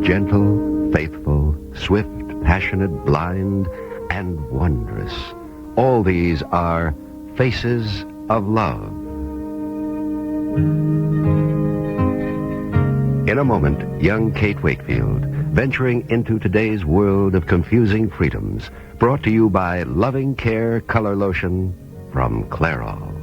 Gentle, faithful, swift, passionate, blind, and wondrous. All these are faces of love. In a moment, young Kate Wakefield, venturing into today's world of confusing freedoms, brought to you by Loving Care Color Lotion from Clairol.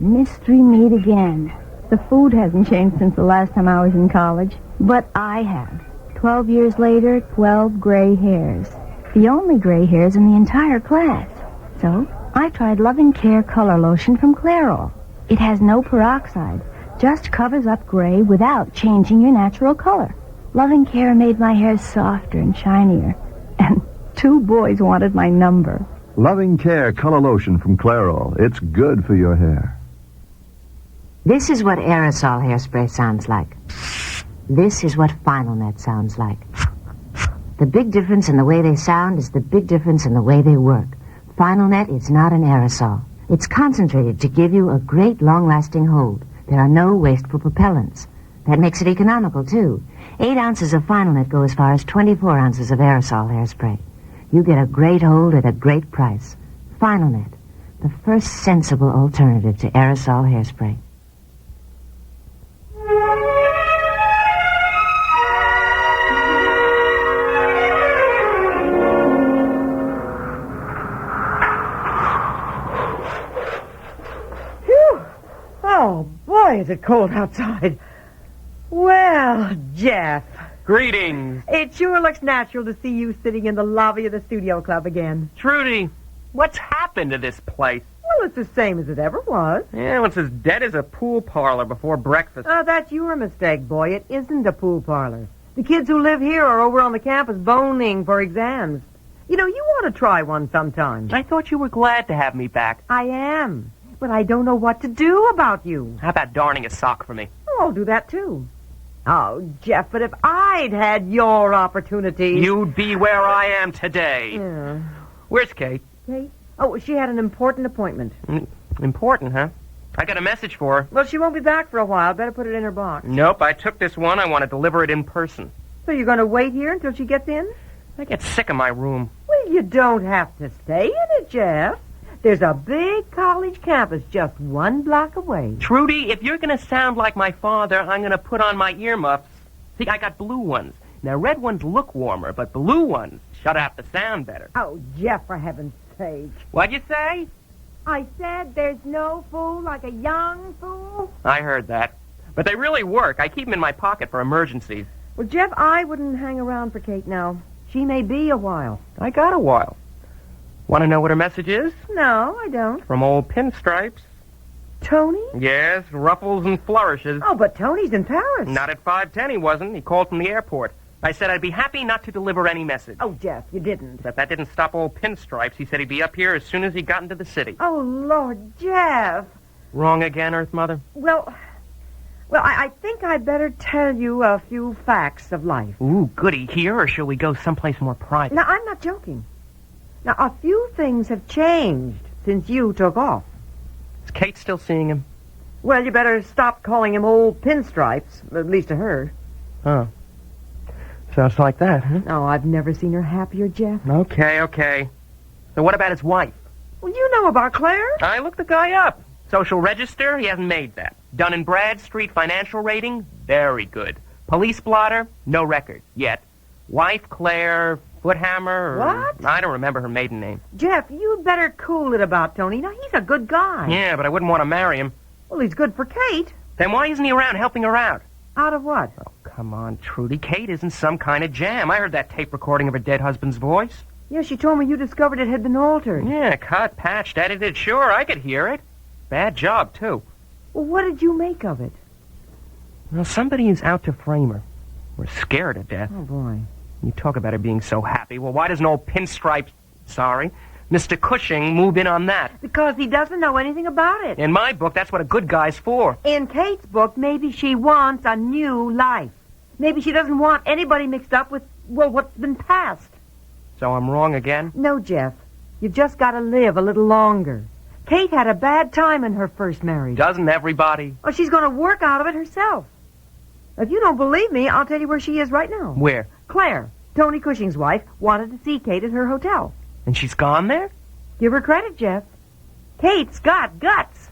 Mystery meat again. The food hasn't changed since the last time I was in college, but I have. 12 years later, 12 gray hairs. The only gray hairs in the entire class. So, I tried Loving Care Color Lotion from Clairol. It has no peroxide, just covers up gray without changing your natural color. Loving Care made my hair softer and shinier. And 2 boys wanted my number. Loving Care Color Lotion from Clairol. It's good for your hair. This is what aerosol hairspray sounds like. This is what Final Net sounds like. The big difference in the way they sound is the big difference in the way they work. Final Net is not an aerosol. It's concentrated to give you a great long-lasting hold. There are no wasteful propellants. That makes it economical, too. 8 ounces of Final Net go as far as 24 ounces of aerosol hairspray. You get a great hold at a great price. Final Net, the first sensible alternative to aerosol hairspray. Boy, is it cold outside. Well, Jeff. Greetings. It sure looks natural to see you sitting in the lobby of the studio club again. Trudy, what's happened to this place? Well, it's the same as it ever was. Yeah, it's as dead as a pool parlor before breakfast. Oh, that's your mistake, boy. It isn't a pool parlor. The kids who live here are over on the campus boning for exams. You know, you ought to try one sometime. I thought you were glad to have me back. I am. But I don't know what to do about you. How about darning a sock for me? Oh, I'll do that, too. Oh, Jeff, but if I'd had your opportunity... You'd be where I am today. Yeah. Where's Kate? Kate? Oh, she had an important appointment. Important, huh? I got a message for her. Well, she won't be back for a while. Better put it in her box. Nope, I took this one. I want to deliver it in person. So you're going to wait here until she gets in? I get sick of my room. Well, you don't have to stay in it, Jeff. There's a big college campus just 1 block away. Trudy, if you're going to sound like my father, I'm going to put on my earmuffs. See, I got blue ones. Now, red ones look warmer, but blue ones shut out the sound better. Oh, Jeff, for heaven's sake. What'd you say? I said there's no fool like a young fool. I heard that. But they really work. I keep them in my pocket for emergencies. Well, Jeff, I wouldn't hang around for Kate now. She may be a while. I got a while. Want to know what her message is? No, I don't. From old Pinstripes. Tony? Yes, ruffles and flourishes. Oh, but Tony's in Paris. Not at 5:10 he wasn't. He called from the airport. I said I'd be happy not to deliver any message. Oh, Jeff, you didn't. But that didn't stop old Pinstripes. He said he'd be up here as soon as he got into the city. Oh, Lord, Jeff. Wrong again, Earth Mother? Well, I think I'd better tell you a few facts of life. Ooh, goody. Here, or shall we go someplace more private? Now, I'm not joking. Now, a few things have changed since you took off. Is Kate still seeing him? Well, you better stop calling him old Pinstripes, at least to her. Oh. Sounds like that, huh? Oh, I've never seen her happier, Jeff. Okay. So what about his wife? Well, you know about Claire. I looked the guy up. Social register, he hasn't made that. Dun & Bradstreet financial rating, very good. Police blotter, no record, yet. Wife, Claire Foothammer, or... What? I don't remember her maiden name. Jeff, you'd better cool it about Tony. Now, he's a good guy. Yeah, but I wouldn't want to marry him. Well, he's good for Kate. Then why isn't he around helping her out? Out of what? Oh, come on, Trudy. Kate isn't some kind of jam. I heard that tape recording of her dead husband's voice. Yeah, she told me you discovered it had been altered. Yeah, cut, patched, edited. Sure, I could hear it. Bad job, too. Well, what did you make of it? Well, somebody is out to frame her. We're scared to death. Oh, boy. You talk about her being so happy. Well, why doesn't old Pinstripe, Mr. Cushing, move in on that? Because he doesn't know anything about it. In my book, that's what a good guy's for. In Kate's book, maybe she wants a new life. Maybe she doesn't want anybody mixed up with, well, what's been past. So I'm wrong again? No, Jeff. You've just got to live a little longer. Kate had a bad time in her first marriage. Doesn't everybody? Oh, she's going to work out of it herself. If you don't believe me, I'll tell you where she is right now. Where? Claire, Tony Cushing's wife, wanted to see Kate at her hotel. And she's gone there? Give her credit, Jeff. Kate's got guts.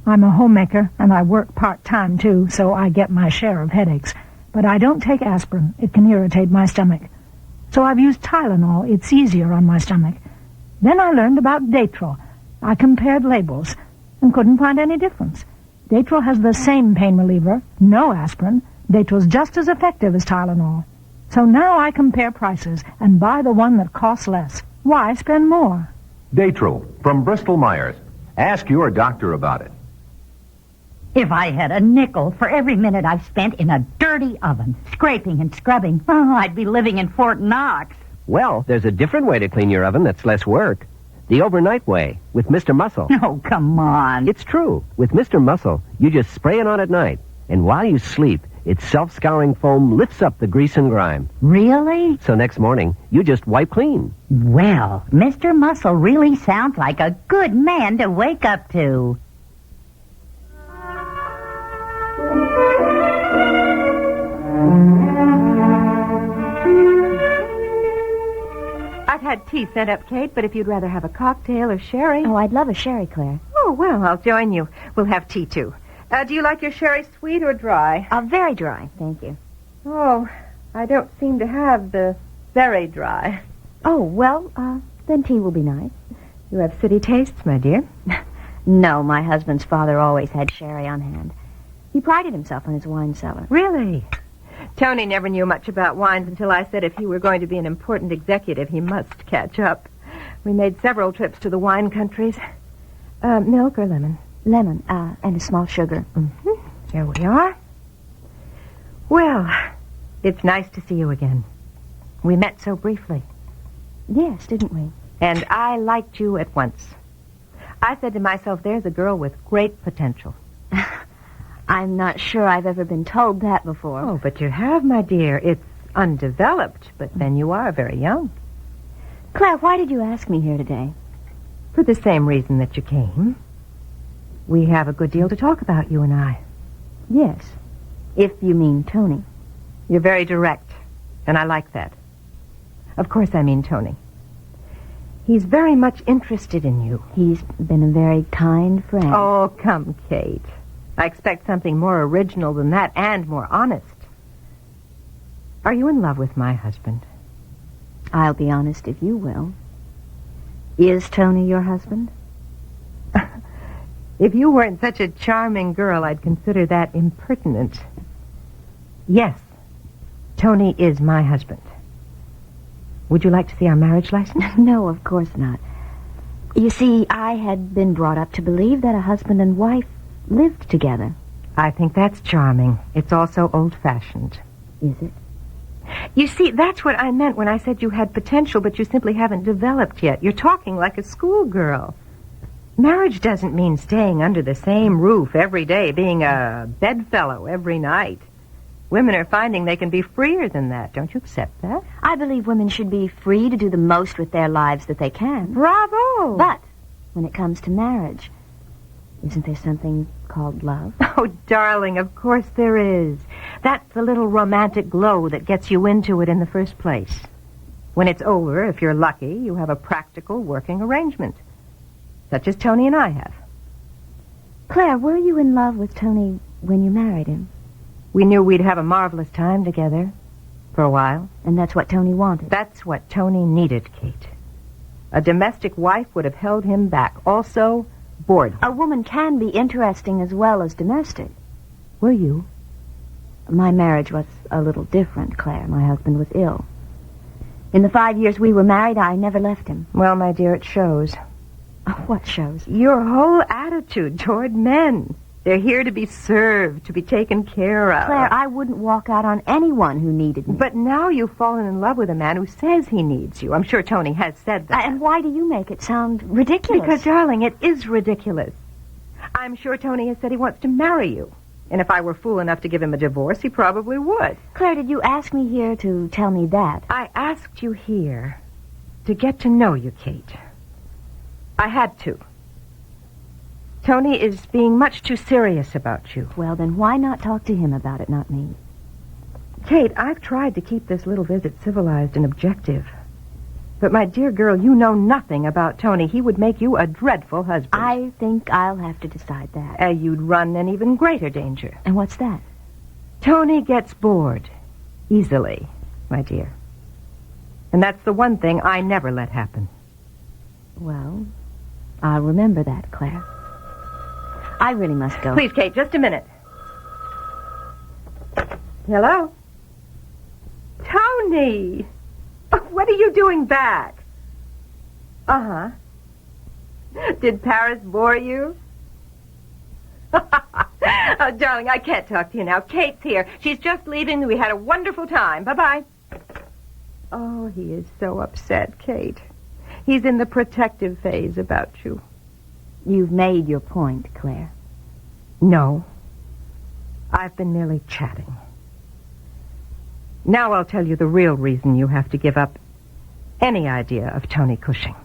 I'm a homemaker, and I work part-time, too, so I get my share of headaches. But I don't take aspirin. It can irritate my stomach. So I've used Tylenol. It's easier on my stomach. Then I learned about Datril. I compared labels and couldn't find any difference. Datril has the same pain reliever, no aspirin. Datril's just as effective as Tylenol. So now I compare prices and buy the one that costs less. Why spend more? Datril from Bristol-Myers. Ask your doctor about it. If I had a nickel for every minute I spent in a dirty oven, scraping and scrubbing, I'd be living in Fort Knox. Well, there's a different way to clean your oven that's less work. The overnight way, with Mr. Muscle. Oh, come on. It's true. With Mr. Muscle, you just spray it on at night. And while you sleep, its self-scouring foam lifts up the grease and grime. Really? So next morning, you just wipe clean. Well, Mr. Muscle really sounds like a good man to wake up to. I've had tea sent up, Kate, but if you'd rather have a cocktail or sherry... Oh, I'd love a sherry, Claire. Oh, well, I'll join you. We'll have tea, too. Do you like your sherry sweet or dry? Very dry, thank you. Oh, I don't seem to have the very dry. Oh, well, then tea will be nice. You have city tastes, my dear. No, my husband's father always had sherry on hand. He prided himself on his wine cellar. Really? Tony never knew much about wines until I said if he were going to be an important executive, he must catch up. We made several trips to the wine countries. Milk or lemon? Lemon, and a small sugar. Mm-hmm. Here we are. Well, it's nice to see you again. We met so briefly. Yes, didn't we? And I liked you at once. I said to myself, there's a girl with great potential. I'm not sure I've ever been told that before. Oh, but you have, my dear. It's undeveloped, but then you are very young. Claire, why did you ask me here today? For the same reason that you came. We have a good deal to talk about, you and I. Yes, if you mean Tony. You're very direct, and I like that. Of course I mean Tony. He's very much interested in you. He's been a very kind friend. Oh, come, Kate. I expect something more original than that and more honest. Are you in love with my husband? I'll be honest if you will. Is Tony your husband? If you weren't such a charming girl, I'd consider that impertinent. Yes, Tony is my husband. Would you like to see our marriage license? No, of course not. You see, I had been brought up to believe that a husband and wife lived together. I think that's charming. It's also old-fashioned. Is it? You see, that's what I meant when I said you had potential, but you simply haven't developed yet. You're talking like a schoolgirl. Marriage doesn't mean staying under the same roof every day, being a bedfellow every night. Women are finding they can be freer than that. Don't you accept that? I believe women should be free to do the most with their lives that they can. Bravo! But when it comes to marriage, isn't there something called love? Oh, darling, of course there is. That's the little romantic glow that gets you into it in the first place. When it's over, if you're lucky, you have a practical working arrangement, such as Tony and I have. Claire, were you in love with Tony when you married him? We knew we'd have a marvelous time together for a while. And that's what Tony wanted? That's what Tony needed, Kate. A domestic wife would have held him back. Also, bored. A woman can be interesting as well as domestic. Were you? My marriage was a little different, Claire. My husband was ill. In the 5 years we were married, I never left him. Well, my dear, it shows. What shows? Your whole attitude toward men. They're here to be served, to be taken care of. Claire, I wouldn't walk out on anyone who needed me. But now you've fallen in love with a man who says he needs you. I'm sure Tony has said that. And why do you make it sound ridiculous? Because, darling, it is ridiculous. I'm sure Tony has said he wants to marry you. And if I were fool enough to give him a divorce, he probably would. Claire, did you ask me here to tell me that? I asked you here to get to know you, Kate. I had to. Tony is being much too serious about you. Well, then why not talk to him about it, not me? Kate, I've tried to keep this little visit civilized and objective. But, my dear girl, you know nothing about Tony. He would make you a dreadful husband. I think I'll have to decide that. You'd run an even greater danger. And what's that? Tony gets bored. Easily, my dear. And that's the one thing I never let happen. Well, I'll remember that, Claire. I really must go. Please, Kate, just a minute. Hello? Tony! What are you doing back? Uh-huh. Did Paris bore you? Oh, darling, I can't talk to you now. Kate's here. She's just leaving. We had a wonderful time. Bye-bye. Oh, he is so upset, Kate. He's in the protective phase about you. You've made your point, Claire. No. I've been merely chatting. Now I'll tell you the real reason you have to give up any idea of Tony Cushing.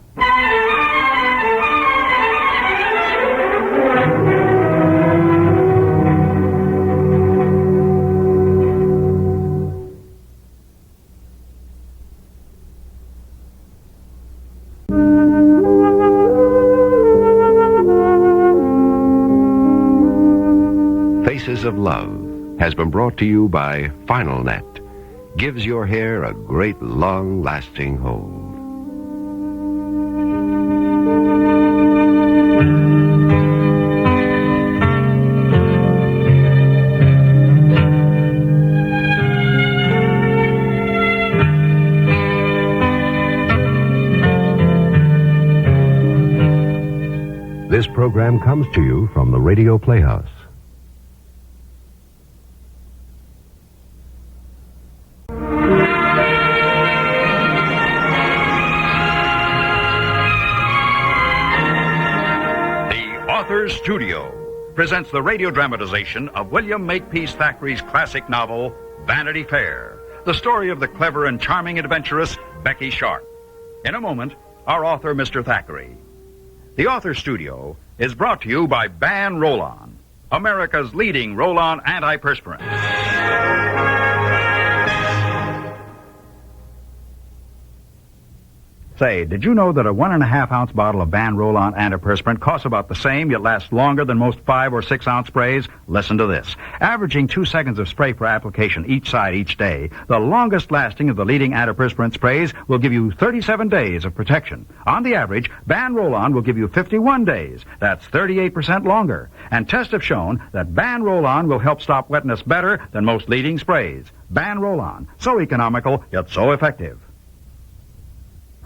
Faces of Love has been brought to you by Final Net. Gives your hair a great long-lasting hold. This program comes to you from the Radio Playhouse. Studio presents the radio dramatization of William Makepeace Thackeray's classic novel, Vanity Fair, the story of the clever and charming adventuress, Becky Sharp. In a moment, our author, Mr. Thackeray. The Author Studio is brought to you by Ban Roll-On, America's leading roll-on antiperspirant. Say, did you know that a 1.5-ounce bottle of Ban Roll-On antiperspirant costs about the same, yet lasts longer than most 5 or 6-ounce sprays? Listen to this. Averaging 2 seconds of spray per application each side each day, the longest lasting of the leading antiperspirant sprays will give you 37 days of protection. On the average, Ban Roll-On will give you 51 days. That's 38% longer. And tests have shown that Ban Roll-On will help stop wetness better than most leading sprays. Ban Roll-On. So economical, yet so effective.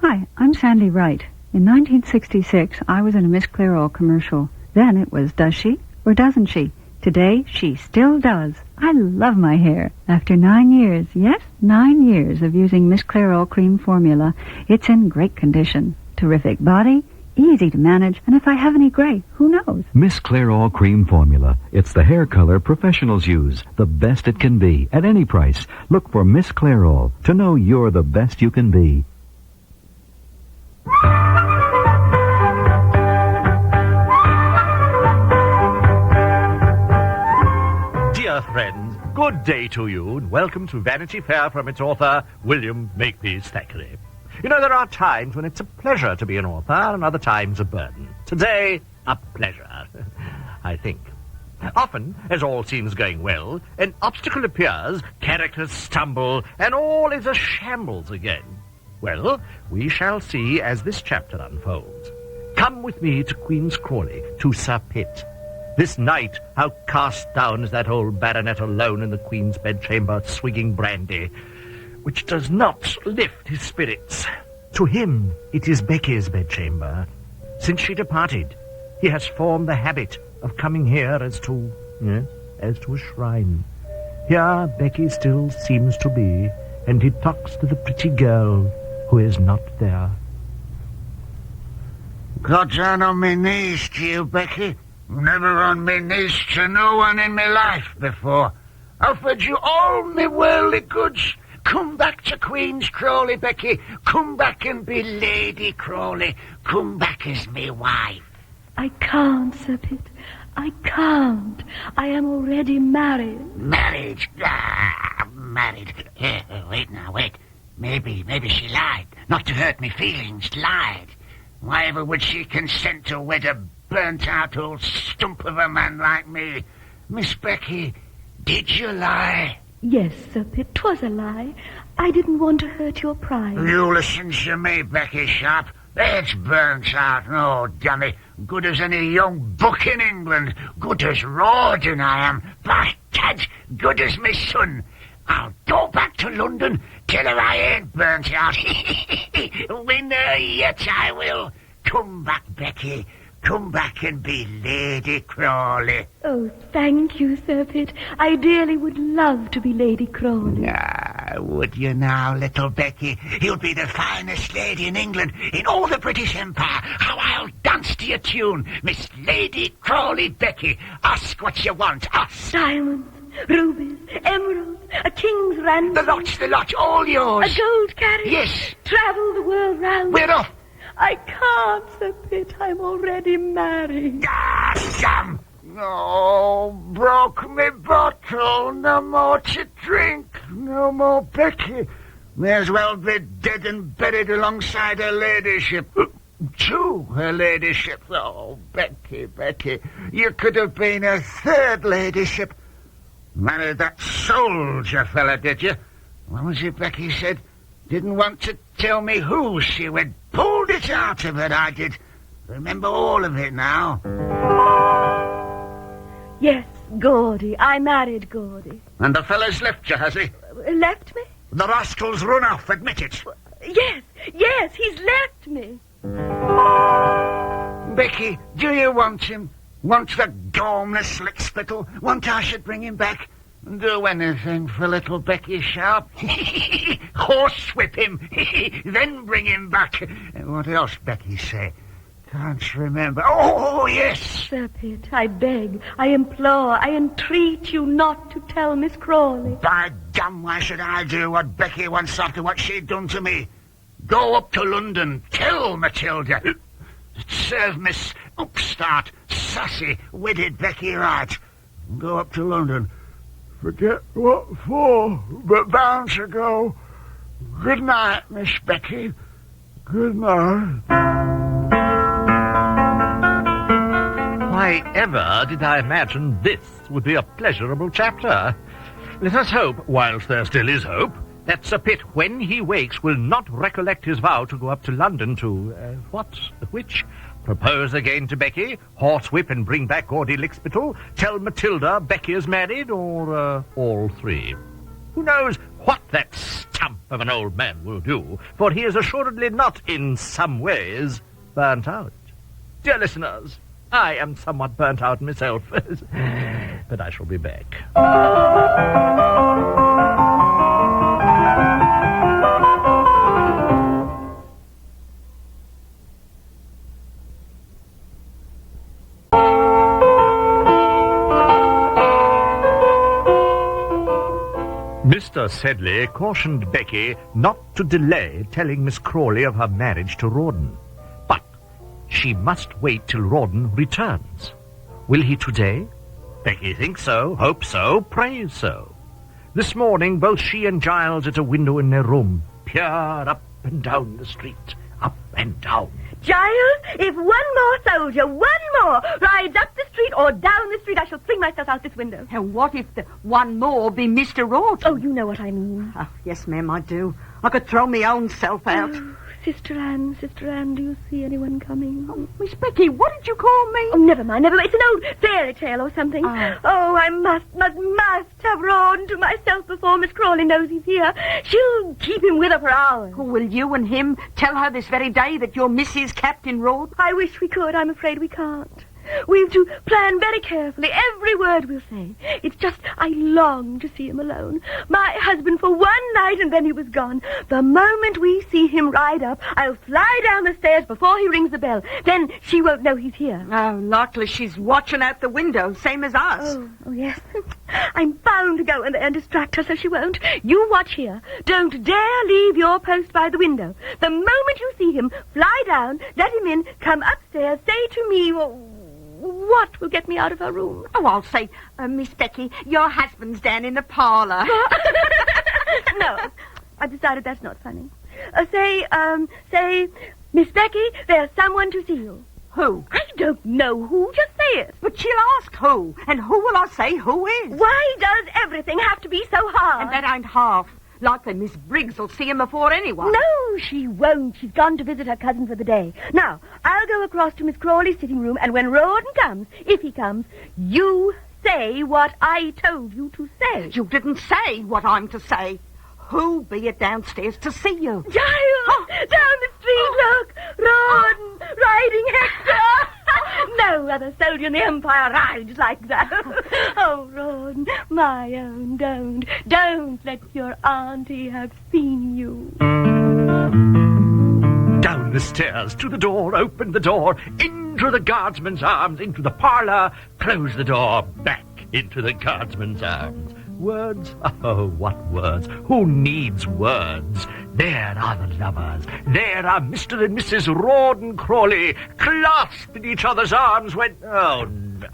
Hi, I'm Sandy Wright. In 1966, I was in a Miss Clairol commercial. Then it was Does She or Doesn't She? Today, she still does. I love my hair. After 9 years, yes, 9 years of using Miss Clairol cream formula, it's in great condition. Terrific body, easy to manage, and if I have any gray, who knows? Miss Clairol cream formula. It's the hair color professionals use. The best it can be, at any price. Look for Miss Clairol to know you're the best you can be. Dear friends, good day to you, and welcome to Vanity Fair from its author, William Makepeace Thackeray. You know, there are times when it's a pleasure to be an author, and other times a burden. Today, a pleasure, I think. Often, as all seems going well, an obstacle appears, characters stumble, and all is a shambles again. Well, we shall see as this chapter unfolds. Come with me to Queen's Crawley, to Sir Pitt. This night, how cast down is that old baronet alone in the Queen's bedchamber, swigging brandy, which does not lift his spirits. To him, it is Becky's bedchamber. Since she departed, he has formed the habit of coming here as to a shrine. Here, Becky still seems to be, and he talks to the pretty girl who is not there. Got down on my knees to you, Becky. Never on me knees to no one in me life before. Offered you all me worldly goods. Come back to Queen's Crawley, Becky. Come back and be Lady Crawley. Come back as me wife. I can't, Sir Pitt. I can't. I am already married. Married? Married. Wait. Maybe she lied. Not to hurt me feelings, lied. Why ever would she consent to wed a burnt-out old stump of a man like me? Miss Becky, did you lie? Yes, Sir Pitt, 'twas a lie. I didn't want to hurt your pride. You listen to me, Becky Sharp. It's burnt out, no, dummy. Good as any young buck in England. Good as Rawdon I am. By Dad, good as my son. I'll go back to London, tell her I ain't burnt out. Win her yet I will. Come back, Becky. Come back and be Lady Crawley. Oh, thank you, Sir Pitt. I dearly would love to be Lady Crawley. Ah, would you now, little Becky? You'll be the finest lady in England, in all the British Empire. How I'll dance to your tune. Miss Lady Crawley Becky. Ask what you want, ask. Diamonds, rubies, emeralds, a king's ransom. The lot, all yours. A gold carriage. Yes. Travel the world round. We're off. I can't, Sir Pitt. I'm already married. Ah, damn! Oh, broke me bottle. No more to drink. No more Becky. May as well be dead and buried alongside her ladyship. To her ladyship. Oh, Becky. You could have been a third ladyship. Married that soldier fella, did you? What was it Becky said? Didn't want to tell me who she wed. Pulled it out of her, I did. Remember all of it now. Yes, Gaudy. I married Gaudy. And the fella's left you, has he? Left me? The rascal's run off, admit it. Yes, he's left me. Becky, do you want him? Want the gormless lickspittle? Want I should bring him back? Do anything for little Becky Sharp. Horsewhip him. Then bring him back. What else Becky say? Can't remember. Oh, yes. Sir Pitt, I beg, I implore, I entreat you not to tell Miss Crawley. By damn, why should I do what Becky wants after what she'd done to me? Go up to London, tell Matilda. Serve Miss upstart, sassy, wedded Becky right. Go up to London. Forget what for, but bound to go. Good night, Miss Becky. Good night. Why ever did I imagine this would be a pleasurable chapter? Let us hope, whilst there still is hope, that Sir Pitt, when he wakes, will not recollect his vow to go up to London to, which? Propose again to Becky, horsewhip and bring back Gaudy Lickspittle, tell Matilda Becky is married, or all three. Who knows what that stump of an old man will do, for he is assuredly not, in some ways, burnt out. Dear listeners, I am somewhat burnt out myself, but I shall be back. Mr. Sedley cautioned Becky not to delay telling Miss Crawley of her marriage to Rawdon. But she must wait till Rawdon returns. Will he today? Becky thinks so, hopes so, prays so. This morning both she and Giles at a window in their room peered up and down the street, up and down. Giles, if one more soldier, one more, rides up the street or down the street, I shall fling myself out this window. And what if the one more be Mr. Rawdon? Oh, you know what I mean. Oh, yes, ma'am, I do. I could throw my own self out. Oh, Sister Anne, do you see anyone coming? Oh, Miss Becky, what did you call me? Oh, never mind. It's an old fairy tale or something. Oh, I must have Rawdon to myself before Miss Crawley knows he's here. She'll keep him with her for hours. Oh, will you and him tell her this very day that you're Mrs. Captain Rawdon? I wish we could. I'm afraid we can't. We've to plan very carefully every word we'll say. It's just I long to see him alone. My husband for one night and then he was gone. The moment we see him ride up, I'll fly down the stairs before he rings the bell. Then she won't know he's here. Oh, likely she's watching out the window, same as us. Oh, yes. I'm bound to go in there and distract her so she won't. You watch here. Don't dare leave your post by the window. The moment you see him, fly down, let him in, come upstairs, say to me, what will get me out of her room? Oh, I'll say, Miss Becky, your husband's down in the parlour. No, I've decided that's not funny. Say, Miss Becky, there's someone to see you. Who? I don't know who. Just say it. But she'll ask who, and who will I say who is? Why does everything have to be so hard? And that ain't half. Likely Miss Briggs will see him before anyone. No, she won't. She's gone to visit her cousin for the day. Now, I'll go across to Miss Crawley's sitting room, and when Rawdon comes, if he comes, you say what I told you to say. You didn't say what I'm to say. Who'll be it downstairs to see you? Giles! Down the street, look! Rawdon! Riding Hector! No other soldier in the Empire rides like that. Oh, Rawdon, my own, don't let your auntie have seen you. Down the stairs, to the door, open the door, into the guardsman's arms, into the parlour, close the door, back into the guardsman's arms. Words? Oh, what words? Who needs words? There are the lovers. There are Mr. and Mrs. Rawdon Crawley, clasped in each other's arms when... Oh, no.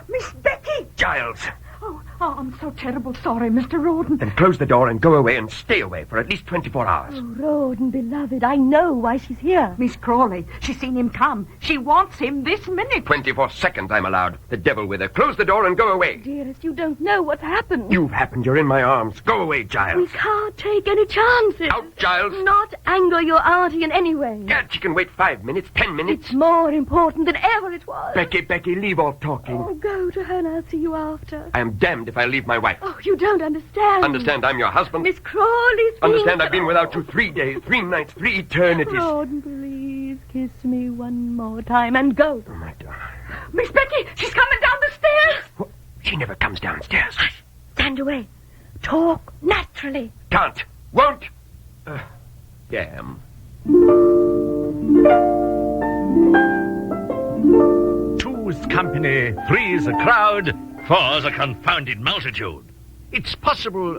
Miss Becky! Giles! Oh, I'm so terrible sorry, Mr. Rawdon. Then close the door and go away and stay away for at least 24 hours. Oh, Rawdon, beloved, I know why she's here. Miss Crawley, she's seen him come. She wants him this minute. 24 seconds I'm allowed. The devil with her. Close the door and go away. Dearest, you don't know what's happened. You've happened. You're in my arms. Go away, Giles. We can't take any chances. Out, Giles. Not anger your auntie in any way. Gad, she can wait 5 minutes, 10 minutes. It's more important than ever it was. Becky, leave all talking. Oh, go to her and I'll see you after. I am damned if I leave my wife. Oh, you don't understand. Understand I'm your husband? Miss Crawley's... Understand I've been without you 3 days, 3 nights, 3 eternities. Rawdon, please kiss me one more time and go. Oh, my darling. Miss Becky, she's coming down the stairs. What? She never comes downstairs. Hush. Stand away. Talk naturally. Can't. Won't. Damn. Two's company, three's a crowd, four's a confounded multitude. It's possible,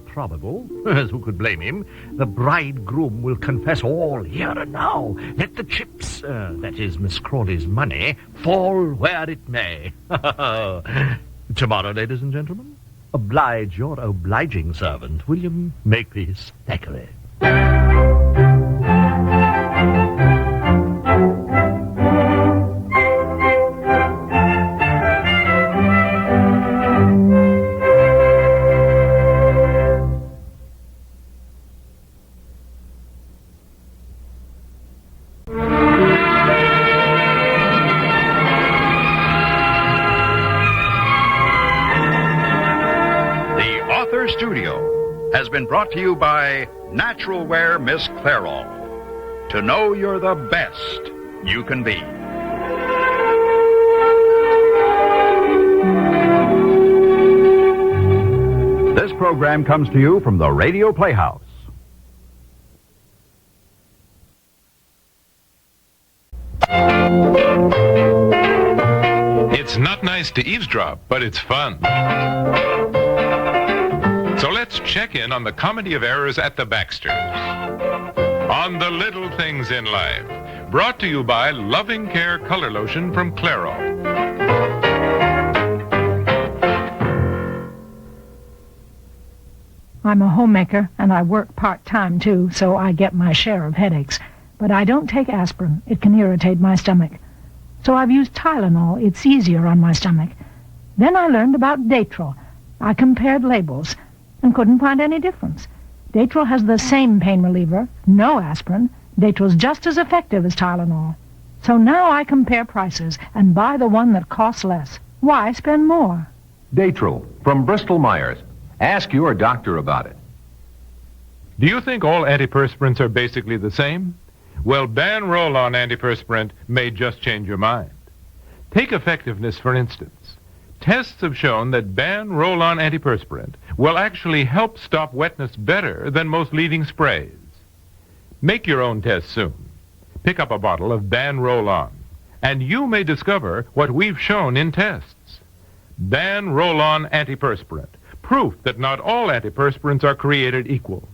probable, as who could blame him, the bridegroom will confess all here and now. Let the chips, that is Miss Crawley's money, fall where it may. Tomorrow, ladies and gentlemen, oblige your obliging servant, William Makepeace Thackeray. Studio has been brought to you by Natural Wear Miss Clairol. To know you're the best you can be. This program comes to you from the Radio Playhouse. It's not nice to eavesdrop, but it's fun. So let's check in on the comedy of errors at the Baxters. On the little things in life. Brought to you by Loving Care Color Lotion from Clairol. I'm a homemaker, and I work part-time, too, so I get my share of headaches. But I don't take aspirin. It can irritate my stomach. So I've used Tylenol. It's easier on my stomach. Then I learned about Datril. I compared labels and couldn't find any difference. Datril has the same pain reliever, no aspirin. Datril's just as effective as Tylenol. So now I compare prices and buy the one that costs less. Why spend more? Datril from Bristol-Myers. Ask your doctor about it. Do you think all antiperspirants are basically the same? Well, ban roll-on antiperspirant may just change your mind. Take effectiveness, for instance. Tests have shown that Ban Roll-On Antiperspirant will actually help stop wetness better than most leading sprays. Make your own test soon. Pick up a bottle of Ban Roll-On, and you may discover what we've shown in tests. Ban Roll-On Antiperspirant, proof that not all antiperspirants are created equal.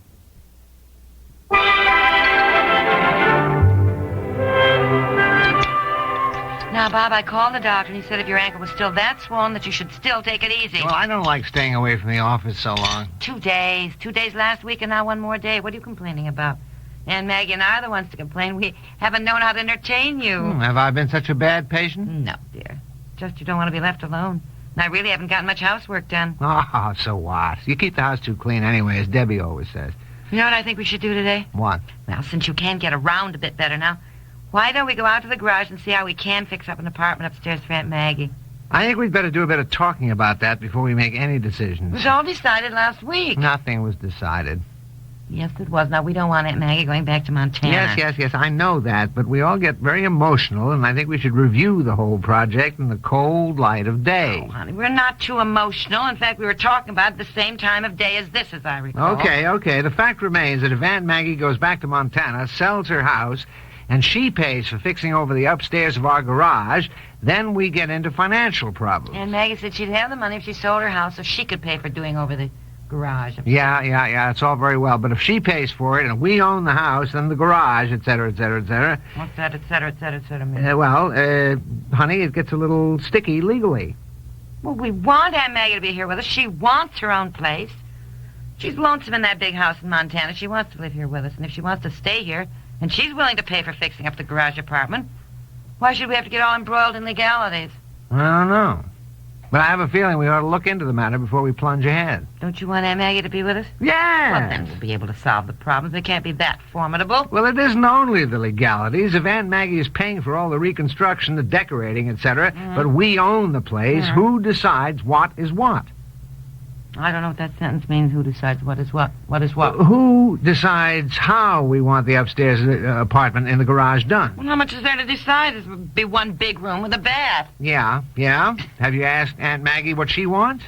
Now, Bob, I called the doctor, and he said if your ankle was still that swollen that you should still take it easy. Well, I don't like staying away from the office so long. 2 days. 2 days last week and now one more day. What are you complaining about? And Maggie and I are the ones to complain. We haven't known how to entertain you. Have I been such a bad patient? No, dear. Just you don't want to be left alone. And I really haven't gotten much housework done. Oh, so what? You keep the house too clean anyway, as Debbie always says. You know what I think we should do today? What? Well, since you can get around a bit better now, why don't we go out to the garage and see how we can fix up an apartment upstairs for Aunt Maggie? I think we'd better do a bit of talking about that before we make any It decisions. was all decided last week. Nothing was decided. Yes, it was. Now, we don't want Aunt Maggie going back to Montana. Yes, I know that, but we all get very emotional, and I think we should review the whole project in the cold light of day. Oh, honey, we're not too emotional. In fact, we were talking about it the same time of day as this, as I recall. Okay. The fact remains that if Aunt Maggie goes back to Montana, sells her house, and she pays for fixing over the upstairs of our garage, then we get into financial problems. And Maggie said she'd have the money if she sold her house so she could pay for doing over the garage. Yeah, it's all very well, but if she pays for it and we own the house, then the garage, et cetera, et cetera, et cetera. What's that, et cetera mean? Honey, it gets a little sticky legally. Well, we want Aunt Maggie to be here with us. She wants her own place. She's lonesome in that big house in Montana. She wants to live here with us, and if she wants to stay here, and she's willing to pay for fixing up the garage apartment, why should we have to get all embroiled in legalities? I don't know. But I have a feeling we ought to look into the matter before we plunge ahead. Don't you want Aunt Maggie to be with us? Yes. Well, then we'll be able to solve the problems. They can't be that formidable. Well, it isn't only the legalities. If Aunt Maggie is paying for all the reconstruction, the decorating, etc., but we own the place, who decides what is what? I don't know what that sentence means. Who decides what is what? What is what? Who decides how we want the upstairs apartment in the garage done? Well, how much is there to decide? This would be one big room with a bath. Yeah. Have you asked Aunt Maggie what she wants?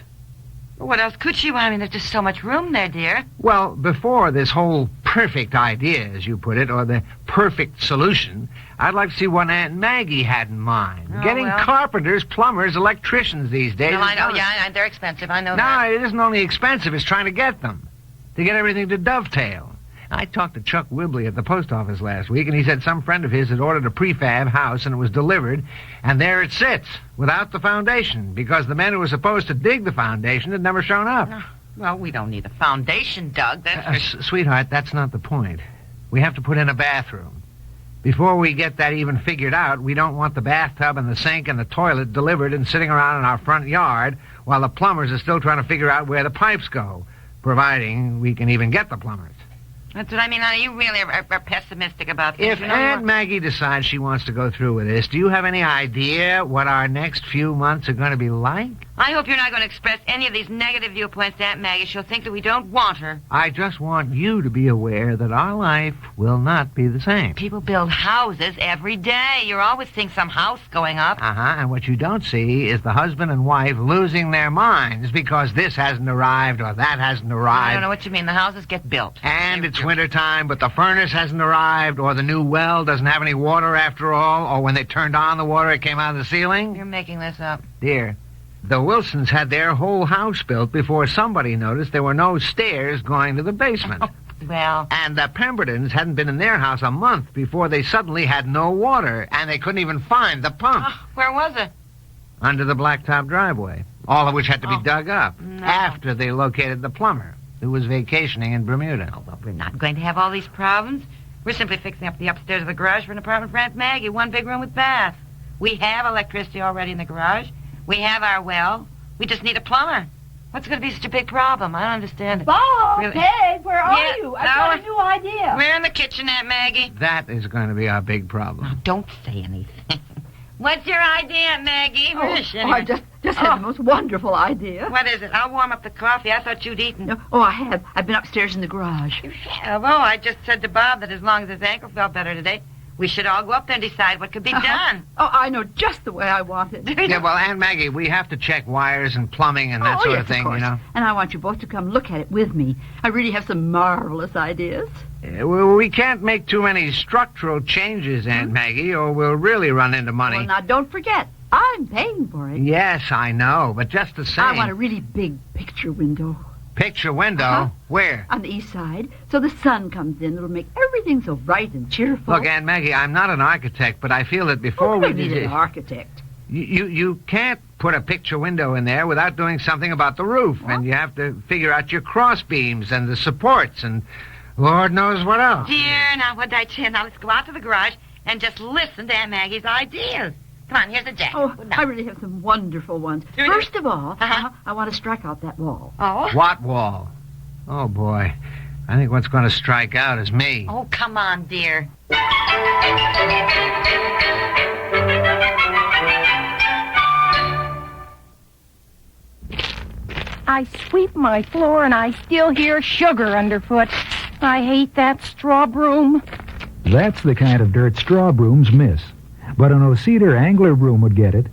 Well, what else could she want? I mean, there's just so much room there, dear. Well, before this whole perfect idea, as you put it, or the perfect solution, I'd like to see what Aunt Maggie had in mind. Getting carpenters, plumbers, electricians these days. No, I know, they're expensive. I know that. No, it isn't only expensive, it's trying to get them. To get everything to dovetail. I talked to Chuck Wibley at the post office last week, and he said some friend of his had ordered a prefab house, and it was delivered, and there it sits, without the foundation, because the men who were supposed to dig the foundation had never shown up. Well, we don't need a foundation dug. That's Sweetheart, that's not the point. We have to put in a bathroom. Before we get that even figured out, we don't want the bathtub and the sink and the toilet delivered and sitting around in our front yard while the plumbers are still trying to figure out where the pipes go, providing we can even get the plumbers. That's what I mean, honey. You really are pessimistic about things. If Aunt Maggie decides she wants to go through with this, do you have any idea what our next few months are going to be like? I hope you're not going to express any of these negative viewpoints to Aunt Maggie. She'll think that we don't want her. I just want you to be aware that our life will not be the same. People build houses every day. You're always seeing some house going up. And what you don't see is the husband and wife losing their minds because this hasn't arrived or that hasn't arrived. I don't know what you mean. The houses get built. And it's wintertime, but the furnace hasn't arrived, or the new well doesn't have any water after all, or when they turned on the water, it came out of the ceiling. You're making this up. Dear, the Wilsons had their whole house built before somebody noticed there were no stairs going to the basement. Well... And the Pembertons hadn't been in their house a month before they suddenly had no water, and they couldn't even find the pump. Where was it? Under the blacktop driveway, all of which had to be dug up No. after they located the plumber, who was vacationing in Bermuda. Oh, well, we're not going to have all these problems. We're simply fixing up the upstairs of the garage for an apartment for Aunt Maggie, one big room with bath. We have electricity already in the garage. We have our well. We just need a plumber. What's going to be such a big problem? I don't understand it. Bob, Really? Peg, where are you? I've got a new idea. We're in the kitchen, Aunt Maggie. That is going to be our big problem. Don't say anything. What's your idea, Aunt Maggie? I just had the most wonderful idea. What is it? I'll warm up the coffee. I thought you'd eaten. Oh, I have. I've been upstairs in the garage. You have? Oh, I just said to Bob that as long as his ankle felt better today, We should all go up there and decide what could be done. Oh, I know just the way I want it. Yeah, well, Aunt Maggie, we have to check wires and plumbing and that sort of thing, you know. And I want you both to come look at it with me. I really have some marvelous ideas. We can't make too many structural changes, Aunt Maggie, or we'll really run into money. Well, now, don't forget, I'm paying for it. Yes, I know, but just the same. I want a really big picture window. Picture window? Where? On the east side, so the sun comes in. It'll make everything so bright and cheerful. Look, Aunt Maggie, I'm not an architect, but I feel that before we need an architect. You can't put a picture window in there without doing something about the roof, and you have to figure out your cross beams and the supports and Lord knows what else. Dear, now what did I tell you? Now let's go out to the garage and just listen to Aunt Maggie's ideas. Come on, here's the jack. Oh, I really have some wonderful ones. First of all, I want to strike out that wall. Oh? What wall? Oh, boy. I think what's going to strike out is me. Oh, come on, dear. I sweep my floor and I still hear sugar underfoot. I hate that straw broom. That's the kind of dirt straw brooms miss. But an O-Cedar angler broom would get it.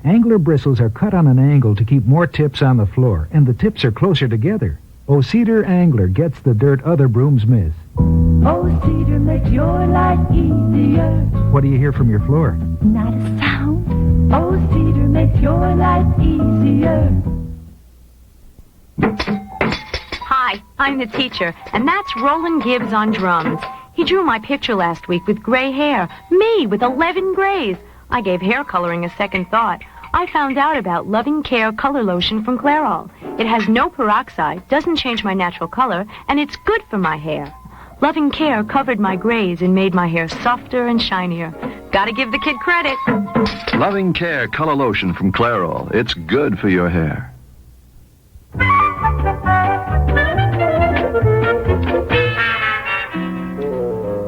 Angler bristles are cut on an angle to keep more tips on the floor, and the tips are closer together. O-Cedar angler gets the dirt other brooms miss. O-Cedar makes your life easier. What do you hear from your floor? Not a sound. O-Cedar makes your life easier. Hi, I'm the teacher, and that's Roland Gibbs on drums. He drew my picture last week with gray hair. Me, with 11 grays. I gave hair coloring a second thought. I found out about Loving Care color lotion from Clairol. It has no peroxide, doesn't change my natural color, and it's good for my hair. Loving Care covered my grays and made my hair softer and shinier. Gotta give the kid credit. Loving Care color lotion from Clairol. It's good for your hair.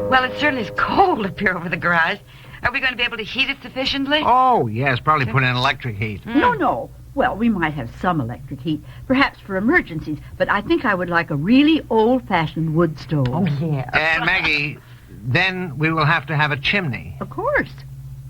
Well, it certainly is cold up here over the garage. Are we going to be able to heat it sufficiently? Oh, yes, probably put in electric heat. No. Well, we might have some electric heat, perhaps for emergencies, but I think I would like a really old-fashioned wood stove. Oh, yeah. And, Maggie, then we will have to have a chimney. Of course.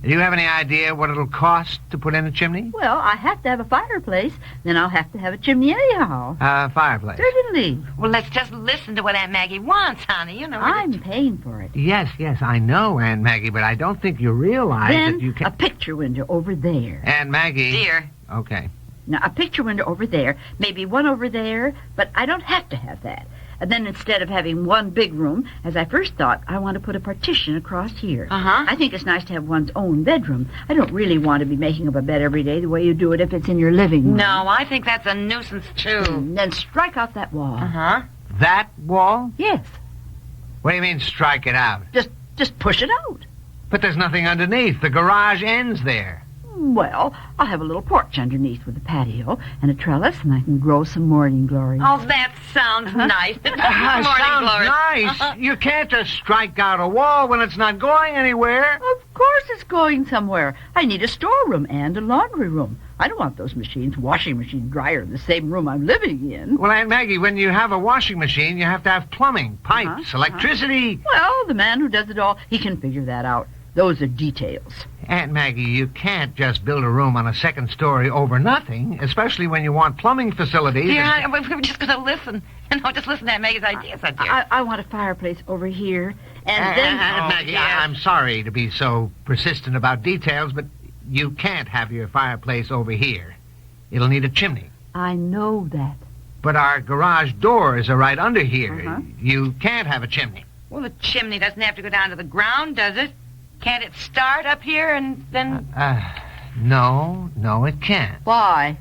Do you have any idea what it'll cost to put in a chimney? Well, I have to have a fireplace. Then I'll have to have a chimney anyhow. Fireplace. Certainly. Well, let's just listen to what Aunt Maggie wants, honey. You know. I'm paying for it. Yes, I know, Aunt Maggie, but I don't think you realize then that you can... a picture window over there. Aunt Maggie. Dear. Okay. Now, a picture window over there, maybe one over there, but I don't have to have that. And then instead of having one big room, as I first thought, I want to put a partition across here. I think it's nice to have one's own bedroom. I don't really want to be making up a bed every day the way you do it if it's in your living room. No, I think that's a nuisance, too. And then strike out that wall. That wall? Yes. What do you mean, strike it out? Just push it out. But there's nothing underneath. The garage ends there. Well, I'll have a little porch underneath with a patio and a trellis, and I can grow some morning glories. Oh, that sounds nice. Sounds nice. You can't just strike out a wall when it's not going anywhere. Of course it's going somewhere. I need a storeroom and a laundry room. I don't want those machines, washing machine, dryer, in the same room I'm living in. Well, Aunt Maggie, when you have a washing machine, you have to have plumbing, pipes, electricity. Well, the man who does it all, he can figure that out. Those are details. Aunt Maggie, you can't just build a room on a second story over nothing, especially when you want plumbing facilities. Yeah, we were just going to listen. Just listen to Aunt Maggie's ideas, dear. I want a fireplace over here, and then... Aunt Maggie, I'm sorry to be so persistent about details, but you can't have your fireplace over here. It'll need a chimney. I know that. But our garage doors are right under here. You can't have a chimney. Well, the chimney doesn't have to go down to the ground, does it? Can't it start up here and then... No, it can't. Why?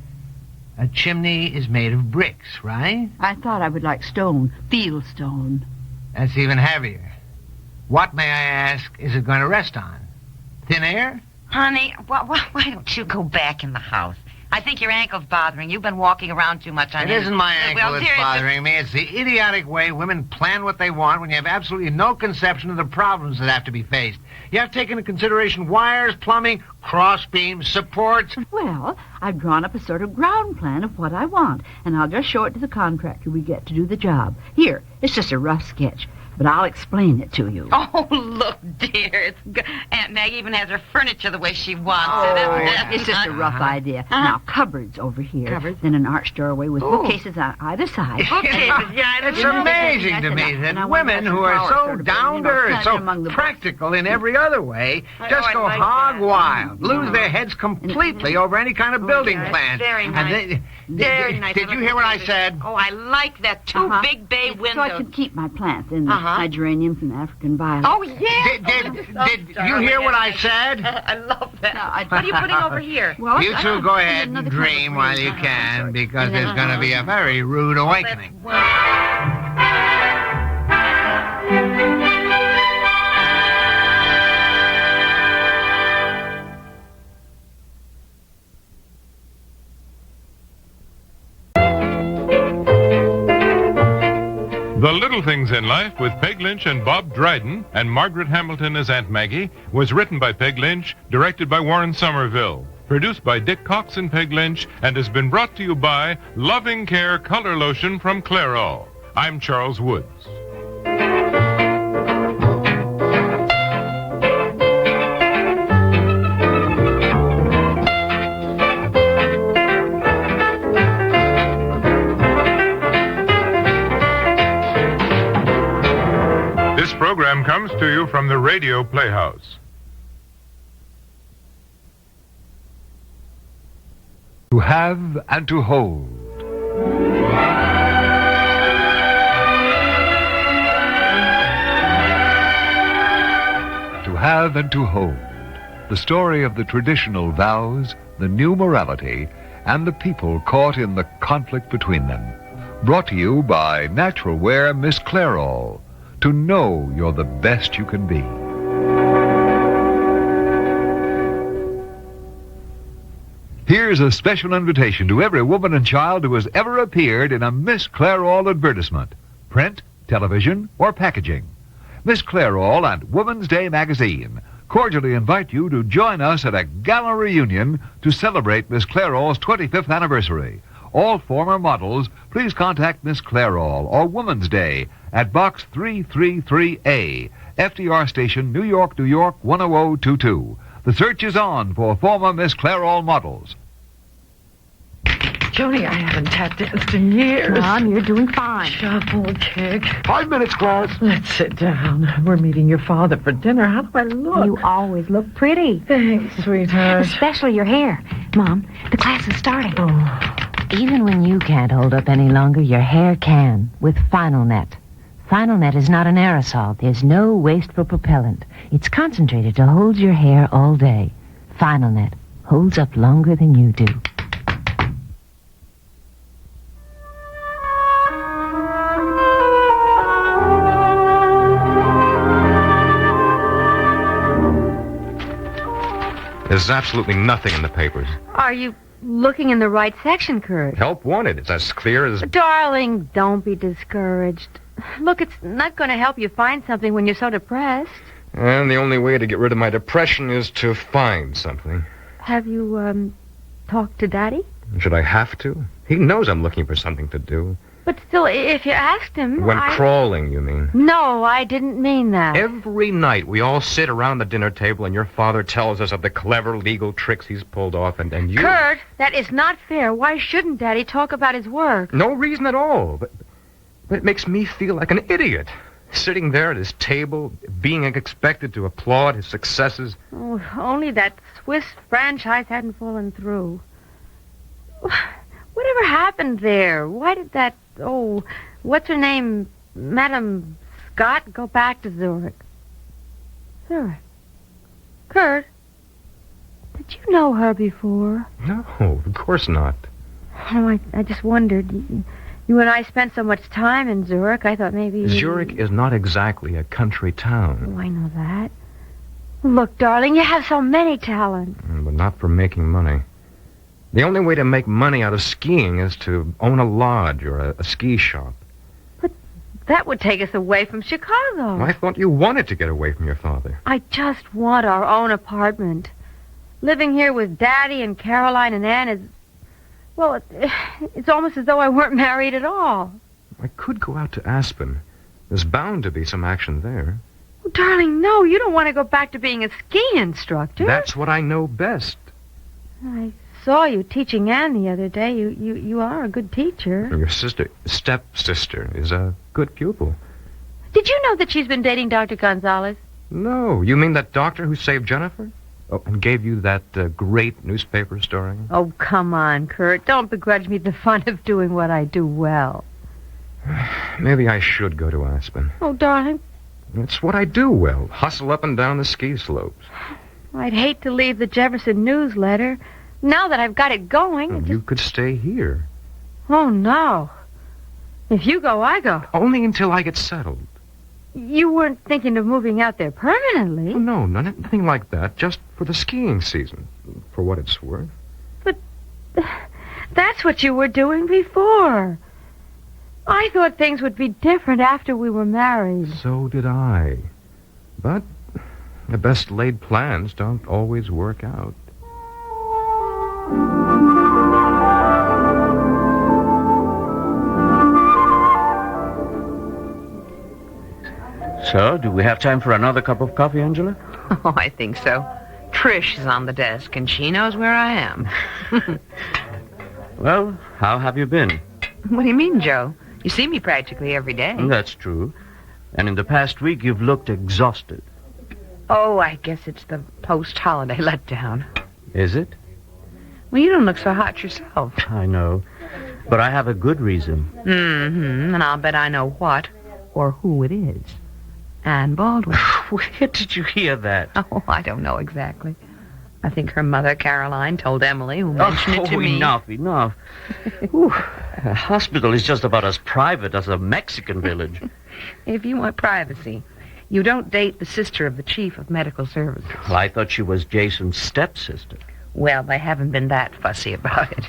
A chimney is made of bricks, right? I thought I would like stone, field stone. That's even heavier. What, may I ask, is it going to rest on? Thin air? Honey, why don't you go back in the house? I think your ankle's bothering you. You've been walking around too much on It isn't my ankle that's bothering me. It's the idiotic way women plan what they want when you have absolutely no conception of the problems that have to be faced. You have to take into consideration wires, plumbing, cross beams, supports. Well, I've drawn up a sort of ground plan of what I want, and I'll just show it to the contractor we get to do the job. Here, it's just a rough sketch. but I'll explain it to you. Oh, look, dear. Aunt Maggie even has her furniture the way she wants it. Isn't it? It's just a rough idea. Now, cupboards over here. Then an arched doorway with bookcases on either side. It's amazing to me that women who are so down to earth, so practical in every other way, just go hog wild, lose their heads completely over any kind of building plan. Very nice. Very nice. Did you hear what I said? Oh, I like that. Two big bay windows. So I can keep my plants in the geraniums and African violets. Oh, yeah. Did you hear what I said? I love that. What are you putting over here? Well, You two go ahead and dream while you can, because there's going to be a very rude awakening. The Little Things in Life with Peg Lynch and Bob Dryden and Margaret Hamilton as Aunt Maggie was written by Peg Lynch, directed by Warren Somerville, produced by Dick Cox and Peg Lynch, and has been brought to you by Loving Care Color Lotion from Clairol. I'm Charles Woods. This program comes to you from the Radio Playhouse. To have and to hold. To have and to hold. The story of the traditional vows, the new morality, and the people caught in the conflict between them. Brought to you by Natural Wear Miss Clairol. To know you're the best you can be. Here's a special invitation to every woman and child who has ever appeared in a Miss Clairol advertisement, print, television, or packaging. Miss Clairol and Woman's Day magazine cordially invite you to join us at a gala reunion to celebrate Miss Clairol's 25th anniversary. All former models, please contact Miss Clairol or Woman's Day at Box 333A, FDR Station, New York, New York, 10022. The search is on for former Miss Clairol models. Joni, I haven't tap danced in years. Mom, you're doing fine. Shuffle, kick. 5 minutes, class. Let's sit down. We're meeting your father for dinner. How do I look? You always look pretty. Thanks, sweetheart. Especially your hair. Mom, the class is starting. Even when you can't hold up any longer, your hair can with Final Net. Final Net is not an aerosol. There's no wasteful propellant. It's concentrated to hold your hair all day. Final Net holds up longer than you do. There's absolutely nothing in the papers. Are you looking in the right section, Kurt? Help wanted. It's as clear as... Darling, don't be discouraged. Look, it's not going to help you find something when you're so depressed. And the only way to get rid of my depression is to find something. Have you, talked to Daddy? Should I have to? He knows I'm looking for something to do. But still, if you asked him... When crawling, you mean? No, I didn't mean that. Every night we all sit around the dinner table and your father tells us of the clever legal tricks he's pulled off and you... Kurt, that is not fair. Why shouldn't Daddy talk about his work? No reason at all. But it makes me feel like an idiot. Sitting there at his table, being expected to applaud his successes. Oh, only that Swiss franchise hadn't fallen through. Whatever happened there? Why did that... Oh, what's her name? Madame Scott go back to Zurich. Zurich. Kurt, did you know her before? No, of course not. Oh, I just wondered. You and I spent so much time in Zurich, I thought maybe... Zurich is not exactly a country town. Oh, I know that. Look, darling, you have so many talents. But not for making money. The only way to make money out of skiing is to own a lodge or a ski shop. But that would take us away from Chicago. I thought you wanted to get away from your father. I just want our own apartment. Living here with Daddy and Caroline and Ann is... Well, it's almost as though I weren't married at all. I could go out to Aspen. There's bound to be some action there. Oh, darling, no, you don't want to go back to being a ski instructor. That's what I know best. I saw you teaching Anne the other day. You are a good teacher. Your stepsister, is a good pupil. Did you know that she's been dating Dr. Gonzalez? No, you mean that doctor who saved Jennifer? Oh, and gave you that great newspaper story? Oh, come on, Kurt. Don't begrudge me the fun of doing what I do well. Maybe I should go to Aspen. Oh, darling. It's what I do well. Hustle up and down the ski slopes. I'd hate to leave the Jefferson newsletter. Now that I've got it going... You could stay here. Oh, no. If you go, I go. Only until I get settled. You weren't thinking of moving out there permanently? Oh, no, nothing like that. Just for the skiing season, for what it's worth. But that's what you were doing before. I thought things would be different after we were married. So did I. But the best laid plans don't always work out. So, do we have time for another cup of coffee, Angela? Oh, I think so. Trish is on the desk, and she knows where I am. Well, how have you been? What do you mean, Joe? You see me practically every day. That's true. And in the past week, you've looked exhausted. Oh, I guess it's the post-holiday letdown. Is it? Well, you don't look so hot yourself. I know. But I have a good reason. Mm-hmm. And I'll bet I know what or who it is. Anne Baldwin. Where did you hear that? Oh, I don't know exactly. I think her mother, Caroline, told Emily, who mentioned it to me. Enough. Ooh, a hospital is just about as private as a Mexican village. If you want privacy, you don't date the sister of the chief of medical services. Well, I thought she was Jason's stepsister. Well, they haven't been that fussy about it.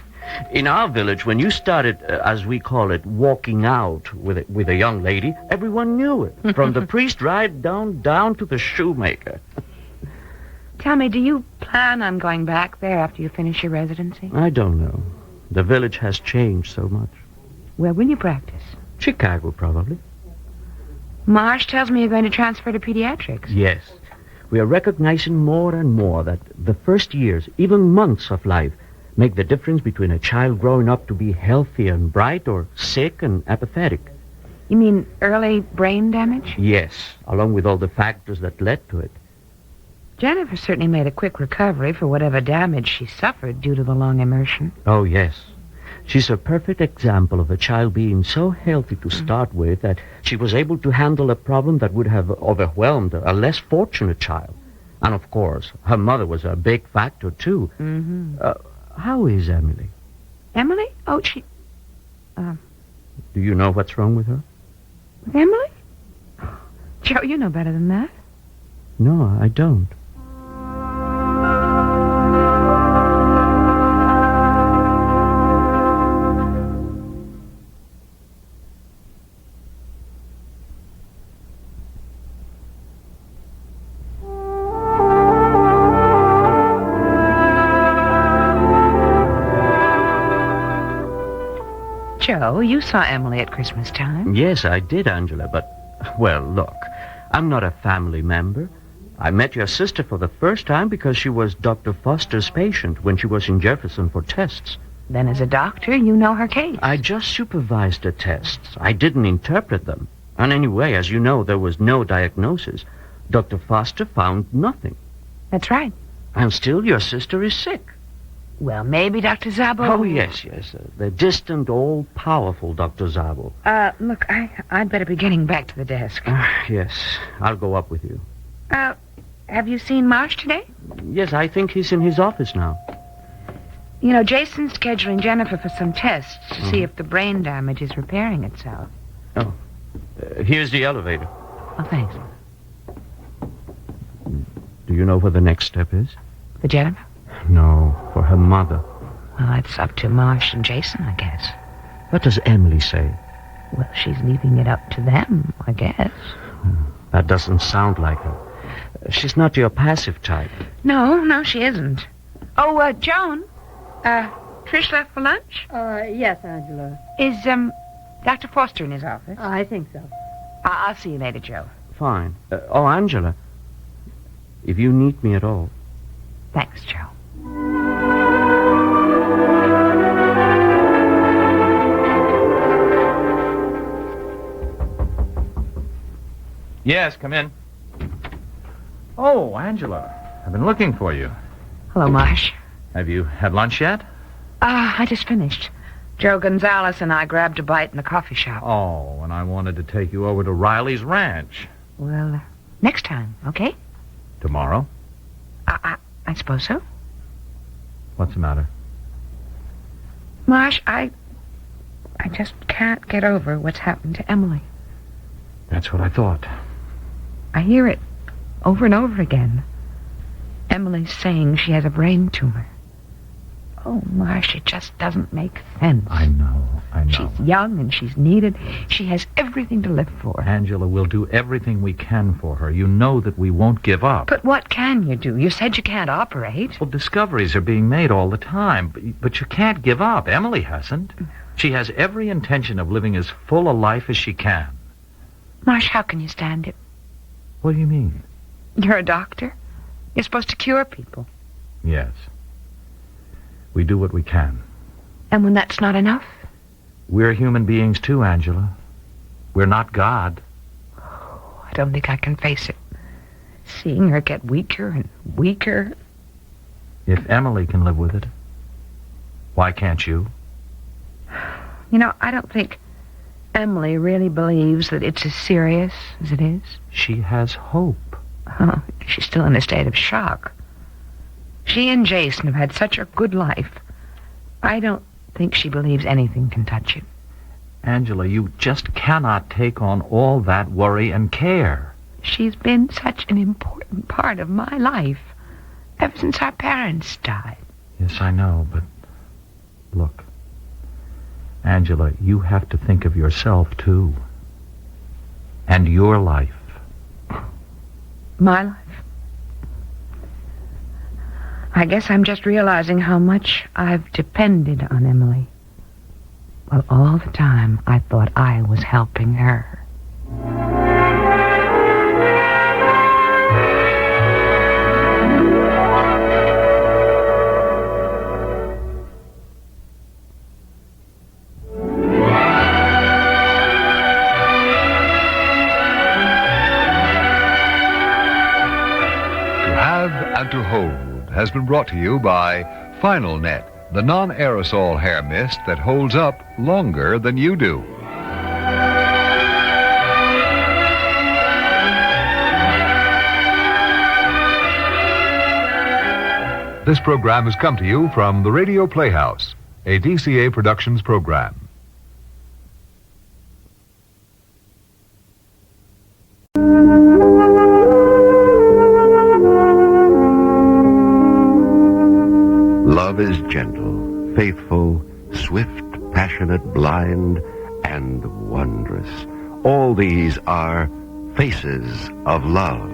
In our village, when you started, as we call it, walking out with a young lady, everyone knew it. From the priest right down to the shoemaker. Tell me, do you plan on going back there after you finish your residency? I don't know. The village has changed so much. Where will you practice? Chicago, probably. Marsh tells me you're going to transfer to pediatrics. Yes. We are recognizing more and more that the first years, even months of life, make the difference between a child growing up to be healthy and bright or sick and apathetic. You mean early brain damage? Yes, along with all the factors that led to it. Jennifer certainly made a quick recovery for whatever damage she suffered due to the long immersion. Oh, yes. She's a perfect example of a child being so healthy to start with that she was able to handle a problem that would have overwhelmed a less fortunate child. And, of course, her mother was a big factor, too. Mm-hmm. How is Emily? Emily? Oh, she... Do you know what's wrong with her? With Emily? Joe, you know better than that. No, I don't. Joe, you saw Emily at Christmas time. Yes, I did, Angela, but, well, look, I'm not a family member. I met your sister for the first time because she was Dr. Foster's patient when she was in Jefferson for tests. Then as a doctor, you know her case. I just supervised the tests. I didn't interpret them. And anyway, as you know, there was no diagnosis. Dr. Foster found nothing. That's right. And still your sister is sick. Well, maybe Dr. Zabo... Oh, yes. The distant, all-powerful Dr. Zabo. Look, I'd better be getting back to the desk. Yes, I'll go up with you. Have you seen Marsh today? Yes, I think he's in his office now. You know, Jason's scheduling Jennifer for some tests to see if the brain damage is repairing itself. Oh, here's the elevator. Oh, thanks. Do you know what the next step is? For Jennifer? No, for her mother. Well, that's up to Marsh and Jason, I guess. What does Emily say? Well, she's leaving it up to them, I guess. That doesn't sound like her. She's not your passive type. No, she isn't. Oh, Joan, Trish left for lunch? Yes, Angela. Is, Dr. Foster in his office? I think so. I'll see you later, Joe. Fine. Oh, Angela, if you need me at all. Thanks, Joe. Yes, come in. Oh, Angela, I've been looking for you. Hello, Marsh. Have you had lunch yet? I just finished. Joe Gonzalez and I grabbed a bite in the coffee shop. Oh, and I wanted to take you over to Riley's ranch. Well, next time, okay? Tomorrow? I suppose so. What's the matter? Marsh, I just can't get over what's happened to Emily. That's what I thought. I hear it over and over again. Emily's saying she has a brain tumor. Oh, Marsh, it just doesn't make sense. I know. She's young and she's needed. She has everything to live for. Angela, we'll do everything we can for her. You know that we won't give up. But what can you do? You said you can't operate. Well, discoveries are being made all the time, but you can't give up. Emily hasn't. She has every intention of living as full a life as she can. Marsh, how can you stand it? What do you mean? You're a doctor. You're supposed to cure people. Yes. We do what we can. And when that's not enough? We're human beings too, Angela. We're not God. I don't think I can face it. Seeing her get weaker and weaker. If Emily can live with it, why can't you? You know, I don't think Emily really believes that it's as serious as it is. She has hope. Oh, she's still in a state of shock. She and Jason have had such a good life. I don't think she believes anything can touch it. Angela, you just cannot take on all that worry and care. She's been such an important part of my life ever since our parents died. Yes, I know, but look, Angela, you have to think of yourself, too. And your life. My life? I guess I'm just realizing how much I've depended on Emily. Well, all the time I thought I was helping her. And to Hold has been brought to you by Final Net, the non-aerosol hair mist that holds up longer than you do. This program has come to you from the Radio Playhouse, a DCA Productions program. Love is gentle, faithful, swift, passionate, blind, and wondrous. All these are faces of love.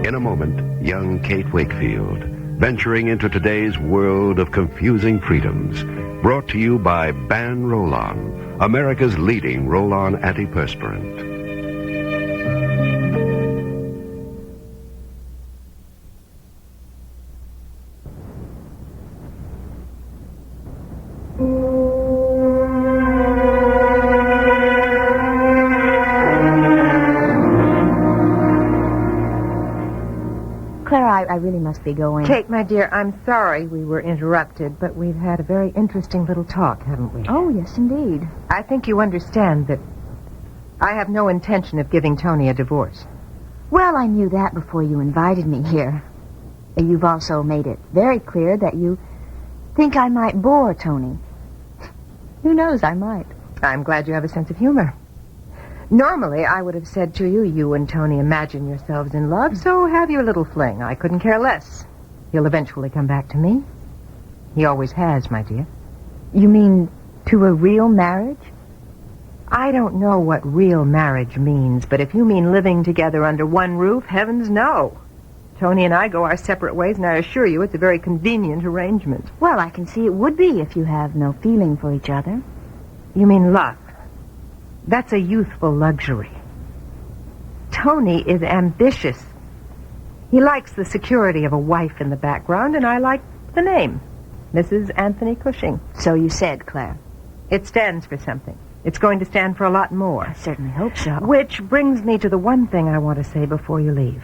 In a moment, young Kate Wakefield, venturing into today's world of confusing freedoms, brought to you by Ban Roll-On, America's leading roll-on antiperspirant. I really must be going. Kate, my dear, I'm sorry we were interrupted, but we've had a very interesting little talk, haven't we? Oh, yes, indeed. I think you understand that I have no intention of giving Tony a divorce. Well, I knew that before you invited me here. You've also made it very clear that you think I might bore Tony. Who knows, I might. I'm glad you have a sense of humor. Normally, I would have said to you, you and Tony imagine yourselves in love, so have your little fling. I couldn't care less. He'll eventually come back to me. He always has, my dear. You mean to a real marriage? I don't know what real marriage means, but if you mean living together under one roof, heavens no. Tony and I go our separate ways, and I assure you it's a very convenient arrangement. Well, I can see it would be if you have no feeling for each other. You mean love? That's a youthful luxury. Tony is ambitious. He likes the security of a wife in the background, and I like the name, Mrs. Anthony Cushing. So you said, Claire. It stands for something. It's going to stand for a lot more. I certainly hope so. Which brings me to the one thing I want to say before you leave.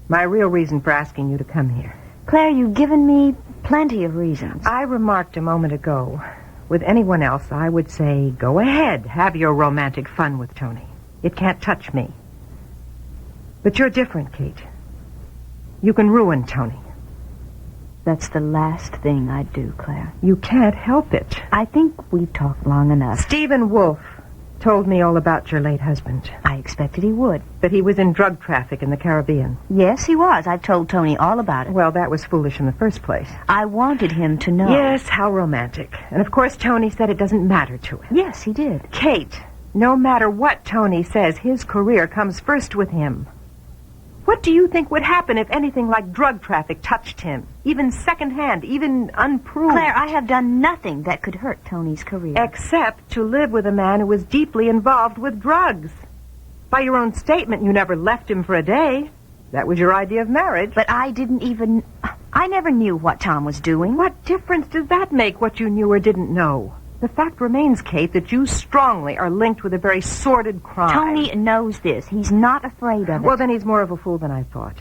My real reason for asking you to come here. Claire, you've given me plenty of reasons. I remarked a moment ago, with anyone else, I would say, go ahead, have your romantic fun with Tony. It can't touch me. But you're different, Kate. You can ruin Tony. That's the last thing I'd do, Claire. You can't help it. I think we've talked long enough. Stephen Wolfe told me all about your late husband. I expected he would. That he was in drug traffic in the Caribbean. Yes, he was. I've told Tony all about it. Well, that was foolish in the first place. I wanted him to know. Yes, how romantic. And of course Tony said it doesn't matter to him. Yes, he did. Kate, no matter what Tony says, his career comes first with him. What do you think would happen if anything like drug traffic touched him? Even secondhand, even unproved. Claire, I have done nothing that could hurt Tony's career. Except to live with a man who was deeply involved with drugs. By your own statement, you never left him for a day. That was your idea of marriage. But I never knew what Tom was doing. What difference does that make, what you knew or didn't know? The fact remains, Kate, that you strongly are linked with a very sordid crime. Tony knows this. He's not afraid of it. Well, then he's more of a fool than I thought.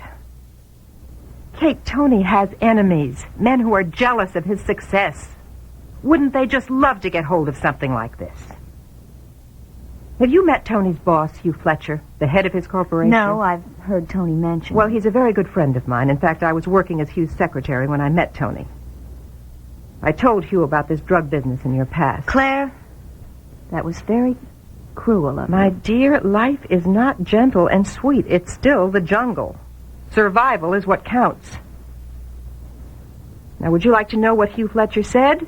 Kate, Tony has enemies, men who are jealous of his success. Wouldn't they just love to get hold of something like this? Have you met Tony's boss, Hugh Fletcher, the head of his corporation? No, I've heard Tony mention. Well, he's a very good friend of mine. In fact, I was working as Hugh's secretary when I met Tony. I told Hugh about this drug business in your past. Claire, that was very cruel of My me. dear, life is not gentle and sweet. It's still the jungle. Survival is what counts. Now, would you like to know what Hugh Fletcher said?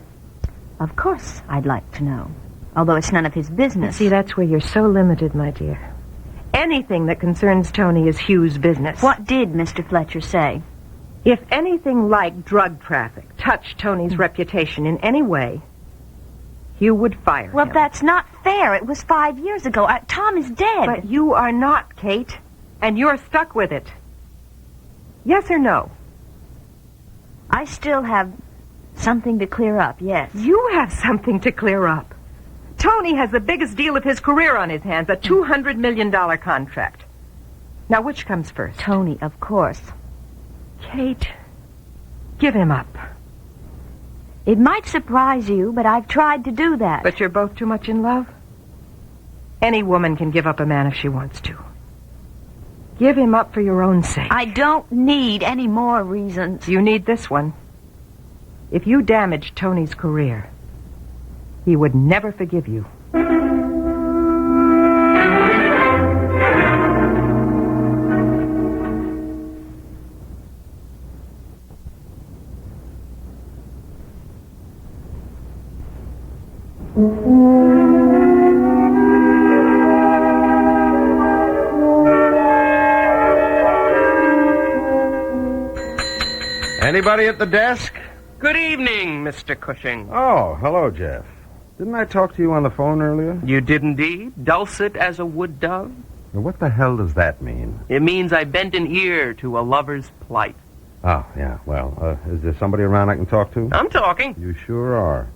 Of course I'd like to know. Although it's none of his business. See, that's where you're so limited, my dear. Anything that concerns Tony is Hugh's business. What did Mr. Fletcher say? If anything like drug traffic touched Tony's reputation in any way, Hugh would fire him. Well, that's not fair. It was 5 years ago. Tom is dead. But you are not, Kate. And you're stuck with it. Yes or no? I still have something to clear up, yes. You have something to clear up. Tony has the biggest deal of his career on his hands, a $200 million contract. Now, which comes first? Tony, of course. Kate, give him up. It might surprise you, but I've tried to do that. But you're both too much in love? Any woman can give up a man if she wants to. Give him up for your own sake. I don't need any more reasons. You need this one. If you damaged Tony's career, he would never forgive you. Anybody at the desk? Good evening, Mr. Cushing. Oh, hello, Jeff. Didn't I talk to you on the phone earlier? You did indeed. Dulcet as a wood dove. Now, what the hell does that mean? It means I bend an ear to a lover's plight. Oh, yeah, well, is there somebody around I can talk to? I'm talking. You sure are.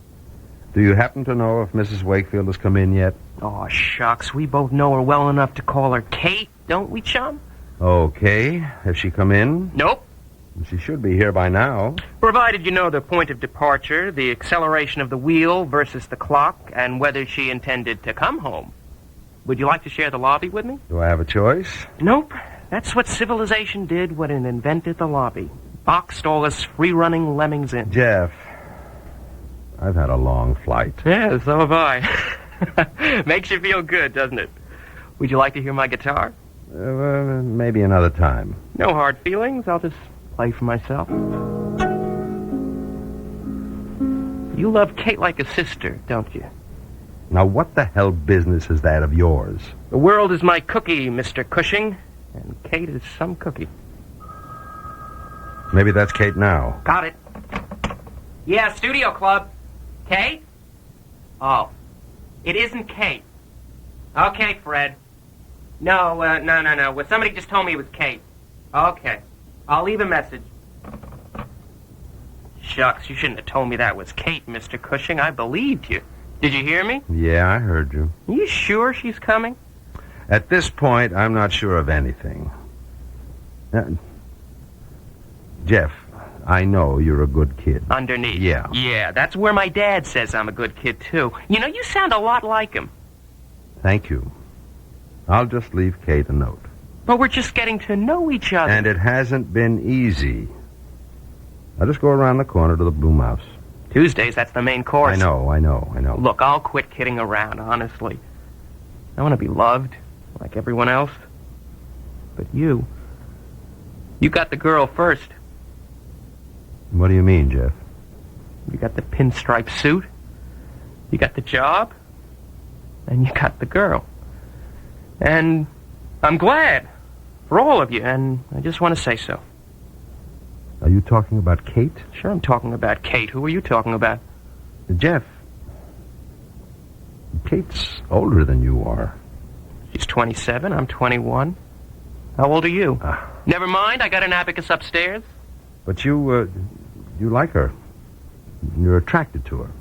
Do you happen to know if Mrs. Wakefield has come in yet? Oh, shucks. We both know her well enough to call her Kate, don't we, chum? Okay. Has she come in? Nope. She should be here by now. Provided you know the point of departure, the acceleration of the wheel versus the clock, and whether she intended to come home. Would you like to share the lobby with me? Do I have a choice? Nope. That's what civilization did when it invented the lobby. Boxed all us free-running lemmings in. Jeff, I've had a long flight. Yeah, so have I. Makes you feel good, doesn't it? Would you like to hear my guitar? Maybe another time. No hard feelings. I'll just play for myself. You love Kate like a sister, don't you? Now, what the hell business is that of yours? The world is my cookie, Mr. Cushing, and Kate is some cookie. Maybe that's Kate now. Got it. Yeah, studio club. Kate? Oh, It isn't Kate. Okay, Fred. No. Well, somebody just told me it was Kate. Okay. I'll leave a message. Shucks, you shouldn't have told me that was Kate, Mr. Cushing. I believed you. Did you hear me? Yeah, I heard you. Are you sure she's coming? At this point, I'm not sure of anything. Jeff, I know you're a good kid. Underneath. Yeah. Yeah, that's where my dad says I'm a good kid, too. You know, you sound a lot like him. Thank you. I'll just leave Kate a note. But we're just getting to know each other. And it hasn't been easy. I'll just go around the corner to the Bloom House. Tuesdays, that's the main course. I know. Look, I'll quit kidding around, honestly. I want to be loved, like everyone else. But you got the girl first. What do you mean, Jeff? You got the pinstripe suit, you got the job, and you got the girl. And I'm glad for all of you, and I just want to say so. Are you talking about Kate? Sure, I'm talking about Kate. Who are you talking about? Jeff, Kate's older than you are. She's 27, I'm 21. How old are you? Never mind, I got an abacus upstairs. But you like her. You're attracted to her.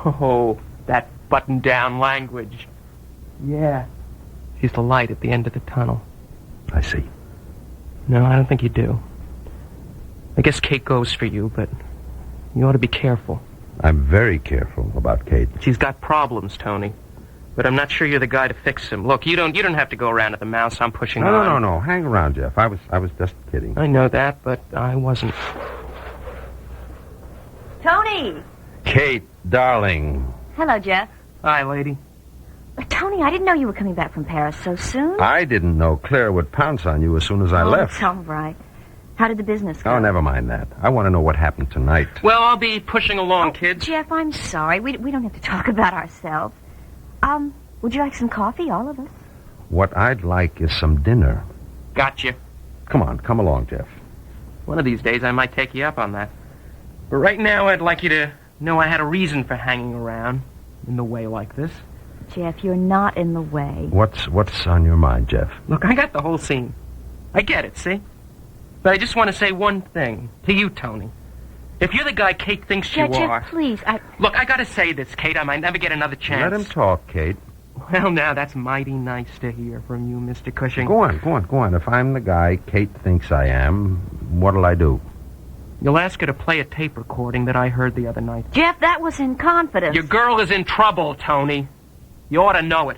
Oh, that button-down language. Yeah. She's the light at the end of the tunnel. I see. No, I don't think you do. I guess Kate goes for you, but you ought to be careful. I'm very careful about Kate. She's got problems, Tony. But I'm not sure you're the guy to fix them. Look, you don't have to go around at the mouse. I'm pushing on. No. Hang around, Jeff. I was just kidding. I know that, but I wasn't. Tony! Kate, darling. Hello, Jeff. Hi, lady. Tony, I didn't know you were coming back from Paris so soon. I didn't know Claire would pounce on you as soon as I left. It's all right. How did the business go? Oh, never mind that. I want to know what happened tonight. Well, I'll be pushing along, kids. Jeff, I'm sorry. We don't have to talk about ourselves. Would you like some coffee, all of us? What I'd like is some dinner. Gotcha. Come on, come along, Jeff. One of these days I might take you up on that. But right now I'd like you to know I had a reason for hanging around in the way like this. Jeff, you're not in the way. What's on your mind, Jeff? Look, I got the whole scene. I get it, see? But I just want to say one thing to you, Tony. If you're the guy Kate thinks you are... Jeff, please, Look, I gotta say this, Kate. I might never get another chance. Let him talk, Kate. Well, now, that's mighty nice to hear from you, Mr. Cushing. Go on. If I'm the guy Kate thinks I am, what'll I do? You'll ask her to play a tape recording that I heard the other night. Jeff, that was in confidence. Your girl is in trouble, Tony. You ought to know it.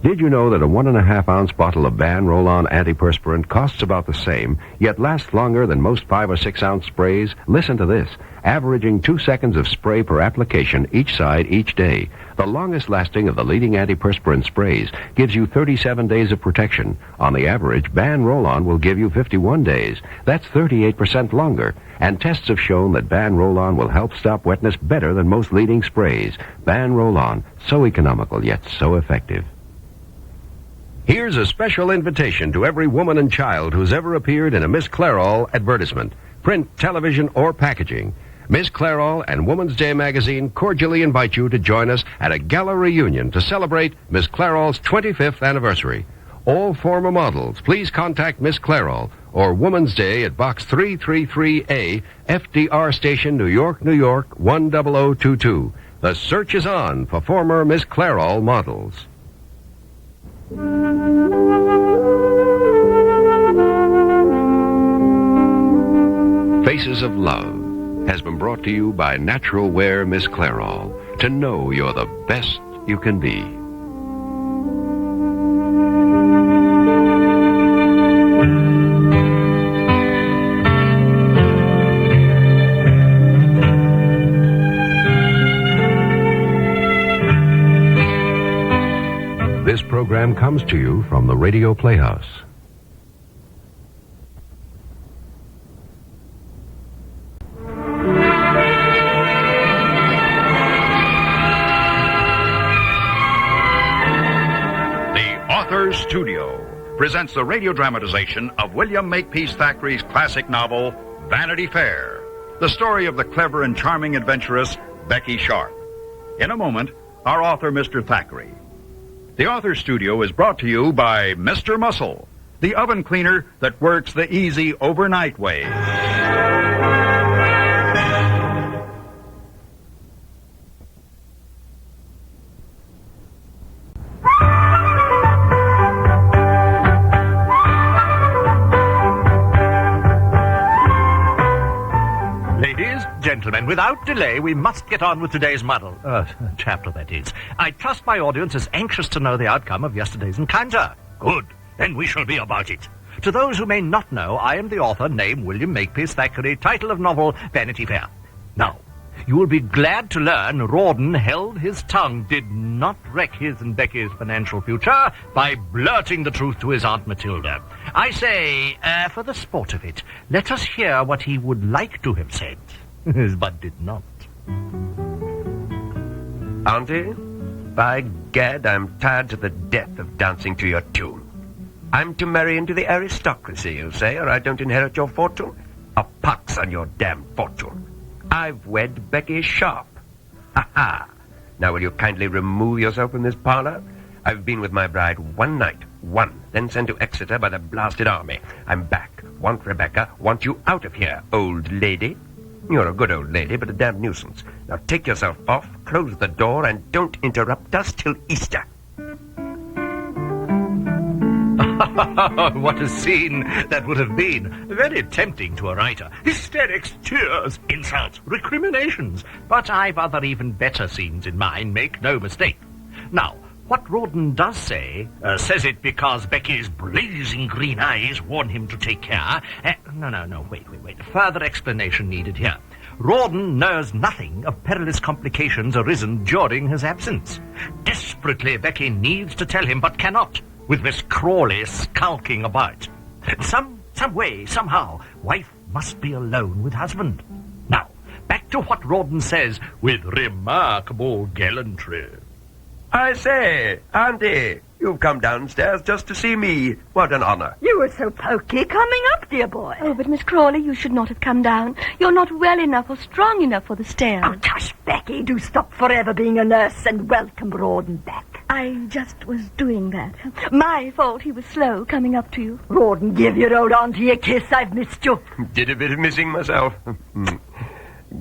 Did you know that a 1.5-ounce bottle of Ban Roll-On antiperspirant costs about the same, yet lasts longer than most 5 or 6-ounce sprays? Listen to this. Averaging 2 seconds of spray per application each side each day. The longest lasting of the leading antiperspirant sprays gives you 37 days of protection. On the average, Ban Roll-On will give you 51 days. That's 38% longer. And tests have shown that Ban Roll-On will help stop wetness better than most leading sprays. Ban Roll-On, so economical yet so effective. Here's a special invitation to every woman and child who's ever appeared in a Miss Clairol advertisement, print, television, or packaging. Miss Clairol and Woman's Day magazine cordially invite you to join us at a gala reunion to celebrate Miss Clairol's 25th anniversary. All former models, please contact Miss Clairol or Woman's Day at Box 333A, FDR Station, New York, 10022. The search is on for former Miss Clairol models. Faces of Love has been brought to you by Natural Wear Miss Clairol. To know you're the best you can be. This program comes to you from the Radio Playhouse. The Author's Studio, presents the radio dramatization of William Makepeace Thackeray's classic novel, Vanity Fair, the story of the clever and charming adventuress Becky Sharp. In a moment, our author, Mr. Thackeray. The Author's Studio is brought to you by Mr. Muscle, the oven cleaner that works the easy overnight way. Gentlemen, without delay, we must get on with today's chapter, that is. I trust my audience is anxious to know the outcome of yesterday's encounter. Good. Then we shall be about it. To those who may not know, I am the author, name William Makepeace Thackeray, title of novel, Vanity Fair. Now, you will be glad to learn Rawdon held his tongue, did not wreck his and Becky's financial future by blurting the truth to his Aunt Matilda. I say, for the sport of it, let us hear what he would like to have said. But did not. Auntie, by gad, I'm tired to the death of dancing to your tune. I'm to marry into the aristocracy, you say, or I don't inherit your fortune? A pox on your damned fortune. I've wed Becky Sharp. Ha-ha. Now will you kindly remove yourself from this parlor? I've been with my bride one night, then sent to Exeter by the blasted army. I'm back. Want Rebecca, want you out of here, old lady. You're a good old lady, but a damn nuisance. Now take yourself off, close the door, and don't interrupt us till Easter. What a scene that would have been. Very tempting to a writer. Hysterics, tears, insults, recriminations. But I've other even better scenes in mind, make no mistake. Now, what Rawdon does say, says it because Becky's blazing green eyes warn him to take care. No, wait. Further explanation needed here. Rawdon knows nothing of perilous complications arisen during his absence. Desperately, Becky needs to tell him, but cannot, with Miss Crawley skulking about. Some way, somehow, wife must be alone with husband. Now, back to what Rawdon says with remarkable gallantry. I say, Auntie, you've come downstairs just to see me. What an honor. You were so poky coming up, dear boy. Oh, but Miss Crawley, you should not have come down. You're not well enough or strong enough for the stairs. Oh, tush, Becky, do stop forever being a nurse and welcome Rawdon back. I just was doing that. My fault he was slow coming up to you. Rawdon, give your old auntie a kiss. I've missed you. Did a bit of missing myself.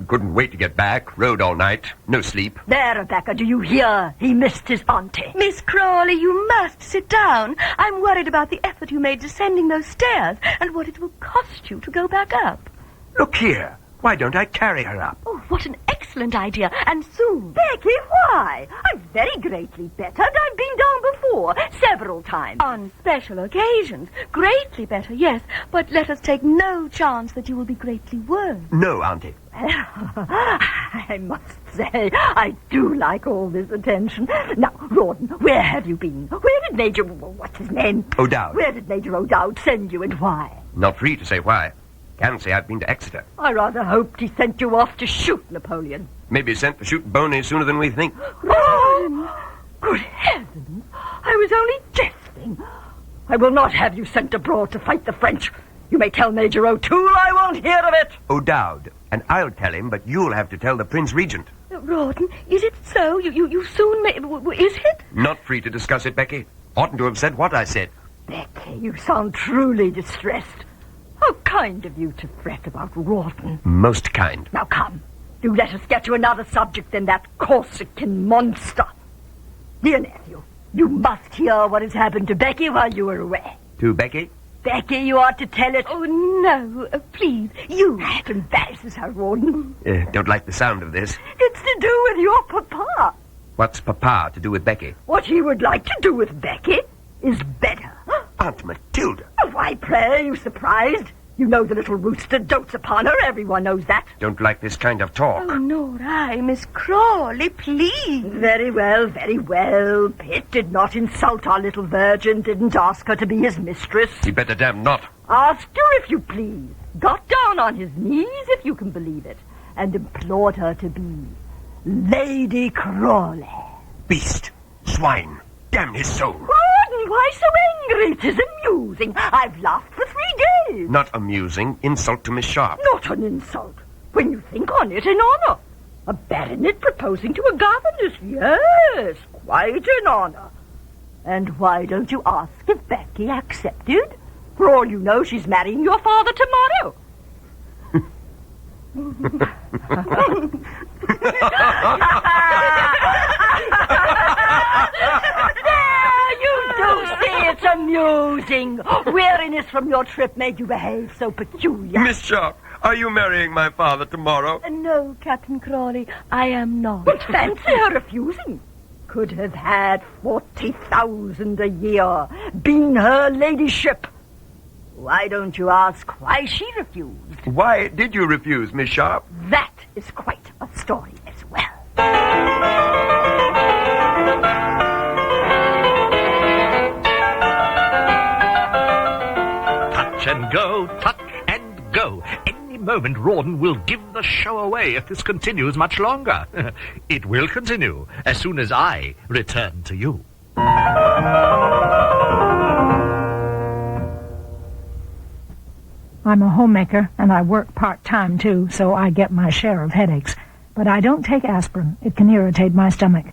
Couldn't wait to get back. Rode all night. No sleep. There, Rebecca, do you hear? He missed his auntie. Miss Crawley, you must sit down. I'm worried about the effort you made descending those stairs and what it will cost you to go back up. Look here. Why don't I carry her up? Oh, what an excellent idea. And soon. Becky, why? I'm very greatly bettered. I've been down before, several times. On special occasions. Greatly better, yes. But let us take no chance that you will be greatly worse. No, Auntie. I must say, I do like all this attention. Now, Rawdon, where have you been? Where did Major... what's his name? O'Dowd. Where did Major O'Dowd send you and why? Not free to say why. Can say I've been to Exeter. I rather hoped he sent you off to shoot Napoleon. Maybe he sent to shoot Boney sooner than we think. Oh, good heavens! I was only jesting. I will not have you sent abroad to fight the French. You may tell Major O'Toole I won't hear of it. O'Dowd. And I'll tell him, but you'll have to tell the Prince Regent. Rawdon, is it so? You soon may... Is it? Not free to discuss it, Becky. Oughtn't to have said what I said. Becky, you sound truly distressed. How kind of you to fret about Rawdon. Most kind. Now come. Do let us get to another subject than that Corsican monster. Dear nephew, you must hear what has happened to Becky while you were away. To Becky? Becky, you ought to tell it. Oh, no. Please, you. That embarrasses her, Rawdon. Don't like the sound of this. It's to do with your papa. What's Papa to do with Becky? What he would like to do with Becky is better. Aunt Matilda. Why, pray, are you surprised? You know the little rooster dotes upon her. Everyone knows that. Don't like this kind of talk. Oh, nor I. Miss Crawley, please. Very well, very well. Pitt did not insult our little virgin, didn't ask her to be his mistress. He better damn not. Asked her, if you please. Got down on his knees, if you can believe it, and implored her to be Lady Crawley. Beast. Swine. Damn his soul. Rawdon, why so angry? It is amusing. I've laughed for 3 days. Not amusing. Insult to Miss Sharp. Not an insult. When you think on it, an honor. A baronet proposing to a governess. Yes, quite an honor. And why don't you ask if Becky accepted? For all you know, she's marrying your father tomorrow. You do say it's amusing. Weariness from your trip made you behave so peculiar. Miss Sharp, are you marrying my father tomorrow? No, Captain Crawley, I am not. But fancy her refusing. Could have had 40,000 a year. Been her ladyship. Why don't you ask why she refused? Why did you refuse, Miss Sharp? That is quite a story as well. Touch and go, touch and go. Any moment Rawdon will give the show away if this continues much longer. It will continue as soon as I return to you. I'm a homemaker, and I work part-time, too, so I get my share of headaches. But I don't take aspirin. It can irritate my stomach.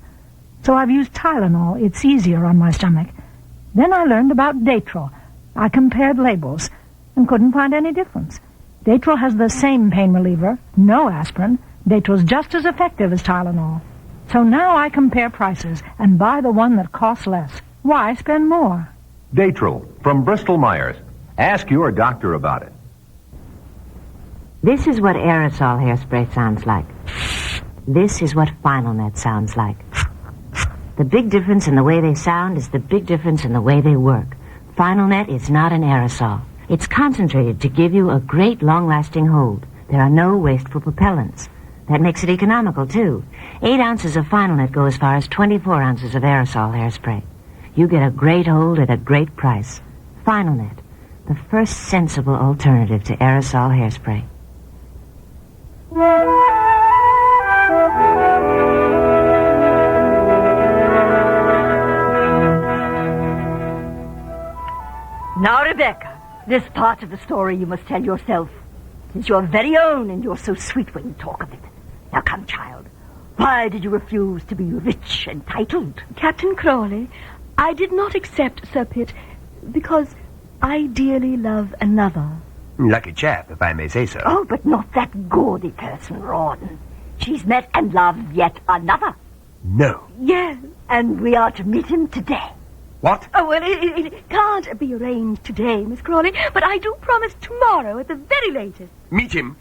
So I've used Tylenol. It's easier on my stomach. Then I learned about Datril. I compared labels and couldn't find any difference. Datril has the same pain reliever, no aspirin. Datril's just as effective as Tylenol. So now I compare prices and buy the one that costs less. Why spend more? Datril from Bristol-Myers. Ask your doctor about it. This is what aerosol hairspray sounds like. This is what Final Net sounds like. The big difference in the way they sound is the big difference in the way they work. Final Net is not an aerosol. It's concentrated to give you a great long-lasting hold. There are no wasteful propellants. That makes it economical, too. 8 ounces of Final Net go as far as 24 ounces of aerosol hairspray. You get a great hold at a great price. Final Net, the first sensible alternative to aerosol hairspray. Now, Rebecca, this part of the story you must tell yourself. It's your very own, and you're so sweet when you talk of it. Now come, child. Why did you refuse to be rich and titled? Captain Crawley, I did not accept Sir Pitt because I dearly love another. Lucky chap, if I may say so. Oh, but not that gaudy person, Rawdon. She's met and loved yet another. No. Yes, and we are to meet him today. What? Oh, well, it can't be arranged today, Miss Crawley, but I do promise tomorrow at the very latest. Meet him.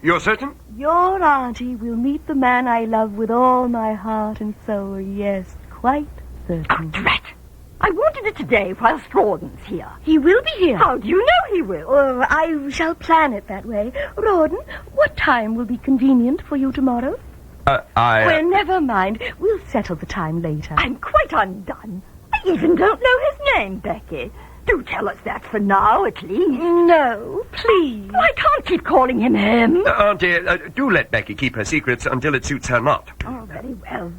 You're certain? Your auntie will meet the man I love with all my heart and soul. Yes, quite certain. Oh, drat. I wanted it today whilst Rawdon's here. He will be here. How do you know he will? Oh, I shall plan it that way. Rawdon, what time will be convenient for you tomorrow? Well, never mind. We'll settle the time later. I'm quite undone. I even don't know his name, Becky. Do tell us that for now, at least. No, please. I can't keep calling him him. Auntie, do let Becky keep her secrets until it suits her not. Oh, very well.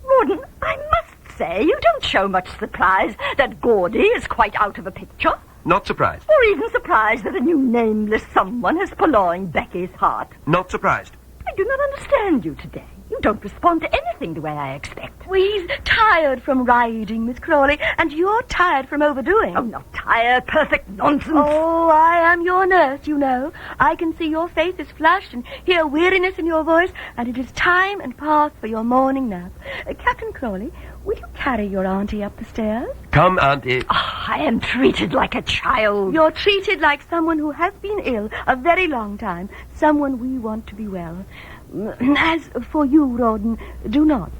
Rawdon, I must say you don't show much surprise that Gordy is quite out of a picture. Not surprised. Or even surprised that a new nameless someone has purloined Becky's heart. Not surprised. I do not understand you today. You don't respond to anything the way I expect. Well, he's tired from riding, Miss Crawley, and you're tired from overdoing. Oh, not tired. Perfect nonsense. Oh, I am your nurse, you know. I can see your face is flushed and hear weariness in your voice, and it is time and past for your morning nap. Captain Crawley, will you carry your auntie up the stairs? Come, Auntie. Oh, I am treated like a child. You're treated like someone who has been ill a very long time, someone we want to be well. As for you, Rawdon, do not,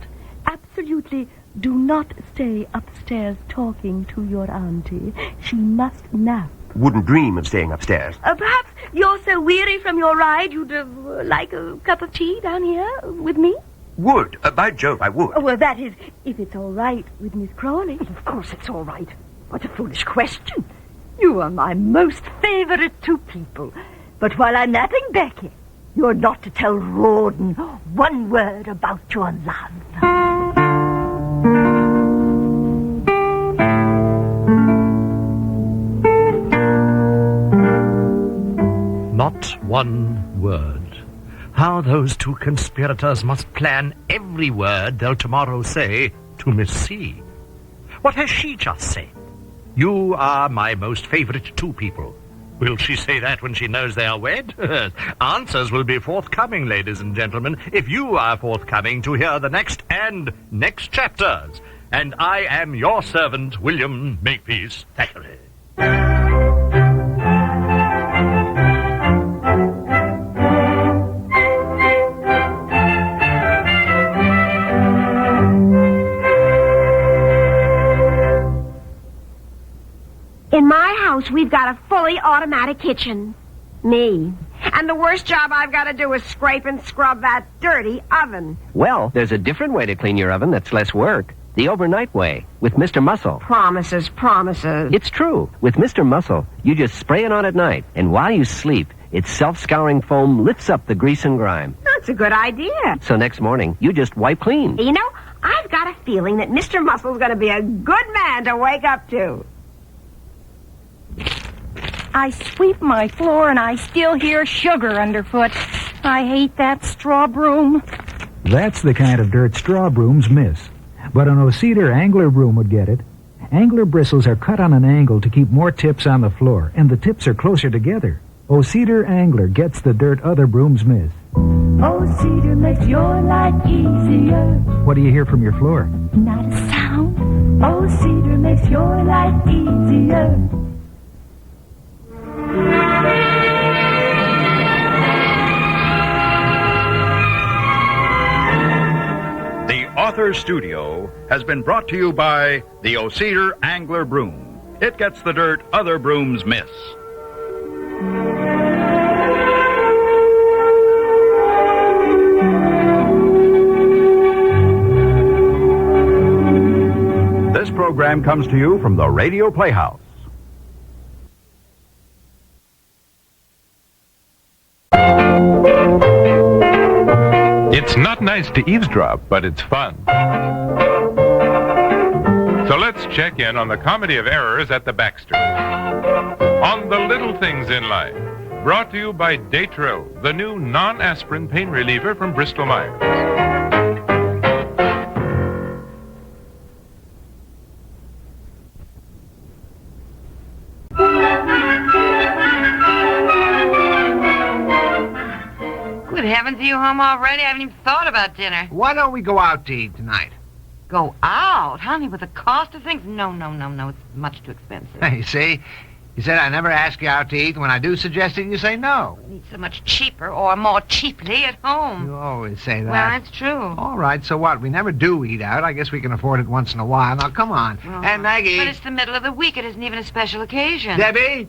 absolutely do not stay upstairs talking to your auntie. She must nap. Wouldn't dream of staying upstairs. Perhaps you're so weary from your ride you'd like a cup of tea down here with me? Would. By Jove, I would. Oh, well, that is, if it's all right with Miss Crawley. Of course it's all right. What a foolish question. You are my most favourite two people. But while I'm napping Becky, you're not to tell Rawdon one word about your love. one word. How those two conspirators must plan every word they'll tomorrow say to Miss C. What has she just said? You are my most favorite two people. Will she say that when she knows they are wed? Answers will be forthcoming, ladies and gentlemen, if you are forthcoming to hear the next chapters. And I am your servant, William Makepeace Thackeray. In my house, we've got a fully automatic kitchen. Me. And the worst job I've got to do is scrape and scrub that dirty oven. Well, there's a different way to clean your oven that's less work. The overnight way, with Mr. Muscle. Promises. It's true. With Mr. Muscle, you just spray it on at night, and while you sleep, its self-scouring foam lifts up the grease and grime. That's a good idea. So next morning, you just wipe clean. You know, I've got a feeling that Mr. Muscle's going to be a good man to wake up to. I sweep my floor and I still hear sugar underfoot. I hate that straw broom. That's the kind of dirt straw brooms miss. But an O-Cedar angler broom would get it. Angler bristles are cut on an angle to keep more tips on the floor, and the tips are closer together. O-Cedar angler gets the dirt other brooms miss. O-Cedar makes your life easier. What do you hear from your floor? Not a sound. O-Cedar makes your life easier. The Author Studio has been brought to you by the O-Cedar Angler Broom. It gets the dirt other brooms miss. This program comes to you from the Radio Playhouse. It's not nice to eavesdrop, but it's fun. So let's check in on the comedy of errors at the Baxters. On the little things in life. Brought to you by Datril, the new non-aspirin pain reliever from Bristol Myers. Good heavens, are you home already? I haven't even thought about dinner. Why don't we go out to eat tonight? Go out? Honey, with the cost of things? No. It's much too expensive. Hey, see? You said I never ask you out to eat. When I do suggest it, you say no. It's so much cheaper or more cheaply at home. You always say that. Well, that's true. All right, so what? We never do eat out. I guess we can afford it once in a while. Now, come on. And Maggie. But it's the middle of the week. It isn't even a special occasion. Debbie?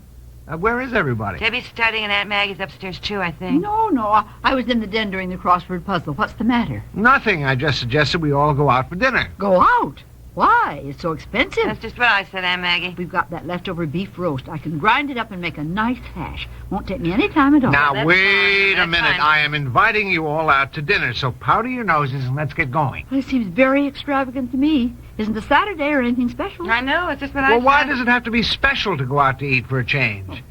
Where is everybody? Debbie's studying and Aunt Maggie's upstairs, too, I think. No. I was in the den during the crossword puzzle. What's the matter? Nothing. I just suggested we all go out for dinner. Go out? Why? It's so expensive. That's just what I said, Aunt Maggie. We've got that leftover beef roast. I can grind it up and make a nice hash. Won't take me any time at all. Now, wait a minute. I am inviting you all out to dinner, so powder your noses and let's get going. Well, it seems very extravagant to me. Isn't a Saturday or anything special? I know. It's just what I Well, said. why does it have to be special to go out to eat for a change?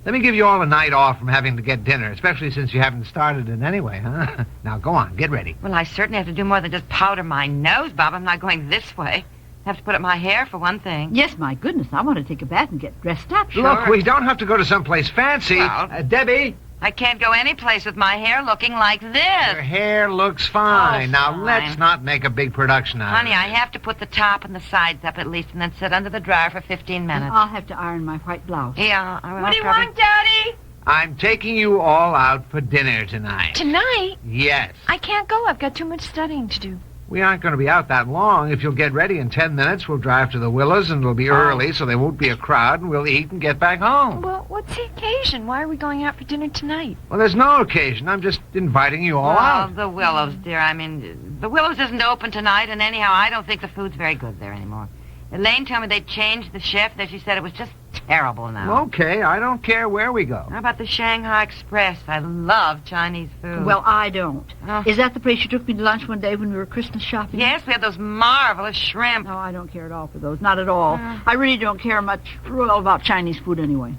Let me give you all a night off from having to get dinner, especially since you haven't started it anyway, huh? Now, go on. Get ready. Well, I certainly have to do more than just powder my nose, Bob. I'm not going this way. I have to put up my hair, for one thing. Yes, my goodness. I want to take a bath and get dressed up. Look, we don't have to go to someplace fancy. Well, Debbie? I can't go any place with my hair looking like this. Your hair looks fine. Oh, now, fine. let's not make a big production out Honey, of it. I have to put the top and the sides up at least and then sit under the dryer for 15 minutes. I'll have to iron my white blouse. Yeah. What do you want, Daddy? I'm taking you all out for dinner tonight. Tonight? Yes. I can't go. I've got too much studying to do. We aren't going to be out that long. If you'll get ready in 10 minutes, we'll drive to the Willows, and it'll be early, so there won't be a crowd, and we'll eat and get back home. Well, what's the occasion? Why are we going out for dinner tonight? Well, there's no occasion. I'm just inviting you all Well, out. the Willows, dear. I mean, the Willows isn't open tonight, and anyhow, I don't think the food's very good there anymore. Elaine told me they changed the chef. That she said it was just terrible now. Okay, I don't care where we go. How about the Shanghai Express? I love Chinese food. Well, I don't. Is that the place you took me to lunch one day when we were Christmas shopping? Yes, we had those marvelous shrimp. No, I don't care at all for those. Not at all. I really don't care much about Chinese food anyway.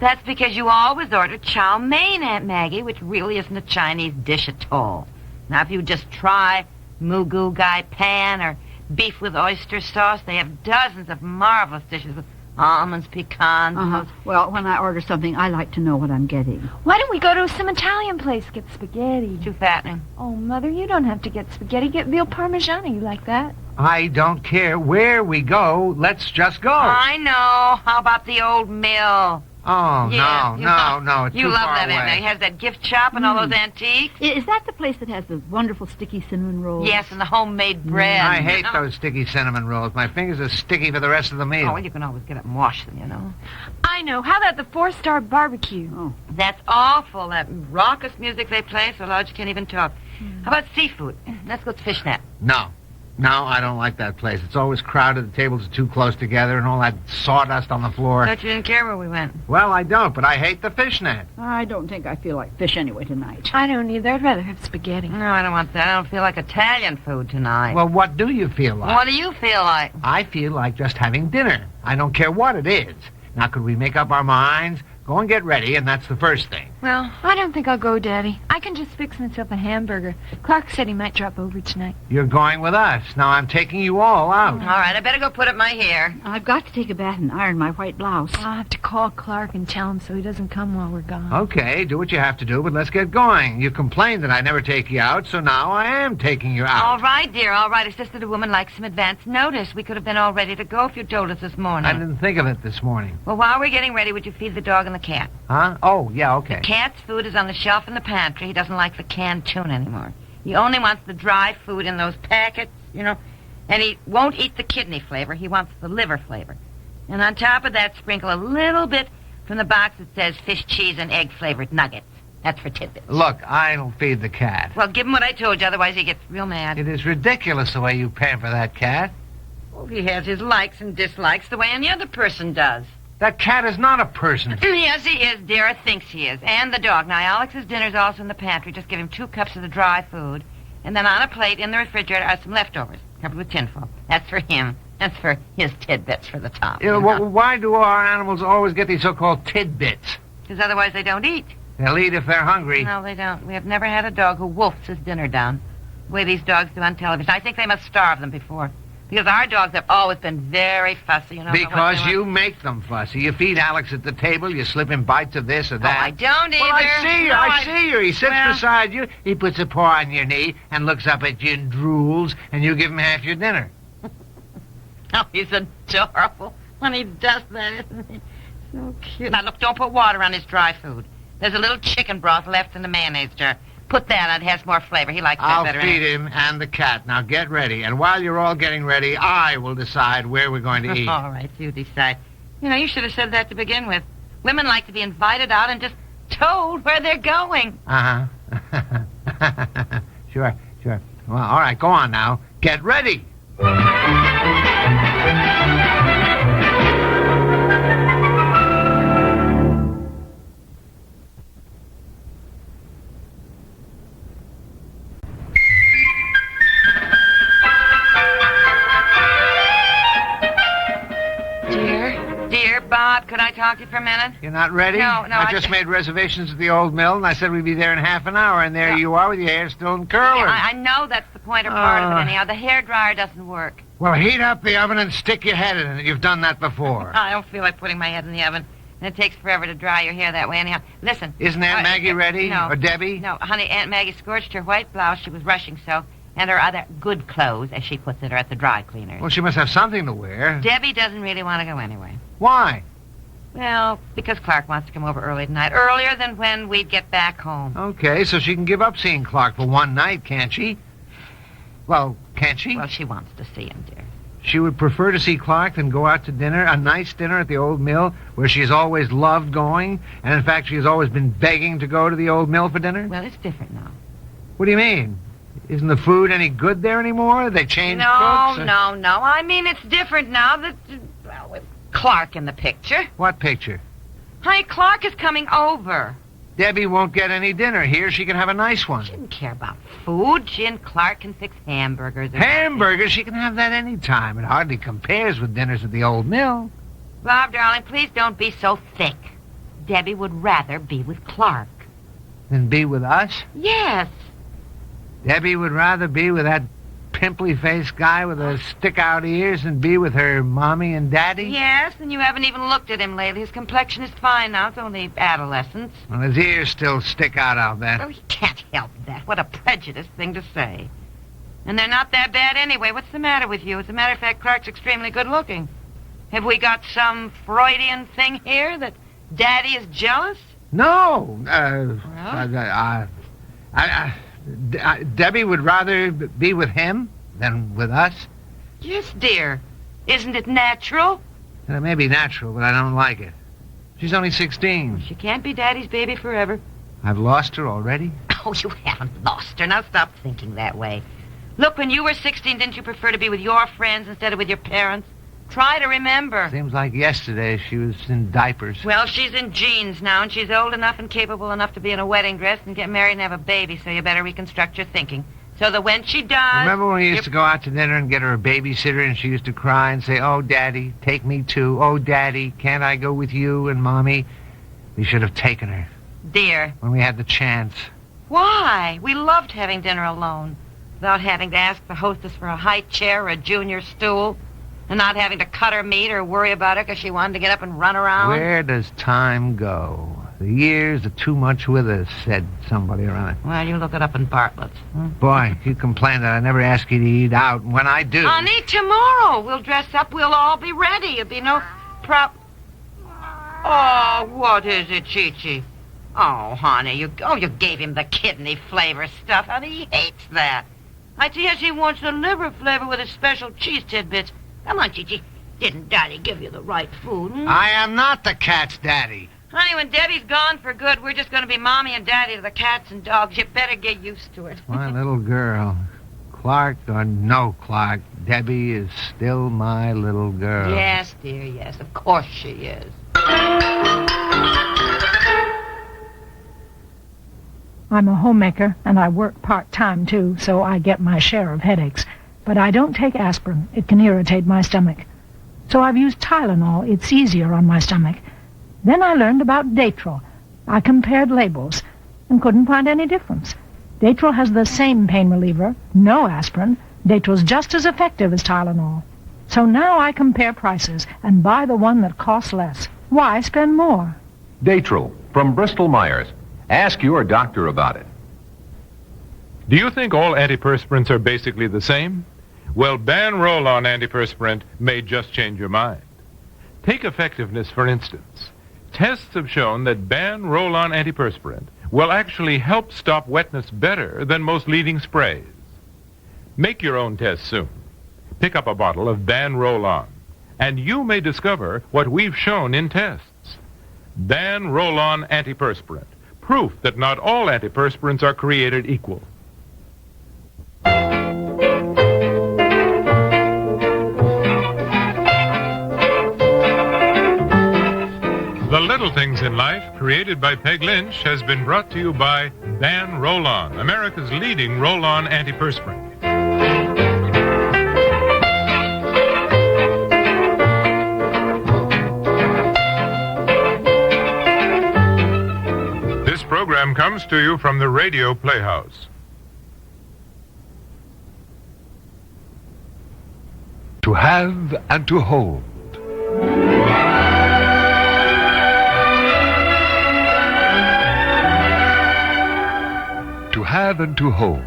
That's because you always order chow mein, Aunt Maggie, which really isn't a Chinese dish at all. Now, if you just try mugu gai pan or beef with oyster sauce, they have dozens of marvelous dishes with almonds, pecans. Well, when I order something, I like to know what I'm getting. Why don't we go to some Italian place, get spaghetti? Too fattening. Oh, Mother, you don't have to get spaghetti. Get veal parmigiana. You like that? I don't care where we go. Let's just go. I know. How about the old mill? Oh, Yeah, no, it's you too love far that, away. Aunt Maggie. It has that gift shop and all those antiques. Is that the place that has the wonderful sticky cinnamon rolls? Yes, and the homemade bread. I hate those sticky cinnamon rolls. My fingers are sticky for the rest of the meal. Oh, well, you can always get up and wash them, you know. I know. How about the 4-star barbecue? Oh, that's awful. That raucous music they play so loud you can't even talk. How about seafood? Let's go to Fishnet. No, I don't like that place. It's always crowded, the tables are too close together, and all that sawdust on the floor. Thought you didn't care where we went. Well, I don't, but I hate the fishnet. I don't think I feel like fish anyway tonight. I don't either. I'd rather have spaghetti. No, I don't want that. I don't feel like Italian food tonight. Well, what do you feel like? What do you feel like? I feel like just having dinner. I don't care what it is. Now, could we make up our minds? Go and get ready, and that's the first thing. Well, I don't think I'll go, Daddy. I can just fix myself a hamburger. Clark said he might drop over tonight. You're going with us. Now, I'm taking you all out. All right, I better go put up my hair. I've got to take a bath and iron my white blouse. I'll have to call Clark and tell him so he doesn't come while we're gone. Okay, do what you have to do, but let's get going. You complained that I never take you out, so now I am taking you out. All right, dear, all right. It's just that a woman likes some advance notice. We could have been all ready to go if you told us this morning. I didn't think of it this morning. Well, while we're getting ready, would you feed the dog and the cat? Huh? Oh, yeah, okay. The cat's food is on the shelf in the pantry. He doesn't like the canned tuna anymore. He only wants the dry food in those packets, you know. And he won't eat the kidney flavor. He wants the liver flavor. And on top of that, sprinkle a little bit from the box that says fish, cheese, and egg-flavored nuggets. That's for tidbits. Look, I don't feed the cat. Well, give him what I told you, otherwise he gets real mad. It is ridiculous the way you pamper that cat. Well, he has his likes and dislikes the way any other person does. That cat is not a person. Yes, he is, dear. Or thinks he is. And the dog. Now, Alex's dinner's also in the pantry. Just give him 2 cups of the dry food. And then on a plate in the refrigerator are some leftovers, covered with tinfoil. That's for him. That's for his tidbits for the top. Why do our animals always get these so-called tidbits? Because otherwise they don't eat. They'll eat if they're hungry. No, they don't. We have never had a dog who wolfs his dinner down the way these dogs do on television. I think they must starve them before. Because our dogs have always been very fussy, you know. Because you make them fussy. You feed Alex at the table, you slip him bites of this or that. Oh, I don't either. Well, I see you. No, I see you. He sits beside you, he puts a paw on your knee, and looks up at you and drools, and you give him half your dinner. Oh, he's adorable when he does that, isn't he? So cute. Now, look, don't put water on his dry food. There's a little chicken broth left in the mayonnaise jar. Put that on. It has more flavor. He likes that better. I'll feed him and the cat. Now get ready. And while you're all getting ready, I will decide where we're going to eat. All right, you decide. You know, you should have said that to begin with. Women like to be invited out and just told where they're going. Uh-huh. Sure. Well, all right, go on now. Get ready. Dear Bob, could I talk to you for a minute? You're not ready? No, I just made reservations at the old mill, and I said we'd be there in half an hour, and there you are with your hair still in curlers. Yeah, I know that's the point or part of it anyhow. The hairdryer doesn't work. Well, heat up the oven and stick your head in it. You've done that before. I don't feel like putting my head in the oven. And it takes forever to dry your hair that way anyhow. Listen. Isn't Aunt Maggie ready? No. Or Debbie? No, honey, Aunt Maggie scorched her white blouse. She was rushing so. And her other good clothes, as she puts it, are at the dry cleaners. Well, she must have something to wear. Debbie doesn't really want to go anyway. Why? Well, because Clark wants to come over early tonight. Earlier than when we'd get back home. Okay, so she can give up seeing Clark for one night, can't she? Well, can't she? Well, she wants to see him, dear. She would prefer to see Clark than go out to dinner, a nice dinner at the old mill, where she's always loved going, and in fact she's always been begging to go to the old mill for dinner? Well, it's different now. What do you mean? Isn't the food any good there anymore? They changed cooks? No. I mean, it's different now that, well, with Clark in the picture. What picture? Honey, Clark is coming over. Debbie won't get any dinner here. She can have a nice one. She doesn't care about food. She and Clark can fix hamburgers. Hamburgers? She can have that any time. It hardly compares with dinners at the old mill. Bob, darling, please don't be so thick. Debbie would rather be with Clark. Then be with us? Yes. Debbie would rather be with that pimply-faced guy with the stick-out ears than be with her mommy and daddy? Yes, and you haven't even looked at him lately. His complexion is fine now. It's only adolescence. Well, his ears still stick out, I'll bet. Oh, you can't help that. What a prejudiced thing to say. And they're not that bad anyway. What's the matter with you? As a matter of fact, Clark's extremely good-looking. Have we got some Freudian thing here that Daddy is jealous? No. Debbie would rather be with him than with us. Yes, dear. Isn't it natural? And it may be natural, but I don't like it. She's only 16. She can't be Daddy's baby forever. I've lost her already? Oh, you haven't lost her. Now stop thinking that way. Look, when you were 16, didn't you prefer to be with your friends instead of with your parents? Try to remember. Seems like yesterday she was in diapers. Well, she's in jeans now, and she's old enough and capable enough to be in a wedding dress and get married and have a baby, so you better reconstruct your thinking. So that when she does... Remember when we used to go out to dinner and get her a babysitter, and she used to cry and say, "Oh, Daddy, take me too. Oh, Daddy, can't I go with you and Mommy?" We should have taken her. Dear. When we had the chance. Why? We loved having dinner alone, without having to ask the hostess for a high chair or a junior stool, and not having to cut her meat or worry about her because she wanted to get up and run around. Where does time go? The years are too much with us, said somebody around it. Well, you look it up in Bartlett's. Boy, you complain that I never ask you to eat out, and when I do... Honey, tomorrow we'll dress up. We'll all be ready. It'll be no Oh, what is it, Chi-Chi? Oh, honey, you gave him the kidney flavor stuff. Honey, he hates that. I tell you, he wants the liver flavor with his special cheese tidbits. Come on, Chi-Chi. Didn't Daddy give you the right food? I am not the cat's daddy. Honey, when Debbie's gone for good, we're just going to be Mommy and Daddy to the cats and dogs. You better get used to it. My little girl. Clark or no Clark, Debbie is still my little girl. Yes, dear, yes. Of course she is. I'm a homemaker, and I work part-time, too, so I get my share of headaches. But I don't take aspirin. It can irritate my stomach. So I've used Tylenol. It's easier on my stomach. Then I learned about Datril. I compared labels and couldn't find any difference. Datril has the same pain reliever, no aspirin. Datril's just as effective as Tylenol. So now I compare prices and buy the one that costs less. Why spend more? Datril from Bristol Myers. Ask your doctor about it. Do you think all antiperspirants are basically the same? Well, Ban Roll-On antiperspirant may just change your mind. Take effectiveness, for instance. Tests have shown that Ban Roll-On antiperspirant will actually help stop wetness better than most leading sprays. Make your own test soon. Pick up a bottle of Ban Roll-On, and you may discover what we've shown in tests. Ban Roll-On antiperspirant. Proof that not all antiperspirants are created equal. The Little Things in Life, created by Peg Lynch, has been brought to you by Ban Roll-On, America's leading roll-on antiperspirant. This program comes to you from the Radio Playhouse. To have and to hold. To have and to hold.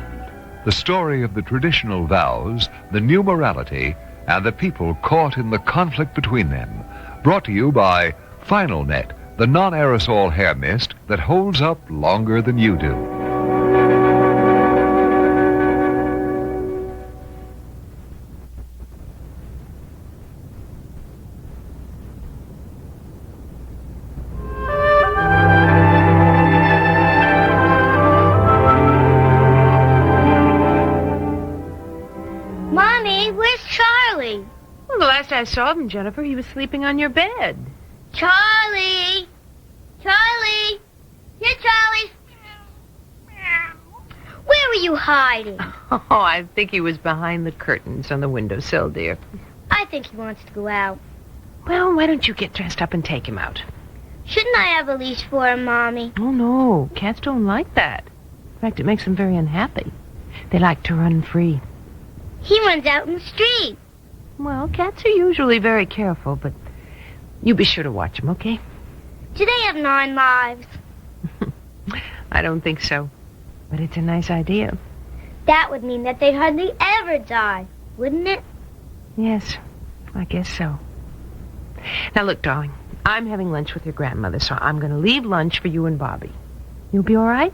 The story of the traditional vows, the new morality, and the people caught in the conflict between them. Brought to you by Final Net, the non-aerosol hair mist that holds up longer than you do. Mommy, where's Charlie? Well, the last I saw him, Jennifer, he was sleeping on your bed. Charlie! Charlie! Here, Charlie! Where were you hiding? Oh, I think he was behind the curtains on the windowsill, dear. I think he wants to go out. Well, why don't you get dressed up and take him out? Shouldn't I have a leash for him, Mommy? Oh, no. Cats don't like that. In fact, it makes them very unhappy. They like to run free. He runs out in the street. Well, cats are usually very careful, but you be sure to watch them, okay? Do they have 9 lives? I don't think so, but it's a nice idea. That would mean that they'd hardly ever die, wouldn't it? Yes, I guess so. Now, look, darling, I'm having lunch with your grandmother, so I'm going to leave lunch for you and Bobby. You'll be all right?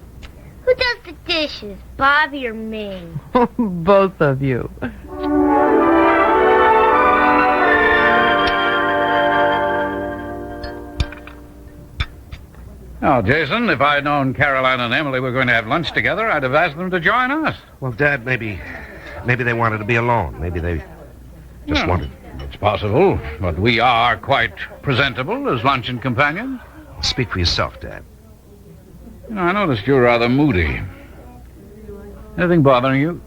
Who does the dishes, Bobby or me? Both of you. Oh, Jason, if I'd known Caroline and Emily were going to have lunch together, I'd have asked them to join us. Well, Dad, maybe they wanted to be alone. Maybe they just wanted... It's possible, but we are quite presentable as luncheon companions. Speak for yourself, Dad. You know, I noticed you're rather moody. Anything bothering you?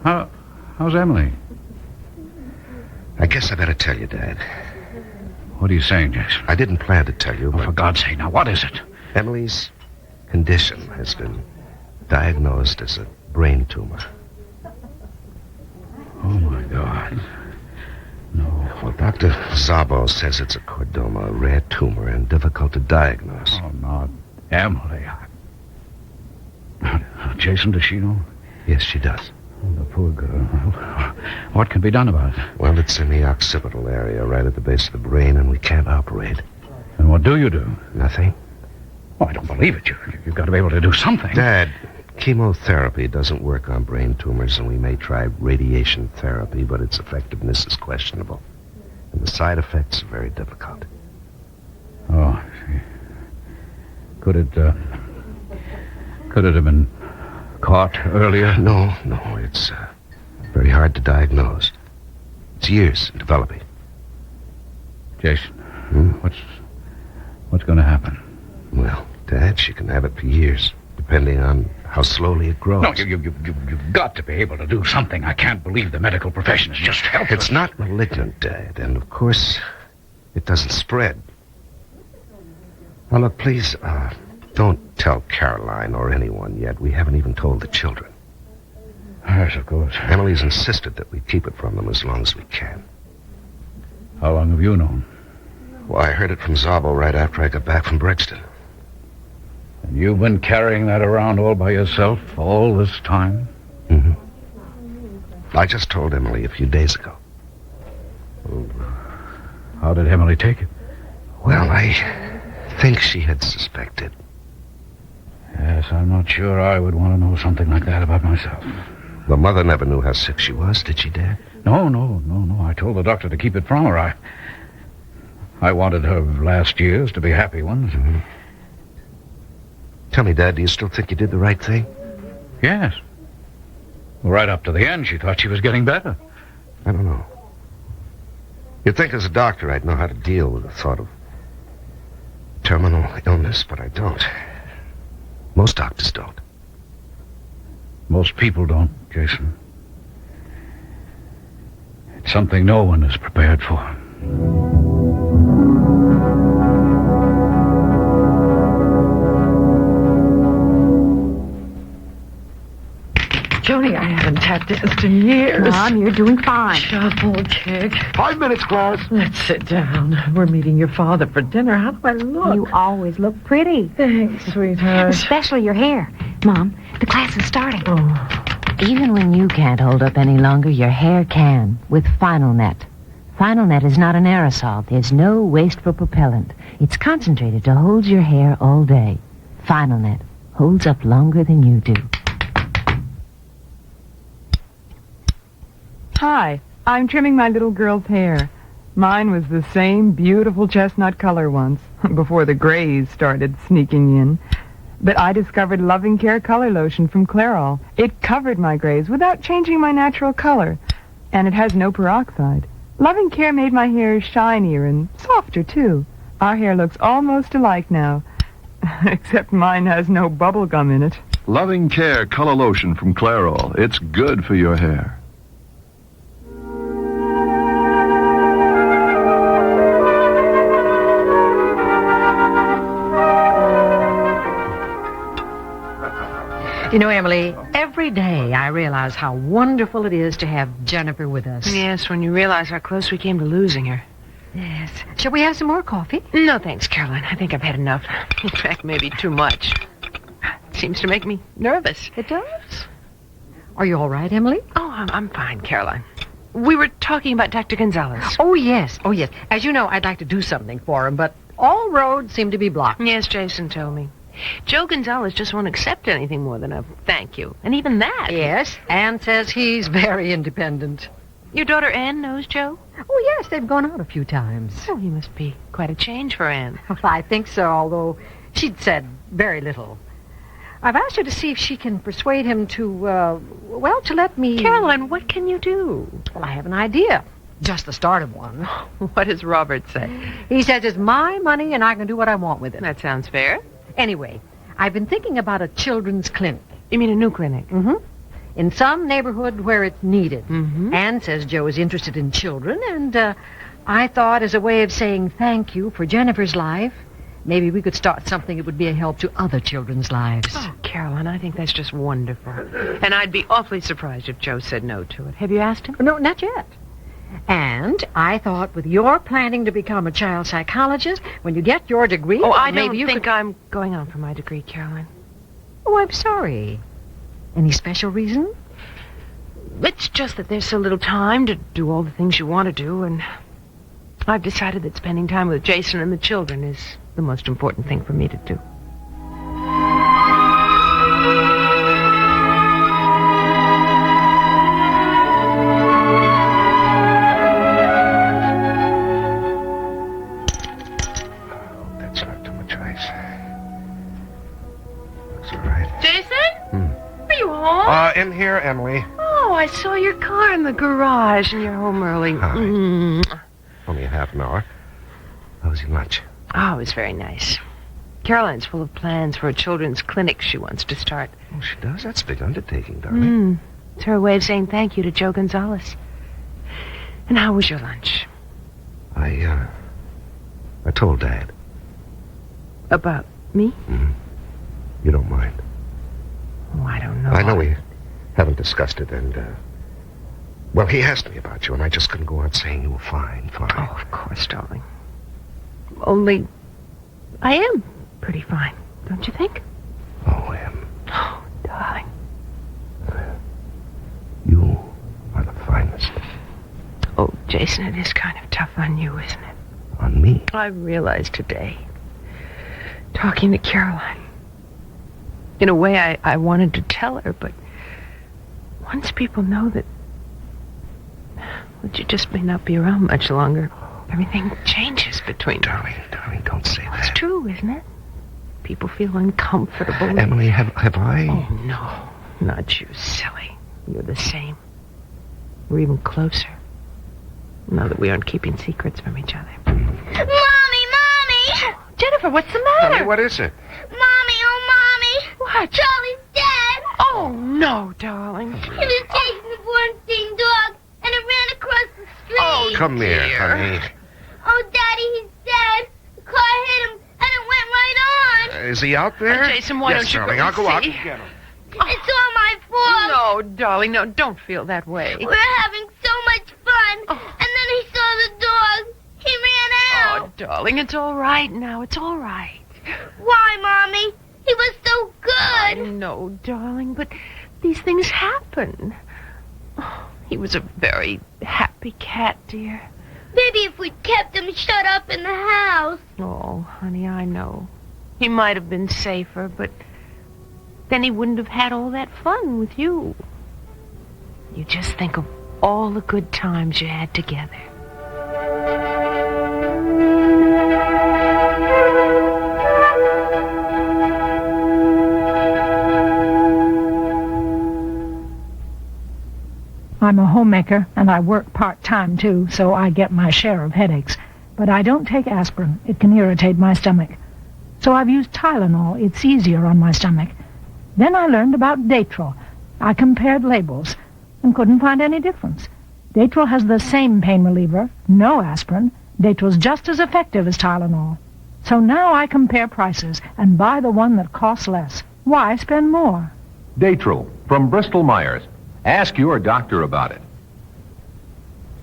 How's Emily? I guess I better tell you, Dad. What are you saying, Jason? I didn't plan to tell you, Oh, for God's sake, now, what is it? Emily's condition has been diagnosed as a brain tumor. Oh, my God. No. Well, Dr. Szabo says it's a chordoma, a rare tumor, and difficult to diagnose. Oh, not Emily. Jason, does she know? Yes, she does. Oh, the poor girl. What can be done about it? Well, it's in the occipital area, right at the base of the brain, and we can't operate. And what do you do? Nothing. Oh, I don't believe it. You've got to be able to do something. Dad, chemotherapy doesn't work on brain tumors, and we may try radiation therapy, but its effectiveness is questionable. And the side effects are very difficult. Oh, I see. Could it have been caught earlier? No, it's very hard to diagnose. It's years in developing. Jason, what's going to happen? Well, Dad, she can have it for years, depending on how slowly it grows. No, you've got to be able to do something. I can't believe the medical profession is just helpless. It's not malignant, Dad, and of course, it doesn't spread. Now, look, please, don't tell Caroline or anyone yet. We haven't even told the children. Yes, of course. Emily's insisted that we keep it from them as long as we can. How long have you known? Well, I heard it from Szabo right after I got back from Brixton. And you've been carrying that around all by yourself all this time? Mm-hmm. I just told Emily a few days ago. Oh, how did Emily take it? Well, I think she had suspected. Yes, I'm not sure I would want to know something like that about myself. The mother never knew how sick she was, did she, Dad? No. I told the doctor to keep it from her. I wanted her last years to be happy ones. Mm-hmm. Tell me, Dad, do you still think you did the right thing? Yes. Well, right up to the end, she thought she was getting better. I don't know. You'd think as a doctor I'd know how to deal with the thought of terminal illness, but I don't. Most doctors don't. Most people don't, Jason. It's something no one is prepared for. Joni, I haven't tap danced in years. Mom, you're doing fine. Shuffle, kick. 5 minutes, class. Let's sit down. We're meeting your father for dinner. How do I look? You always look pretty. Thanks, sweetheart. Especially your hair. Mom, the class is starting. Oh. Even when you can't hold up any longer, your hair can with Final Net. Final Net is not an aerosol. There's no wasteful propellant. It's concentrated to hold your hair all day. Final Net holds up longer than you do. Hi, I'm trimming my little girl's hair. Mine was the same beautiful chestnut color once, before the grays started sneaking in. But I discovered Loving Care Color Lotion from Clairol. It covered my grays without changing my natural color. And it has no peroxide. Loving Care made my hair shinier and softer, too. Our hair looks almost alike now. Except mine has no bubble gum in it. Loving Care Color Lotion from Clairol. It's good for your hair. You know, Emily, every day I realize how wonderful it is to have Jennifer with us. Yes, when you realize how close we came to losing her. Yes. Shall we have some more coffee? No, thanks, Caroline. I think I've had enough. In fact, maybe too much. It seems to make me nervous. It does? Are you all right, Emily? Oh, I'm fine, Caroline. We were talking about Dr. Gonzalez. Oh, yes. Oh, yes. As you know, I'd like to do something for him, but all roads seem to be blocked. Yes, Jason told me. Joe Gonzalez just won't accept anything more than a thank you. And even that. Yes, Anne says he's very independent. Your daughter Anne knows Joe? Oh, yes, they've gone out a few times. Oh, he must be quite a change for Anne. Well, I think so, although she'd said very little. I've asked her to see if she can persuade him to let me... Caroline, what can you do? Well, I have an idea. Just the start of one. What does Robert say? He says it's my money and I can do what I want with it. That sounds fair. Anyway, I've been thinking about a children's clinic. You mean a new clinic? Mm-hmm. In some neighborhood where it's needed. Mm-hmm. Anne says Joe is interested in children, and I thought as a way of saying thank you for Jennifer's life, maybe we could start something that would be a help to other children's lives. Oh, Caroline, I think that's just wonderful. And I'd be awfully surprised if Joe said no to it. Have you asked him? No, not yet. And I thought with your planning to become a child psychologist, when you get your degree... Oh, I maybe don't you think could... I'm going on for my degree, Caroline. Oh, I'm sorry. Any special reason? It's just that there's so little time to do all the things you want to do, and I've decided that spending time with Jason and the children is the most important thing for me to do. That's not too much ice. Looks all right. Jason? Are you home? In here, Emily. Oh, I saw your car in the garage, and you're home early. Hi. Mm. Only a half an hour. How was your lunch? Oh, it was very nice. Caroline's full of plans for a children's clinic she wants to start. Oh, she does? That's a big undertaking, darling. It's her way of saying thank you to Joe Gonzalez. And how was your lunch? I told Dad. About me? Mm-hmm. You don't mind? Oh, I don't know. I know we haven't discussed it, and, well, he asked me about you, and I just couldn't go on saying you were fine. Oh, of course, darling. Only, I am pretty fine, don't you think? Oh, Em. Oh, darling. You are the finest. Oh, Jason, it is kind of tough on you, isn't it? On me? I realized today, talking to Caroline. In a way, I wanted to tell her, but once people know that you just may not be around much longer, everything changes between them. Darling, don't say that. It's true, isn't it? People feel uncomfortable. Emily, have I... Oh, no. Not you, silly. You're the same. We're even closer. Now that we aren't keeping secrets from each other. Mommy! Jennifer, what's the matter? Honey, what is it? Mommy! What? Charlie's dead! Oh, no, darling. He was chasing the Bornstein dog, and it ran across the street. Oh, Come here, honey. Oh, Daddy, he's dead. The car hit him, and it went right on. Is he out there? Jason, why don't you darling, go I'll go see? out and get him. It's all my fault. No, darling, no, don't feel that way. We're having so much fun, and then he saw the dog. He ran out. Oh, darling, it's all right now. It's all right. Why, Mommy? He was so good. I know, darling, but these things happen. Oh, he was a very happy cat, dear. Maybe if we'd kept him shut up in the house. Oh, honey, I know. He might have been safer, but then he wouldn't have had all that fun with you. You just think of all the good times you had together. I'm a homemaker, and I work part-time, too, so I get my share of headaches. But I don't take aspirin. It can irritate my stomach. So I've used Tylenol. It's easier on my stomach. Then I learned about Datril. I compared labels and couldn't find any difference. Datril has the same pain reliever, no aspirin. Datril's just as effective as Tylenol. So now I compare prices and buy the one that costs less. Why spend more? Datril from Bristol Myers. Ask your doctor about it.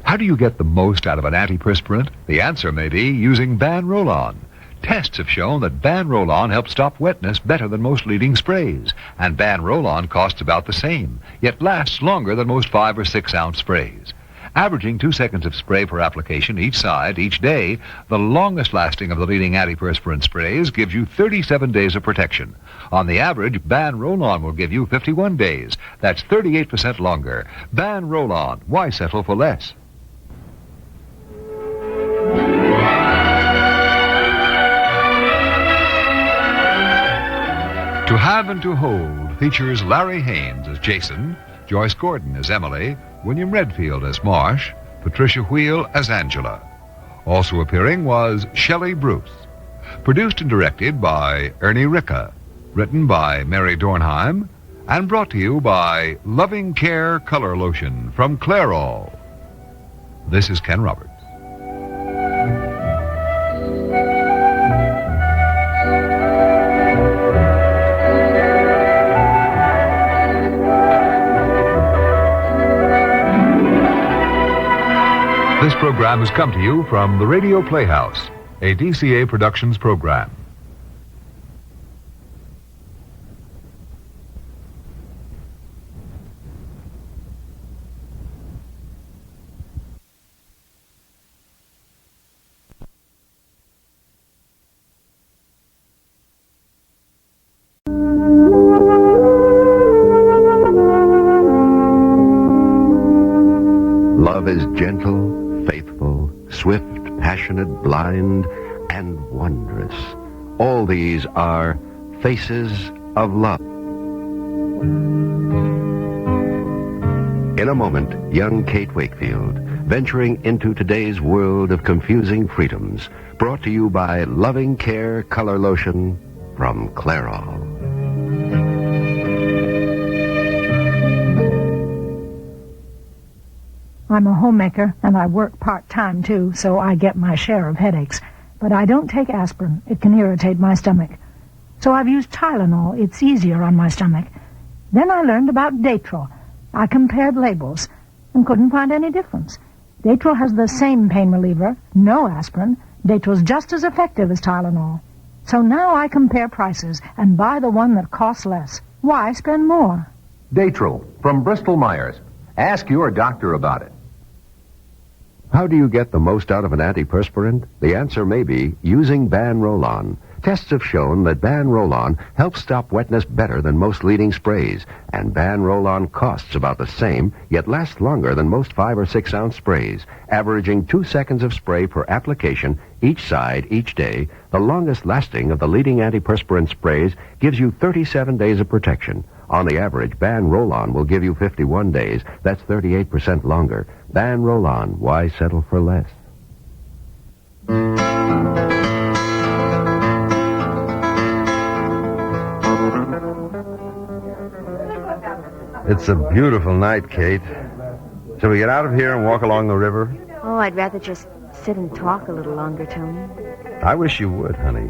How do you get the most out of an antiperspirant? The answer may be using Ban Roll-On. Tests have shown that Ban Roll-On helps stop wetness better than most leading sprays, and Ban Roll-On costs about the same, yet lasts longer than most 5 or 6 ounce sprays. Averaging 2 seconds of spray per application each side each day, the longest lasting of the leading antiperspirant sprays gives you 37 days of protection. On the average, Ban Roll-On will give you 51 days. That's 38% longer. Ban Roll-On. Why settle for less? To Have and to Hold features Larry Haynes as Jason, Joyce Gordon as Emily, William Redfield as Marsh, Patricia Wheel as Angela. Also appearing was Shelley Bruce. Produced and directed by Ernie Ricca. Written by Mary Dornheim. And brought to you by Loving Care Color Lotion from Clairol. This is Ken Roberts. This program has come to you from the Radio Playhouse, a DCA Productions program. Love is gentle, faithful, swift, passionate, blind, and wondrous. All these are faces of love. In a moment, young Kate Wakefield, venturing into today's world of confusing freedoms, brought to you by Loving Care Color Lotion from Clairol. I'm a homemaker, and I work part-time, too, so I get my share of headaches. But I don't take aspirin. It can irritate my stomach. So I've used Tylenol. It's easier on my stomach. Then I learned about Datril. I compared labels and couldn't find any difference. Datril has the same pain reliever, no aspirin. Datril's just as effective as Tylenol. So now I compare prices and buy the one that costs less. Why spend more? Datril from Bristol Myers. Ask your doctor about it. How do you get the most out of an antiperspirant? The answer may be using Ban Roll-On. Tests have shown that Ban Roll-On helps stop wetness better than most leading sprays, and Ban Roll-On costs about the same, yet lasts longer than most 5 or 6 ounce sprays, averaging 2 seconds of spray per application each side each day. The longest lasting of the leading antiperspirant sprays gives you 37 days of protection. On the average, Ban Roll-On will give you 51 days. That's 38% longer. Ban Roll-On. Why settle for less? It's a beautiful night, Kate. Shall we get out of here and walk along the river? Oh, I'd rather just sit and talk a little longer, Tony. I wish you would, honey.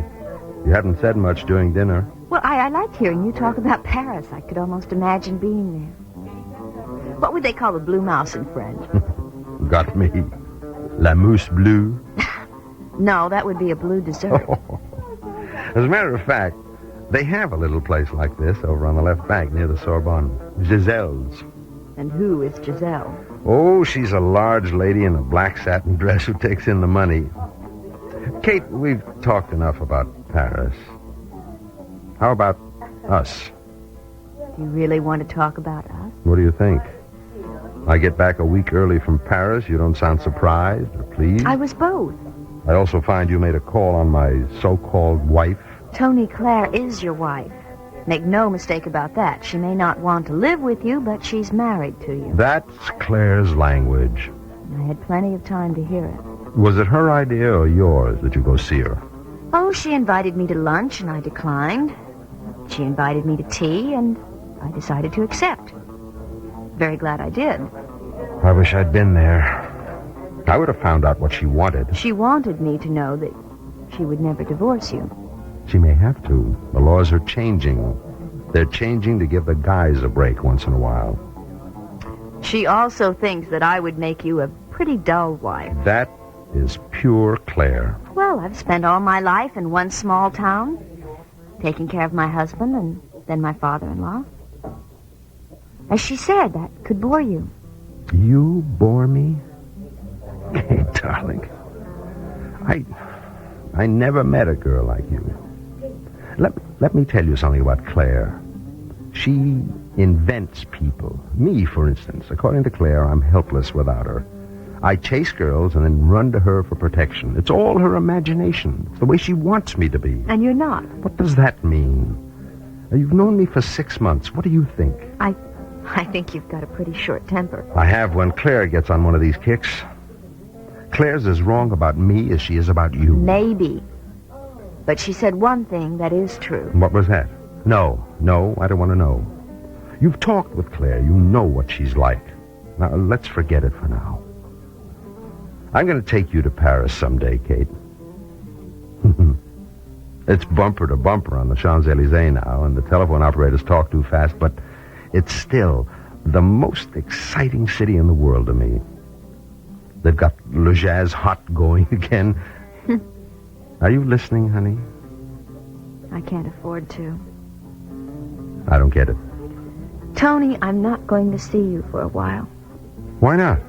You hadn't said much during dinner. Well, I like hearing you talk about Paris. I could almost imagine being there. What would they call the blue mouse in French? Got me. La mousse bleue. No, that would be a blue dessert. As a matter of fact, they have a little place like this over on the left bank near the Sorbonne. Giselle's. And who is Giselle? Oh, she's a large lady in a black satin dress who takes in the money. Kate, we've talked enough about Paris. How about us? Do you really want to talk about us? What do you think? I get back a week early from Paris. You don't sound surprised or pleased? I was both. I also find you made a call on my so-called wife. Tony Claire is your wife. Make no mistake about that. She may not want to live with you, but she's married to you. That's Claire's language. I had plenty of time to hear it. Was it her idea or yours that you go see her? Oh, she invited me to lunch, and I declined. She invited me to tea, and I decided to accept. Very glad I did. I wish I'd been there. I would have found out what she wanted. She wanted me to know that she would never divorce you. She may have to. The laws are changing. They're changing to give the guys a break once in a while. She also thinks that I would make you a pretty dull wife. That is pure Claire. Well, I've spent all my life in one small town, taking care of my husband and then my father-in-law. As she said, that could bore you. You bore me? Hey, darling. I never met a girl like you. Let me tell you something about Claire. She invents people. Me, for instance. According to Claire, I'm helpless without her. I chase girls and then run to her for protection. It's all her imagination. It's the way she wants me to be. And you're not. What does that mean? You've known me for 6 months. What do you think? I think you've got a pretty short temper. I have when Claire gets on one of these kicks. Claire's as wrong about me as she is about you. Maybe. But she said one thing that is true. What was that? No, I don't want to know. You've talked with Claire. You know what she's like. Now, let's forget it for now. I'm going to take you to Paris someday, Kate. It's bumper to bumper on the Champs-Élysées now, and the telephone operators talk too fast, but it's still the most exciting city in the world to me. They've got Le Jazz hot going again. Are you listening, honey? I can't afford to. I don't get it. Tony, I'm not going to see you for a while. Why not?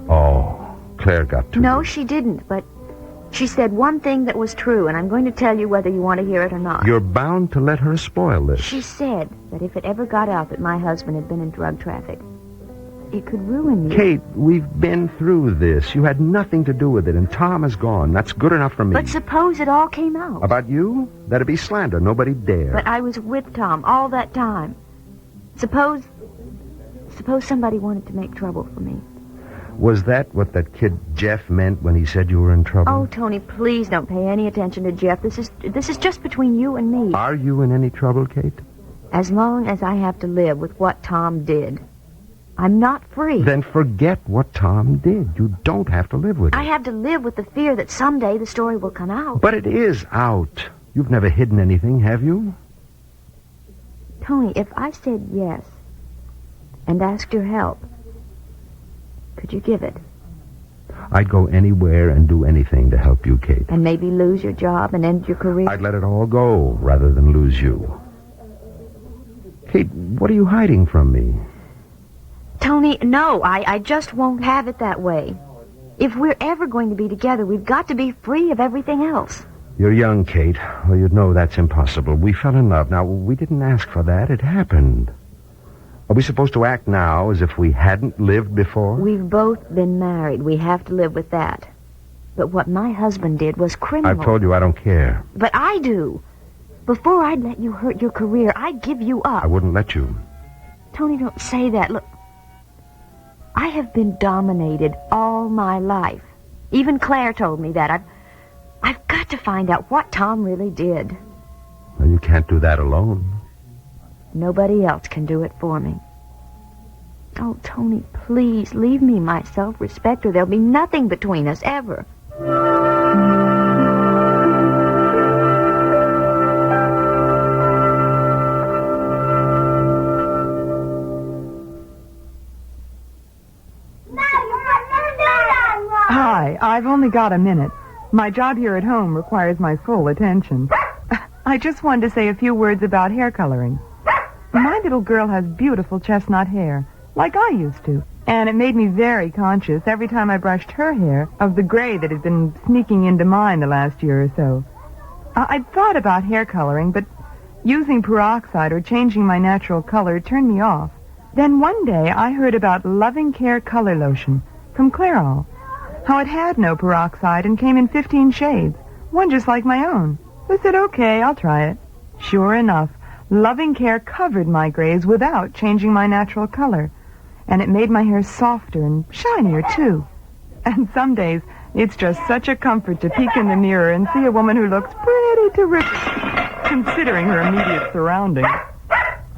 Oh, Claire got to... No, she didn't, but she said one thing that was true, and I'm going to tell you whether you want to hear it or not. You're bound to let her spoil this. She said that if it ever got out that my husband had been in drug traffic, it could ruin you. Kate, we've been through this. You had nothing to do with it, and Tom is gone. That's good enough for me. But suppose it all came out. About you? That'd be slander. Nobody dare. But I was with Tom all that time. Suppose somebody wanted to make trouble for me. Was that what that kid Jeff meant when he said you were in trouble? Oh, Tony, please don't pay any attention to Jeff. This is just between you and me. Are you in any trouble, Kate? As long as I have to live with what Tom did, I'm not free. Then forget what Tom did. You don't have to live with it. I have to live with the fear that someday the story will come out. But it is out. You've never hidden anything, have you? Tony, if I said yes and asked your help, could you give it? I'd go anywhere and do anything to help you, Kate. And maybe lose your job and end your career? I'd let it all go rather than lose you. Kate, what are you hiding from me? Tony, no, I just won't have it that way. If we're ever going to be together, we've got to be free of everything else. You're young, Kate. Well, you'd know that's impossible. We fell in love. Now, we didn't ask for that. It happened. Are we supposed to act now as if we hadn't lived before? We've both been married. We have to live with that. But what my husband did was criminal. I've told you I don't care. But I do. Before I'd let you hurt your career, I'd give you up. I wouldn't let you. Tony, don't say that. Look, I have been dominated all my life. Even Claire told me that. I've got to find out what Tom really did. Well, you can't do that alone. Nobody else can do it for me. Oh, Tony, please, leave me my self-respect or there'll be nothing between us ever. Hi, I've only got a minute. My job here at home requires my full attention. I just wanted to say a few words about hair coloring. My little girl has beautiful chestnut hair, like I used to. And it made me very conscious every time I brushed her hair of the gray that had been sneaking into mine the last year or so. I'd thought about hair coloring, but using peroxide or changing my natural color turned me off. Then one day I heard about Loving Care Color Lotion from Clairol. How it had no peroxide and came in 15 shades, one just like my own. I said, okay, I'll try it. Sure enough, Loving Care covered my grays without changing my natural color. And it made my hair softer and shinier, too. And some days, it's just such a comfort to peek in the mirror and see a woman who looks pretty terrific, considering her immediate surroundings.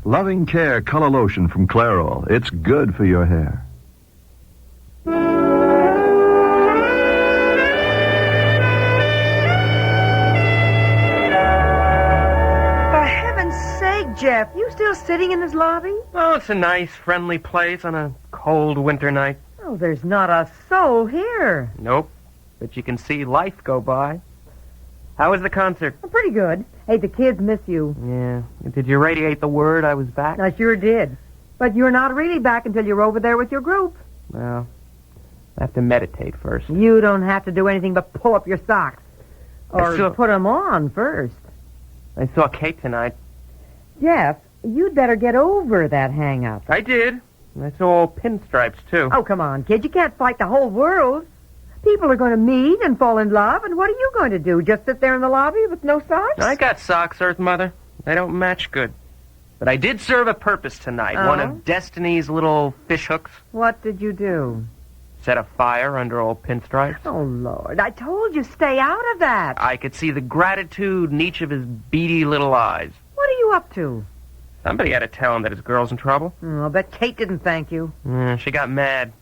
Loving Care Color Lotion from Clairol. It's good for your hair. Jeff, you still sitting in this lobby? Oh, it's a nice, friendly place on a cold winter night. Oh, there's not a soul here. Nope. But you can see life go by. How was the concert? Pretty good. Hey, the kids miss you. Yeah. Did you radiate the word I was back? I sure did. But you're not really back until you're over there with your group. Well, I have to meditate first. You don't have to do anything but pull up your socks. Or put them on first. I saw Kate tonight. Jeff, you'd better get over that hang-up. I did. I saw pinstripes, too. Oh, come on, kid. You can't fight the whole world. People are going to meet and fall in love, and what are you going to do? Just sit there in the lobby with no socks? I got socks, Earth Mother. They don't match good. But I did serve a purpose tonight. Oh? One of Destiny's little fish hooks. What did you do? Set a fire under old pinstripes. Oh, Lord. I told you, stay out of that. I could see the gratitude in each of his beady little eyes. What are you up to? Somebody had to tell him that his girl's in trouble. Oh, I bet Kate didn't thank you. She got mad.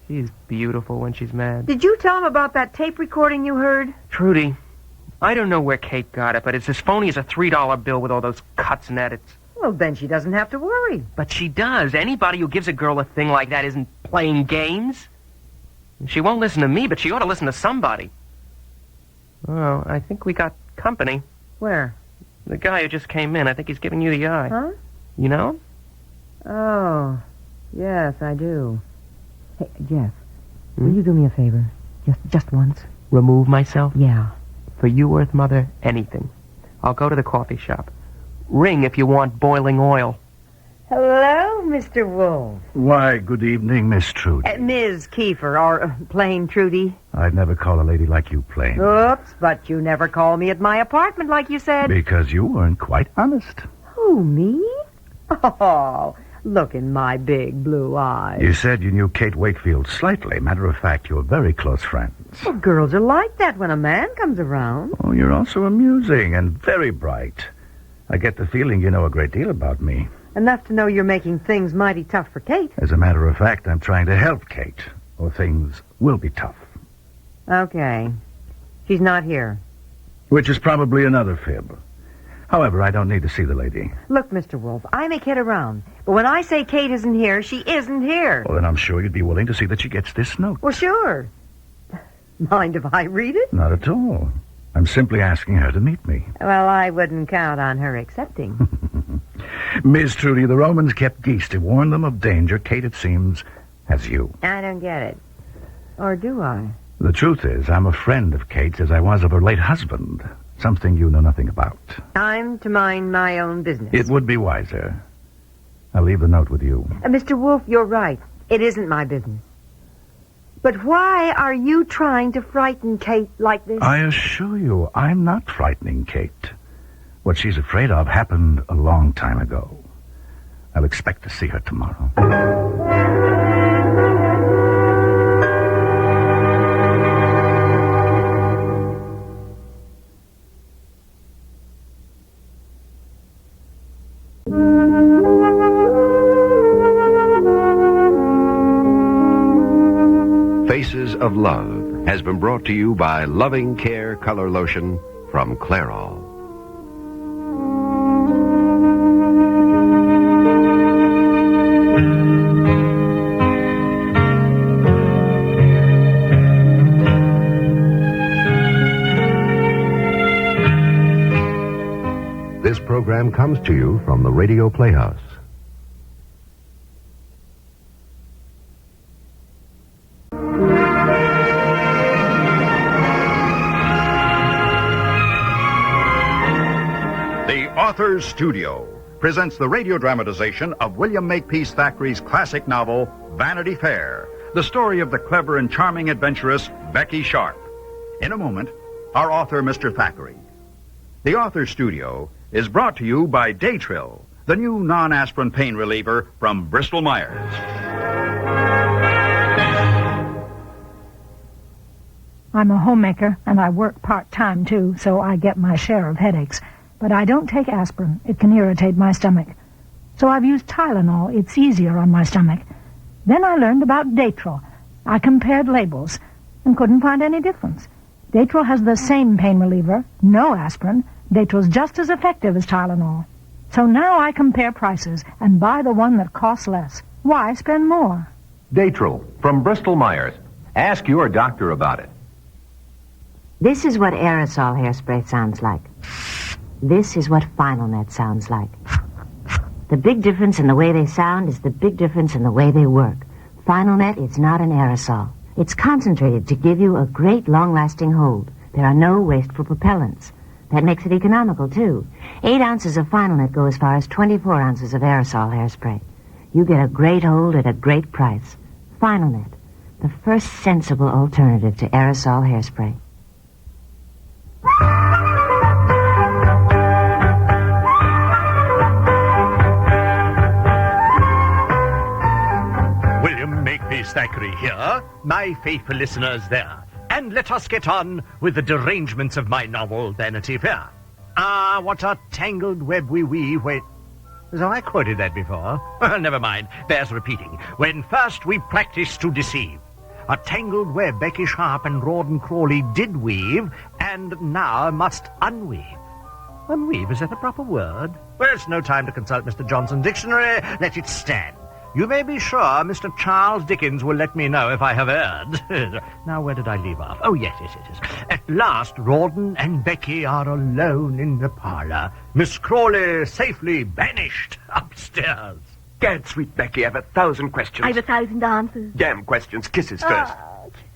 She's beautiful when she's mad. Did you tell him about that tape recording you heard? Trudy, I don't know where Kate got it, but it's as phony as a $3 bill with all those cuts and edits. Well, then she doesn't have to worry. But she does. Anybody who gives a girl a thing like that isn't playing games. She won't listen to me, but she ought to listen to somebody. Oh, I think we got company. Where? The guy who just came in. I think he's giving you the eye. Huh? You know him? Oh, yes, I do. Hey, Jeff, will you do me a favor? Just once. Remove myself? Yeah. For you, Earth Mother, anything. I'll go to the coffee shop. Ring if you want boiling oil. Hello, Mr. Wolf. Why, good evening, Miss Trudy. Ms. Kiefer, or plain Trudy. I'd never call a lady like you plain. Oops, but you never call me at my apartment like you said. Because you weren't quite honest. Who, me? Oh, look in my big blue eyes. You said you knew Kate Wakefield slightly. Matter of fact, you're very close friends. Well, girls are like that when a man comes around. Oh, you're also amusing and very bright. I get the feeling you know a great deal about me. Enough to know you're making things mighty tough for Kate. As a matter of fact, I'm trying to help Kate, or things will be tough. Okay. She's not here. Which is probably another fib. However, I don't need to see the lady. Look, Mr. Wolf, I may kid around, but when I say Kate isn't here, she isn't here. Well, then I'm sure you'd be willing to see that she gets this note. Well, sure. Mind if I read it? Not at all. I'm simply asking her to meet me. Well, I wouldn't count on her accepting. Miss Trudy, the Romans kept geese to warn them of danger. Kate, it seems, has you. I don't get it. Or do I? The truth is, I'm a friend of Kate's as I was of her late husband. Something you know nothing about. I'm to mind my own business. It would be wiser. I'll leave the note with you. Mr. Wolf, you're right. It isn't my business. But why are you trying to frighten Kate like this? I assure you, I'm not frightening Kate. What she's afraid of happened a long time ago. I'll expect to see her tomorrow. Faces of Love has been brought to you by Loving Care Color Lotion from Clairol. This program comes to you from the Radio Playhouse. Authors Studio presents the radio dramatization of William Makepeace Thackeray's classic novel, Vanity Fair, the story of the clever and charming adventuress Becky Sharp. In a moment, our author, Mr. Thackeray. The Authors Studio is brought to you by Daytrill, the new non-aspirin pain reliever from Bristol-Myers. I'm a homemaker, and I work part-time, too, so I get my share of headaches. But I don't take aspirin. It can irritate my stomach. So I've used Tylenol. It's easier on my stomach. Then I learned about Daytrill. I compared labels and couldn't find any difference. Daytrill has the same pain reliever, no aspirin. Daytrill's just as effective as Tylenol. So now I compare prices and buy the one that costs less. Why spend more? Datril from Bristol Myers. Ask your doctor about it. This is what aerosol hairspray sounds like. This is what Final Net sounds like. The big difference in the way they sound is the big difference in the way they work. Final Net is not an aerosol. It's concentrated to give you a great long-lasting hold. There are no wasteful propellants. That makes it economical, too. 8 ounces of Final Net go as far as 24 ounces of aerosol hairspray. You get a great hold at a great price. Final Net, the first sensible alternative to aerosol hairspray. William Makepeace Thackeray here, my faithful listeners there. And let us get on with the derangements of my novel, Vanity Fair. Ah, what a tangled web we weave when... As I quoted that before. Never mind, bears repeating. When first we practiced to deceive. A tangled web Becky Sharp and Rawdon Crawley did weave, and now must unweave. Unweave, is that a proper word? Well, it's no time to consult Mr. Johnson's dictionary. Let it stand. You may be sure Mr. Charles Dickens will let me know if I have erred. Now, where did I leave off? Oh, yes. At last, Rawdon and Becky are alone in the parlour. Miss Crawley safely banished upstairs. Gad, sweet Becky, I've 1,000 questions. I've 1,000 answers. Damn questions. Kisses first.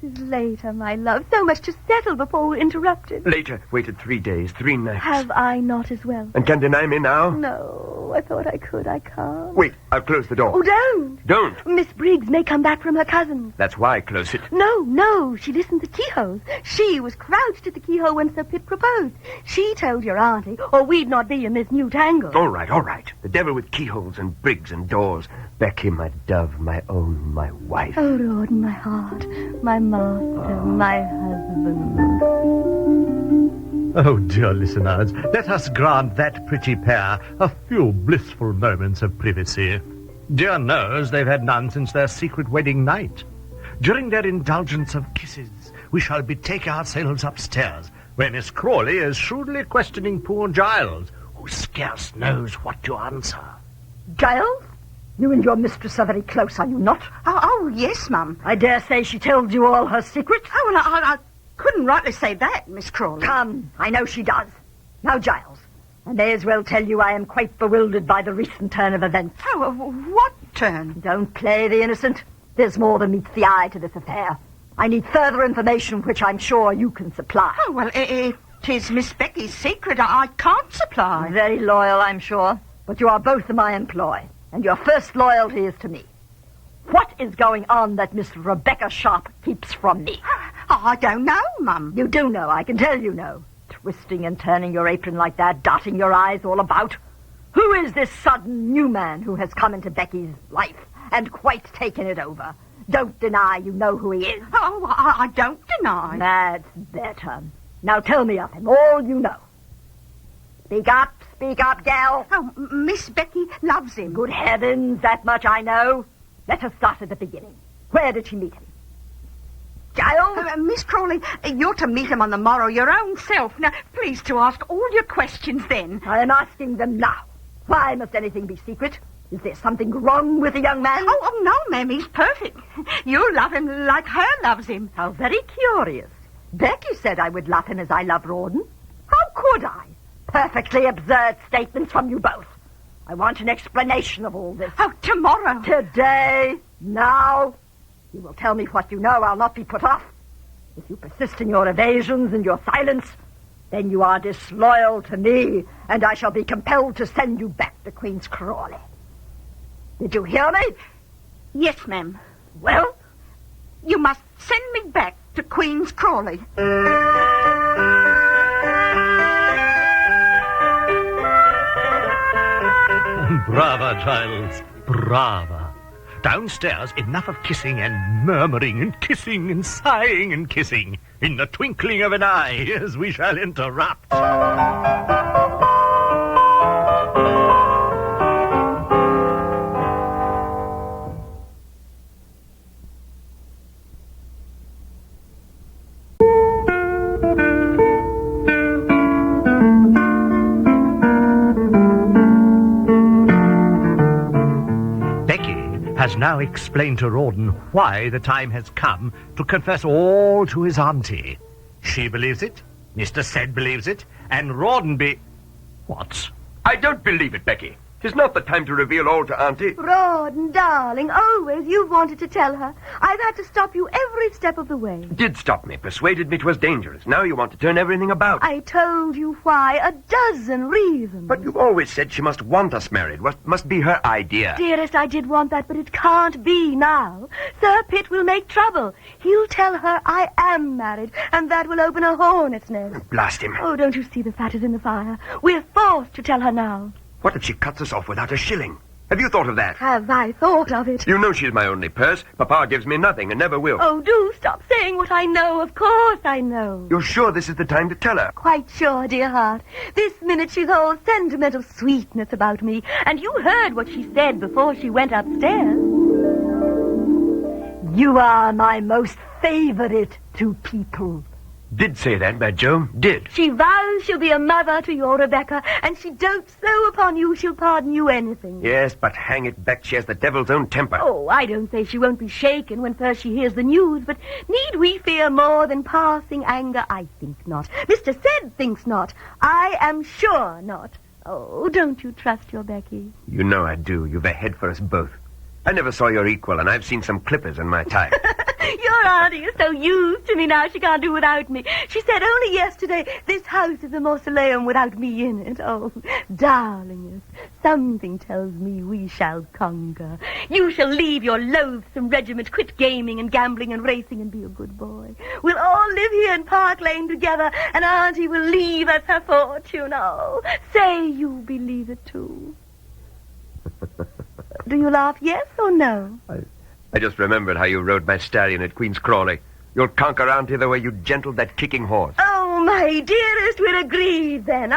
Kisses later, my love. So much to settle before we're interrupted. Later. Waited 3 days, 3 nights. Have I not as well? And can deny me now? No, I thought I could. I can't. Wait, I'll close the door. Oh, don't. Don't. Miss Briggs may come back from her cousin's. That's why I close it. No, she listened to keyholes. She was crouched at the keyhole when Sir Pitt proposed. She told your auntie, or we'd not be in this new tangle. All right. The devil with keyholes and Briggs and doors. Becky, my dove, my own, my wife. Oh, Rawdon, my heart, my master, my husband. Oh, dear listeners, let us grant that pretty pair a few blissful moments of privacy. Dear knows they've had none since their secret wedding night. During their indulgence of kisses, we shall betake ourselves upstairs, where Miss Crawley is shrewdly questioning poor Giles, who scarce knows what to answer. Giles? You and your mistress are very close, are you not? Oh, yes, Mum. I dare say she told you all her secrets. Oh, well, I couldn't rightly say that, Miss Crawley. Come, I know she does. Now, Giles, I may as well tell you I am quite bewildered by the recent turn of events. Oh, what turn? Don't play the innocent. There's more than meets the eye to this affair. I need further information which I'm sure you can supply. Oh, well, if 'tis Miss Becky's secret, I can't supply. Very loyal, I'm sure. But you are both in my employ, and your first loyalty is to me. What is going on that Miss Rebecca Sharp keeps from me? I don't know, Mum. You do know, I can tell you know. Twisting and turning your apron like that, darting your eyes all about. Who is this sudden new man who has come into Becky's life and quite taken it over? Don't deny you know who he is. Oh, I don't deny. That's better. Now tell me of him, all you know. Speak up, gal. Oh, Miss Becky loves him. Good heavens, that much I know. Let us start at the beginning. Where did she meet him? Giles? Miss Crawley, you're to meet him on the morrow your own self. Now, please to ask all your questions then. I am asking them now. Why must anything be secret? Is there something wrong with the young man? Oh, no, ma'am, he's perfect. You love him like her loves him. How very curious. Becky said I would love him as I love Rawdon. How could I? Perfectly absurd statements from you both. I want an explanation of all this. Oh, tomorrow. Today. Now. You will tell me what you know. I'll not be put off. If you persist in your evasions and your silence, then you are disloyal to me, and I shall be compelled to send you back to Queen's Crawley. Did you hear me? Yes, ma'am. Well? You must send me back to Queen's Crawley. Brava, Giles. Brava. Downstairs, enough of kissing and murmuring and kissing and sighing and kissing. In the twinkling of an eye, as we shall interrupt. has now explained to Rawdon why the time has come to confess all to his auntie. She believes it, Mr. Said believes it, and Rawdon What? I don't believe it, Becky. 'Tis not the time to reveal all to Auntie. Rawdon, darling, always you've wanted to tell her. I've had to stop you every step of the way. Did stop me, persuaded me 'twas dangerous. Now you want to turn everything about. I told you why, a dozen reasons. But you've always said she must want us married. What must be her idea? Dearest, I did want that, but it can't be now. Sir Pitt will make trouble. He'll tell her I am married, and that will open a hornet's nest. Blast him. Oh, don't you see the fat is in the fire? We're forced to tell her now. What if she cuts us off without a shilling? Have you thought of that? Have I thought of it? You know she's my only purse. Papa gives me nothing and never will. Oh, do stop saying what I know. Of course I know. You're sure this is the time to tell her? Quite sure, dear heart. This minute she's all sentimental sweetness about me. And you heard what she said before she went upstairs. You are my most favorite to people. Did say that, Bad Joe. Did. She vows she'll be a mother to your Rebecca, and she dotes so upon you she'll pardon you anything. Yes, but hang it, Beck, she has the devil's own temper. Oh, I don't say she won't be shaken when first she hears the news, but need we fear more than passing anger? I think not. Mr. Said thinks not. I am sure not. Oh, don't you trust your Becky? You know I do. You've a head for us both. I never saw your equal, and I've seen some clippers in my time. Your auntie is so used to me now she can't do without me. She said only yesterday, this house is a mausoleum without me in it. Oh, darlingest, something tells me we shall conquer. You shall leave your loathsome regiment, quit gaming and gambling and racing and be a good boy. We'll all live here in Park Lane together, and auntie will leave us her fortune. Oh, say you believe it too. Do you laugh, yes or no? I just remembered how you rode my stallion at Queen's Crawley. You'll conquer Auntie the way you gentled that kicking horse. Oh, my dearest, we're agreed then.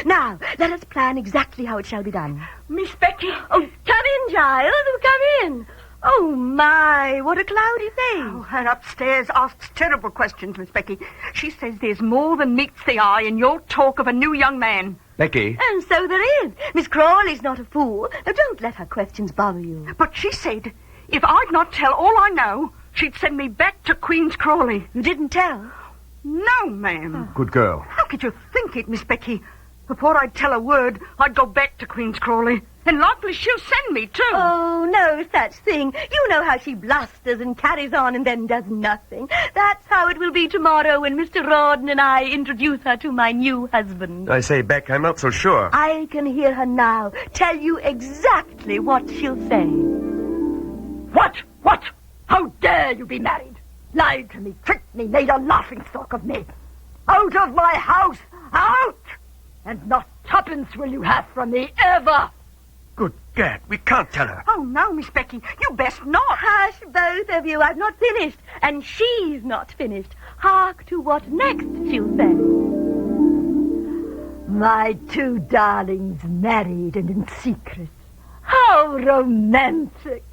Now, let us plan exactly how it shall be done. Miss Becky. Oh, come in, Giles. Oh, come in. Oh, my, what a cloudy face. Oh, her upstairs asks terrible questions, Miss Becky. She says there's more than meets the eye in your talk of a new young man. Becky? And so there is. Miss Crawley's not a fool. Now, don't let her questions bother you. But she said if I'd not tell all I know, she'd send me back to Queen's Crawley. You didn't tell? No, ma'am. Good girl. How could you think it, Miss Becky? Before I'd tell a word, I'd go back to Queen's Crawley. And likely she'll send me, too. Oh, no such thing. You know how she blusters and carries on and then does nothing. That's how it will be tomorrow when Mr. Rawdon and I introduce her to my new husband. I say, Beck, I'm not so sure. I can hear her now tell you exactly what she'll say. What? How dare you be married? Lied to me, tricked me, made a laughingstock of me. Out of my house! Out! And not tuppence will you have from me, ever! Good gad, we can't tell her. Oh, no, Miss Becky, you best not. Hush, both of you. I've not finished, and she's not finished. Hark to what next she'll say. My two darlings married and in secret. How romantic!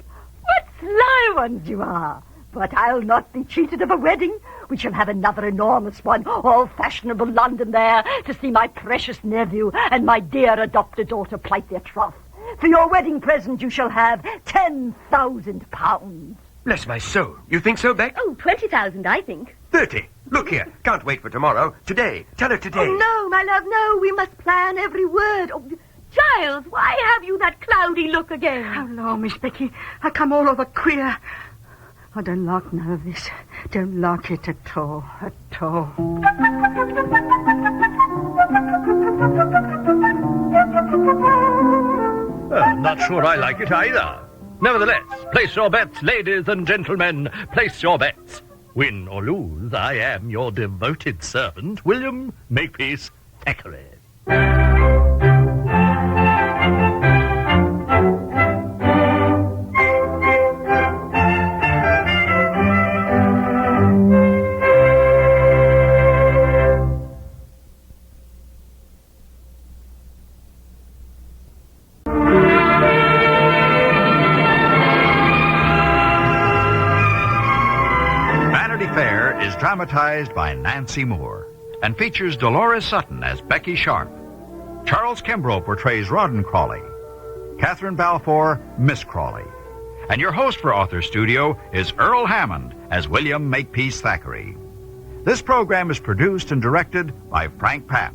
What sly ones you are! But I'll not be cheated of a wedding. We shall have another enormous one, all fashionable London there, to see my precious nephew and my dear adopted daughter plight their troth. For your wedding present you shall have £10,000. Bless my soul. You think so, Beck? Oh, 20,000, I think. 30. Look here. Can't wait for tomorrow. Today. Tell her today. Oh, no, my love, no. We must plan every word. Oh, Giles, why have you that cloudy look again? Oh, Lord, Miss Becky, I come all over queer. I don't like none of this. Don't like it at all, at all. Not sure I like it either. Nevertheless, place your bets, ladies and gentlemen. Place your bets. Win or lose, I am your devoted servant, William Makepeace Thackeray. Dramatized by Nancy Moore and features Dolores Sutton as Becky Sharp. Charles Kimbrough portrays Rawdon Crawley. Catherine Balfour, Miss Crawley. And your host for Author Studio is Earl Hammond as William Makepeace Thackeray. This program is produced and directed by Frank Papp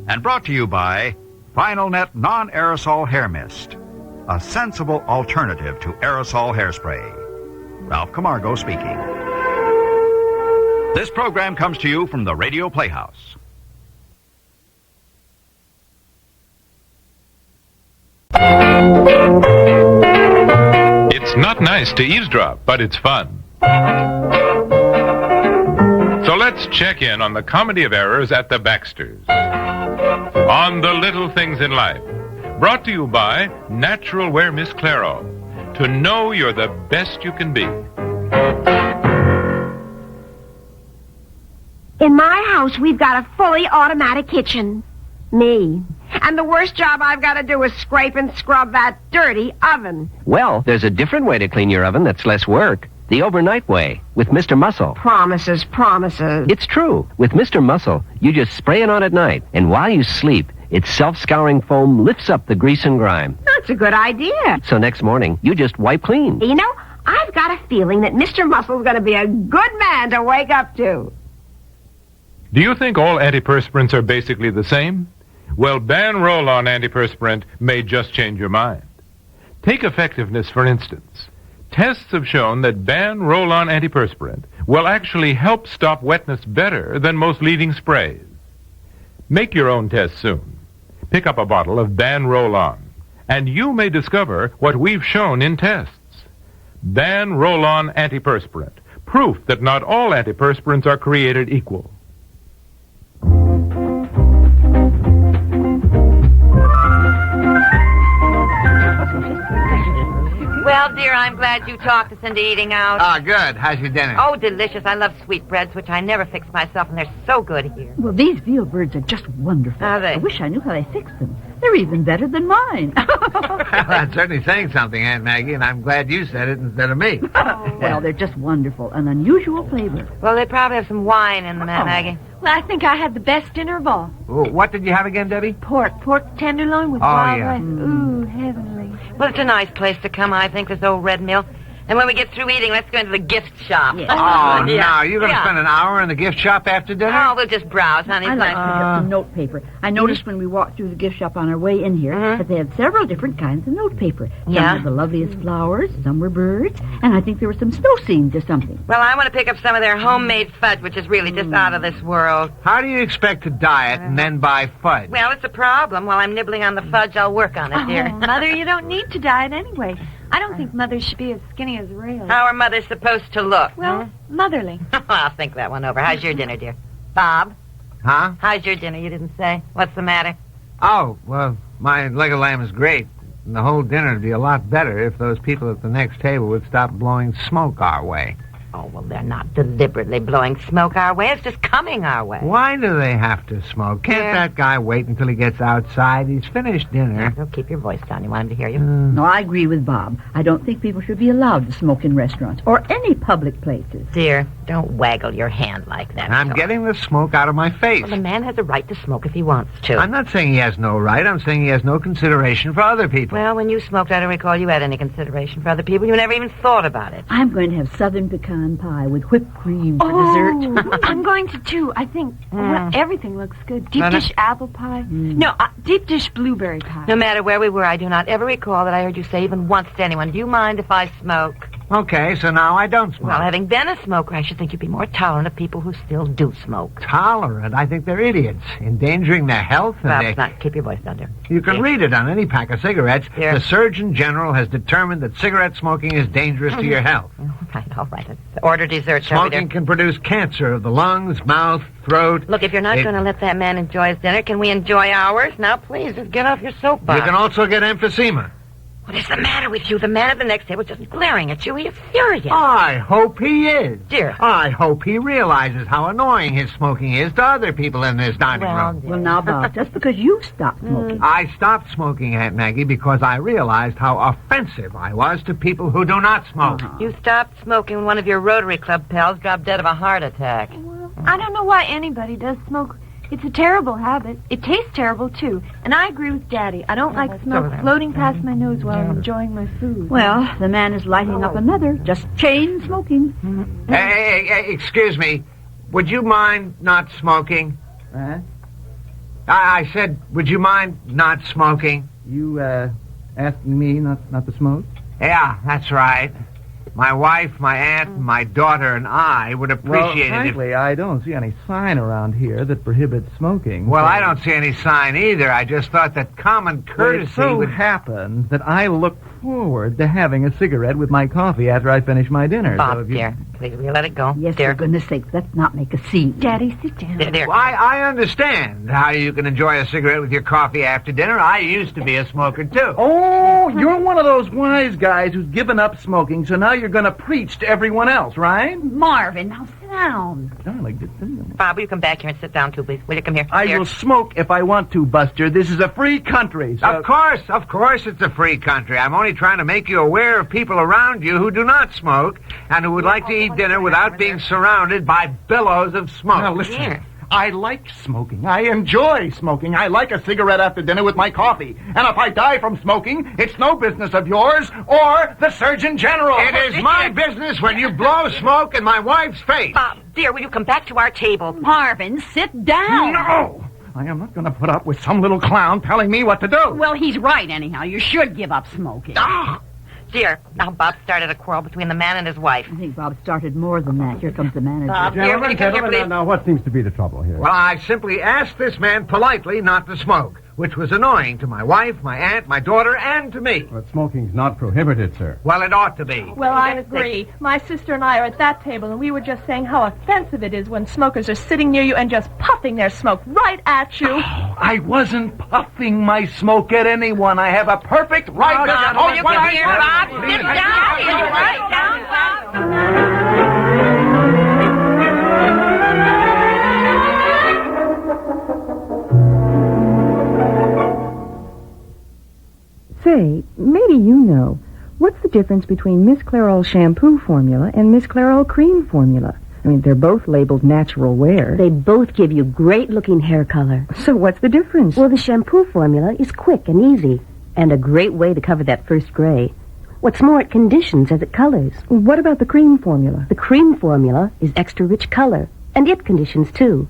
and brought to you by Final Net Non-Aerosol Hair Mist, a sensible alternative to aerosol hairspray. Ralph Camargo speaking. This program comes to you from the Radio Playhouse. It's not nice to eavesdrop, but it's fun. So let's check in on the comedy of errors at the Baxters. On the little things in life. Brought to you by Natural Wear Miss Claro. To know you're the best you can be. In my house, we've got a fully automatic kitchen. Me. And the worst job I've got to do is scrape and scrub that dirty oven. Well, there's a different way to clean your oven that's less work. The overnight way, with Mr. Muscle. Promises. It's true. With Mr. Muscle, you just spray it on at night, and while you sleep, its self-scouring foam lifts up the grease and grime. That's a good idea. So next morning, you just wipe clean. You know, I've got a feeling that Mr. Muscle's going to be a good man to wake up to. Do you think all antiperspirants are basically the same? Well, Ban Roll-On antiperspirant may just change your mind. Take effectiveness, for instance. Tests have shown that Ban Roll-On antiperspirant will actually help stop wetness better than most leading sprays. Make your own test soon. Pick up a bottle of Ban Roll-On, and you may discover what we've shown in tests. Ban Roll-On antiperspirant, proof that not all antiperspirants are created equal. Well, dear, I'm glad you talked us into eating out. Ah, good. How's your dinner? Oh, delicious. I love sweetbreads, which I never fix myself, and they're so good here. Well, these veal birds are just wonderful. Are they? I wish I knew how they fix them. They're even better than mine. Well, that's certainly saying something, Aunt Maggie, and I'm glad you said it instead of me. Well, they're just wonderful. An unusual flavor. Well, they probably have some wine in them, Aunt Maggie. Well, I think I had the best dinner of all. Oh, what did you have again, Debbie? Pork tenderloin with wild rice. Ooh, heavenly. Well, it's a nice place to come, I think, this old Red Mill. And when we get through eating, let's go into the gift shop. Yes. Oh, no. You're going to spend an hour in the gift shop after dinner? Oh, we'll just browse, honey. I like to get some note paper. I noticed when we walked through the gift shop on our way in here that they had several different kinds of note paper. Some had the loveliest flowers, some were birds, and I think there were some snow scenes or something. Well, I want to pick up some of their homemade fudge, which is really just out of this world. How do you expect to diet and then buy fudge? Well, it's a problem. While I'm nibbling on the fudge, I'll work on it, dear. Mother, you don't need to diet anyway. I don't think mothers should be as skinny as rails. How are mothers supposed to look? Well, motherly. I'll think that one over. How's your dinner, dear? Bob? Huh? How's your dinner? You didn't say. What's the matter? Oh, well, my leg of lamb is great. And the whole dinner would be a lot better if those people at the next table would stop blowing smoke our way. Oh, well, they're not deliberately blowing smoke our way. It's just coming our way. Why do they have to smoke? Can't that guy wait until he gets outside? He's finished dinner. Don't keep your voice down. You want him to hear you? No, I agree with Bob. I don't think people should be allowed to smoke in restaurants or any public places. Dear, don't waggle your hand like that. I'm getting the smoke out of my face. Well, the man has a right to smoke if he wants to. I'm not saying he has no right. I'm saying he has no consideration for other people. Well, when you smoked, I don't recall you had any consideration for other people. You never even thought about it. I'm going to have southern pecan pie with whipped cream for dessert. I'm going to, too. I think everything looks good. Deep dish apple pie. No, deep dish blueberry pie. No matter where we were, I do not ever recall that I heard you say even once to anyone, do you mind if I smoke? Okay, so now I don't smoke. Well, having been a smoker, I should think you'd be more tolerant of people who still do smoke. Tolerant? I think they're idiots, endangering their health. Well, not. Keep your voice down, dear. You can read it on any pack of cigarettes. The Surgeon General has determined that cigarette smoking is dangerous to your health. All right. Order dessert, shall we, dear? Smoking can produce cancer of the lungs, mouth, throat. Look, if you're not going to let that man enjoy his dinner, can we enjoy ours? Now, please, just get off your soapbox. You can also get emphysema. What is the matter with you? The man at the next table is just glaring at you. He is furious. I hope he is. Dear. I hope he realizes how annoying his smoking is to other people in this dining room. Well, now, Bob, just because you stopped smoking. I stopped smoking, Aunt Maggie, because I realized how offensive I was to people who do not smoke. You stopped smoking when one of your Rotary Club pals dropped dead of a heart attack. Well, I don't know why anybody does smoke It's a terrible habit. It tastes terrible, too. And I agree with Daddy. I don't like smoke floating past my nose while I'm enjoying my food. Well, the man is lighting up another. Just chain smoking. Hey, excuse me. Would you mind not smoking? I said, would you mind not smoking? You, asking me not to smoke? Yeah, that's right. My wife, my aunt, my daughter, and I would appreciate it if... Frankly, I don't see any sign around here that prohibits smoking. Well, I don't see any sign either. I just thought that common courtesy It so would... happens that I look forward to having a cigarette with my coffee after I finish my dinner. Bob, dear, please, will you let it go? Yes, dear. for goodness sake, let's not make a scene. Daddy, sit down. There. Well, I understand how you can enjoy a cigarette with your coffee after dinner. I used to be a smoker, too. Oh, you're one of those wise guys who's given up smoking, so now you're going to preach to everyone else, right? Marvin, now sit down. Darling, just sit down. Bob, will you come back here and sit down, too, please? Will you come here? I will smoke if I want to, Buster. This is a free country. So... Of course it's a free country. I'm only trying to make you aware of people around you who do not smoke and who would like to eat dinner without being surrounded by billows of smoke. Now, listen. I like smoking. I enjoy smoking. I like a cigarette after dinner with my coffee. And if I die from smoking, it's no business of yours or the Surgeon General. It is my business when you blow smoke in my wife's face. Bob, dear, will you come back to our table? Marvin, sit down. No! I am not going to put up with some little clown telling me what to do. Well, he's right, anyhow. You should give up smoking. Dear, now Bob started a quarrel between the man and his wife. I think Bob started more than that. Here comes the manager. Bob, dear, will you come here, please? Now, what seems to be the trouble here? Well, I simply asked this man politely not to smoke, which was annoying to my wife, my aunt, my daughter, and to me. But smoking's not prohibited, sir. Well, it ought to be. Well, I agree. My sister and I are at that table, and we were just saying how offensive it is when smokers are sitting near you and just puffing their smoke right at you. I wasn't puffing my smoke at anyone. I have a perfect right to Bob, you come here, Bob. Sit down. Right down, Say, maybe you know. What's the difference between Miss Clairol shampoo formula and Miss Clairol cream formula? I mean, they're both labeled natural wear. They both give you great-looking hair color. So what's the difference? Well, the shampoo formula is quick and easy, and a great way to cover that first gray. What's more, it conditions as it colors. What about the cream formula? The cream formula is extra rich color, and it conditions, too.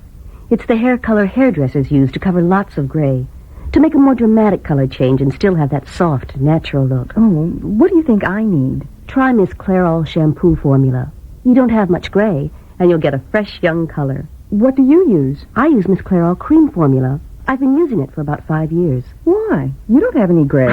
It's the hair color hairdressers use to cover lots of gray, to make a more dramatic color change and still have that soft, natural look. Oh, what do you think I need? Try Miss Clairol shampoo formula. You don't have much gray, and you'll get a fresh, young color. What do you use? I use Miss Clairol cream formula. I've been using it for about 5 years. Why? You don't have any gray.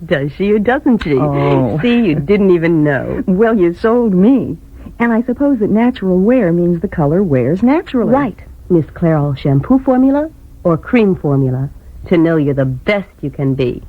Does she or doesn't she? Oh. See, you didn't even know. Well, you sold me. And I suppose that natural wear means the color wears naturally. Right. Miss Clairol shampoo formula or cream formula to know you're the best you can be.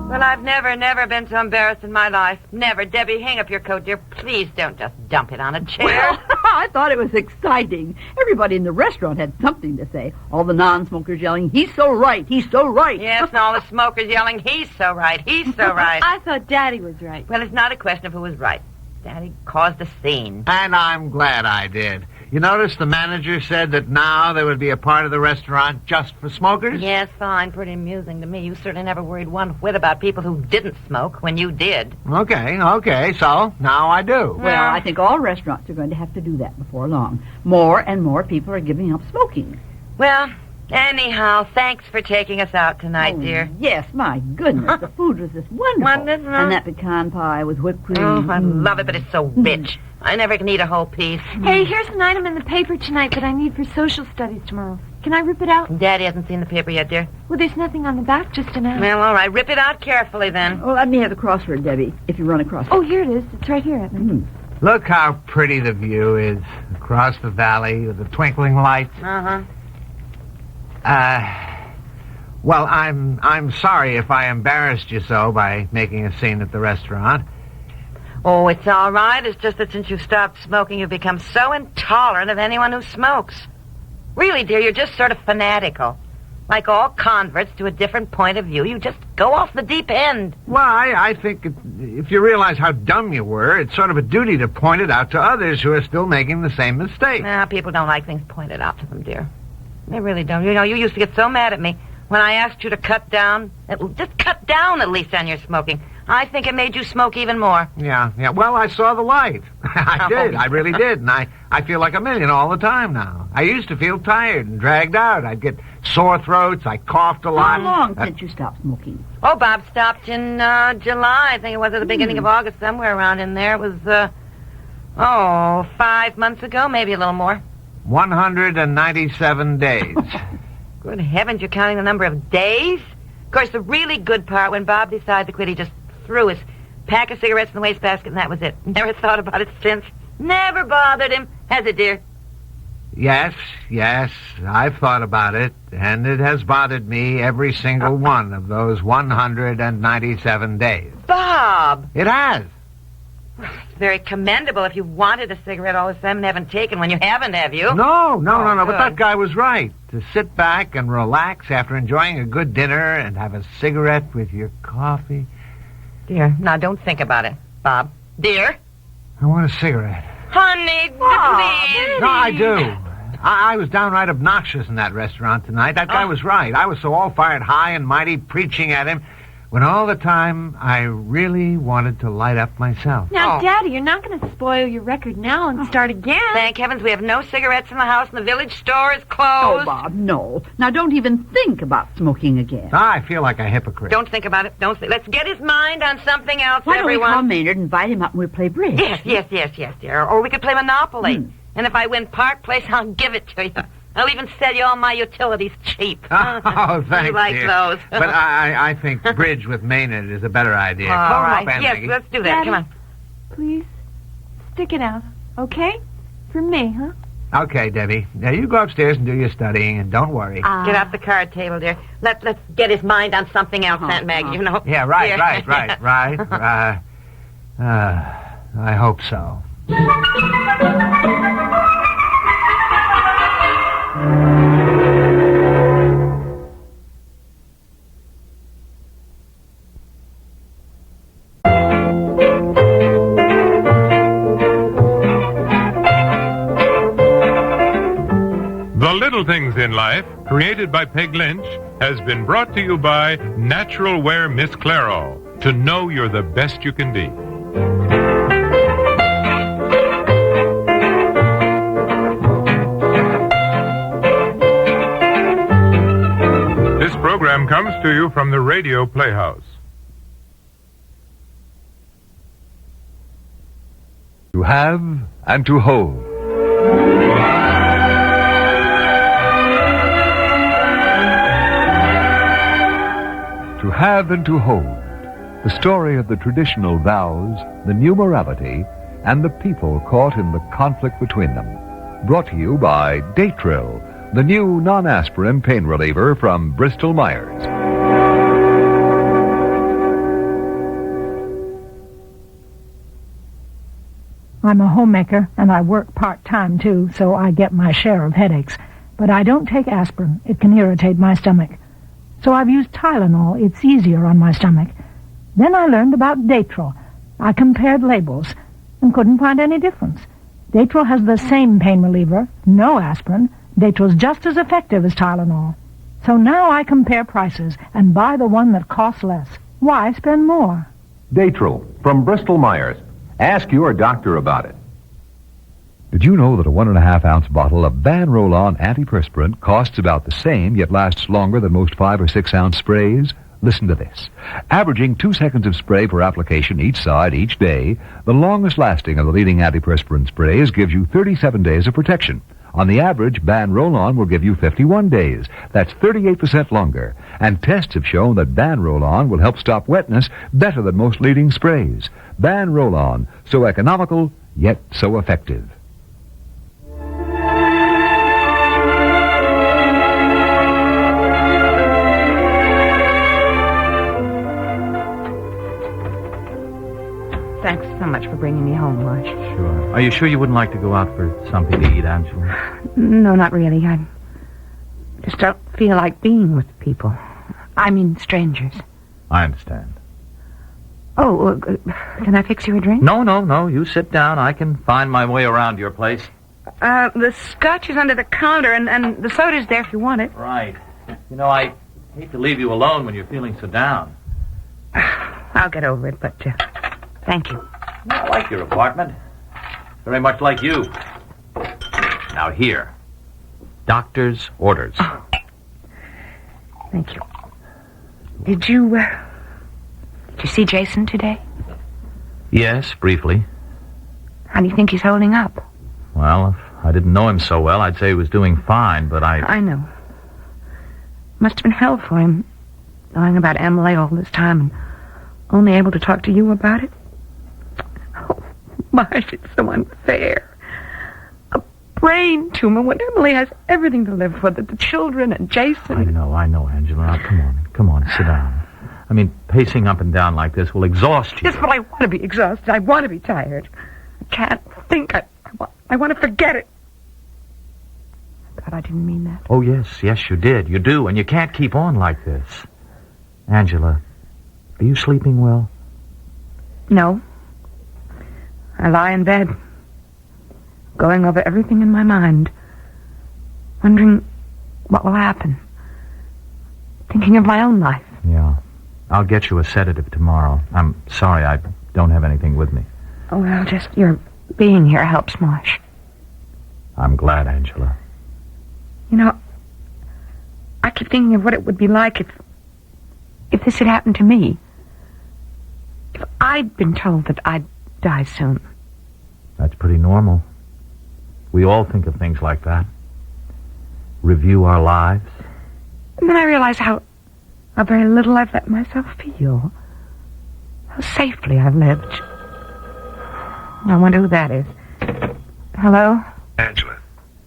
Well, I've never been so embarrassed in my life. Never. Debbie, hang up your coat, dear. Please don't just dump it on a chair. Well, I thought it was exciting. Everybody in the restaurant had something to say. All the non-smokers yelling, he's so right, he's so right. Yes, and all the smokers yelling, he's so right, he's so right. I thought Daddy was right. Well, it's not a question of who was right. Daddy caused a scene. And I'm glad I did. You notice the manager said that now there would be a part of the restaurant just for smokers? Yes, fine. Pretty amusing to me. You certainly never worried one whit about people who didn't smoke when you did. Okay. So now I do. Well, I think all restaurants are going to have to do that before long. More and more people are giving up smoking. Well, anyhow, thanks for taking us out tonight, dear. Yes, my goodness. The food was just wonderful. And that pecan pie with whipped cream. Oh, I love it, but it's so rich. I never can eat a whole piece. Hey, here's an item in the paper tonight that I need for social studies tomorrow. Can I rip it out? Daddy hasn't seen the paper yet, dear. Well, there's nothing on the back, just an ad. Well, all right. Rip it out carefully, then. Oh, let me have the crossword, Debbie, if you run across it. Oh, here it is. It's right here, Edmund. Look how pretty the view is across the valley with the twinkling lights. Uh-huh. Well, I'm sorry if I embarrassed you so by making a scene at the restaurant. Oh, it's all right. It's just that since you stopped smoking, you've become so intolerant of anyone who smokes. Really, dear, you're just sort of fanatical. Like all converts to a different point of view, you just go off the deep end. Well, I think if you realize how dumb you were, it's sort of a duty to point it out to others who are still making the same mistake. Nah, people don't like things pointed out to them, dear. They really don't. You know, you used to get so mad at me when I asked you to cut down. Just cut down at least on your smoking. I think it made you smoke even more. Yeah. Well, I saw the light. I did. I really did. And I feel like a million all the time now. I used to feel tired and dragged out. I'd get sore throats. I coughed a lot. How long since you stopped smoking? Oh, Bob stopped in July. I think it was at the beginning of August, somewhere around in there. It was, 5 months ago, maybe a little more. 197 days. Good heavens, you're counting the number of days? Of course, the really good part, when Bob decided to quit, he just threw his pack of cigarettes in the wastebasket, and that was it. Never thought about it since. Never bothered him, has it, dear? Yes, I've thought about it, and it has bothered me every single one of those 197 days. Bob! It has. It's very commendable if you wanted a cigarette all this time and haven't taken one. You haven't, have you? No, but good. that guy was right. To sit back and relax after enjoying a good dinner and have a cigarette with your coffee. Dear, now don't think about it, Bob. Dear? I want a cigarette. Honey, please. No, I do. I was downright obnoxious in that restaurant tonight. That guy was right. I was so all-fired high and mighty preaching at him when all the time I really wanted to light up myself. Now, Daddy, you're not going to spoil your record now and start again. Thank heavens we have no cigarettes in the house and the village store is Oh, closed. Bob, no. Now, don't even think about smoking again. I feel like a hypocrite. Don't think about it. Let's get his mind on something else, Why everyone. don't we call Maynard and invite him up and we'll play bridge? Yes, dear. Or we could play Monopoly. And if I win Park Place, I'll give it to you. I'll even sell you all my utilities cheap. Oh, thanks, You like dear. those. But I think bridge with Maynard is a better idea. All Call him right. up, Aunt Yes, Maggie. let's do that. Daddy, Come on. Please, stick it out, okay? For me, huh? Okay, Debbie. Now you go upstairs and do your studying, and don't worry. Get off the card table, dear. Let's get his mind on something else, Aunt Maggie, you know. Yeah, right. I hope so. The Little Things in Life, created by Peg Lynch, has been brought to you by Natural Wear Miss Clairol. To know you're the best you can be. This program comes to you from the Radio Playhouse. To have and to hold. To have and to hold. The story of the traditional vows, the new morality, and the people caught in the conflict between them. Brought to you by Datril, the new non-aspirin pain reliever from Bristol Myers. I'm a homemaker, and I work part-time, too, so I get my share of headaches. But I don't take aspirin. It can irritate my stomach. So I've used Tylenol. It's easier on my stomach. Then I learned about Datril. I compared labels and couldn't find any difference. Datril has the same pain reliever, no aspirin. Datril's just as effective as Tylenol. So now I compare prices and buy the one that costs less. Why spend more? Datril from Bristol Myers. Ask your doctor about it. Did you know that a 1.5-ounce bottle of Van Roll-On antiperspirant costs about the same, yet lasts longer than most 5 or 6-ounce sprays? Listen to this. Averaging 2 seconds of spray per application each side each day, the longest lasting of the leading antiperspirant sprays gives you 37 days of protection. On the average, Van Roll-On will give you 51 days. That's 38% longer. And tests have shown that Van Roll-On will help stop wetness better than most leading sprays. Van Roll-On, so economical, yet so effective. Thanks so much for bringing me home, Marge. Sure. Are you sure you wouldn't like to go out for something to eat, Angela? No, not really. I just don't feel like being with people. I mean, strangers. I understand. Oh, can I fix you a drink? No. You sit down. I can find my way around your place. The scotch is under the counter, and the soda's there if you want it. Right. You know, I hate to leave you alone when you're feeling so down. I'll get over it, but thank you. I like your apartment. Very much like you. Now here. Doctor's orders. Oh. Thank you. Did you see Jason today? Yes, briefly. How do you think he's holding up? Well, if I didn't know him so well, I'd say he was doing fine, but I know. Must have been hell for him, knowing about Emily all this time and only able to talk to you about it. Oh, Marsh, it's so unfair. A brain tumor when Emily has everything to live for, the children and Jason. I know, Angela. Now, come on, sit down. I mean, pacing up and down like this will exhaust you. Yes, but I want to be exhausted. I want to be tired. I can't think. I want to forget it. God, I didn't mean that. Oh, yes, you did. You do, and you can't keep on like this. Angela, are you sleeping well? No. I lie in bed, going over everything in my mind, wondering what will happen, thinking of my own life. Yeah. I'll get you a sedative tomorrow. I'm sorry I don't have anything with me. Oh, well, just your being here helps, Marsh. I'm glad, Angela. You know, I keep thinking of what it would be like if this had happened to me. If I'd been told that I'd die soon. That's pretty normal. We all think of things like that. Review our lives. And then I realize how very little I've let myself feel. How safely I've lived. I wonder who that is. Hello? Angela.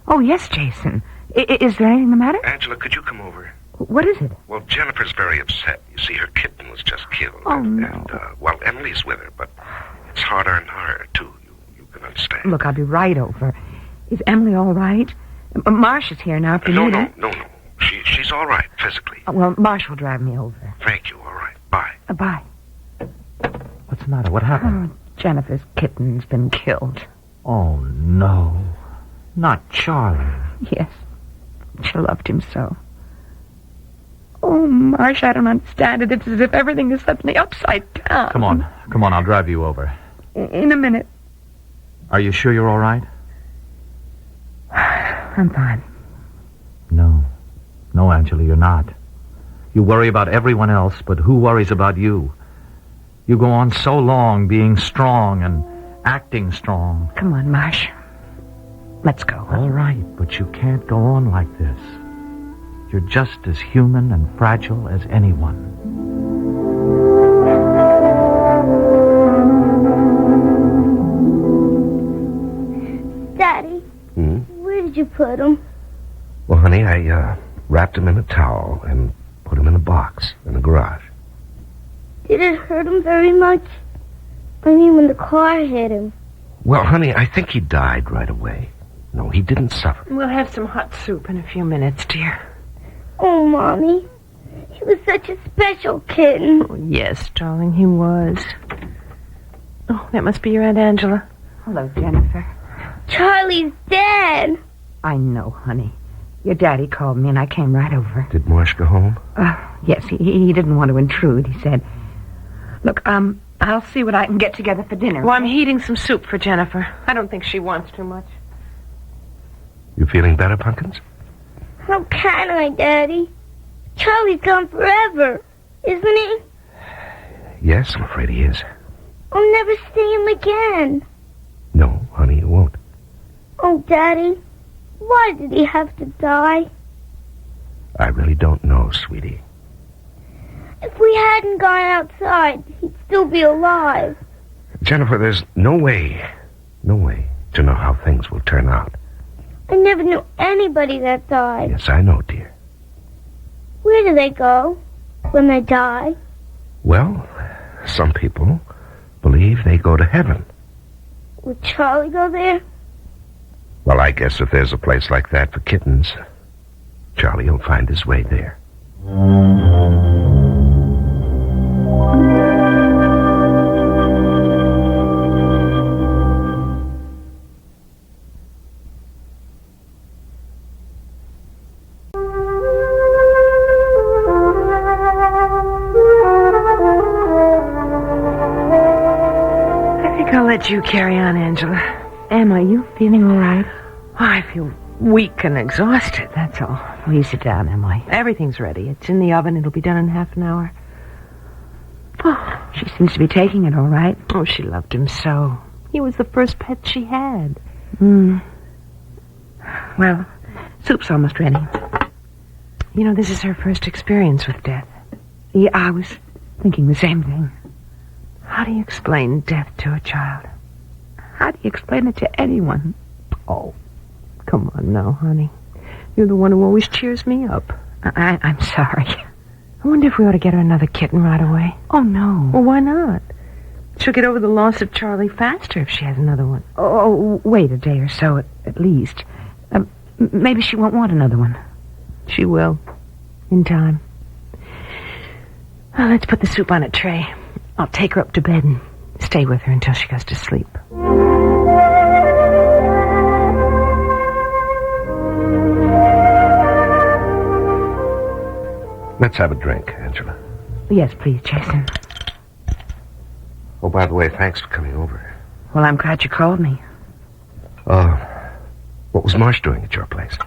Oh, yes, Jason. Is there anything the matter? Angela, could you come over? What is it? Well, Jennifer's very upset. You see, her kitten was just killed. Oh, no. And, Emily's with her, but it's harder and harder, too. You can understand. Look, I'll be right over. Is Emily all right? Marsh is here now if you need her. No. She's all right, physically. Well, Marsh will drive me over. Thank you, all right. Bye. Bye. What's the matter? What happened? Oh, Jennifer's kitten's been killed. Oh, no. Not Charlie. Yes. She loved him so. Oh, Marsh, I don't understand it. It's as if everything is suddenly upside down. Come on, I'll drive you over. In a minute. Are you sure you're all right? I'm fine. No, Angela, you're not. You worry about everyone else, but who worries about you? You go on so long being strong and acting strong. Come on, Marsh. Let's go. All right, but you can't go on like this. You're just as human and fragile as anyone. Daddy, where did you put him? Well, honey, I wrapped him in a towel and put him in a box in the garage. Did it hurt him very much? I mean, when the car hit him. Well, honey, I think he died right away. No, he didn't suffer. We'll have some hot soup in a few minutes, dear. Oh, Mommy. He was such a special kitten. Oh, yes, darling, he was. Oh, that must be your Aunt Angela. Hello, Jennifer. Charlie's dead. I know, honey. Your daddy called me and I came right over. Did Marsh go home? Yes, he didn't want to intrude. He said, look, I'll see what I can get together for dinner. Well, I'm heating some soup for Jennifer. I don't think she wants too much. You feeling better, Pumpkins? How can I, Daddy? Charlie's gone forever, isn't he? Yes, I'm afraid he is. I'll never see him again. No, honey, you won't. Oh, Daddy, why did he have to die? I really don't know, sweetie. If we hadn't gone outside, he'd still be alive. Jennifer, there's no way to know how things will turn out. I never knew anybody that died. Yes, I know, dear. Where do they go when they die? Well, some people believe they go to heaven. Would Charlie go there? Well, I guess if there's a place like that for kittens, Charlie will find his way there. I'll let you carry on, Angela. Emma, you feeling all right? Oh, I feel weak and exhausted, that's all. Will you sit down, Emily? Everything's ready. It's in the oven. It'll be done in half an hour. Oh, she seems to be taking it all right. Oh, she loved him so. He was the first pet she had. Well, soup's almost ready. You know, this is her first experience with death. Yeah, I was thinking the same thing. How do you explain death to a child? How do you explain it to anyone? Oh, come on now, honey. You're the one who always cheers me up. I'm sorry. I wonder if we ought to get her another kitten right away. Oh, no. Well, why not? She'll get over the loss of Charlie faster if she has another one. Oh, wait a day or so at least. Maybe she won't want another one. She will. In time. Well, let's put the soup on a tray. I'll take her up to bed and stay with her until she goes to sleep. Let's have a drink, Angela. Yes, please, Jason. Oh, by the way, thanks for coming over. Well, I'm glad you called me. What was Marsh doing at your place?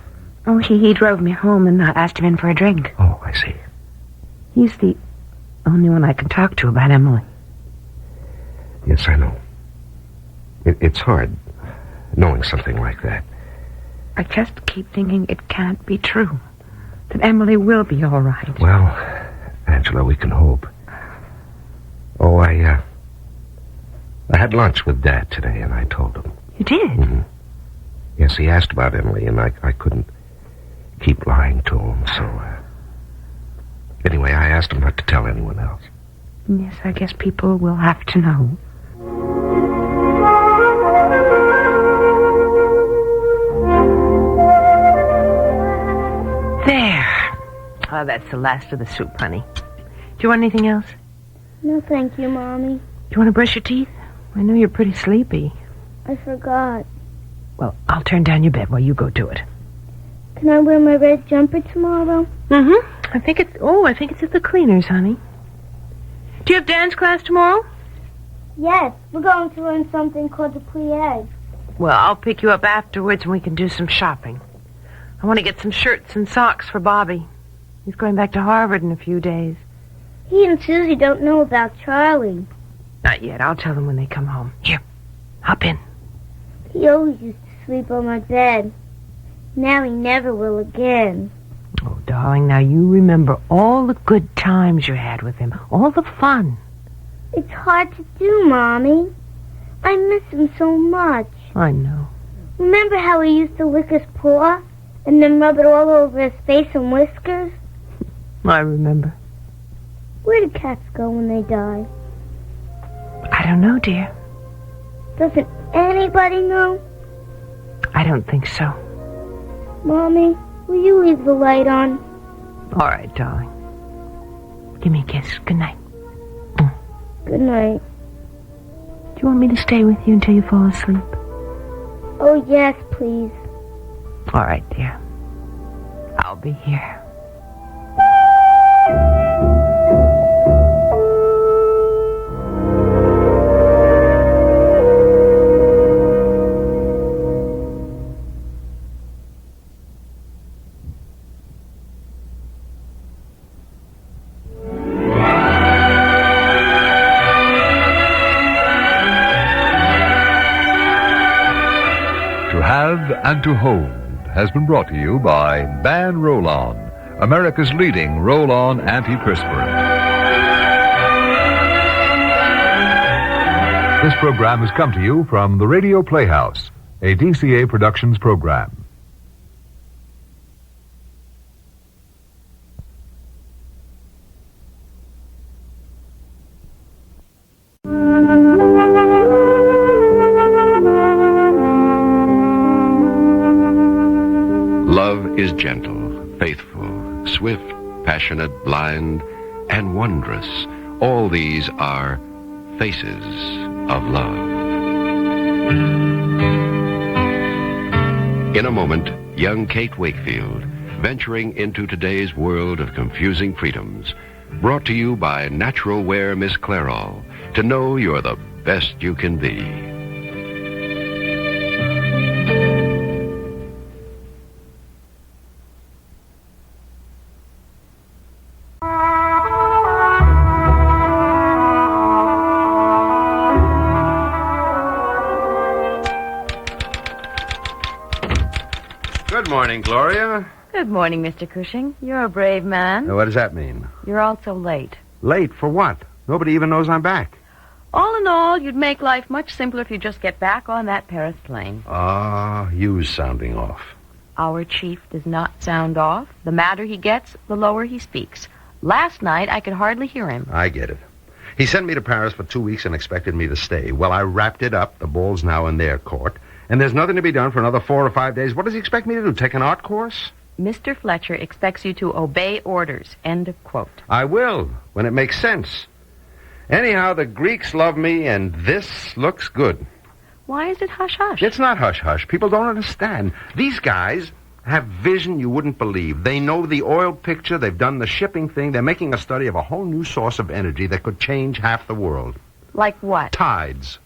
Oh, he drove me home and I asked him in for a drink. Oh, I see. He's the only one I can talk to about Emily. Yes, I know. It's hard, knowing something like that. I just keep thinking it can't be true. That Emily will be all right. Well, Angela, we can hope. Oh, I had lunch with Dad today, and I told him. You did? Mm-hmm. Yes, he asked about Emily, and I couldn't keep lying to him, so... Anyway, I asked him not to tell anyone else. Yes, I guess people will have to know. There. Oh, that's the last of the soup, honey. Do you want anything else? No, thank you, Mommy. Do you want to brush your teeth? I know you're pretty sleepy. I forgot. Well, I'll turn down your bed while you go do it. Can I wear my red jumper tomorrow? Mm-hmm. I think it's at the cleaners, honey. Do you have dance class tomorrow? Yes, we're going to learn something called the plie. Well, I'll pick you up afterwards and we can do some shopping. I want to get some shirts and socks for Bobby. He's going back to Harvard in a few days. He and Susie don't know about Charlie. Not yet. I'll tell them when they come home. Here, hop in. He always used to sleep on my bed. Now he never will again. Oh, darling, now you remember all the good times you had with him. All the fun. It's hard to do, Mommy. I miss him so much. I know. Remember how he used to lick his paw and then rub it all over his face and whiskers? I remember. Where do cats go when they die? I don't know, dear. Doesn't anybody know? I don't think so. Mommy, will you leave the light on? All right, darling. Give me a kiss. Good night. Good night. Do you want me to stay with you until you fall asleep? Oh, yes, please. All right, dear. I'll be here. And to Hold has been brought to you by Ban Roll-On, America's leading roll-on antiperspirant. This program has come to you from the Radio Playhouse, a DCA Productions program. Love is gentle, faithful. swift, passionate, blind, and wondrous. All these are faces of love. In a moment, young Kate Wakefield, venturing into today's world of confusing freedoms, brought to you by Natural Wear Miss Clairol, to know you're the best you can be. Good morning, Gloria. Good morning, Mr. Cushing. You're a brave man. Now, what does that mean? You're also late. Late for what? Nobody even knows I'm back. All in all, you'd make life much simpler if you just get back on that Paris plane. Ah, you's sounding off. Our chief does not sound off. The madder he gets, the lower he speaks. Last night, I could hardly hear him. I get it. He sent me to Paris for 2 weeks and expected me to stay. Well, I wrapped it up. The ball's now in their court. And there's nothing to be done for another 4 or 5 days. What does he expect me to do, take an art course? Mr. Fletcher expects you to obey orders. End of quote. I will, when it makes sense. Anyhow, the Greeks love me, and this looks good. Why is it hush-hush? It's not hush-hush. People don't understand. These guys have vision you wouldn't believe. They know the oil picture. They've done the shipping thing. They're making a study of a whole new source of energy that could change half the world. Like what? Tides.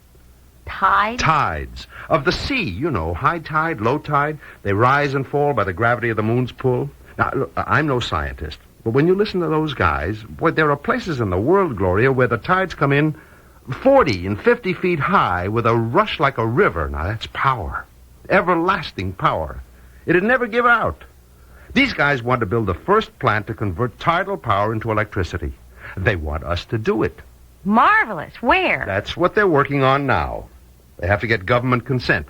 Tides? Tides. Of the sea, you know, high tide, low tide. They rise and fall by the gravity of the moon's pull. Now, look, I'm no scientist, but when you listen to those guys, boy, there are places in the world, Gloria, where the tides come in 40 and 50 feet high with a rush like a river. Now, that's power. Everlasting power. It'd never give out. These guys want to build the first plant to convert tidal power into electricity. They want us to do it. Marvelous. Where? That's what they're working on now. They have to get government consent.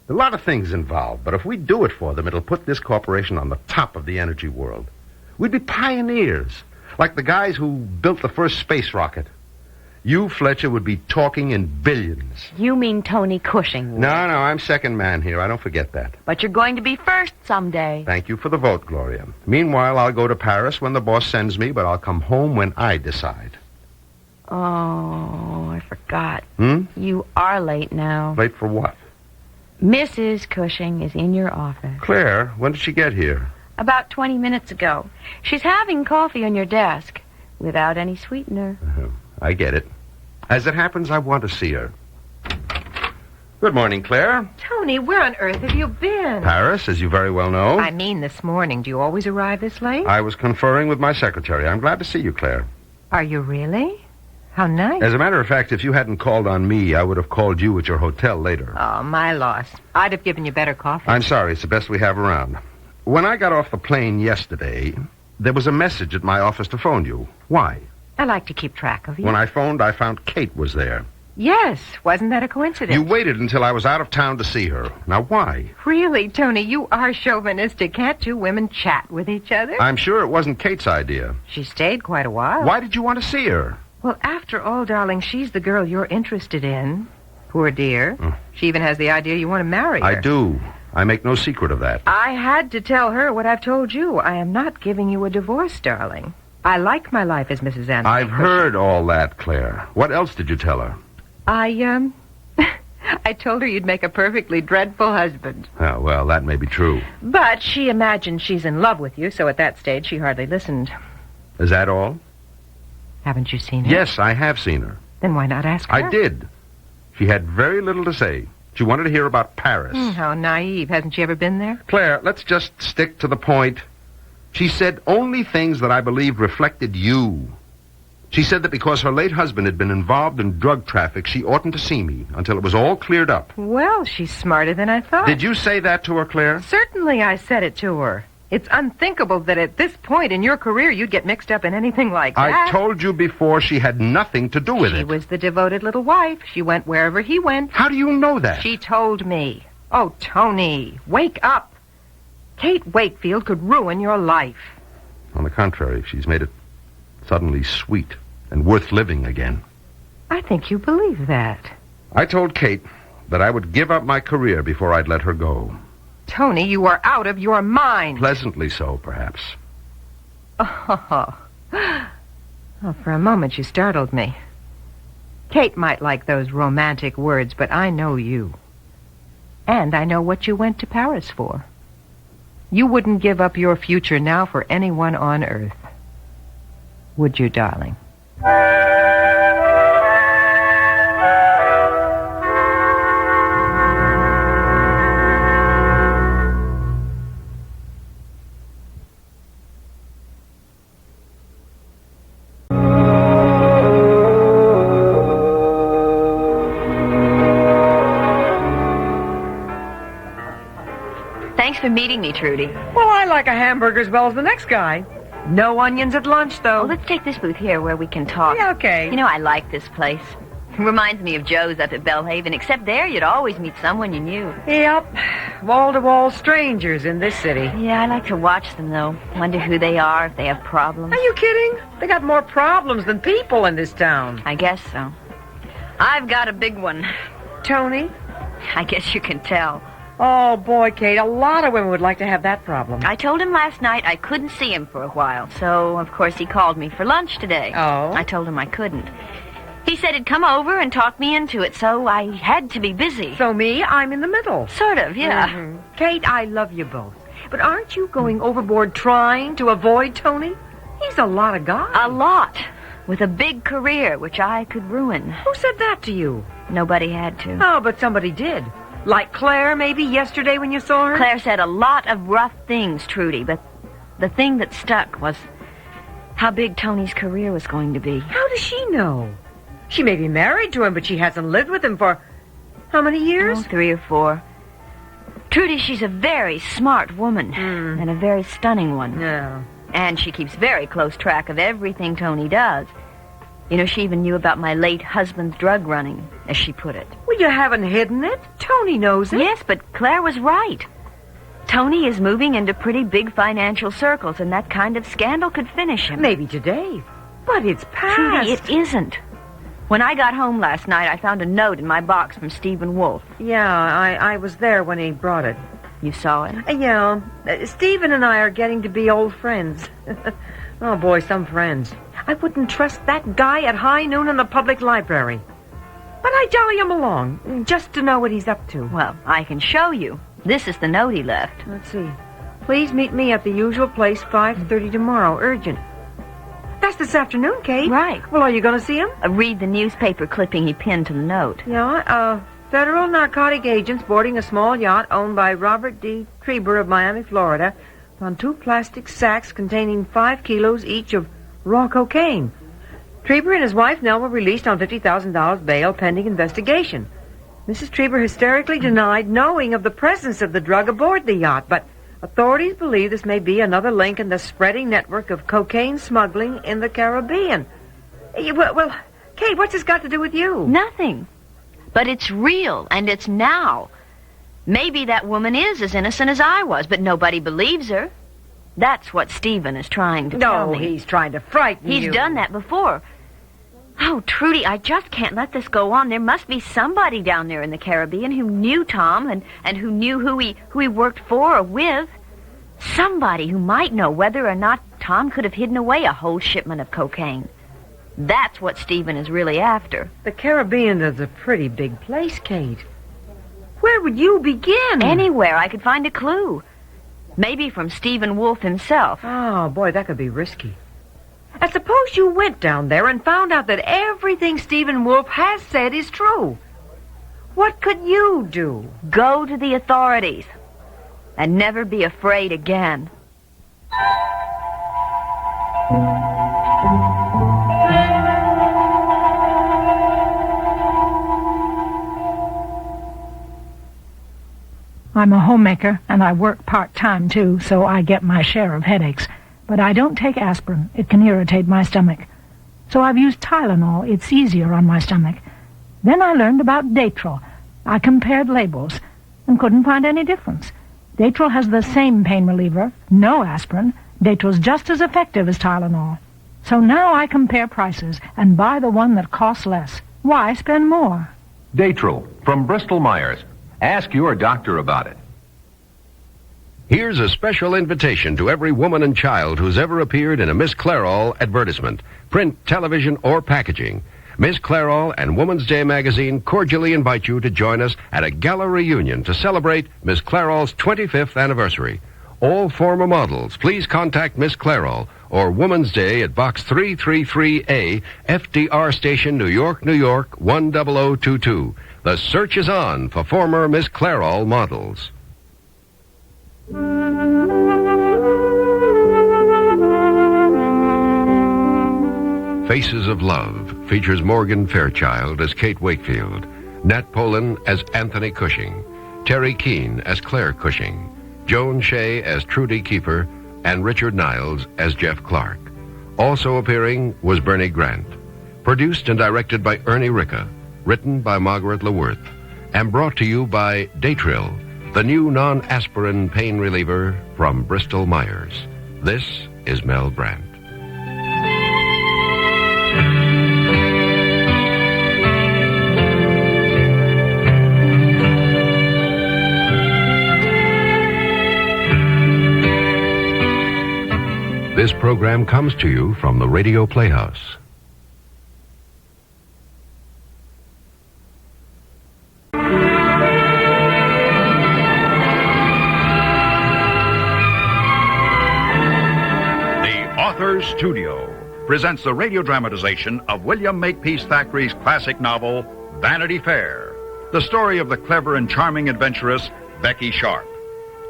There are a lot of things involved, but if we do it for them, it'll put this corporation on the top of the energy world. We'd be pioneers, like the guys who built the first space rocket. You, Fletcher, would be talking in billions. You mean Tony Cushing? No, I'm second man here. I don't forget that. But you're going to be first someday. Thank you for the vote, Gloria. Meanwhile, I'll go to Paris when the boss sends me, but I'll come home when I decide. Oh, I forgot. Hmm? You are late now. Late for what? Mrs. Cushing is in your office. Claire, when did she get here? About 20 minutes ago. She's having coffee on your desk without any sweetener. I get it. As it happens, I want to see her. Good morning, Claire. Tony, where on earth have you been? Paris, as you very well know. I mean this morning. Do you always arrive this late? I was conferring with my secretary. I'm glad to see you, Claire. Are you really? How nice. As a matter of fact, if you hadn't called on me, I would have called you at your hotel later. Oh, my loss. I'd have given you better coffee. I'm sorry. It's the best we have around. When I got off the plane yesterday, there was a message at my office to phone you. Why? I like to keep track of you. When I phoned, I found Kate was there. Yes. Wasn't that a coincidence? You waited until I was out of town to see her. Now, why? Really, Tony, you are chauvinistic. Can't two women chat with each other? I'm sure it wasn't Kate's idea. She stayed quite a while. Why did you want to see her? Well, after all, darling, she's the girl you're interested in. Poor dear. She even has the idea you want to marry her. I do. I make no secret of that. I had to tell her what I've told you. I am not giving you a divorce, darling. I like my life as Mrs. Anderson. I've heard all that, Claire. What else did you tell her? I told her you'd make a perfectly dreadful husband. Oh, well, that may be true. But she imagines she's in love with you, so at that stage she hardly listened. Is that all? Haven't you seen her? Yes, I have seen her. Then why not ask her? I did. She had very little to say. She wanted to hear about Paris. How naive. Hasn't she ever been there? Claire, let's just stick to the point. She said only things that I believed reflected you. She said that because her late husband had been involved in drug traffic, she oughtn't to see me until it was all cleared up. Well, she's smarter than I thought. Did you say that to her, Claire? Certainly I said it to her. It's unthinkable that at this point in your career you'd get mixed up in anything like that. I told you before she had nothing to do with it. She was the devoted little wife. She went wherever he went. How do you know that? She told me. Oh, Tony, wake up. Kate Wakefield could ruin your life. On the contrary, she's made it suddenly sweet and worth living again. I think you believe that. I told Kate that I would give up my career before I'd let her go. Tony, you are out of your mind. Pleasantly so, perhaps. Oh. Well, for a moment you startled me. Kate might like those romantic words, but I know you. And I know what you went to Paris for. You wouldn't give up your future now for anyone on earth. Would you, darling? Thanks for meeting me, Trudy. Well, I like a hamburger as well as the next guy. No onions at lunch, though. Oh, let's take this booth here where we can talk. Yeah, okay. You know, I like this place. It reminds me of Joe's up at Bellhaven, except there you'd always meet someone you knew. Yep. Wall-to-wall strangers in this city. Yeah, I like to watch them, though. Wonder who they are, if they have problems. Are you kidding? They got more problems than people in this town. I guess so. I've got a big one. Tony? I guess you can tell. Oh, boy, Kate, a lot of women would like to have that problem. I told him last night I couldn't see him for a while, so, of course, he called me for lunch today. Oh? I told him I couldn't. He said he'd come over and talk me into it, so I had to be busy. So me, I'm in the middle. Sort of, yeah. Mm-hmm. Kate, I love you both. But aren't you going overboard trying to avoid Tony? He's a lot of guy. A lot. With a big career, which I could ruin. Who said that to you? Nobody had to. Oh, but somebody did. Like Claire, maybe, yesterday when you saw her? Claire said a lot of rough things, Trudy, but the thing that stuck was how big Tony's career was going to be. How does she know? She may be married to him, but she hasn't lived with him for how many years? Oh, 3 or 4. Trudy, she's a very smart woman, and a very stunning one. Yeah. And she keeps very close track of everything Tony does. You know, she even knew about my late husband's drug running, as she put it. Well, you haven't hidden it. Tony knows it. Yes, but Claire was right. Tony is moving into pretty big financial circles, and that kind of scandal could finish him. Maybe today. But it's past. Trudy, it isn't. When I got home last night, I found a note in my box from Stephen Wolfe. Yeah, I was there when he brought it. You saw it? Yeah. Stephen and I are getting to be old friends. Oh, boy, some friends. I wouldn't trust that guy at high noon in the public library. But I jolly him along, just to know what he's up to. Well, I can show you. This is the note he left. Let's see. Please meet me at the usual place, 5:30 tomorrow. Urgent. That's this afternoon, Kate. Right. Well, are you going to see him? Read the newspaper clipping he pinned to the note. Yeah, federal narcotic agents boarding a small yacht owned by Robert D. Treber of Miami, Florida, found 2 plastic sacks containing 5 kilos each of raw cocaine. Treber and his wife, Nell, were released on $50,000 bail pending investigation. Mrs. Treber hysterically denied knowing of the presence of the drug aboard the yacht, but authorities believe this may be another link in the spreading network of cocaine smuggling in the Caribbean. Well, Kate, what's this got to do with you? Nothing. But it's real, and it's now. Maybe that woman is as innocent as I was, but nobody believes her. That's what Stephen is trying to tell me. No, he's trying to frighten you. He's done that before. Oh, Trudy, I just can't let this go on. There must be somebody down there in the Caribbean who knew Tom and who knew who he worked for or with. Somebody who might know whether or not Tom could have hidden away a whole shipment of cocaine. That's what Stephen is really after. The Caribbean is a pretty big place, Kate. Where would you begin? Anywhere I could find a clue. Maybe from Stephen Wolfe himself. Oh, boy, that could be risky. And suppose you went down there and found out that everything Stephen Wolfe has said is true. What could you do? Go to the authorities. And never be afraid again. I'm a homemaker, and I work part-time, too, so I get my share of headaches. But I don't take aspirin. It can irritate my stomach. So I've used Tylenol. It's easier on my stomach. Then I learned about Datril. I compared labels and couldn't find any difference. Datril has the same pain reliever, no aspirin. Datril's just as effective as Tylenol. So now I compare prices and buy the one that costs less. Why spend more? Datril from Bristol Myers. Ask your doctor about it. Here's a special invitation to every woman and child who's ever appeared in a Miss Clairol advertisement, print, television, or packaging. Miss Clairol and Woman's Day magazine cordially invite you to join us at a gala reunion to celebrate Miss Clairol's 25th anniversary. All former models, please contact Miss Clairol or Woman's Day at Box 333A, FDR Station, New York, New York, 10022. The search is on for former Miss Clairol models. Faces of Love features Morgan Fairchild as Kate Wakefield, Nat Polan as Anthony Cushing, Terry Keane as Claire Cushing, Joan Shea as Trudy Keeper, and Richard Niles as Jeff Clark. Also appearing was Bernie Grant. Produced and directed by Ernie Ricca. Written by Margaret LeWorth. And brought to you by Datril, the new non-aspirin pain reliever from Bristol Myers. This is Mel Brandt. This program comes to you from the Radio Playhouse. Authors Studio presents the radio dramatization of William Makepeace Thackeray's classic novel, Vanity Fair, the story of the clever and charming adventuress, Becky Sharp.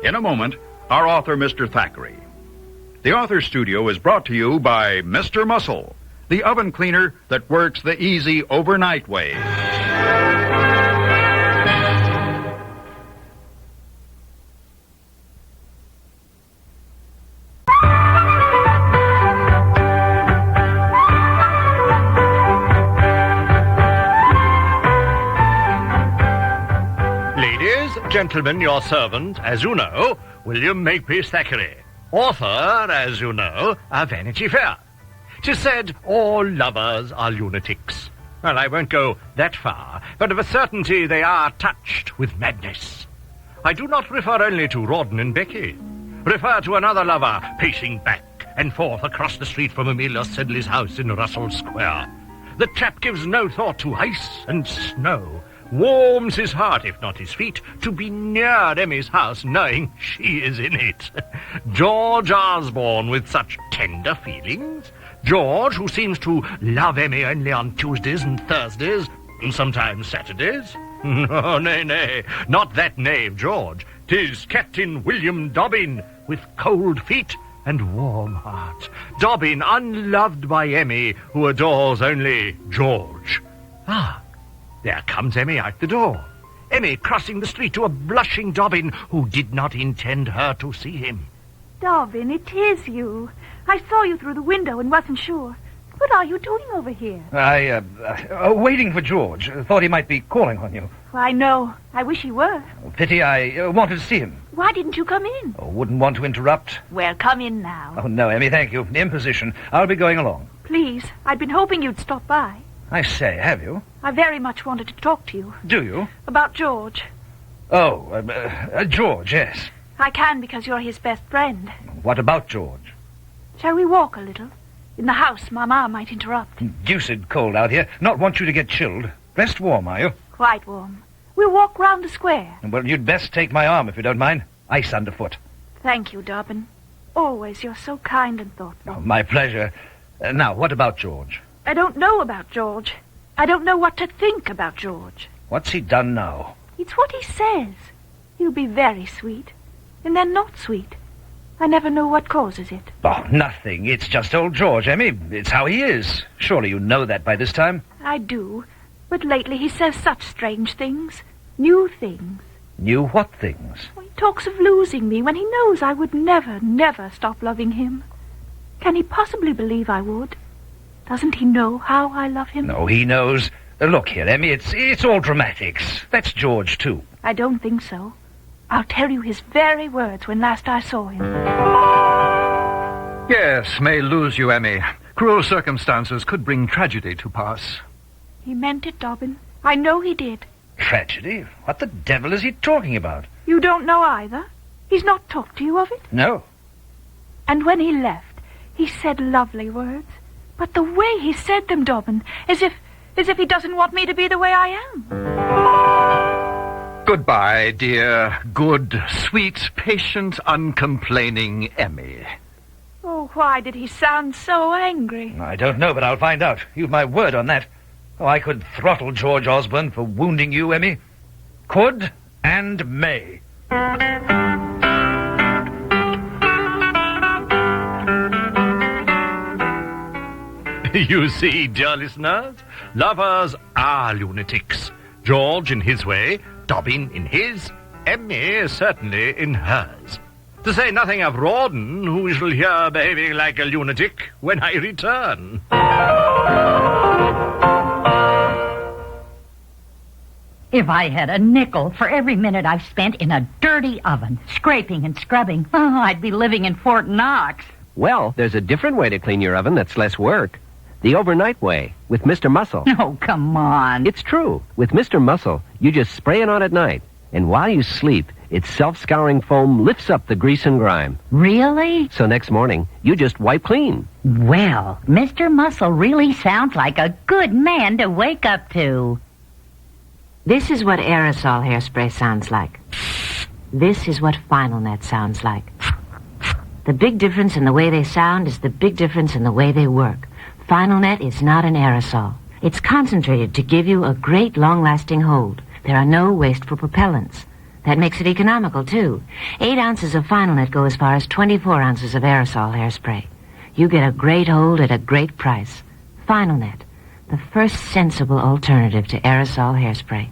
In a moment, our author, Mr. Thackeray. The Authors Studio is brought to you by Mr. Muscle, the oven cleaner that works the easy overnight way. Gentlemen, your servant, as you know, William Makepeace Thackeray. Author, as you know, of Vanity Fair. 'Tis said all lovers are lunatics. Well, I won't go that far, but of a certainty they are touched with madness. I do not refer only to Rawdon and Becky. Refer to another lover pacing back and forth across the street from Amelia Sedley's house in Russell Square. The chap gives no thought to ice and snow. Warms his heart, if not his feet, to be near Emmy's house, knowing she is in it. George Osborne, with such tender feelings. George, who seems to love Emmy only on Tuesdays and Thursdays, and sometimes Saturdays. Oh, nay, not that knave, George. 'Tis Captain William Dobbin, with cold feet and warm heart. Dobbin, unloved by Emmy, who adores only George. Ah, there comes Emmy out the door. Emmy crossing the street to a blushing Dobbin who did not intend her to see him. Dobbin, it is you. I saw you through the window and wasn't sure. What are you doing over here? Waiting for George. Thought he might be calling on you. Why, no. I wish he were. Pity, I wanted to see him. Why didn't you come in? Wouldn't want to interrupt. Well, come in now. Oh, no, Emmy, thank you. Imposition. I'll be going along. Please, I'd been hoping you'd stop by. I say, have you? I very much wanted to talk to you. Do you? About George. Oh, George, yes. I can because you're his best friend. What about George? Shall we walk a little? In the house, Mama might interrupt. Deuced cold out here. Not want you to get chilled. Dressed warm, are you? Quite warm. We'll walk round the square. Well, you'd best take my arm if you don't mind. Ice underfoot. Thank you, Dobbin. Always, you're so kind and thoughtful. Oh, my pleasure. Now, what about George? I don't know about George. I don't know what to think about George. What's he done now? It's what he says. He'll be very sweet, and then not sweet. I never know what causes it. Oh, nothing. It's just old George, Emmy. It's how he is. Surely you know that by this time. I do, but lately he says such strange things. New things. New what things? He talks of losing me when he knows I would never, never stop loving him. Can he possibly believe I would? Doesn't he know how I love him? No, he knows. Look here, Emmy, it's all dramatics. That's George, too. I don't think so. I'll tell you his very words when last I saw him. Yes, may lose you, Emmy. Cruel circumstances could bring tragedy to pass. He meant it, Dobbin. I know he did. Tragedy? What the devil is he talking about? You don't know either? He's not talked to you of it? No. And when he left, he said lovely words. But the way he said them, Dobbin, as if he doesn't want me to be the way I am. Goodbye, dear, good, sweet, patient, uncomplaining Emmy. Oh, why did he sound so angry? I don't know, but I'll find out. You've my word on that. Oh, I could throttle George Osborne for wounding you, Emmy. Could and may. You see, dear listeners, lovers are lunatics. George in his way, Dobbin in his, Emmy certainly in hers. To say nothing of Rawdon, who we shall hear behaving like a lunatic when I return. If I had a nickel for every minute I've spent in a dirty oven, scraping and scrubbing, I'd be living in Fort Knox. Well, there's a different way to clean your oven that's less work. The overnight way, with Mr. Muscle. Oh, come on. It's true. With Mr. Muscle, you just spray it on at night, and while you sleep, its self-scouring foam lifts up the grease and grime. Really? So next morning, you just wipe clean. Well, Mr. Muscle really sounds like a good man to wake up to. This is what aerosol hairspray sounds like. This is what Final Net sounds like. The big difference in the way they sound is the big difference in the way they work. Final Net is not an aerosol. It's concentrated to give you a great long-lasting hold. There are no wasteful propellants. That makes it economical, too. 8 ounces of Final Net go as far as 24 ounces of aerosol hairspray. You get a great hold at a great price. Final Net, the first sensible alternative to aerosol hairspray.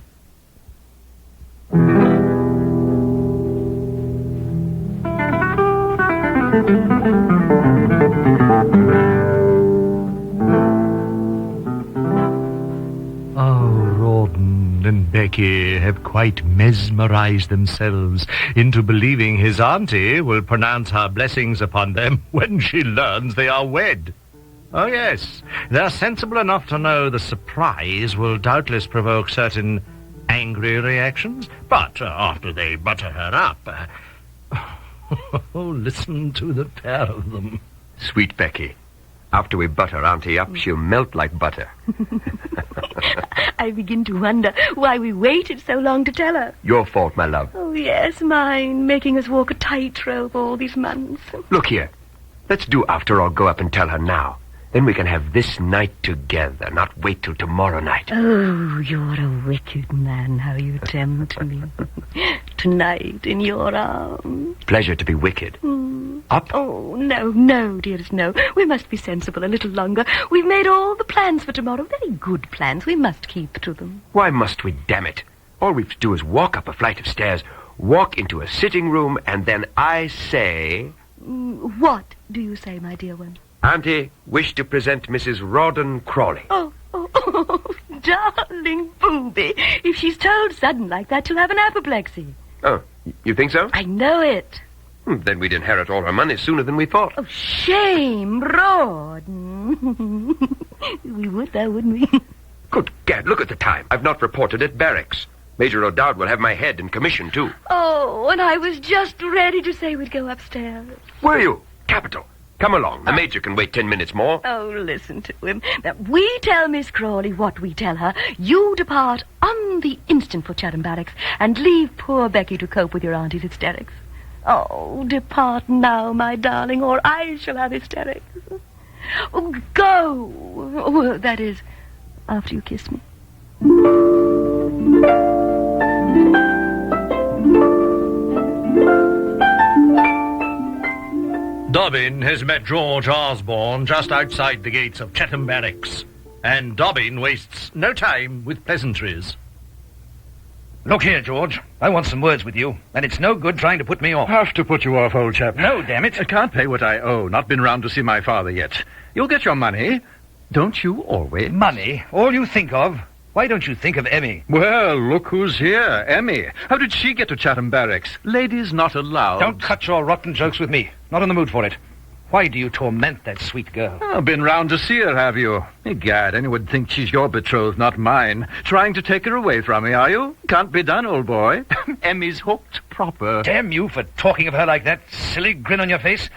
Rawdon and Becky have quite mesmerized themselves into believing his auntie will pronounce her blessings upon them when she learns they are wed. Oh, yes, they're sensible enough to know the surprise will doubtless provoke certain angry reactions, but after they butter her up... oh, listen to the pair of them. Sweet Becky. After we butter Auntie up, she'll melt like butter. I begin to wonder why we waited so long to tell her. Your fault, my love. Oh, yes, mine, making us walk a tightrope all these months. Look here. Let's do after all go up and tell her now. Then we can have this night together, not wait till tomorrow night. Oh, you're a wicked man, how you tempt me. Tonight, in your arms. Pleasure to be wicked. Up? Oh, no, dearest, no. We must be sensible a little longer. We've made all the plans for tomorrow. Very good plans. We must keep to them. Why must we, damn it? All we have to do is walk up a flight of stairs, walk into a sitting room, and then I say... What do you say, my dear one? Auntie, wish to present Mrs. Rawdon Crawley. Oh, darling booby. If she's told sudden like that, she'll have an apoplexy. Oh, you think so? I know it. Then we'd inherit all her money sooner than we thought. Oh, shame, Rawdon. We would, though, wouldn't we? Good gad, look at the time. I've not reported at barracks. Major O'Dowd will have my head and commission, too. Oh, and I was just ready to say we'd go upstairs. Were you? Capital. Come along. The Major can wait 10 minutes more. Oh, listen to him. Now, we tell Miss Crawley what we tell her. You depart on the instant for Chatham Barracks and leave poor Becky to cope with your auntie's hysterics. Oh, depart now, my darling, or I shall have hysterics. Oh, go. Oh, that is, after you kiss me. Dobbin has met George Osborne just outside the gates of Chatham Barracks, and Dobbin wastes no time with pleasantries. Look here, George. I want some words with you, and it's no good trying to put me off. Have to put you off, old chap. No, damn it. I can't pay what I owe. Not been round to see my father yet. You'll get your money. Don't you always? Money? All you think of? Why don't you think of Emmy? Well, look who's here. Emmy. How did she get to Chatham Barracks? Ladies not allowed. Don't cut your rotten jokes with me. Not in the mood for it. Why do you torment that sweet girl? Oh, been round to see her, have you? Egad, anyone would think she's your betrothed, not mine. Trying to take her away from me, are you? Can't be done, old boy. Emmy's hooked proper. Damn you for talking of her like that, silly grin on your face.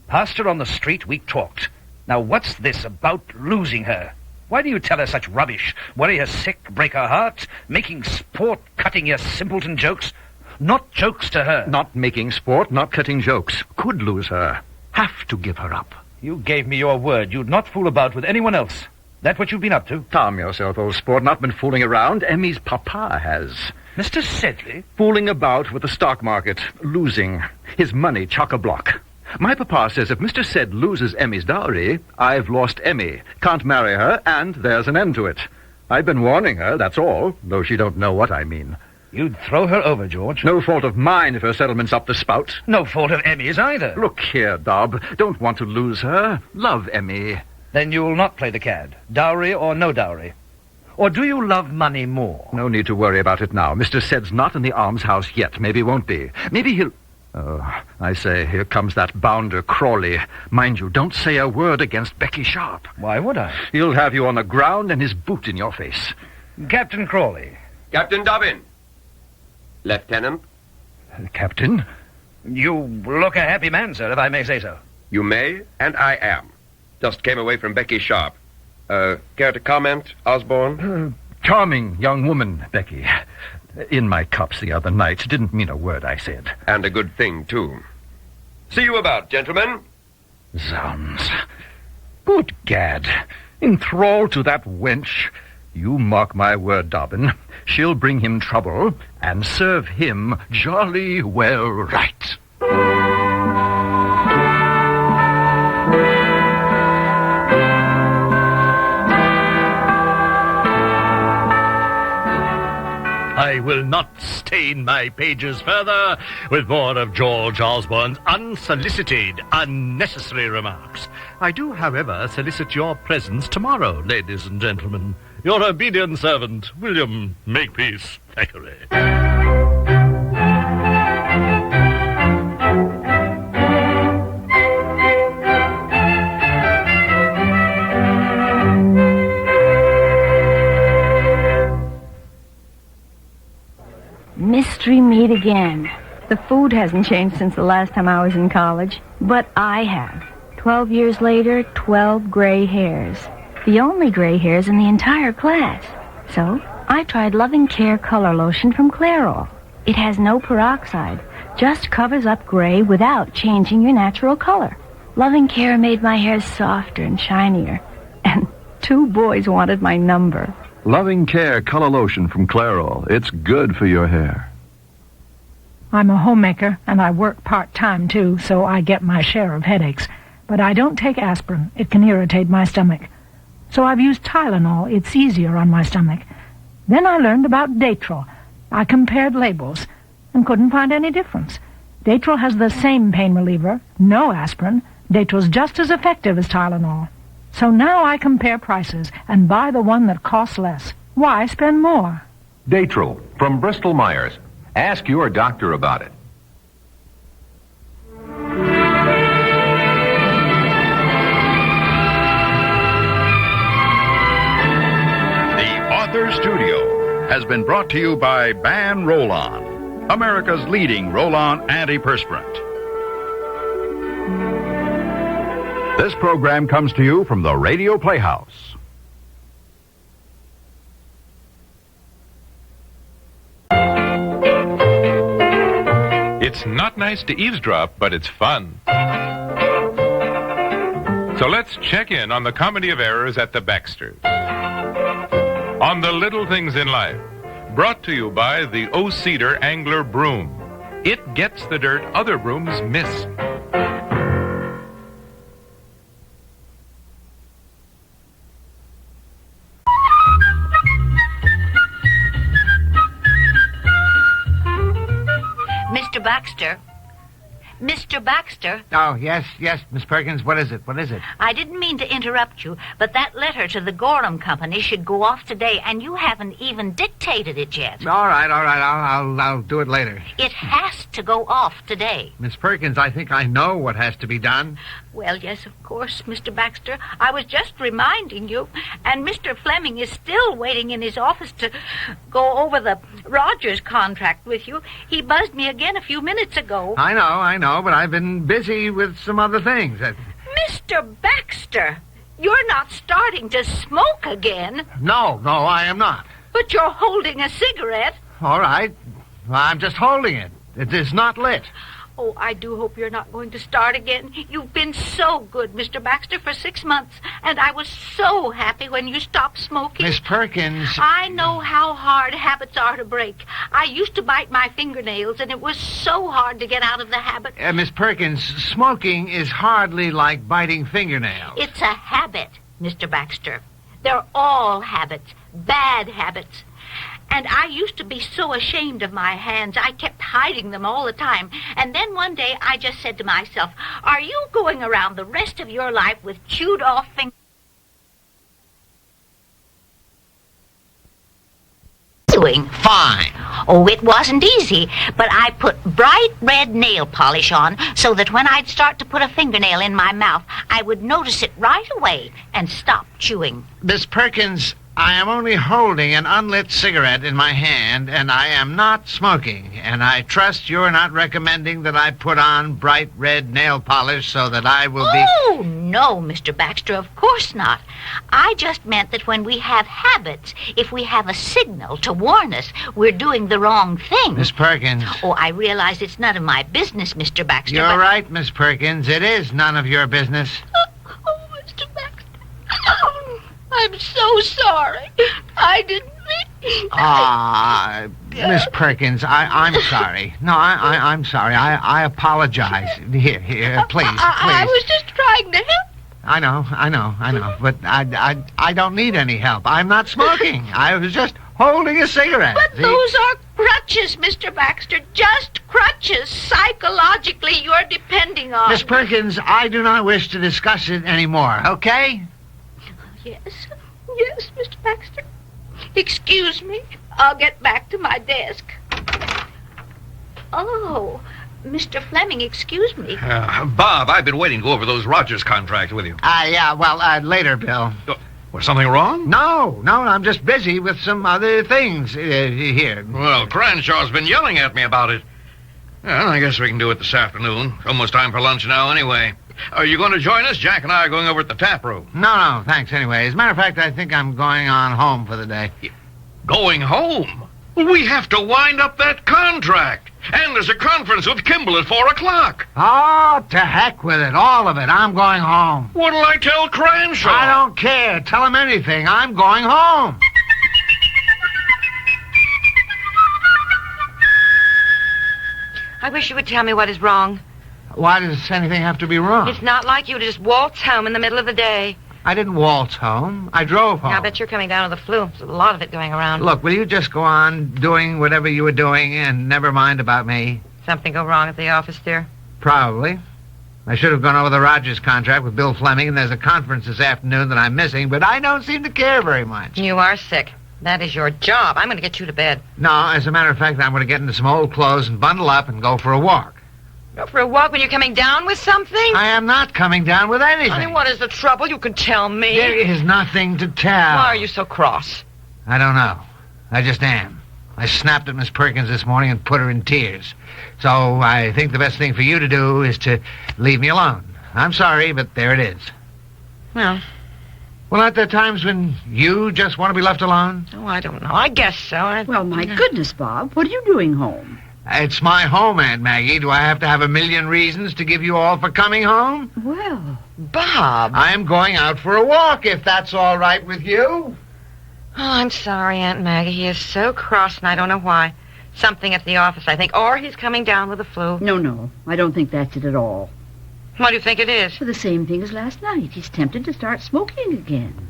Past her on the street, we talked. Now what's this about losing her? Why do you tell her such rubbish? Worry her sick, break her heart, making sport, cutting your simpleton jokes? Not jokes to her. Not making sport, not cutting jokes. Could lose her. Have to give her up. You gave me your word you'd not fool about with anyone else. That what you've been up to? Calm yourself, old sport. Not been fooling around. Emmy's papa has. Mr. Sedley? Fooling about with the stock market. Losing. His money chock-a-block. My papa says if Mr. Sed loses Emmy's dowry, I've lost Emmy. Can't marry her, and there's an end to it. I've been warning her, that's all, though she don't know what I mean. You'd throw her over, George. No fault of mine if her settlement's up the spout. No fault of Emmy's either. Look here, Dob. Don't want to lose her. Love Emmy. Then you'll not play the cad. Dowry or no dowry. Or do you love money more? No need to worry about it now. Mr. Sed's not in the almshouse yet. Maybe won't be. Maybe he'll... Oh, I say, here comes that bounder Crawley. Mind you, don't say a word against Becky Sharp. Why would I? He'll have you on the ground and his boot in your face. Captain Crawley. Captain Dobbin. Lieutenant. Captain? You look a happy man, sir, if I may say so. You may, and I am. Just came away from Becky Sharp. Care to comment, Osborne? Charming young woman, Becky. In my cups the other night. Didn't mean a word I said. And a good thing, too. See you about, gentlemen. Zounds. Good gad. Enthralled to that wench. You mark my word, Dobbin. She'll bring him trouble and serve him jolly well right. I will not stain my pages further with more of George Osborne's unsolicited, unnecessary remarks. I do, however, solicit your presence tomorrow, ladies and gentlemen. Your obedient servant, William Makepeace Thackeray. Mystery meat again. The food hasn't changed since the last time I was in college, but I have. 12 years later, 12 gray hairs. The only gray hairs in the entire class. So, I tried Loving Care Color Lotion from Clairol. It has no peroxide, just covers up gray without changing your natural color. Loving Care made my hair softer and shinier. And 2 boys wanted my number. Loving Care Color Lotion from Clairol. It's good for your hair. I'm a homemaker, and I work part-time, too, so I get my share of headaches. But I don't take aspirin. It can irritate my stomach. So I've used Tylenol. It's easier on my stomach. Then I learned about Datril. I compared labels and couldn't find any difference. Datril has the same pain reliever, no aspirin. Datril's just as effective as Tylenol. So now I compare prices and buy the one that costs less. Why spend more? Datril from Bristol Myers. Ask your doctor about it. The Author Studio has been brought to you by Ban Roll-On, America's leading roll-on antiperspirant. This program comes to you from the Radio Playhouse. It's not nice to eavesdrop, but it's fun. So let's check in on the comedy of errors at the Baxters. On the little things in life, brought to you by the O-Cedar Angler Broom. It gets the dirt other brooms miss. Mr. Baxter, Mr. Baxter, Oh, yes, Miss Perkins. What is it? I didn't mean to interrupt you, but that letter to the Gorham Company should go off today, and you haven't even dictated it yet. All right. I'll do it later. It has to go off today. Miss Perkins, I think I know what has to be done. Well, yes, of course, Mr. Baxter. I was just reminding you, and Mr. Fleming is still waiting in his office to go over the Rogers contract with you. He buzzed me again a few minutes ago. I know, but I've been busy with some other things. Mr. Baxter, you're not starting to smoke again. No, I am not. But you're holding a cigarette. All right. I'm just holding it. It is not lit. Oh, I do hope you're not going to start again. You've been so good, Mr. Baxter, for 6 months, and I was so happy when you stopped smoking. Miss Perkins... I know how hard habits are to break. I used to bite my fingernails, and it was so hard to get out of the habit. Miss Perkins, smoking is hardly like biting fingernails. It's a habit, Mr. Baxter. They're all habits, bad habits. And I used to be so ashamed of my hands, I kept hiding them all the time. And then one day I just said to myself, are you going around the rest of your life with chewed-off fingers? Doing fine. Oh, it wasn't easy, but I put bright red nail polish on so that when I'd start to put a fingernail in my mouth, I would notice it right away and stop chewing. Miss Perkins, I am only holding an unlit cigarette in my hand, and I am not smoking. And I trust you're not recommending that I put on bright red nail polish so that I will be... Oh, no, Mr. Baxter, of course not. I just meant that when we have habits, if we have a signal to warn us we're doing the wrong thing... Miss Perkins... Oh, I realize it's none of my business, Mr. Baxter, You're but... right, Miss Perkins. It is none of your business. Oh, Mr. Baxter. I'm so sorry. I didn't mean... Miss Perkins, I'm sorry. No, I'm sorry. I apologize. Here, please. I was just trying to help. I know. But I don't need any help. I'm not smoking. I was just holding a cigarette. But those are crutches, Mr. Baxter. Just crutches. Psychologically, you're depending on... Miss Perkins, I do not wish to discuss it anymore, okay? Yes, Mr. Baxter. Excuse me. I'll get back to my desk. Oh, Mr. Fleming, excuse me. Bob, I've been waiting to go over those Rogers contracts with you. Later, Bill. Was something wrong? No, I'm just busy with some other things here. Well, Cranshaw's been yelling at me about it. Well, I guess we can do it this afternoon. It's almost time for lunch now anyway. Are you going to join us? Jack and I are going over at the tap room. No, thanks anyway. As a matter of fact, I think I'm going on home for the day. Going home? We have to wind up that contract. And there's a conference with Kimball at 4 o'clock. Oh, to heck with it. All of it. I'm going home. What'll I tell Cranshaw? I don't care. Tell him anything. I'm going home. I wish you would tell me what is wrong. Why does anything have to be wrong? It's not like you to just waltz home in the middle of the day. I didn't waltz home. I drove home. I bet you're coming down with the flu. There's a lot of it going around. Look, will you just go on doing whatever you were doing and never mind about me? Something go wrong at the office, dear? Probably. I should have gone over the Rogers contract with Bill Fleming, and there's a conference this afternoon that I'm missing, but I don't seem to care very much. You are sick. That is your job. I'm going to get you to bed. No, as a matter of fact, I'm going to get into some old clothes and bundle up and go for a walk. Go for a walk when you're coming down with something? I am not coming down with anything. Honey, what is the trouble? You can tell me. There is nothing to tell. Why are you so cross? I don't know. I just am. I snapped at Miss Perkins this morning and put her in tears. So I think the best thing for you to do is to leave me alone. I'm sorry, but there it is. Well, aren't there times when you just want to be left alone? Oh, I don't know. I guess so. Well, my goodness, Bob, what are you doing home? It's my home, Aunt Maggie. Do I have to have a million reasons to give you all for coming home? Well, Bob. I'm going out for a walk, if that's all right with you. Oh, I'm sorry, Aunt Maggie. He is so cross, and I don't know why. Something at the office, I think. Or he's coming down with the flu. No. I don't think that's it at all. What do you think it is? For the same thing as last night. He's tempted to start smoking again.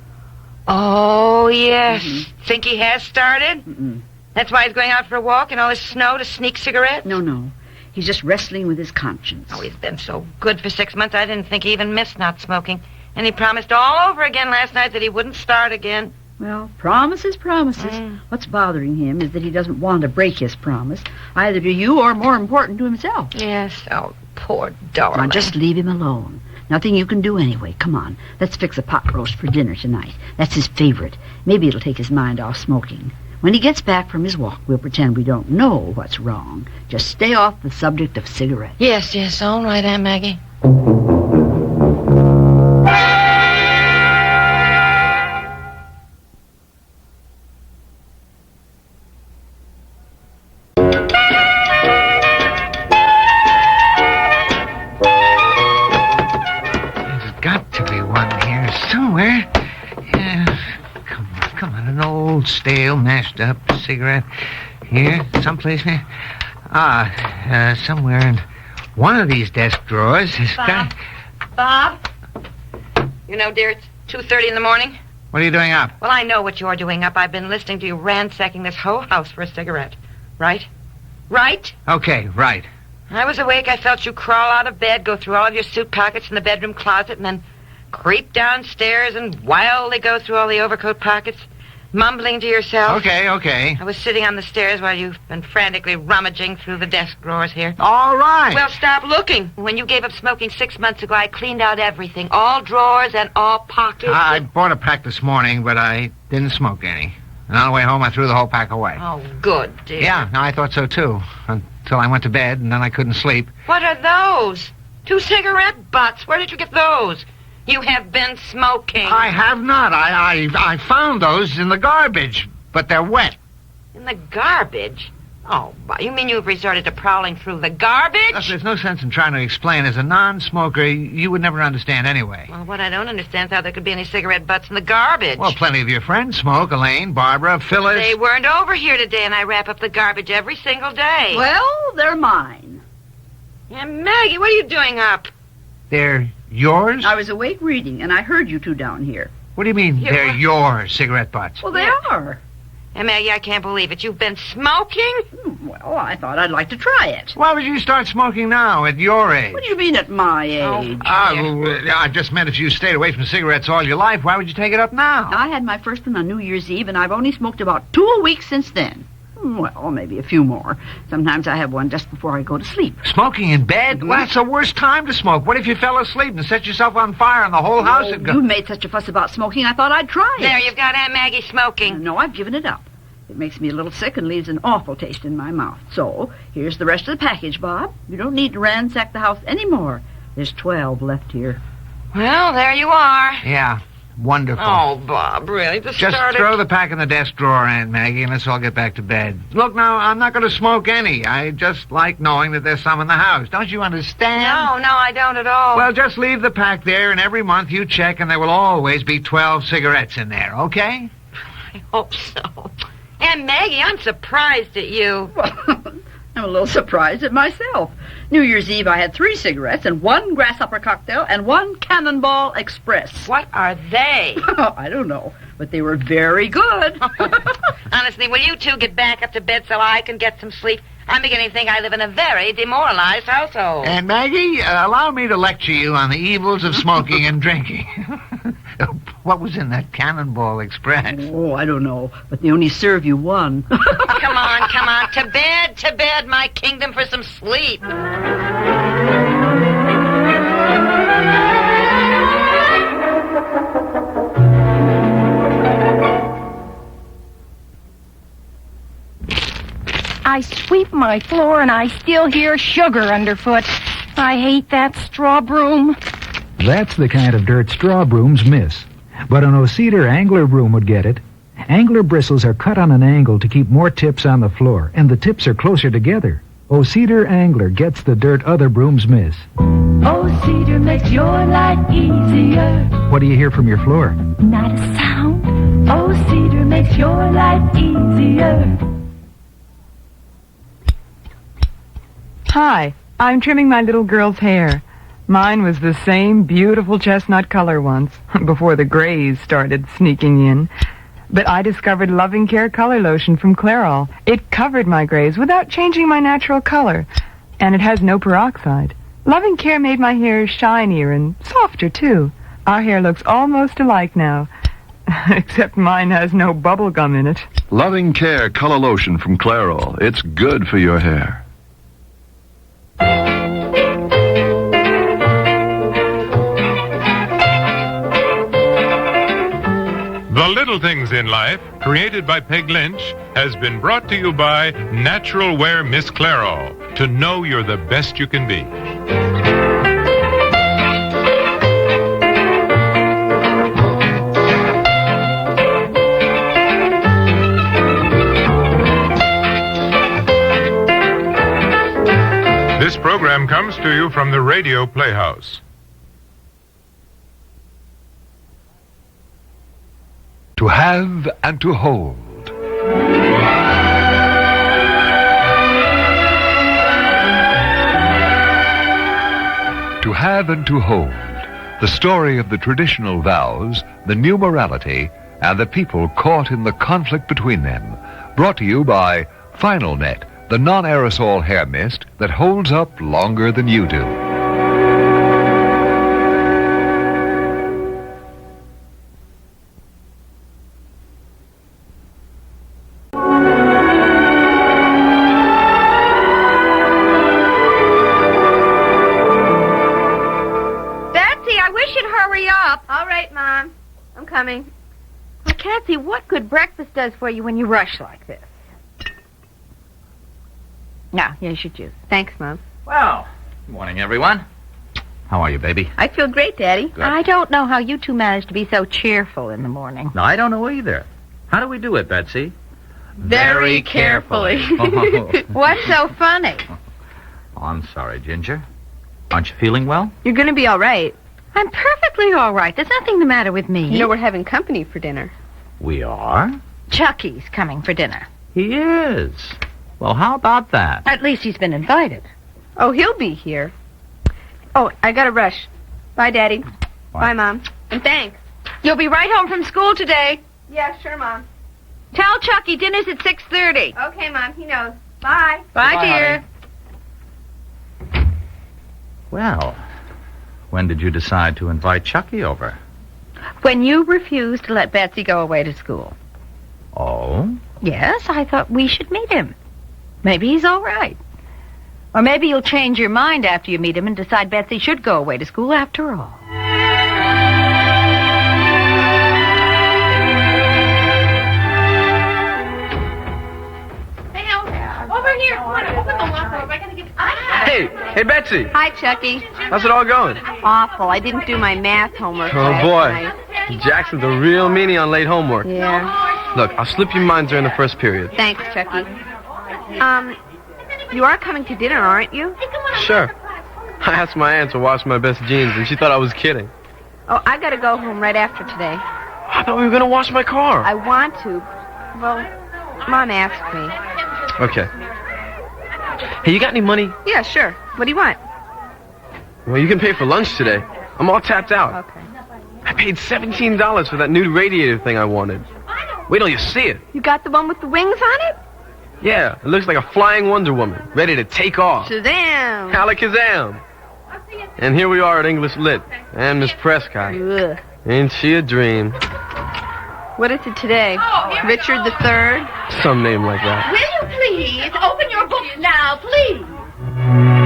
Oh, yes. Think he has started? Mm-mm. That's why he's going out for a walk in all this snow to sneak cigarettes? No. He's just wrestling with his conscience. Oh, he's been so good for 6 months, I didn't think he even missed not smoking. And he promised all over again last night that he wouldn't start again. Well, promises. What's bothering him is that he doesn't want to break his promise, either to you or, more important, to himself. Yes, oh, poor darling. Now, just leave him alone. Nothing you can do anyway. Come on, let's fix a pot roast for dinner tonight. That's his favorite. Maybe it'll take his mind off smoking. When he gets back from his walk, we'll pretend we don't know what's wrong. Just stay off the subject of cigarettes. Yes, all right, Aunt Maggie. Stale, mashed up cigarette here, someplace here. Somewhere in one of these desk drawers has got... Bob? You know, dear, it's 2:30 in the morning. What are you doing up? Well, I know what you're doing up. I've been listening to you ransacking this whole house for a cigarette. Right? Right? Okay, right. I was awake. I felt you crawl out of bed, go through all of your suit pockets in the bedroom closet, and then creep downstairs and wildly go through all the overcoat pockets, mumbling to yourself. Okay. I was sitting on the stairs while you've been frantically rummaging through the desk drawers here. All right. Well, stop looking. When you gave up smoking 6 months ago, I cleaned out everything. All drawers and all pockets. I bought a pack this morning, but I didn't smoke any. And on the way home, I threw the whole pack away. Oh, good, dear. Yeah, I thought so, too. Until I went to bed, and then I couldn't sleep. What are those? 2 cigarette butts. Where did you get those? You have been smoking. I have not. I found those in the garbage, but they're wet. In the garbage? Oh, you mean you've resorted to prowling through the garbage? There's no sense in trying to explain. As a non-smoker, you would never understand anyway. Well, what I don't understand is how there could be any cigarette butts in the garbage. Well, plenty of your friends smoke. Elaine, Barbara, Phyllis. They weren't over here today, and I wrap up the garbage every single day. Well, they're mine. Yeah, Maggie, what are you doing up? They're yours? I was awake reading, and I heard you two down here. What do you mean, they're your cigarette butts? Well, they are. And Maggie, I can't believe it. You've been smoking? Well, I thought I'd like to try it. Why would you start smoking now, at your age? What do you mean at my age? I just meant if you stayed away from cigarettes all your life, why would you take it up now? I had my first one on New Year's Eve, and I've only smoked about 2 a week since then. Well, maybe a few more. Sometimes I have one just before I go to sleep. Smoking in bed? Well, that's the worst time to smoke. What if you fell asleep and set yourself on fire and the whole house would go... You made such a fuss about smoking, I thought I'd try it. There, you've got Aunt Maggie smoking. No, I've given it up. It makes me a little sick and leaves an awful taste in my mouth. So, here's the rest of the package, Bob. You don't need to ransack the house anymore. There's 12 left here. Well, there you are. Yeah, wonderful. Oh, Bob, really? Just throw the pack in the desk drawer, Aunt Maggie, and let's all get back to bed. Look, now, I'm not going to smoke any. I just like knowing that there's some in the house. Don't you understand? No, I don't at all. Well, just leave the pack there, and every month you check, and there will always be 12 cigarettes in there, okay? I hope so. Aunt Maggie, I'm surprised at you. Well, I'm a little surprised at myself. New Year's Eve, I had 3 cigarettes and 1 grasshopper cocktail and 1 Cannonball Express. What are they? I don't know, but they were very good. Honestly, will you two get back up to bed so I can get some sleep? I'm beginning to think I live in a very demoralized household. And Maggie, allow me to lecture you on the evils of smoking and drinking. What was in that Cannonball Express? Oh, I don't know, but they only serve you 1. Come on. To bed, my kingdom, for some sleep. I sweep my floor and I still hear sugar underfoot. I hate that straw broom. That's the kind of dirt straw brooms miss. But an O-Cedar angler broom would get it. Angler bristles are cut on an angle to keep more tips on the floor, and the tips are closer together. O-Cedar angler gets the dirt other brooms miss. O-Cedar makes your life easier. What do you hear from your floor? Not a sound. O-Cedar makes your life easier. Hi, I'm trimming my little girl's hair. Mine was the same beautiful chestnut color once, before the grays started sneaking in. But I discovered Loving Care color lotion from Clairol. It covered my grays without changing my natural color. And it has no peroxide. Loving Care made my hair shinier and softer, too. Our hair looks almost alike now. Except mine has no bubble gum in it. Loving Care Color Lotion from Clairol. It's good for your hair. The Little Things in Life, created by Peg Lynch, has been brought to you by Natural Wear Miss Clairol. To know you're the best you can be. This program comes to you from the Radio Playhouse. To have and to hold. To have and to hold. The story of the traditional vows, the new morality, and the people caught in the conflict between them. Brought to you by Final Net, the non-aerosol hair mist that holds up longer than you do. Betsy, I wish you'd hurry up. All right, Mom. I'm coming. I can't see what good breakfast does for you when you rush like this. Now, here's your juice. Thanks, Mom. Well, good morning, everyone. How are you, baby? I feel great, Daddy. Good. I don't know how you two manage to be so cheerful in the morning. No, I don't know either. How do we do it, Betsy? Very carefully. Oh. What's so funny? Oh, I'm sorry, Ginger. Aren't you feeling well? You're going to be all right. I'm perfectly all right. There's nothing the matter with me. You know we're having company for dinner. We are? Chucky's coming for dinner. He is. Well, how about that? At least he's been invited. Oh, he'll be here. Oh, I gotta rush. Bye, Daddy. Bye, Mom. And thanks. You'll be right home from school today. Yeah, sure, Mom. Tell Chucky dinner's at 6:30. Okay, Mom. He knows. Bye. Bye, dear. Honey. Well, when did you decide to invite Chucky over? When you refused to let Betsy go away to school. Oh? Yes, I thought we should meet him. Maybe he's all right. Or maybe you'll change your mind after you meet him and decide Betsy should go away to school after all. Over here. Come on, open the locker. I gotta get... Hey, Betsy. Hi, Chucky. How's it all going? Awful. I didn't do my math homework Oh, last boy. night. Jackson's a real meanie on late homework. Yeah. Look, I'll slip you mine during the first period. Thanks, Chucky. You are coming to dinner, aren't you? Sure. I asked my aunt to wash my best jeans, and she thought I was kidding. Oh, I gotta go home right after today. I thought we were going to wash my car. I want to. Well, Mom asked me. Okay. Hey, you got any money? Yeah, sure. What do you want? Well, you can pay for lunch today. I'm all tapped out. Okay. I paid $17 for that new radiator thing I wanted. Wait till you see it. You got the one with the wings on it? Yeah, it looks like a flying Wonder Woman, ready to take off. Shazam! Alakazam! And here we are at English Lit, and Miss Prescott. Ugh. Ain't she a dream? What is it today? Richard III? Some name like that. Will you please open your books now, please?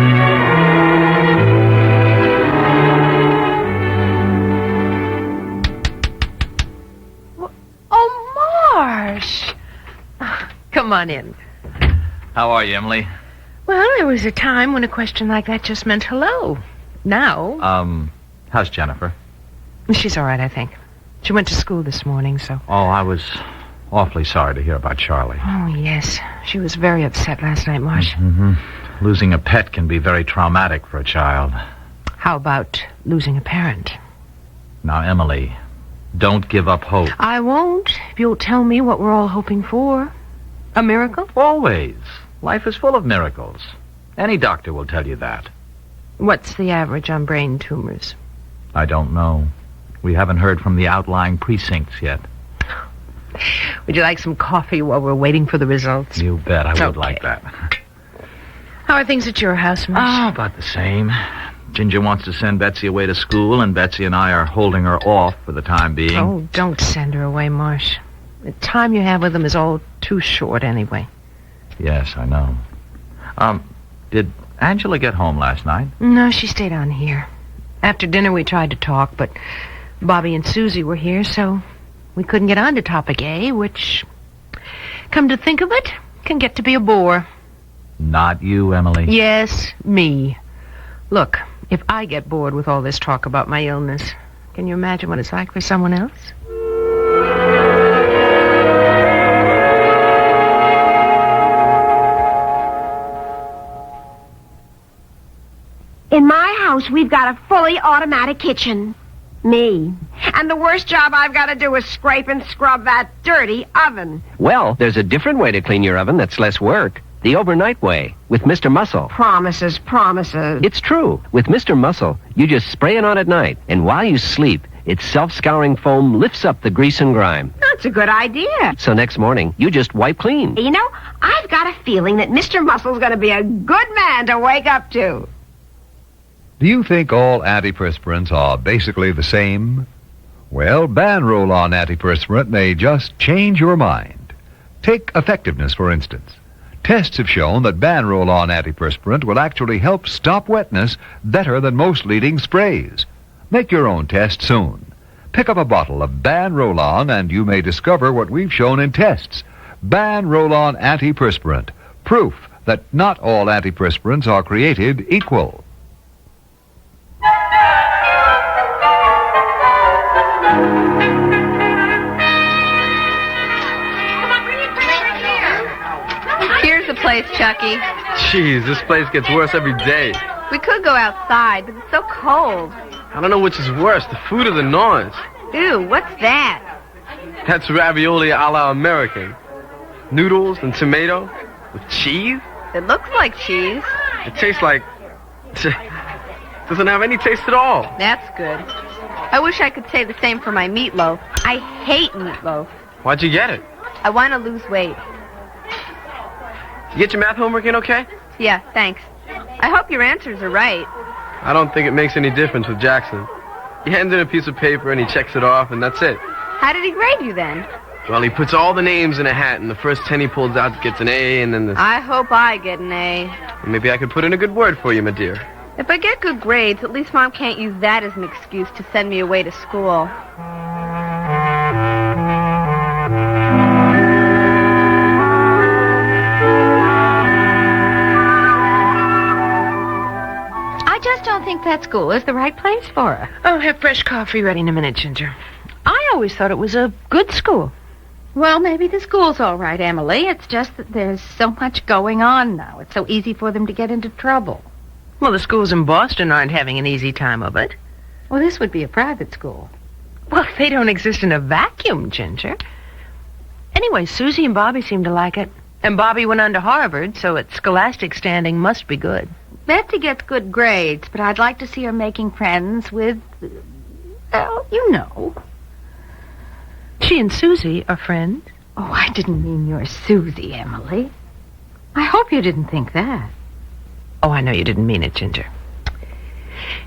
Oh, Marsh. Come on in. How are you, Emily? Well, there was a time when a question like that just meant hello. Now, How's Jennifer? she's all right, I think. She went to school this morning, so... Oh, I was awfully sorry to hear about Charlie. Oh, yes. She was very upset last night, Marsh. Mm-hmm. Losing a pet can be very traumatic for a child. How about losing a parent? Now, Emily, don't give up hope. I won't, if you'll tell me what we're all hoping for. A miracle? Always. Life is full of miracles. Any doctor will tell you that. What's the average on brain tumors? I don't know. We haven't heard from the outlying precincts yet. Would you like some coffee while we're waiting for the results? You bet I would Okay. like that. How are things at your house, Miss? Oh, about the same. Ginger wants to send Betsy away to school, and Betsy and I are holding her off for the time being. Oh, don't send her away, Marsh. The time you have with them is all too short anyway. Yes, I know. Did Angela get home last night? No, she stayed on here. After dinner we tried to talk, but Bobby and Susie were here, so we couldn't get on to topic A, which, come to think of it, can get to be a bore. Not you, Emily. Yes, me. Look, if I get bored with all this talk about my illness, can you imagine what it's like for someone else? In my house, we've got a fully automatic kitchen. Me. And the worst job I've got to do is scrape and scrub that dirty oven. Well, there's a different way to clean your oven that's less work. The overnight way, with Mr. Muscle. Promises, promises. It's true. With Mr. Muscle, you just spray it on at night, and while you sleep, its self-scouring foam lifts up the grease and grime. That's a good idea. So next morning, you just wipe clean. You know, I've got a feeling that Mr. Muscle's going to be a good man to wake up to. Do you think all antiperspirants are basically the same? Well, Ban Roll-On antiperspirant may just change your mind. Take effectiveness, for instance. Tests have shown that Ban Roll-On antiperspirant will actually help stop wetness better than most leading sprays. Make your own test soon. Pick up a bottle of Ban Roll-On and you may discover what we've shown in tests. Ban Roll-On antiperspirant. Proof that not all antiperspirants are created equal. Here's the place, Chucky. Jeez, this place gets worse every day. We could go outside, but it's so cold. I don't know which is worse, the food or the noise. Ew, what's that? That's ravioli a la American. Noodles and tomato with cheese. It looks like cheese. It tastes like... doesn't have any taste at all. That's good. I wish I could say the same for my meatloaf. I hate meatloaf. Why'd you get it? I want to lose weight. You get your math homework in okay? Yeah, thanks. I hope your answers are right. I don't think it makes any difference with Jackson. He hands in a piece of paper and he checks it off, and that's it. How did he grade you then? Well, he puts all the names in a hat, and the first 10 he pulls out gets an A, and then the... I hope I get an A. Maybe I could put in a good word for you, my dear. If I get good grades, at least Mom can't use that as an excuse to send me away to school. I just don't think that school is the right place for her. Oh, have fresh coffee ready in a minute, Ginger. I always thought it was a good school. Well, maybe the school's all right, Emily. It's just that there's so much going on now. It's so easy for them to get into trouble. Well, the schools in Boston aren't having an easy time of it. Well, this would be a private school. Well, they don't exist in a vacuum, Ginger. Anyway, Susie and Bobby seem to like it. And Bobby went on to Harvard, so its scholastic standing must be good. Betsy gets good grades, but I'd like to see her making friends with, well, you know. She and Susie are friends. Oh, I didn't mean your Susie, Emily. I hope you didn't think that. Oh, I know you didn't mean it, Ginger.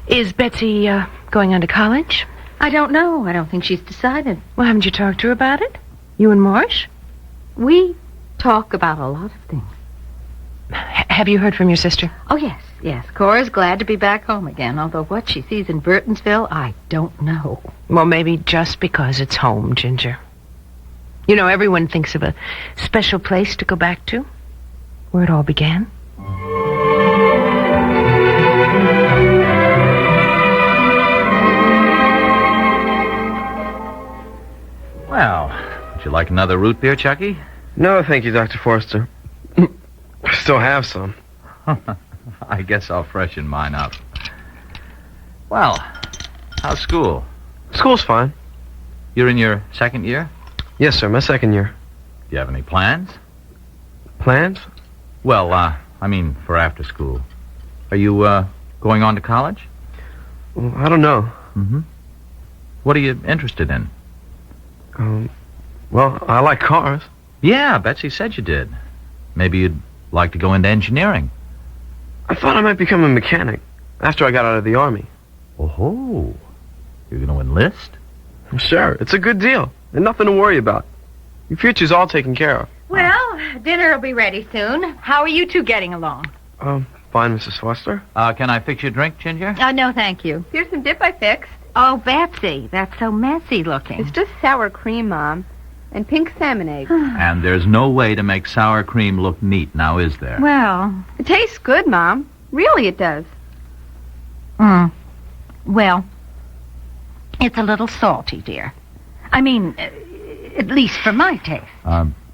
Is Betsy going on to college? I don't know. I don't think she's decided. Well, haven't you talked to her about it? You and Marsh? We talk about a lot of things. Have you heard from your sister? Oh, yes. Cora's glad to be back home again, although what she sees in Burtonsville, I don't know. Well, maybe just because it's home, Ginger. You know, everyone thinks of a special place to go back to, where it all began. Well, would you like another root beer, Chucky? No, thank you, Dr. Forster. I still have some. I guess I'll freshen mine up. Well, how's school? School's fine. You're in your second year? Yes, sir, my second year. Do you have any plans? Plans? Well, I mean, for after school. Are you, going on to college? Well, I don't know. Mm-hmm. What are you interested in? Well, I like cars. Yeah, Betsy said you did. Maybe you'd like to go into engineering. I thought I might become a mechanic after I got out of the Army. Oh, you're going to enlist? Sure, it's a good deal and nothing to worry about. Your future's all taken care of. Well, dinner will be ready soon. How are you two getting along? Fine, Mrs. Foster. Can I fix you a drink, Ginger? No, thank you. Here's some dip I fixed. Oh, Betsy, that's so messy looking. It's just sour cream, Mom. And pink salmon eggs. And there's no way to make sour cream look neat, now is there? Well, it tastes good, Mom. Really, it does. Well, it's a little salty, dear. I mean, at least for my taste.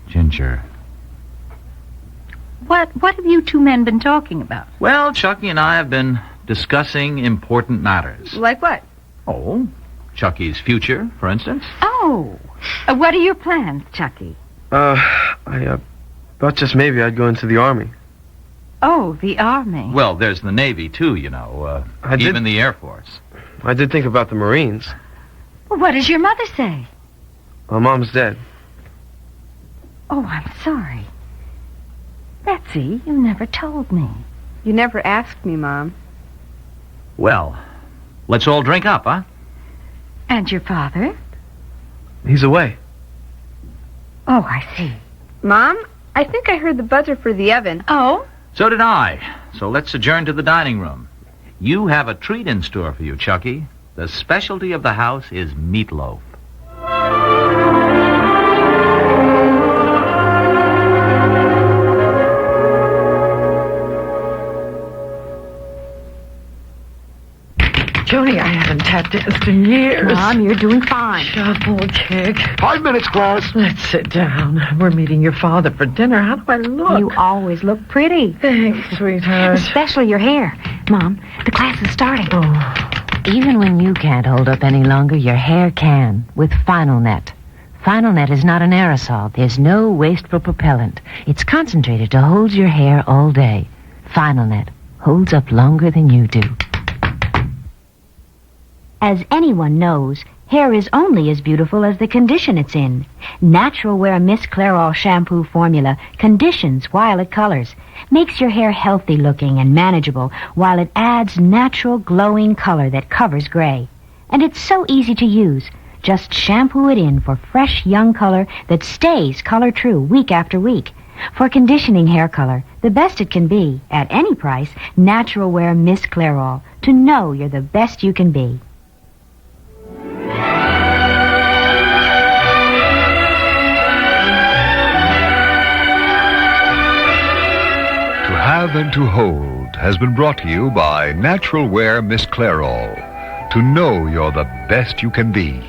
Ginger. What have you two men been talking about? Well, Chucky and I have been discussing important matters. Like what? Oh, Chucky's future, for instance. Oh, what are your plans, Chucky? I thought just maybe I'd go into the Army. Oh, the Army. Well, there's the Navy, too, you know. Even the Air Force. I did think about the Marines. Well, what does your mother say? My mom's dead. Oh, I'm sorry. Betsy, you never told me. You never asked me, Mom. Well, let's all drink up, huh? And your father? He's away. Oh, I see. Mom, I think I heard the buzzer for the oven. Oh? So did I. So let's adjourn to the dining room. You have a treat in store for you, Chucky. The specialty of the house is meatloaf. Joni, I haven't tap danced in years. Mom, you're doing fine. Shuffle, kick. 5 minutes, class. Let's sit down. We're meeting your father for dinner. How do I look? You always look pretty. Thanks, sweetheart. Especially your hair. Mom, the class is starting. Oh. Even when you can't hold up any longer, your hair can with Final Net. Final Net is not an aerosol. There's no wasteful propellant. It's concentrated to hold your hair all day. Final Net holds up longer than you do. As anyone knows, hair is only as beautiful as the condition it's in. Natural Wear Miss Clairol shampoo formula conditions while it colors, makes your hair healthy looking and manageable while it adds natural glowing color that covers gray. And it's so easy to use. Just shampoo it in for fresh young color that stays color true week after week. For conditioning hair color, the best it can be, at any price, Natural Wear Miss Clairol, to know you're the best you can be. To Have and to Hold has been brought to you by Natural Wear Miss Clairol. To know you're the best you can be.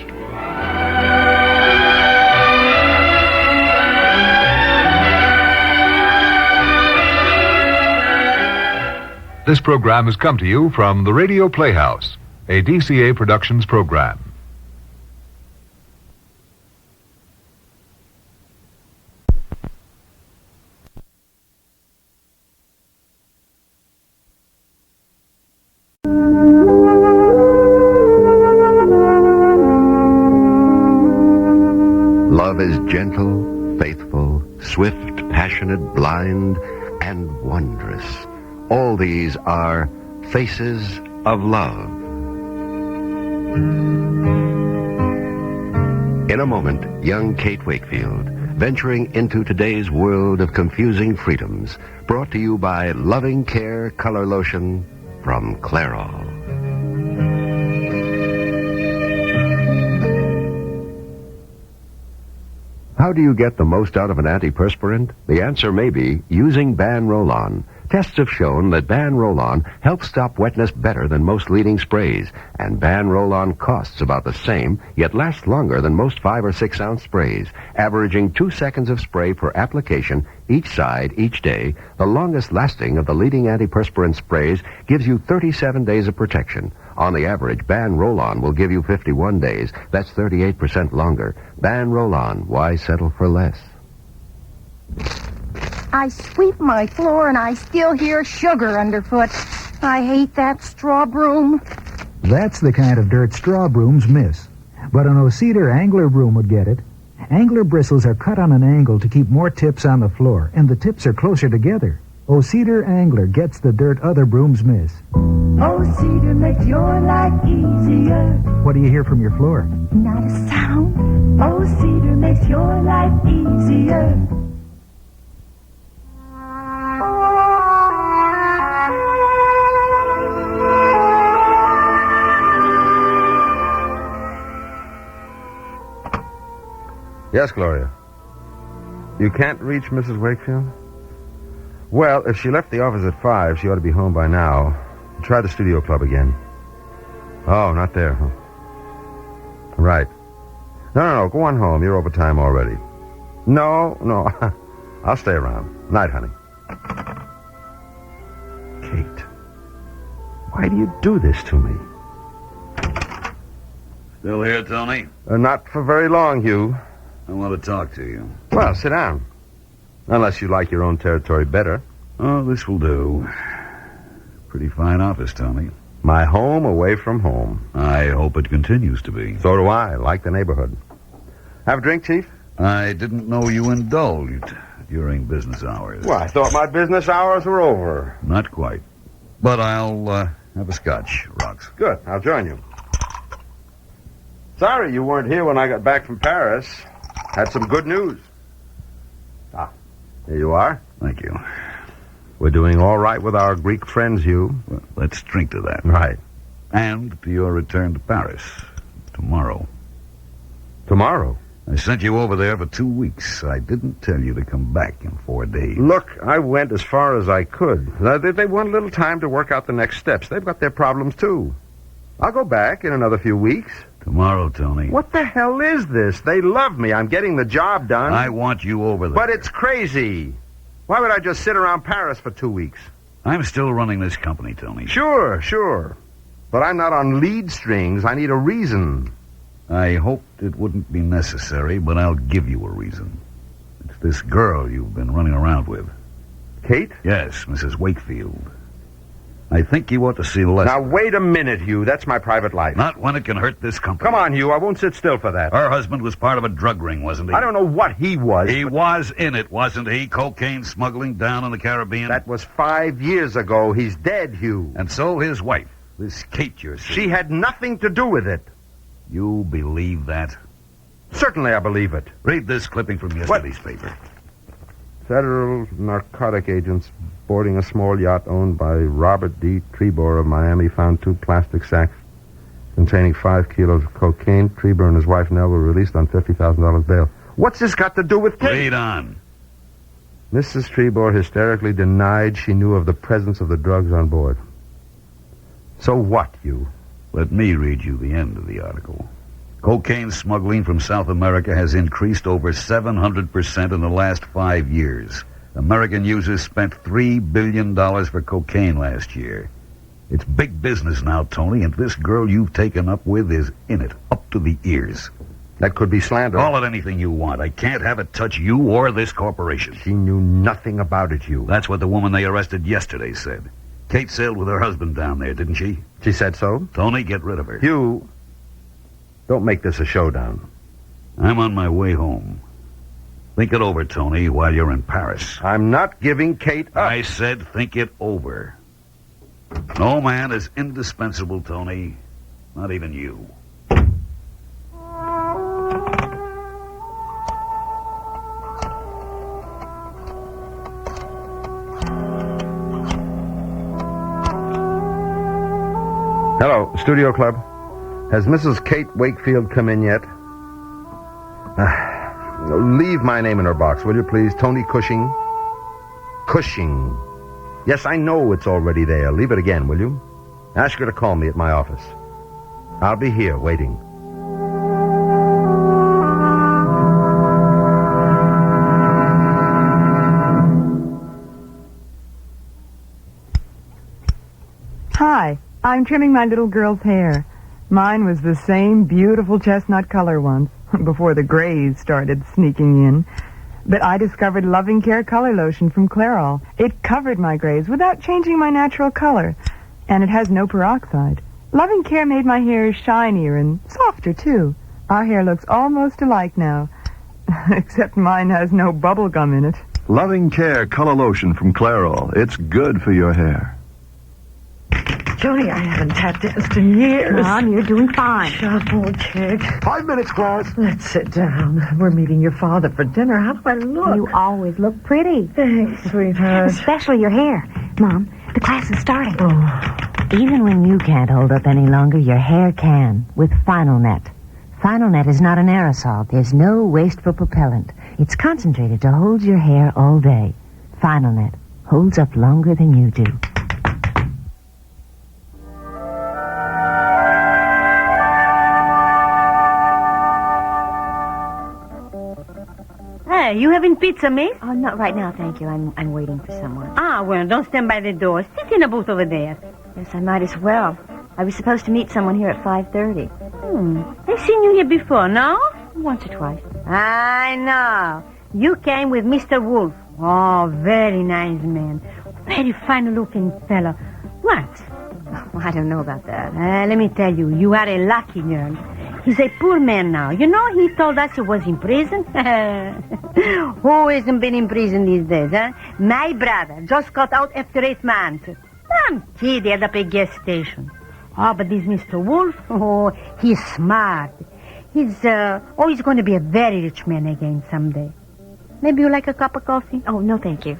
This program has come to you from the Radio Playhouse, a DCA Productions program. Love is gentle, faithful, swift, passionate, blind, and wondrous. All these are faces of love. In a moment, young Kate Wakefield, venturing into today's world of confusing freedoms, brought to you by Loving Care Color Lotion from Clairol. How do you get the most out of an antiperspirant? The answer may be using Ban Roll-On. Tests have shown that Ban Roll-On helps stop wetness better than most leading sprays, and Ban Roll-On costs about the same, yet lasts longer than most 5 or 6 ounce sprays, averaging 2 seconds of spray per application each side each day. The longest lasting of the leading antiperspirant sprays gives you 37 days of protection. On the average, Ban Roll-On will give you 51 days. That's 38% longer. Ban Roll-On, why settle for less? I sweep my floor and I still hear sugar underfoot. I hate that straw broom. That's the kind of dirt straw brooms miss. But an O-Cedar angler broom would get it. Angler bristles are cut on an angle to keep more tips on the floor, and the tips are closer together. O Cedar Angler gets the dirt other brooms miss. Oh, Cedar makes your life easier. What do you hear from your floor? Not a sound. Oh, Cedar makes your life easier. Yes, Gloria. You can't reach Mrs. Wakefield? Well, if she left the office at 5, she ought to be home by now. Try the studio club again. Oh, not there, huh? Right. No, go on home. You're over time already. No. I'll stay around. Night, honey. Kate, why do you do this to me? Still here, Tony? Not for very long, Hugh. I want to talk to you. Well, sit down. Unless you like your own territory better. Oh, this will do. Pretty fine office, Tony. My home away from home. I hope it continues to be. So do I. Like the neighborhood. Have a drink, Chief? I didn't know you indulged during business hours. Well, I thought my business hours were over. Not quite. But I'll have a scotch, Rocks. Good. I'll join you. Sorry you weren't here when I got back from Paris. Had some good news. Here you are. Thank you. We're doing all right with our Greek friends, Hugh. Well, let's drink to that. Right. And to your return to Paris tomorrow. Tomorrow? I sent you over there for 2 weeks. I didn't tell you to come back in 4 days. Look, I went as far as I could. They want a little time to work out the next steps. They've got their problems, too. I'll go back in another few weeks. Tomorrow, Tony. What the hell is this? They love me. I'm getting the job done. I want you over there. But it's crazy. Why would I just sit around Paris for 2 weeks? I'm still running this company, Tony. Sure. But I'm not on lead strings. I need a reason. I hoped it wouldn't be necessary, but I'll give you a reason. It's this girl you've been running around with. Kate? Yes, Mrs. Wakefield. I think you ought to see less. Now, wait a minute, Hugh. That's my private life. Not when it can hurt this company. Come on, Hugh. I won't sit still for that. Her husband was part of a drug ring, wasn't he? I don't know what he was. He was in it, wasn't he? Cocaine smuggling down in the Caribbean. That was 5 years ago. He's dead, Hugh. And so his wife, this Kate you're seeing. She had nothing to do with it. You believe that? Certainly I believe it. Read this clipping from yesterday's paper. Federal narcotic agents boarding a small yacht owned by Robert D. Trebor of Miami found 2 plastic sacks containing 5 kilos of cocaine. Trebor and his wife Nell were released on $50,000 bail. What's this got to do with Kate? Read on. Mrs. Trebor hysterically denied she knew of the presence of the drugs on board. So what, you? Let me read you the end of the article. Cocaine smuggling from South America has increased over 700% in the last 5 years. American users spent $3 billion for cocaine last year. It's big business now, Tony, and this girl you've taken up with is in it, up to the ears. That could be slander. Call it anything you want. I can't have it touch you or this corporation. She knew nothing about it, Hugh. That's what the woman they arrested yesterday said. Kate sailed with her husband down there, didn't she? She said so. Tony, get rid of her. Hugh, don't make this a showdown. I'm on my way home. Think it over, Tony, while you're in Paris. I'm not giving Kate up. I said think it over. No man is indispensable, Tony. Not even you. Hello, Studio Club. Has Mrs. Kate Wakefield come in yet? Leave my name in her box, will you please? Tony Cushing. Cushing. Yes, I know it's already there. Leave it again, will you? Ask her to call me at my office. I'll be here, waiting. Hi, I'm trimming my little girl's hair. Mine was the same beautiful chestnut color once, before the grays started sneaking in. But I discovered Loving Care color lotion from Clairol. It covered my grays without changing my natural color. And it has no peroxide. Loving Care made my hair shinier and softer, too. Our hair looks almost alike now. Except mine has no bubble gum in it. Loving Care Color Lotion from Clairol. It's good for your hair. Jody, I haven't tap danced in years. Mom, you're doing fine. Shuffle, kick. 5 minutes, class. Let's sit down. We're meeting your father for dinner. How do I look? You always look pretty. Thanks, sweetheart. Especially your hair. Mom, the class is starting. Even when you can't hold up any longer, your hair can with Final Net. Final Net is not an aerosol. There's no wasteful propellant. It's concentrated to hold your hair all day. Final Net holds up longer than you do. Hey, you having pizza, miss? Oh, not right now, thank you. I'm waiting for someone. Ah, well, don't stand by the door. Sit in a booth over there. Yes, I might as well. I was supposed to meet someone here at 5:30. I've seen you here before, no? Once or twice. I know. You came with Mr. Wolf. Oh, very nice man. Very fine-looking fellow. What? Well, I don't know about that. Let me tell you, you are a lucky girl. He's a poor man now. You know, he told us he was in prison. Who hasn't been in prison these days, huh? My brother just got out after 8 months. Some kid at up a gas station. Oh, but this Mr. Wolf, he's smart. He's going to be a very rich man again someday. Maybe you like a cup of coffee? Oh, no, thank you.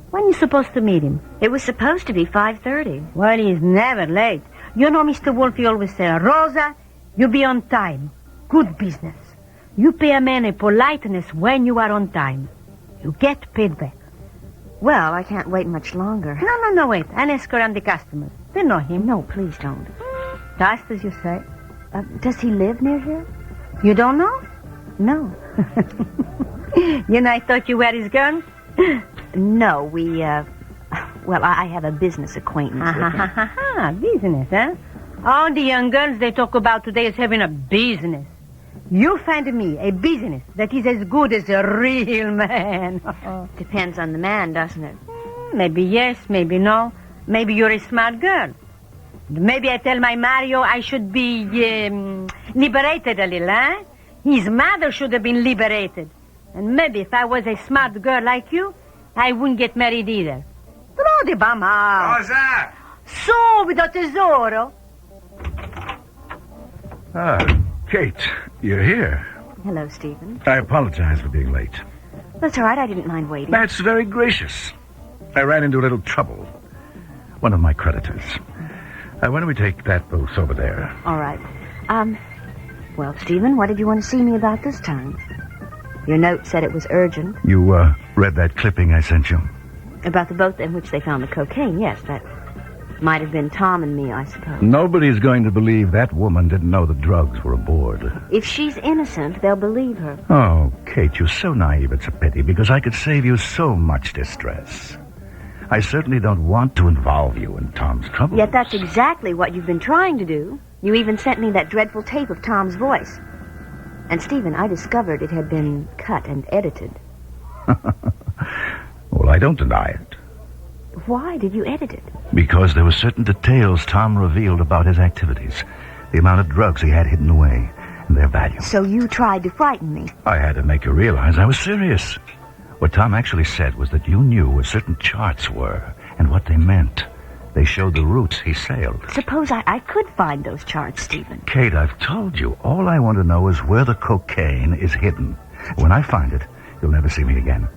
When you supposed to meet him? It was supposed to be 5:30. Well, he's never late. You know, Mr. Wolf, he always say, Rosa, you be on time. Good business. You pay a man a politeness when you are on time. You get paid back. Well, I can't wait much longer. No, wait. I'll ask around the customers. They know him. No, please don't. Just as you say. Does he live near here? You don't know? No. I thought you were his girl? No, I have a business acquaintance with him. Business, huh? All the young girls they talk about today is having a business. You find me a business that is as good as a real man. Depends on the man, doesn't it? Maybe yes, maybe no. Maybe you're a smart girl. Maybe I tell my Mario I should be liberated a little, huh? His mother should have been liberated. And maybe if I was a smart girl like you, I wouldn't get married either. Throw the bum out. Cosa? Subito, tesoro. Kate, you're here. Hello, Stephen. I apologize for being late. That's all right. I didn't mind waiting. That's very gracious. I ran into a little trouble. One of my creditors. Why don't we take that booth over there? All right. Well, Stephen, what did you want to see me about this time? Your note said it was urgent. You, read that clipping I sent you? About the boat in which they found the cocaine, yes. That might have been Tom and me, I suppose. Nobody's going to believe that woman didn't know the drugs were aboard. If she's innocent, they'll believe her. Oh, Kate, you're so naive it's a pity, because I could save you so much distress. I certainly don't want to involve you in Tom's trouble. Yet that's exactly what you've been trying to do. You even sent me that dreadful tape of Tom's voice. And, Stephen, I discovered it had been cut and edited. Well, I don't deny it. Why did you edit it? Because there were certain details Tom revealed about his activities. The amount of drugs he had hidden away, and their value. So you tried to frighten me. I had to make you realize I was serious. What Tom actually said was that you knew where certain charts were and what they meant. They showed the routes he sailed. Suppose I could find those charts, Stephen. Kate, I've told you. All I want to know is where the cocaine is hidden. When I find it, you'll never see me again.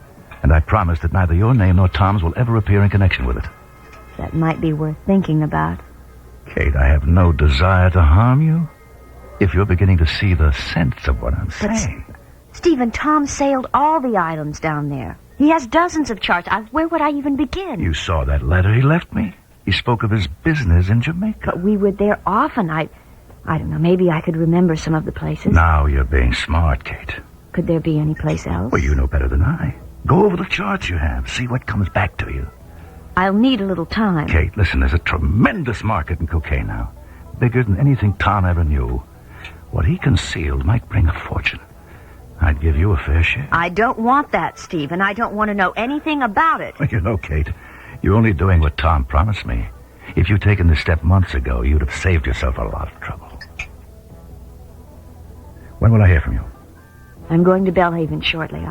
And I promise that neither your name nor Tom's will ever appear in connection with it. That might be worth thinking about. Kate, I have no desire to harm you. If you're beginning to see the sense of what I'm saying. Stephen, Tom sailed all the islands down there. He has dozens of charts. Where would I even begin? You saw that letter he left me? He spoke of his business in Jamaica. But we were there often. I don't know, maybe I could remember some of the places. Now you're being smart, Kate. Could there be any place else? Well, you know better than I. Go over the charts you have. See what comes back to you. I'll need a little time. Kate, listen, there's a tremendous market in cocaine now. Bigger than anything Tom ever knew. What he concealed might bring a fortune. I'd give you a fair share. I don't want that, Stephen. I don't want to know anything about it. Well, you know, Kate, you're only doing what Tom promised me. If you'd taken this step months ago, you'd have saved yourself a lot of trouble. When will I hear from you? I'm going to Belhaven shortly.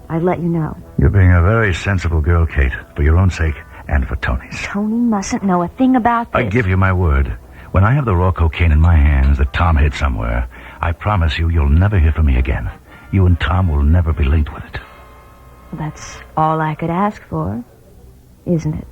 I'd let you know. You're being a very sensible girl, Kate, for your own sake and for Tony's. Tony mustn't know a thing about this. I give you my word. When I have the raw cocaine in my hands that Tom hid somewhere, I promise you'll never hear from me again. You and Tom will never be linked with it. Well, that's all I could ask for, isn't it?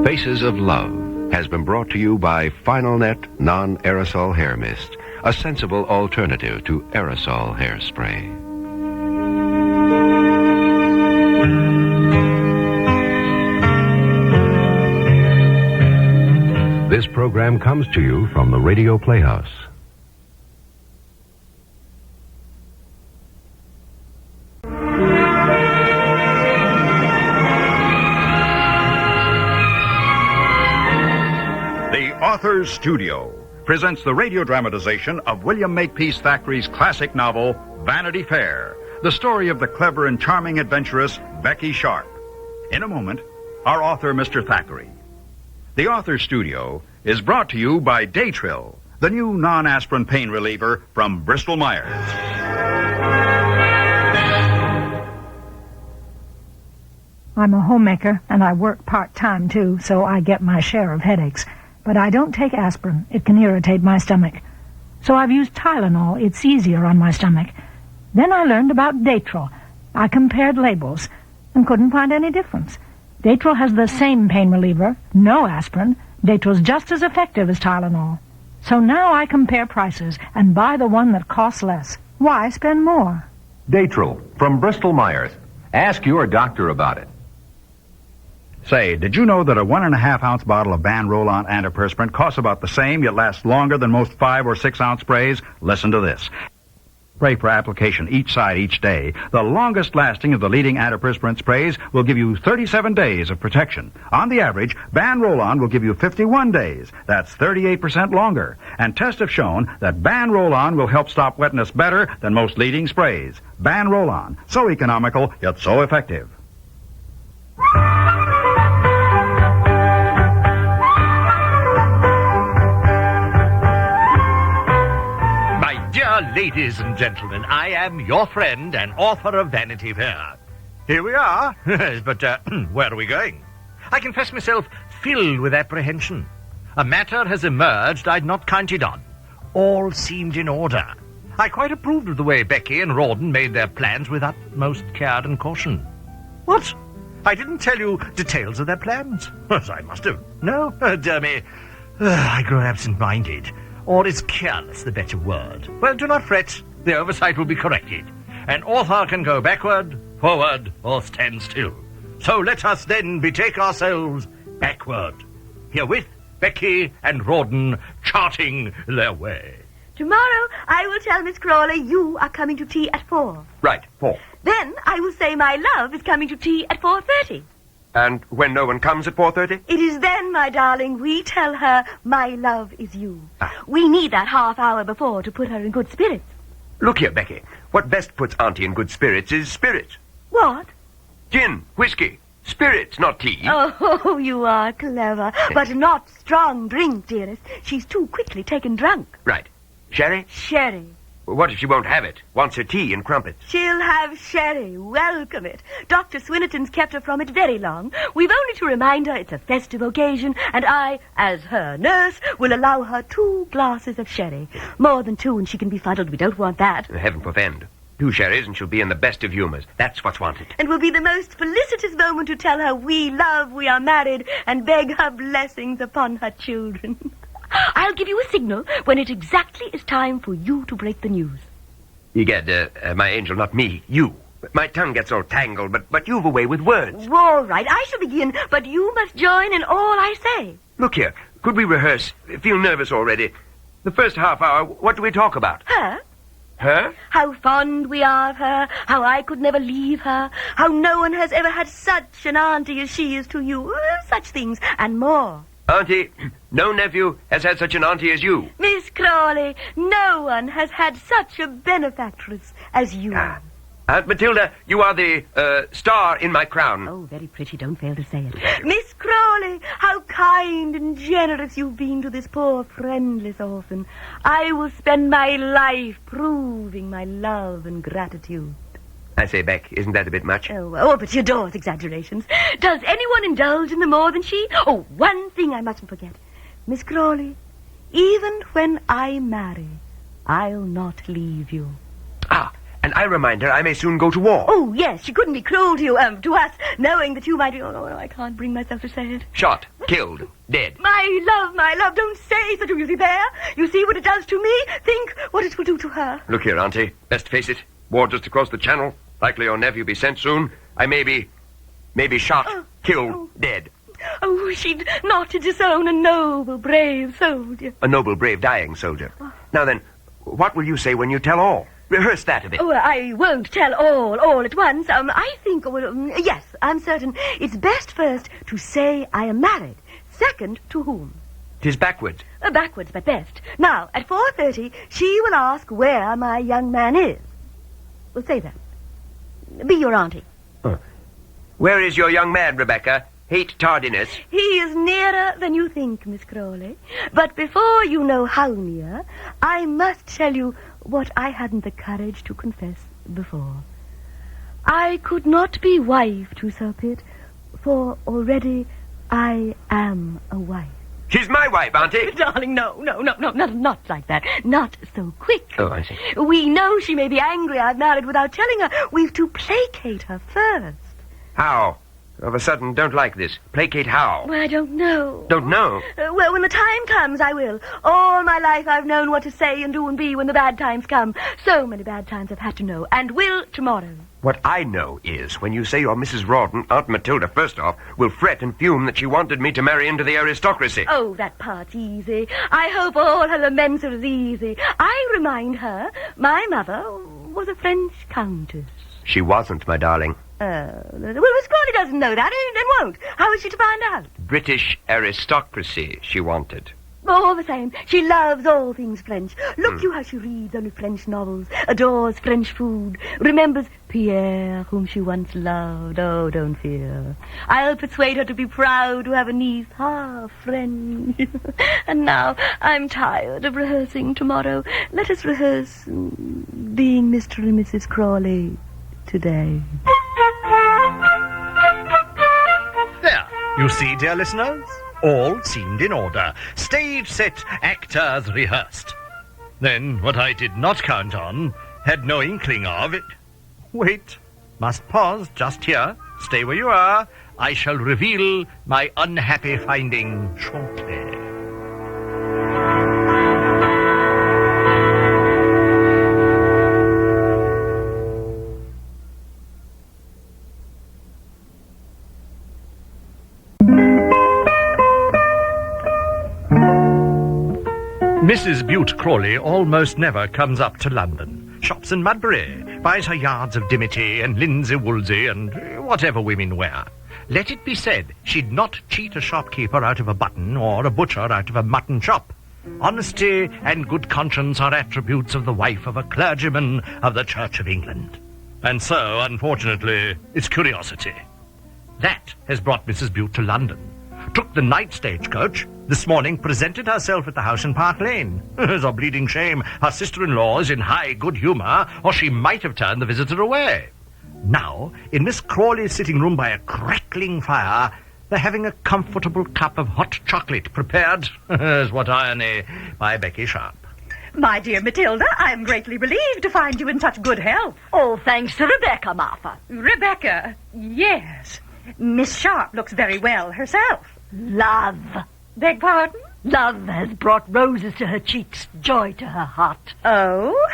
Faces of Love has been brought to you by Final Net Non-Aerosol Hair Mist, a sensible alternative to aerosol hairspray. This program comes to you from the Radio Playhouse. Authors Studio presents the radio dramatization of William Makepeace Thackeray's classic novel, Vanity Fair, the story of the clever and charming adventuress Becky Sharp. In a moment, our author, Mr. Thackeray. The Authors Studio is brought to you by Daytrill, the new non-aspirin pain reliever from Bristol-Myers. I'm a homemaker, and I work part-time, too, so I get my share of headaches. But I don't take aspirin. It can irritate my stomach. So I've used Tylenol. It's easier on my stomach. Then I learned about Daytrill. I compared labels and couldn't find any difference. Daytrill has the same pain reliever, no aspirin. Daytrill's just as effective as Tylenol. So now I compare prices and buy the one that costs less. Why spend more? Daytrill from Bristol-Myers. Ask your doctor about it. Say, did you know that a 1.5-ounce bottle of Ban Roll-On antiperspirant costs about the same, yet lasts longer than most 5 or 6-ounce sprays? Listen to this. Spray for application each side each day. The longest lasting of the leading antiperspirant sprays will give you 37 days of protection. On the average, Ban Roll-On will give you 51 days. That's 38% longer. And tests have shown that Ban Roll-On will help stop wetness better than most leading sprays. Ban Roll-On, so economical, yet so effective. Dear ladies and gentlemen, I am your friend and author of Vanity Fair. Here we are. But where are we going? I confess myself filled with apprehension. A matter has emerged I'd not counted on. All seemed in order. I quite approved of the way Becky and Rawdon made their plans with utmost care and caution. What? I didn't tell you details of their plans? As I must have. No? Dear me. I grow absent-minded. Or is careless the better word? Well, do not fret. The oversight will be corrected. An author can go backward, forward, or stand still. So let us then betake ourselves backward. Herewith, Becky and Rawdon charting their way. Tomorrow I will tell Miss Crawley you are coming to tea at 4. Right, 4. Then I will say my love is coming to tea at 4:30. And when no one comes at 4:30? It is then, my darling, we tell her my love is you. We need that half hour before to put her in good spirits. Look here, Becky. What best puts Auntie in good spirits is spirits. What? Gin, whiskey, spirits, not tea. Oh, you are clever. But not strong drink, dearest. She's too quickly taken drunk. Right. Sherry? Sherry. What if she won't have it? Wants her tea and crumpets. She'll have sherry. Welcome it. Dr. Swinnerton's kept her from it very long. We've only to remind her it's a festive occasion, and I, as her nurse, will allow her 2 glasses of sherry. More than 2 and she can be fuddled. We don't want that. Heaven forfend. 2 sherries and she'll be in the best of humours. That's what's wanted. And will be the most felicitous moment to tell her we love, we are married, and beg her blessings upon her children. I'll give you a signal when it exactly is time for you to break the news. Egad, my angel, not me, you. My tongue gets all tangled, but you've a way with words. All right, I shall begin, but you must join in all I say. Look here, could we rehearse? Feel nervous already. The first half hour, what do we talk about? Her? Her? How fond we are of her, how I could never leave her, how no one has ever had such an auntie as she is to you, such things, and more. Auntie, no nephew has had such an auntie as you. Miss Crawley, no one has had such a benefactress as you. Aunt Matilda, you are the star in my crown. Oh, very pretty. Don't fail to say it. Miss Crawley, how kind and generous you've been to this poor friendless orphan. I will spend my life proving my love and gratitude. I say, Beck, isn't that a bit much? Oh, but she adores exaggerations. Does anyone indulge in them more than she? Oh, one thing I mustn't forget. Miss Crawley, even when I marry, I'll not leave you. And I remind her I may soon go to war. Oh, yes, she couldn't be cruel to you, to us, knowing that you might... Oh, no, I can't bring myself to say it. Shot, killed, dead. My love, don't say such a beauty there. You see what it does to me? Think what it will do to her. Look here, Auntie. Best face it. War just across the channel. Likely your nephew be sent soon. I may be shot, killed, dead. Oh, she'd not to disown a noble, brave soldier. A noble, brave, dying soldier. Now then, what will you say when you tell all? Rehearse that a bit. Oh, I won't tell all at once. I think, yes, I'm certain. It's best first to say I am married. Second, to whom? 'Tis backwards. Backwards, but best. Now, at 4:30, she will ask where my young man is. Well, say that. Be your auntie. Where is your young man, Rebecca? Hate tardiness. He is nearer than you think, Miss Crawley. But before you know how near, I must tell you what I hadn't the courage to confess before. I could not be wife to Sir Pitt, for already I am a wife. She's my wife, Auntie. Darling, no, not like that. Not so quick. Oh, I see. We know she may be angry I've married without telling her. We've to placate her first. How? Of a sudden, don't like this. Placate how? Well, I don't know. Don't know? Well, when the time comes, I will. All my life I've known what to say and do and be when the bad times come. So many bad times I've had to know, and will tomorrow. What I know is, when you say you're Mrs. Rawdon, Aunt Matilda, first off, will fret and fume that she wanted me to marry into the aristocracy. Oh, that part's easy. I hope all her laments are as easy. I remind her my mother was a French countess. She wasn't, my darling. Well, Miss Crawley doesn't know that and won't. How is she to find out? British aristocracy she wanted. All the same, she loves all things French. Look you how she reads only French novels, adores French food, remembers Pierre, whom she once loved. Oh, don't fear. I'll persuade her to be proud to have a niece half French. And now I'm tired of rehearsing tomorrow. Let us rehearse being Mr. and Mrs. Crawley today. There, you see, dear listeners, all seemed in order. Stage set, actors rehearsed. Then, what I did not count on, had no inkling of it. Wait, must pause just here. Stay where you are. I shall reveal my unhappy finding shortly. Mrs. Bute Crawley almost never comes up to London. Shops in Mudbury, buys her yards of dimity and linsey-woolsey and whatever women wear. Let it be said, she'd not cheat a shopkeeper out of a button or a butcher out of a mutton chop. Honesty and good conscience are attributes of the wife of a clergyman of the Church of England. And so, unfortunately, it's curiosity. That has brought Mrs. Bute to London. Took the night stagecoach, this morning presented herself at the house in Park Lane. It's a bleeding shame her sister-in-law is in high good humour, or she might have turned the visitor away. Now, in Miss Crawley's sitting room by a crackling fire, they're having a comfortable cup of hot chocolate prepared, as what irony, by Becky Sharp. My dear Matilda, I am greatly relieved to find you in such good health. Oh, thanks to Rebecca, Martha. Rebecca, yes. Miss Sharp looks very well herself. Love. Beg pardon? Love has brought roses to her cheeks, joy to her heart. Oh?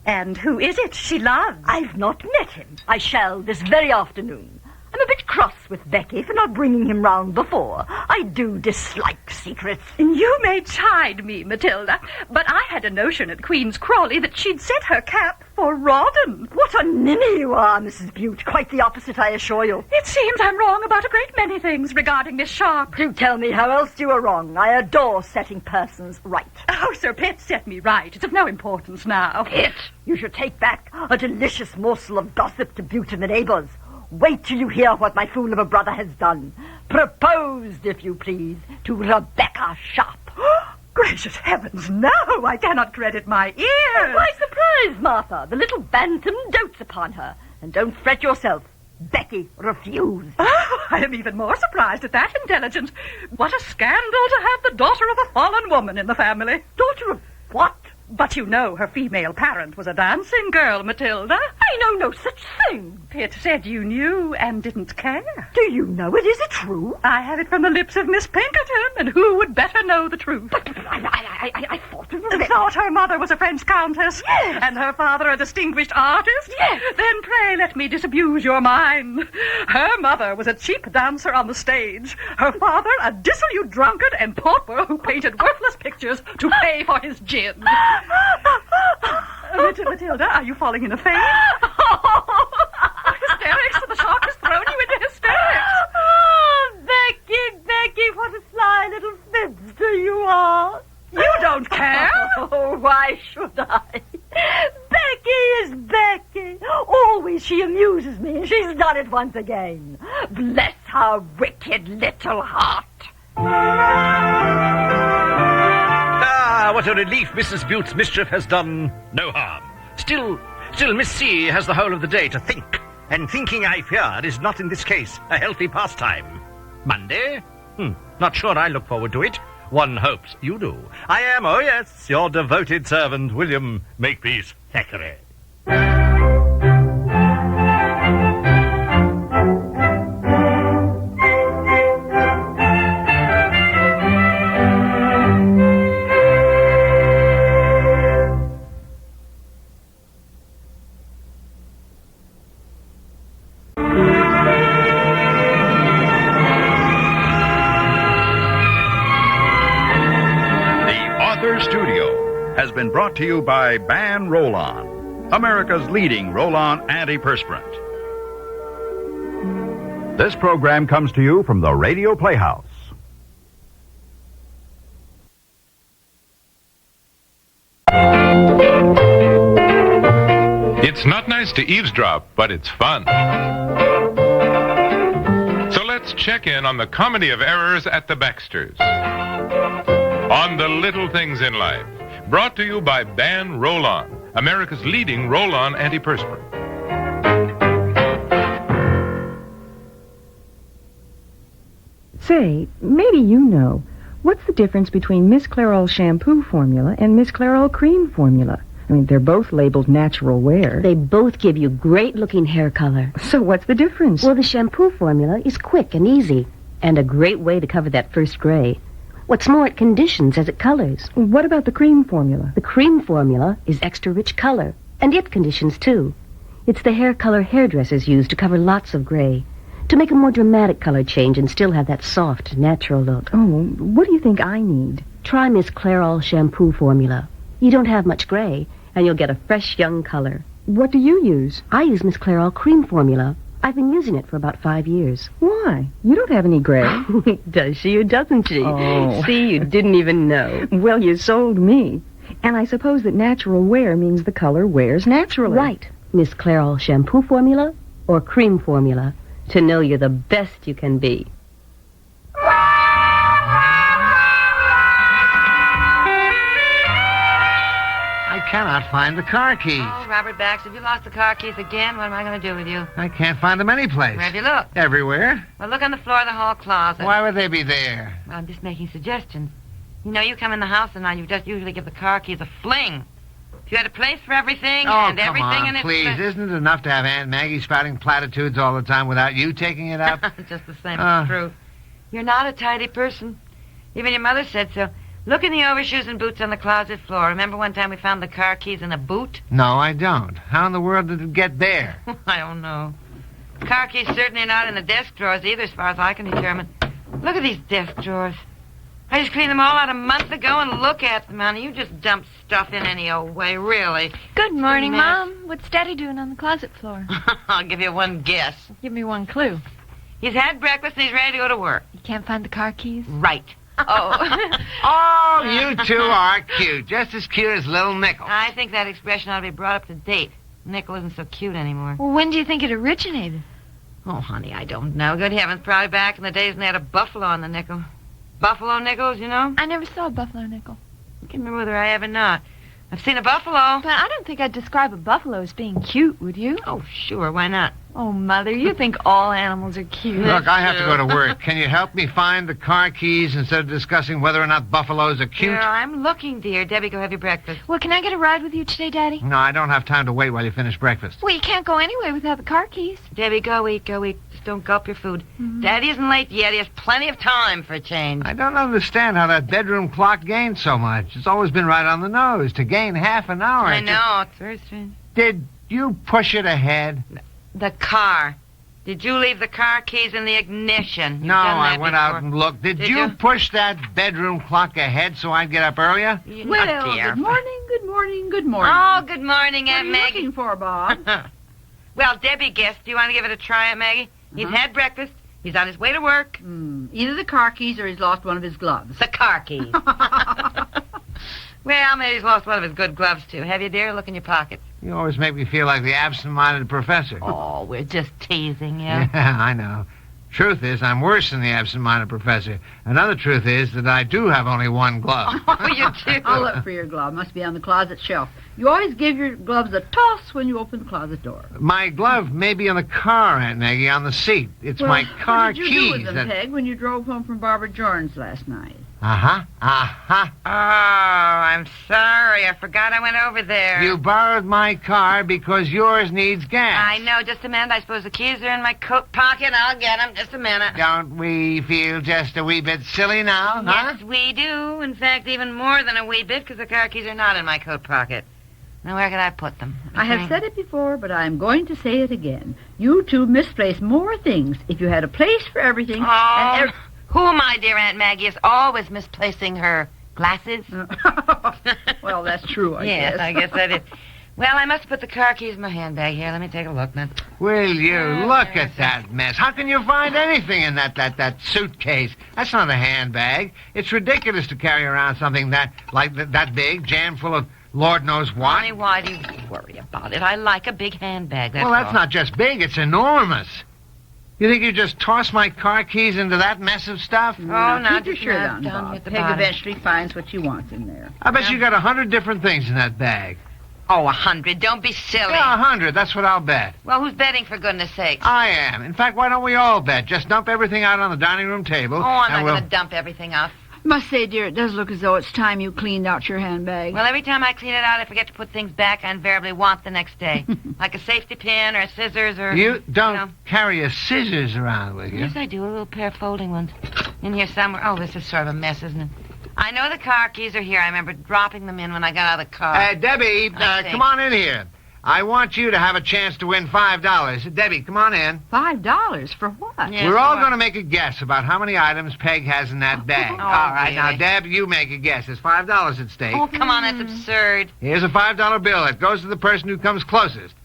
And who is it she loves? I've not met him. I shall this very afternoon. I'm a bit cross with Becky for not bringing him round before. I do dislike secrets. You may chide me, Matilda, but I had a notion at Queen's Crawley that she'd set her cap for Rawdon. What a ninny you are, Mrs. Butte. Quite the opposite, I assure you. It seems I'm wrong about a great many things regarding Miss Sharp. Do tell me how else you are wrong. I adore setting persons right. Oh, Sir Pitt set me right. It's of no importance now. Pitt, you should take back a delicious morsel of gossip to Butte and the neighbors. Wait till you hear what my fool of a brother has done. Proposed, if you please, to Rebecca Sharp. Gracious heavens, no! I cannot credit my ears. Why surprise, Martha? The little bantam dotes upon her. And don't fret yourself. Becky refused. Oh, I am even more surprised at that intelligence. What a scandal to have the daughter of a fallen woman in the family. Daughter of what? But you know her female parent was a dancing girl, Matilda. I know no such thing. Pitt said you knew and didn't care. Do you know it? Is it true? I have it from the lips of Miss Pinkerton, and who would better know the truth? But I thought it was... Thought her mother was a French countess? Yes. And her father a distinguished artist? Yes. Then pray let me disabuse your mind. Her mother was a cheap dancer on the stage. Her father a dissolute drunkard and pauper who painted worthless pictures to pay for his gin. Matilda, are you falling in a faint? Hysterics! The shock has thrown you into hysterics. Oh, Becky, what a sly little fibster you are. You don't care. Oh, why should I? Becky is Becky. Always she amuses me, and she's done it once again. Bless her wicked little heart. What a relief Mrs. Butte's mischief has done no harm. Still, Miss C has the whole of the day to think. And thinking, I fear, is not in this case a healthy pastime. Monday? Not sure I look forward to it. One hopes you do. I am, oh yes, your devoted servant, William Makepeace Thackeray. Has been brought to you by Ban Roll-On, America's leading roll-on antiperspirant. This program comes to you from the Radio Playhouse. It's not nice to eavesdrop, but it's fun. So let's check in on the comedy of errors at the Baxters. On the little things in life. Brought to you by Ban Roll-On, America's leading roll-on antiperspirant. Say, maybe you know, what's the difference between Miss Clairol shampoo formula and Miss Clairol cream formula? I mean, they're both labeled natural wear. They both give you great-looking hair color. So what's the difference? Well, the shampoo formula is quick and easy, and a great way to cover that first gray. What's more, it conditions as it colors. What about the cream formula? The cream formula is extra rich color, and it conditions, too. It's the hair color hairdressers use to cover lots of gray, to make a more dramatic color change and still have that soft, natural look. Oh, what do you think I need? Try Miss Clairol shampoo formula. You don't have much gray, and you'll get a fresh, young color. What do you use? I use Miss Clairol cream formula. I've been using it for about 5 years. Why? You don't have any gray. Does she or doesn't she? Oh. See, you didn't even know. Well, you sold me. And I suppose that natural wear means the color wears naturally. Right. Miss Clairol shampoo formula or cream formula to know you're the best you can be. I cannot find the car keys. Oh, Robert Baxter, have you lost the car keys again? What am I going to do with you? I can't find them anyplace. Where have you looked? Everywhere. Well, look on the floor of the hall closet. Why would they be there? Well, I'm just making suggestions. You know, you come in the house and now you just usually give the car keys a fling. If you had a place for everything and come everything on, in its please. place. Isn't it enough to have Aunt Maggie spouting platitudes all the time without you taking it up? Just the same, it's true. You're not a tidy person. Even your mother said so. Look in the overshoes and boots on the closet floor. Remember one time we found the car keys in a boot? No, I don't. How in the world did it get there? I don't know. Car keys certainly not in the desk drawers either, as far as I can determine. Look at these desk drawers. I just cleaned them all out a month ago, and look at them, honey. You just dump stuff in any old way, really. Good morning, Mess. Mom. What's Daddy doing on the closet floor? I'll give you one guess. Give me one clue. He's had breakfast and he's ready to go to work. You can't find the car keys? Right. Oh. Oh, you two are cute. Just as cute as little Nickel. I think that expression ought to be brought up to date. Nickel isn't so cute anymore. Well, when do you think it originated? Oh, honey, I don't know. Good heavens, probably back in the days when they had a buffalo on the nickel. Buffalo nickels, you know? I never saw a buffalo nickel. I can't remember whether I have or not. I've seen a buffalo. But I don't think I'd describe a buffalo as being cute, would you? Oh, sure, why not? Oh, Mother, you think all animals are cute. Look, I have to go to work. Can you help me find the car keys instead of discussing whether or not buffaloes are cute? Girl, I'm looking, dear. Debbie, go have your breakfast. Well, can I get a ride with you today, Daddy? No, I don't have time to wait while you finish breakfast. Well, you can't go anyway without the car keys. Debbie, go eat, go eat. Just don't gulp your food. Daddy isn't late yet. He has plenty of time for a change. I don't understand how that bedroom clock gained so much. It's always been right on the nose. To gain half an hour. I know. It's very strange. Did you push it ahead? The car. Did you leave the car keys in the ignition? You've No, done I that went before. out and looked. Did you push that bedroom clock ahead so I'd get up earlier? Well, good morning, good morning, good morning. Oh, good morning, Aunt What are you Maggie. looking for, Bob? Well, Debbie guessed. Do you want to give it a try, Aunt Maggie? He's had breakfast. He's on his way to work. Either the car keys or he's lost one of his gloves. The car keys. Well, maybe he's lost one of his good gloves, too. Have you, dear? Look in your pockets. You always make me feel like the absent-minded professor. Oh, we're just teasing you. Yeah, I know. Truth is, I'm worse than the absent-minded professor. Another truth is that I do have only one glove. Oh, you do? I'll look for your glove. Must be on the closet shelf. You always give your gloves a toss when you open the closet door. My glove may be in the car, Aunt Maggie, on the seat. It's my car What did you keys. do with them, Peg, when you drove home from Barbara Jordan's last night? Uh-huh. Oh, I'm sorry. I forgot I went over there. You borrowed my car because yours needs gas. I know. Just a minute. I suppose the keys are in my coat pocket. I'll get them. Just a minute. Don't we feel just a wee bit silly now, huh? Yes, we do. In fact, even more than a wee bit, because the car keys are not in my coat pocket. Now, where could I put them? I have said it before, but I am going to say it again. You two misplace more things. If you had a place for everything... Oh, who, my dear Aunt Maggie, is always misplacing her glasses? Well, that's true, I guess. Yes, I guess that is. Well, I must put the car keys in my handbag here. Let me take a look, then. Will you look at that mess? How can you find anything in that suitcase? That's not a handbag. It's ridiculous to carry around something that big, jammed full of Lord knows what. Honey, why do you worry about it? I like a big handbag, that's Well, that's all. not just big, it's enormous. You think you just toss my car keys into that mess of stuff? Oh, now keep your just shirt not on, done Bob. with the Peg bottom. eventually finds what she wants in there. I bet you got 100 different things in that bag. Oh, 100. Don't be silly. Yeah, 100. That's what I'll bet. Well, who's betting, for goodness sakes? I am. In fact, why don't we all bet? Just dump everything out on the dining room table. Oh, I'm and not we'll... going to dump everything out. I must say, dear, it does look as though it's time you cleaned out your handbag. Well, every time I clean it out, I forget to put things back I invariably want the next day. Like a safety pin or scissors or... You don't carry a scissors around with you. Yes, I do. A little pair of folding ones. In here somewhere. Oh, this is sort of a mess, isn't it? I know the car keys are here. I remember dropping them in when I got out of the car. Debbie, come on in here. I want you to have a chance to win $5. Debbie, come on in. $5? For what? Yes, We're all going to make a guess about how many items Peg has in that bag. Oh, all right, now, really? Deb, you make a guess. There's $5 at stake. Oh, come on, that's absurd. Here's a $5 bill. It goes to the person who comes closest.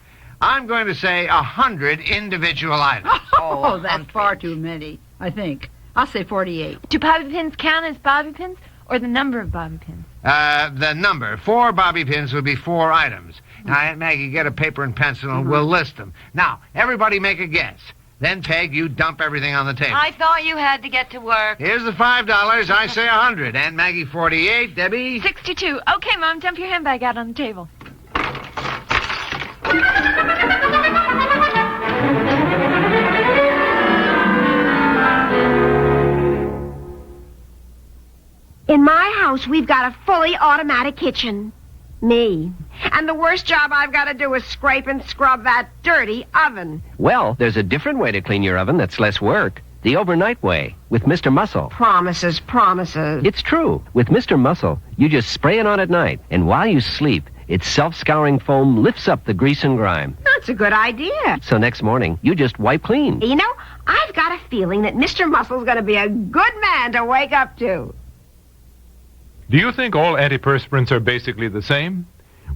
I'm going to say 100 individual items. Oh, that's far too many, I think. I'll say 48. Do bobby pins count as bobby pins or the number of bobby pins? The number. 4 bobby pins would be 4 items. Now, Aunt Maggie, get a paper and pencil and we'll list them. Now, everybody make a guess. Then, Peg, you dump everything on the table. I thought you had to get to work. Here's the $5. I say 100. Aunt Maggie, 48. Debbie? 62. Okay, Mom, dump your handbag out on the table. In my house, we've got a fully automatic kitchen. Me. And the worst job I've got to do is scrape and scrub that dirty oven. Well, there's a different way to clean your oven that's less work. The overnight way, with Mr. Muscle. Promises, promises. It's true. With Mr. Muscle, you just spray it on at night, and while you sleep, its self-scouring foam lifts up the grease and grime. That's a good idea. So next morning, you just wipe clean. You know, I've got a feeling that Mr. Muscle's going to be a good man to wake up to. Do you think all antiperspirants are basically the same?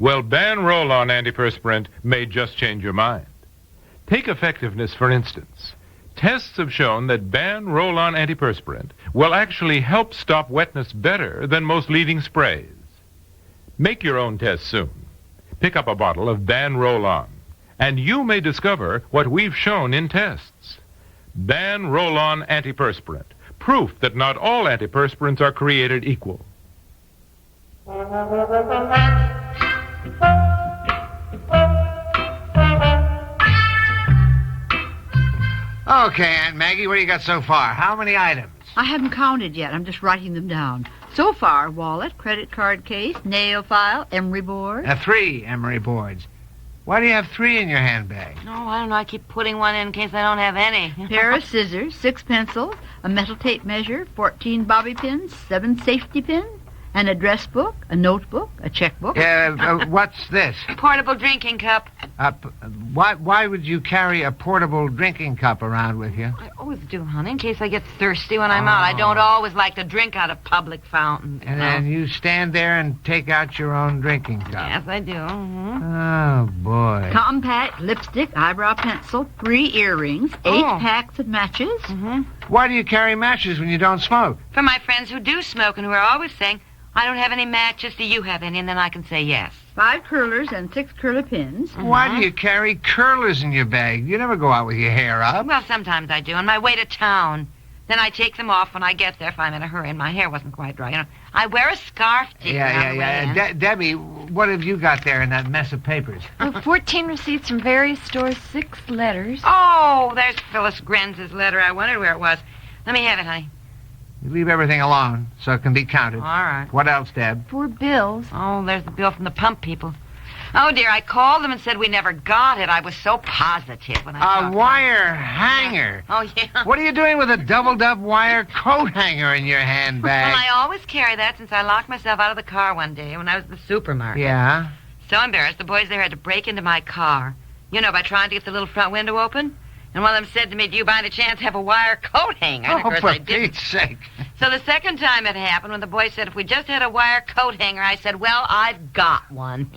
Well, Ban Roll-On antiperspirant may just change your mind. Take effectiveness, for instance. Tests have shown that Ban Roll-On antiperspirant will actually help stop wetness better than most leading sprays. Make your own test soon. Pick up a bottle of Ban Roll-On, and you may discover what we've shown in tests. Ban Roll-On antiperspirant, proof that not all antiperspirants are created equal. Okay, Aunt Maggie, what do you got so far? How many items? I haven't counted yet. I'm just writing them down. So far, wallet, credit card case, nail file, emery board. 3 emery boards. Why do you have 3 in your handbag? Oh, I don't know. I keep putting one in case I don't have any. Pair of scissors, 6 pencils, a metal tape measure, 14 bobby pins, 7 safety pins, an address book, a notebook, a checkbook. What's this? Portable drinking cup. Why would you carry a portable drinking cup around with you? I always do, honey, in case I get thirsty when I'm out. I don't always like to drink out of public fountains. And then you stand there and take out your own drinking cup. Yes, I do. Mm-hmm. Oh, boy. Compact, lipstick, eyebrow pencil, 3 earrings, 8 packs of matches. Mm-hmm. Why do you carry matches when you don't smoke? For my friends who do smoke and who are always saying, I don't have any matches, do you have any? And then I can say yes. 5 curlers and 6 curler pins. Mm-hmm. Why do you carry curlers in your bag? You never go out with your hair up. Well, sometimes I do, on my way to town. Then I take them off when I get there if I'm in a hurry and my hair wasn't quite dry. You know, I wear a scarf to Yeah. Debbie, what have you got there in that mess of papers? 14 receipts from various stores, 6 letters. Oh, there's Phyllis Grenz's letter. I wondered where it was. Let me have it, honey. You leave everything alone so it can be counted. All right. What else, Deb? 4 bills. Oh, there's the bill from the pump people. Oh, dear, I called them and said we never got it. I was so positive when I talked to them. Wire hanger. Oh, yeah. What are you doing with a doubled-up wire coat hanger in your handbag? Well, I always carry that since I locked myself out of the car one day when I was at the supermarket. Yeah? So embarrassed, the boys there had to break into my car. You know, by trying to get the little front window open. And one of them said to me, do you by any chance have a wire coat hanger? And of course I didn't. Pete's sake. So the second time it happened, when the boy said, if we just had a wire coat hanger, I said, well, I've got one.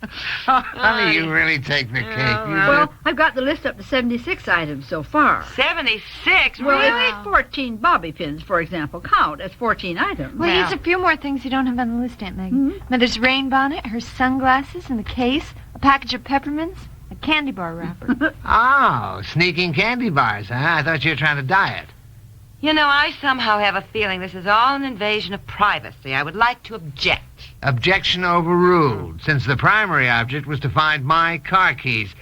Honey, you really take the cake. Well, I've got the list up to 76 items so far. 76? Well, really? if 14 bobby pins, for example, count as 14 items. Well, here's a few more things you don't have on the list, Aunt Maggie. Mm-hmm. Mother's rain bonnet, her sunglasses in the case, a package of peppermints, a candy bar wrapper. Oh, sneaking candy bars, huh? I thought you were trying to diet. You know, I somehow have a feeling this is all an invasion of privacy. I would like to object. Objection overruled, since the primary object was to find my car keys.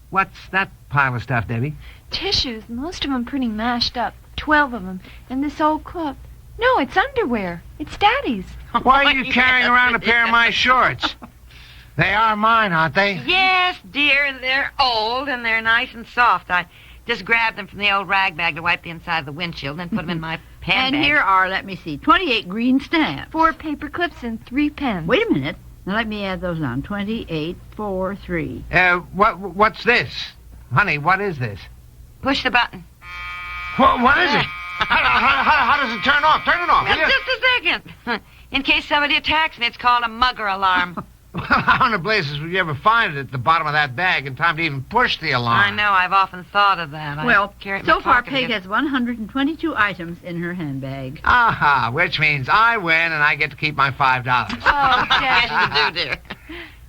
What's that pile of stuff, Debbie? Tissues, most of them pretty mashed up. 12 of them. And this old clip. No, it's underwear. It's Daddy's. Why are you carrying around a pair of my shorts? They are mine, aren't they? Yes, dear. They're old and they're nice and soft. I just grabbed them from the old rag bag to wipe the inside of the windshield and then put them in my handbag. And here are, let me see, 28 green stamps. 4 paper clips and 3 pens. Wait a minute. Now let me add those on. 28, 4, 3. What's this? Honey, what is this? Push the button. What is it? How does it turn off? Turn it off. Just a second. In case somebody attacks me, it's called a mugger alarm. How in the blazes would you ever find it at the bottom of that bag in time to even push the alarm? I know. I've often thought of that. Well, so far Peg has 122 items in her handbag. Aha, which means I win and I get to keep my $5. Oh, yes, you do, dear.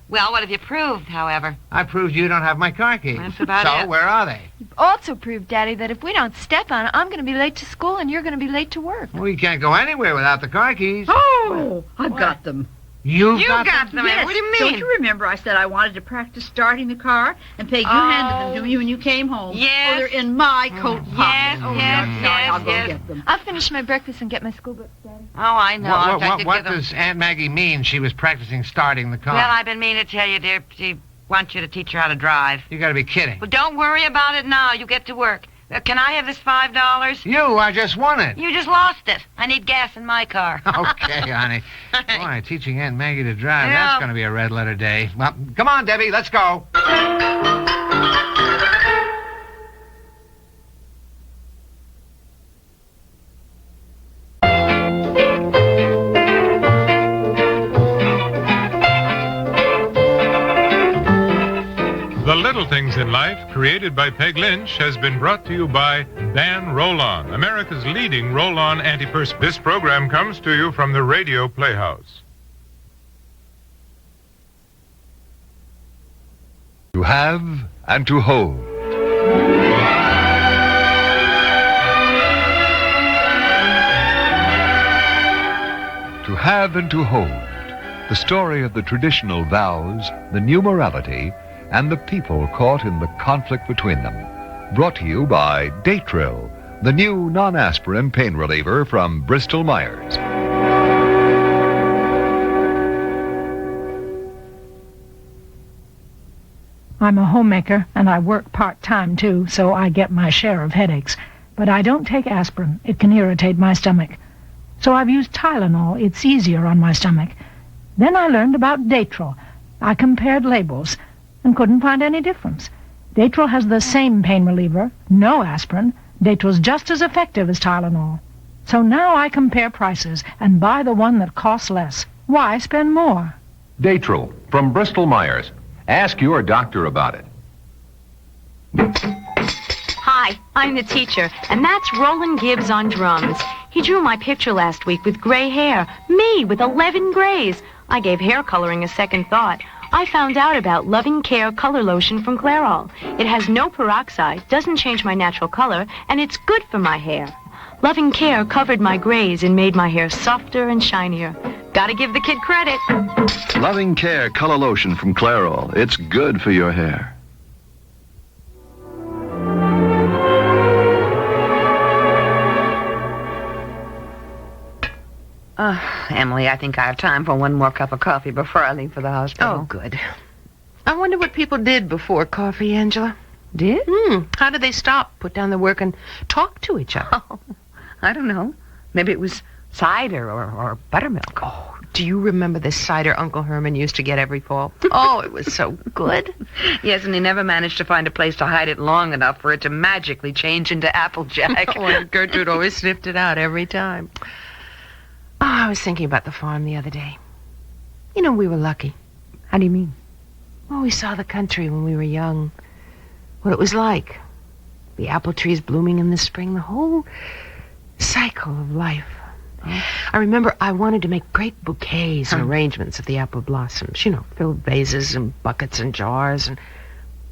Well, what have you proved, however? I proved you don't have my car keys. That's about it. So, where are they? You've also proved, Daddy, that if we don't step on it, I'm going to be late to school and you're going to be late to work. Well, you can't go anywhere without the car keys. Oh, I've got them. You got them? Yes. What do you mean? Don't you remember I said I wanted to practice starting the car? And Peg, you handed them to me when you came home. Yes. Oh, they're in my coat pocket. Yes, I'll go get them. I'll finish my breakfast and get my school books, Daddy. Oh, I know. What does Aunt Maggie mean she was practicing starting the car? Well, I've been meaning to tell you, dear. She wants you to teach her how to drive. You gotta be kidding. Well, don't worry about it now. You get to work. Can I have this $5? I just won it. You just lost it. I need gas in my car. Okay, honey. Boy, teaching Aunt Maggie to drive, Yeah. that's going to be a red letter day. Well, come on, Debbie, let's go. Things in Life, created by Peg Lynch, has been brought to you by Ban Roll-On, America's leading roll-on antiperspirant. This program comes to you from the Radio Playhouse. To have and to hold. To have and to hold. The story of the traditional vows, the new morality, and the people caught in the conflict between them. Brought to you by Datril, the new non-aspirin pain reliever from Bristol Myers. I'm a homemaker, and I work part-time, too, so I get my share of headaches. But I don't take aspirin. It can irritate my stomach. So I've used Tylenol. It's easier on my stomach. Then I learned about Datril. I compared labels and couldn't find any difference. Datril has the same pain reliever, no aspirin. Datril's just as effective as Tylenol. So now I compare prices and buy the one that costs less. Why spend more? Datril from Bristol Myers. Ask your doctor about it. Hi, I'm the teacher, and that's Roland Gibbs on drums. He drew my picture last week with gray hair. Me, with 11 grays. I gave hair coloring a second thought. I found out about Loving Care Color Lotion from Clairol. It has no peroxide, doesn't change my natural color, and it's good for my hair. Loving Care covered my grays and made my hair softer and shinier. Gotta give the kid credit. Loving Care Color Lotion from Clairol. It's good for your hair. Emily, I think I have time for one more cup of coffee before I leave for the hospital. Oh, good. I wonder what people did before coffee, Angela. Did? How did they stop, put down their work, and talk to each other? Oh, I don't know. Maybe it was cider or buttermilk. Oh, do you remember the cider Uncle Herman used to get every fall? Oh, it was so good. Yes, and he never managed to find a place to hide it long enough for it to magically change into Applejack. Oh, and Gertrude always sniffed it out every time. Oh, I was thinking about the farm the other day. You know, we were lucky. How do you mean? Well, we saw the country when we were young. What it was like. The apple trees blooming in the spring. The whole cycle of life. I remember I wanted to make great bouquets and arrangements of the apple blossoms. You know, filled vases and buckets and jars. And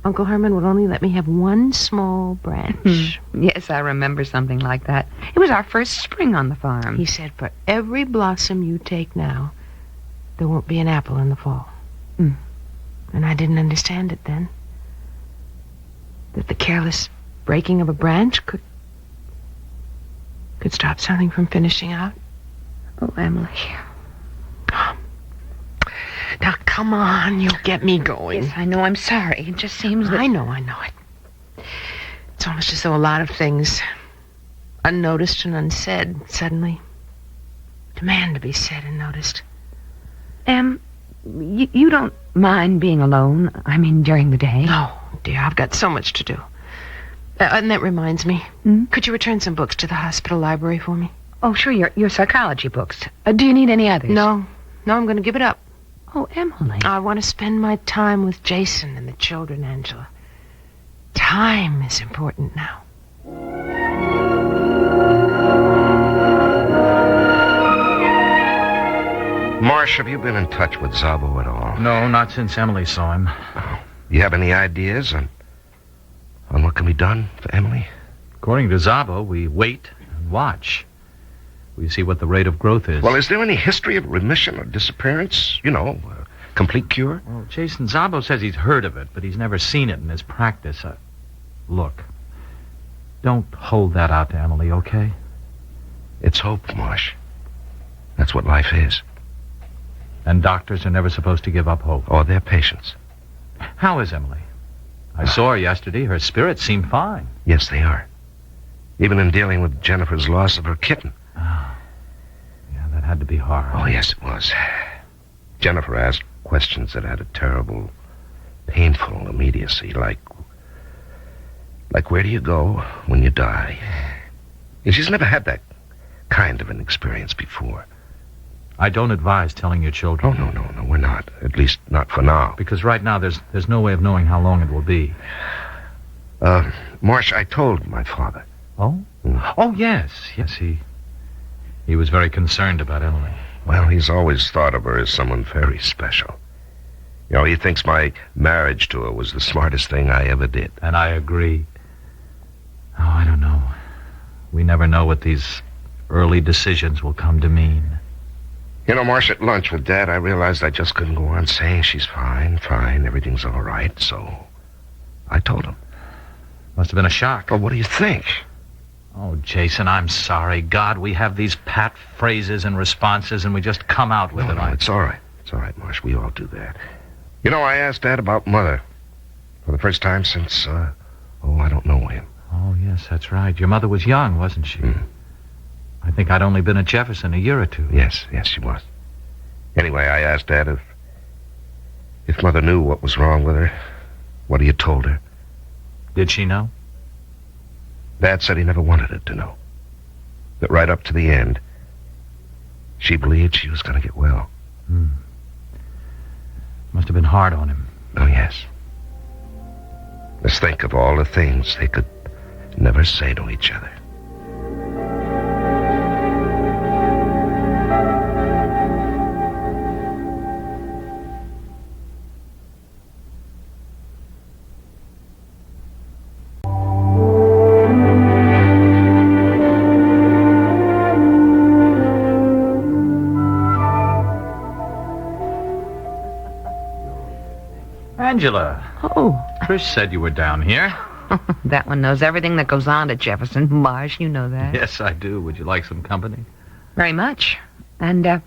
Uncle Herman would only let me have one small branch. Yes, I remember something like that. It was our first spring on the farm. He said, for every blossom you take now, there won't be an apple in the fall. And I didn't understand it then. That the careless breaking of a branch could stop something from finishing out. Oh, Emily. Now, come on, you'll get me going. Yes, I know, I'm sorry. It just seems that... I know it. It's almost as though a lot of things, unnoticed and unsaid, suddenly demand to be said and noticed. You don't mind being alone? I mean, during the day? No, dear, I've got so much to do. And that reminds me. Could you return some books to the hospital library for me? Oh, sure, your psychology books. Do you need any others? No, I'm going to give it up. Oh, Emily. I want to spend my time with Jason and the children, Angela. Time is important now. Marsh, have you been in touch with Zabo at all? No, not since Emily saw him. Oh. You have any ideas on what can be done for Emily? According to Zabo, we wait and watch. We see what the rate of growth is. Well, is there any history of remission or disappearance? You know, complete cure? Well, Jason, Zabo says he's heard of it, but he's never seen it in his practice. Look, don't hold that out to Emily, okay? It's hope, Marsh. That's what life is. And doctors are never supposed to give up hope. Or their patients. How is Emily? I saw her yesterday. Her spirits seem fine. Yes, they are. Even in dealing with Jennifer's loss of her kitten. Yeah, that had to be hard. Oh, yes, it was. Jennifer asked questions that had a terrible, painful immediacy, like where do you go when you die? And she's never had that kind of an experience before. I don't advise telling your children. Oh, no, we're not. At least not for now. Because right now there's no way of knowing how long it will be. Marsh, I told my father. Oh? Oh, yes. He was very concerned about Emily. Well, he's always thought of her as someone very special. You know, he thinks my marriage to her was the smartest thing I ever did. And I agree. Oh, I don't know. We never know what these early decisions will come to mean. You know, Marsh, at lunch with Dad, I realized I just couldn't go on saying she's fine, everything's all right, so I told him. Must have been a shock. Well, what do you think? Oh, Jason, I'm sorry. God, we have these pat phrases and responses, and we just come out with it. No, it's all right. It's all right, Marsh. We all do that. You know, I asked Dad about Mother for the first time since, I don't know when. Oh, yes, that's right. Your mother was young, wasn't she? I think I'd only been at Jefferson a year or two. Yes, she was. Anyway, I asked Dad if Mother knew what was wrong with her, what he had told her. Did she know? Dad said he never wanted her to know. That right up to the end, she believed she was going to get well. Must have been hard on him. Oh, yes. Let's think of all the things they could never say to each other. Angela. Oh. Trish said you were down here. That one knows everything that goes on at Jefferson. Marsh, you know that. Yes, I do. Would you like some company? Very much. And,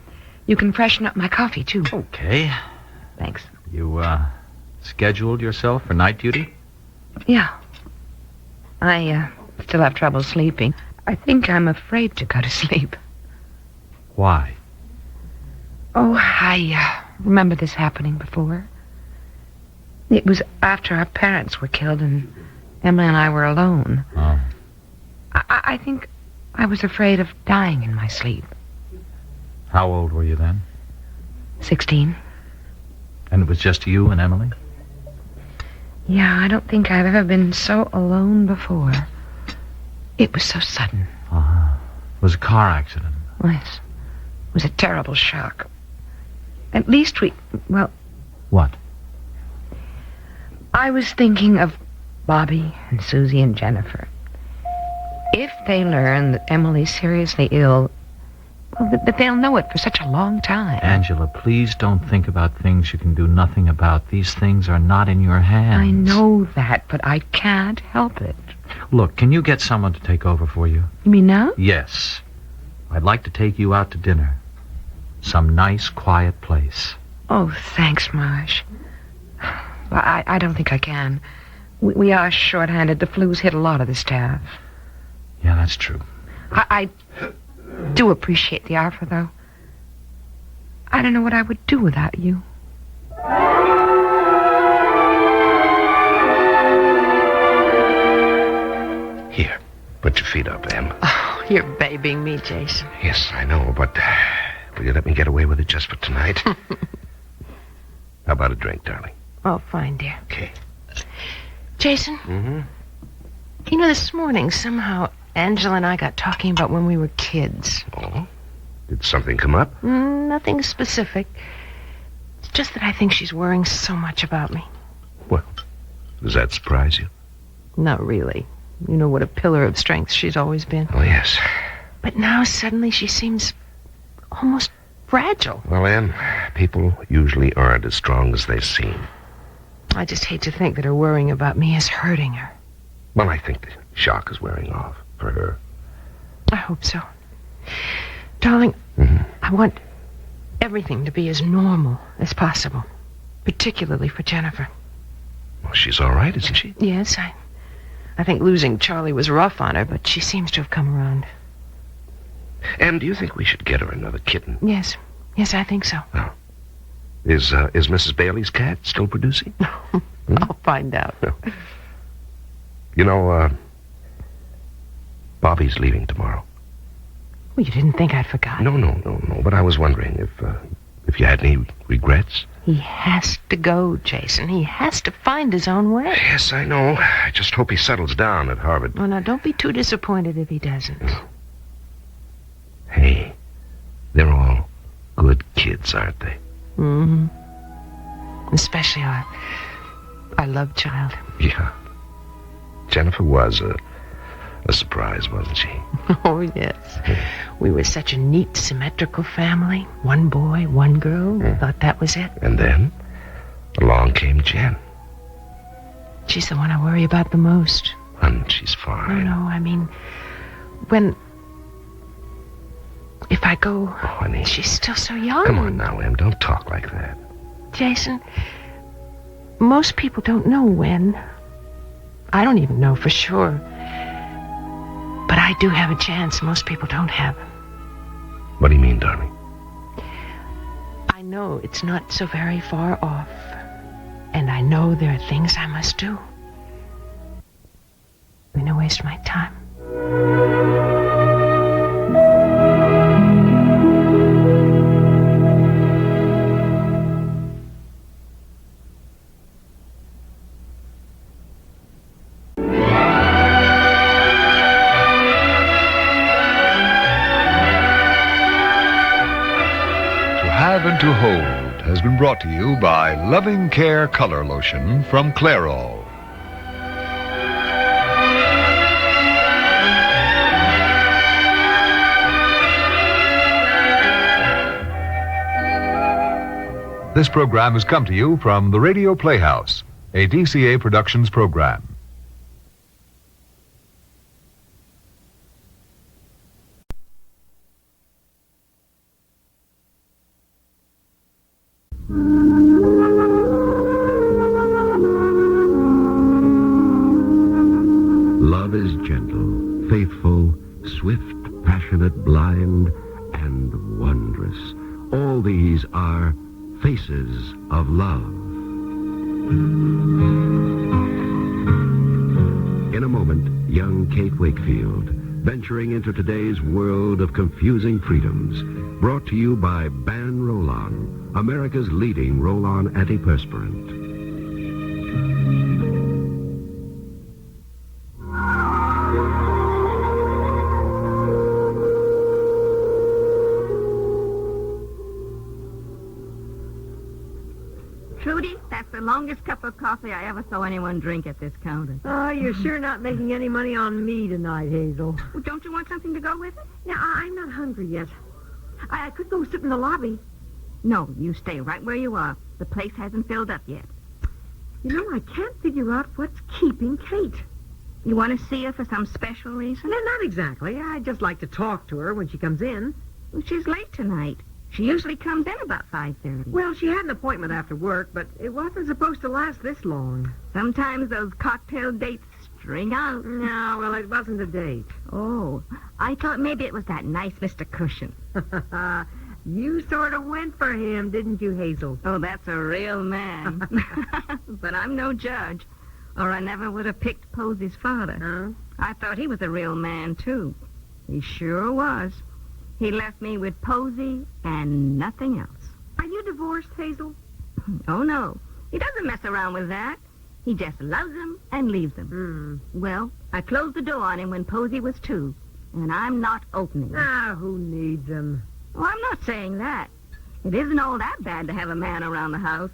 you can freshen up my coffee, too. Okay. Thanks. You, scheduled yourself for night duty? Yeah. I, still have trouble sleeping. I think I'm afraid to go to sleep. Why? Oh, I, remember this happening before. It was after our parents were killed and Emily and I were alone. Oh. I think I was afraid of dying in my sleep. How old were you then? 16. And it was just you and Emily? Yeah, I don't think I've ever been so alone before. It was so sudden. It was a car accident. Yes. It was a terrible shock. At least well... What? I was thinking of Bobby and Susie and Jennifer. If they learn that Emily's seriously ill, well, that they'll know it for such a long time. Angela, please don't think about things you can do nothing about. These things are not in your hands. I know that, but I can't help it. Look, can you get someone to take over for you? You mean now? Yes. I'd like to take you out to dinner. Some nice, quiet place. Oh, thanks, Marsh. Well, I don't think I can. We are short-handed. The flu's hit a lot of the staff. Yeah, that's true. I do appreciate the offer, though. I don't know what I would do without you. Here, put your feet up, Em. Oh, you're babying me, Jason. Yes, I know, but will you let me get away with it just for tonight? How about a drink, darling? Oh, fine, dear. Okay. Jason? Mm-hmm. You know, this morning, somehow, Angela and I got talking about when we were kids. Oh? Did something come up? Nothing specific. It's just that I think she's worrying so much about me. Well, does that surprise you? Not really. You know what a pillar of strength she's always been. Oh, yes. But now, suddenly, she seems almost fragile. Well, Em, people usually aren't as strong as they seem. I just hate to think that her worrying about me is hurting her. Well, I think the shock is wearing off for her. I hope so. Darling, I want everything to be as normal as possible, particularly for Jennifer. Well, she's all right, isn't she? Yes, I think losing Charlie was rough on her, but she seems to have come around. Em, do you think we should get her another kitten? Yes, I think so. Oh. Is Mrs. Bailey's cat still producing? I'll find out. You know, Bobby's leaving tomorrow. Well, you didn't think I'd forgotten. No. But I was wondering if you had any regrets. He has to go, Jason. He has to find his own way. Yes, I know. I just hope he settles down at Harvard. Well, now, don't be too disappointed if he doesn't. Hey, they're all good kids, aren't they? Mm-hmm. Especially our love child. Yeah. Jennifer was a surprise, wasn't she? Oh, yes. We were such a neat, symmetrical family. One boy, one girl. Thought that was it. And then, along came Jen. She's the one I worry about the most. And she's fine. No, I mean, if I go, honey, she's still so young. Come on now, Em, don't talk like that. Jason, most people don't know when. I don't even know for sure. But I do have a chance most people don't have. What do you mean, darling? I know it's not so very far off. And I know there are things I must do. I'm gonna waste my time. Have and to Hold has been brought to you by Loving Care Color Lotion from Clairol. This program has come to you from the Radio Playhouse, a DCA Productions program. Love is gentle, faithful, swift, passionate, blind, and wondrous. All these are faces of love. In a moment, young Kate Wakefield, venturing into today's world of confusing freedoms, brought to you by Ban Roll-On, America's leading roll-on antiperspirant. Trudy, that's the longest cup of coffee I ever saw anyone drink at this counter. Oh, you're sure not making any money on me tonight, Hazel. Well, don't you want something to go with it? Yeah, I'm not hungry yet. I could go sit in the lobby. No, you stay right where you are. The place hasn't filled up yet. You know, I can't figure out what's keeping Kate. You want to see her for some special reason? No, not exactly. I just like to talk to her when she comes in. Well, she's late tonight. She usually comes in about 5:30. Well, she had an appointment after work, but it wasn't supposed to last this long. Sometimes those cocktail dates string out. No, well, it wasn't a date. Oh, I thought maybe it was that nice Mr. Cushion. You sort of went for him, didn't you, Hazel? Oh, that's a real man. But I'm no judge, or I never would have picked Posey's father. Huh? I thought he was a real man, too. He sure was. He left me with Posey and nothing else. Are you divorced, Hazel? Oh, no. He doesn't mess around with that. He just loves them and leaves them. Well, I closed the door on him when Posey was 2, and I'm not opening it. Ah, who needs him? Well, I'm not saying that. It isn't all that bad to have a man around the house.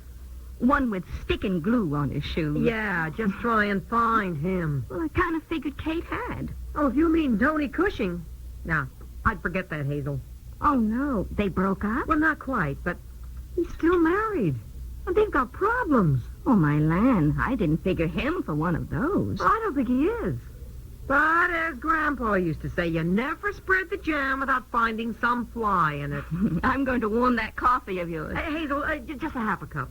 One with stick and glue on his shoes. Yeah, just try and find him. Well, I kind of figured Kate had. Oh, if you mean Tony Cushing. Now, I'd forget that, Hazel. Oh, no. They broke up? Well, not quite, but he's still married. And they've got problems. Oh, my land. I didn't figure him for one of those. I don't think he is. But as Grandpa used to say, you never spread the jam without finding some fly in it. I'm going to warm that coffee of yours. Hazel, just a half a cup.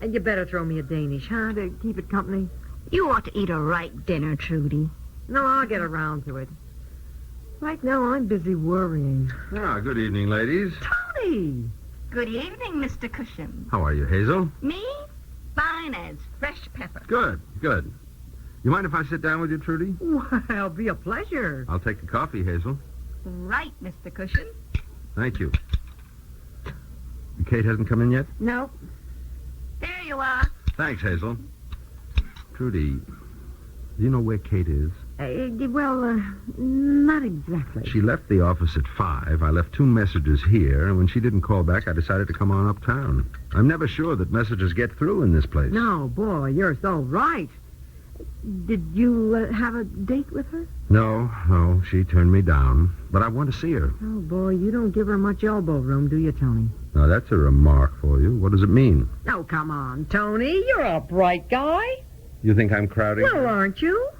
And you better throw me a Danish, huh, to keep it company? You ought to eat a right dinner, Trudy. No, I'll get around to it. Right now, I'm busy worrying. Ah, good evening, ladies. Tony! Good evening, Mr. Cushion. How are you, Hazel? Me? Fine as fresh pepper. Good, good. You mind if I sit down with you, Trudy? Well, it'll be a pleasure. I'll take the coffee, Hazel. Right, Mr. Cushion. Thank you. Kate hasn't come in yet? Nope. There you are. Thanks, Hazel. Trudy, do you know where Kate is? Not exactly. She left the office at 5. I left 2 messages here, and when she didn't call back, I decided to come on uptown. I'm never sure that messages get through in this place. No, boy, you're so right. Did you have a date with her? No, she turned me down. But I want to see her. Oh, boy, you don't give her much elbow room, do you, Tony? Now, that's a remark for you. What does it mean? Oh, come on, Tony. You're a bright guy. You think I'm crowding? Well, aren't you?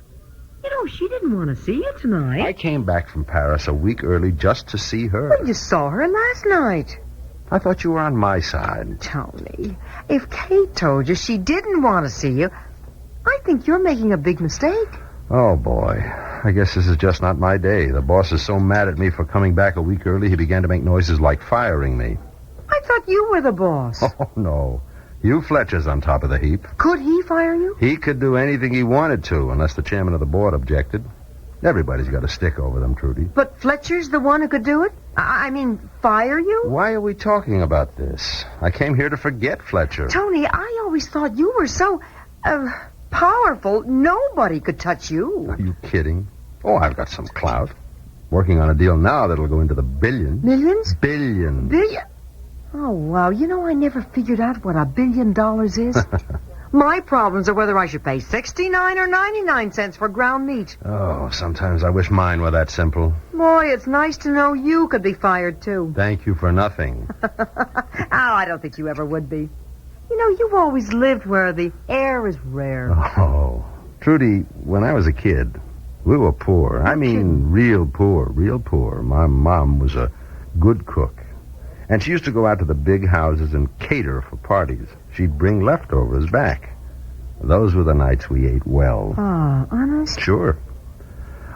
You know, she didn't want to see you tonight. I came back from Paris a week early just to see her. Well, you saw her last night. I thought you were on my side. Tony, if Kate told you she didn't want to see you, I think you're making a big mistake. Oh, boy. I guess this is just not my day. The boss is so mad at me for coming back a week early, he began to make noises like firing me. I thought you were the boss. Oh, no. Hugh Fletcher's on top of the heap. Could he fire you? He could do anything he wanted to, unless the chairman of the board objected. Everybody's got a stick over them, Trudy. But Fletcher's the one who could do it? I mean, fire you? Why are we talking about this? I came here to forget Fletcher. Tony, I always thought you were so, powerful, nobody could touch you. Are you kidding? Oh, I've got some clout. Working on a deal now that'll go into the billions. Millions? Billions. Billion? Oh, wow. You know, I never figured out what $1 billion is. My problems are whether I should pay 69 or 99 cents for ground meat. Oh, sometimes I wish mine were that simple. Boy, it's nice to know you could be fired, too. Thank you for nothing. Oh, I don't think you ever would be. You know, you've always lived where the air is rare. Oh, Trudy, when I was a kid, we were poor. I mean, real poor, real poor. My mom was a good cook. And she used to go out to the big houses and cater for parties. She'd bring leftovers back. Those were the nights we ate well. Oh, honest? Sure.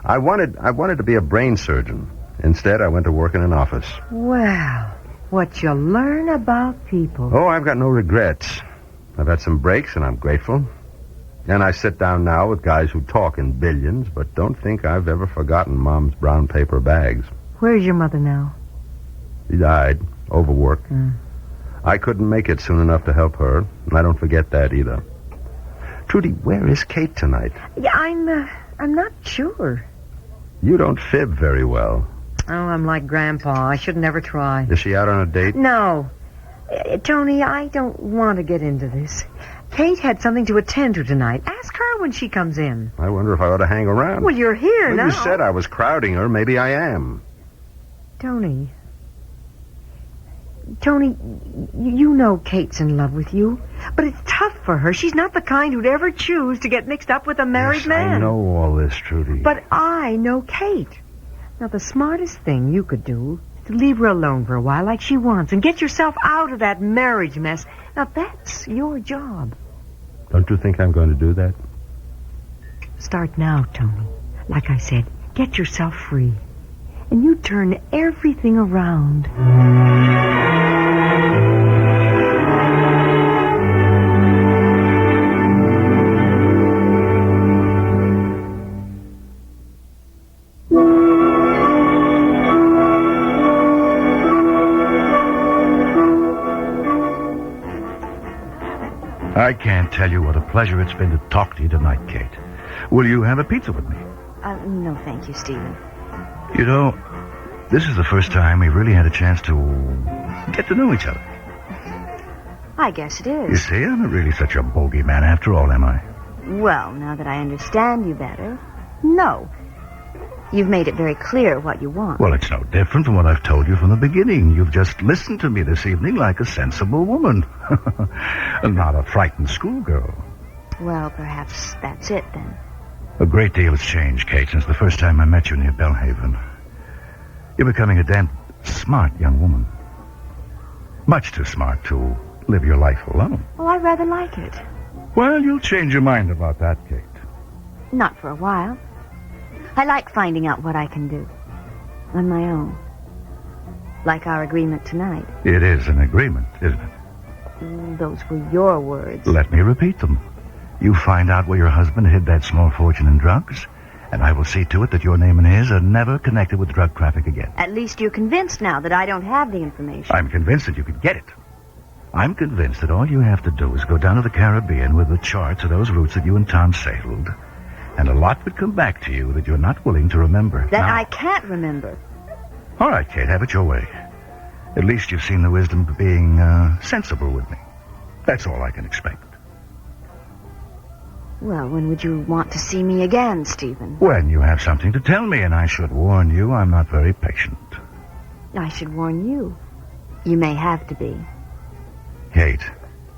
I wanted to be a brain surgeon. Instead, I went to work in an office. Well, what you learn about people. Oh, I've got no regrets. I've had some breaks, and I'm grateful. And I sit down now with guys who talk in billions, but don't think I've ever forgotten Mom's brown paper bags. Where's your mother now? She died. Overworked. I couldn't make it soon enough to help her, and I don't forget that either. Trudy, where is Kate tonight? Yeah, I'm not sure. You don't fib very well. Oh, I'm like Grandpa. I should never try. Is she out on a date? No. Tony, I don't want to get into this. Kate had something to attend to tonight. Ask her when she comes in. I wonder if I ought to hang around. Well, you're here now. You said I was crowding her. Maybe I am. Tony, you know Kate's in love with you, but it's tough for her. She's not the kind who'd ever choose to get mixed up with a married man. I know all this, Trudy. But I know Kate. Now, the smartest thing you could do is to leave her alone for a while like she wants and get yourself out of that marriage mess. Now, that's your job. Don't you think I'm going to do that? Start now, Tony. Like I said, get yourself free. And you turn everything around. I can't tell you what a pleasure it's been to talk to you tonight, Kate. Will you have a pizza with me? No, thank you, Stephen. You know, this is the first time we really had a chance to get to know each other. I guess it is. You see, I'm not really such a bogeyman after all, am I? Well, now that I understand you better, no. You've made it very clear what you want. Well, it's no different from what I've told you from the beginning. You've just listened to me this evening like a sensible woman. And not a frightened schoolgirl. Well, perhaps that's it, then. A great deal has changed, Kate, since the first time I met you near Bellhaven. You're becoming a damn smart young woman. Much too smart to live your life alone. Well, I rather like it. Well, you'll change your mind about that, Kate. Not for a while. I like finding out what I can do. On my own. Like our agreement tonight. It is an agreement, isn't it? Those were your words. Let me repeat them. You find out where your husband hid that small fortune in drugs, And I will see to it that your name and his are never connected with drug traffic again. At least you're convinced now that I don't have the information. I'm convinced that you could get it. I'm convinced that all you have to do is go down to the Caribbean with the charts of those routes that you and Tom sailed, and a lot would come back to you that you're not willing to remember. That Now, I can't remember. all right, Kate, have it your way. At least you've seen the wisdom of being sensible with me. That's all I can expect. Well, when would you want to see me again, Stephen? When you have something to tell me, and I should warn you, I'm not very patient. I should warn you. You may have to be. Kate,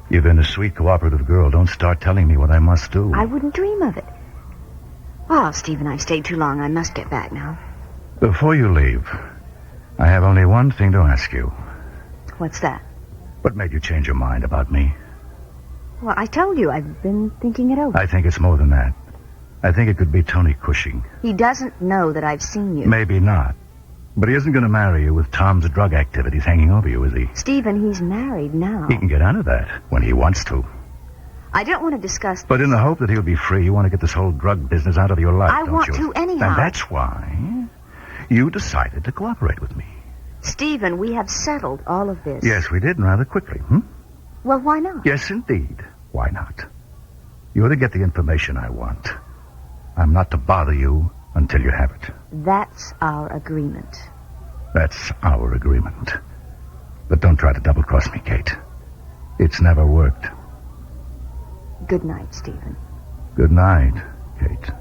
you've been a sweet, cooperative girl. Don't start telling me what I must do. I wouldn't dream of it. Oh, Stephen, I've stayed too long. I must get back now. Before you leave, I have only one thing to ask you. What's that? What made you change your mind about me? Well, I told you I've been thinking it over. I think it's more than that. I think it could be Tony Cushing. He doesn't know that I've seen you. Maybe not. But he isn't going to marry you with Tom's drug activities hanging over you, is he? Stephen, he's married now. He can get out of that when he wants to. I don't want to discuss... But in the hope that he'll be free, you want to get this whole drug business out of your life, I don't want you? to anyhow. And that's why you decided to cooperate with me. Stephen, we have settled all of this. Yes, we did, and rather quickly, Well, why not? Yes, indeed. Why not? You're to get the information I want. I'm not to bother you until you have it. That's our agreement. That's our agreement. But don't try to double-cross me, Kate. It's never worked. Good night, Stephen. Good night, Kate.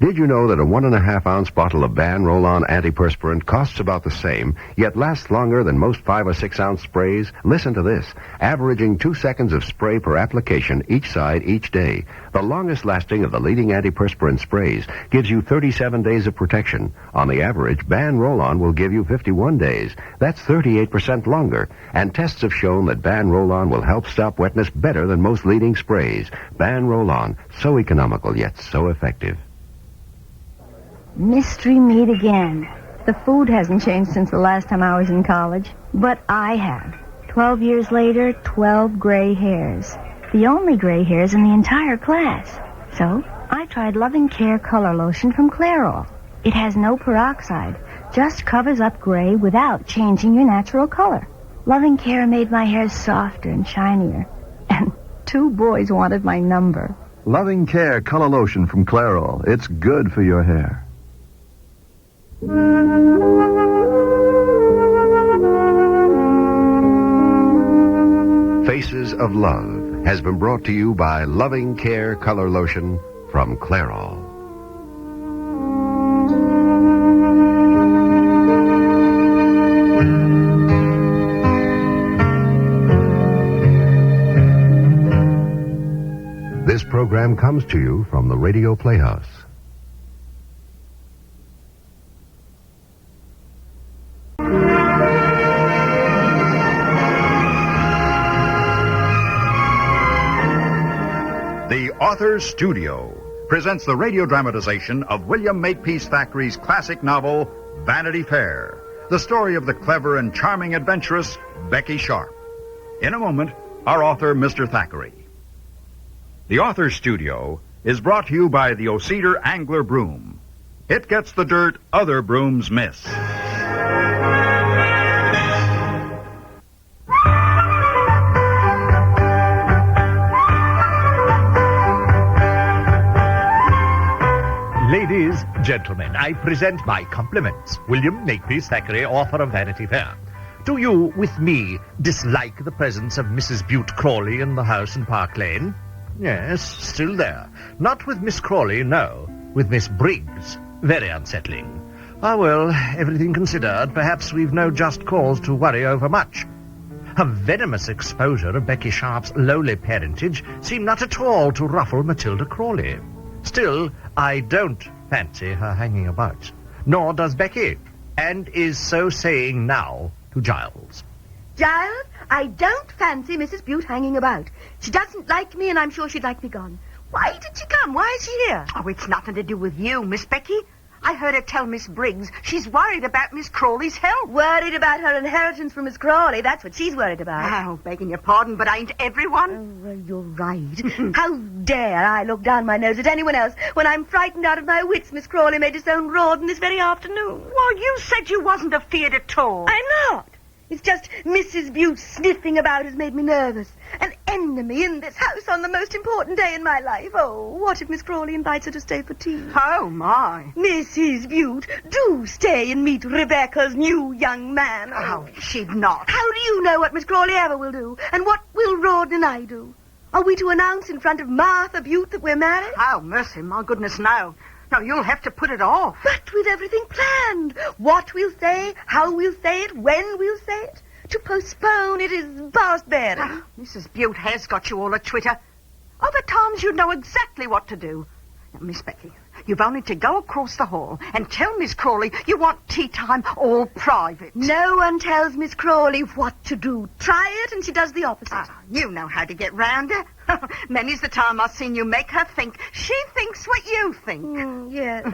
Did you know that a 1.5-ounce bottle of Ban Roll-On antiperspirant costs about the same, yet lasts longer than most 5 or 6-ounce sprays? Listen to this. Averaging 2 seconds of spray per application each side each day. The longest lasting of the leading antiperspirant sprays gives you 37 days of protection. On the average, Ban Roll-On will give you 51 days. That's 38% longer. And tests have shown that Ban Roll-On will help stop wetness better than most leading sprays. Ban Roll-On, so economical yet so effective. Mystery meat again. The food hasn't changed since the last time I was in college. But I have. 12 years later, 12 gray hairs. The only gray hairs in the entire class. So, I tried Loving Care Color Lotion from Clairol. It has no peroxide. Just covers up gray without changing your natural color. Loving Care made my hair softer and shinier. And 2 boys wanted my number. Loving Care Color Lotion from Clairol. It's good for your hair. Faces of Love has been brought to you by Loving Care Color Lotion from Clairol. This program comes to you from the Radio Playhouse. The Author's Studio presents the radio dramatization of William Makepeace Thackeray's classic novel, Vanity Fair, the story of the clever and charming adventuress, Becky Sharp. In a moment, our author, Mr. Thackeray. The Author's Studio is brought to you by the Ocedar Angler Broom. It gets the dirt other brooms miss. Ladies, gentlemen, I present my compliments. William Makepeace Thackeray, author of Vanity Fair. Do you, with me, dislike the presence of Mrs. Bute Crawley in the house in Park Lane? Yes, still there. Not with Miss Crawley, no. With Miss Briggs. Very unsettling. Ah, well, everything considered, perhaps we've no just cause to worry over much. A venomous exposure of Becky Sharp's lowly parentage seemed not at all to ruffle Matilda Crawley. Still, I don't fancy her hanging about. Nor does Becky, and is so saying now to Giles. Giles, I don't fancy Mrs. Bute hanging about. She doesn't like me, and I'm sure she'd like me gone. Why did she come? Why is she here? Oh, it's nothing to do with you, Miss Becky. I heard her tell Miss Briggs she's worried about Miss Crawley's health. Worried about her inheritance from Miss Crawley. That's what she's worried about. Oh, begging your pardon, but ain't everyone? Oh, well, you're right. How dare I look down my nose at anyone else when I'm frightened out of my wits Miss Crawley made disown Rawdon this very afternoon? Well, you said you wasn't afeard at all. I'm not. It's just Mrs. Bute sniffing about has made me nervous. An enemy in this house on the most important day in my life. Oh, what if Miss Crawley invites her to stay for tea? Oh, my. Mrs. Bute, do stay and meet Rebecca's new young man. Oh, she'd not. How do you know what Miss Crawley ever will do? And what will Rawdon and I do? Are we to announce in front of Martha Bute that we're married? Oh, mercy, my goodness, no. No, you'll have to put it off. But with everything planned. What we'll say, how we'll say it, when we'll say it. To postpone it is past bearing. Oh, Mrs. Bute has got you all a twitter. Other times you'd know exactly what to do. Now, Miss Becky, you've only to go across the hall and tell Miss Crawley you want tea time all private. No one tells Miss Crawley what to do. Try it and she does the opposite. Ah, you know how to get round her. Many's the time I've seen you make her think she thinks what you think. Yes,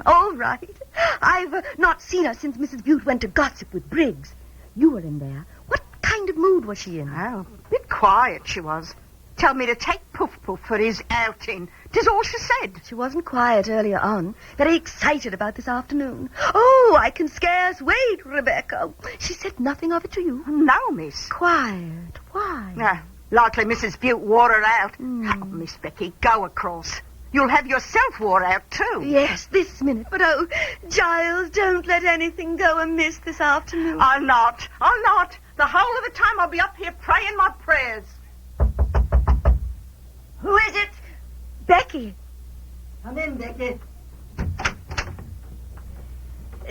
all right. I've not seen her since Mrs. Bute went to gossip with Briggs. You were in there. What kind of mood was she in? Oh, a bit quiet she was. Tell me to take Poof Poof for his outing. 'Tis all she said. She wasn't quiet earlier on. Very excited about this afternoon. Oh, I can scarce wait, Rebecca. She said nothing of it to you? No, miss. Quiet. Why? Likely Mrs. Bute wore her out. Oh, Miss Becky, go across. You'll have yourself wore out, too. Yes, this minute. But, oh, Giles, don't let anything go amiss this afternoon. I'll not. The whole of the time I'll be up here praying my prayers. Who is it? Becky. Come in, Becky.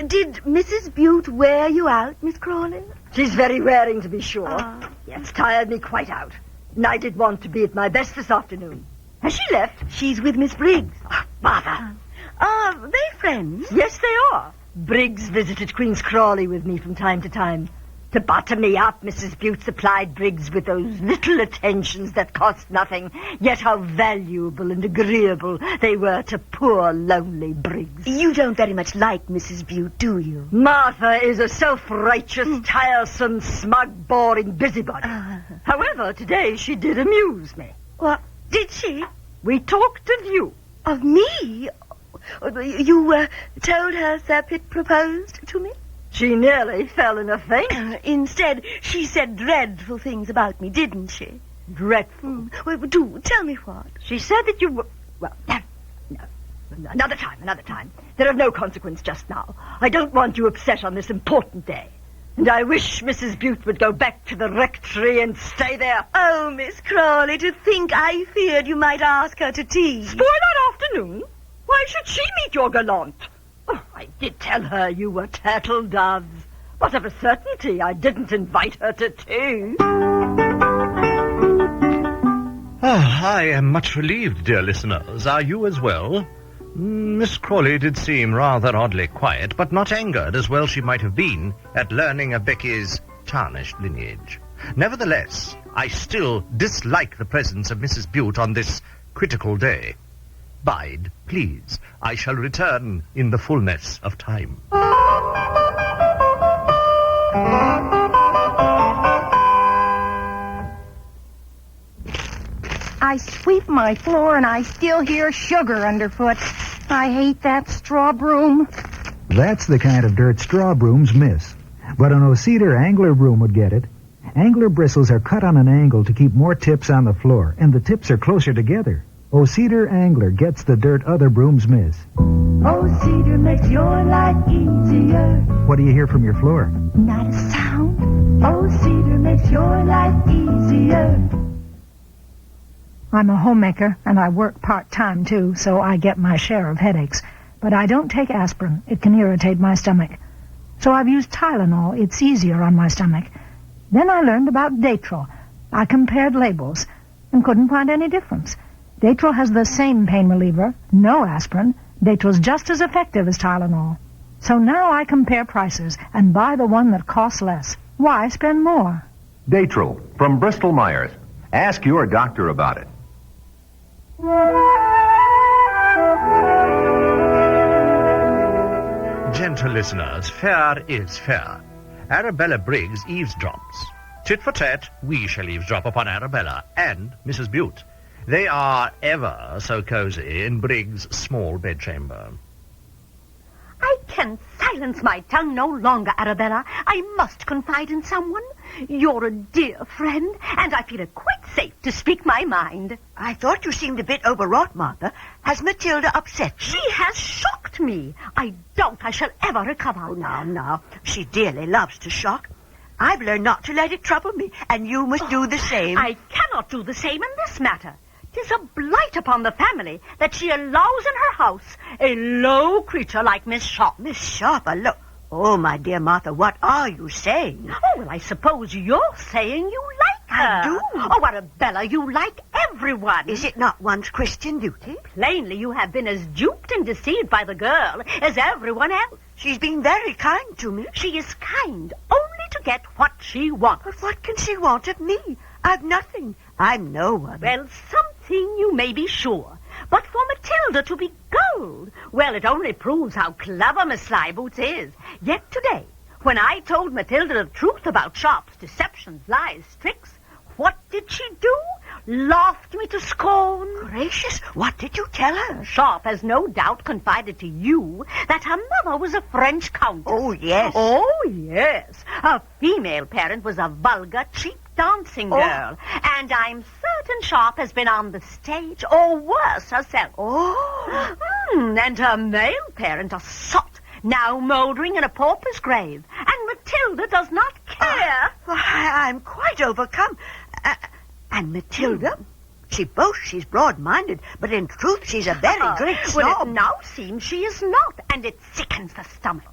Did Mrs. Bute wear you out, Miss Crawley? She's very wearing, to be sure. It's tired me quite out. And I did want to be at my best this afternoon. Has she left? She's with Miss Briggs. Bother. Are they friends? Yes, they are. Briggs visited Queen's Crawley with me from time to time. To butter me up, Mrs. Bute supplied Briggs with those little attentions that cost nothing, yet how valuable and agreeable they were to poor, lonely Briggs. You don't very much like Mrs. Bute, do you? Martha is a self-righteous, tiresome, smug, boring busybody. However, today she did amuse me. What? Did she? We talked of you. Of me? You told her Sir Pitt proposed to me? She nearly fell in a faint. Instead, she said dreadful things about me, didn't she? Dreadful? Well, do tell me what. She said that you were... Well, no. Another time. They're of no consequence just now. I don't want you upset on this important day. And I wish Mrs. Bute would go back to the rectory and stay there. Oh, Miss Crawley, to think I feared you might ask her to tea. For that afternoon? Why should she meet your gallant? Oh, I did tell her you were turtle doves. But of a certainty, I didn't invite her to tea. I am much relieved, dear listeners. Are you as well? Miss Crawley did seem rather oddly quiet, but not angered, as well she might have been, at learning of Becky's tarnished lineage. Nevertheless, I still dislike the presence of Mrs. Bute on this critical day. Bide, please. I shall return in the fullness of time. I sweep my floor and I still hear sugar underfoot. I hate that straw broom. That's the kind of dirt straw brooms miss. But an O-Cedar angler broom would get it. Angler bristles are cut on an angle to keep more tips on the floor, and the tips are closer together. O-Cedar angler gets the dirt other brooms miss. O-Cedar makes your life easier. What do you hear from your floor? Not a sound. O-Cedar makes your life easier. I'm a homemaker, and I work part-time, too, so I get my share of headaches. But I don't take aspirin. It can irritate my stomach. So I've used Tylenol. It's easier on my stomach. Then I learned about Datril. I compared labels and couldn't find any difference. Datril has the same pain reliever, no aspirin. Datril's just as effective as Tylenol. So now I compare prices and buy the one that costs less. Why spend more? Datril from Bristol Myers. Ask your doctor about it. Gentle listeners, fair is fair. Arabella Briggs eavesdrops. Tit for tat, we shall eavesdrop upon Arabella and Mrs. Bute. They are ever so cozy in Briggs' small bedchamber. I can silence my tongue no longer, Arabella. I must confide in someone. You're a dear friend, and I feel it quite safe to speak my mind. I thought you seemed a bit overwrought, Martha. Has Matilda upset you? She has shocked me. I doubt I shall ever recover. Oh, now. She dearly loves to shock. I've learned not to let it trouble me, and you must do the same. I cannot do the same in this matter. 'Tis a blight upon the family that she allows in her house a low creature like Miss Sharp. Miss Sharp, a low... Oh, my dear Martha, what are you saying? Oh, well, I suppose you're saying you like her. I do. Oh, Arabella, you like everyone. Is it not one's Christian duty? Plainly, you have been as duped and deceived by the girl as everyone else. She's been very kind to me. She is kind only to get what she wants. But what can she want of me? I've nothing. I'm no one. Well, something you may be sure. But for Matilda to be gold, well, it only proves how clever Miss Slyboots is. Yet today, when I told Matilda the truth about Sharp's deceptions, lies, tricks, what did she do? Laughed me to scorn. Gracious, what did you tell her? Sharp has no doubt confided to you that her mother was a French countess. Oh, yes. Oh, yes. Her female parent was a vulgar, cheap dancing girl. And I'm certain Sharp has been on the stage, or worse, herself. Oh. And her male parent, a sot, now mouldering in a pauper's grave. And Matilda does not care. I'm quite overcome. And Matilda, she boasts she's broad-minded, but in truth she's a very great snob. Well, it now seems she is not, and it sickens the stomach.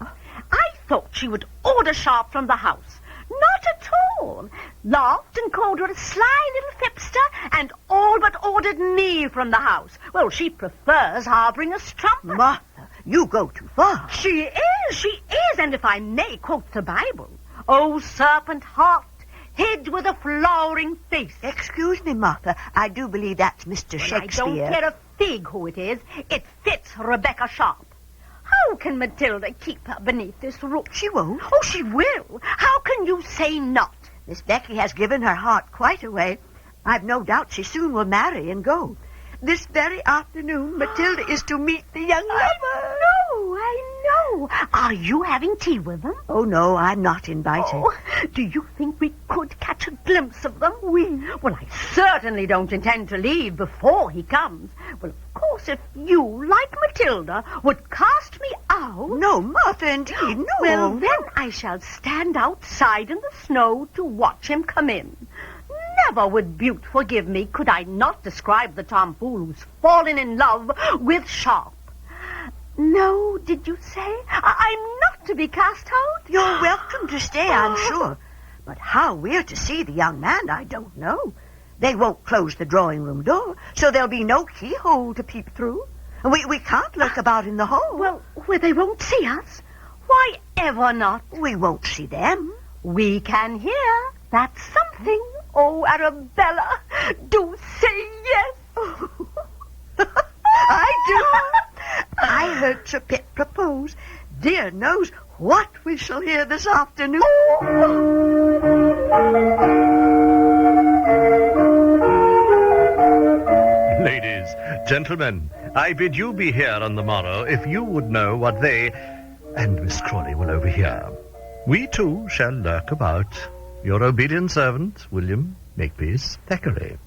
I thought she would order Sharp from the house. Not at all. Laughed and called her a sly little fipster, and all but ordered me from the house. Well, she prefers harbouring a strumpet. Martha, you go too far. She is, and if I may quote the Bible, "O serpent heart, hid with a flowering face." Excuse me, Martha, I do believe that's Mr. Shakespeare. I don't care a fig who it is. It fits Rebecca Sharp. How can Matilda keep her beneath this roof? She won't. Oh, she will. How can you say not? Miss Becky has given her heart quite away. I've no doubt she soon will marry and go. This very afternoon, Matilda is to meet the young lover. I know. Are you having tea with them? Oh, no, I'm not invited. Oh, do you think we could catch a glimpse of them? Well, I certainly don't intend to leave before he comes. Well, of course, if you, like Matilda, would cast me out... No, Martha, indeed, no. Well, then I shall stand outside in the snow to watch him come in. Never would Bute forgive me could I not describe the tomfool who's fallen in love with Sharp. No, did you say? I'm not to be cast out? You're welcome to stay, I'm sure. But how we're to see the young man, I don't know. They won't close the drawing-room door, so there'll be no keyhole to peep through. We can't lurk about in the hall. Well, where they won't see us? Why ever not? We won't see them. We can hear. That's something. Oh, Arabella, do say yes. I do. I heard Sir Pitt propose. Dear knows what we shall hear this afternoon. Ladies, gentlemen, I bid you be here on the morrow if you would know what they and Miss Crawley will overhear. We too shall lurk about. Your obedient servant, William Makepeace Thackeray.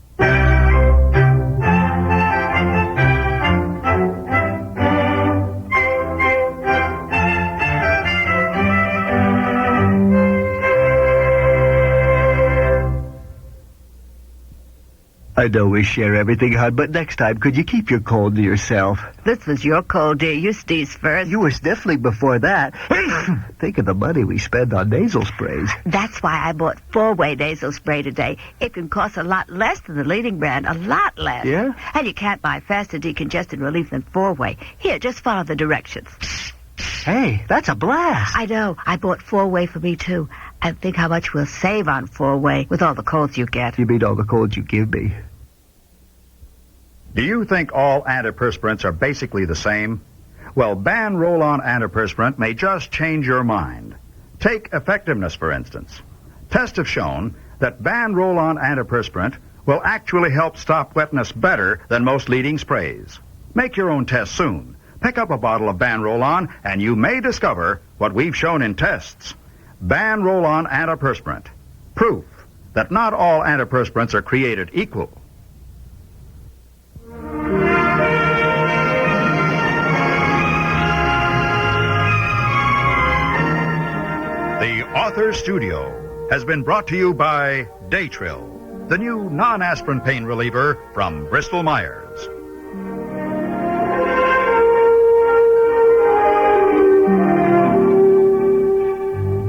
I know we share everything, hon, but next time, could you keep your cold to yourself? This was your cold, dear. You sneezed first. You were sniffling before that. Think of the money we spend on nasal sprays. That's why I bought 4-way nasal spray today. It can cost a lot less than the leading brand, a lot less. Yeah? And you can't buy faster decongestant relief than 4-way. Here, just follow the directions. Hey, that's a blast. I know. I bought 4-way for me, too. And think how much we'll save on 4-way with all the colds you get. You mean all the colds you give me? Do you think all antiperspirants are basically the same? Well, Ban Roll-On Antiperspirant may just change your mind. Take effectiveness, for instance. Tests have shown that Ban Roll-On Antiperspirant will actually help stop wetness better than most leading sprays. Make your own test soon. Pick up a bottle of Ban Roll-On, and you may discover what we've shown in tests. Ban Roll-On Antiperspirant. Proof that not all antiperspirants are created equal. The Author Studio has been brought to you by Daytrill, the new non-aspirin pain reliever from Bristol-Myers.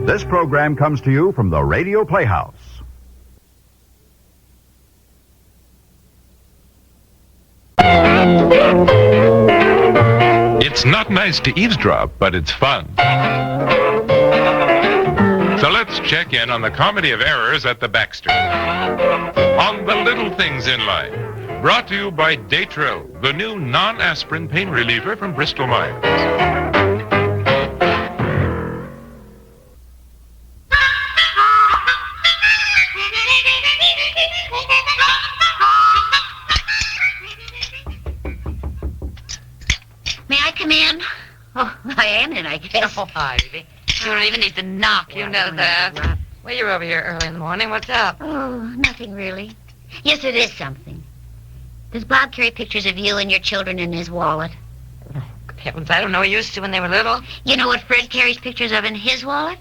This program comes to you from the Radio Playhouse. It's not nice to eavesdrop, but it's fun. So let's check in on the comedy of errors at the Baxter. On the little things in life. Brought to you by Daytrill, the new non-aspirin pain reliever from Bristol-Myers. May I come in? Oh, I am in, I guess. Oh, Ivy. You don't even need to knock. You know that. Well, you're over here early in the morning. What's up? Oh, nothing really. Yes, it is something. Does Bob carry pictures of you and your children in his wallet? Good heavens, I don't know. He used to when they were little. You know what Fred carries pictures of in his wallet?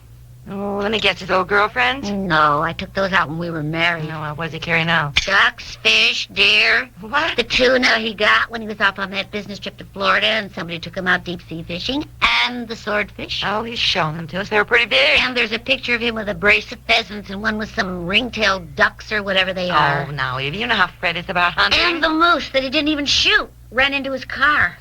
Oh, then he gets his old girlfriends? No, I took those out when we were married. No, what does he carry now? Ducks, fish, deer. What? The tuna he got when he was off on that business trip to Florida and somebody took him out deep-sea fishing. And the swordfish. Oh, he's shown them to us. They were pretty big. And there's a picture of him with a brace of pheasants and one with some ring-tailed ducks or whatever they are. Oh, now, Evie, you know how Fred is about hunting. And the moose that he didn't even shoot ran into his car.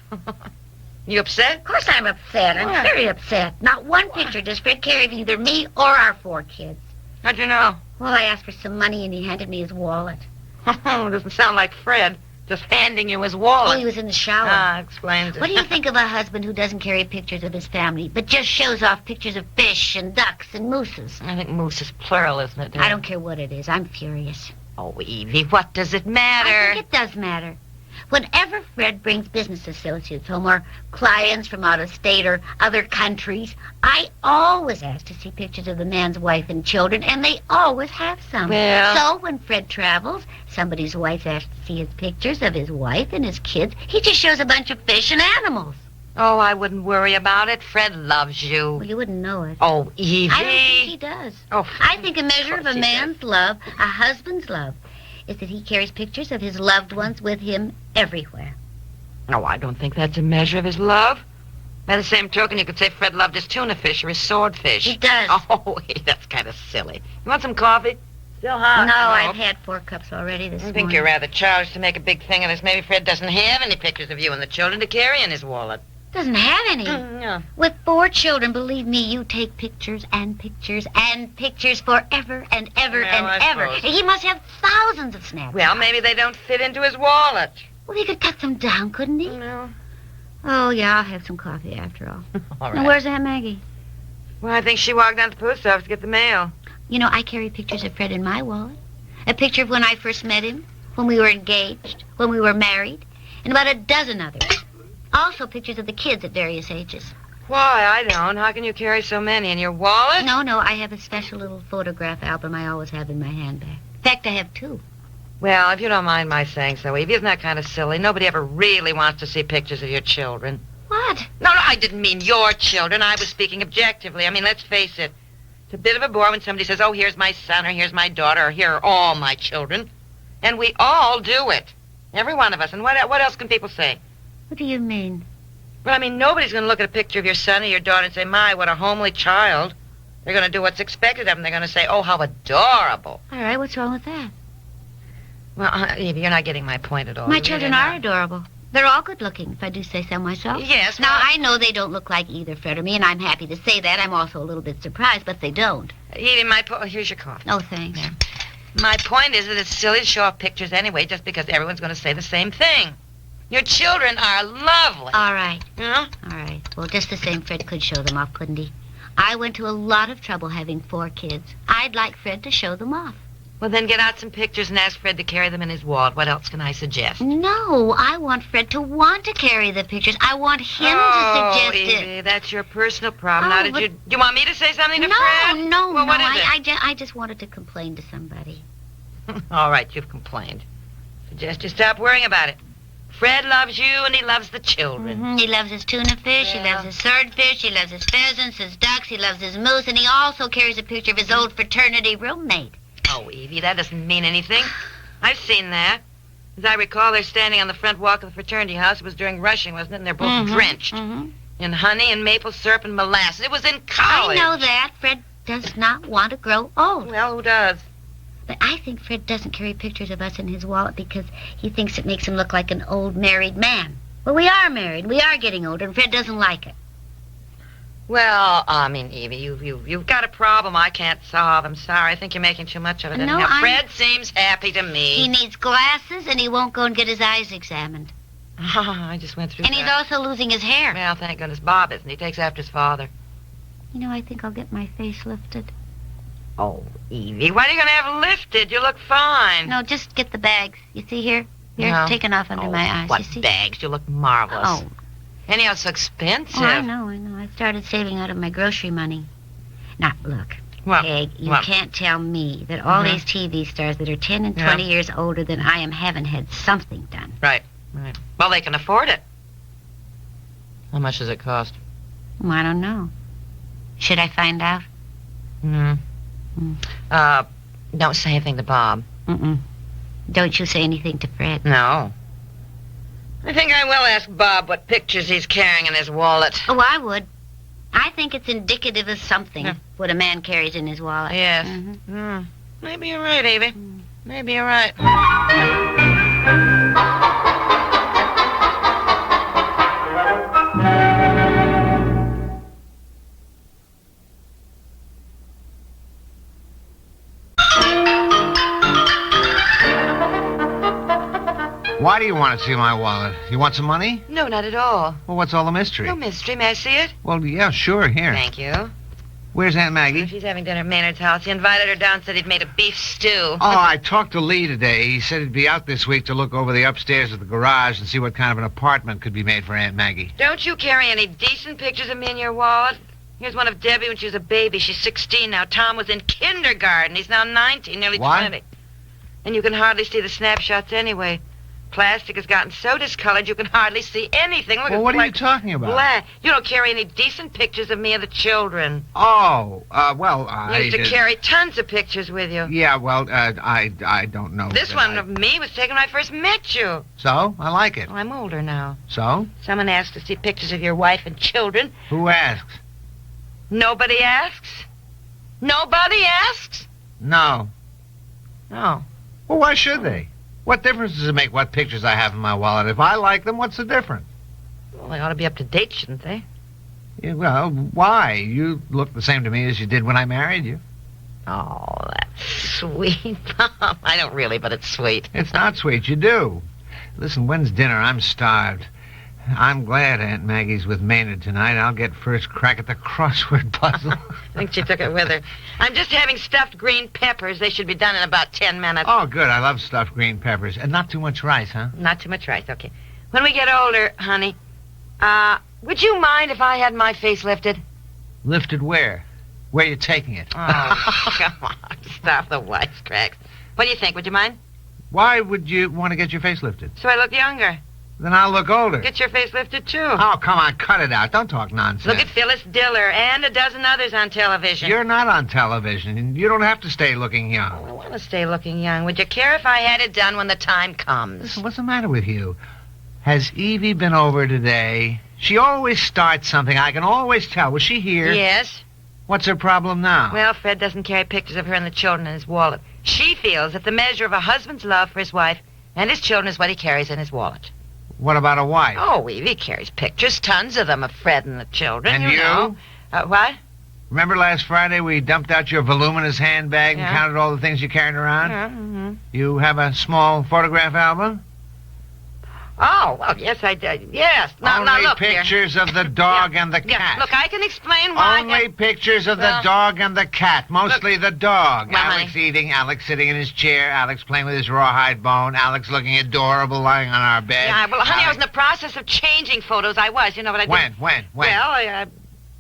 You upset? Of course I'm upset. I'm very upset. Not one picture does Fred carry of either me or our 4 kids. How'd you know? Well, I asked for some money and he handed me his wallet. Oh, doesn't sound like Fred. Just handing you his wallet. Oh, he was in the shower. Ah, explains it. What do you think of a husband who doesn't carry pictures of his family, but just shows off pictures of fish and ducks and mooses? I think moose is plural, isn't it, dear? I don't care what it is. I'm furious. Oh, Evie, what does it matter? I think it does matter. Whenever Fred brings business associates home or clients from out of state or other countries, I always ask to see pictures of the man's wife and children, and they always have some. Well... So when Fred travels, somebody's wife asks to see his pictures of his wife and his kids. He just shows a bunch of fish and animals. Oh, I wouldn't worry about it. Fred loves you. Well, you wouldn't know it. Oh, Evie. I don't think he does. Oh, I think a measure of a man's love, a husband's love, is that he carries pictures of his loved ones with him everywhere. Oh, I don't think that's a measure of his love. By the same token, you could say Fred loved his tuna fish or his swordfish. He does. Oh, that's kind of silly. You want some coffee? Still hot? No, I've had 4 cups already this morning. I think you're rather childish to make a big thing of this. Maybe Fred doesn't have any pictures of you and the children to carry in his wallet. Doesn't have any. No. With 4 children, believe me, you take pictures and pictures and pictures forever and ever Well, and I ever. suppose. He must have thousands of snaps. Well, maybe they don't fit into his wallet. Well, he could cut them down, couldn't he? No. Oh, yeah, I'll have some coffee after all. All Now, right. where's Aunt Maggie? Well, I think she walked down to the post office to get the mail. You know, I carry pictures of Fred in my wallet. A picture of when I first met him, when we were engaged, when we were married, and about a dozen others. Also pictures of the kids at various ages. Why, I don't. How can you carry so many in your wallet? No, I have a special little photograph album I always have in my handbag. In fact, I have 2. Well, if you don't mind my saying so, Evie, isn't that kind of silly? Nobody ever really wants to see pictures of your children. What? No, I didn't mean your children. I was speaking objectively. I mean, let's face it. It's a bit of a bore when somebody says, oh, here's my son, or here's my daughter, or here are all my children. And we all do it. Every one of us. And what else can people say? What do you mean? Well, I mean, nobody's going to look at a picture of your son or your daughter and say, my, what a homely child. They're going to do what's expected of them. They're going to say, oh, how adorable. All right, what's wrong with that? Well, Evie, you're not getting my point at all. My You're children really are not. adorable. They're all good looking, if I do say so myself. Yes, Now, well- I know they don't look like either Fred or me, and I'm happy to say that. I'm also a little bit surprised, but they don't. Evie, here's your coffee. Oh, thanks. My point is that it's silly to show off pictures anyway, just because everyone's going to say the same thing. Your children are lovely. All right. Yeah? All right. Well, just the same, Fred could show them off, couldn't he? I went to a lot of trouble having 4 kids. I'd like Fred to show them off. Well, then get out some pictures and ask Fred to carry them in his wallet. What else can I suggest? No, I want Fred to want to carry the pictures. I want him to suggest Evie, it. that's your personal problem. Oh, Now, do you want me to say something to Fred? No, Well, what is I just wanted to complain to somebody. All right, you've complained. Suggest you stop worrying about it. Fred loves you, and he loves the children. He loves his tuna fish, he loves his swordfish, he loves his pheasants, his ducks, he loves his moose, and he also carries a picture of his old fraternity roommate. Oh, Evie, that doesn't mean anything. I've seen that. As I recall, they're standing on the front walk of the fraternity house. It was during rushing, wasn't it? And they're both drenched in honey and maple syrup and molasses. It was in college. I know that. Fred does not want to grow old. Well, who does? But I think Fred doesn't carry pictures of us in his wallet because he thinks it makes him look like an old married man. Well, we are married. We are getting older, and Fred doesn't like it. Well, I mean, Evie, you've got a problem I can't solve. I'm sorry. I think you're making too much of it. No, anyhow. Fred seems happy to me. He needs glasses, and he won't go and get his eyes examined. I just went through And that. he's also losing his hair. Well, thank goodness Bob isn't. He takes after his father. You know, I think I'll get my face lifted. Oh, Evie, what are you going to have lifted? You look fine. No, just get the bags. You see here? Here, No. taken off under my eyes. What You see? bags? You look marvelous. Oh. Anyhow, it's so expensive. Oh, I know. I started saving out of my grocery money. Now, look, What? Peg, you What? can't tell me that all Mhm. these TV stars that are 10 and 20 years older than I am haven't had something done. Right. Well, they can afford it. How much does it cost? Well, I don't know. Should I find out? Don't say anything to Bob. Don't you say anything to Fred. No. I think I will ask Bob what pictures he's carrying in his wallet. Oh, I would. I think it's indicative of something, what a man carries in his wallet. Yes. Maybe you're right, Evie. Maybe you're right. Why do you want to see my wallet? You want some money? No, not at all. Well, what's all the mystery? No mystery. May I see it? Well, yeah, sure, here. Thank you. Where's Aunt Maggie? She's having dinner at Maynard's house. He invited her down, said he'd made a beef stew. Oh, I talked to Lee today. He said he'd be out this week to look over the upstairs of the garage and see what kind of an apartment could be made for Aunt Maggie. Don't you carry any decent pictures of me in your wallet? Here's one of Debbie when she was a baby. She's 16 now. Tom was in kindergarten. He's now 19, nearly What? 20. And you can hardly see the snapshots anyway. Plastic has gotten so discolored you can hardly see anything. Look, Well, it's what are you like talking about? black. You don't carry any decent pictures of me or the children. Oh, well, I... You used to carry tons of pictures with you. Yeah, well, I don't know. This one of me was taken when I first met you. So? I like it. Well, I'm older now. So? Someone asked to see pictures of your wife and children. Who asks? Nobody asks? Nobody asks? No. Oh. Well, why should they? What difference does it make what pictures I have in my wallet? If I like them, what's the difference? Well, they ought to be up to date, shouldn't they? Yeah, well, why? You look the same to me as you did when I married you. Oh, that's sweet. I don't really, but it's sweet. It's not sweet. You do. Listen, when's dinner? I'm starved. I'm glad Aunt Maggie's with Maynard tonight. I'll get first crack at the crossword puzzle. I think she took it with her. I'm just having stuffed green peppers. They should be done in about 10 minutes. Oh, good. I love stuffed green peppers. And not too much rice, huh? Not too much rice, okay. When we get older, honey, would you mind if I had my face lifted? Lifted where? Where you taking it? Oh, come on. Stop the wisecracks. What do you think? Would you mind? Why would you want to get your face lifted? So I look younger. Then I'll look older. Get your face lifted, too. Oh, come on. Cut it out. Don't talk nonsense. Look at Phyllis Diller and a dozen others on television. You're not on television, and you don't have to stay looking young. I want to stay looking young. Would you care if I had it done when the time comes? Listen, what's the matter with you? Has Evie been over today? She always starts something. I can always tell. Was she here? Yes. What's her problem now? Well, Fred doesn't carry pictures of her and the children in his wallet. She feels that the measure of a husband's love for his wife and his children is what he carries in his wallet. What about a wife? Oh, Evie carries pictures, tons of them, of Fred and the children. And you? Know. What? Remember last Friday we dumped out your voluminous handbag and Yeah. counted all the things you carried around? Yeah, You have a small photograph album? Oh, well, yes, I did. Yes. Now, Only look pictures here. of the dog Yeah. and the cat. Yeah. Look, I can explain why. Only pictures of the dog and the cat. Mostly the dog. Well, Alex eating, Alex sitting in his chair, Alex playing with his rawhide bone, Alex looking adorable lying on our bed. Yeah, well, honey, I was Alex... in the process of changing photos. I was, you know what I did? When? Well,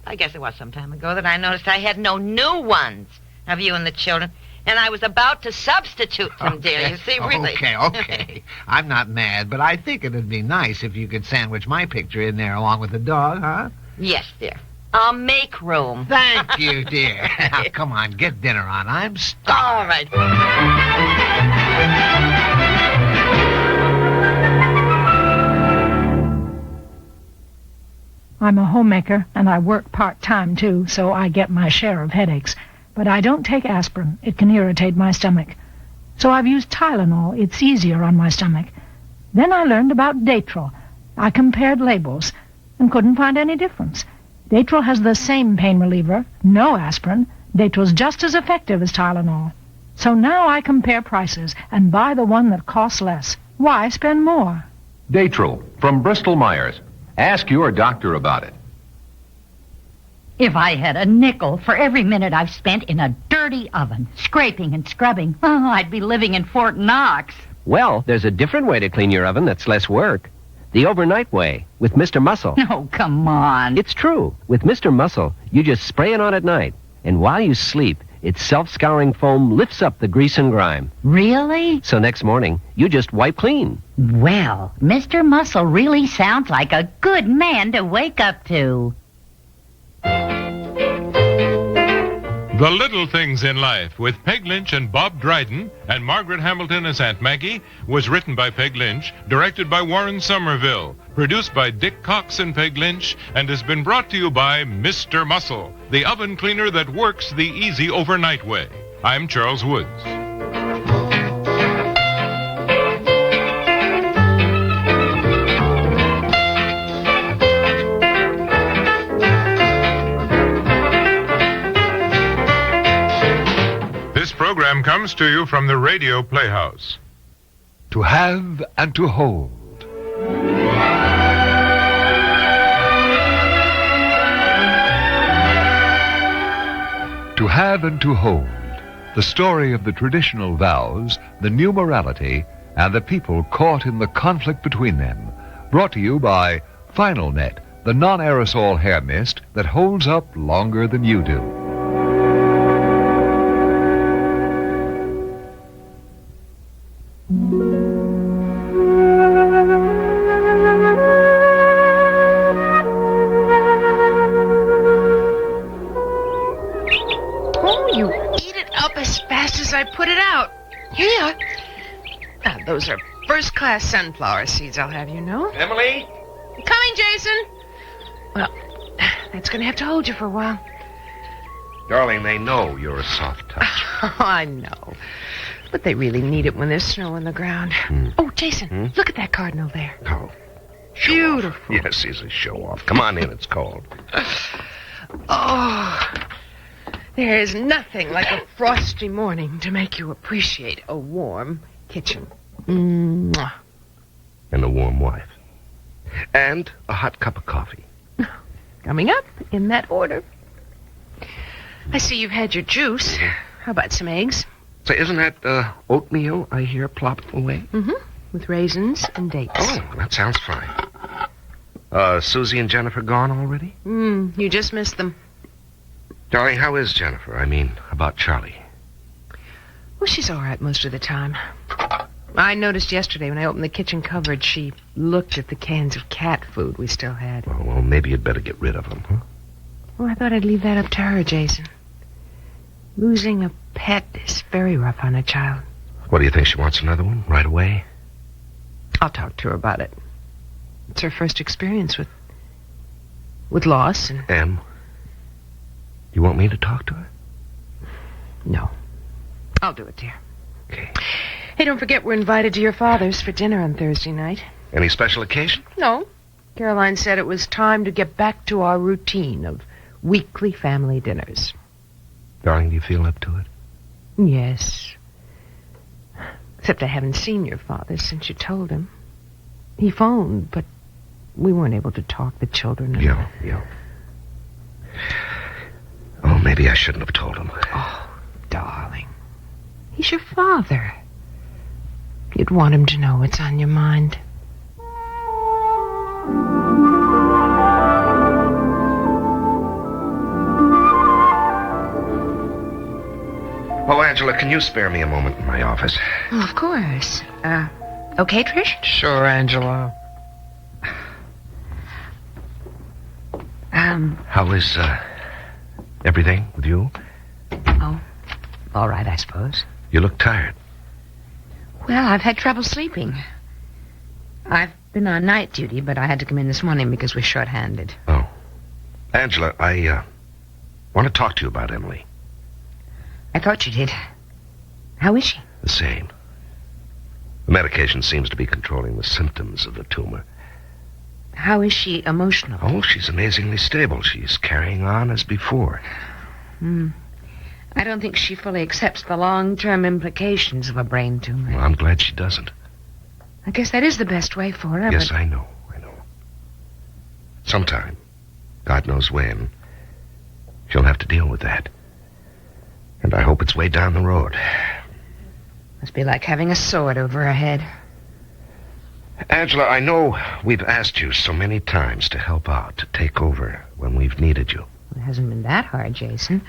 I guess it was some time ago that I noticed I had no new ones of you and the children. And I was about to substitute them, dear. You see, really. Okay. I'm not mad, but I think it'd be nice if you could sandwich my picture in there along with the dog, huh? Yes, dear. I'll make room. Thank you, dear. Now, come on, get dinner on. I'm starved. All right. I'm a homemaker, and I work part-time, too, so I get my share of headaches. But I don't take aspirin. It can irritate my stomach. So I've used Tylenol. It's easier on my stomach. Then I learned about Datril. I compared labels and couldn't find any difference. Datril has the same pain reliever, no aspirin. Datril's just as effective as Tylenol. So now I compare prices and buy the one that costs less. Why spend more? Datril from Bristol-Myers. Ask your doctor about it. If I had a nickel for every minute I've spent in a dirty oven, scraping and scrubbing, I'd be living in Fort Knox. Well, there's a different way to clean your oven that's less work. The overnight way, with Mr. Muscle. Oh, come on. It's true. With Mr. Muscle, you just spray it on at night, and while you sleep, its self-scouring foam lifts up the grease and grime. Really? So next morning, you just wipe clean. Well, Mr. Muscle really sounds like a good man to wake up to. The Little Things in Life with Peg Lynch and Bob Dryden and Margaret Hamilton as Aunt Maggie was written by Peg Lynch, directed by Warren Somerville, produced by Dick Cox and Peg Lynch, and has been brought to you by Mr. Muscle, the oven cleaner that works the easy overnight way. I'm Charles Woods. This program comes to you from the Radio Playhouse. To have and to hold. To have and to hold. The story of the traditional vows, the new morality, and the people caught in the conflict between them. Brought to you by Final Net, the non-aerosol hair mist that holds up longer than you do. I put it out. Here. Those are first-class sunflower seeds, I'll have you know. Emily? Coming, Jason. Well, that's going to have to hold you for a while. Darling, they know you're a soft touch. Oh, I know. But they really need it when there's snow on the ground. Oh, Jason, look at that cardinal there. Oh. Beautiful. Yes, he's a show-off. Come on in, it's cold. Oh, there is nothing like a frosty morning to make you appreciate a warm kitchen. Mwah. And a warm wife. And a hot cup of coffee. Coming up in that order. I see you've had your juice. How about some eggs? Say, isn't that oatmeal I hear plopping away? Mm-hmm. With raisins and dates. Oh, that sounds fine. Susie and Jennifer gone already? You just missed them. Darling, how is Jennifer? I mean, about Charlie. Well, she's all right most of the time. I noticed yesterday when I opened the kitchen cupboard, she looked at the cans of cat food we still had. Oh, well, maybe you'd better get rid of them, huh? Well, I thought I'd leave that up to her, Jason. Losing a pet is very rough on a child. What, do you think she wants another one right away? I'll talk to her about it. It's her first experience with loss and... Em, you want me to talk to her? No. I'll do it, dear. Okay. Hey, don't forget we're invited to your father's for dinner on Thursday night. Any special occasion? No. Caroline said it was time to get back to our routine of weekly family dinners. Darling, do you feel up to it? Yes. Except I haven't seen your father since you told him. He phoned, but we weren't able to talk, the children. Yeah. Oh, maybe I shouldn't have told him. Oh, darling. He's your father. You'd want him to know what's on your mind. Oh, Angela, can you spare me a moment in my office? Oh, of course. Okay, Trish? Sure, Angela. How is, everything with you? Oh, all right, I suppose. You look tired. Well, I've had trouble sleeping. I've been on night duty, but I had to come in this morning because we're short-handed. Oh. Angela, I, want to talk to you about Emily. I thought you did. How is she? The same. The medication seems to be controlling the symptoms of the tumor. How is she emotional? Oh, she's amazingly stable. She's carrying on as before. I don't think she fully accepts the long-term implications of a brain tumor. Well, I'm glad she doesn't. I guess that is the best way for her. Yes, but... I know. Sometime, God knows when, she'll have to deal with that. And I hope it's way down the road. Must be like having a sword over her head. Angela, I know we've asked you so many times to help out, to take over when we've needed you. It hasn't been that hard, Jason.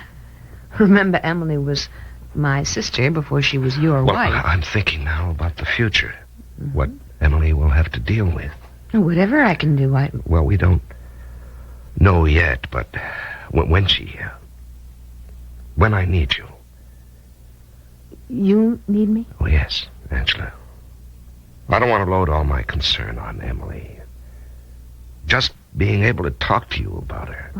Remember, Emily was my sister before she was your wife. I'm thinking now about the future. What Emily will have to deal with. Whatever I can do, Well, we don't know yet, but when I need you. You need me? Oh, yes, Angela. I don't want to load all my concern on Emily. Just being able to talk to you about her.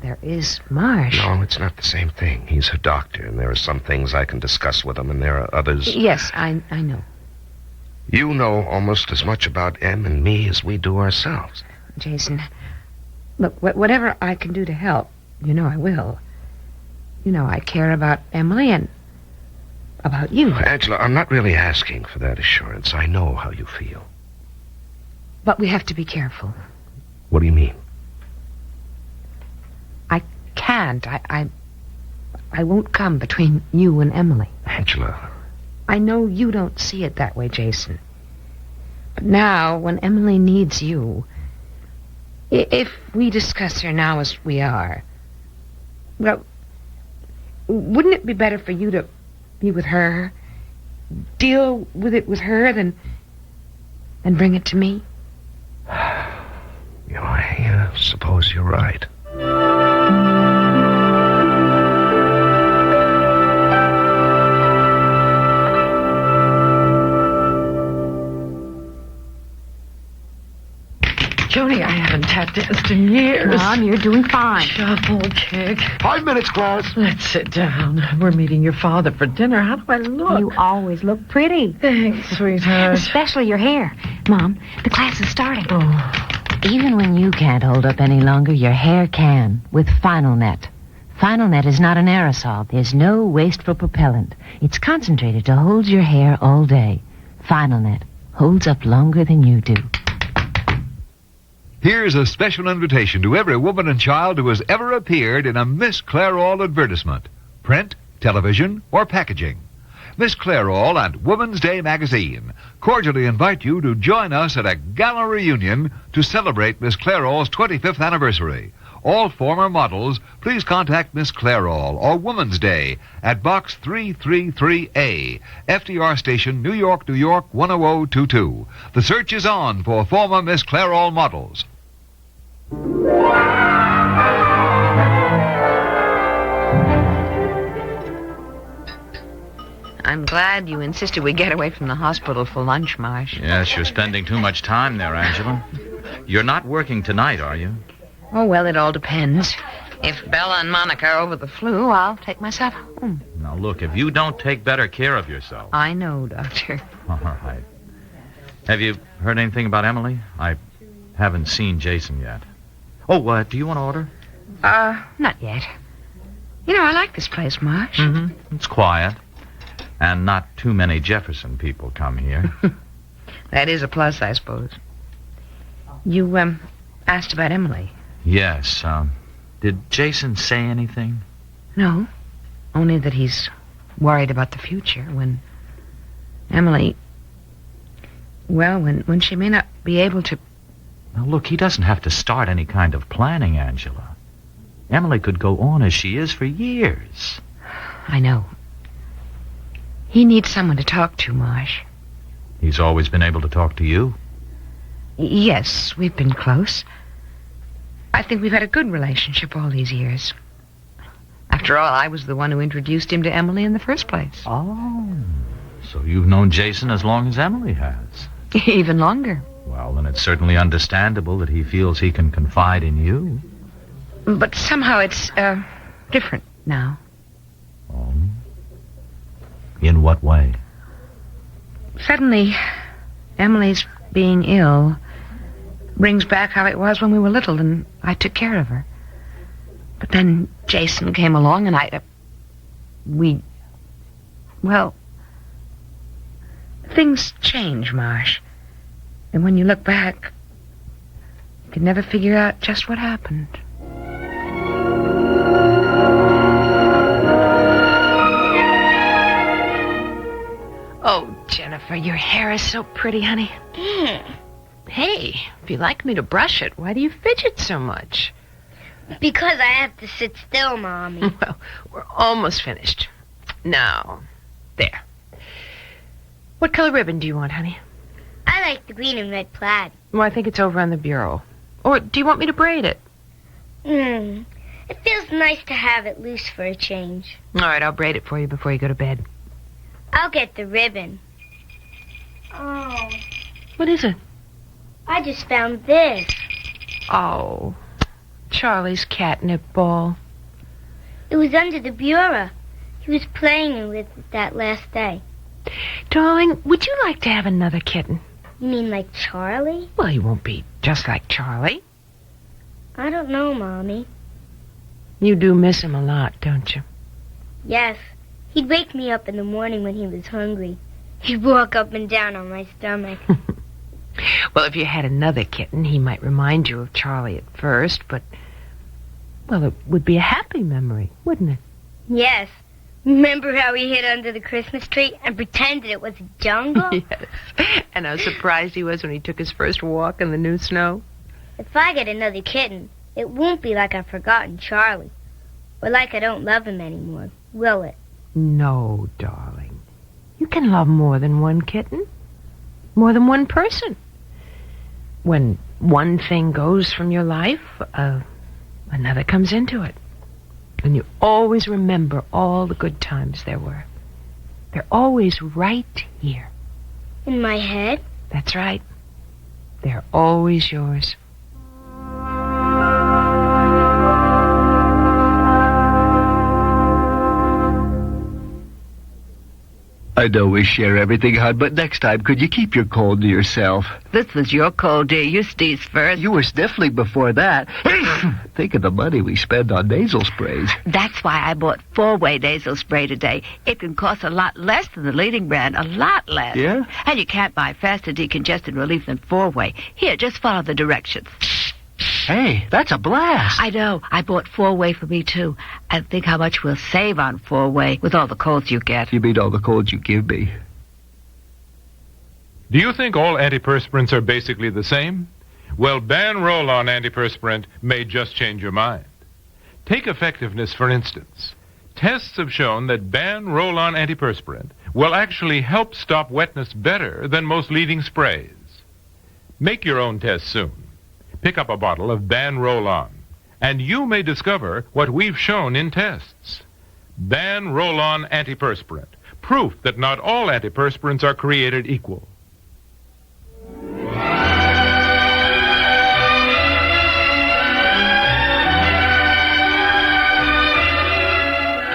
There is Marsh. No, it's not the same thing. He's her doctor, and there are some things I can discuss with him, and there are others... Yes, I know. You know almost as much about Em and me as we do ourselves. Jason, look, whatever I can do to help, you know I will. You know I care about Emily and about you. Angela, I'm not really asking for that assurance. I know how you feel. But we have to be careful. What do you mean? I can't. I won't come between you and Emily. Angela. I know you don't see it that way, Jason. But now, when Emily needs you, if we discuss her now as we are, well, wouldn't it be better for you to be with her, deal with it with her, than bring it to me? You know, I suppose you're right. Joni, I haven't tap danced in years. Mom, you're doing fine. Shuffle, kick. 5 minutes, class. Let's sit down. We're meeting your father for dinner. How do I look? You always look pretty. Thanks, sweetheart. Especially your hair. Mom, the class is starting. Oh. Even when you can't hold up any longer, your hair can with Final Net. Final Net is not an aerosol. There's no wasteful propellant. It's concentrated to hold your hair all day. Final Net holds up longer than you do. Here's a special invitation to every woman and child who has ever appeared in a Miss Clairol advertisement, print, television, or packaging. Miss Clairol and Woman's Day magazine cordially invite you to join us at a gala reunion to celebrate Miss Clairol's 25th anniversary. All former models, please contact Miss Clairol or Woman's Day at Box 333A, FDR Station, New York, New York, 10022. The search is on for former Miss Clairol models. I'm glad you insisted we get away from the hospital for lunch, Marsh. Yes, you're spending too much time there, Angela. You're not working tonight, are you? Oh, well, it all depends. If Bella and Monica are over the flu, I'll take myself home. Now, look, if you don't take better care of yourself... I know, Doctor. All right. Have you heard anything about Emily? I haven't seen Jason yet. Oh, do you want to order? Not yet. You know, I like this place, Marsh. Mm-hmm. It's quiet. And not too many Jefferson people come here. That is a plus, I suppose. You, asked about Emily. Yes, did Jason say anything? No, only that he's worried about the future when Emily... Well, when she may not be able to... Now, look, he doesn't have to start any kind of planning, Angela. Emily could go on as she is for years. I know. He needs someone to talk to, Marsh. He's always been able to talk to you? Yes, we've been close. I think we've had a good relationship all these years. After all, I was the one who introduced him to Emily in the first place. Oh, so you've known Jason as long as Emily has. Even longer. Well, then it's certainly understandable that he feels he can confide in you. But somehow it's, different now. Oh? In what way? Suddenly, Emily's being ill brings back how it was when we were little and I took care of her. But then Jason came along and well, things change, Marsh. And when you look back, you can never figure out just what happened. Oh, Jennifer, your hair is so pretty, honey. Hey, if you like me to brush it, why do you fidget so much? Because I have to sit still, Mommy. Well, we're almost finished. Now, there. What color ribbon do you want, honey? I like the green and red plaid. Well, I think it's over on the bureau. Or do you want me to braid it? It feels nice to have it loose for a change. All right, I'll braid it for you before you go to bed. I'll get the ribbon. Oh. What is it? I just found this. Oh, Charlie's catnip ball. It was under the bureau. He was playing with it that last day. Darling, would you like to have another kitten? You mean like Charlie? Well, he won't be just like Charlie. I don't know, Mommy. You do miss him a lot, don't you? Yes. He'd wake me up in the morning when he was hungry. He'd walk up and down on my stomach. Well, if you had another kitten, he might remind you of Charlie at first, but... Well, it would be a happy memory, wouldn't it? Yes. Remember how he hid under the Christmas tree and pretended it was a jungle? Yes. And how surprised he was when he took his first walk in the new snow? If I get another kitten, it won't be like I've forgotten Charlie. Or like I don't love him anymore, will it? No, darling. You can love more than one kitten. More than one person. When one thing goes from your life, another comes into it. And you always remember all the good times there were. They're always right here. In my head? That's right. They're always yours. I know we share everything, hon, but next time, could you keep your cold to yourself? This was your cold, dear. You sneezed first. You were sniffling before that. Think of the money we spend on nasal sprays. That's why I bought 4-way nasal spray today. It can cost a lot less than the leading brand. A lot less. Yeah? And you can't buy faster decongestant relief than 4-way. Here, just follow the directions. Hey, that's a blast. I know. I bought 4-way for me, too. And think how much we'll save on 4-way with all the colds you get. You mean all the colds you give me? Do you think all antiperspirants are basically the same? Well, ban roll-on antiperspirant may just change your mind. Take effectiveness, for instance. Tests have shown that ban roll-on antiperspirant will actually help stop wetness better than most leading sprays. Make your own test soon. Pick up a bottle of Ban Roll-On, and you may discover what we've shown in tests. Ban Roll-On Antiperspirant, proof that not all antiperspirants are created equal. To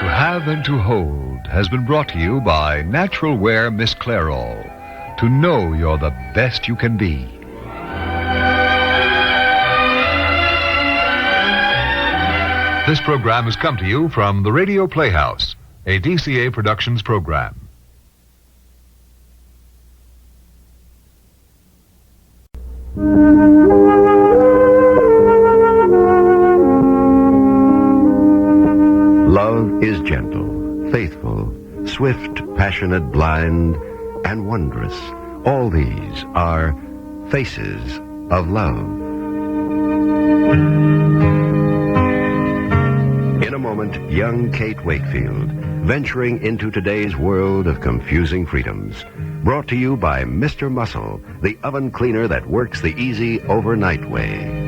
Have and to Hold has been brought to you by Natural Wear Miss Clairol. To know you're the best you can be. This program has come to you from the Radio Playhouse, a DCA Productions program. Thank you. is gentle, faithful, swift, passionate, blind, and wondrous. All these are faces of love. In a moment, young Kate Wakefield, venturing into today's world of confusing freedoms. Brought to you by Mr. Muscle, the oven cleaner that works the easy overnight way.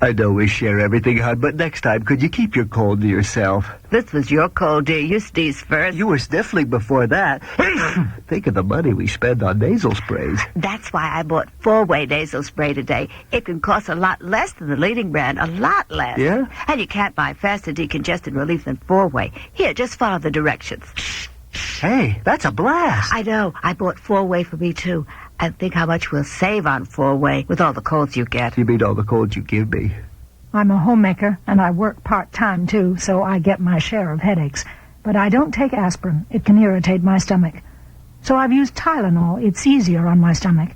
I know we share everything, hon, but next time, could you keep your cold to yourself? This was your cold, dear. You sneezed first. You were sniffling before that. Think of the money we spend on nasal sprays. That's why I bought 4-way nasal spray today. It can cost a lot less than the leading brand, a lot less. Yeah? And you can't buy faster decongestant relief than 4-way. Here, just follow the directions. Hey, that's a blast. I know. I bought 4-way for me, too. And think how much we'll save on 4-way with all the colds you get. You mean all the colds you give me? I'm a homemaker, and I work part-time, too, so I get my share of headaches. But I don't take aspirin. It can irritate my stomach. So I've used Tylenol. It's easier on my stomach.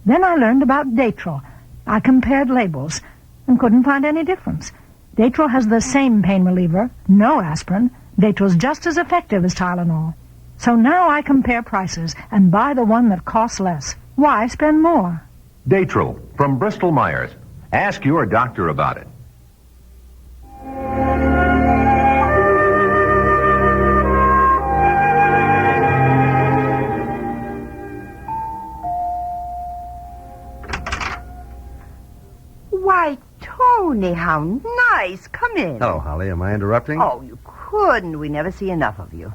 Then I learned about Datril. I compared labels and couldn't find any difference. Datril has the same pain reliever, no aspirin. Datril's just as effective as Tylenol. So now I compare prices and buy the one that costs less. Why spend more? Datril from Bristol Myers. Ask your doctor about it. Why, Tony, how nice. Come in. Hello, Holly. Am I interrupting? Oh, you couldn't. We never see enough of you.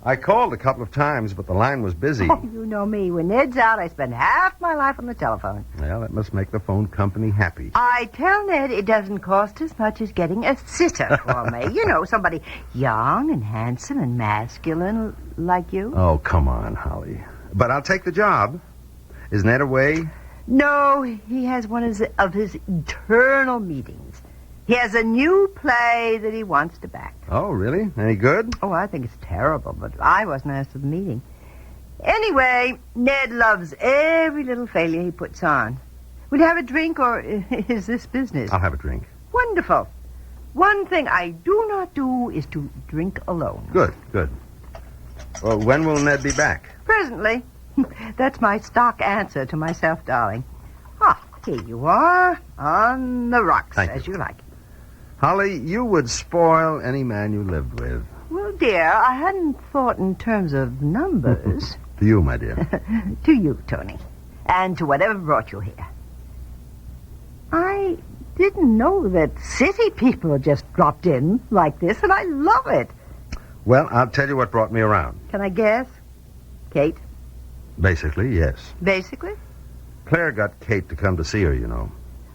I called a couple of times, but the line was busy. Oh, you know me. When Ned's out, I spend half my life on the telephone. Well, that must make the phone company happy. I tell Ned it doesn't cost as much as getting a sitter for me. You know, somebody young and handsome and masculine like you. Oh, come on, Holly. But I'll take the job. Is Ned away? No, he has one of his eternal meetings. He has a new play that he wants to back. Oh, really? Any good? Oh, I think it's terrible, but I wasn't asked to the meeting. Anyway, Ned loves every little failure he puts on. Will you have a drink, or is this business? I'll have a drink. Wonderful. One thing I do not do is to drink alone. Good, good. Well, when will Ned be back? Presently. That's my stock answer to myself, darling. Ah, here you are, on the rocks, as you like. Holly, you would spoil any man you lived with. Well, dear, I hadn't thought in terms of numbers. To you, my dear. To you, Tony. And to whatever brought you here. I didn't know that city people just dropped in like this, and I love it. Well, I'll tell you what brought me around. Can I guess? Kate? Basically, yes. Basically? Claire got Kate to come to see her, you know.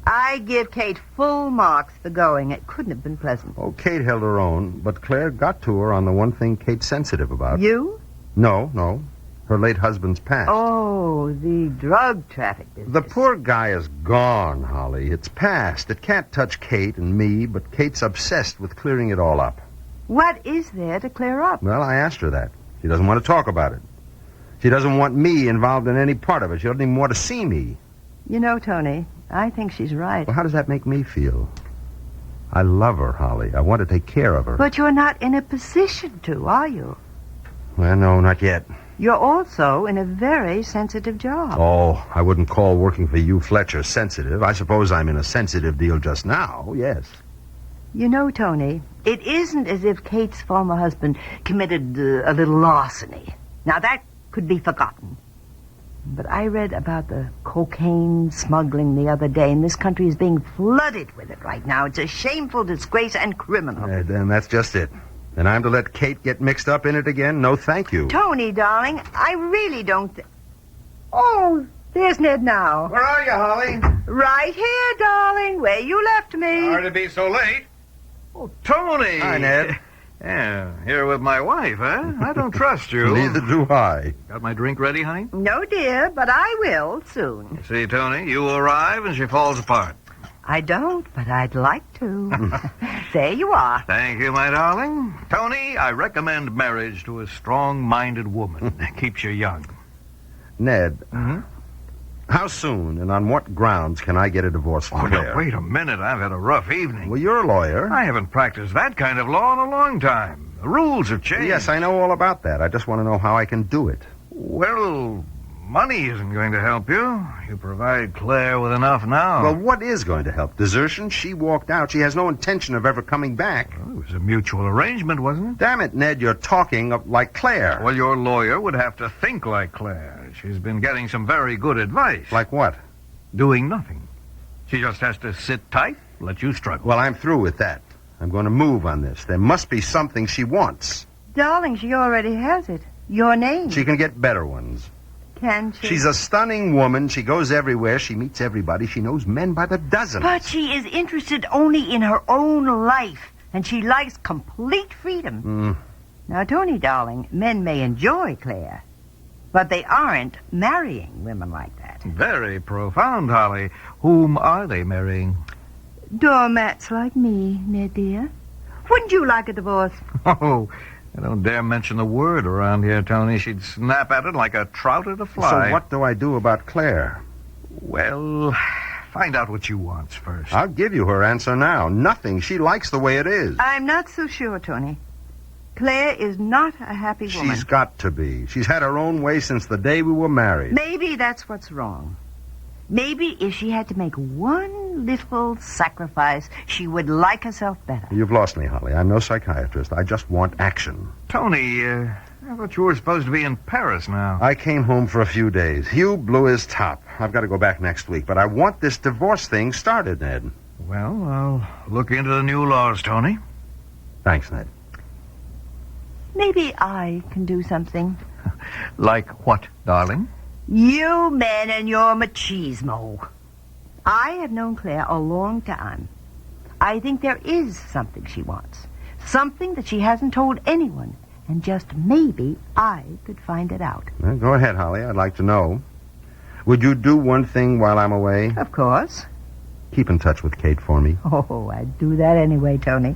I give Kate full marks for going. It couldn't have been pleasant. Oh, Kate held her own, but Claire got to her on the one thing Kate's sensitive about. You? No. Her late husband's past. Oh, the drug traffic business. The poor guy is gone, Holly. It's past. It can't touch Kate and me, but Kate's obsessed with clearing it all up. What is there to clear up? Well, I asked her that. She doesn't want to talk about it. She doesn't want me involved in any part of it. She doesn't even want to see me. You know, Tony, I think she's right. Well, how does that make me feel? I love her, Holly. I want to take care of her. But you're not in a position to, are you? Well, no, not yet. You're also in a very sensitive job. Oh, I wouldn't call working for you, Fletcher, sensitive. I suppose I'm in a sensitive deal just now, yes. You know, Tony, it isn't as if Kate's former husband committed a little larceny. Now, that could be forgotten. But I read about the cocaine smuggling the other day, and this country is being flooded with it right now. It's a shameful disgrace and criminal. Then that's just it. And I'm to let Kate get mixed up in it again? No, thank you. Tony, darling, I really don't... Oh, there's Ned now. Where are you, Holly? Right here, darling, where you left me. Sorry to be so late. Oh, Tony. Hi, Ned. Yeah, here with my wife, huh? I don't trust you. Neither do I. Got my drink ready, honey? No, dear, but I will soon. See, Tony, you arrive and she falls apart. I don't, but I'd like to. There you are. Thank you, my darling. Tony, I recommend marriage to a strong-minded woman. Keeps you young. Ned, How soon and on what grounds can I get a divorce from Claire? Now, wait a minute. I've had a rough evening. Well, you're a lawyer. I haven't practiced that kind of law in a long time. The rules have changed. Yes, I know all about that. I just want to know how I can do it. Well, money isn't going to help you. You provide Claire with enough now. Well, what is going to help? Desertion? She walked out. She has no intention of ever coming back. Well, it was a mutual arrangement, wasn't it? Damn it, Ned, you're talking like Claire. Well, your lawyer would have to think like Claire. She's been getting some very good advice. Like what? Doing nothing. She just has to sit tight, let you struggle. Well, I'm through with that. I'm going to move on this. There must be something she wants. Darling, she already has it. Your name. She can get better ones. Can she? She's a stunning woman. She goes everywhere. She meets everybody. She knows men by the dozen. But she is interested only in her own life, and she likes complete freedom. Now, Tony, darling, men may enjoy Claire, but they aren't marrying women like that. Very profound, Holly. Whom are they marrying? Doormats like me, Ned dear. Wouldn't you like a divorce? Oh, I don't dare mention the word around here, Tony. She'd snap at it like a trout at a fly. So what do I do about Claire? Well, find out what you want first. I'll give you her answer now. Nothing. She likes the way it is. I'm not so sure, Tony. Claire is not a happy woman. She's got to be. She's had her own way since the day we were married. Maybe that's what's wrong. Maybe if she had to make one little sacrifice, she would like herself better. You've lost me, Holly. I'm no psychiatrist. I just want action. Tony, I thought you were supposed to be in Paris now. I came home for a few days. Hugh blew his top. I've got to go back next week, but I want this divorce thing started, Ned. Well, I'll look into the new laws, Tony. Thanks, Ned. Maybe I can do something. Like what, darling? You men and your machismo. I have known Claire a long time. I think there is something she wants. Something that she hasn't told anyone. And just maybe I could find it out. Well, go ahead, Holly. I'd like to know. Would you do one thing while I'm away? Of course. Keep in touch with Kate for me. Oh, I'd do that anyway, Tony.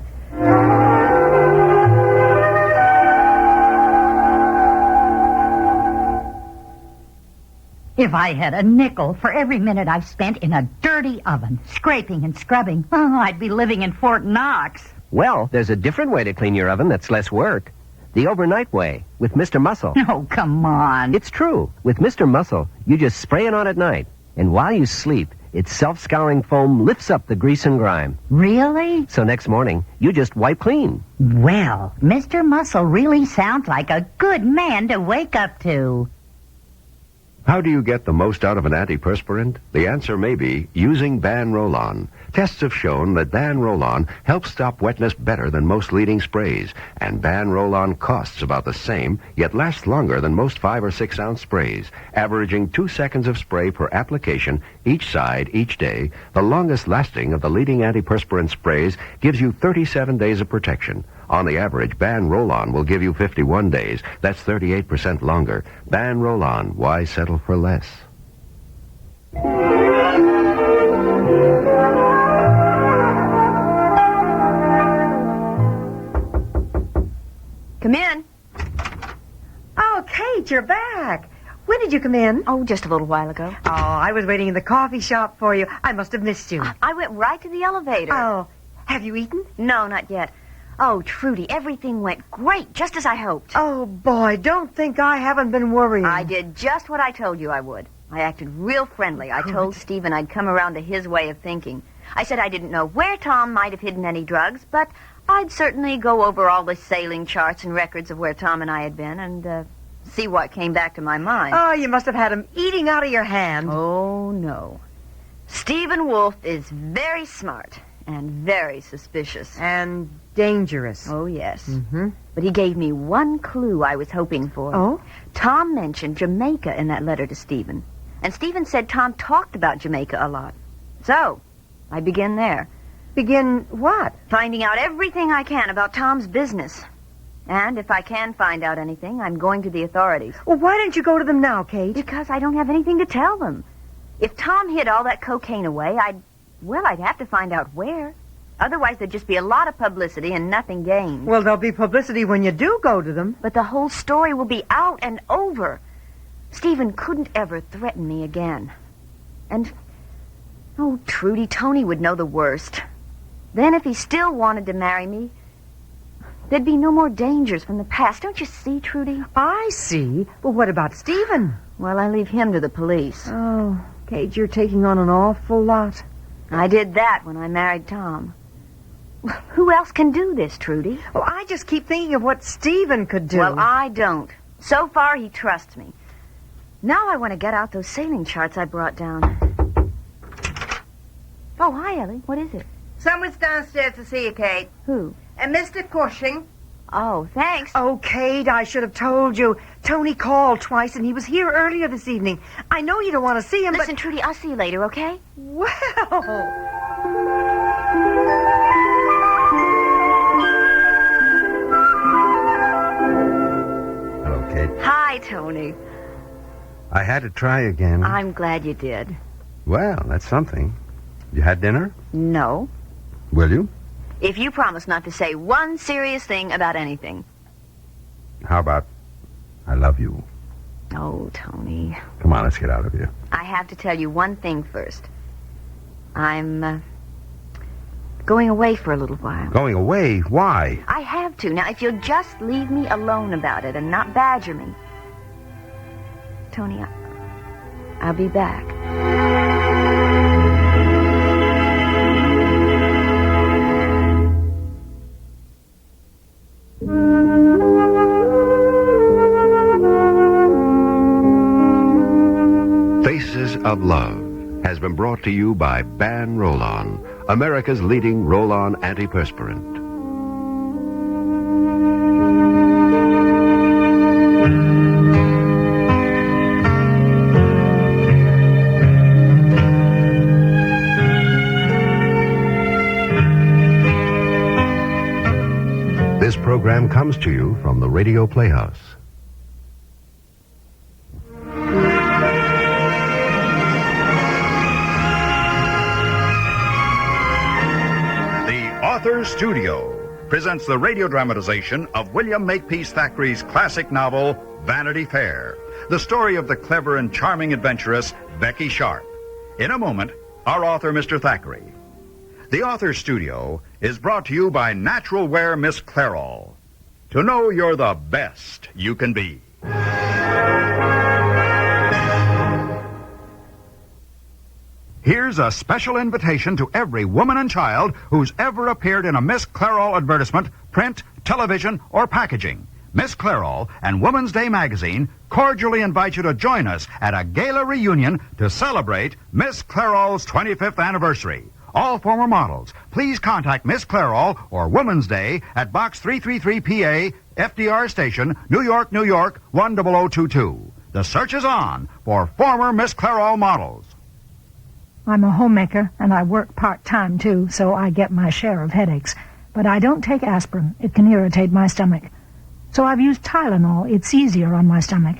If I had a nickel for every minute I've spent in a dirty oven, scraping and scrubbing, I'd be living in Fort Knox. Well, there's a different way to clean your oven that's less work. The overnight way, with Mr. Muscle. Oh, come on. It's true. With Mr. Muscle, you just spray it on at night. And while you sleep, its self-scouring foam lifts up the grease and grime. Really? So next morning, you just wipe clean. Well, Mr. Muscle really sounds like a good man to wake up to. How do you get the most out of an antiperspirant? The answer may be using Ban Roll-On. Tests have shown that Ban Roll-On helps stop wetness better than most leading sprays, and Ban Roll-On costs about the same, yet lasts longer than most 5 or 6 ounce sprays, averaging 2 seconds of spray per application, each side, each day. The longest lasting of the leading antiperspirant sprays gives you 37 days of protection. On the average, Ban Roll-On will give you 51 days. That's 38% longer. Ban Roll-On. Why settle for less? Come in. Oh, Kate, you're back. When did you come in? Oh, just a little while ago. Oh, I was waiting in the coffee shop for you. I must have missed you. I went right to the elevator. Oh, have you eaten? No, not yet. Oh, Trudy, everything went great, just as I hoped. Oh, boy, don't think I haven't been worrying. I did just what I told you I would. I acted real friendly. I told Stephen I'd come around to his way of thinking. I said I didn't know where Tom might have hidden any drugs, but I'd certainly go over all the sailing charts and records of where Tom and I had been and see what came back to my mind. Oh, you must have had him eating out of your hand. Oh, no. Stephen Wolfe is very smart and very suspicious. And dangerous. Oh, yes. Mm-hmm. But he gave me one clue I was hoping for. Oh? Tom mentioned Jamaica in that letter to Stephen. And Stephen said Tom talked about Jamaica a lot. So, I begin there. Begin what? Finding out everything I can about Tom's business. And if I can find out anything, I'm going to the authorities. Well, why don't you go to them now, Kate? Because I don't have anything to tell them. If Tom hid all that cocaine away, I'd have to find out where. Otherwise, there'd just be a lot of publicity and nothing gained. Well, there'll be publicity when you do go to them. But the whole story will be out and over. Stephen couldn't ever threaten me again. And, oh, Trudy, Tony would know the worst. Then if he still wanted to marry me, there'd be no more dangers from the past. Don't you see, Trudy? I see. Well, what about Stephen? Well, I leave him to the police. Oh, Kate, you're taking on an awful lot. I did that when I married Tom. Who else can do this, Trudy? Well, I just keep thinking of what Stephen could do. Well, I don't. So far, he trusts me. Now I want to get out those sailing charts I brought down. Oh, hi, Ellie. What is it? Someone's downstairs to see you, Kate. Who? Mr. Cushing. Oh, thanks. Oh, Kate, I should have told you. Tony called twice, and he was here earlier this evening. I know you don't want to see him, Listen, Trudy, I'll see you later, okay? Well... Hello, Kate. Hi, Tony. I had to try again. I'm glad you did. Well, that's something. You had dinner? No. Will you? If you promise not to say one serious thing about anything. How about I love you? Oh, Tony. Come on, let's get out of here. I have to tell you one thing first. I'm going away for a little while. Going away? Why? I have to. Now, if you'll just leave me alone about it and not badger me. Tony, I'll be back. Faces of Love has been brought to you by Ban Roll-On, America's leading roll-on antiperspirant. This program comes to you from the Radio Playhouse. Authors Studio presents the radio dramatization of William Makepeace Thackeray's classic novel, Vanity Fair, the story of the clever and charming adventuress, Becky Sharp. In a moment, our author, Mr. Thackeray. The Authors Studio is brought to you by Natural Wear Miss Clairol. To know you're the best you can be. Here's a special invitation to every woman and child who's ever appeared in a Miss Clairol advertisement, print, television, or packaging. Miss Clairol and Woman's Day magazine cordially invite you to join us at a gala reunion to celebrate Miss Clairol's 25th anniversary. All former models, please contact Miss Clairol or Woman's Day at Box 333 PA, FDR Station, New York, New York, 10022. The search is on for former Miss Clairol models. I'm a homemaker, and I work part-time, too, so I get my share of headaches. But I don't take aspirin. It can irritate my stomach. So I've used Tylenol. It's easier on my stomach.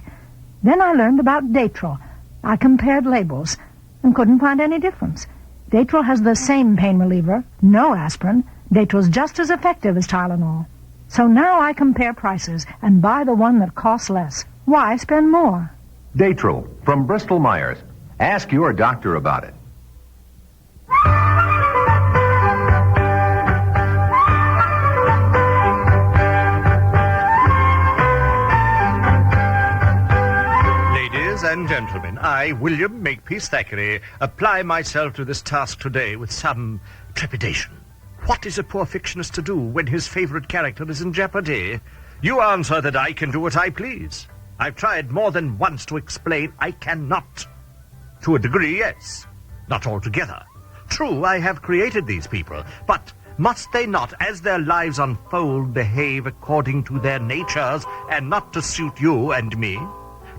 Then I learned about Datril. I compared labels and couldn't find any difference. Datril has the same pain reliever, no aspirin. Datril's just as effective as Tylenol. So now I compare prices and buy the one that costs less. Why spend more? Datril from Bristol Myers. Ask your doctor about it. Ladies and gentlemen, I, William Makepeace Thackeray, apply myself to this task today with some trepidation. What is a poor fictionist to do when his favorite character is in jeopardy? You answer that I can do what I please. I've tried more than once to explain I cannot. To a degree, yes. Not altogether. True, I have created these people, but must they not, as their lives unfold, behave according to their natures and not to suit you and me?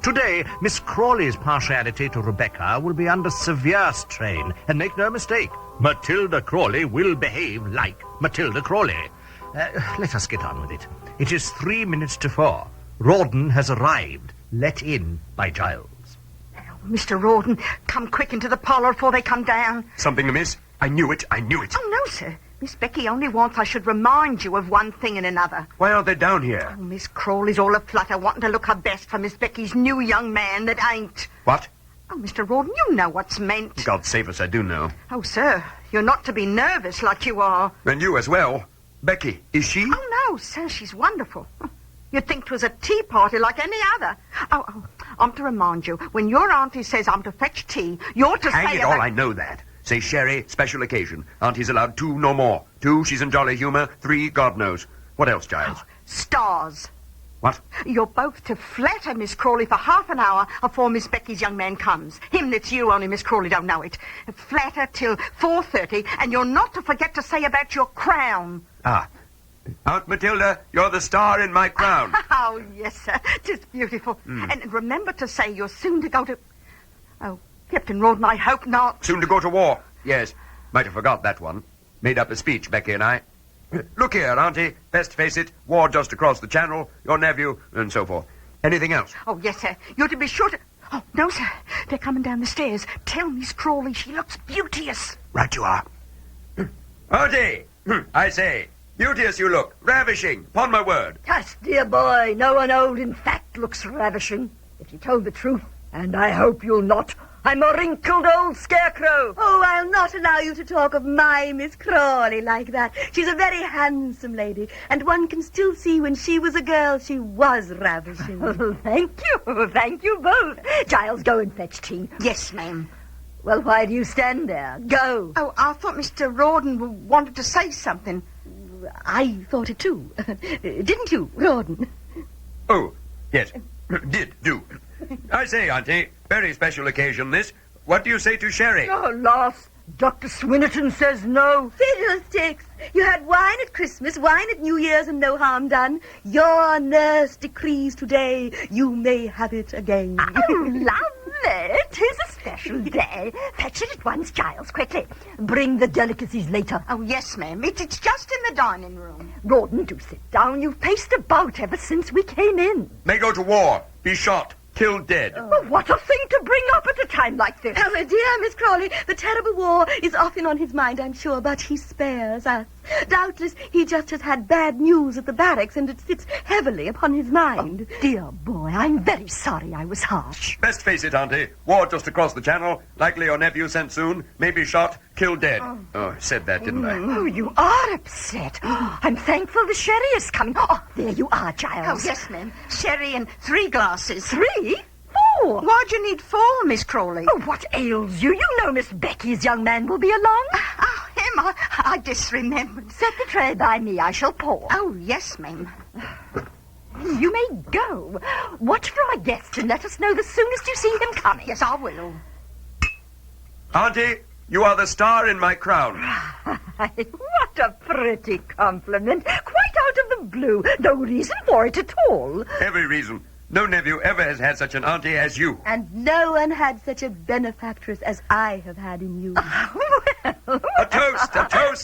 Today, Miss Crawley's partiality to Rebecca will be under severe strain, and make no mistake, Matilda Crawley will behave like Matilda Crawley. Let us get on with it. It is 3 minutes to 4. Rawdon has arrived, let in by Giles. Mr. Rawdon, come quick into the parlor before they come down. Something amiss? I knew it. Oh, no, sir. Miss Becky only wants I should remind you of one thing and another. Why aren't they down here? Oh, Miss Crawley's all aflutter, wanting to look her best for Miss Becky's new young man that ain't. What? Oh, Mr. Rawdon, you know what's meant. God save us, I do know. Oh, sir, you're not to be nervous like you are. And you as well. Becky, is she? Oh, no, sir, she's wonderful. You'd think 'twas a tea party like any other. Oh, I'm to remind you, when your auntie says I'm to fetch tea, you're to Hang say... it all, I know that. Say sherry, special occasion. Auntie's allowed 2, no more. 2, she's in jolly humour. 3, God knows. What else, Giles? Stars. What? You're both to flatter Miss Crawley for half an hour afore Miss Becky's young man comes. Him that's you, only Miss Crawley don't know it. Flatter till 4:30, and you're not to forget to say about your crown. Ah. Aunt Matilda, you're the star in my crown. Oh, yes, sir. Just beautiful. And remember to say you're soon to go to... Oh, Captain Rawdon, I hope not. Soon to go to war. Yes. Might have forgot that one. Made up a speech, Becky and I. Look here, Auntie. Best face it. War just across the channel. Your nephew, and so forth. Anything else? Oh, yes, sir. You're to be sure to... Oh, no, sir. They're coming down the stairs. Tell Miss Crawley she looks beauteous. Right you are. Auntie! I say, beauteous you look. Ravishing. Upon my word. Tush, dear boy. No one old, in fact, looks ravishing. If you told the truth, and I hope you'll not, I'm a wrinkled old scarecrow. Oh, I'll not allow you to talk of my Miss Crawley like that. She's a very handsome lady, and one can still see when she was a girl she was ravishing. Oh, thank you both. Giles, go and fetch tea. Yes, ma'am. Well, why do you stand there? Go. Oh, I thought Mr. Rawdon wanted to say something. I thought it too. Didn't you, Rawdon? Oh, yes. Do. I say, Auntie, very special occasion this. What do you say to sherry? Oh, lass, Dr. Swinnerton says no. Fiddlesticks! You had wine at Christmas, wine at New Year's, and no harm done. Your nurse decrees today you may have it again. Oh, lovely. 'Tis a special day. Fetch it at once, Giles, quickly. Bring the delicacies later. Oh, yes, ma'am. It's just in the dining room. Rawdon, do sit down. You've paced about ever since we came in. May go to war. Be shot. Killed dead. Oh, what a thing to bring up at a time like this. Oh, dear Miss Crawley, the terrible war is often on his mind, I'm sure, but he spares us. Doubtless he just has had bad news at the barracks, and it sits heavily upon his mind. Oh, dear boy, I'm very sorry I was harsh. Best face it, Auntie. War just across the channel. Likely your nephew sent soon. Maybe shot. Killed dead. Oh, I said that, didn't I? Oh, you are upset. I'm thankful the sherry is coming. Oh, there you are, Giles. Oh, yes, ma'am. Sherry and 3 glasses. 3? 4? Why'd you need 4, Miss Crawley? Oh, what ails you? You know Miss Becky's young man will be along. Oh, him, I disremembered. Set the tray by me. I shall pour. Oh, yes, ma'am. You may go. Watch for our guest and let us know the soonest you see him coming. Yes, I will. Auntie, you are the star in my crown. What a pretty compliment. Quite out of the blue. No reason for it at all. Every reason. No nephew ever has had such an auntie as you. And no one had such a benefactress as I have had in you. A toast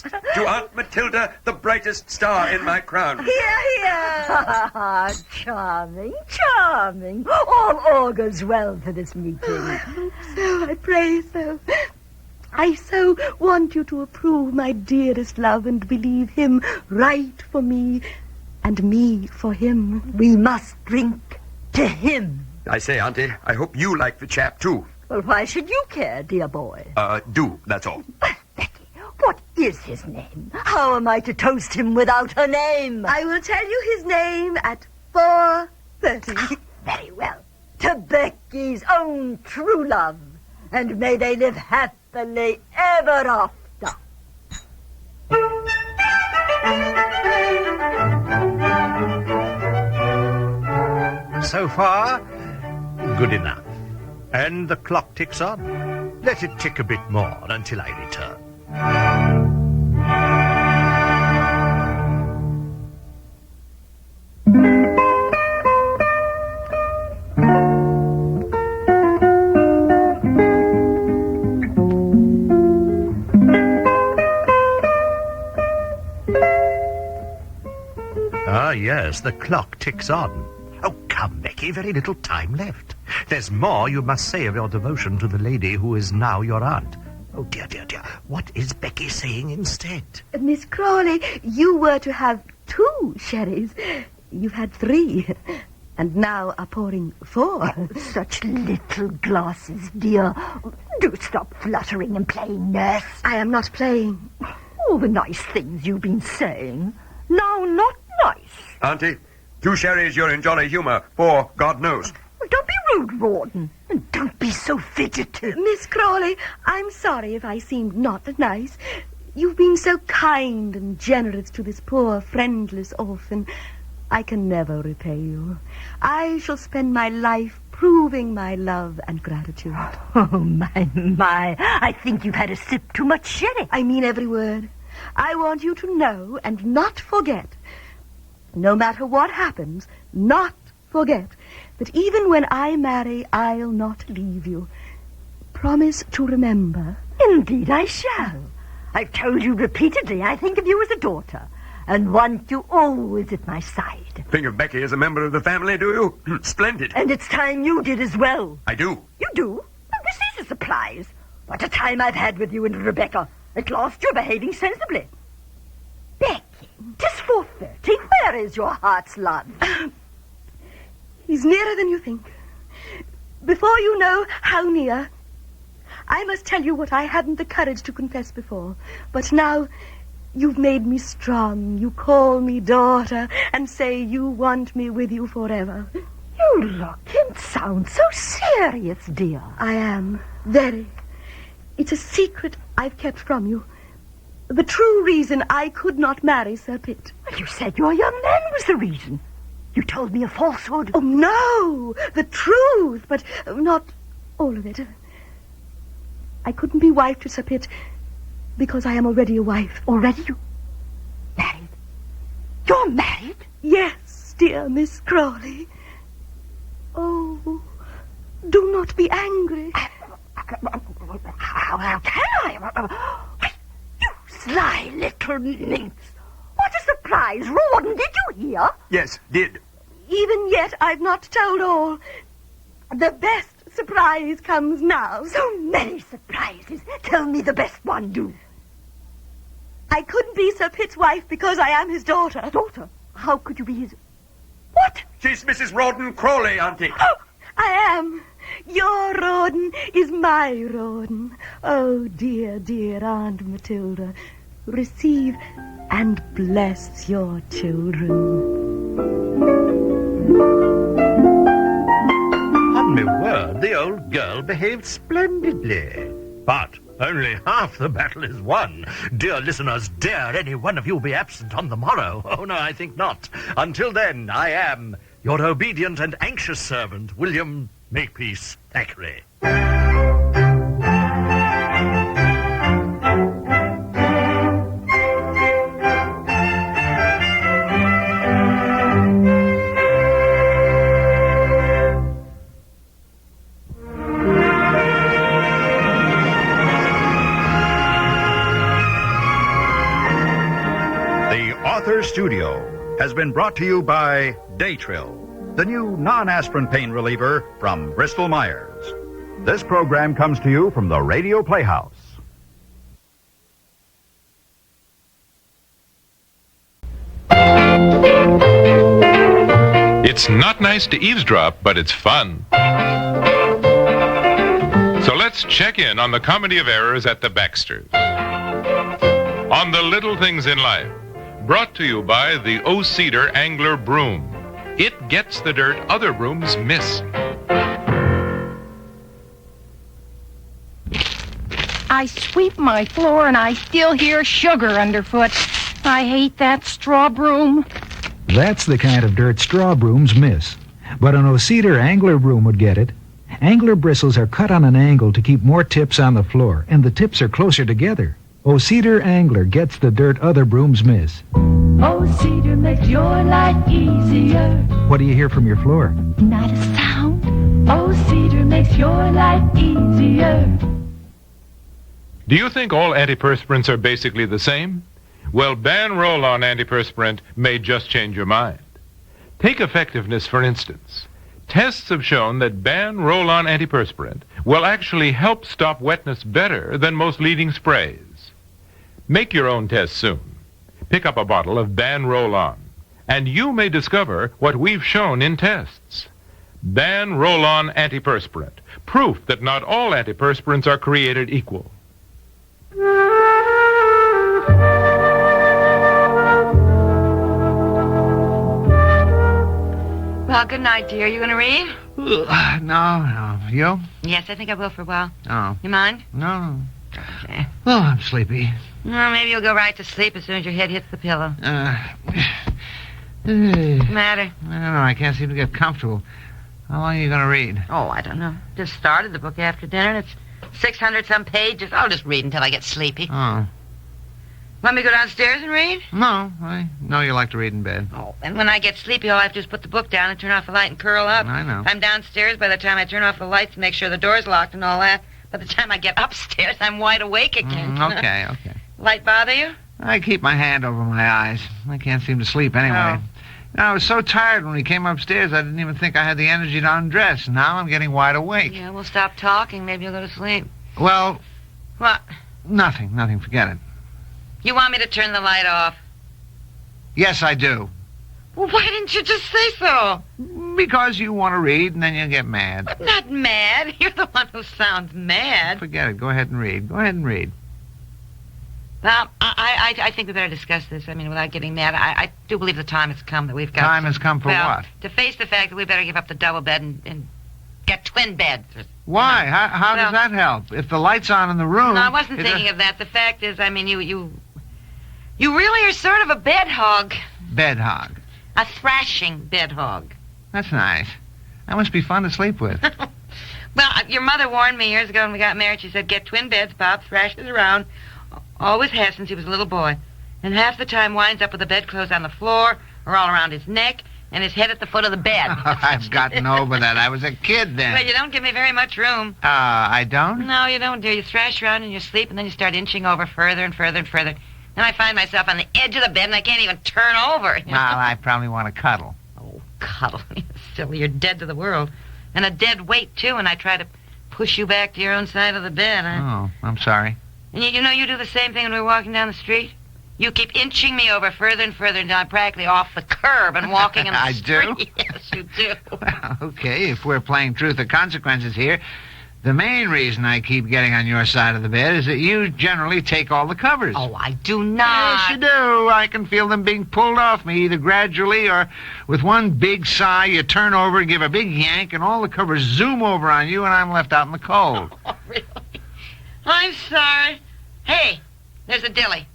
to Aunt Matilda, the brightest star in my crown. Hear, hear. Charming. All augurs well for this meeting. I hope so. I pray so. I so want you to approve, my dearest love, and believe him right for me and me for him. We must drink to him. I say, Auntie, I hope you like the chap, too. Well, why should you care, dear boy? Do, that's all. Becky, what is his name? How am I to toast him without a name? I will tell you his name at 4:30. Very well. To Becky's own true love. And may they live happily ever after. So far, good enough. And the clock ticks on. Let it tick a bit more until I return. Ah, yes, the clock ticks on. Oh, come, Becky, very little time left. There's more you must say of your devotion to the lady who is now your aunt. Oh, dear. What is Becky saying instead? Miss Crawley, you were to have 2 sherries. You've had 3. and now are pouring 4. Such little glasses, dear. Do stop fluttering and playing nurse. I am not playing. All the nice things you've been saying. Now, not nice. Auntie, 2 sherries, you're in jolly humour. 4, God knows. Well, don't be rude, Rawdon. And don't be so fidgety. Miss Crawley, I'm sorry if I seemed not nice. You've been so kind and generous to this poor, friendless orphan. I can never repay you. I shall spend my life proving my love and gratitude. Oh, my. I think you've had a sip too much sherry. I mean every word. I want you to know and not forget, no matter what happens, not forget that even when I marry, I'll not leave you. Promise to remember. Indeed I shall. I've told you repeatedly I think of you as a daughter and want you always at my side. Think of Becky as a member of the family, do you? Splendid. And it's time you did as well. I do. You do? Well, this is a surprise. What a time I've had with you and Rebecca. At last you're behaving sensibly. Becky, 'tis 4:30. Where is your heart's love? He's nearer than you think. Before you know how near, I must tell you what I hadn't the courage to confess before. But now you've made me strong. You call me daughter and say you want me with you forever. You look and sound so serious, dear. I am, very. It's a secret I've kept from you. The true reason I could not marry Sir Pitt. Well, you said your young man was the reason. You told me a falsehood. Oh, no, the truth, but not all of it. I couldn't be wife to Sir Pitt because I am already a wife. Already you married? You're married? Yes, dear Miss Crawley. Oh, do not be angry. How can I? You sly little minx. What a surprise. Rawdon, did you hear? Yes, did. Even yet, I've not told all. The best surprise comes now. So many surprises. Tell me the best one, do. I couldn't be Sir Pitt's wife because I am his daughter. Daughter? How could you be his... What? She's Mrs. Rawdon Crawley, Auntie. Oh, I am. Your Rawdon is my Rawdon. Oh, dear, dear Aunt Matilda. Receive and bless your children. On my word, the old girl behaved splendidly. But only half the battle is won. Dear listeners, dare any one of you be absent on the morrow? Oh, no, I think not. Until then, I am your obedient and anxious servant, William Makepeace Thackeray. Author Studio has been brought to you by Daytrill, the new non-aspirin pain reliever from Bristol Myers. This program comes to you from the Radio Playhouse. It's not nice to eavesdrop, but it's fun. So let's check in on the comedy of errors at the Baxters. On the little things in life. Brought to you by the O-Cedar Angler Broom. It gets the dirt other brooms miss. I sweep my floor and I still hear sugar underfoot. I hate that straw broom. That's the kind of dirt straw brooms miss. But an O-Cedar Angler Broom would get it. Angler bristles are cut on an angle to keep more tips on the floor, and the tips are closer together. O-Cedar Angler gets the dirt other brooms miss. O-Cedar makes your life easier. What do you hear from your floor? Not a sound. O-Cedar makes your life easier. Do you think all antiperspirants are basically the same? Well, Ban Roll-On antiperspirant may just change your mind. Take effectiveness, for instance. Tests have shown that Ban Roll-On antiperspirant will actually help stop wetness better than most leading sprays. Make your own test soon. Pick up a bottle of Ban Roll-On and you may discover what we've shown in tests. Ban roll-on antiperspirant, proof that not all antiperspirants are created equal. Well, good night, dear. You going to read? No. You? Yes, I think I will for a while. Oh. You mind? No. Okay. Oh, I'm sleepy. Well, maybe you'll go right to sleep as soon as your head hits the pillow. What's the matter? I don't know. I can't seem to get comfortable. How long are you going to read? Oh, I don't know. Just started the book after dinner, and it's 600-some pages. I'll just read until I get sleepy. Oh. Want me to go downstairs and read? No. I know you like to read in bed. Oh, and when I get sleepy, all I have to do is put the book down and turn off the light and curl up. I know. If I'm downstairs, by the time I turn off the lights and make sure the door's locked and all that, by the time I get upstairs, I'm wide awake again. Okay. Light bother you? I keep my hand over my eyes. I can't seem to sleep anyway. Oh. I was so tired when we came upstairs, I didn't even think I had the energy to undress. Now I'm getting wide awake. Yeah, we'll stop talking. Maybe you'll go to sleep. Well... What? Nothing. Forget it. You want me to turn the light off? Yes, I do. Well, why didn't you just say so? Because you want to read, and then you get mad. I'm not mad. You're the one who sounds mad. Forget it. Go ahead and read. Well, I think we better discuss this. I mean, without getting mad, I do believe the time has come that we've got... Time has come for what? To face the fact that we better give up the double bed and get twin beds. Why? How does that help? If the light's on in the room... No, I wasn't thinking of that. The fact is, I mean, you really are sort of a bed hog. Bed hog. A thrashing bed hog. That's nice. That must be fun to sleep with. Well, your mother warned me years ago when we got married. She said, get twin beds, Bob thrashes around. Always has since he was a little boy. And half the time winds up with the bedclothes on the floor or all around his neck and his head at the foot of the bed. I've gotten over that. I was a kid then. Well, you don't give me very much room. I don't? No, you don't, dear. You thrash around in your sleep and then you start inching over further and further and further. Then I find myself on the edge of the bed and I can't even turn over. Well, I probably want to cuddle. Oh, cuddle. Silly, you're dead to the world. And a dead weight, too, and I try to push you back to your own side of the bed. Oh, I'm sorry. And you know you do the same thing when we're walking down the street? You keep inching me over further and further until I'm practically off the curb and walking in the street. I do? Yes, you do. Well, okay, if we're playing truth or consequences here, the main reason I keep getting on your side of the bed is that you generally take all the covers. Oh, I do not. Yes, you do. I can feel them being pulled off me, either gradually or with one big sigh, you turn over and give a big yank, and all the covers zoom over on you, and I'm left out in the cold. Oh, really? I'm sorry. Hey, there's a dilly.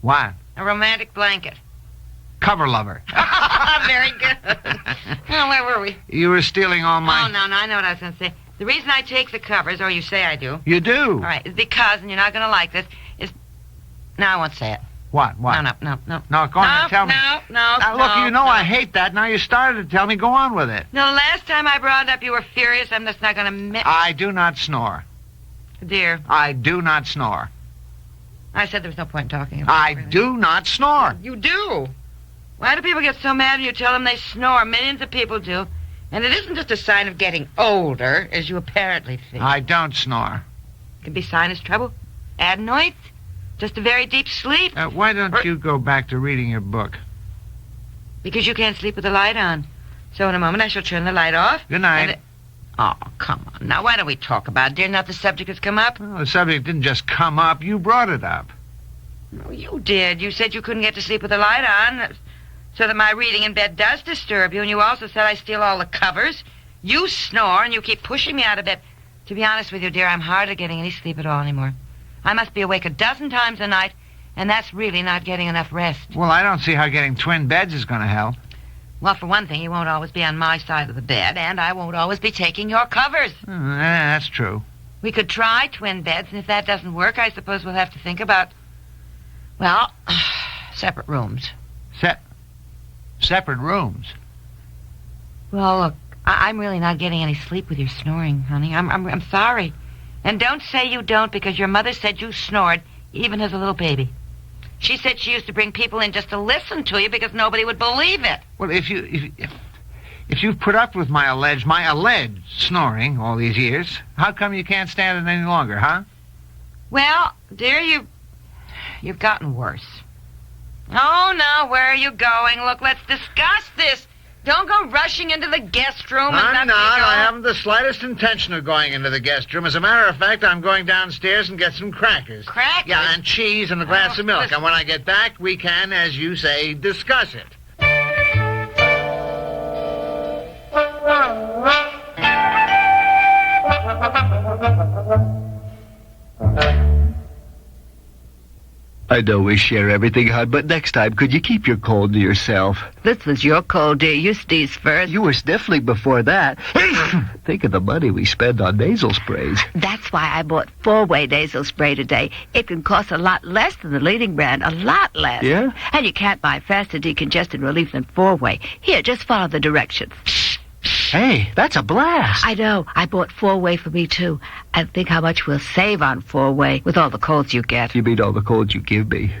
What? A romantic blanket. Cover lover. Very good. Well, where were we? You were stealing all my... Oh, no, I know what I was going to say. The reason I take the covers, or you say I do... You do? All right, is because, and you're not going to like this, is... No, I won't say it. What? No. No, go on and tell me. No, look, you know I hate that. Now you started to tell me. Go on with it. No, last time I brought it up, you were furious. I'm just not going to... I do not snore. Dear. I do not snore. I said there was no point in talking about I do not snore. You do. Why do people get so mad when you tell them they snore? Millions of people do. And it isn't just a sign of getting older, as you apparently think. I don't snore. It can be sinus trouble, adenoids, just a very deep sleep. Why don't you go back to reading your book? Because you can't sleep with the light on. So in a moment I shall turn the light off. Good night. Oh, come on. Now, why don't we talk about it, dear? Not the subject has come up? Well, the subject didn't just come up. You brought it up. No, you did. You said you couldn't get to sleep with the light on, so that my reading in bed does disturb you, and you also said I steal all the covers. You snore, and you keep pushing me out of bed. To be honest with you, dear, I'm hardly getting any sleep at all anymore. I must be awake a dozen times a night, and that's really not getting enough rest. Well, I don't see how getting twin beds is going to help. Well, for one thing, you won't always be on my side of the bed, and I won't always be taking your covers. That's true. We could try twin beds, and if that doesn't work, I suppose we'll have to think about, well, separate rooms. Separate rooms? Well, look, I'm really not getting any sleep with your snoring, honey. I'm sorry. And don't say you don't, because your mother said you snored, even as a little baby. She said she used to bring people in just to listen to you because nobody would believe it. Well, if you've put up with my alleged snoring all these years, how come you can't stand it any longer, huh? Well, dear, you've gotten worse. Oh, no, where are you going? Look, let's discuss this. Don't go rushing into the guest room. I'm not. I haven't the slightest intention of going into the guest room. As a matter of fact, I'm going downstairs and get some crackers. Crackers? Yeah, and cheese and a glass of milk. And when I get back, we can, as you say, discuss it. I know we share everything, hon, but next time, could you keep your cold to yourself? This was your cold, dear. You sneezed first. You were sniffling before that. Think of the money we spend on nasal sprays. That's why I bought 4-way nasal spray today. It can cost a lot less than the leading brand. A lot less. Yeah? And you can't buy faster decongestant relief than 4-way. Here, just follow the directions. Hey, that's a blast. I know. I bought 4-way for me, too. And think how much we'll save on 4-way with all the colds you get. You mean all the colds you give me?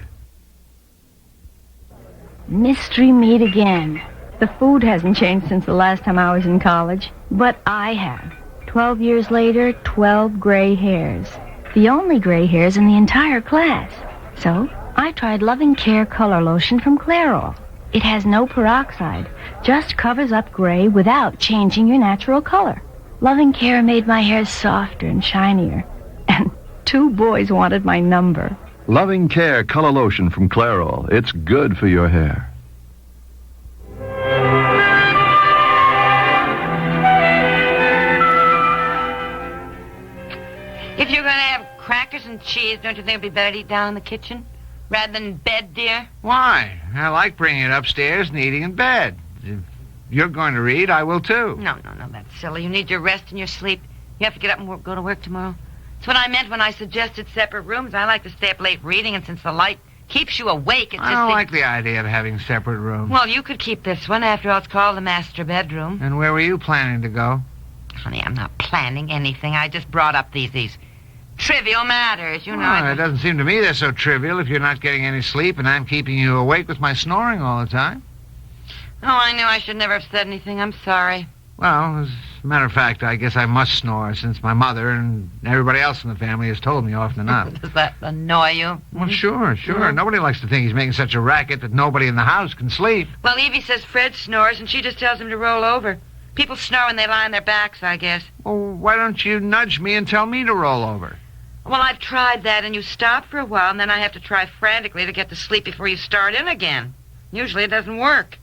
Mystery meat again. The food hasn't changed since the last time I was in college, but I have. 12 years later, 12 gray hairs. The only gray hairs in the entire class. So, I tried Loving Care Color Lotion from Clairol. It has no peroxide, just covers up gray without changing your natural color. Loving Care made my hair softer and shinier. And 2 boys wanted my number. Loving Care Color Lotion from Clairol. It's good for your hair. If you're going to have crackers and cheese, don't you think it'd be better to eat down in the kitchen rather than in bed, dear? Why? I like bringing it upstairs and eating in bed. If you're going to read, I will too. No, that's silly. You need your rest and your sleep. You have to get up and go to work tomorrow. That's what I meant when I suggested separate rooms. I like to stay up late reading, and since the light keeps you awake, it's I don't like the idea of having separate rooms. Well, you could keep this one. After all, it's called the master bedroom. And where were you planning to go? Honey, I'm not planning anything. I just brought up these trivial matters, you know. Well, it doesn't seem to me they're so trivial if you're not getting any sleep and I'm keeping you awake with my snoring all the time. Oh, I knew I should never have said anything. I'm sorry. Well, as a matter of fact, I guess I must snore since my mother and everybody else in the family has told me often enough. Does that annoy you? Well, sure. Nobody likes to think he's making such a racket that nobody in the house can sleep. Well, Evie says Fred snores, and she just tells him to roll over. People snore when they lie on their backs, I guess. Well, why don't you nudge me and tell me to roll over? Well, I've tried that, and you stop for a while, and then I have to try frantically to get to sleep before you start in again. Usually it doesn't work.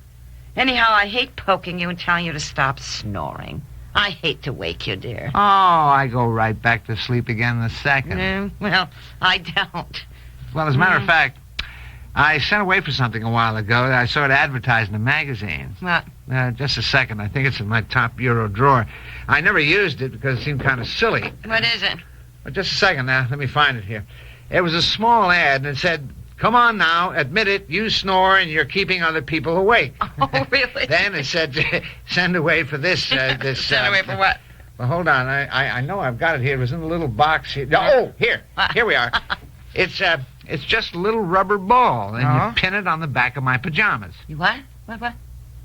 Anyhow, I hate poking you and telling you to stop snoring. I hate to wake you, dear. Oh, I go right back to sleep again in a second. Well, I don't. Well, as a matter of fact, I sent away for something a while ago. I saw it advertised in a magazine. What? Just a second. I think it's in my top bureau drawer. I never used it because it seemed kind of silly. What is it? But just a second now. Let me find it here. It was a small ad, and it said, "Come on now, admit it, you snore and you're keeping other people awake." Oh, really? Then it said, send away for this. Send away for what? Well, hold on. I know I've got it here. It was in a little box here. Oh, here. Here we are. It's just a little rubber ball, and you pin it on the back of my pajamas. You what? What?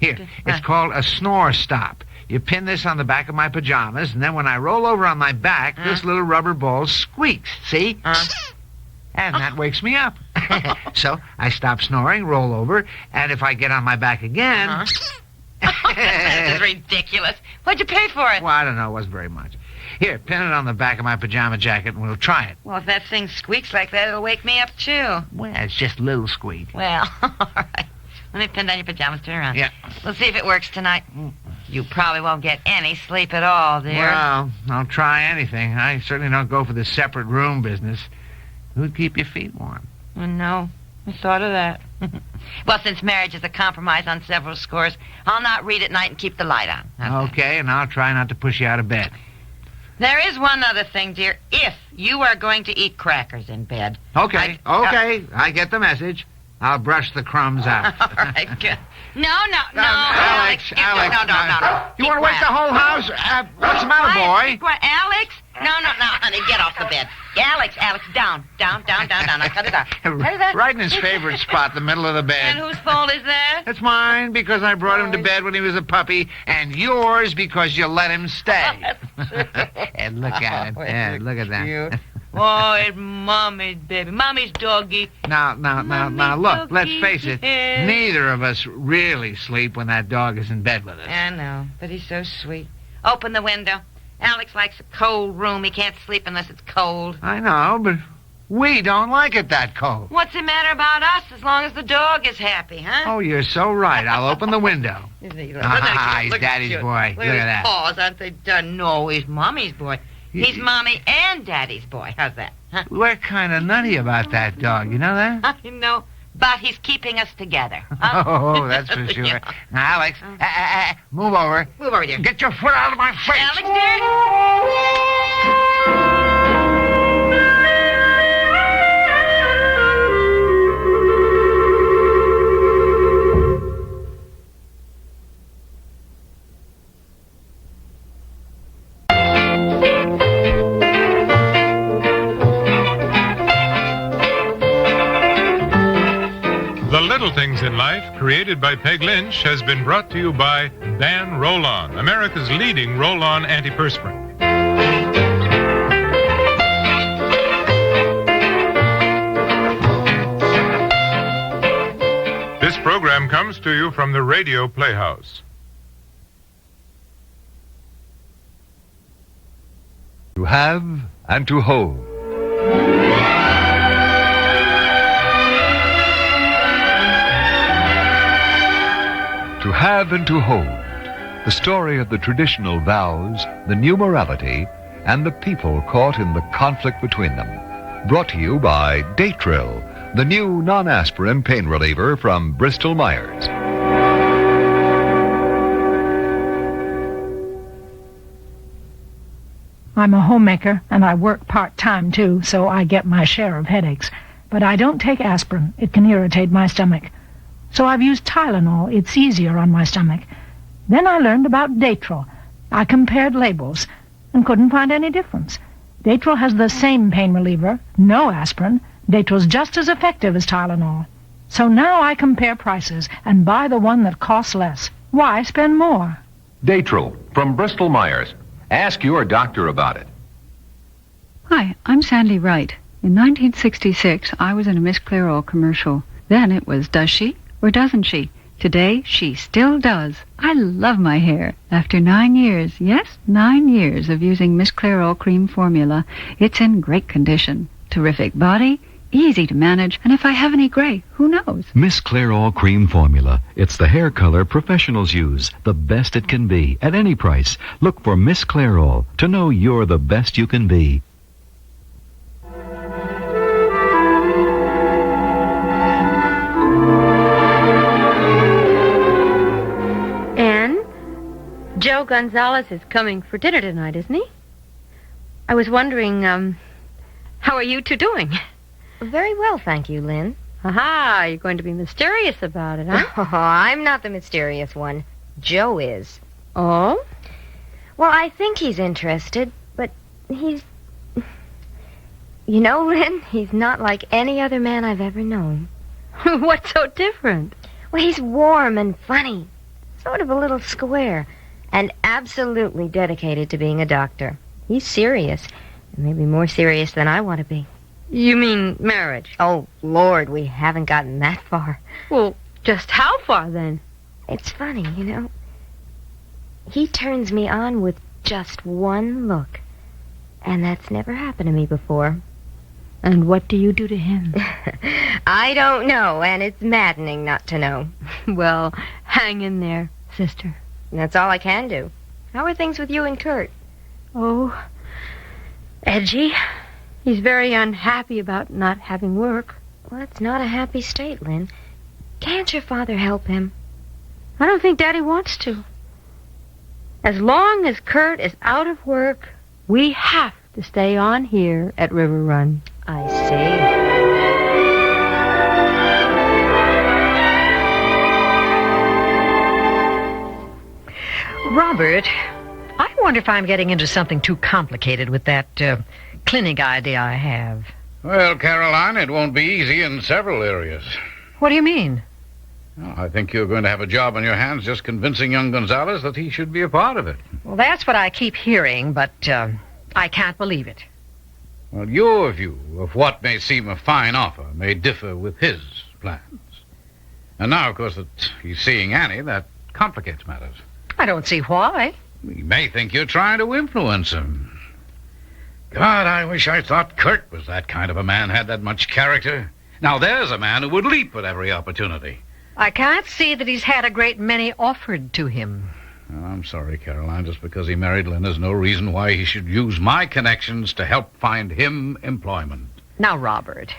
Here. It's called a snore stop. You pin this on the back of my pajamas, and then when I roll over on my back, this little rubber ball squeaks. See? And that wakes me up. So I stop snoring, roll over, and if I get on my back again... This is ridiculous. What'd you pay for it? Well, I don't know. It wasn't very much. Here, pin it on the back of my pajama jacket, and we'll try it. Well, if that thing squeaks like that, it'll wake me up, too. Well, it's just a little squeak. Well, all right. Let me pin down your pajamas. Turn around. Yeah. Let's see if it works tonight. You probably won't get any sleep at all, dear. Well, I'll try anything. I certainly don't go for the separate room business. Who'd keep your feet warm? No, I thought of that. Well, since marriage is a compromise on several scores, I'll not read at night and keep the light on. Okay, and I'll try not to push you out of bed. There is one other thing, dear. If you are going to eat crackers in bed... Okay, I get the message. I'll brush the crumbs out. All right, good. No, Alex. No. You want to wake the whole house? What's the matter, boy? Alex? No, honey, get off the bed. Alex, down. Now cut it out. Right in his favorite spot, the middle of the bed. And whose fault is that? It's mine, because I brought him to bed when he was a puppy, and yours because you let him stay. And look at him. Yeah, look at that. Oh, it's Mommy's baby. Mommy's doggy. Now, look, let's face it. Yes. Neither of us really sleep when that dog is in bed with us. I know, but he's so sweet. Open the window. Alex likes a cold room. He can't sleep unless it's cold. I know, but we don't like it that cold. What's the matter about us as long as the dog is happy, huh? Oh, you're so right. I'll open the window. He's He's Look Daddy's at boy. Look Look at his that. paws, aren't they done? No, he's Mommy's boy. He's Mommy and Daddy's boy. How's that? Huh? We're kind of nutty about that dog. You know that? I know, but he's keeping us together. Huh? Oh, that's for sure. Yeah. Now, Alex, move over. Move over there. Get your foot out of my face. Alex, dear. The Little Things in Life, created by Peg Lynch, has been brought to you by Ban Roll-On, America's leading roll-on antiperspirant. This program comes to you from the Radio Playhouse. To have and to hold. To have and to hold. The story of the traditional vows, the new morality, and the people caught in the conflict between them. Brought to you by Datril, the new non-aspirin pain reliever from Bristol Myers. I'm a homemaker, and I work part-time, too, so I get my share of headaches. But I don't take aspirin. It can irritate my stomach. So I've used Tylenol. It's easier on my stomach. Then I learned about Datril. I compared labels and couldn't find any difference. Datril has the same pain reliever, no aspirin. Datril's just as effective as Tylenol. So now I compare prices and buy the one that costs less. Why spend more? Datril from Bristol Myers. Ask your doctor about it. Hi, I'm Sandy Wright. In 1966, I was in a Miss Clairol commercial. Then it was, does she or doesn't she? Today, she still does. I love my hair. After 9 years, yes, 9 years of using Miss Clairol cream formula, it's in great condition. Terrific body, easy to manage, and if I have any gray, who knows? Miss Clairol cream formula. It's the hair color professionals use. The best it can be, at any price. Look for Miss Clairol to know you're the best you can be. Joe Gonzalez is coming for dinner tonight, isn't he? I was wondering, how are you two doing? Very well, thank you, Lynn. Aha, you're going to be mysterious about it, huh? Oh, I'm not the mysterious one. Joe is. Oh? Well, I think he's interested, but he's... You know, Lynn, he's not like any other man I've ever known. What's so different? Well, he's warm and funny. Sort of a little square. And absolutely dedicated to being a doctor. He's serious. And maybe more serious than I want to be. You mean marriage? Oh, Lord, we haven't gotten that far. Well, just how far, then? It's funny, you know. He turns me on with just one look. And that's never happened to me before. And what do you do to him? I don't know, and it's maddening not to know. Well, hang in there, sister. That's all I can do. How are things with you and Kurt? Oh, edgy. He's very unhappy about not having work. Well, it's not a happy state, Lynn. Can't your father help him? I don't think Daddy wants to. As long as Kurt is out of work, we have to stay on here at River Run. I see. Robert, I wonder if I'm getting into something too complicated with that clinic idea I have. Well, Caroline, it won't be easy in several areas. What do you mean? Well, I think you're going to have a job on your hands just convincing young Gonzalez that he should be a part of it. Well, that's what I keep hearing, but I can't believe it. Well, your view of what may seem a fine offer may differ with his plans. And now, of course, that he's seeing Annie, that complicates matters. I don't see why. He may think you're trying to influence him. God, I wish I thought Kurt was that kind of a man, had that much character. Now, there's a man who would leap at every opportunity. I can't see that he's had a great many offered to him. Well, I'm sorry, Caroline. Just because he married Lynn is no reason why he should use my connections to help find him employment. Now, Robert,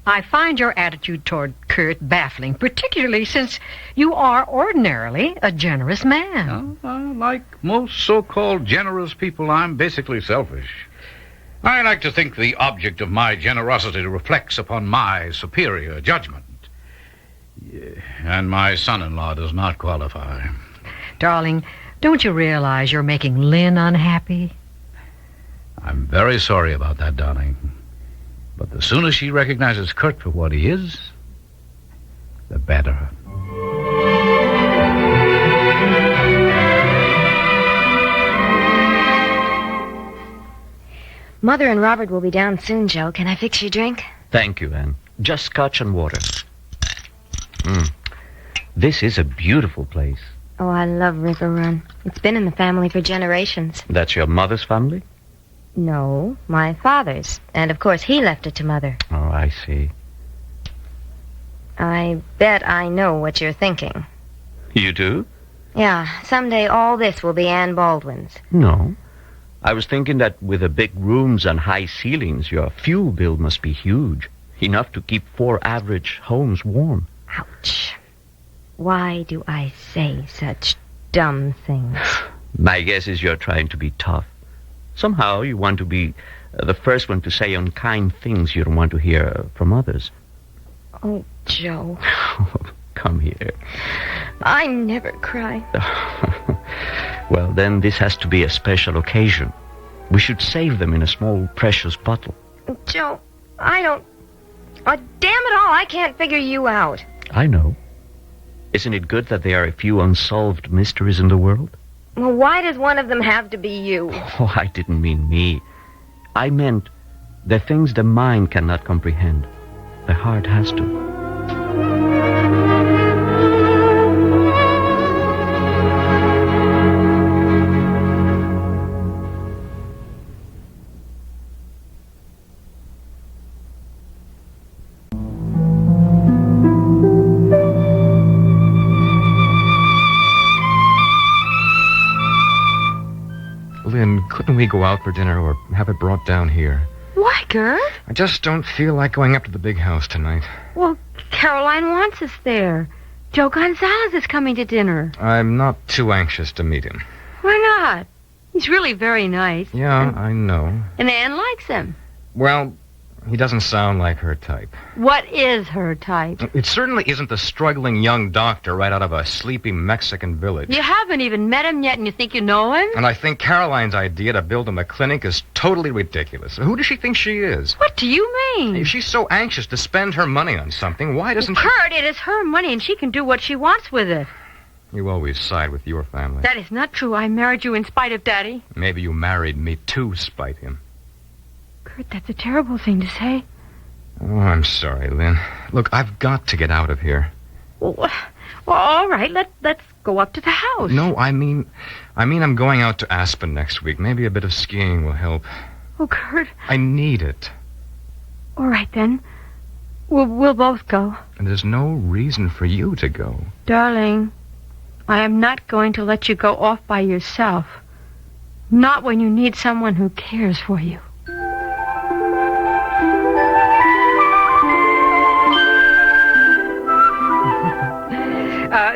I find your attitude toward Kurt baffling, particularly since you are ordinarily a generous man. Like most so-called generous people, I'm basically selfish. I like to think the object of my generosity reflects upon my superior judgment. And my son-in-law does not qualify. Darling, don't you realize you're making Lynn unhappy? I'm very sorry about that, darling. But the sooner she recognizes Kurt for what he is, the better. Mother and Robert will be down soon, Joe. Can I fix your drink? Thank you, Anne. Just scotch and water. This is a beautiful place. Oh, I love River Run. It's been in the family for generations. That's your mother's family? No, my father's. And, of course, he left it to Mother. Oh, I see. I bet I know what you're thinking. You do? Yeah, someday all this will be Anne Baldwin's. No. I was thinking that with the big rooms and high ceilings, your fuel bill must be huge. Enough to keep 4 average homes warm. Ouch. Why do I say such dumb things? My guess is you're trying to be tough. Somehow you want to be the first one to say unkind things you don't want to hear from others. Oh, Joe. Come here. I never cry. Well, then this has to be a special occasion. We should save them in a small, precious bottle. Joe, I don't... Oh, damn it all, I can't figure you out. I know. Isn't it good that there are a few unsolved mysteries in the world? Well, why does one of them have to be you? Oh, I didn't mean me. I meant the things the mind cannot comprehend. The heart has to. Lynn, couldn't we go out for dinner or have it brought down here? Why, Gert? I just don't feel like going up to the big house tonight. Well, Caroline wants us there. Joe Gonzalez is coming to dinner. I'm not too anxious to meet him. Why not? He's really very nice. Yeah, I know. And Anne likes him. Well, he doesn't sound like her type. What is her type? It certainly isn't the struggling young doctor right out of a sleepy Mexican village. You haven't even met him yet and you think you know him? And I think Caroline's idea to build him a clinic is totally ridiculous. Who does she think she is? What do you mean? If she's so anxious to spend her money on something, why doesn't she... Kurt, it is her money and she can do what she wants with it. You always side with your family. That is not true. I married you in spite of Daddy. Maybe you married me to spite him. Kurt, that's a terrible thing to say. Oh, I'm sorry, Lynn. Look, I've got to get out of here. Well, all right. Let's go up to the house. No, I mean I'm going out to Aspen next week. Maybe a bit of skiing will help. Oh, Kurt. I need it. All right, then. We'll both go. And there's no reason for you to go. Darling, I am not going to let you go off by yourself. Not when you need someone who cares for you.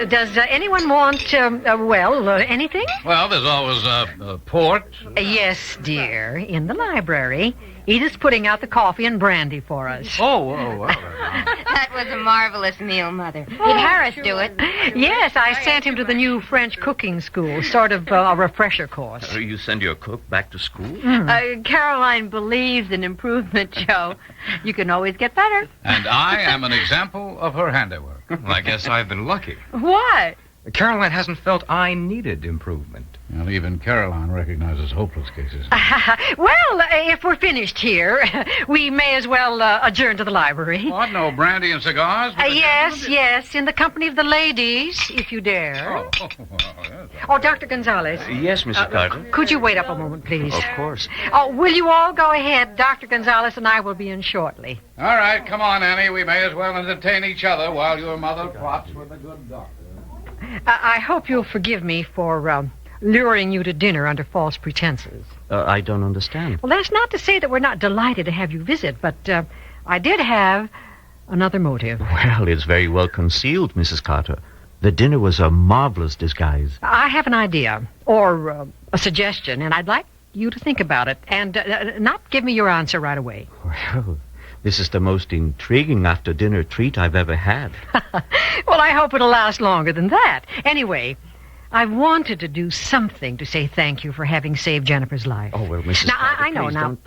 Does anyone want, anything? Well, there's always port. Yes, dear. In the library. Edith's putting out the coffee and brandy for us. That was a marvelous meal, Mother. Did Harris do it? Yes, I sent him to the new French cooking school, sort of a refresher course. You send your cook back to school? Caroline believes in improvement, Joe. You can always get better. And I am an example of her handiwork. Well, I guess I've been lucky. What? Caroline hasn't felt I needed improvement. Well, even Caroline recognizes hopeless cases. Well, if we're finished here, we may as well adjourn to the library. What, no brandy and cigars? Yes, in the company of the ladies, if you dare. Oh, Dr. Gonzalez. Yes, Mrs. Carter. Could you wait up a moment, please? Of course. Oh, will you all go ahead? Dr. Gonzalez and I will be in shortly. All right, come on, Annie. We may as well entertain each other while your mother plots with a good doctor. I hope you'll forgive me for luring you to dinner under false pretenses. I don't understand. Well, that's not to say that we're not delighted to have you visit, but I did have another motive. Well, it's very well concealed, Mrs. Carter. The dinner was a marvelous disguise. I have an idea, or a suggestion, and I'd like you to think about it, and not give me your answer right away. Well, this is the most intriguing after-dinner treat I've ever had. Well, I hope it'll last longer than that. Anyway, I've wanted to do something to say thank you for having saved Jennifer's life. Oh, well, Mrs. Now, Carter, I know. please Now, don't...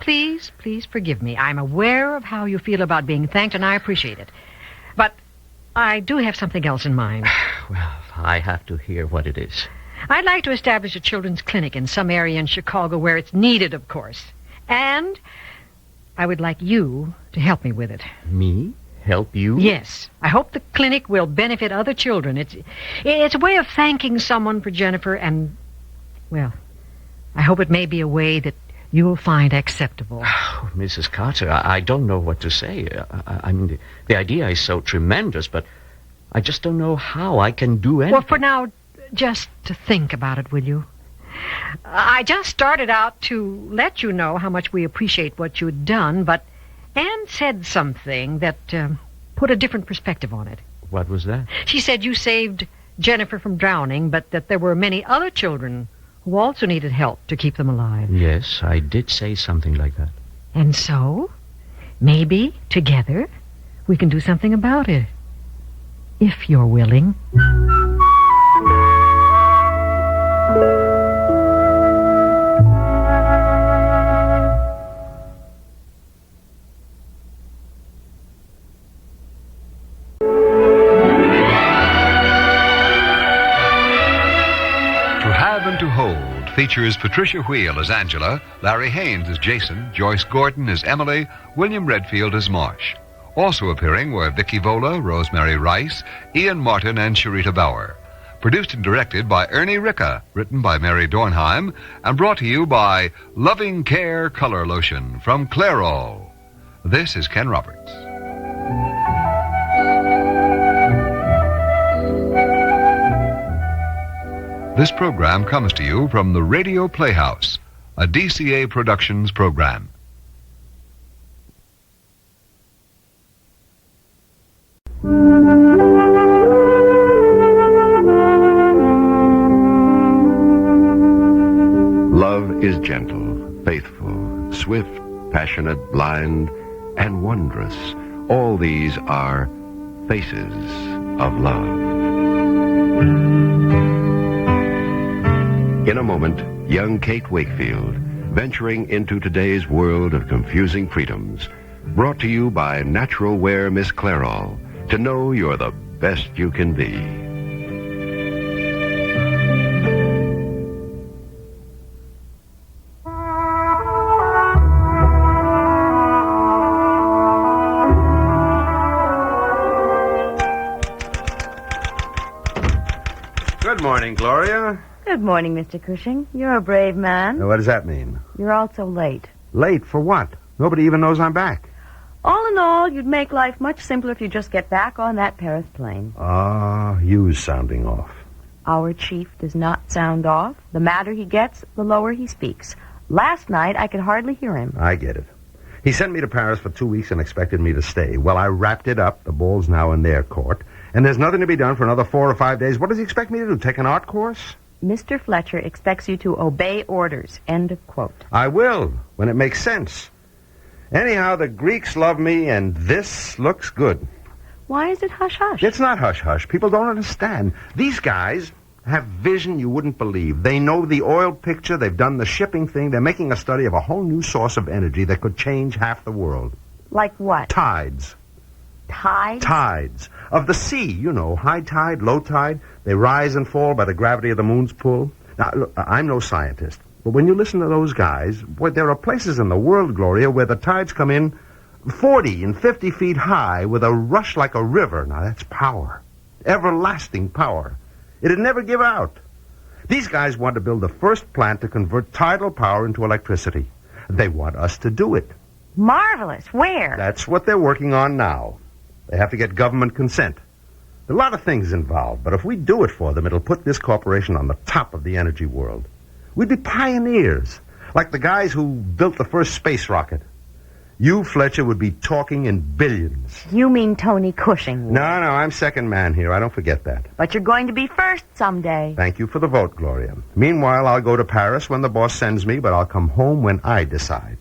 please forgive me. I'm aware of how you feel about being thanked, and I appreciate it. But I do have something else in mind. Well, I have to hear what it is. I'd like to establish a children's clinic in some area in Chicago where it's needed, of course. And I would like you to help me with it. Me? Help you? Yes. I hope the clinic will benefit other children. It's a way of thanking someone for Jennifer, and, well, I hope it may be a way that you'll find acceptable. Oh, Mrs. Carter, I don't know what to say. I mean, the idea is so tremendous, but I just don't know how I can do anything. Well, for now, just to think about it, will you? I just started out to let you know how much we appreciate what you'd done, but Anne said something that put a different perspective on it. What was that? She said you saved Jennifer from drowning, but that there were many other children who also needed help to keep them alive. Yes, I did say something like that. And so, maybe, together, we can do something about it. If you're willing. To Hold features Patricia Wheel as Angela, Larry Haynes as Jason, Joyce Gordon as Emily, William Redfield as Marsh. Also appearing were Vicky Vola, Rosemary Rice, Ian Martin, and Sharita Bauer. Produced and directed by Ernie Ricca, written by Mary Dornheim, and brought to you by Loving Care Color Lotion from Clairol. This is Ken Roberts. This program comes to you from the Radio Playhouse, a DCA Productions program. Love is gentle, faithful, swift, passionate, blind, and wondrous. All these are faces of love. In a moment, young Kate Wakefield, venturing into today's world of confusing freedoms, brought to you by Natural Wear Miss Clairol, to know you're the best you can be. Good morning, Gloria. Good morning, Mr. Cushing. You're a brave man. What does that mean? You're also late. Late for what? Nobody even knows I'm back. All in all, you'd make life much simpler if you just get back on that Paris plane. You's sounding off. Our chief does not sound off. The madder he gets, the lower he speaks. Last night, I could hardly hear him. I get it. He sent me to Paris for 2 weeks and expected me to stay. Well, I wrapped it up. The ball's now in their court. And there's nothing to be done for another 4 or 5 days. What does he expect me to do, take an art course? Mr. Fletcher expects you to obey orders. End of quote. I will, when it makes sense. Anyhow, the Greeks love me, and this looks good. Why is it hush-hush? It's not hush-hush. People don't understand. These guys have vision you wouldn't believe. They know the oil picture. They've done the shipping thing. They're making a study of a whole new source of energy that could change half the world. Like what? Tides. Tides? Tides. Of the sea, you know, high tide, low tide. They rise and fall by the gravity of the moon's pull. Now, look, I'm no scientist, but when you listen to those guys, boy, there are places in the world, Gloria, where the tides come in 40 and 50 feet high with a rush like a river. Now, that's power. Everlasting power. It'd never give out. These guys want to build the first plant to convert tidal power into electricity. They want us to do it. Marvelous. Where? That's what they're working on now. They have to get government consent. There are a lot of things involved, but if we do it for them, it'll put this corporation on the top of the energy world. We'd be pioneers, like the guys who built the first space rocket. You, Fletcher, would be talking in billions. You mean Tony Cushing? No, I'm second man here. I don't forget that. But you're going to be first someday. Thank you for the vote, Gloria. Meanwhile, I'll go to Paris when the boss sends me, but I'll come home when I decide.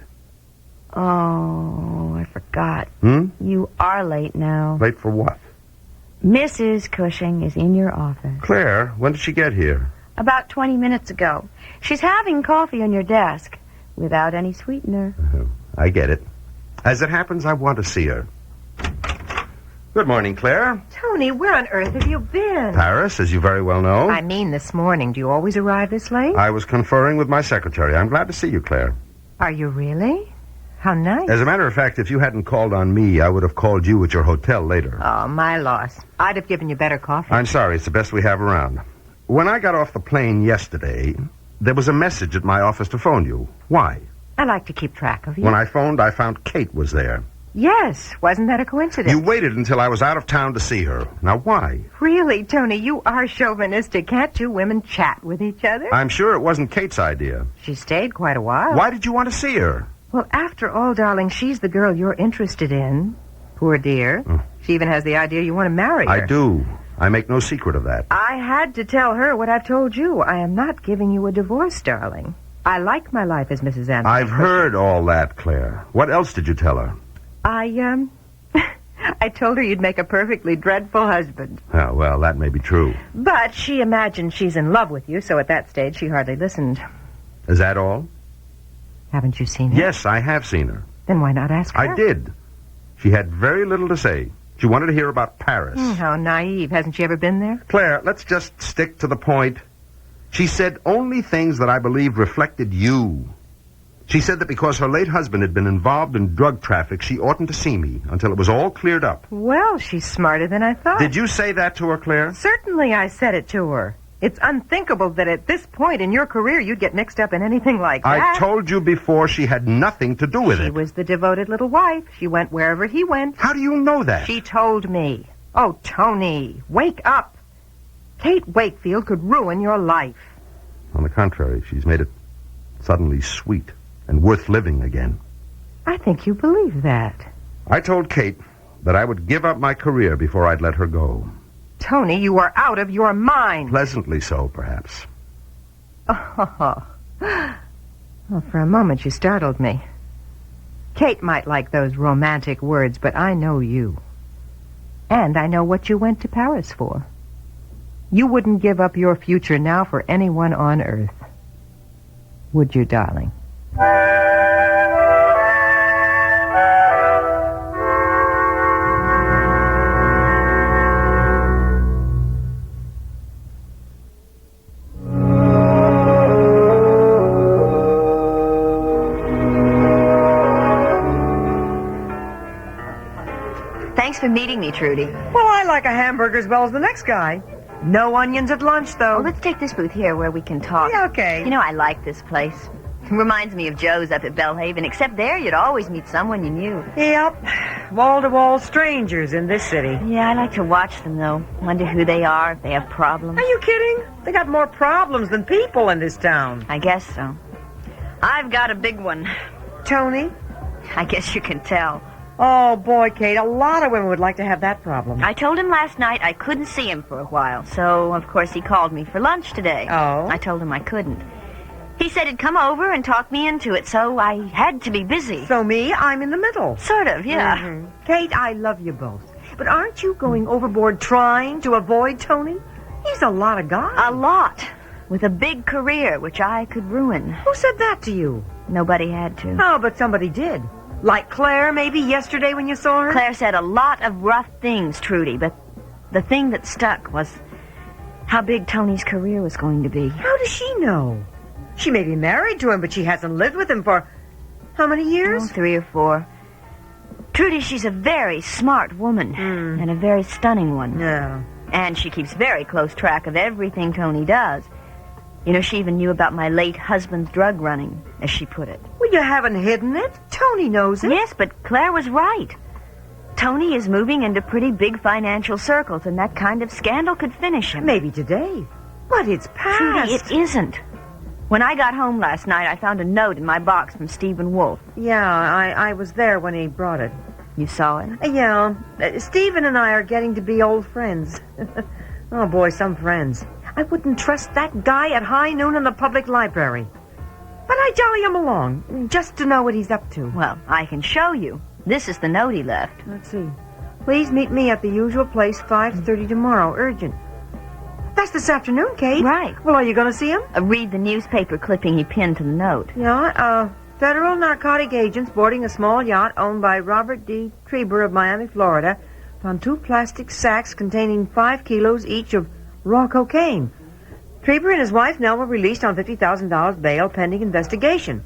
Oh, I forgot. You are late now. Late for what? Mrs. Cushing is in your office. Claire, when did she get here? About 20 minutes ago. She's having coffee on your desk without any sweetener. I get it. As it happens, I want to see her. Good morning, Claire. Tony, where on earth have you been? Paris, as you very well know. I mean this morning. Do you always arrive this late? I was conferring with my secretary. I'm glad to see you, Claire. Are you really? How nice. As a matter of fact, if you hadn't called on me, I would have called you at your hotel later. Oh, my loss. I'd have given you better coffee. I'm sorry. It's the best we have around. When I got off the plane yesterday, there was a message at my office to phone you. Why? I like to keep track of you. When I phoned, I found Kate was there. Yes. Wasn't that a coincidence? You waited until I was out of town to see her. Now, why? Really, Tony, you are chauvinistic. Can't two women chat with each other? I'm sure it wasn't Kate's idea. She stayed quite a while. Why did you want to see her? Well, after all, darling, she's the girl you're interested in. Poor dear. She even has the idea you want to marry her. I do. I make no secret of that. I had to tell her what I've told you. I am not giving you a divorce, darling. I like my life as Mrs. Anderson. I've heard all that, Claire. What else did you tell her? I told her you'd make a perfectly dreadful husband. Oh, well, that may be true. But she imagines she's in love with you, so at that stage she hardly listened. Is that all? Haven't you seen her? Yes, I have seen her. Then why not ask her? I did. She had very little to say. She wanted to hear about Paris. How naive. Hasn't she ever been there? Claire, let's just stick to the point. She said only things that I believed reflected you. She said that because her late husband had been involved in drug traffic, she oughtn't to see me until it was all cleared up. Well, she's smarter than I thought. Did you say that to her, Claire? Certainly I said it to her. It's unthinkable that at this point in your career you'd get mixed up in anything like that. I told you before she had nothing to do with it. She was the devoted little wife. She went wherever he went. How do you know that? She told me. Oh, Tony, wake up. Kate Wakefield could ruin your life. On the contrary, she's made it suddenly sweet and worth living again. I think you believe that. I told Kate that I would give up my career before I'd let her go. Tony, you are out of your mind. Pleasantly so, perhaps. Oh. Well, for a moment you startled me. Kate might like those romantic words, but I know you. And I know what you went to Paris for. You wouldn't give up your future now for anyone on earth. Would you, darling? Thanks for meeting me, Trudy. Well, I like a hamburger as well as the next guy. No onions at lunch, though. Oh, let's take this booth here where we can talk. Yeah, okay. You know, I like this place. Reminds me of Joe's up at Bellhaven, except there you'd always meet someone you knew. Yep. Wall-to-wall strangers in this city. Yeah, I like to watch them, though. Wonder who they are, if they have problems. Are you kidding? They got more problems than people in this town. I guess so. I've got a big one. Tony? I guess you can tell. Oh, boy, Kate, a lot of women would like to have that problem. I told him last night I couldn't see him for a while, so, of course, he called me for lunch today. Oh? I told him I couldn't. He said he'd come over and talk me into it, so I had to be busy. So me, I'm in the middle. Sort of, yeah. Mm-hmm. Kate, I love you both. But aren't you going overboard trying to avoid Tony? He's a lot of guy. A lot. With a big career, which I could ruin. Who said that to you? Nobody had to. Oh, but somebody did. Like Claire, maybe, yesterday when you saw her? Claire said a lot of rough things, Trudy, but the thing that stuck was how big Tony's career was going to be. How does she know? She may be married to him, but she hasn't lived with him for how many years? 3 or 4. Trudy, she's a very smart woman, and a very stunning one. Yeah. And she keeps very close track of everything Tony does. You know, she even knew about my late husband's drug running, as she put it. Well, you haven't hidden it. Tony knows it. Yes, but Claire was right. Tony is moving into pretty big financial circles, and that kind of scandal could finish him. Maybe today. But it's past. Trudy, it isn't. When I got home last night, I found a note in my box from Stephen Wolfe. Yeah, I was there when he brought it. You saw it? Yeah. Stephen and I are getting to be old friends. Oh, boy, some friends. I wouldn't trust that guy at high noon in the public library. But I jolly him along, just to know what he's up to. Well, I can show you. This is the note he left. Let's see. Please meet me at the usual place, 5:30 tomorrow. Urgent. That's this afternoon, Kate. Right. Well, are you going to see him? Read the newspaper clipping he pinned to the note. Yeah, federal narcotic agents boarding a small yacht owned by Robert D. Treber of Miami, Florida, found 2 plastic sacks containing 5 kilos each of raw cocaine. Treber and his wife, Nell, were released on $50,000 bail pending investigation.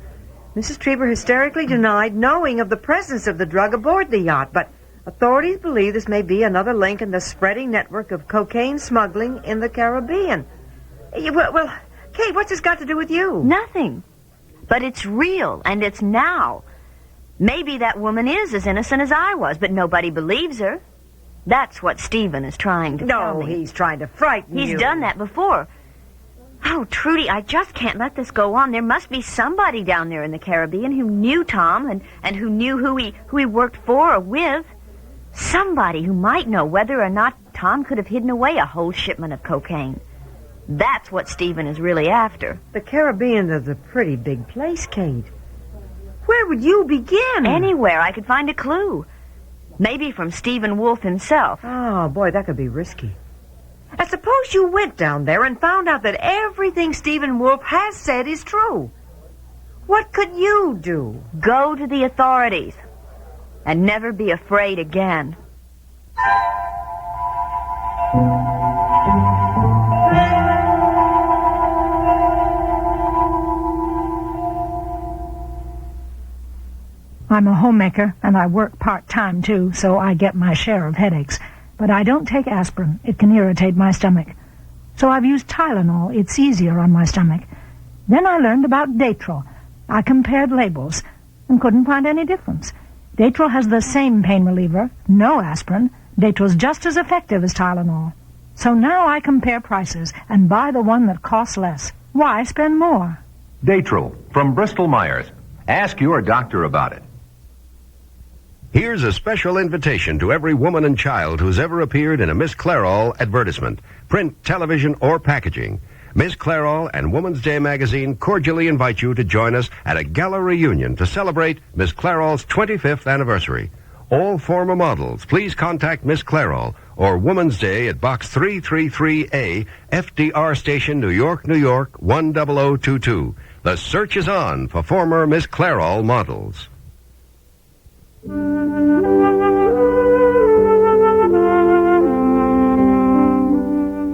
Mrs. Treber hysterically denied knowing of the presence of the drug aboard the yacht, but authorities believe this may be another link in the spreading network of cocaine smuggling in the Caribbean. Well, Kate, what's this got to do with you? Nothing. But it's real, and it's now. Maybe that woman is as innocent as I was, but nobody believes her. That's what Stephen is trying to tell me. No, he's trying to frighten you. He's done that before. Oh, Trudy, I just can't let this go on. There must be somebody down there in the Caribbean who knew Tom and who knew who he worked for or with. Somebody who might know whether or not Tom could have hidden away a whole shipment of cocaine. That's what Stephen is really after. The Caribbean is a pretty big place, Kate. Where would you begin? Anywhere I could find a clue. Maybe from Stephen Wolfe himself. Oh, boy, that could be risky. And suppose you went down there and found out that everything Stephen Wolfe has said is true. What could you do? Go to the authorities. And never be afraid again. I'm a homemaker, and I work part-time, too, so I get my share of headaches. But I don't take aspirin. It can irritate my stomach. So I've used Tylenol. It's easier on my stomach. Then I learned about Datril. I compared labels and couldn't find any difference. Datril has the same pain reliever, no aspirin. Datril's just as effective as Tylenol. So now I compare prices and buy the one that costs less. Why spend more? Datril from Bristol Myers. Ask your doctor about it. Here's a special invitation to every woman and child who's ever appeared in a Miss Clairol advertisement, print, television, or packaging. Miss Clairol and Woman's Day magazine cordially invite you to join us at a gala reunion to celebrate Miss Clairol's 25th anniversary. All former models, please contact Miss Clairol or Woman's Day at Box 333A, FDR Station, New York, New York, 10022. The search is on for former Miss Clairol models.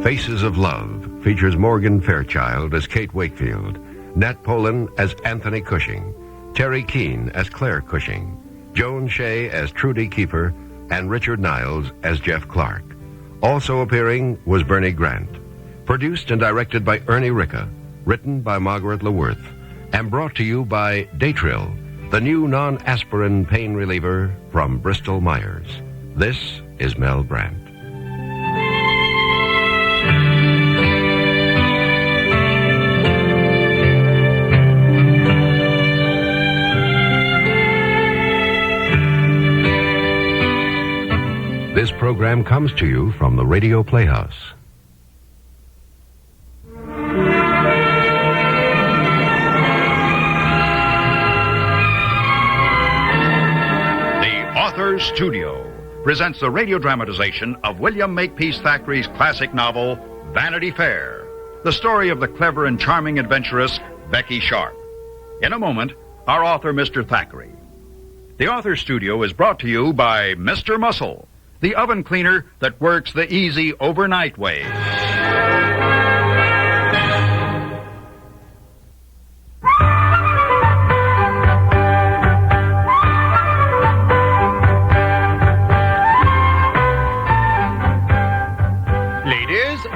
Faces of Love features Morgan Fairchild as Kate Wakefield, Nat Polan as Anthony Cushing, Terry Keane as Claire Cushing, Joan Shea as Trudy Keeper, and Richard Niles as Jeff Clark. Also appearing was Bernie Grant. Produced and directed by Ernie Ricca. Written by Margaret LeWorth. And brought to you by Datril, the new non-aspirin pain reliever from Bristol Myers. This is Mel Brandt. This program comes to you from the Radio Playhouse. Author's Studio presents the radio dramatization of William Makepeace Thackeray's classic novel, Vanity Fair, the story of the clever and charming adventuress, Becky Sharp. In a moment, our author, Mr. Thackeray. The Author's Studio is brought to you by Mr. Muscle, the oven cleaner that works the easy overnight way.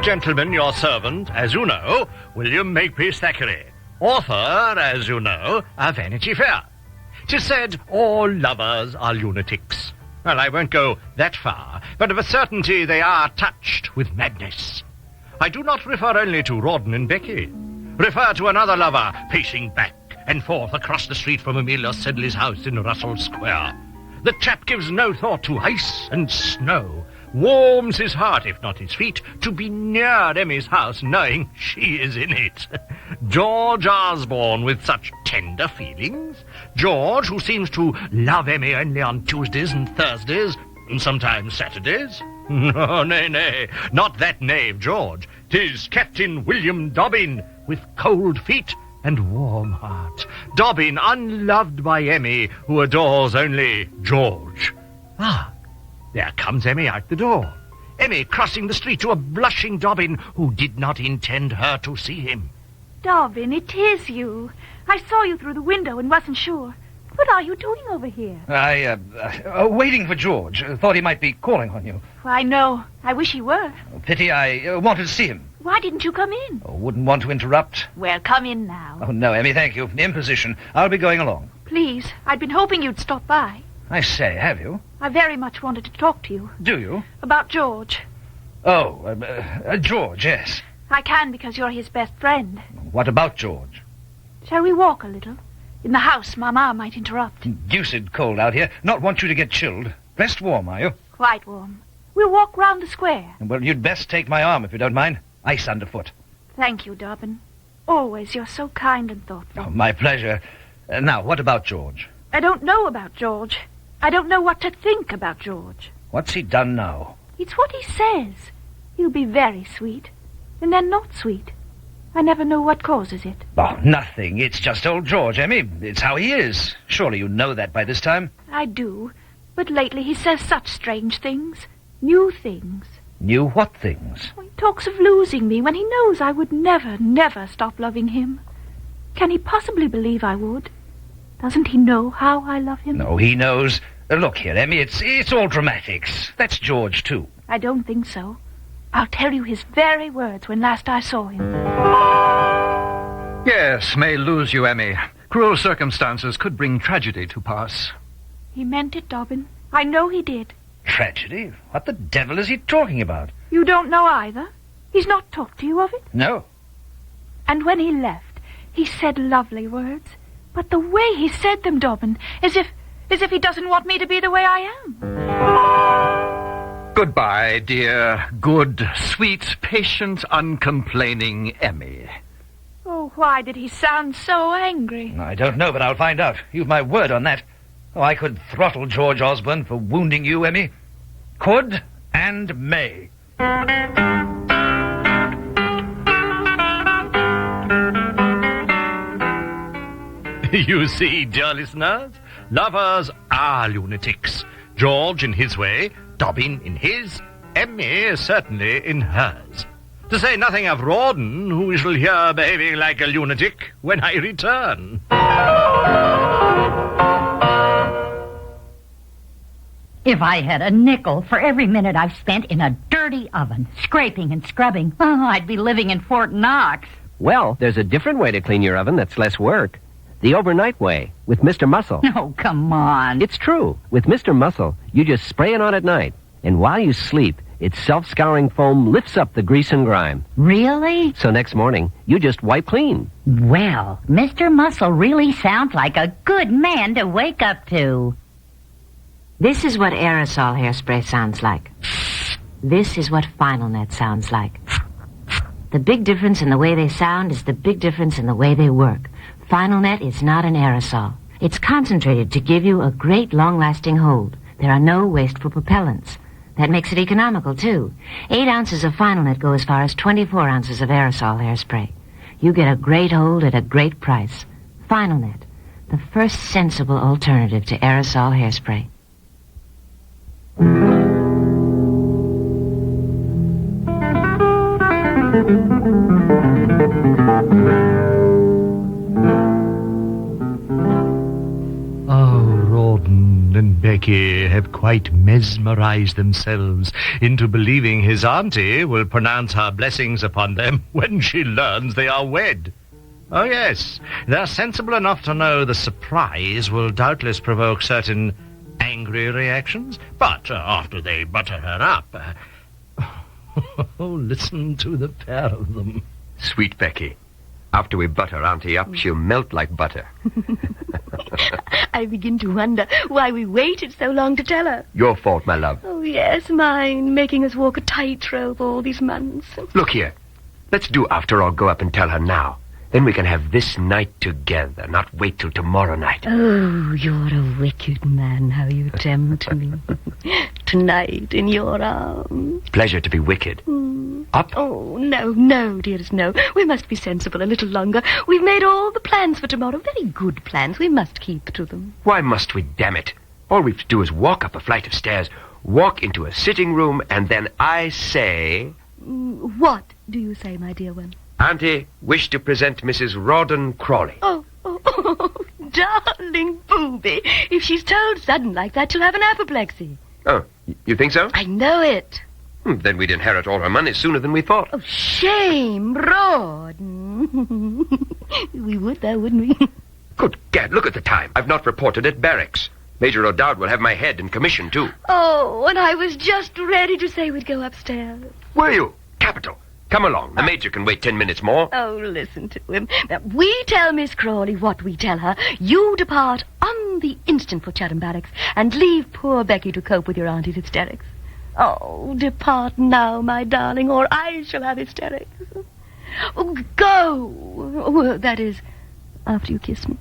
Gentleman, your servant, as you know, William Makepeace Thackeray. Author, as you know, of Vanity Fair. 'Tis said all lovers are lunatics. Well, I won't go that far, but of a certainty they are touched with madness. I do not refer only to Rawdon and Becky. Refer to another lover pacing back and forth across the street from Amelia Sedley's house in Russell Square. The chap gives no thought to ice and snow. Warms his heart, if not his feet, to be near Emmy's house, knowing she is in it. George Osborne with such tender feelings. George, who seems to love Emmy only on Tuesdays and Thursdays, and sometimes Saturdays. No, nay, not that knave George. 'Tis Captain William Dobbin, with cold feet and warm heart. Dobbin, unloved by Emmy, who adores only George. Ah, there comes Emmy out the door. Emmy crossing the street to a blushing Dobbin who did not intend her to see him. Dobbin, it is you. I saw you through the window and wasn't sure. What are you doing over here? Waiting for George. Thought he might be calling on you. Why, no. I wish he were. Pity, I wanted to see him. Why didn't you come in? Wouldn't want to interrupt. Well, come in now. Oh, no, Emmy, thank you. Imposition. I'll be going along. Please, I'd been hoping you'd stop by. I say, have you? I very much wanted to talk to you. Do you? About George. Oh, George, yes. I can because you're his best friend. What about George? Shall we walk a little? In the house, Mama might interrupt. Deuced cold out here. Not want you to get chilled. Rest warm, are you? Quite warm. We'll walk round the square. Well, you'd best take my arm if you don't mind. Ice underfoot. Thank you, Dobbin. Always, you're so kind and thoughtful. Oh, my pleasure. Now, what about George? I don't know about George. I don't know what to think about George. What's he done now? It's what he says. He'll be very sweet, and then not sweet. I never know what causes it. Oh, nothing. It's just old George, Emmy. It's how he is. Surely you know that by this time. I do, but lately he says such strange things. New things. New what things? He talks of losing me when he knows I would never, never stop loving him. Can he possibly believe I would? Doesn't he know how I love him? No, he knows. Look here, Emmy, it's all dramatics. That's George, too. I don't think so. I'll tell you his very words when last I saw him. Yes, may lose you, Emmy. Cruel circumstances could bring tragedy to pass. He meant it, Dobbin. I know he did. Tragedy? What the devil is he talking about? You don't know either? He's not talked to you of it? No. And when he left, he said lovely words. But the way he said them, Dobbin, as if he doesn't want me to be the way I am. Goodbye, dear, good, sweet, patient, uncomplaining Emmy. Oh, why did he sound so angry? I don't know, but I'll find out. You've my word on that. Oh, I could throttle George Osborne for wounding you, Emmy. Could and may. You see, dear listeners, lovers are lunatics. George in his way, Dobbin in his, Emmy certainly in hers. To say nothing of Rawdon, who we shall hear behaving like a lunatic when I return. If I had a nickel for every minute I've spent in a dirty oven, scraping and scrubbing, I'd be living in Fort Knox. Well, there's a different way to clean your oven that's less work. The overnight way, with Mr. Muscle. Oh, come on. It's true. With Mr. Muscle, you just spray it on at night, and while you sleep, its self-scouring foam lifts up the grease and grime. Really? So next morning, you just wipe clean. Well, Mr. Muscle really sounds like a good man to wake up to. This is what aerosol hairspray sounds like. This is what Final Net sounds like. The big difference in the way they sound is the big difference in the way they work. Final Net is not an aerosol. It's concentrated to give you a great long-lasting hold. There are no wasteful propellants. That makes it economical, too. 8 ounces of Final Net go as far as 24 ounces of aerosol hairspray. You get a great hold at a great price. Final Net, the first sensible alternative to aerosol hairspray. Oh, Rawdon and Becky. Becky have quite mesmerized themselves into believing his auntie will pronounce her blessings upon them when she learns they are wed. Oh, yes, they're sensible enough to know the surprise will doubtless provoke certain angry reactions, but after they butter her up... oh, listen to the pair of them. Sweet Becky. After we butter Auntie up, she'll melt like butter. I begin to wonder why we waited so long to tell her. Your fault, my love. Oh, yes, mine, making us walk a tightrope all these months. Look here. Let's do after all go up and tell her now. Then we can have this night together, not wait till tomorrow night. Oh, you're a wicked man, how you tempt me. Tonight, in your arms. Pleasure to be wicked. Up? Oh, no, dearest, no. We must be sensible a little longer. We've made all the plans for tomorrow. Very good plans. We must keep to them. Why must we, damn it? All we have to do is walk up a flight of stairs, walk into a sitting room, and then I say... What do you say, my dear one? Auntie, wish to present Mrs. Rawdon Crawley. Oh, darling booby. If she's told sudden like that, she'll have an apoplexy. Oh, you think so? I know it. Then we'd inherit all her money sooner than we thought. Oh, shame, Rawdon. We would, though, wouldn't we? Good gad, look at the time. I've not reported at barracks. Major O'Dowd will have my head in commission, too. Oh, and I was just ready to say we'd go upstairs. Were you? Capital. Come along. The Major can wait 10 minutes more. Oh, listen to him. Now, we tell Miss Crawley what we tell her. You depart on the instant for Chatham Barracks and leave poor Becky to cope with your auntie's hysterics. Oh, depart now, my darling, or I shall have hysterics. Oh, go. Oh, that is, after you kiss me.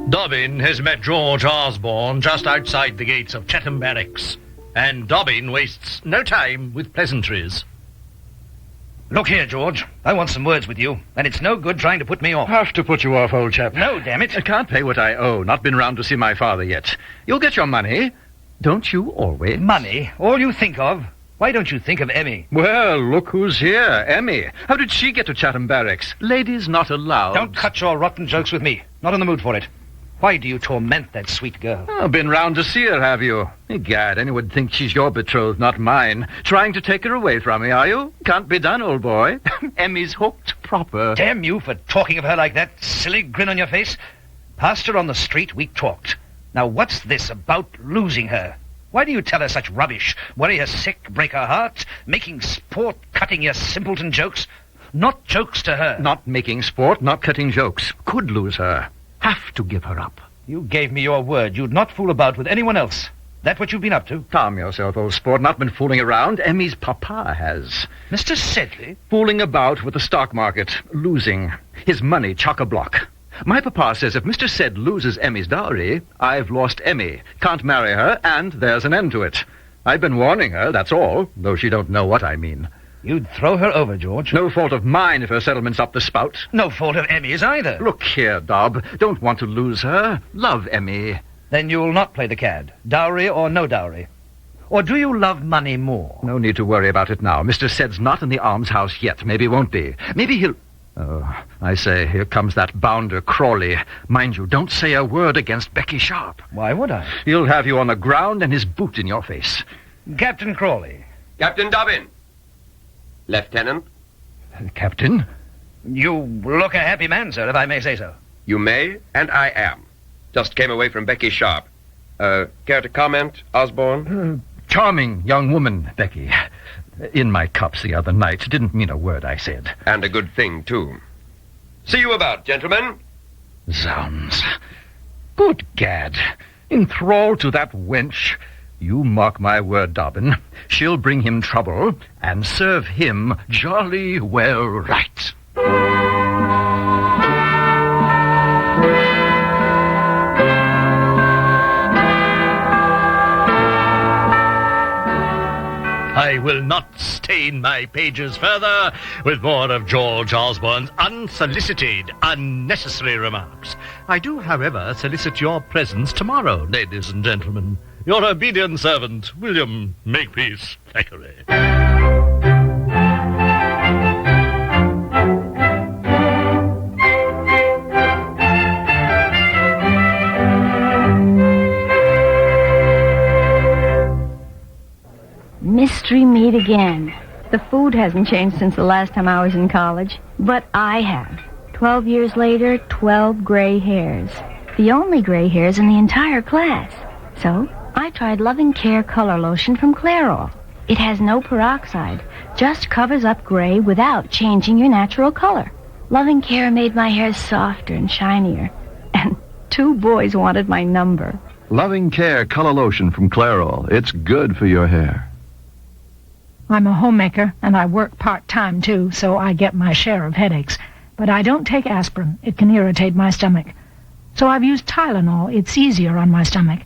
Dobbin has met George Osborne just outside the gates of Chatham Barracks, and Dobbin wastes no time with pleasantries. Look here, George. I want some words with you, and it's no good trying to put me off. Have to put you off, old chap. No, damn it. I can't pay what I owe. Not been round to see my father yet. You'll get your money. Don't you always? Money? All you think of? Why don't you think of Emmy? Well, look who's here. Emmy. How did she get to Chatham Barracks? Ladies not allowed. Don't cut your rotten jokes with me. Not in the mood for it. Why do you torment that sweet girl? Oh, been round to see her, have you? Egad, anyone thinks she's your betrothed, not mine. Trying to take her away from me, are you? Can't be done, old boy. Emmy's hooked proper. Damn you for talking of her like that. Silly grin on your face. Past her on the street, we talked. Now, what's this about losing her? Why do you tell her such rubbish? Worry her sick, break her heart, making sport, cutting your simpleton jokes? Not jokes to her. Not making sport, not cutting jokes. Could lose her. Have to give her up. You gave me your word you'd not fool about with anyone else. That what you've been up to? Calm yourself, old sport. Not been fooling around. Emmy's papa has. Mr. Sedley? Fooling about with the stock market. Losing. His money chock-a-block. My papa says if Mr. Sed loses Emmy's dowry, I've lost Emmy. Can't marry her, and there's an end to it. I've been warning her, that's all, though she don't know what I mean. You'd throw her over, George. No fault of mine if her settlement's up the spout. No fault of Emmy's either. Look here, Dob. Don't want to lose her. Love Emmy. Then you'll not play the cad. Dowry or no dowry. Or do you love money more? No need to worry about it now. Mr. Sed's not in the almshouse yet. Maybe won't be. Maybe he'll... Oh, I say, here comes that bounder Crawley. Mind you, don't say a word against Becky Sharp. Why would I? He'll have you on the ground and his boot in your face. Captain Crawley. Captain Dobbin. Lieutenant. Captain? You look a happy man, sir, if I may say so. You may, and I am. Just came away from Becky Sharp. Care to comment, Osborne? Charming young woman, Becky. In my cups the other night. Didn't mean a word I said. And a good thing, too. See you about, gentlemen. Zounds. Good gad. Enthralled to that wench. You mark my word, Dobbin. She'll bring him trouble and serve him jolly well right. I will not stain my pages further with more of George Osborne's unsolicited, unnecessary remarks. I do, however, solicit your presence tomorrow, ladies and gentlemen. Your obedient servant, William Makepeace Thackeray. mystery meet again. The food hasn't changed since the last time I was in college, but I have. 12 years later, 12 gray hairs. The only gray hairs in the entire class. So, I tried Loving Care Color Lotion from Clairol. It has no peroxide, just covers up gray without changing your natural color. Loving Care made my hair softer and shinier. And 2 boys wanted my number. Loving Care Color Lotion from Clairol. It's good for your hair. I'm a homemaker, and I work part-time, too, so I get my share of headaches. But I don't take aspirin. It can irritate my stomach. So I've used Tylenol. It's easier on my stomach.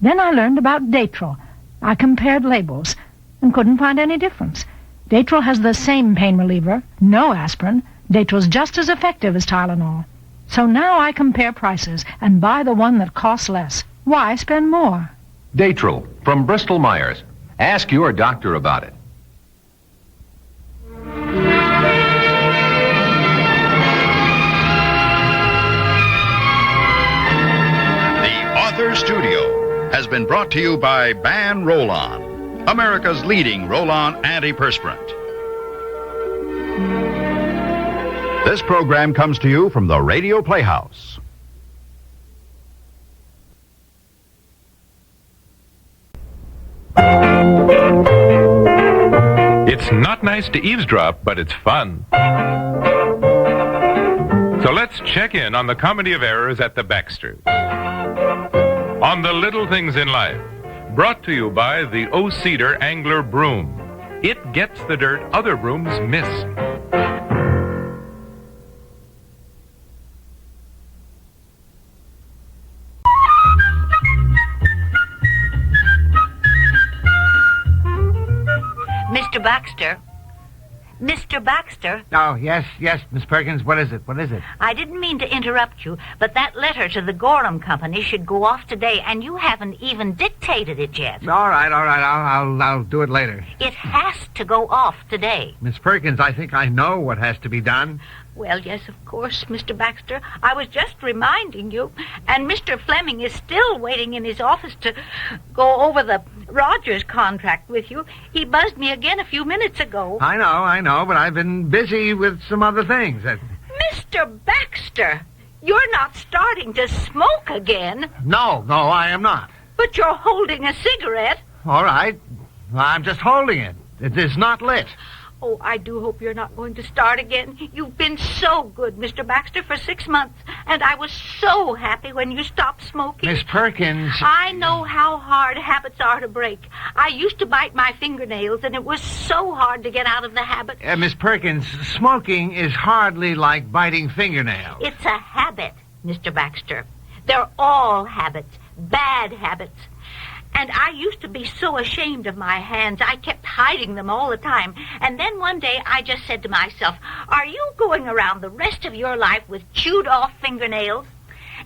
Then I learned about Datril. I compared labels and couldn't find any difference. Datril has the same pain reliever, no aspirin. Datril's just as effective as Tylenol. So now I compare prices and buy the one that costs less. Why spend more? Datril from Bristol Myers. Ask your doctor about it. The Author Studio has been brought to you by Ban Roll-On, America's leading roll-on antiperspirant. This program comes to you from the Radio Playhouse. It's not nice to eavesdrop, but it's fun. So let's check in on the comedy of errors at the Baxters. On the little things in life, brought to you by the O-Cedar Angler Broom. It gets the dirt other brooms miss. Mr. Baxter. Mr. Baxter. Oh, yes, Miss Perkins. What is it? I didn't mean to interrupt you, but that letter to the Gorham Company should go off today, and you haven't even dictated it yet. All right. I'll do it later. It has to go off today. Miss Perkins, I think I know what has to be done. Well, yes, of course, Mr. Baxter. I was just reminding you. And Mr. Fleming is still waiting in his office to go over the Rogers contract with you. He buzzed me again a few minutes ago. I know, but I've been busy with some other things. Mr. Baxter, you're not starting to smoke again. No, I am not. But you're holding a cigarette. All right. I'm just holding it. It is not lit. Oh, I do hope you're not going to start again. You've been so good, Mr. Baxter, for 6 months, and I was so happy when you stopped smoking. Miss Perkins... I know how hard habits are to break. I used to bite my fingernails, and it was so hard to get out of the habit. Miss Perkins, smoking is hardly like biting fingernails. It's a habit, Mr. Baxter. They're all habits, bad habits. And I used to be so ashamed of my hands, I kept hiding them all the time. And then one day I just said to myself, are you going around the rest of your life with chewed-off fingernails?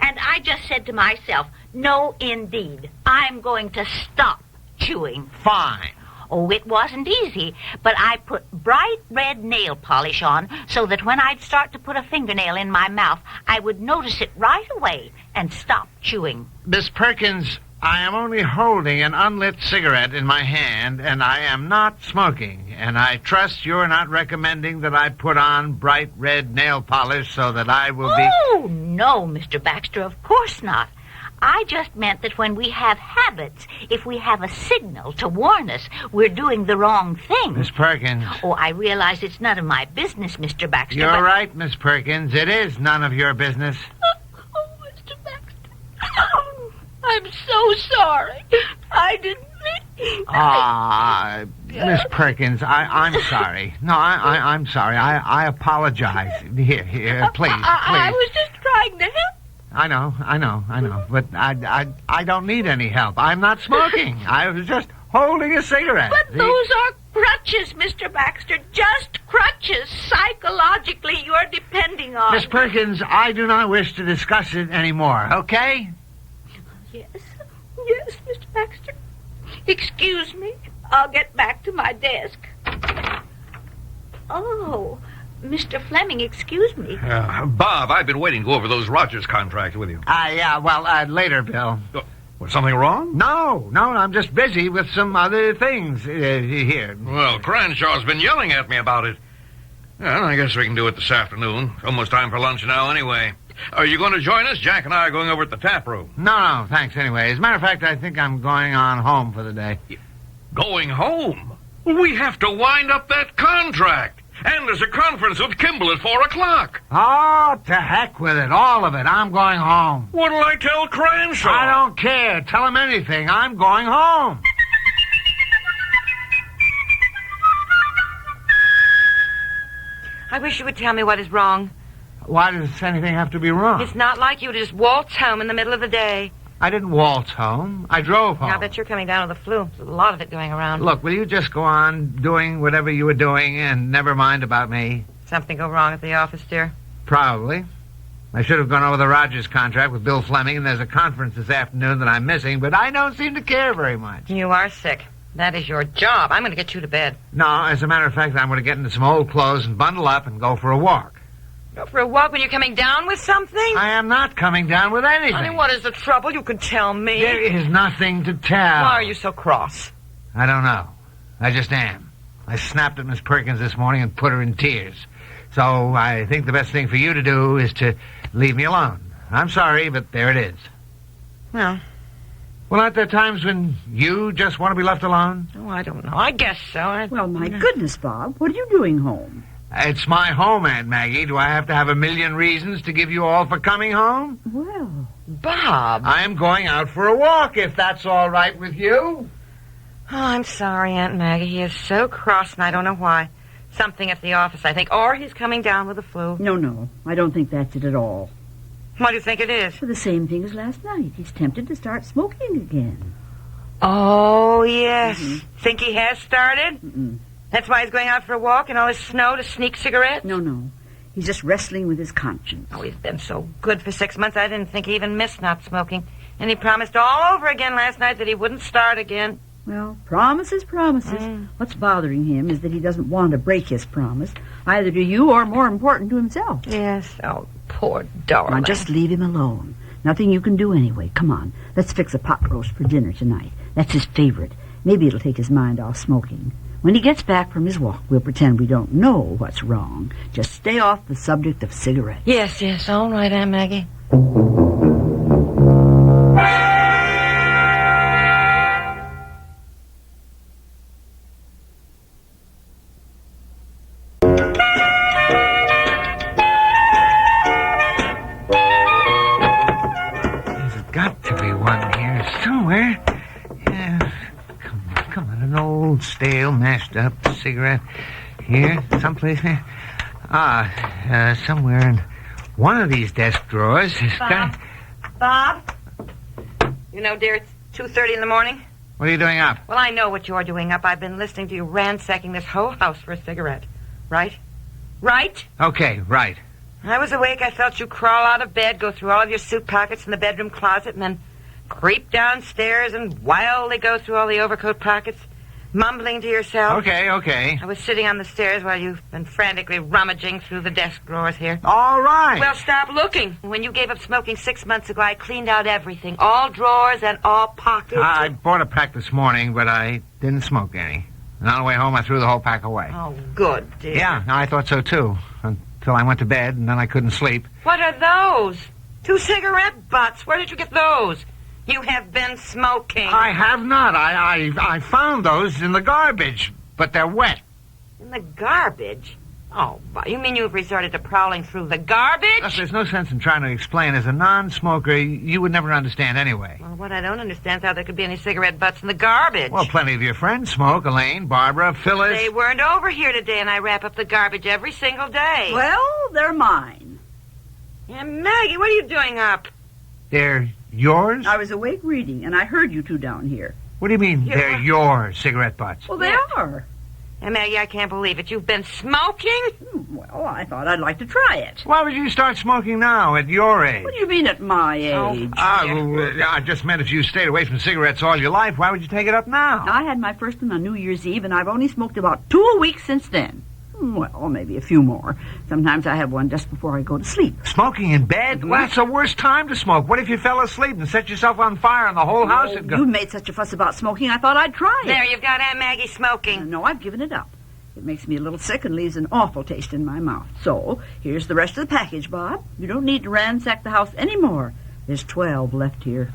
And I just said to myself, no, indeed. I'm going to stop chewing. Fine. Oh, it wasn't easy, but I put bright red nail polish on so that when I'd start to put a fingernail in my mouth, I would notice it right away and stop chewing. Miss Perkins... I am only holding an unlit cigarette in my hand, and I am not smoking. And I trust you're not recommending that I put on bright red nail polish so that I will be... Oh, no, Mr. Baxter, of course not. I just meant that when we have habits, if we have a signal to warn us we're doing the wrong thing... Miss Perkins... Oh, I realize it's none of my business, Mr. Baxter, You're but... right, Miss Perkins. It is none of your business. Oh, Mr. Baxter... I'm so sorry. I didn't mean... Miss Perkins, I'm sorry. No, I'm sorry. I apologize. Here, please. I was just trying to help. I know. But I don't need any help. I'm not smoking. I was just holding a cigarette. But those are crutches, Mr. Baxter. Just crutches. Psychologically, you're depending on... Miss Perkins, I do not wish to discuss it anymore, okay? Yes, Mr. Baxter. Excuse me. I'll get back to my desk. Oh, Mr. Fleming, excuse me. Bob, I've been waiting to go over those Rogers contracts with you. Yeah, well, later, Bill. Was something wrong? No, I'm just busy with some other things here. Well, Cranshaw's been yelling at me about it. Well, I guess we can do it this afternoon. It's almost time for lunch now anyway. Are you going to join us? Jack and I are going over to the tap room. No, thanks anyway. As a matter of fact, I think I'm going on home for the day. Going home? We have to wind up that contract. And there's a conference with Kimball at 4 o'clock. Oh, to heck with it. All of it. I'm going home. What'll I tell Cranshaw? I don't care. Tell him anything. I'm going home. I wish you would tell me what is wrong. Why does anything have to be wrong? It's not like you to just waltz home in the middle of the day. I didn't waltz home. I drove home. I bet you're coming down with the flu. There's a lot of it going around. Look, will you just go on doing whatever you were doing and never mind about me? Something go wrong at the office, dear? Probably. I should have gone over the Rogers contract with Bill Fleming, and there's a conference this afternoon that I'm missing, but I don't seem to care very much. You are sick. That is your job. I'm going to get you to bed. No, as a matter of fact, I'm going to get into some old clothes and bundle up and go for a walk. Go for a walk when you're coming down with something? I am not coming down with anything. Honey, what is the trouble? You can tell me. There is nothing to tell. Why are you so cross? I don't know. I just am. I snapped at Miss Perkins this morning and put her in tears. So I think the best thing for you to do is to leave me alone. I'm sorry, but there it is. Well, aren't there times when you just want to be left alone? Oh, I don't know. I guess so. Well, my goodness, Bob. What are you doing home? It's my home, Aunt Maggie. Do I have to have a million reasons to give you all for coming home? Well, Bob. I'm going out for a walk, if that's all right with you. Oh, I'm sorry, Aunt Maggie. He is so cross, and I don't know why. Something at the office, I think. Or he's coming down with the flu. No. I don't think that's it at all. What do you think it is? For the same thing as last night. He's tempted to start smoking again. Oh, yes. Mm-hmm. Think he has started? Mm-mm. That's why he's going out for a walk in all this snow to sneak cigarettes? No. He's just wrestling with his conscience. Oh, he's been so good for 6 months, I didn't think he even missed not smoking. And he promised all over again last night that he wouldn't start again. Well, promises. What's bothering him is that he doesn't want to break his promise, either to you or, more important, to himself. Yes. Oh, poor darling. Now, just leave him alone. Nothing you can do anyway. Come on. Let's fix a pot roast for dinner tonight. That's his favorite. Maybe it'll take his mind off smoking. When he gets back from his walk, we'll pretend we don't know what's wrong. Just stay off the subject of cigarettes. Yes. All right, Aunt Maggie. There's got to be one here somewhere. Yeah. Come on, an old, stale, mashed up cigarette. Here, someplace here. Somewhere in one of these desk drawers. Bob? You know, dear, it's 2:30 in the morning. What are you doing up? Well, I know what you're doing up. I've been listening to you ransacking this whole house for a cigarette. Right? Okay, right. I was awake. I felt you crawl out of bed, go through all of your suit pockets in the bedroom closet, and then creep downstairs and wildly go through all the overcoat pockets, mumbling to yourself. Okay. I was sitting on the stairs while you've been frantically rummaging through the desk drawers here. All right. Well, stop looking. When you gave up smoking 6 months ago, I cleaned out everything. All drawers and all pockets. I bought a pack this morning, but I didn't smoke any. And on the way home, I threw the whole pack away. Oh, good, dear. Yeah, I thought so, too. Until I went to bed, and then I couldn't sleep. What are those? 2 cigarette butts. Where did you get those? You have been smoking. I have not. I found those in the garbage, but they're wet. In the garbage? Oh, you mean you've resorted to prowling through the garbage? There's no sense in trying to explain. As a non-smoker, you would never understand anyway. Well, what I don't understand is how there could be any cigarette butts in the garbage. Well, plenty of your friends smoke. Elaine, Barbara, Phyllis. They weren't over here today, and I wrap up the garbage every single day. Well, they're mine. Yeah, Maggie, what are you doing up? They're yours? I was awake reading, and I heard you two down here. What do you mean, they're your cigarette butts? Well, they are. Hey, Maggie, I can't believe it. You've been smoking? Well, I thought I'd like to try it. Why would you start smoking now, at your age? What do you mean at my age? I just meant if you stayed away from cigarettes all your life, why would you take it up now? I had my first one on New Year's Eve, and I've only smoked about 2 a week since then. Well, maybe a few more. Sometimes I have one just before I go to sleep. Smoking in bed? Well, that's the worst time to smoke. What if you fell asleep and set yourself on fire and the whole house would go... You made such a fuss about smoking, I thought I'd try it. There, you've got Aunt Maggie smoking. No, I've given it up. It makes me a little sick and leaves an awful taste in my mouth. So, here's the rest of the package, Bob. You don't need to ransack the house anymore. There's 12 left here.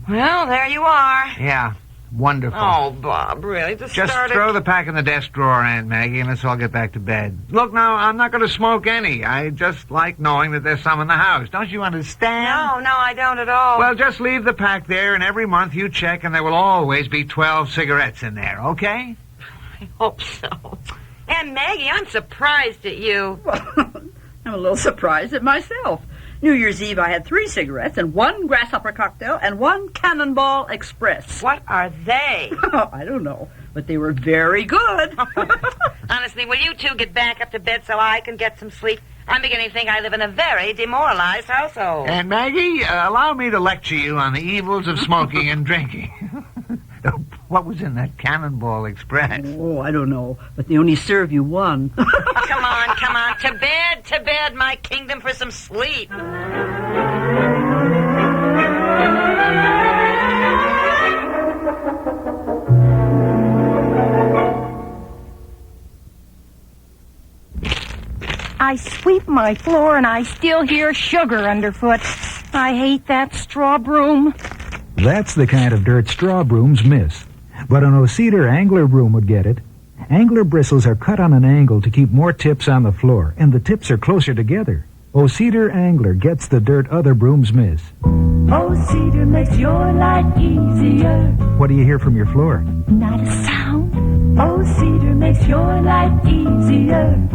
Well, there you are. Yeah, wonderful. Oh, Bob, really? Just throw the pack in the desk drawer, Aunt Maggie, and let's all get back to bed. Look, now, I'm not going to smoke any. I just like knowing that there's some in the house. Don't you understand? No, I don't at all. Well, just leave the pack there, and every month you check, and there will always be 12 cigarettes in there, okay? I hope so. Aunt Maggie, I'm surprised at you. I'm a little surprised at myself. New Year's Eve, I had 3 cigarettes and 1 grasshopper cocktail and 1 Cannonball Express. What are they? I don't know, but they were very good. Honestly, will you two get back up to bed so I can get some sleep? I'm beginning to think I live in a very demoralized household. Aunt Maggie, allow me to lecture you on the evils of smoking and drinking. What was in that Cannonball Express? Oh, I don't know, but they only serve you 1. Come on. To bed, my kingdom, for some sleep. I sweep my floor and I still hear sugar underfoot. I hate that straw broom. That's the kind of dirt straw brooms miss. But an O-Cedar angler broom would get it. Angler bristles are cut on an angle to keep more tips on the floor, and the tips are closer together. O-Cedar Angler gets the dirt other brooms miss. O-Cedar makes your life easier. What do you hear from your floor? Not a sound. O-Cedar makes your life easier.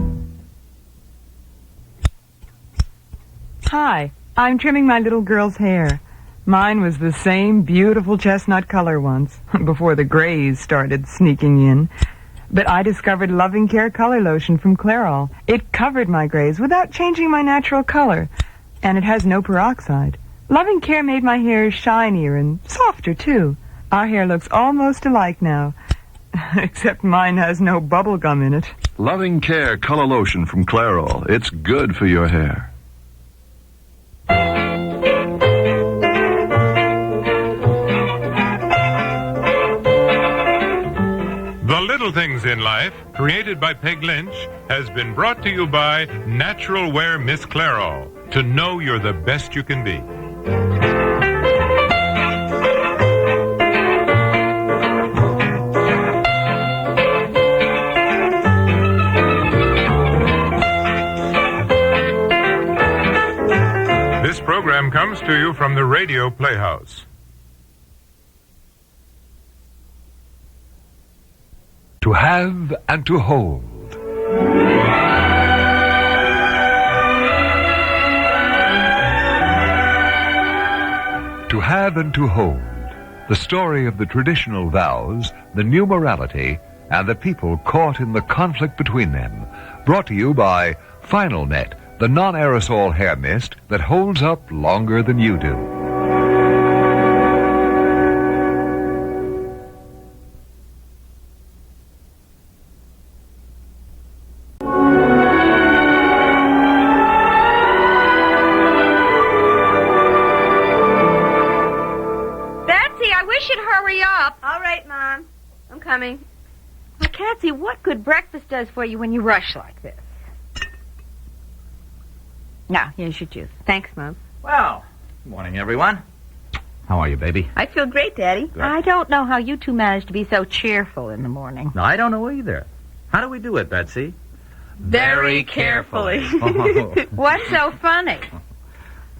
Hi, I'm trimming my little girl's hair. Mine was the same beautiful chestnut color once, before the grays started sneaking in. But I discovered Loving Care Color Lotion from Clairol. It covered my grays without changing my natural color, and it has no peroxide. Loving Care made my hair shinier and softer, too. Our hair looks almost alike now, except mine has no bubble gum in it. Loving Care Color Lotion from Clairol. It's good for your hair. The Little Things in Life, created by Peg Lynch, has been brought to you by Natural Wear Miss Clairol. To know you're the best you can be. This program comes to you from the Radio Playhouse. To have and to hold. To have and to hold. The story of the traditional vows, the new morality, and the people caught in the conflict between them. Brought to you by Final Net, the non-aerosol hair mist that holds up longer than you do. Coming. I can't see what good breakfast does for you when you rush like this. Now, here's your juice. Thanks, Mom. Well, good morning, everyone. How are you, baby? I feel great, Daddy. Good. I don't know how you two manage to be so cheerful in the morning. No, I don't know either. How do we do it, Betsy? Very carefully. What's so funny?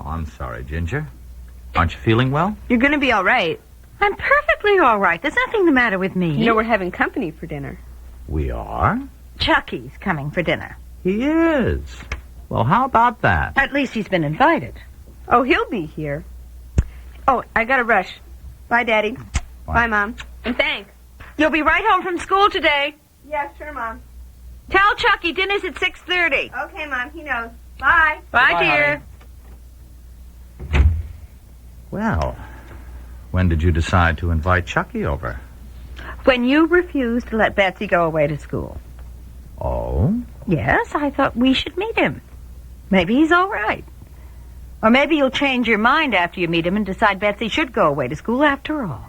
Oh, I'm sorry, Ginger. Aren't you feeling well? You're going to be all right. I'm perfectly all right. There's nothing the matter with me. You know, we're having company for dinner. We are? Chucky's coming for dinner. He is. Well, how about that? At least he's been invited. Oh, he'll be here. Oh, I gotta rush. Bye, Daddy. Bye, Mom. And thanks. You'll be right home from school today. Yeah, sure, Mom. Tell Chucky dinner's at 6:30. Okay, Mom. He knows. Bye. Bye, dear. Honey. Well, when did you decide to invite Chucky over? When you refused to let Betsy go away to school. Oh? Yes, I thought we should meet him. Maybe he's all right. Or maybe you'll change your mind after you meet him and decide Betsy should go away to school after all.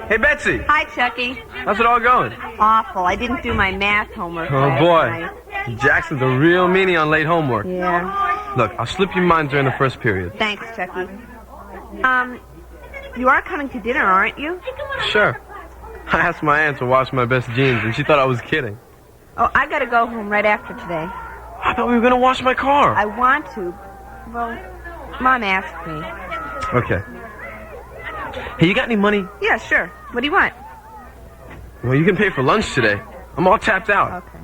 Hey, Betsy. Hi, Chucky. How's it all going? Awful. I didn't do my math homework. Oh, last boy. night. Jackson's a real meanie on late homework. Yeah. Look, I'll slip you mine during the first period. Thanks, Chucky. You are coming to dinner, aren't you? Sure. I asked my aunt to wash my best jeans, and she thought I was kidding. Oh, I gotta go home right after today. I thought we were going to wash my car. I want to. Well, Mom asked me. Okay. Hey, you got any money? Yeah, sure. What do you want? Well, you can pay for lunch today. I'm all tapped out. Okay.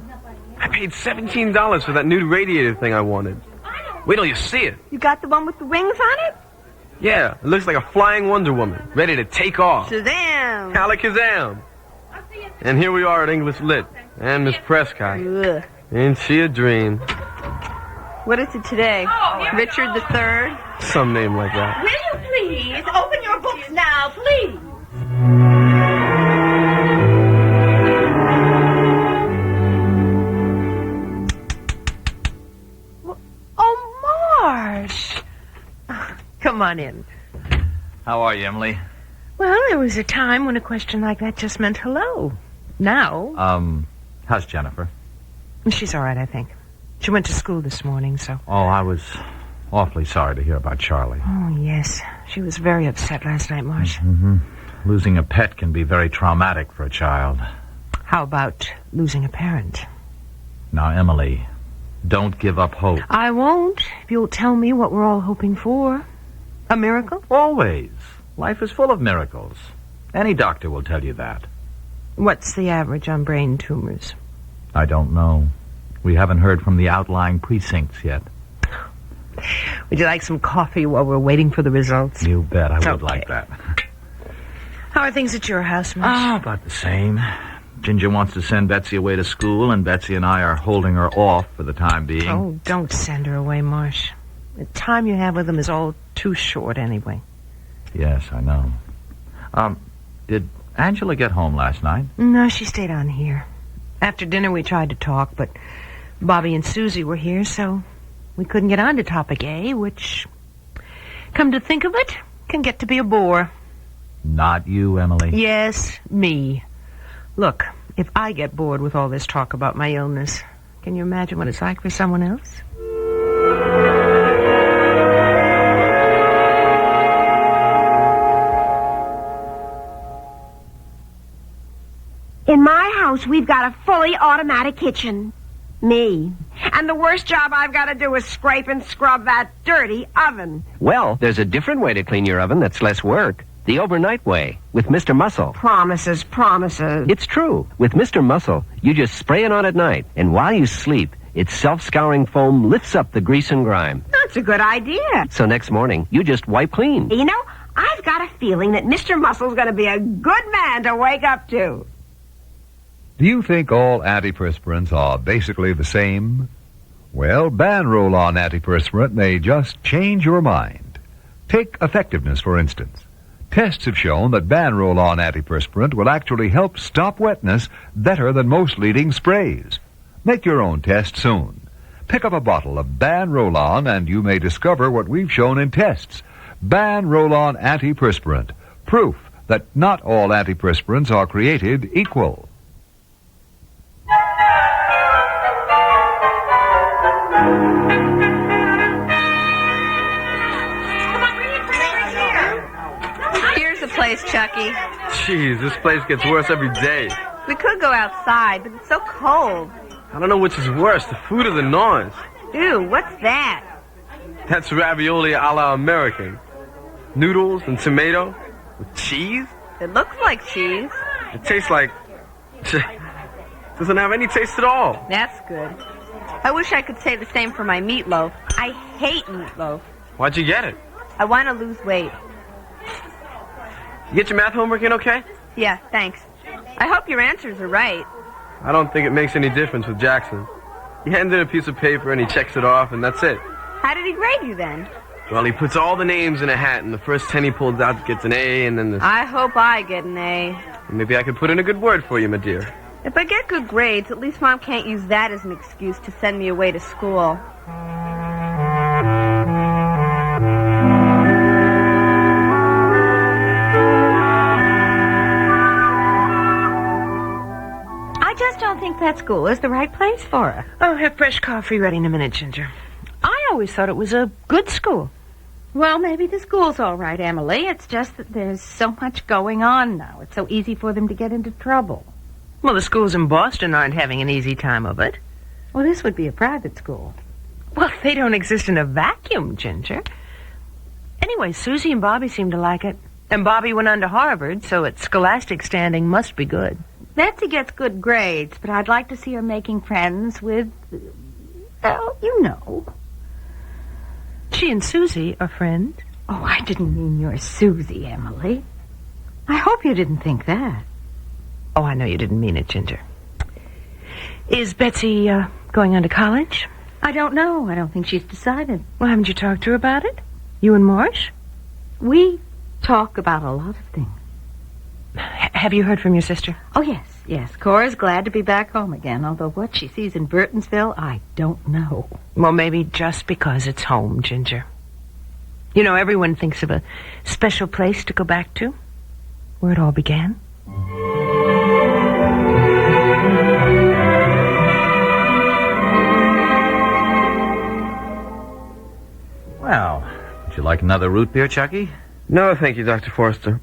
I paid $17 for that new radiator thing I wanted. Wait till you see it. You got the one with the wings on it? Yeah, it looks like a flying Wonder Woman, ready to take off. Shazam! Alakazam! And here we are at English Lit. And Miss Prescott. Ugh. Ain't she a dream? What is it today? Richard III? Some name like that. Will you please open your books now, please? Oh, Marsh. Come on in. How are you, Emily? Well, there was a time when a question like that just meant hello. Now, How's Jennifer? she's all right, I think. She went to school this morning, so... Oh, I was awfully sorry to hear about Charlie. Oh, yes. She was very upset last night, Marsh. Mm-hmm. Losing a pet can be very traumatic for a child. How about losing a parent? Now, Emily, don't give up hope. I won't, if you'll tell me what we're all hoping for. A miracle? Always. Life is full of miracles. Any doctor will tell you that. What's the average on brain tumors? I don't know. We haven't heard from the outlying precincts yet. Would you like some coffee while we're waiting for the results? You bet I would Okay. like that. How are things at your house, Marsh? About the same. Ginger wants to send Betsy away to school, and Betsy and I are holding her off for the time being. Oh, don't send her away, Marsh. The time you have with them is all too short anyway. Yes, I know. Did Angela get home last night? No, she stayed on here. After dinner we tried to talk, but Bobby and Susie were here, so we couldn't get on to topic A, which, come to think of it, can get to be a bore. Not you, Emily. Yes, me. Look, if I get bored with all this talk about my illness, can you imagine what it's like for someone else? In my house, we've got a fully automatic kitchen. Me. And the worst job I've got to do is scrape and scrub that dirty oven. Well, there's a different way to clean your oven that's less work. The overnight way, with Mr. Muscle. Promises, promises. It's true. With Mr. Muscle, you just spray it on at night, and while you sleep, its self-scouring foam lifts up the grease and grime. That's a good idea. So next morning, you just wipe clean. You know, I've got a feeling that Mr. Muscle's going to be a good man to wake up to. Do you think all antiperspirants are basically the same? Well, Ban Roll-On antiperspirant may just change your mind. Take effectiveness, for instance. Tests have shown that Ban Roll-On antiperspirant will actually help stop wetness better than most leading sprays. Make your own test soon. Pick up a bottle of Ban Roll-On and you may discover what we've shown in tests. Ban Roll-On antiperspirant. Proof that not all antiperspirants are created equal. Here's the place, Chucky. Jeez, this place gets worse every day. We could go outside, but it's so cold. I don't know which is worse, the food or the noise. Ew, what's that? That's ravioli a la American. Noodles and tomato with cheese. It looks like cheese. It tastes like... doesn't have any taste at all. That's good. I wish I could say the same for my meatloaf. I hate meatloaf. Why'd you get it? I want to lose weight. You get your math homework in okay? Yeah, thanks. I hope your answers are right. I don't think it makes any difference with Jackson. He hands in a piece of paper and he checks it off and that's it. How did he grade you then? Well, he puts all the names in a hat, and the first 10 he pulls out gets an A, and then the... I hope I get an A. Maybe I could put in a good word for you, my dear. If I get good grades, at least Mom can't use that as an excuse to send me away to school. I just don't think that school is the right place for her. I'll have fresh coffee ready in a minute, Ginger. I always thought it was a good school. Well, maybe the school's all right, Emily. It's just that there's so much going on now. It's so easy for them to get into trouble. Well, the schools in Boston aren't having an easy time of it. Well, this would be a private school. Well, they don't exist in a vacuum, Ginger. Anyway, Susie and Bobby seem to like it. And Bobby went on to Harvard, so its scholastic standing must be good. Betsy gets good grades, but I'd like to see her making friends with, well, you know. She and Susie are friends. Oh, I didn't mean your Susie, Emily. I hope you didn't think that. Oh, I know you didn't mean it, Ginger. Is Betsy going on to college? I don't know. I don't think she's decided. Well, haven't you talked to her about it? You and Marsh? We talk about a lot of things. Have you heard from your sister? Oh, yes. Cora's glad to be back home again, although what she sees in Burtonsville, I don't know. Well, maybe just because it's home, Ginger. You know, everyone thinks of a special place to go back to, where it all began. Well, would you like another root beer, Chucky? No, thank you, Dr. Forrester.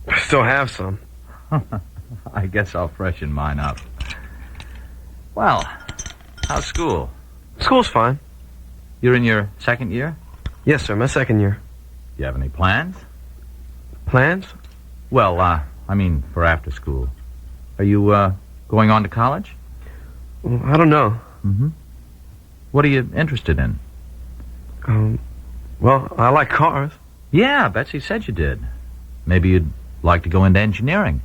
I still have some. I guess I'll freshen mine up. Well, how's school? School's fine. You're in your second year? Yes, sir, my second year. Do you have any plans? Plans? Well, I mean, for after school. Are you, going on to college? Well, I don't know. Mm-hmm. What are you interested in? Well, I like cars. Yeah, Betsy said you did. Maybe you'd like to go into engineering.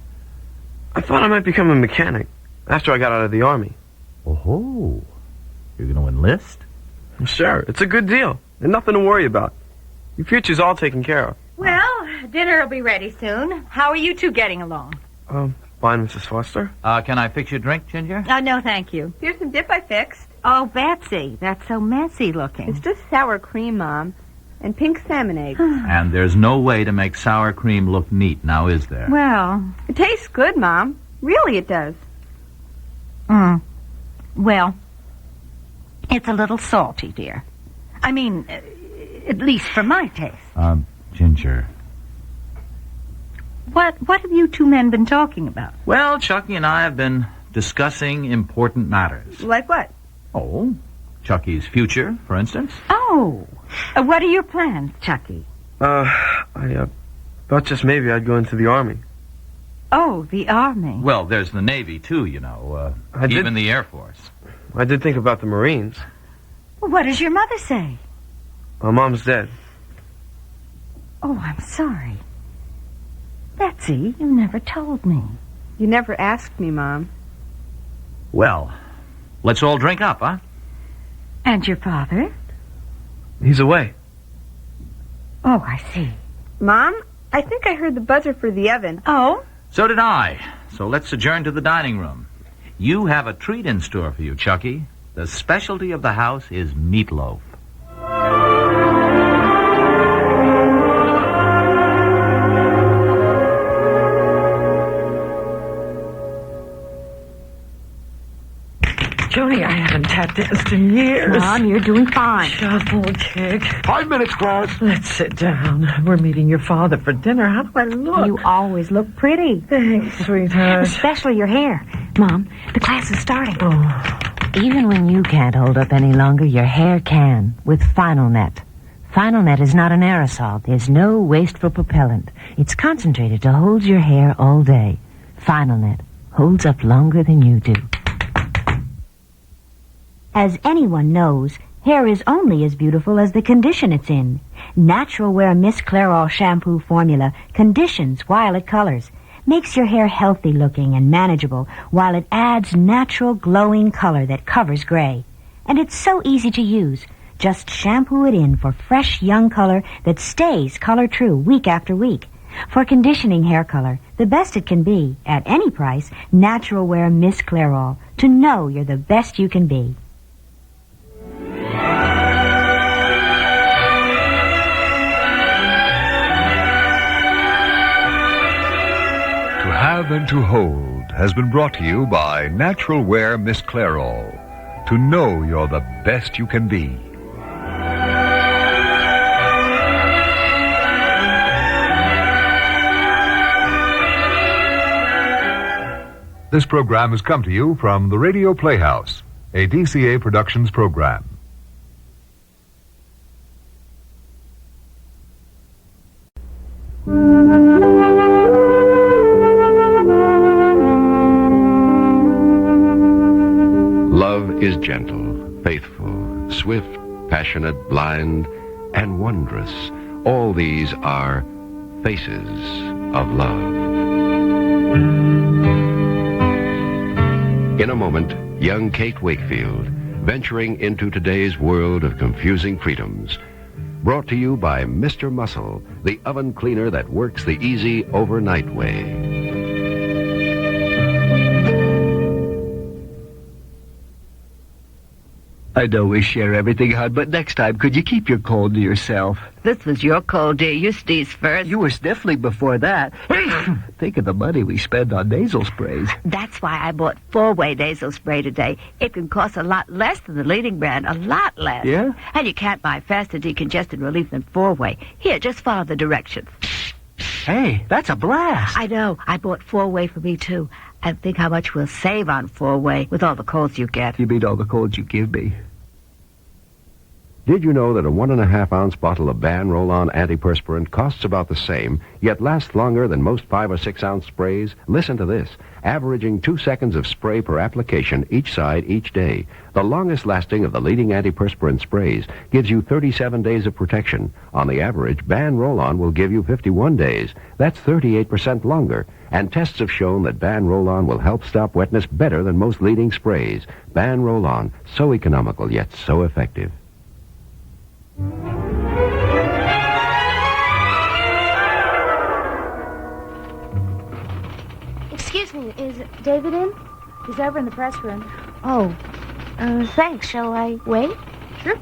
I thought I might become a mechanic after I got out of the Army. Oh, you're going to enlist? Sure, it's a good deal. And nothing to worry about. Your future's all taken care of. Well, dinner will be ready soon. How are you two getting along? Fine, Mrs. Foster. Can I fix your drink, Ginger? No, thank you. Here's some dip I fixed. Oh, Betsy, that's so messy looking. It's just sour cream, Mom. And pink salmon eggs. And there's no way to make sour cream look neat, now is there? Well, It tastes good, Mom. Really, it does. Well, it's a little salty, dear. I mean, at least for my taste. Ginger. What have you two men been talking about? Well, Chucky and I have been discussing important matters. Like what? Oh, Chucky's future, for instance. Oh, what are your plans, Chucky? I thought just maybe I'd go into the Army. Oh, the Army. Well, there's the Navy, too, you know. Even the Air Force. I did think about the Marines. Well, what does your mother say? My mom's dead. Oh, I'm sorry. Betsy, you never told me. You never asked me, Mom. Well, let's all drink up, huh? And your father? He's away. Oh, I see. Mom, I think I heard the buzzer for the oven. Oh? So did I. So let's adjourn to the dining room. You have a treat in store for you, Chucky. The specialty of the house is meatloaf. Joni, I haven't tap danced in years. Mom, you're doing fine. Shuffle, kick. 5 minutes, class. Let's sit down. We're meeting your father for dinner. How do I look? You always look pretty. Thanks, sweetheart. Especially your hair. Mom, the class is starting. Oh. Even when you can't hold up any longer, your hair can with Final Net. Final Net is not an aerosol. There's no wasteful propellant. It's concentrated to hold your hair all day. Final Net holds up longer than you do. As anyone knows, hair is only as beautiful as the condition it's in. Natural Wear Miss Clairol shampoo formula conditions while it colors, makes your hair healthy looking and manageable while it adds natural glowing color that covers gray. And it's so easy to use. Just shampoo it in for fresh, young color that stays color true week after week. For conditioning hair color, the best it can be, at any price, Natural Wear Miss Clairol, to know you're the best you can be. To Have and to Hold has been brought to you by Natural Wear Miss Clairol, to know you're the best you can be. This program has come to you from the Radio Playhouse, a DCA Productions program. Love is gentle, faithful, swift, passionate, blind, and wondrous. All these are faces of love. In a moment, young Kate Wakefield, venturing into today's world of confusing freedoms. Brought to you by Mr. Muscle, the oven cleaner that works the easy overnight way. I know we share everything, hon, but next time, could you keep your cold to yourself? This was your cold, dear. You sneezed first. You were sniffling before that. Think of the money we spend on nasal sprays. That's why I bought 4-way nasal spray today. It can cost a lot less than the leading brand, a lot less. Yeah? And you can't buy faster decongestant relief than 4-way. Here, just follow the directions. Hey, that's a blast. I know. I bought 4-way for me, too. And think how much we'll save on 4-way with all the colds you get. You mean all the colds you give me? Did you know that a 1.5-ounce bottle of Ban Roll-On antiperspirant costs about the same, yet lasts longer than most 5 or 6-ounce sprays? Listen to this. Averaging 2 seconds of spray per application each side each day. The longest lasting of the leading antiperspirant sprays gives you 37 days of protection. On the average, Ban Roll-On will give you 51 days. That's 38% longer. And tests have shown that Ban Roll-On will help stop wetness better than most leading sprays. Ban Roll-On, so economical yet so effective. Excuse me, is David in? He's over in the press room. Oh, thanks. Shall I wait? Sure.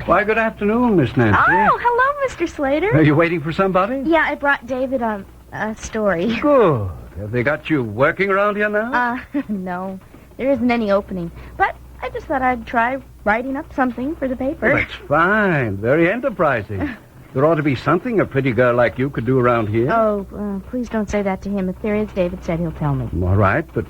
Why, good afternoon, Miss Nancy. Oh, hello, Mr. Slater. Are you waiting for somebody? Yeah, I brought David a story. Good. Have they got you working around here now? No. There isn't any opening. But I just thought I'd try writing up something for the paper. Well, that's fine. Very enterprising. There ought to be something a pretty girl like you could do around here. Oh, please don't say that to him. If there is, David said he'll tell me. All right, but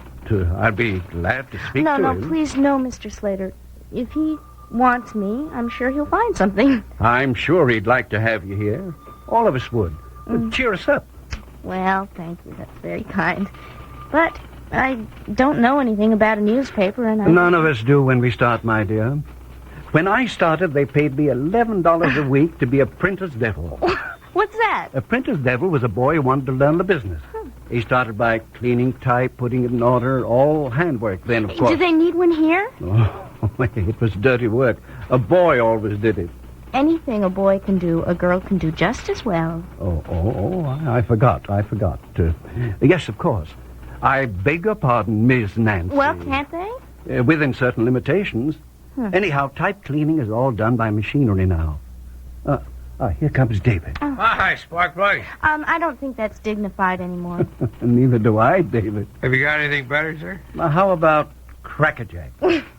I'd be glad to speak to him. No, please, no, Mr. Slater. If he wants me, I'm sure he'll find something. I'm sure he'd like to have you here. All of us would. Cheer us up. Well, thank you. That's very kind. But I don't know anything about a newspaper, and None of us do when we start, my dear. When I started, they paid me $11 a week to be a printer's devil. What's that? A printer's devil was a boy who wanted to learn the business. He started by cleaning type, putting it in order, all handwork then, of course. Do they need one here? Oh, it was dirty work. A boy always did it. Anything a boy can do, a girl can do just as well. I forgot. Yes, of course. I beg your pardon, Miss Nancy. Well, can't they? Within certain limitations. Anyhow, type cleaning is all done by machinery now. Here comes David. Oh. Hi, Spark Plug. I don't think that's dignified anymore. Neither do I, David. Have you got anything better, sir? How about crackerjack?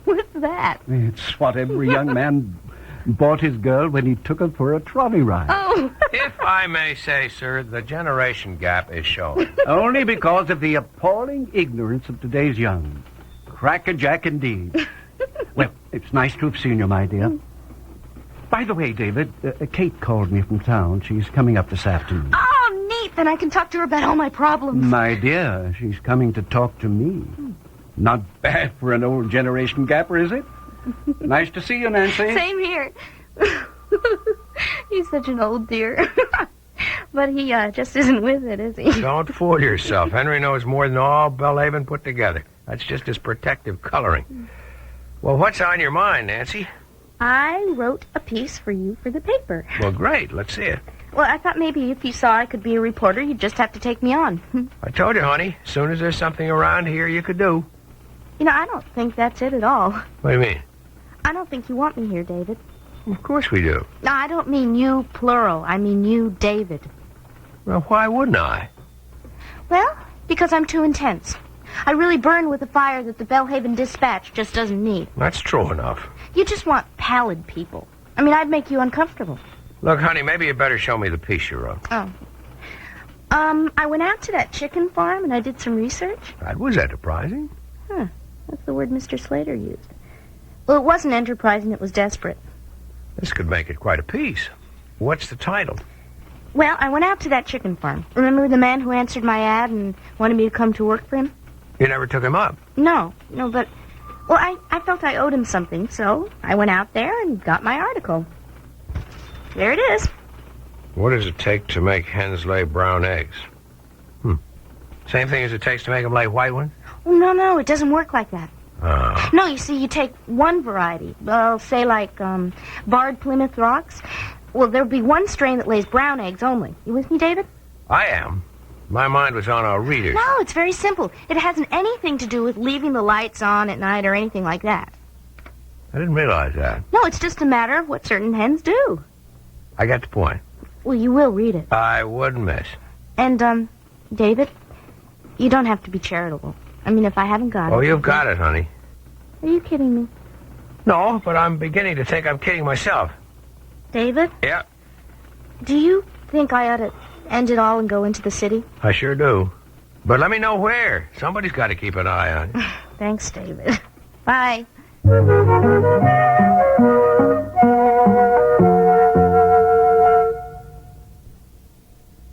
What's that? It's what every young man bought his girl when he took her for a trolley ride. Oh. If I may say, sir, the generation gap is showing. Only because of the appalling ignorance of today's young. Crackerjack indeed. Well, it's nice to have seen you, my dear. By the way, David, Kate called me from town. She's coming up this afternoon. Oh, neat. Then I can talk to her about all my problems. My dear, she's coming to talk to me. Not bad for an old generation gapper, is it? Nice to see you, Nancy. Same here. He's such an old dear. But he just isn't with it, is he? Don't fool yourself. Henry knows more than all Belhaven put together. That's just his protective coloring. Well, what's on your mind, Nancy? I wrote a piece for you for the paper. Well, great. Let's see it. Well, I thought maybe if you saw I could be a reporter, you'd just have to take me on. I told you, honey, as soon as there's something around here you could do. You know, I don't think that's it at all. What do you mean? I don't think you want me here, David. Of course we do. No, I don't mean you, plural. I mean you, David. Well, why wouldn't I? Well, because I'm too intense. I really burn with a fire that the Bellhaven Dispatch just doesn't need. That's true enough. You just want pallid people. I mean, I'd make you uncomfortable. Look, honey, maybe you better show me the piece you wrote. Oh. I went out to that chicken farm and I did some research. That was enterprising. Huh. That's the word Mr. Slater used. Well, it wasn't enterprising, it was desperate. This could make it quite a piece. What's the title? Well, I went out to that chicken farm. Remember the man who answered my ad and wanted me to come to work for him? You never took him up? No, but... Well, I felt I owed him something, so I went out there and got my article. There it is. What does it take to make hens lay brown eggs? Same thing as it takes to make them lay white ones? Oh, no, it doesn't work like that. No, you see, you take one variety, say like barred Plymouth Rocks. Well, there'll be one strain that lays brown eggs only. You with me, David? I am. My mind was on our readers. No, it's very simple. It hasn't anything to do with leaving the lights on at night or anything like that. I didn't realize that. No, it's just a matter of what certain hens do. I got the point. Well, you will read it. I wouldn't miss. And, David, you don't have to be charitable. I mean, if I haven't got it... Oh, you've got it, honey. Are you kidding me? No, but I'm beginning to think I'm kidding myself. David? Yeah? Do you think I ought to end it all and go into the city? I sure do. But let me know where. Somebody's got to keep an eye on you. Thanks, David. Bye.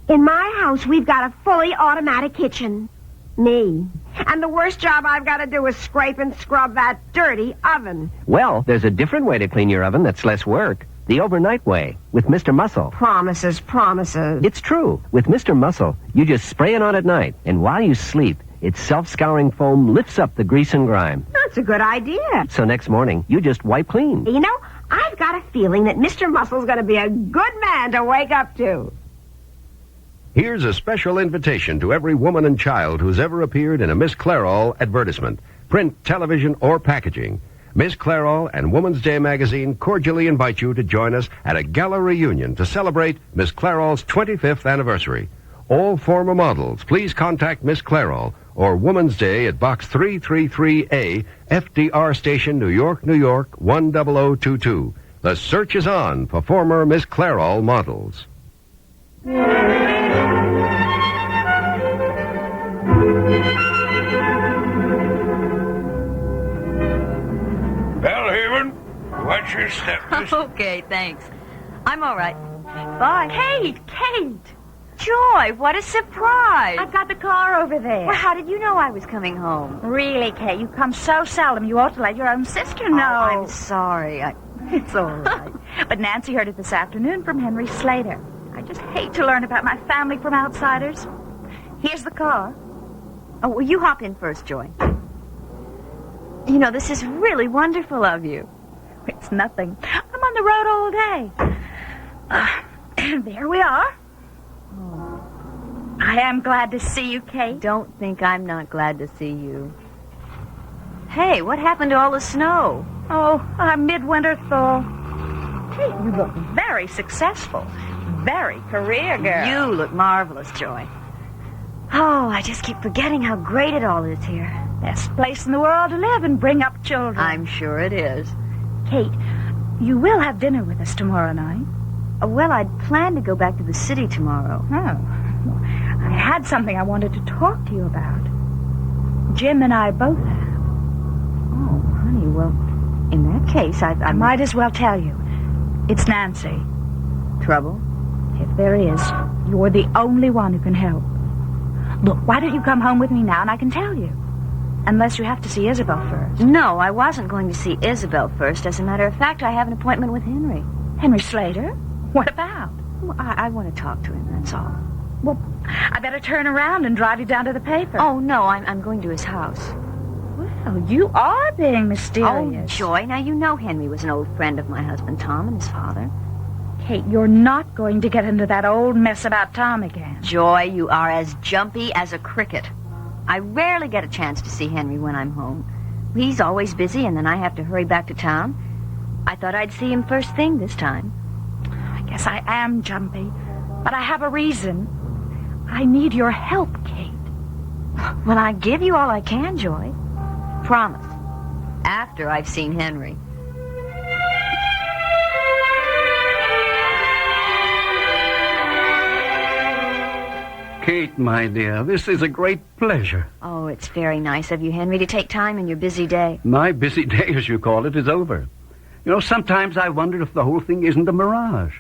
In my house, we've got a fully automatic kitchen. Me. And the worst job I've got to do is scrape and scrub that dirty oven. Well, there's a different way to clean your oven that's less work. The overnight way, with Mr. Muscle. Promises. It's true. With Mr. Muscle, you just spray it on at night, and while you sleep, its self-scouring foam lifts up the grease and grime. That's a good idea. So next morning, you just wipe clean. You know, I've got a feeling that Mr. Muscle's going to be a good man to wake up to. Here's a special invitation to every woman and child who's ever appeared in a Miss Clairol advertisement, print, television, or packaging. Miss Clairol and Woman's Day magazine cordially invite you to join us at a gala reunion to celebrate Miss Clairol's 25th anniversary. All former models, please contact Miss Clairol or Woman's Day at Box 333A, FDR Station, New York, 10022. The search is on for former Miss Clairol models. Bellhaven, watch your step. Okay, thanks. I'm all right. Bye. Kate! Joy, what a surprise. I've got the car over there. Well, how did you know I was coming home? Really, Kate, you come so seldom. You ought to let your own sister know. Oh, I'm sorry. It's all right. But Nancy heard it this afternoon from Henry Slater. I just hate to learn about my family from outsiders. Here's the car. Oh, well, you hop in first, Joy. You know, this is really wonderful of you. It's nothing. I'm on the road all day. There we are. Oh. I am glad to see you, Kate. Don't think I'm not glad to see you. Hey, what happened to all the snow? Oh, our midwinter thaw. Kate, you look very successful. Very career girl. You look marvelous, Joy. Oh, I just keep forgetting how great it all is here. Best place in the world to live and bring up children. I'm sure it is. Kate, you will have dinner with us tomorrow night. Well, I'd planned to go back to the city tomorrow. Oh. I had something I wanted to talk to you about. Jim and I both have. Oh, honey, well, in that case, I might as well tell you. It's Nancy. Trouble? If there is, you're the only one who can help. Look, why don't you come home with me now and I can tell you? Unless you have to see Isabel first. No, I wasn't going to see Isabel first. As a matter of fact, I have an appointment with Henry. Henry Slater? What about? Well, I want to talk to him, that's all. Well, I better turn around and drive you down to the paper. Oh, no, I'm going to his house. Well, Well, you are being mysterious. Oh, Joy, now you know Henry was an old friend of my husband Tom and his father. Kate, you're not going to get into that old mess about Tom again. Joy, you are as jumpy as a cricket. I rarely get a chance to see Henry when I'm home. He's always busy, and then I have to hurry back to town. I thought I'd see him first thing this time. I guess I am jumpy, but I have a reason. I need your help, Kate. Well, I give you all I can, Joy. Promise. After I've seen Henry. Kate, my dear, this is a great pleasure. Oh, it's very nice of you, Henry, to take time in your busy day. My busy day, as you call it, is over. You know, sometimes I wonder if the whole thing isn't a mirage.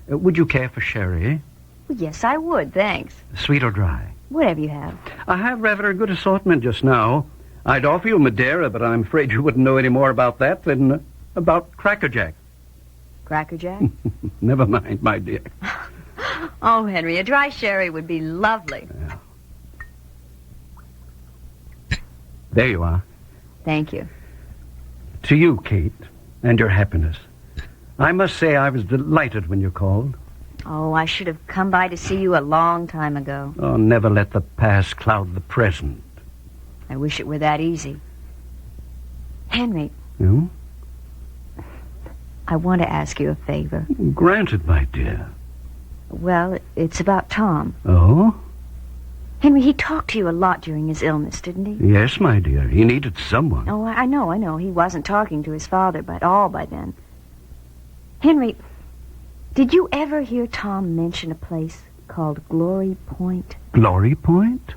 Would you care for sherry? Well, yes, I would, thanks. Sweet or dry? Whatever you have. I have rather a good assortment just now. I'd offer you Madeira, but I'm afraid you wouldn't know any more about that than about Cracker Jack. Cracker Jack? Never mind, my dear. Oh, Henry, a dry sherry would be lovely. There you are. Thank you. To you, Kate, and your happiness. I must say I was delighted when you called. Oh, I should have come by to see you a long time ago. Oh, never let the past cloud the present. I wish it were that easy. Henry. You? I want to ask you a favor. Granted, my dear. Well, it's about Tom. Oh? Henry, he talked to you a lot during his illness, didn't he? Yes, my dear. He needed someone. Oh, I know. He wasn't talking to his father at all by then. Henry, did you ever hear Tom mention a place called Glory Point? Glory Point?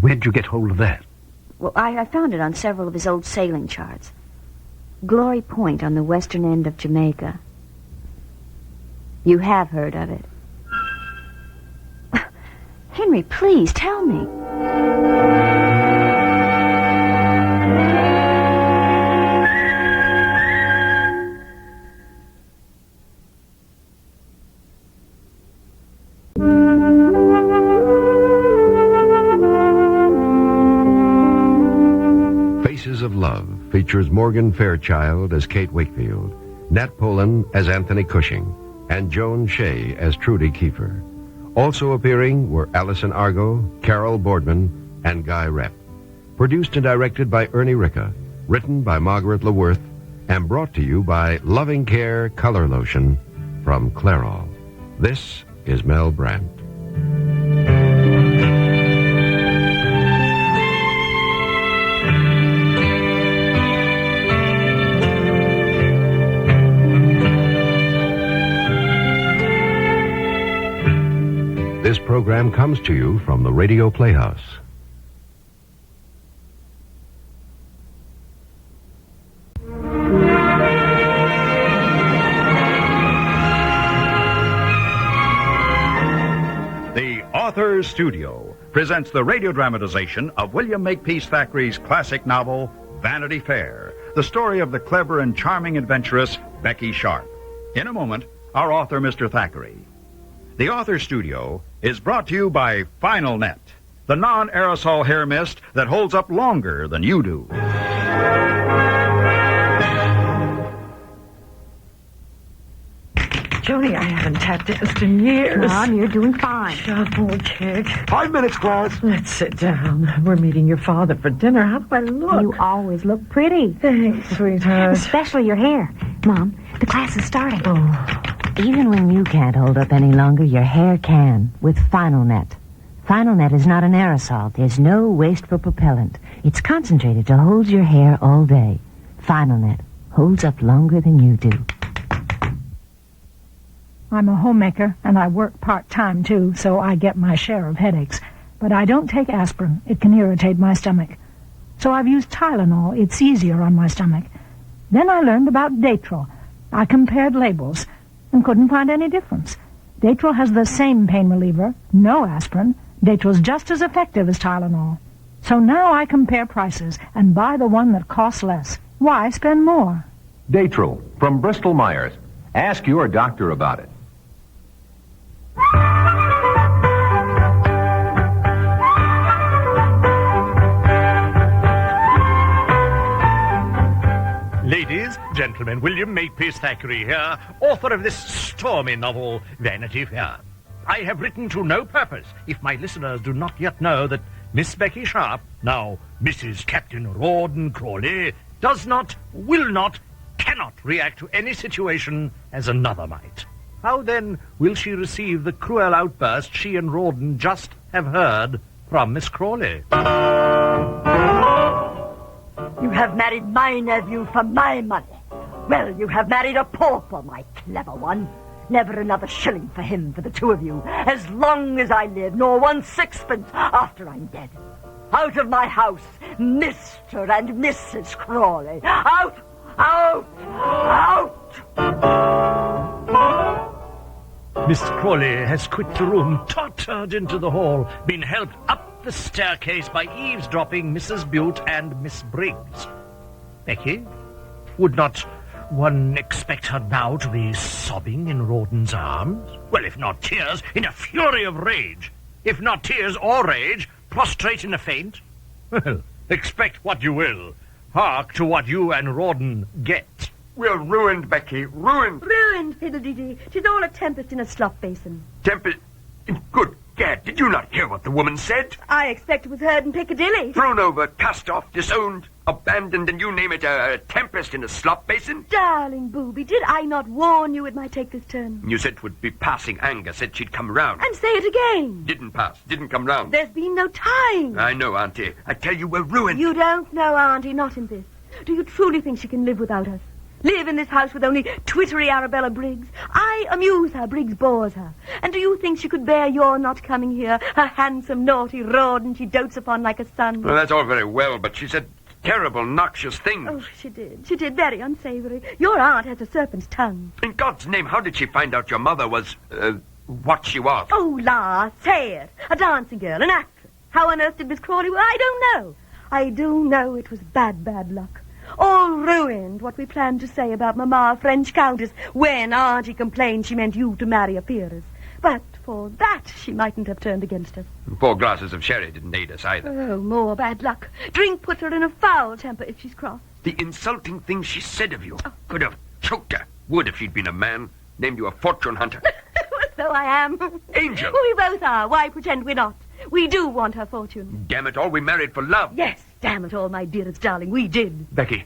Where'd you get hold of that? Well, I found it on several of his old sailing charts. Glory Point on the western end of Jamaica. You have heard of it. Henry, please, tell me. Faces of Love features Morgan Fairchild as Kate Wakefield, Nat Polan as Anthony Cushing, and Joan Shea as Trudy Kiefer. Also appearing were Allison Argo, Carol Boardman, and Guy Rep. Produced and directed by Ernie Ricca. Written by Margaret LeWorth. And brought to you by Loving Care Color Lotion from Clairol. This is Mel Brandt. This program comes to you from the Radio Playhouse. The Authors Studio presents the radio dramatization of William Makepeace Thackeray's classic novel, Vanity Fair, the story of the clever and charming adventuress Becky Sharp. In a moment, our author, Mr. Thackeray. The Authors Studio is brought to you by Final Net, the non-aerosol hair mist that holds up longer than you do. Joni, I haven't tap danced in years. Mom, you're doing fine. Shuffle, kick. 5 minutes, class. Let's sit down. We're meeting your father for dinner. How do I look? You always look pretty. Thanks, sweetheart. Especially your hair. Mom, the class is starting. Oh. Even when you can't hold up any longer, your hair can with Final Net. Final Net is not an aerosol. There's no wasteful propellant. It's concentrated to hold your hair all day. Final Net holds up longer than you do. I'm a homemaker, and I work part-time, too, so I get my share of headaches. But I don't take aspirin. It can irritate my stomach. So I've used Tylenol. It's easier on my stomach. Then I learned about Datril. I compared labels and couldn't find any difference. Datril has the same pain reliever, no aspirin. Datril's just as effective as Tylenol. So now I compare prices and buy the one that costs less. Why spend more? Datril from Bristol Myers. Ask your doctor about it. Ladies, gentlemen, William Makepeace Thackeray here, author of this stormy novel, Vanity Fair. I have written to no purpose if my listeners do not yet know that Miss Becky Sharp, now Mrs. Captain Rawdon Crawley, does not, will not, cannot react to any situation as another might. How then will she receive the cruel outburst she and Rawdon just have heard from Miss Crawley? You have married my nephew for my money. Well, you have married a pauper, my clever one. Never another shilling for him, for the two of you, as long as I live, nor 1 sixpence after I'm dead. Out of my house, Mr. and Mrs. Crawley. Out! Out! Out! Miss Crawley has quit the room, tottered into the hall, been helped up the staircase by eavesdropping Mrs. Bute and Miss Briggs. Becky, would not one expect her now to be sobbing in Rawdon's arms? Well, if not tears, in a fury of rage. If not tears or rage, prostrate in a faint? Well, expect what you will. Hark to what you and Rawdon get. We're ruined, Becky, ruined. Ruined, fiddle-dee-dee. 'Tis all a tempest in a slop basin. Tempest? Good gad, did you not hear what the woman said? I expect it was heard in Piccadilly. Thrown over, cast off, disowned, abandoned, and you name it a tempest in a slop basin? Darling booby, did I not warn you it might take this turn? You said 'twould be passing anger, said she'd come round. And say it again. Didn't pass, didn't come round. There's been no time. I know, Auntie. I tell you, we're ruined. You don't know, Auntie, not in this. Do you truly think she can live without us? Live in this house with only twittery Arabella Briggs? I amuse her, Briggs bores her. And do you think she could bear your not coming here, her handsome, naughty Rawdon she dotes upon like a son? Well, that's all very well, but she said terrible, noxious things. Oh, she did. She did, very unsavory. Your aunt has a serpent's tongue. In God's name, how did she find out your mother was, what she was? Oh, la, say it. A dancing girl, an actress. How on earth did Miss Crawley... Well, I don't know. I do know it was bad luck. All ruined what we planned to say about Mamma French Countess when Auntie complained she meant you to marry a peeress. But for that, she mightn't have turned against us. 4 glasses of sherry didn't aid us either. Oh, more bad luck. Drink puts her in a foul temper if she's cross. The insulting things she said of you. Could have choked her. Would if she'd been a man. Named you a fortune hunter. So I am. Angel. We both are. Why pretend we're not? We do want her fortune. Damn it all, we married for love. Yes, damn it all, my dearest darling, we did. Becky,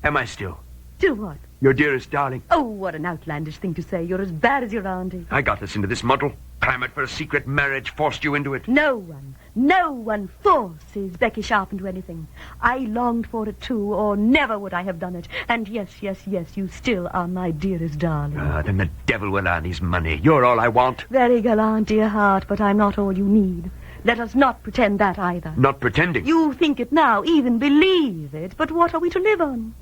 am I still? Still what? Your dearest darling. Oh, what an outlandish thing to say. You're as bad as your auntie. I got us into this muddle. Clamored for a secret marriage, forced you into it. No one forces Becky Sharp into anything. I longed for it too, or never would I have done it. And yes, you still are my dearest darling. Then the devil will earn his money. You're all I want. Very gallant, dear heart, but I'm not all you need. Let us not pretend that either. Not pretending. You think it now, even believe it, but what are we to live on?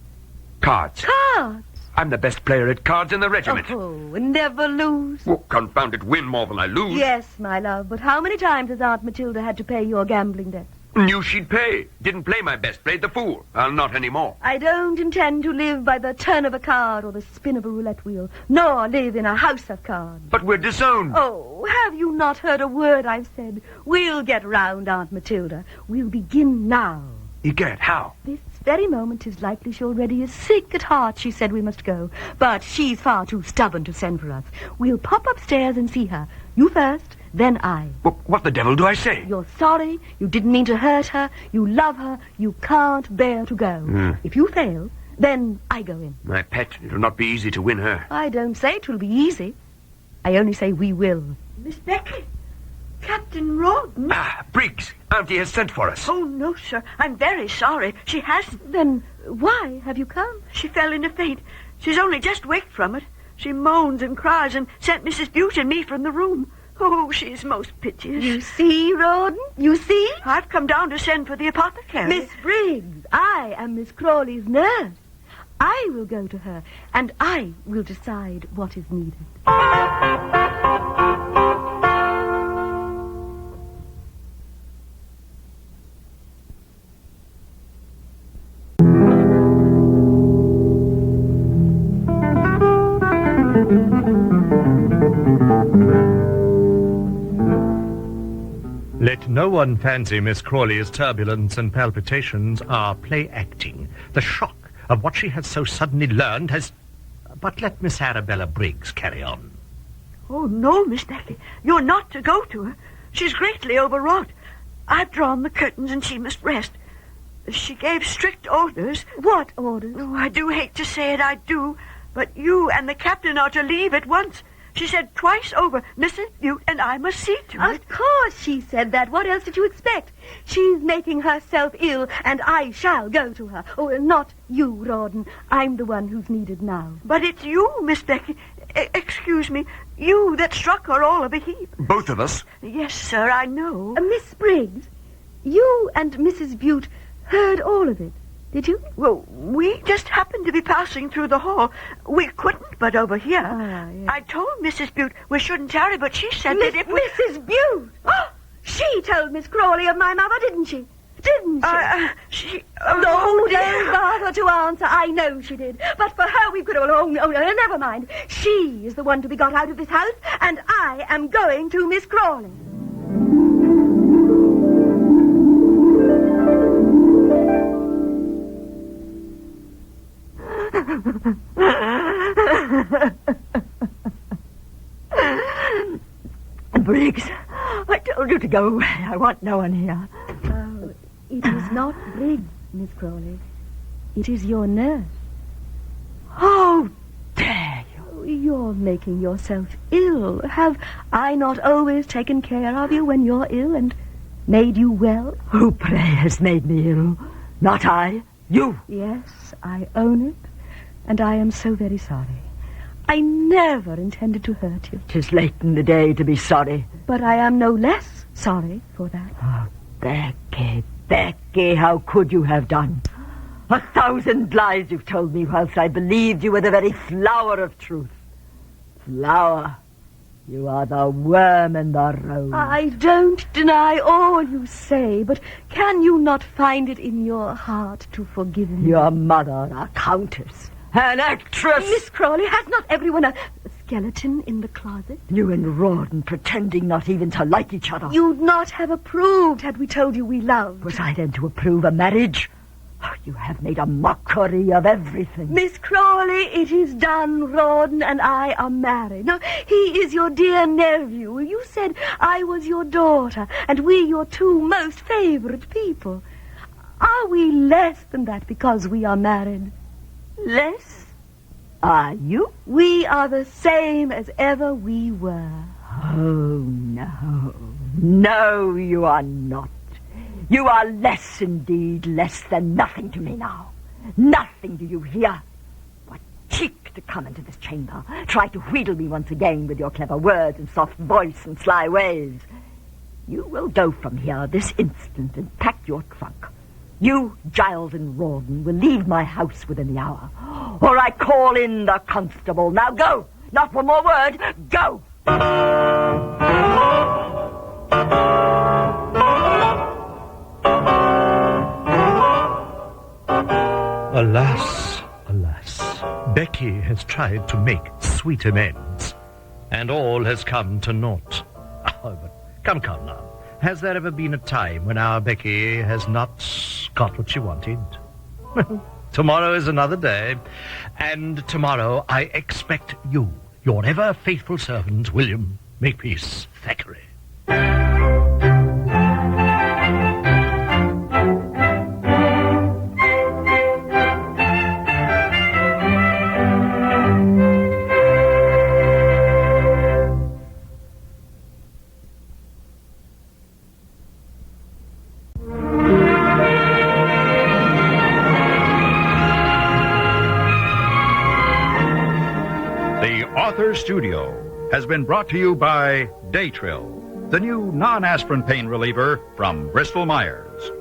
Cards. Cards. I'm the best player at cards in the regiment. Oh, and never lose. Oh, confound it, win more than I lose. Yes, my love, but how many times has Aunt Matilda had to pay your gambling debt? Knew she'd pay. Didn't play my best, played the fool. I'll not anymore. I don't intend to live by the turn of a card or the spin of a roulette wheel, nor live in a house of cards. But we're disowned. Oh, have you not heard a word I've said? We'll get round, Aunt Matilda. We'll begin now. Egad, how? This very moment 'tis likely she already is sick at heart. She said we must go, but she's far too stubborn to send for us. We'll pop upstairs and see her. You first, then I. What the devil do I say? You're sorry, you didn't mean to hurt her, you love her, you can't bear to go. If you fail, then I go in. My pet, it'll not be easy to win her. I don't say it will be easy. I only say we will. Miss Becky, Captain Rawdon. Ah, Briggs, Auntie has sent for us. Oh, no, sir. I'm very sorry. She hasn't. Then why have you come? She fell in a faint. She's only just waked from it. She moans and cries and sent Mrs. Bute and me from the room. Oh, she's most piteous. You see, Rawdon? You see? I've come down to send for the apothecary. Miss Briggs, I am Miss Crawley's nurse. I will go to her, and I will decide what is needed. Let no one fancy Miss Crawley's turbulence and palpitations are play acting. The shock, of what she has so suddenly learned has... But let Miss Arabella Briggs carry on. Oh, no, Miss Becky. You're not to go to her. She's greatly overwrought. I've drawn the curtains and she must rest. She gave strict orders. What orders? Oh, I do hate to say it, I do. But you and the captain are to leave at once. She said twice over, Mrs. Butte and I must see to it. Of course she said that. What else did you expect? She's making herself ill, and I shall go to her. Oh, not you, Rawdon. I'm the one who's needed now. But it's you, Miss Becky. Excuse me. You that struck her all of a heap. Both of us? Yes, sir, I know. Miss Briggs, you and Mrs. Butte heard all of it, did you? Well, we just happened to be passing through the hall. We couldn't but overhear. Yes. I told Mrs. Butte we shouldn't tarry, but she said that if we... Mrs. Butte! Oh, she told Miss Crawley of my mother, didn't she? Didn't she? Oh, dear. Don't bother to answer. I know she did. But for her, we could... Oh, never mind. She is the one to be got out of this house, and I am going to Miss Crawley. Briggs, I told you to go away. I want no one here. Oh, it is not Briggs, Miss Crawley. It is your nurse. How dare you? You're making yourself ill. Have I not always taken care of you when you're ill and made you well? Who, pray, has made me ill? Not I. You. Yes, I own it. And I am so very sorry. I never intended to hurt you. 'Tis late in the day to be sorry. But I am no less sorry for that. Oh, Becky, how could you have done? 1,000 lies you've told me whilst I believed you were the very flower of truth. Flower. You are the worm in the rose. I don't deny all you say, but can you not find it in your heart to forgive me? Your mother, a countess. An actress! Miss Crawley, has not everyone a skeleton in the closet? You and Rawdon pretending not even to like each other. You'd not have approved had we told you we loved. Was I then to approve a marriage? Oh, you have made a mockery of everything. Miss Crawley, it is done. Rawdon and I are married. No, he is your dear nephew. You said I was your daughter, and we your two most favorite people. Are we less than that because we are married? Less? Are you? We are the same as ever we were. Oh, no. No, you are not. You are less indeed, less than nothing to me now. Nothing, do you hear? What cheek to come into this chamber, try to wheedle me once again with your clever words and soft voice and sly ways. You will go from here this instant and pack your trunk. You, Giles and Rawdon, will leave my house within the hour, or I call in the constable. Now go! Not one more word. Go! Alas, alas, Becky has tried to make sweet amends, and all has come to naught. Oh, but come now. Has there ever been a time when our Becky has not got what she wanted? Tomorrow is another day, and tomorrow I expect you, your ever faithful servant, William Makepeace Thackeray. Author Studio has been brought to you by Daytrill, the new non-aspirin pain reliever from Bristol Myers.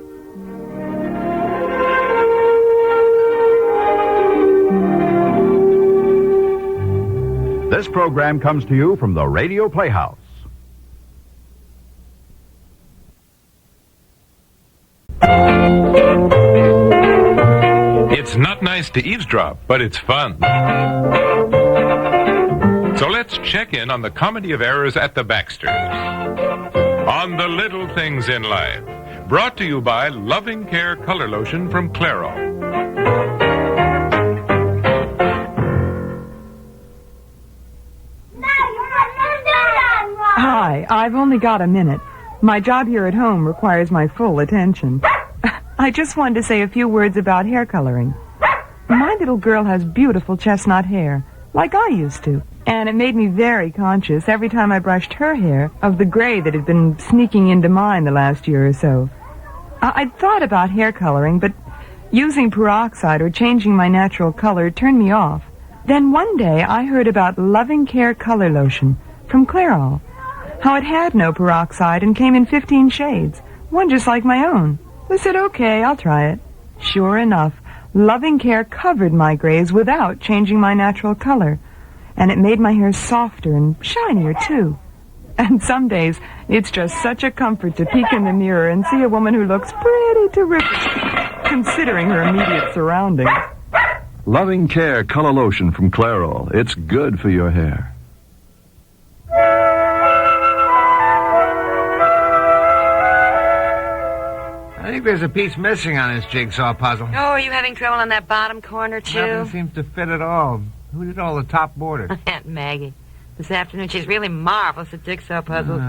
This program comes to you from the Radio Playhouse. It's not nice to eavesdrop, but it's fun. So let's check in on the comedy of errors at the Baxters. On the little things in life. Brought to you by Loving Care Color Lotion from Clairol. Hi, I've only got a minute. My job here at home requires my full attention. I just wanted to say a few words about hair coloring. My little girl has beautiful chestnut hair, like I used to. And it made me very conscious every time I brushed her hair of the gray that had been sneaking into mine the last year or so. I'd thought about hair coloring, but using peroxide or changing my natural color turned me off. Then one day I heard about Loving Care Color Lotion from Clairol. How it had no peroxide and came in 15 shades, one just like my own. I said, okay, I'll try it. Sure enough, Loving Care covered my grays without changing my natural color. And it made my hair softer and shinier, too. And some days, it's just such a comfort to peek in the mirror and see a woman who looks pretty terrific, considering her immediate surroundings. Loving Care Color Lotion from Clairol. It's good for your hair. I think there's a piece missing on this jigsaw puzzle. Oh, are you having trouble on that bottom corner, too? Nothing seems to fit at all. Who did all the top borders? Aunt Maggie. This afternoon, she's really marvelous at jigsaw puzzles.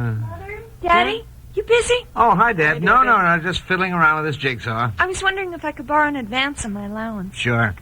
Daddy, you busy? Oh, hi, Dad. No, just fiddling around with this jigsaw. I was wondering if I could borrow an advance on my allowance. Sure.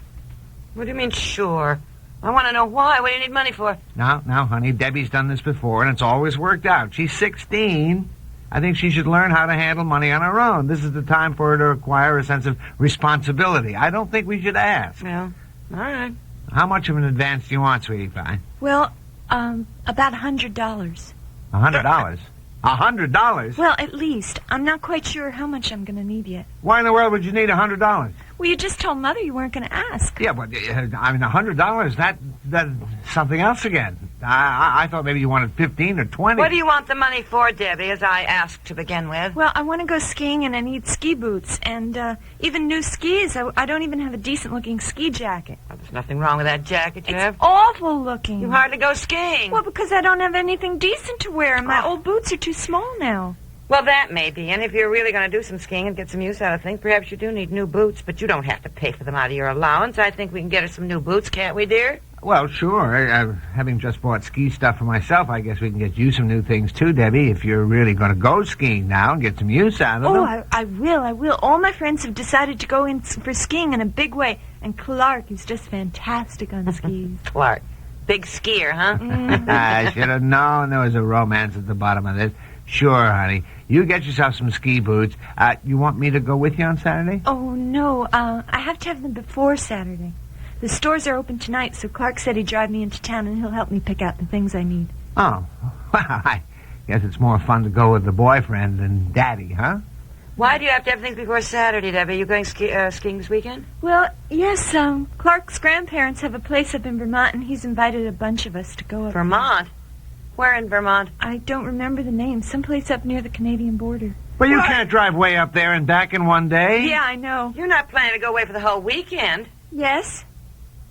What do you mean, sure? I want to know why. What do you need money for? Now, honey, Debbie's done this before, and it's always worked out. She's 16. I think she should learn how to handle money on her own. This is the time for her to acquire a sense of responsibility. I don't think we should ask. Well, all right. How much of an advance do you want, sweetie pie? Well, about $100. $100? $100? Well, at least. I'm not quite sure how much I'm going to need yet. Why in the world would you need $100? Well, you just told Mother you weren't going to ask. Yeah, but, I mean, $100, that's something else again. I thought maybe you wanted 15 or 20. What do you want the money for, Debbie, as I asked to begin with? Well, I want to go skiing, and I need ski boots, and even new skis. I don't even have a decent-looking ski jacket. Well, there's nothing wrong with that jacket you have. It's awful looking. You hardly go skiing. Well, because I don't have anything decent to wear, and my old boots are too small now. Well, that may be, and if you're really going to do some skiing and get some use out of things, perhaps you do need new boots, but you don't have to pay for them out of your allowance. I think we can get her some new boots, can't we, dear? Well, sure. Having just bought ski stuff for myself, I guess we can get you some new things, too, Debbie, if you're really going to go skiing now and get some use out of them. Oh, I will. All my friends have decided to go in for skiing in a big way, and Clark is just fantastic on skis. Clark. Big skier, huh? I should have known there was a romance at the bottom of this. Sure, honey. You get yourself some ski boots. You want me to go with you on Saturday? Oh, no. I have to have them before Saturday. The stores are open tonight, so Clark said he'd drive me into town and he'll help me pick out the things I need. Oh, well, I guess it's more fun to go with the boyfriend than Daddy, huh? Why do you have to have things before Saturday, Debbie? Are you going skiing this weekend? Well, yes, Clark's grandparents have a place up in Vermont, and he's invited a bunch of us to go up Vermont? Where in Vermont? I don't remember the name. Someplace up near the Canadian border. Well, you can't drive way up there and back in one day. Yeah, I know. You're not planning to go away for the whole weekend. Yes.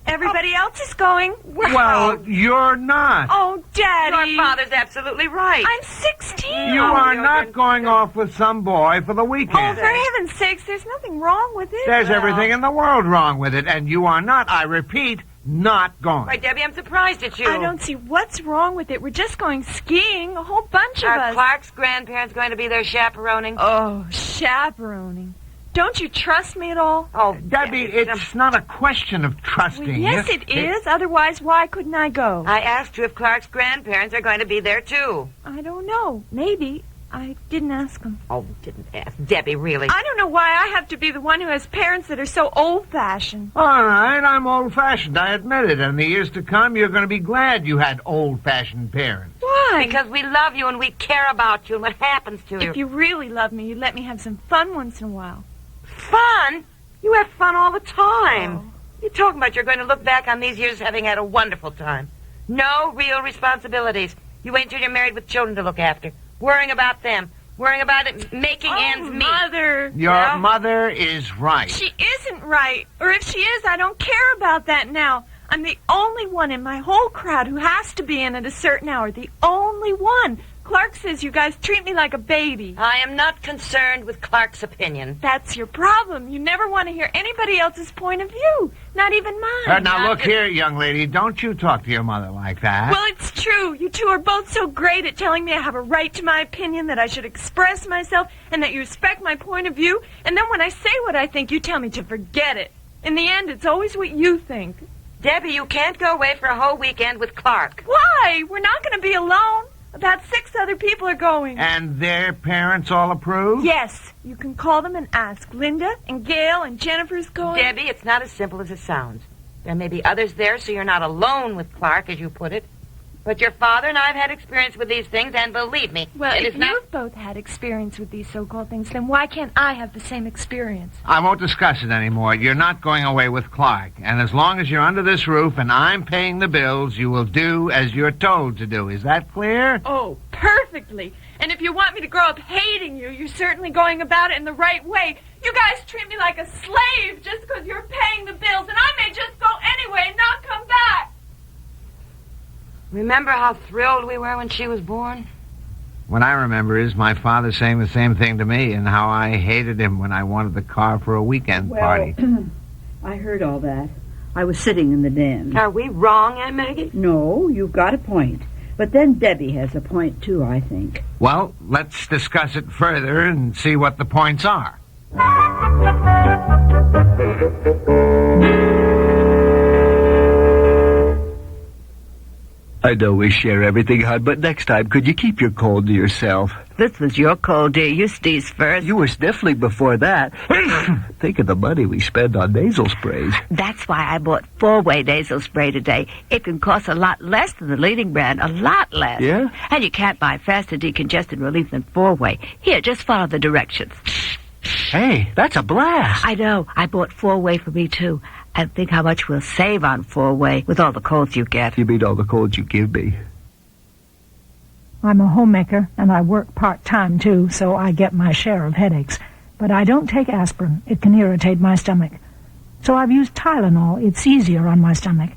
Everybody else is going. Well, you're not. Oh, Daddy. Your father's absolutely right. I'm 16. You are not going off with some boy for the weekend. Oh, for heaven's sakes, there's nothing wrong with it. There's everything in the world wrong with it, and you are not, I repeat, not going. Right, Debbie, I'm surprised at you. I don't see what's wrong with it. We're just going skiing, a whole bunch of us. Are Clark's grandparents going to be there chaperoning? Oh, chaperoning. Don't you trust me at all? Oh, Debbie, it's not a question of trusting. Well, yes, it is. Otherwise, why couldn't I go? I asked you if Clark's grandparents are going to be there, too. I don't know. Maybe. I didn't ask them. Oh, didn't ask. Debbie, really? I don't know why I have to be the one who has parents that are so old-fashioned. All right, I'm old-fashioned. I admit it. And in the years to come, you're going to be glad you had old-fashioned parents. Why? Because we love you and we care about you and what happens to you. If you really love me, you'd let me have some fun once in a while. Fun? You have fun all the time. Oh. You're talking about you're going to look back on these years having had a wonderful time. No real responsibilities. You wait until you're married with children to look after. Worrying about them. Worrying about it, making ends meet. Mother. Your mother is right. She isn't right. Or if she is, I don't care about that now. I'm the only one in my whole crowd who has to be in at a certain hour. The only one. Clark says you guys treat me like a baby. I am not concerned with Clark's opinion. That's your problem. You never want to hear anybody else's point of view, not even mine. Now, look here, young lady. Don't you talk to your mother like that. Well, it's true. You two are both so great at telling me I have a right to my opinion, that I should express myself, and that you respect my point of view. And then when I say what I think, you tell me to forget it. In the end, it's always what you think. Debbie, you can't go away for a whole weekend with Clark. Why? We're not going to be alone. About 6 other people are going. And their parents all approve? Yes. You can call them and ask. Linda and Gail and Jennifer's going. Debbie, it's not as simple as it sounds. There may be others there, so you're not alone with Clark, as you put it. But your father and I have had experience with these things, and believe me, well, it if is not... you've both had experience with these so-called things, then why can't I have the same experience? I won't discuss it anymore. You're not going away with Clark. And as long as you're under this roof and I'm paying the bills, you will do as you're told to do. Is that clear? Oh, perfectly. And if you want me to grow up hating you, you're certainly going about it in the right way. You guys treat me like a slave just because you're paying the bills, and I may just go anyway and not come back. Remember how thrilled we were when she was born? What I remember is my father saying the same thing to me, and how I hated him when I wanted the car for a weekend party. I heard all that. I was sitting in the den. Are we wrong, Aunt Maggie? No, you've got a point. But then Debbie has a point, too, I think. Well, let's discuss it further and see what the points are. I know we share everything, hon, but next time, could you keep your cold to yourself? This was your cold, dear. You sneezed first. You were sniffling before that. Think of the money we spend on nasal sprays. That's why I bought 4-way nasal spray today. It can cost a lot less than the leading brand, a lot less. Yeah? And you can't buy faster decongestant relief than 4-way. Here, just follow the directions. Hey, that's a blast. I know. I bought 4-way for me, too. And think how much we'll save on 4-way with all the colds you get. You mean all the colds you give me? I'm a homemaker, and I work part-time, too, so I get my share of headaches. But I don't take aspirin. It can irritate my stomach. So I've used Tylenol. It's easier on my stomach.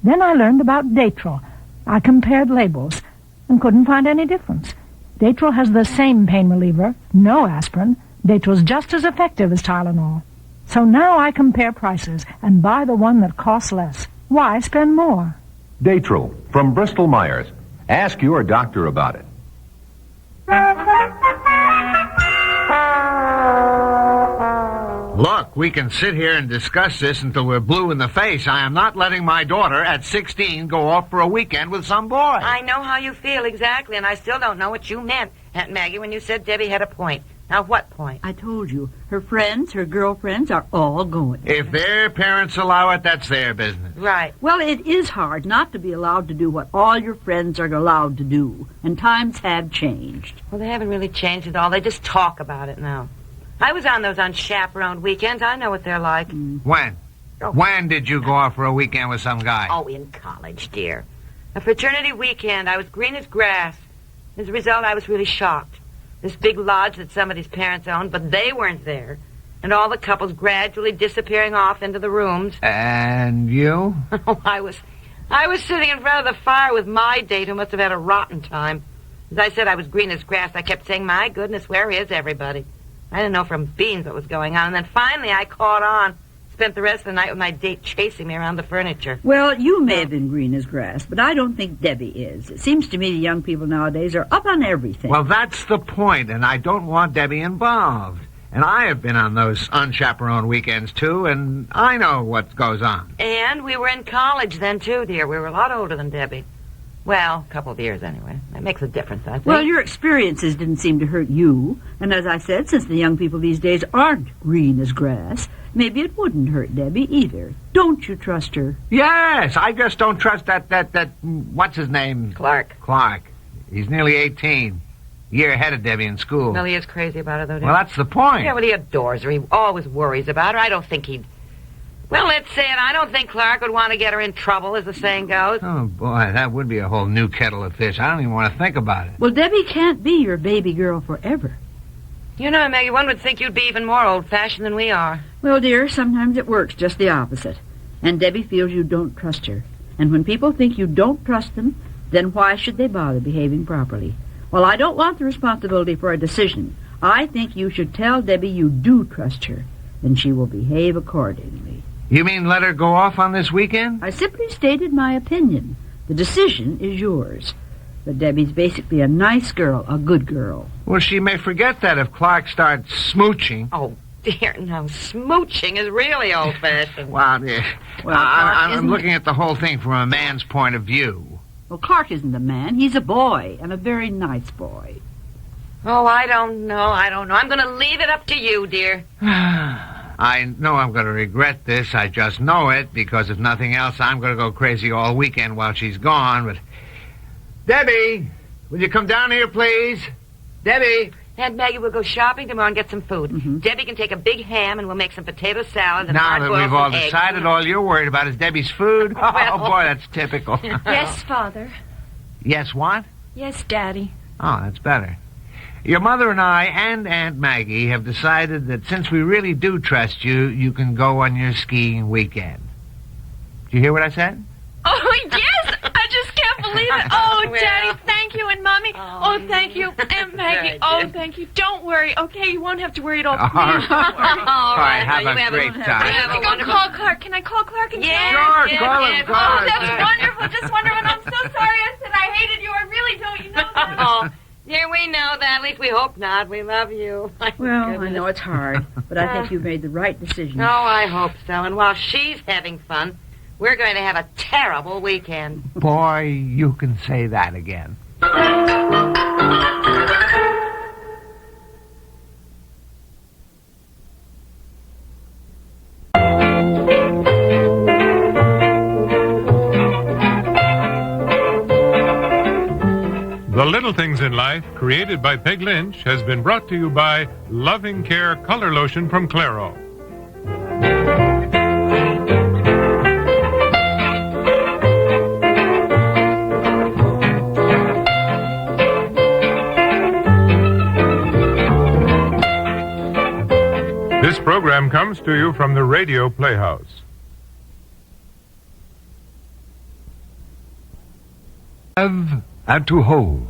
Then I learned about Datril. I compared labels and couldn't find any difference. Datril has the same pain reliever, no aspirin. Datril's just as effective as Tylenol. So now I compare prices and buy the one that costs less. Why spend more? Datril from Bristol Myers. Ask your doctor about it. Look, we can sit here and discuss this until we're blue in the face. I am not letting my daughter at 16 go off for a weekend with some boy. I know how you feel exactly, and I still don't know what you meant, Aunt Maggie, when you said Debbie had a point. Now, what point? I told you. Her friends, her girlfriends are all going. If their parents allow it, that's their business. Right. Well, it is hard not to be allowed to do what all your friends are allowed to do. And times have changed. Well, they haven't really changed at all. They just talk about it now. I was on those unchaperoned weekends. I know what they're like. When? Oh. When did you go off for a weekend with some guy? Oh, in college, dear. A fraternity weekend. I was green as grass. As a result, I was really shocked. This big lodge that somebody's parents owned, but they weren't there. And all the couples gradually disappearing off into the rooms. And you? Oh, I was sitting in front of the fire with my date who must have had a rotten time. As I said, I was green as grass. I kept saying, my goodness, where is everybody? I didn't know from beans what was going on. And then finally I caught on. Spent the rest of the night with my date chasing me around the furniture. Well, you may have been green as grass, but I don't think Debbie is. It seems to me the young people nowadays are up on everything. Well, that's the point, and I don't want Debbie involved. And I have been on those unchaperoned weekends, too, and I know what goes on. And we were in college then, too, dear. We were a lot older than Debbie. Well, a couple of years, anyway. That makes a difference, I think. Well, your experiences didn't seem to hurt you. And as I said, since the young people these days aren't green as grass, maybe it wouldn't hurt Debbie either. Don't you trust her? Yes, I just don't trust that, what's his name? Clark. Clark. He's nearly 18. Year ahead of Debbie in school. Well, he is crazy about her, though, dear. Well, that's the point. Yeah, well, he adores her. He always worries about her. I don't think he'd... Well, let's say it. I don't think Clark would want to get her in trouble, as the saying goes. Oh, boy, that would be a whole new kettle of fish. I don't even want to think about it. Well, Debbie can't be your baby girl forever. You know, Maggie, one would think you'd be even more old-fashioned than we are. Well, dear, sometimes it works just the opposite. And Debbie feels you don't trust her. And when people think you don't trust them, then why should they bother behaving properly? Well, I don't want the responsibility for a decision. I think you should tell Debbie you do trust her, and she will behave accordingly. You mean let her go off on this weekend? I simply stated my opinion. The decision is yours. But Debbie's basically a nice girl, a good girl. Well, she may forget that if Clark starts smooching. Oh, dear, no. Smooching is really old-fashioned. Well, dear, I'm looking at the whole thing from a man's point of view. Well, Clark isn't a man. He's a boy, and a very nice boy. Oh, I don't know. I'm going to leave it up to you, dear. I know I'm going to regret this. I just know it, because if nothing else, I'm going to go crazy all weekend while she's gone. But, Debbie, will you come down here, please? Debbie. Aunt Maggie will go shopping tomorrow and get some food. Mm-hmm. Debbie can take a big ham, and we'll make some potato salad and now that we've all eggs. decided, all you're worried about is Debbie's food? Oh, boy, that's typical. Yes, Father. Yes, what? Yes, Daddy. Oh, that's better. Your mother and I and Aunt Maggie have decided that since we really do trust you, you can go on your skiing weekend. Did you hear what I said? Oh, yes! I just can't believe it. Oh, Daddy, thank you, and Mommy. Oh, thank you, Aunt Maggie. Oh, thank you. Don't worry, okay? You won't have to worry at all. Please, don't worry. All right, have a great time. I can go call Clark. Can I call Clark and Sure, call him. Oh, that's wonderful. Just wonderful. I'm so sorry I said I hated you. I really don't. You know that? Oh, yeah, we know that. At least we hope not. We love you. Well, I know it's hard, but I think you've made the right decision. Oh, I hope so. And while she's having fun, we're going to have a terrible weekend. Boy, you can say that again. The Little Things in Life, created by Peg Lynch, has been brought to you by Loving Care Color Lotion from Clairol. This program comes to you from the Radio Playhouse. Have and to hold.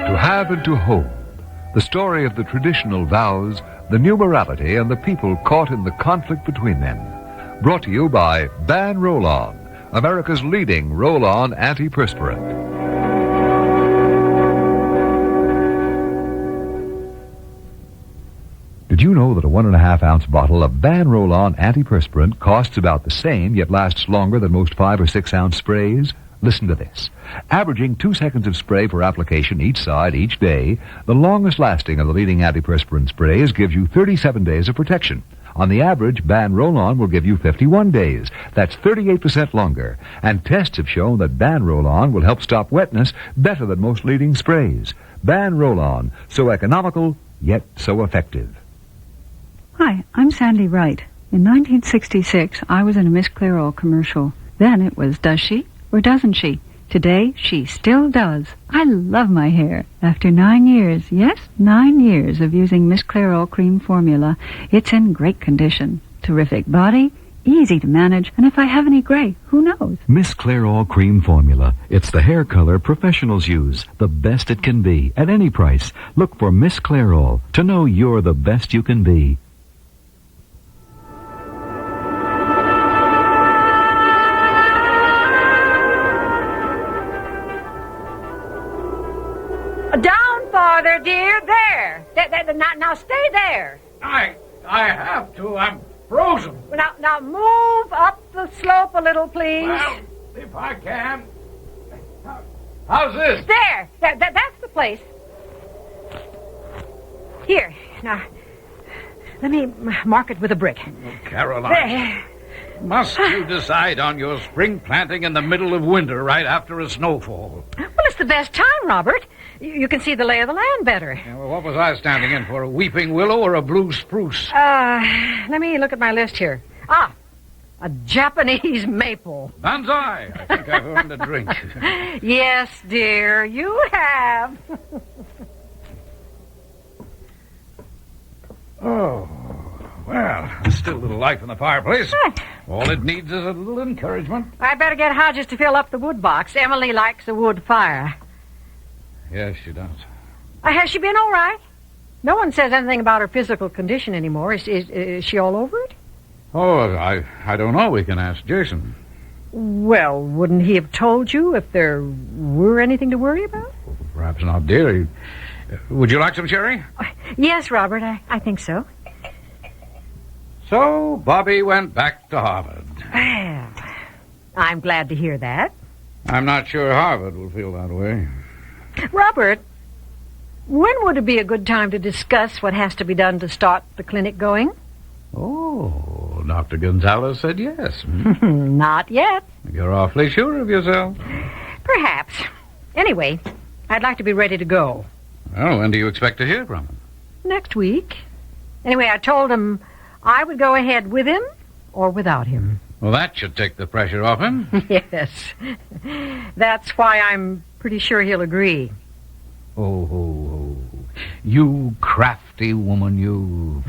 To have and to hold. The story of the traditional vows, the numerality, and the people caught in the conflict between them. Brought to you by Ban Roll-On, America's leading roll-on antiperspirant. Did you know that a 1.5-ounce bottle of Ban Roll-On antiperspirant costs about the same, yet lasts longer than most 5 or 6-ounce sprays? Listen to this. Averaging 2 seconds of spray per application each side each day, the longest lasting of the leading antiperspirant sprays gives you 37 days of protection. On the average, Ban Roll-On will give you 51 days. That's 38% longer. And tests have shown that Ban Roll-On will help stop wetness better than most leading sprays. Ban Roll-On, so economical, yet so effective. Hi, I'm Sandy Wright. In 1966, I was in a Miss Clairol commercial. Then it was, does she or doesn't she? Today, she still does. I love my hair. After 9 years, yes, 9 years of using Miss Clairol cream formula, it's in great condition. Terrific body, easy to manage, and if I have any gray, who knows? Miss Clairol cream formula. It's the hair color professionals use. The best it can be, at any price. Look for Miss Clairol to know you're the best you can be. Down farther, dear. There. Now stay there. I have to. I'm frozen. Now move up the slope a little, please. Well, if I can. How's this? There. That's the place. Here. Now, let me mark it with a brick. Caroline. There. Must you decide on your spring planting in the middle of winter right after a snowfall? Well, it's the best time, Robert. You can see the lay of the land better. Yeah, well, what was I standing in for, a weeping willow or a blue spruce? Let me look at my list here. Ah, a Japanese maple. Banzai. I think I've earned a drink. Yes, dear, you have. Oh, Well, there's still a little life in the fireplace. All it needs is a little encouragement. I better get Hodges to fill up the wood box. Emily likes a wood fire. Yes, she does. Has she been all right? No one says anything about her physical condition anymore. Is she all over it? Oh, I don't know. We can ask Jason. Well, wouldn't he have told you if there were anything to worry about? Perhaps not, dear. Would you like some sherry? Yes, Robert, I think so. So, Bobby went back to Harvard. Well, I'm glad to hear that. I'm not sure Harvard will feel that way. Robert, when would it be a good time to discuss what has to be done to start the clinic going? Oh, Dr. Gonzalez said yes. Not yet. You're awfully sure of yourself. Perhaps. Anyway, I'd like to be ready to go. Well, when do you expect to hear from him? Next week. Anyway, I told him I would go ahead with him or without him. Well, that should take the pressure off him. Yes. That's why I'm pretty sure he'll agree. Oh, you crafty woman, you.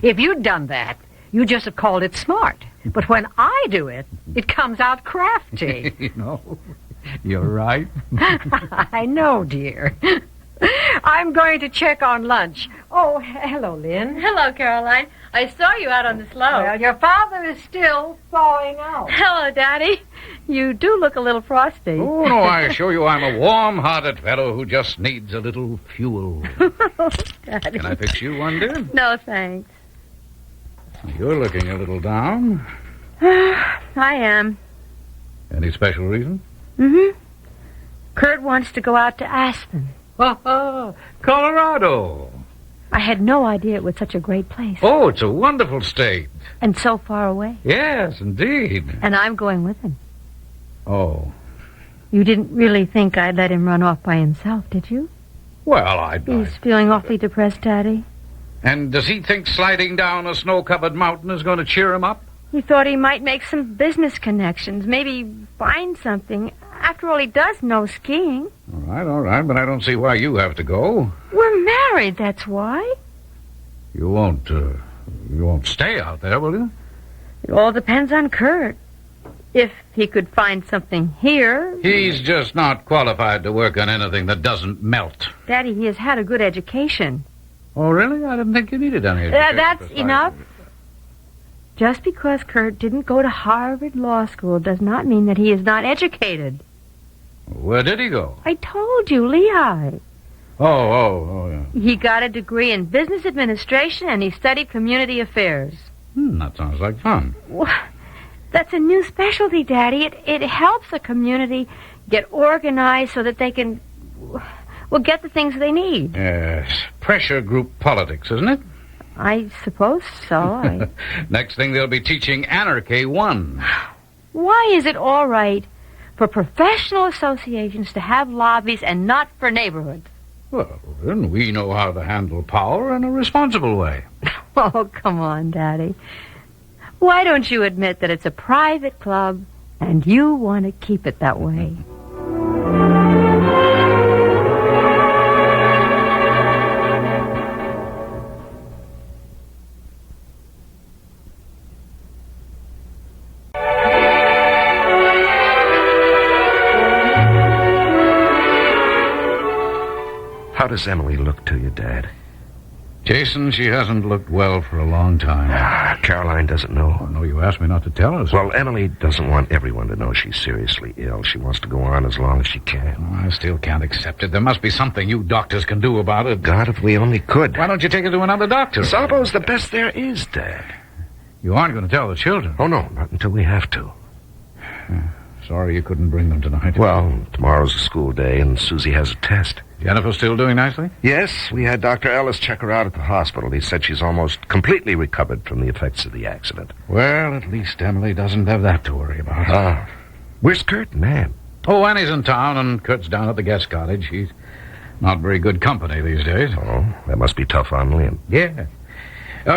If you'd done that, you'd just have called it smart. But when I do it, it comes out crafty. You know, you're right. I know, dear. I'm going to check on lunch. Oh, hello, Lynn. Hello, Caroline. I saw you out on the slope. Well, your father is still thawing out. Hello, Daddy. You do look a little frosty. Oh, no, I assure you I'm a warm-hearted fellow who just needs a little fuel. Daddy. Can I fix you one, dear? No, thanks. You're looking a little down. I am. Any special reason? Mm-hmm. Kurt wants to go out to Aspen. Colorado. I had no idea it was such a great place. Oh, it's a wonderful state. And so far away. Yes, indeed. And I'm going with him. Oh. You didn't really think I'd let him run off by himself, did you? Well, He's feeling awfully depressed, Daddy. And does he think sliding down a snow-covered mountain is going to cheer him up? He thought he might make some business connections, maybe find something. After all, he does know skiing. All right, but I don't see why you have to go. We're married, that's why. You won't stay out there, will you? It all depends on Kurt. If he could find something here... He's just not qualified to work on anything that doesn't melt. Daddy, he has had a good education. Oh, really? I didn't think you needed any education. That's enough. Just because Kurt didn't go to Harvard Law School does not mean that he is not educated. Where did he go? I told you, Lehigh. Oh, yeah. He got a degree in business administration and he studied community affairs. That sounds like fun. Well, that's a new specialty, Daddy. It helps the community get organized so that they can, get the things they need. Yes. Pressure group politics, isn't it? I suppose so. Next thing they'll be teaching Anarchy 1. Why is it all right for professional associations to have lobbies and not for neighborhoods? Well, then we know how to handle power in a responsible way. Oh, come on, Daddy. Why don't you admit that it's a private club and you want to keep it that way? How does Emily look to you, Dad? Jason, she hasn't looked well for a long time. Caroline doesn't know. Oh, no, you asked me not to tell us. Well, Emily doesn't want everyone to know she's seriously ill. She wants to go on as long as she can. Oh, I still can't accept it. There must be something you doctors can do about it. God, if we only could. Why don't you take her to another doctor? Salvo's the best there is, Dad. You aren't going to tell the children? Oh, no, not until we have to. Sorry you couldn't bring them tonight. Well, tomorrow's a school day, and Susie has a test. Jennifer still doing nicely? Yes, we had Dr. Ellis check her out at the hospital. He said she's almost completely recovered from the effects of the accident. Well, at least Emily doesn't have that to worry about. Where's Kurt and Ann? Oh, Annie's in town, and Kurt's down at the guest cottage. He's not very good company these days. Oh, that must be tough on Lynn. Yeah.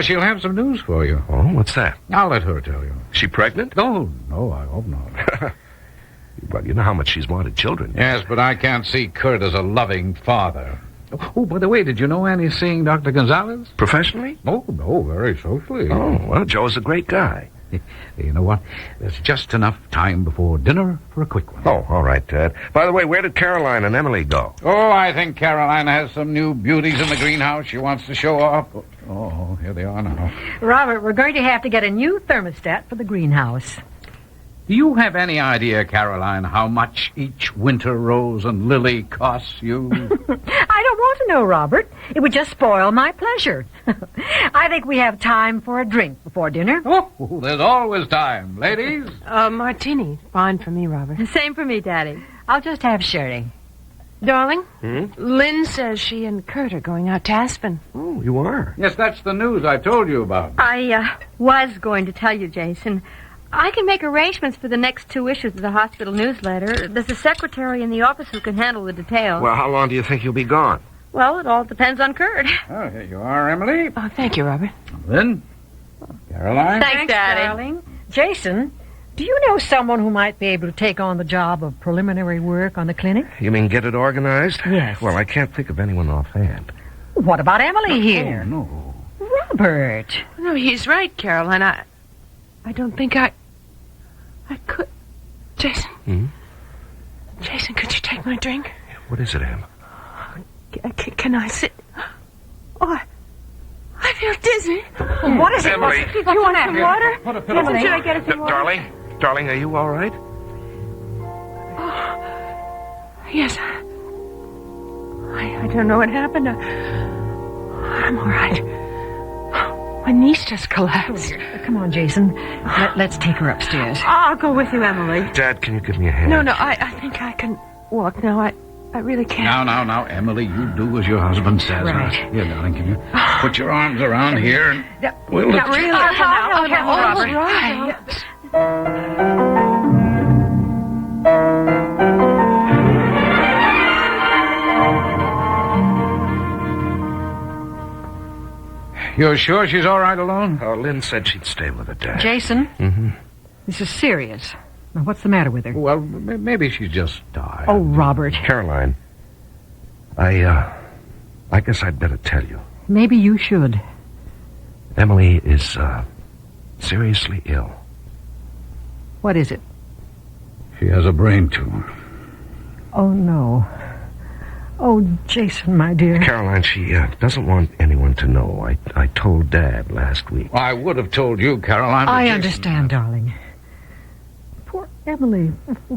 She'll have some news for you. Oh, what's that? I'll let her tell you. She pregnant? No, I hope not. Well, you know how much she's wanted children. Yes, but I can't see Kurt as a loving father. Oh, by the way, did you know Annie's seeing Dr. Gonzalez? Professionally? Oh, no, very socially. Oh, well, Joe's a great guy. You know what? There's just enough time before dinner for a quick one. Oh, all right, Dad. By the way, where did Caroline and Emily go? Oh, I think Caroline has some new beauties in the greenhouse she wants to show off. Oh, here they are now. Robert, we're going to have to get a new thermostat for the greenhouse. Do you have any idea, Caroline, how much each winter rose and lily costs you? I don't want to know, Robert. It would just spoil my pleasure. I think we have time for a drink before dinner. Oh, there's always time. Ladies? Martini. Fine for me, Robert. Same for me, Daddy. I'll just have sherry. Darling, Lynn says she and Kurt are going out to Aspen. Oh, you are? Yes, that's the news I told you about. I was going to tell you, Jason. I can make arrangements for the next 2 issues of the hospital newsletter. There's a secretary in the office who can handle the details. Well, how long do you think you'll be gone? Well, it all depends on Kurt. Oh, here you are, Emily. Oh, thank you, Robert. Lynn? Caroline? Thanks, Daddy. Darling. Jason, do you know someone who might be able to take on the job of preliminary work on the clinic? You mean get it organized? Yes. Well, I can't think of anyone offhand. What about Emily here? Oh, no. Robert. No, he's right, Caroline. I don't think I could. Jason. Jason, could you take my drink? What is it, Em? Can I sit? Oh, I feel dizzy. What is Emily. it? You want some water? Put a pillow. Jason, should I get us some water? Darling, are you all right? Yes. I don't know what happened. I'm all right. My niece just collapsed. Come on, Jason. Let's take her upstairs. I'll go with you, Emily. Dad, can you give me a hand? No, I think I can walk now. I really can't. Now, Emily, you do as your husband says. Right. Here, darling, can you put your arms around here and we'll Not really. Okay, Robert. You're sure she's all right alone? Lynn said she'd stay with her, Dad. Jason, Mm-hmm. this is serious. Now, what's the matter with her? Well, maybe she just died. Oh, Robert. Caroline, I guess I'd better tell you. Maybe you should. Emily is, seriously ill. What is it? She has a brain tumor. Oh, no. Oh, Jason, my dear. Caroline, she doesn't want anyone to know. I told Dad last week. I would have told you, Caroline. I understand, darling. Poor Emily.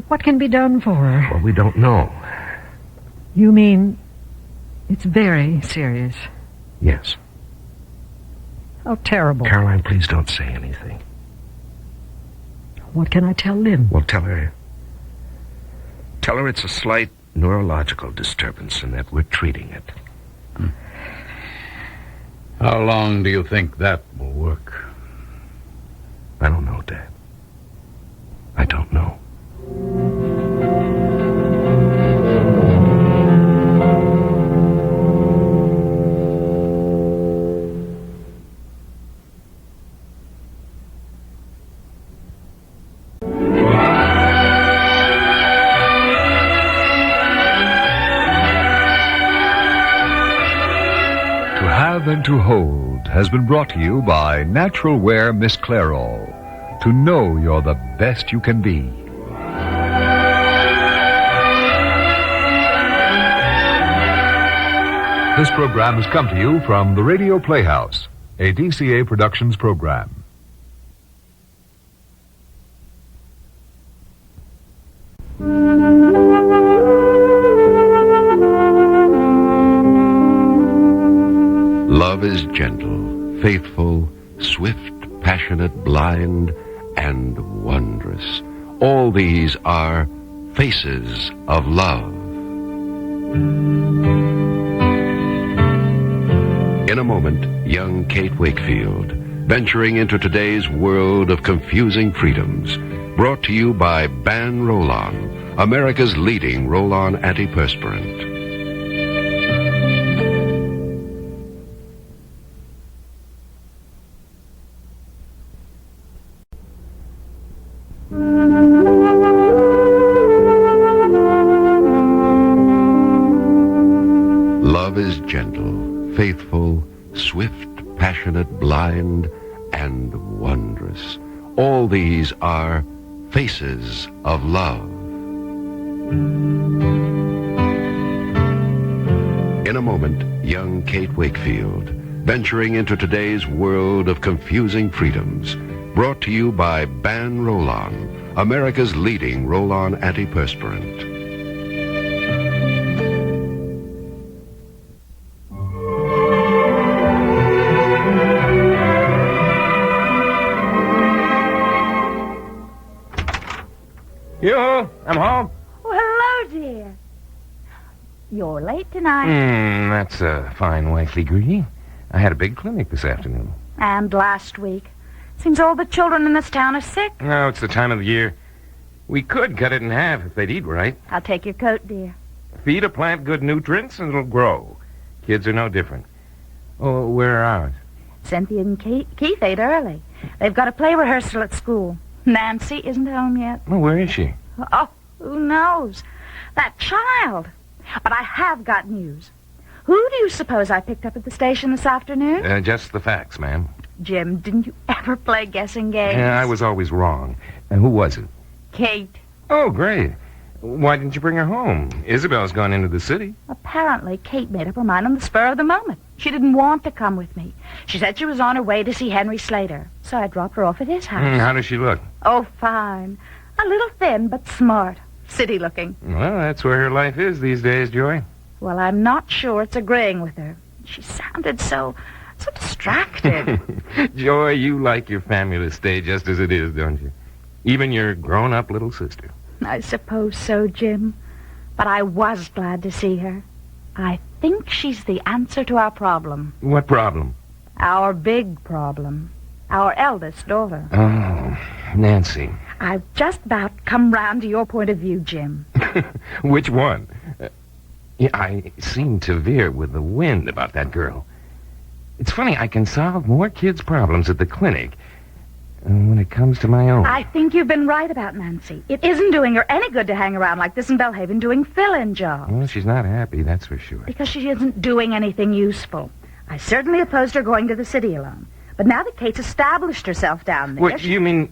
What can be done for her? Well, we don't know. You mean it's very serious? Yes. How terrible. Caroline, please don't say anything. What can I tell Lynn? Well, tell her it's a slight neurological disturbance and that we're treating it. How long do you think that will work? I don't know, Dad. I don't know. And to Hold has been brought to you by Natural Wear Miss Clairol. To know you're the best you can be. This program has come to you from the Radio Playhouse, a DCA Productions program. Love is gentle, faithful, swift, passionate, blind, and wondrous. All these are faces of love. In a moment, young Kate Wakefield, venturing into today's world of confusing freedoms. Brought to you by Ban Roll-On, America's leading roll-on antiperspirant. Love is gentle, faithful, swift, passionate, blind, and wondrous. All these are faces of love. In a moment, young Kate Wakefield, venturing into today's world of confusing freedoms. Brought to you by Ban Roll-On, America's leading roll-on antiperspirant. Yoo-hoo, I'm home. Oh, hello, dear. You're late tonight. That's a fine wifely greeting. I had a big clinic this afternoon. And last week. Seems all the children in this town are sick. No, it's the time of the year. We could cut it in half if they'd eat right. I'll take your coat, dear. Feed a plant good nutrients and it'll grow. Kids are no different. Oh, where are ours? Cynthia and Keith ate early. They've got a play rehearsal at school. Nancy isn't home yet. Well, where is she? Oh, who knows? That child. But I have got news. Who do you suppose I picked up at the station this afternoon? Just the facts, ma'am. Jim, didn't you ever play guessing games? Yeah, I was always wrong. And who was it? Kate. Oh, great. Why didn't you bring her home? Isabel's gone into the city. Apparently, Kate made up her mind on the spur of the moment. She didn't want to come with me. She said she was on her way to see Henry Slater. So I dropped her off at his house. How does she look? Oh, fine. A little thin, but smart. City-looking. Well, that's where her life is these days, Joy. Well, I'm not sure it's agreeing with her. She sounded so distracted. Joy, you like your family to stay just as it is, don't you? Even your grown-up little sister. I suppose so, Jim. But I was glad to see her. I think she's the answer to our problem. What problem? Our big problem. Our eldest daughter. Oh, Nancy. I've just about come round to your point of view, Jim. Which one? I seem to veer with the wind about that girl. It's funny, I can solve more kids' problems at the clinic when it comes to my own. I think you've been right about Nancy. It isn't doing her any good to hang around like this in Belhaven doing fill-in jobs. Well, she's not happy, that's for sure. Because she isn't doing anything useful. I certainly opposed her going to the city alone. But now that Kate's established herself down there... What, you mean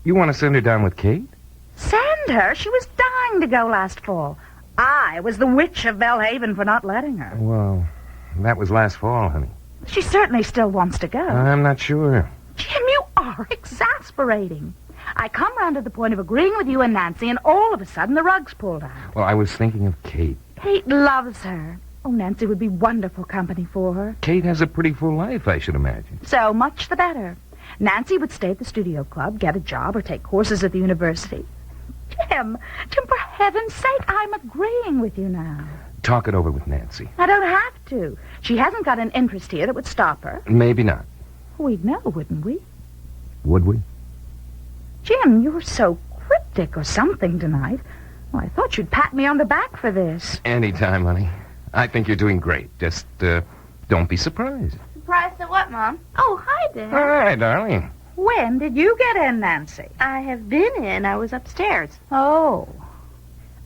you want to send her down with Kate? Send her? She was dying to go last fall. I was the witch of Belhaven for not letting her. Well, that was last fall, honey. She certainly still wants to go. I'm not sure. Jim, you are exasperating. I come round to the point of agreeing with you and Nancy, and all of a sudden the rug's pulled out. Well, I was thinking of Kate. Kate loves her. Oh, Nancy would be wonderful company for her. Kate has a pretty full life, I should imagine. So much the better. Nancy would stay at the studio club, get a job, or take courses at the university. Jim, for heaven's sake, I'm agreeing with you now. Talk it over with Nancy. I don't have to. She hasn't got an interest here that would stop her. Maybe not. We'd know, wouldn't we? Would we? Jim, you were so cryptic or something tonight. Well, I thought you'd pat me on the back for this. Anytime, honey. I think you're doing great. Just, don't be surprised. Surprised at what, Mom? Oh, hi, Dad. Hi, darling. When did you get in, Nancy? I have been in. I was upstairs. Oh.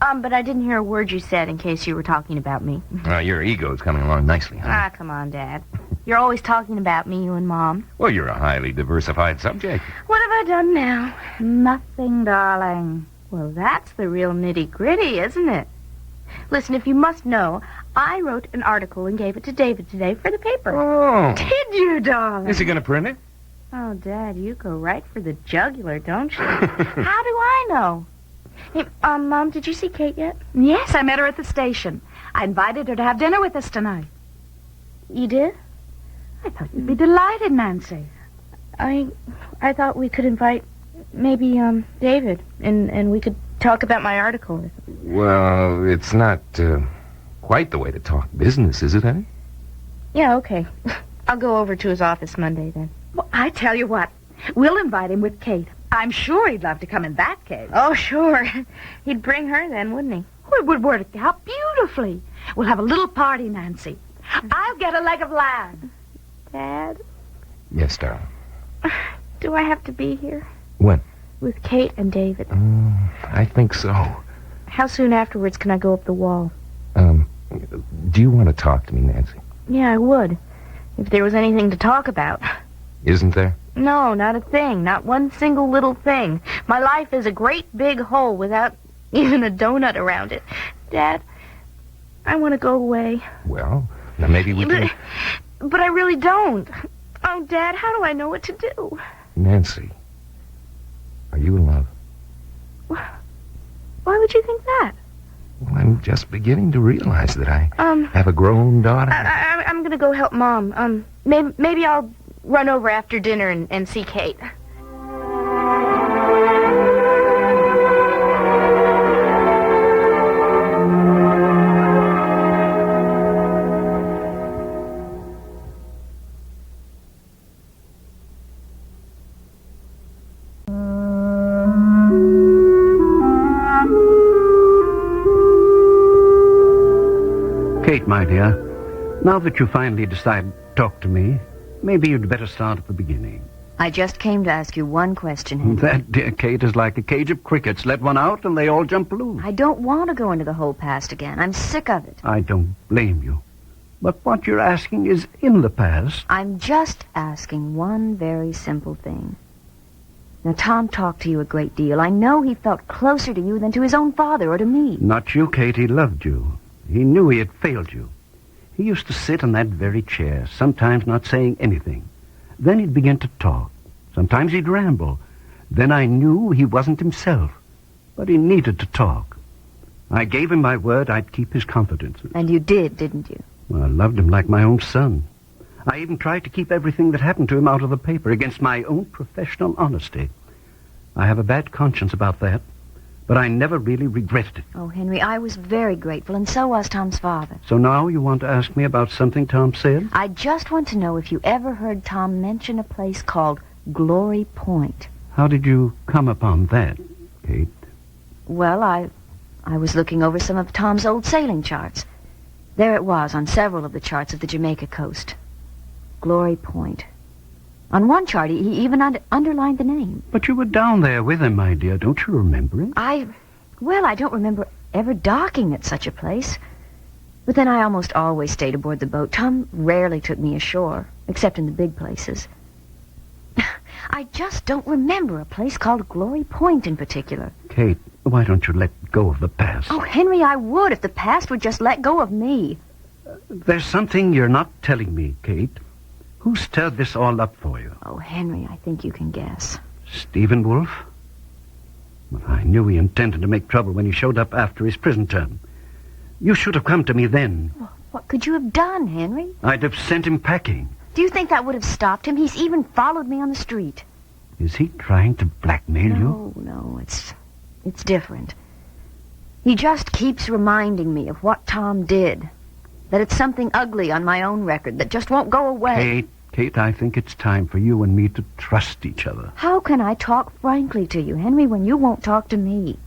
But I didn't hear a word you said in case you were talking about me. Your ego's coming along nicely, honey. Ah, come on, Dad. You're always talking about me, you and Mom. Well, you're a highly diversified subject. What have I done now? Nothing, darling. Well, that's the real nitty-gritty, isn't it? Listen, if you must know, I wrote an article and gave it to David today for the paper. Oh. Did you, darling? Is he going to print it? Oh, Dad, you go right for the jugular, don't you? How do I know? Hey, Mom, did you see Kate yet? Yes, I met her at the station. I invited her to have dinner with us tonight. You did? I thought you'd be delighted, Nancy. I thought we could invite maybe, David, and we could talk about my article. Well, it's not, quite the way to talk business, is it, honey? Yeah, okay. I'll go over to his office Monday, then. Well, I tell you what. We'll invite him with Kate. I'm sure he'd love to come in that case. Oh, sure. He'd bring her then, wouldn't he? It would work out beautifully. We'll have a little party, Nancy. I'll get a leg of lamb. Dad? Yes, darling. Do I have to be here? When? With Kate and David. I think so. How soon afterwards can I go up the wall? Do you want to talk to me, Nancy? Yeah, I would. If there was anything to talk about. Isn't there? No, not a thing. Not one single little thing. My life is a great big hole without even a donut around it. Dad, I want to go away. Well, now maybe we can... But I really don't. Oh, Dad, how do I know what to do? Nancy, are you in love? Why would you think that? Well, I'm just beginning to realize that I have a grown daughter. I'm going to go help Mom. Maybe I'll run over after dinner and see Kate. Kate, my dear, now that you finally decide to talk to me, maybe you'd better start at the beginning. I just came to ask you one question, Henry. That, dear Kate, is like a cage of crickets. Let one out and they all jump loose. I don't want to go into the whole past again. I'm sick of it. I don't blame you. But what you're asking is in the past. I'm just asking one very simple thing. Now, Tom talked to you a great deal. I know he felt closer to you than to his own father or to me. Not you, Kate. He loved you. He knew he had failed you. He used to sit in that very chair, sometimes not saying anything. Then he'd begin to talk. Sometimes he'd ramble. Then I knew he wasn't himself. But he needed to talk. I gave him my word I'd keep his confidence. And you did, didn't you? Well, I loved him like my own son. I even tried to keep everything that happened to him out of the paper against my own professional honesty. I have a bad conscience about that. But I never really regretted it. Oh, Henry, I was very grateful, and so was Tom's father. So now you want to ask me about something Tom said? I just want to know if you ever heard Tom mention a place called Glory Point. How did you come upon that, Kate? Well, I was looking over some of Tom's old sailing charts. There it was on several of the charts of the Jamaica coast. Glory Point. On one chart, he even underlined the name. But you were down there with him, my dear. Don't you remember it? I don't remember ever docking at such a place. But then I almost always stayed aboard the boat. Tom rarely took me ashore, except in the big places. I just don't remember a place called Glory Point in particular. Kate, why don't you let go of the past? Oh, Henry, I would if the past would just let go of me. There's something you're not telling me, Kate. Who stirred this all up for you? Oh, Henry, I think you can guess. Stephen Wolfe? Well, I knew he intended to make trouble when he showed up after his prison term. You should have come to me then. Well, what could you have done, Henry? I'd have sent him packing. Do you think that would have stopped him? He's even followed me on the street. Is he trying to blackmail you? No, it's different. He just keeps reminding me of what Tom did. That it's something ugly on my own record that just won't go away. Kate, I think it's time for you and me to trust each other. How can I talk frankly to you, Henry, when you won't talk to me?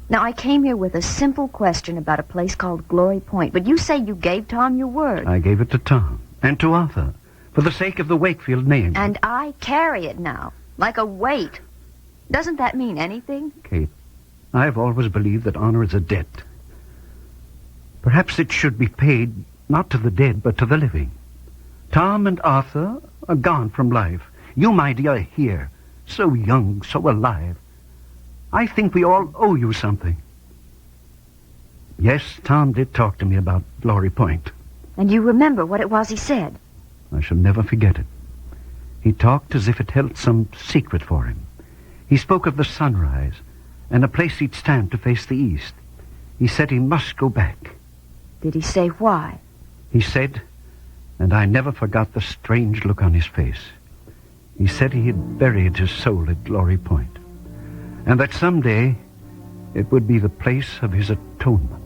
Now, I came here with a simple question about a place called Glory Point, but you say you gave Tom your word. I gave it to Tom and to Arthur for the sake of the Wakefield name. And I carry it now, like a weight. Doesn't that mean anything? Kate, I've always believed that honor is a debt. Perhaps it should be paid not to the dead, but to the living. Tom and Arthur are gone from life. You, my dear, are here, so young, so alive. I think we all owe you something. Yes, Tom did talk to me about Glory Point. And you remember what it was he said? I shall never forget it. He talked as if it held some secret for him. He spoke of the sunrise and a place he'd stand to face the east. He said he must go back. Did he say why? He said, and I never forgot the strange look on his face. He said he had buried his soul at Glory Point, and that someday it would be the place of his atonement.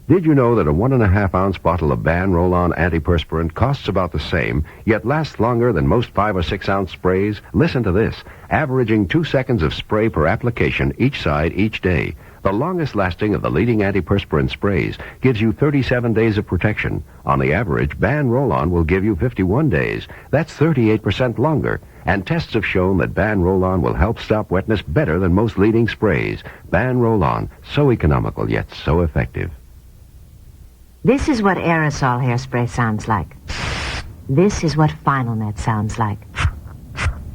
Did you know that a 1.5-ounce bottle of Ban Roll-On antiperspirant costs about the same, yet lasts longer than most 5 or 6-ounce sprays? Listen to this. Averaging 2 seconds of spray per application each side each day. The longest lasting of the leading antiperspirant sprays gives you 37 days of protection. On the average, Ban Roll-On will give you 51 days. That's 38% longer. And tests have shown that Ban Roll-On will help stop wetness better than most leading sprays. Ban Roll-On, so economical yet so effective. This is what aerosol hairspray sounds like. This is what Final Net sounds like.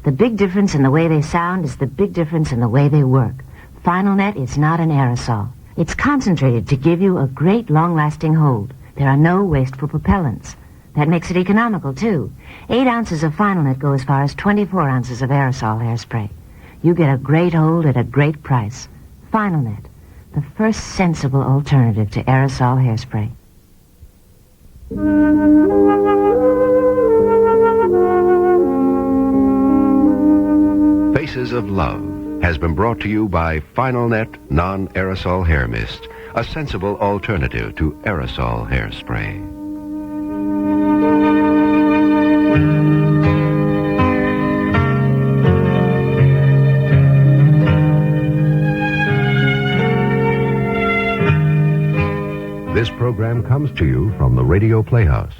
The big difference in the way they sound is the big difference in the way they work. Final Net is not an aerosol. It's concentrated to give you a great long-lasting hold. There are no wasteful propellants. That makes it economical, too. 8 ounces of Final Net go as far as 24 ounces of aerosol hairspray. You get a great hold at a great price. Final Net, the first sensible alternative to aerosol hairspray. Faces of Love has been brought to you by Final Net Non-Aerosol Hair Mist, a sensible alternative to aerosol hairspray. This program comes to you from the Radio Playhouse.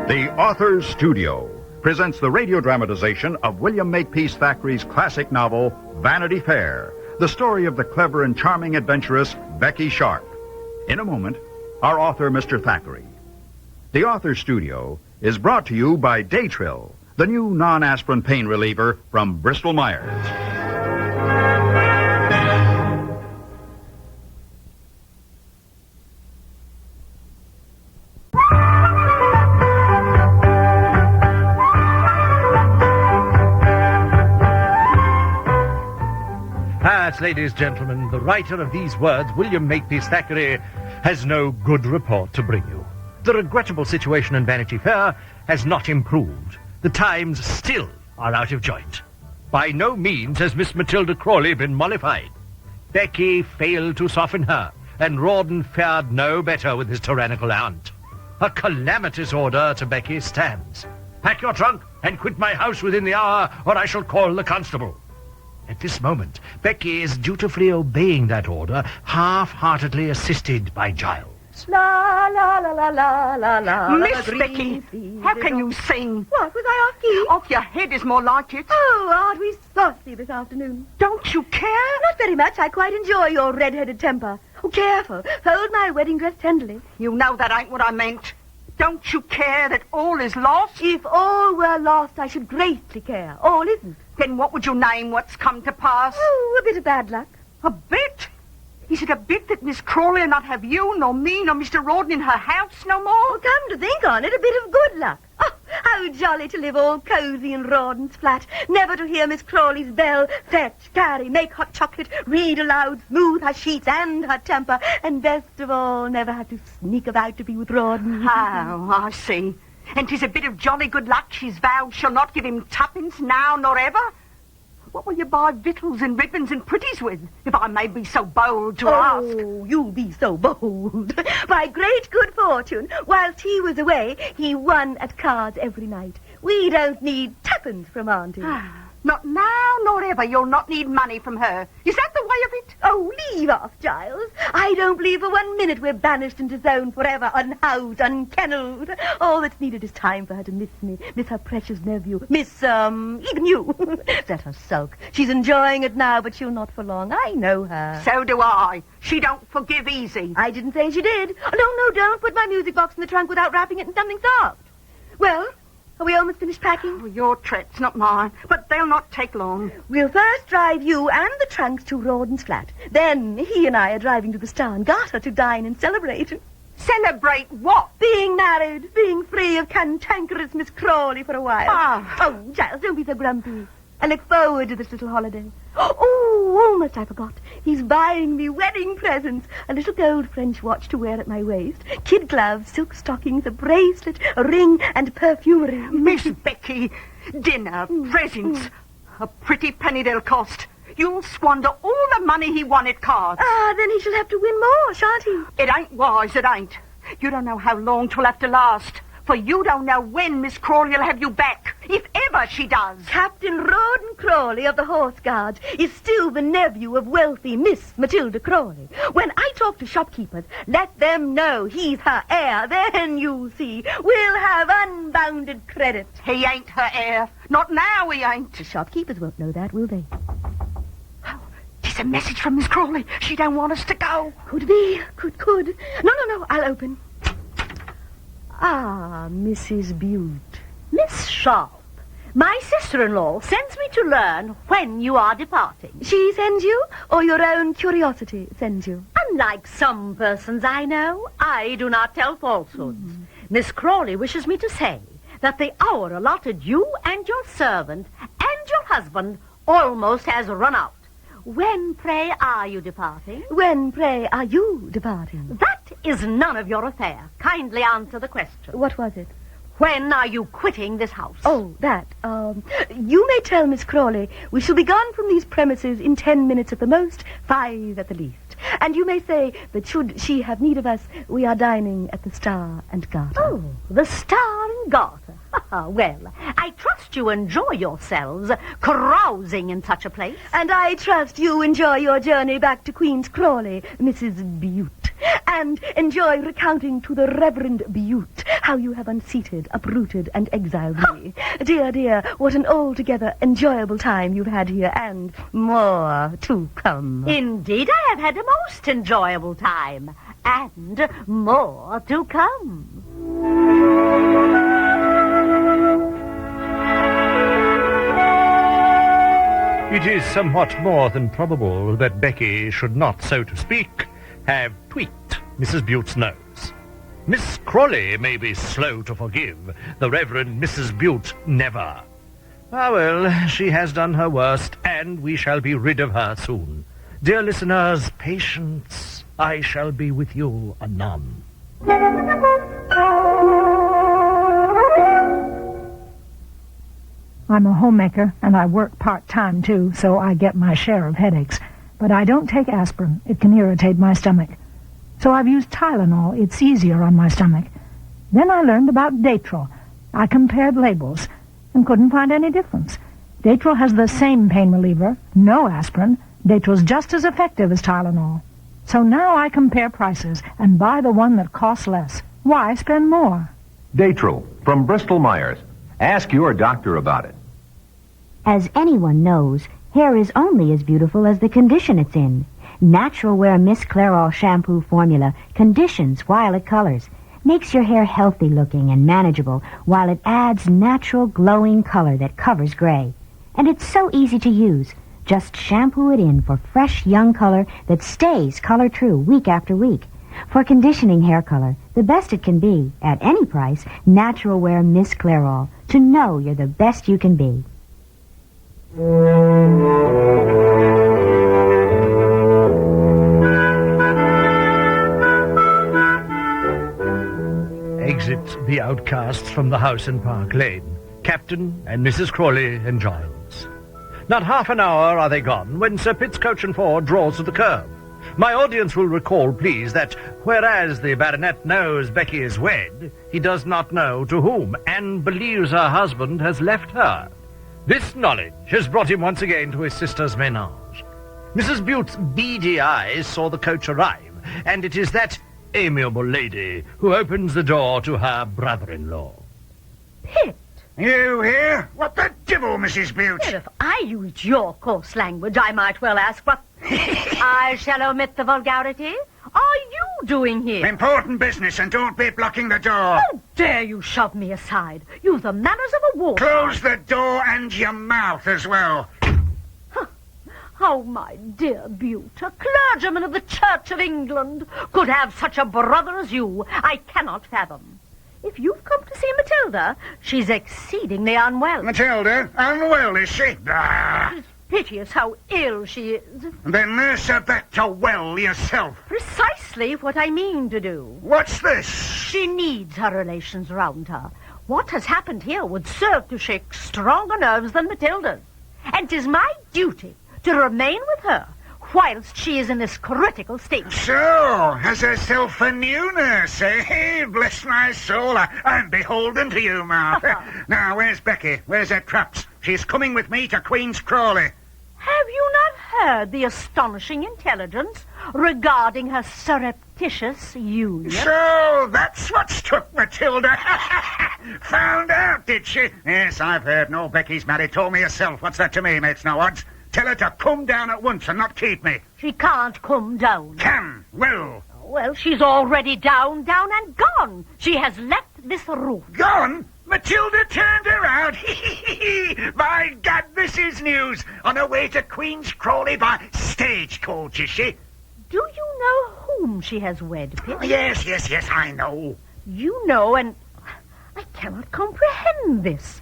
The Author's Studio presents the radio dramatization of William Makepeace Thackeray's classic novel, Vanity Fair, the story of the clever and charming adventuress Becky Sharp. In a moment, our author, Mr. Thackeray. The Author's Studio is brought to you by Daytrill, the new non-aspirin pain reliever from Bristol-Myers. Ladies, gentlemen, the writer of these words, William Makepeace Thackeray, has no good report to bring you. The regrettable situation in Vanity Fair has not improved. The times still are out of joint. By no means has Miss Matilda Crawley been mollified. Becky failed to soften her, and Rawdon fared no better with his tyrannical aunt. A calamitous order to Becky stands. Pack your trunk and quit my house within the hour, or I shall call the constable. At this moment, Becky is dutifully obeying that order, half-heartedly assisted by Giles. La la la la la la la. Miss Becky, how can you sing? What, was I off key? Off your head is more like it. Oh, aren't we saucy this afternoon? Don't you care? Not very much. I quite enjoy your red-headed temper. Oh, careful. Fold my wedding dress tenderly. You know that ain't what I meant. Don't you care that all is lost? If all were lost, I should greatly care. All isn't. Then what would you name what's come to pass? Oh, a bit of bad luck. A bit? Is it a bit that Miss Crawley will not have you, nor me, nor Mr. Rawdon in her house no more? Oh, come to think on it, a bit of good luck. Oh, how jolly to live all cosy in Rawdon's flat. Never to hear Miss Crawley's bell. Fetch, carry, make hot chocolate, read aloud, smooth her sheets and her temper. And best of all, never have to sneak about to be with Rawdon. Oh, I see. And 'tis a bit of jolly good luck she's vowed she'll not give him tuppence now nor ever. What will you buy victuals and ribbons and pretties with, if I may be so bold to ask? Oh, you'll be so bold. By great good fortune, whilst he was away, he won at cards every night. We don't need tuppence from Auntie. Not now nor ever. You'll not need money from her. Is that the way of it? Oh, leave off, Giles. I don't believe for 1 minute we're banished into zone forever, unhoused, unkennelled. All that's needed is time for her to miss me, miss her precious nephew, miss, even you. Let her sulk. She's enjoying it now, but she'll not for long. I know her. So do I. She don't forgive easy. I didn't say she did. Oh, no, don't put my music box in the trunk without wrapping it in something soft. Well, are we almost finished packing? Oh, your tricks, not mine. But they'll not take long. We'll first drive you and the trunks to Rawdon's flat. Then he and I are driving to the Star and Garter to dine and celebrate. Celebrate what? Being married, being free of cantankerous Miss Crawley for a while. Oh, Giles, don't be so grumpy. I look forward to this little holiday. Oh, almost I forgot. He's buying me wedding presents. A little gold French watch to wear at my waist, kid gloves, silk stockings, a bracelet, a ring, and perfumery. Miss Becky, dinner, presents. A pretty penny they'll cost. You'll squander all the money he won at cards. Then he shall have to win more, shan't he? It ain't wise, it ain't. You don't know how long 'twill have to last. For you don't know when Miss Crawley'll have you back, if ever she does. Captain Rawdon Crawley of the Horse Guards is still the nephew of wealthy Miss Matilda Crawley. When I talk to shopkeepers, let them know he's her heir. Then, you'll see, we'll have unbounded credit. He ain't her heir. Not now he ain't. The shopkeepers won't know that, will they? It's a message from Miss Crawley. She don't want us to go. Could be. Could. No, I'll open. Ah, Mrs. Butte. Miss Sharp, my sister-in-law sends me to learn when you are departing. She sends you, or your own curiosity sends you? Unlike some persons I know, I do not tell falsehoods. Miss Crawley wishes me to say that the hour allotted you and your servant and your husband almost has run out. When, pray, are you departing? When, pray, are you departing? That is none of your affair. Kindly answer the question. What was it? When are you quitting this house? Oh, that. You may tell Miss Crawley we shall be gone from these premises in 10 minutes at the most, 5 at the least. And you may say that should she have need of us, we are dining at the Star and Garter. Oh, the Star and Garter. Well, I trust you enjoy yourselves carousing in such a place. And I trust you enjoy your journey back to Queen's Crawley, Mrs. Butte. And enjoy recounting to the Reverend Butte how you have unseated, uprooted, and exiled me. Dear, what an altogether enjoyable time you've had here, and more to come. Indeed, I have had a most enjoyable time, and more to come. It is somewhat more than probable that Becky should not, so to speak, have tweaked Mrs. Butte's nose. Miss Crawley may be slow to forgive, the Reverend Mrs. Butte never. Ah, well, she has done her worst, and we shall be rid of her soon. Dear listeners, patience. I shall be with you anon. I'm a homemaker, and I work part-time, too, so I get my share of headaches. But I don't take aspirin. It can irritate my stomach. So I've used Tylenol. It's easier on my stomach. Then I learned about Datril. I compared labels and couldn't find any difference. Datril has the same pain reliever, no aspirin. Datril's just as effective as Tylenol. So now I compare prices and buy the one that costs less. Why spend more? Datril from Bristol-Myers. Ask your doctor about it. As anyone knows, hair is only as beautiful as the condition it's in. Natural Wear Miss Clairol shampoo formula conditions while it colors, makes your hair healthy looking and manageable while it adds natural glowing color that covers gray. And it's so easy to use. Just shampoo it in for fresh young color that stays color true week after week. For conditioning hair color, the best it can be, at any price, Natural Wear Miss Clairol, to know you're the best you can be. Exit the outcasts from the house in Park Lane. Captain and Mrs. Crawley and Giles. Not half an hour are they gone when Sir Pitt's coach and four draws to the curb. My audience will recall, please, that whereas the baronet knows Becky is wed, he does not know to whom, and believes her husband has left her. This knowledge has brought him once again to his sister's menage. Mrs. Butte's beady eyes saw the coach arrive, and it is that amiable lady who opens the door to her brother-in-law. Pitt! You here? What the devil, Mrs. Butte? Well, if I used your coarse language, I might well ask what... I shall omit the vulgarity. Are you doing here? Important business, and don't be blocking the door. How dare you shove me aside? You've the manners of a wolf. Close the door and your mouth as well. Oh, my dear Butte, a clergyman of the Church of England could have such a brother as you. I cannot fathom. If you've come to see Matilda, she's exceedingly unwell. Matilda? Unwell, is she? Ah. It's piteous how ill she is. Then nurse her back to well yourself. Precisely what I mean to do. What's this? She needs her relations round her. What has happened here would serve to shake stronger nerves than Matilda's. And 'tis my duty to remain with her whilst she is in this critical state. So, has herself a new nurse, eh? Bless my soul, I'm beholden to you, Martha. Now, where's Becky? Where's her traps? She's coming with me to Queen's Crawley. Have you not heard the astonishing intelligence regarding her surreptitious union? So, that's what struck Matilda. Found out, did she? Yes, I've heard. No, Becky's married. Told me herself. What's that to me? Makes no odds. Tell her to come down at once and not keep me. She can't come down. Can? Well. Well, she's already down and gone. She has left this room. Gone? Matilda turned around. By Gad, this is news. On her way to Queen's Crawley by stagecoach, is she? Do you know whom she has wed, Pitt? Yes, I know. You know, and I cannot comprehend this.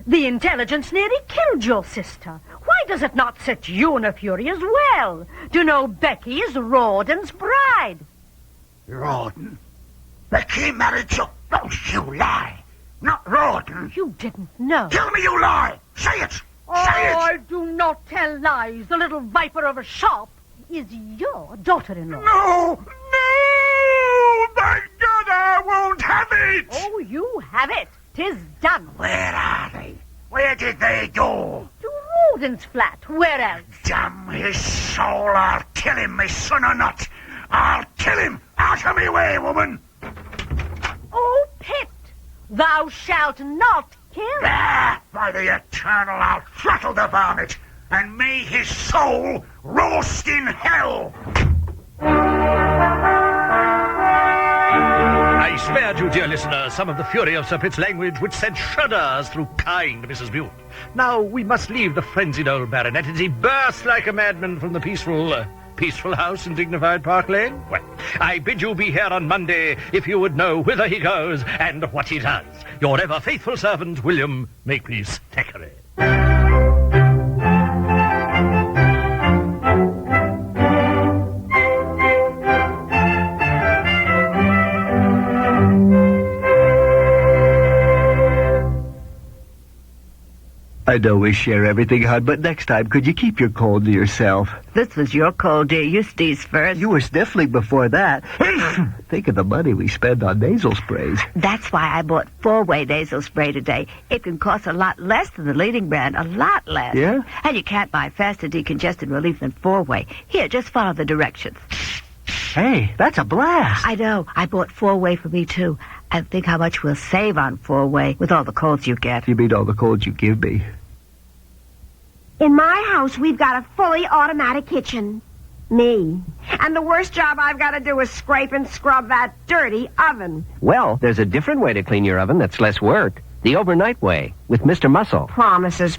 The intelligence nearly killed your sister. Why does it not set you in a fury as well to know Becky is Rawdon's bride? Rawdon? Becky married you? Oh, you lie. Not Rawdon. You didn't know. Tell me you lie. Say it. Say it. I do not tell lies. The little viper of a shop is your daughter-in-law. No. By God, I won't have it. Oh, you have it. 'Tis done. Where are they? Where did they go? To Rawdon's flat. Where else? Damn his soul. I'll kill him, my son or not. I'll kill him. Out of me way, woman. Oh, Pitt, thou shalt not kill. Ah, by the eternal, I'll throttle the varmint, and may his soul roast in hell. I spared you, dear listener, some of the fury of Sir Pitt's language which sent shudders through kind Mrs. Bute. Now we must leave the frenzied old baronet as he burst like a madman from the peaceful house in dignified Park Lane. Well, I bid you be here on Monday if you would know whither he goes and what he does. Your ever faithful servant, William Makepeace Thackeray. I know we share everything, hon, but next time, could you keep your cold to yourself? This was your cold, dear. You sneezed first. You were sniffling before that. Think of the money we spend on nasal sprays. That's why I bought 4-way nasal spray today. It can cost a lot less than the leading brand, a lot less. Yeah? And you can't buy faster decongestant relief than 4-way. Here, just follow the directions. Hey, that's a blast. I know. I bought 4-way for me, too. And think how much we'll save on 4-way with all the colds you get. You mean all the colds you give me? In my house, we've got a fully automatic kitchen. Me. And the worst job I've got to do is scrape and scrub that dirty oven. Well, there's a different way to clean your oven that's less work. The overnight way, with Mr. Muscle. Promises.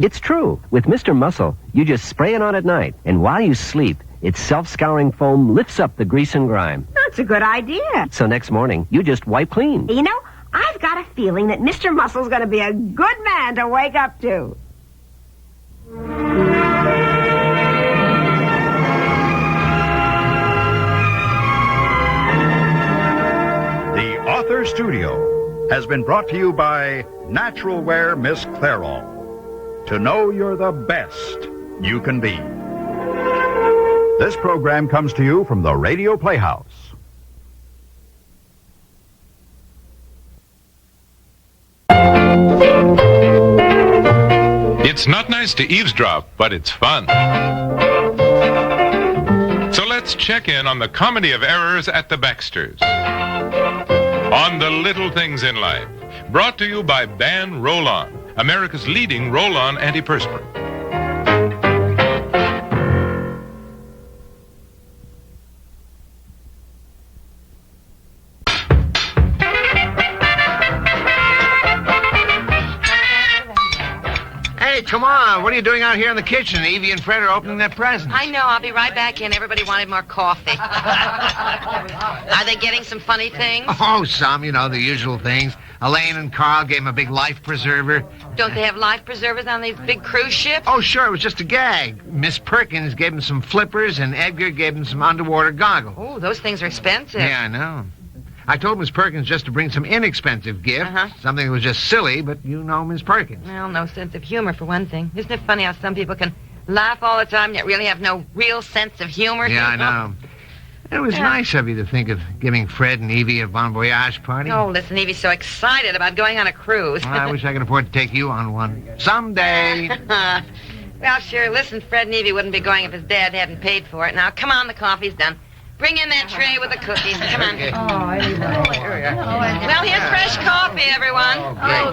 It's true. With Mr. Muscle, you just spray it on at night, and while you sleep, its self-scouring foam lifts up the grease and grime. That's a good idea. So next morning, you just wipe clean. You know, I've got a feeling that Mr. Muscle's going to be a good man to wake up to. The Author Studio has been brought to you by Natural Wear Miss Clairol. To know you're the best you can be. This program comes to you from the Radio Playhouse. It's not nice to eavesdrop, but it's fun. So let's check in on the comedy of errors at the Baxters. On the little things in life. Brought to you by Ban Roll-On, America's leading roll-on antiperspirant. Hey, come on. What are you doing out here in the kitchen? Evie and Fred are opening their presents. I know. I'll be right back in. Everybody wanted more coffee. Are they getting some funny things? Oh, some, the usual things. Elaine and Carl gave him a big life preserver. Don't they have life preservers on these big cruise ships? Oh, sure. It was just a gag. Miss Perkins gave him some flippers, and Edgar gave him some underwater goggles. Oh, those things are expensive. Yeah, I know. I told Miss Perkins just to bring some inexpensive gift. Something that was just silly, but you know Miss Perkins. Well, no sense of humor, for one thing. Isn't it funny how some people can Laugh all the time, yet really have no real sense of humor. Yeah, I know. It was nice of you to think of giving Fred and Evie a bon voyage party. Oh, listen, Evie's so excited about going on a cruise. I wish I could afford to take you on one. Someday. Well, sure, listen, Fred and Evie wouldn't be going if his dad hadn't paid for it. Now, come on, the coffee's done. Bring in that tray with the cookies. Come on. Well, here's fresh coffee, everyone.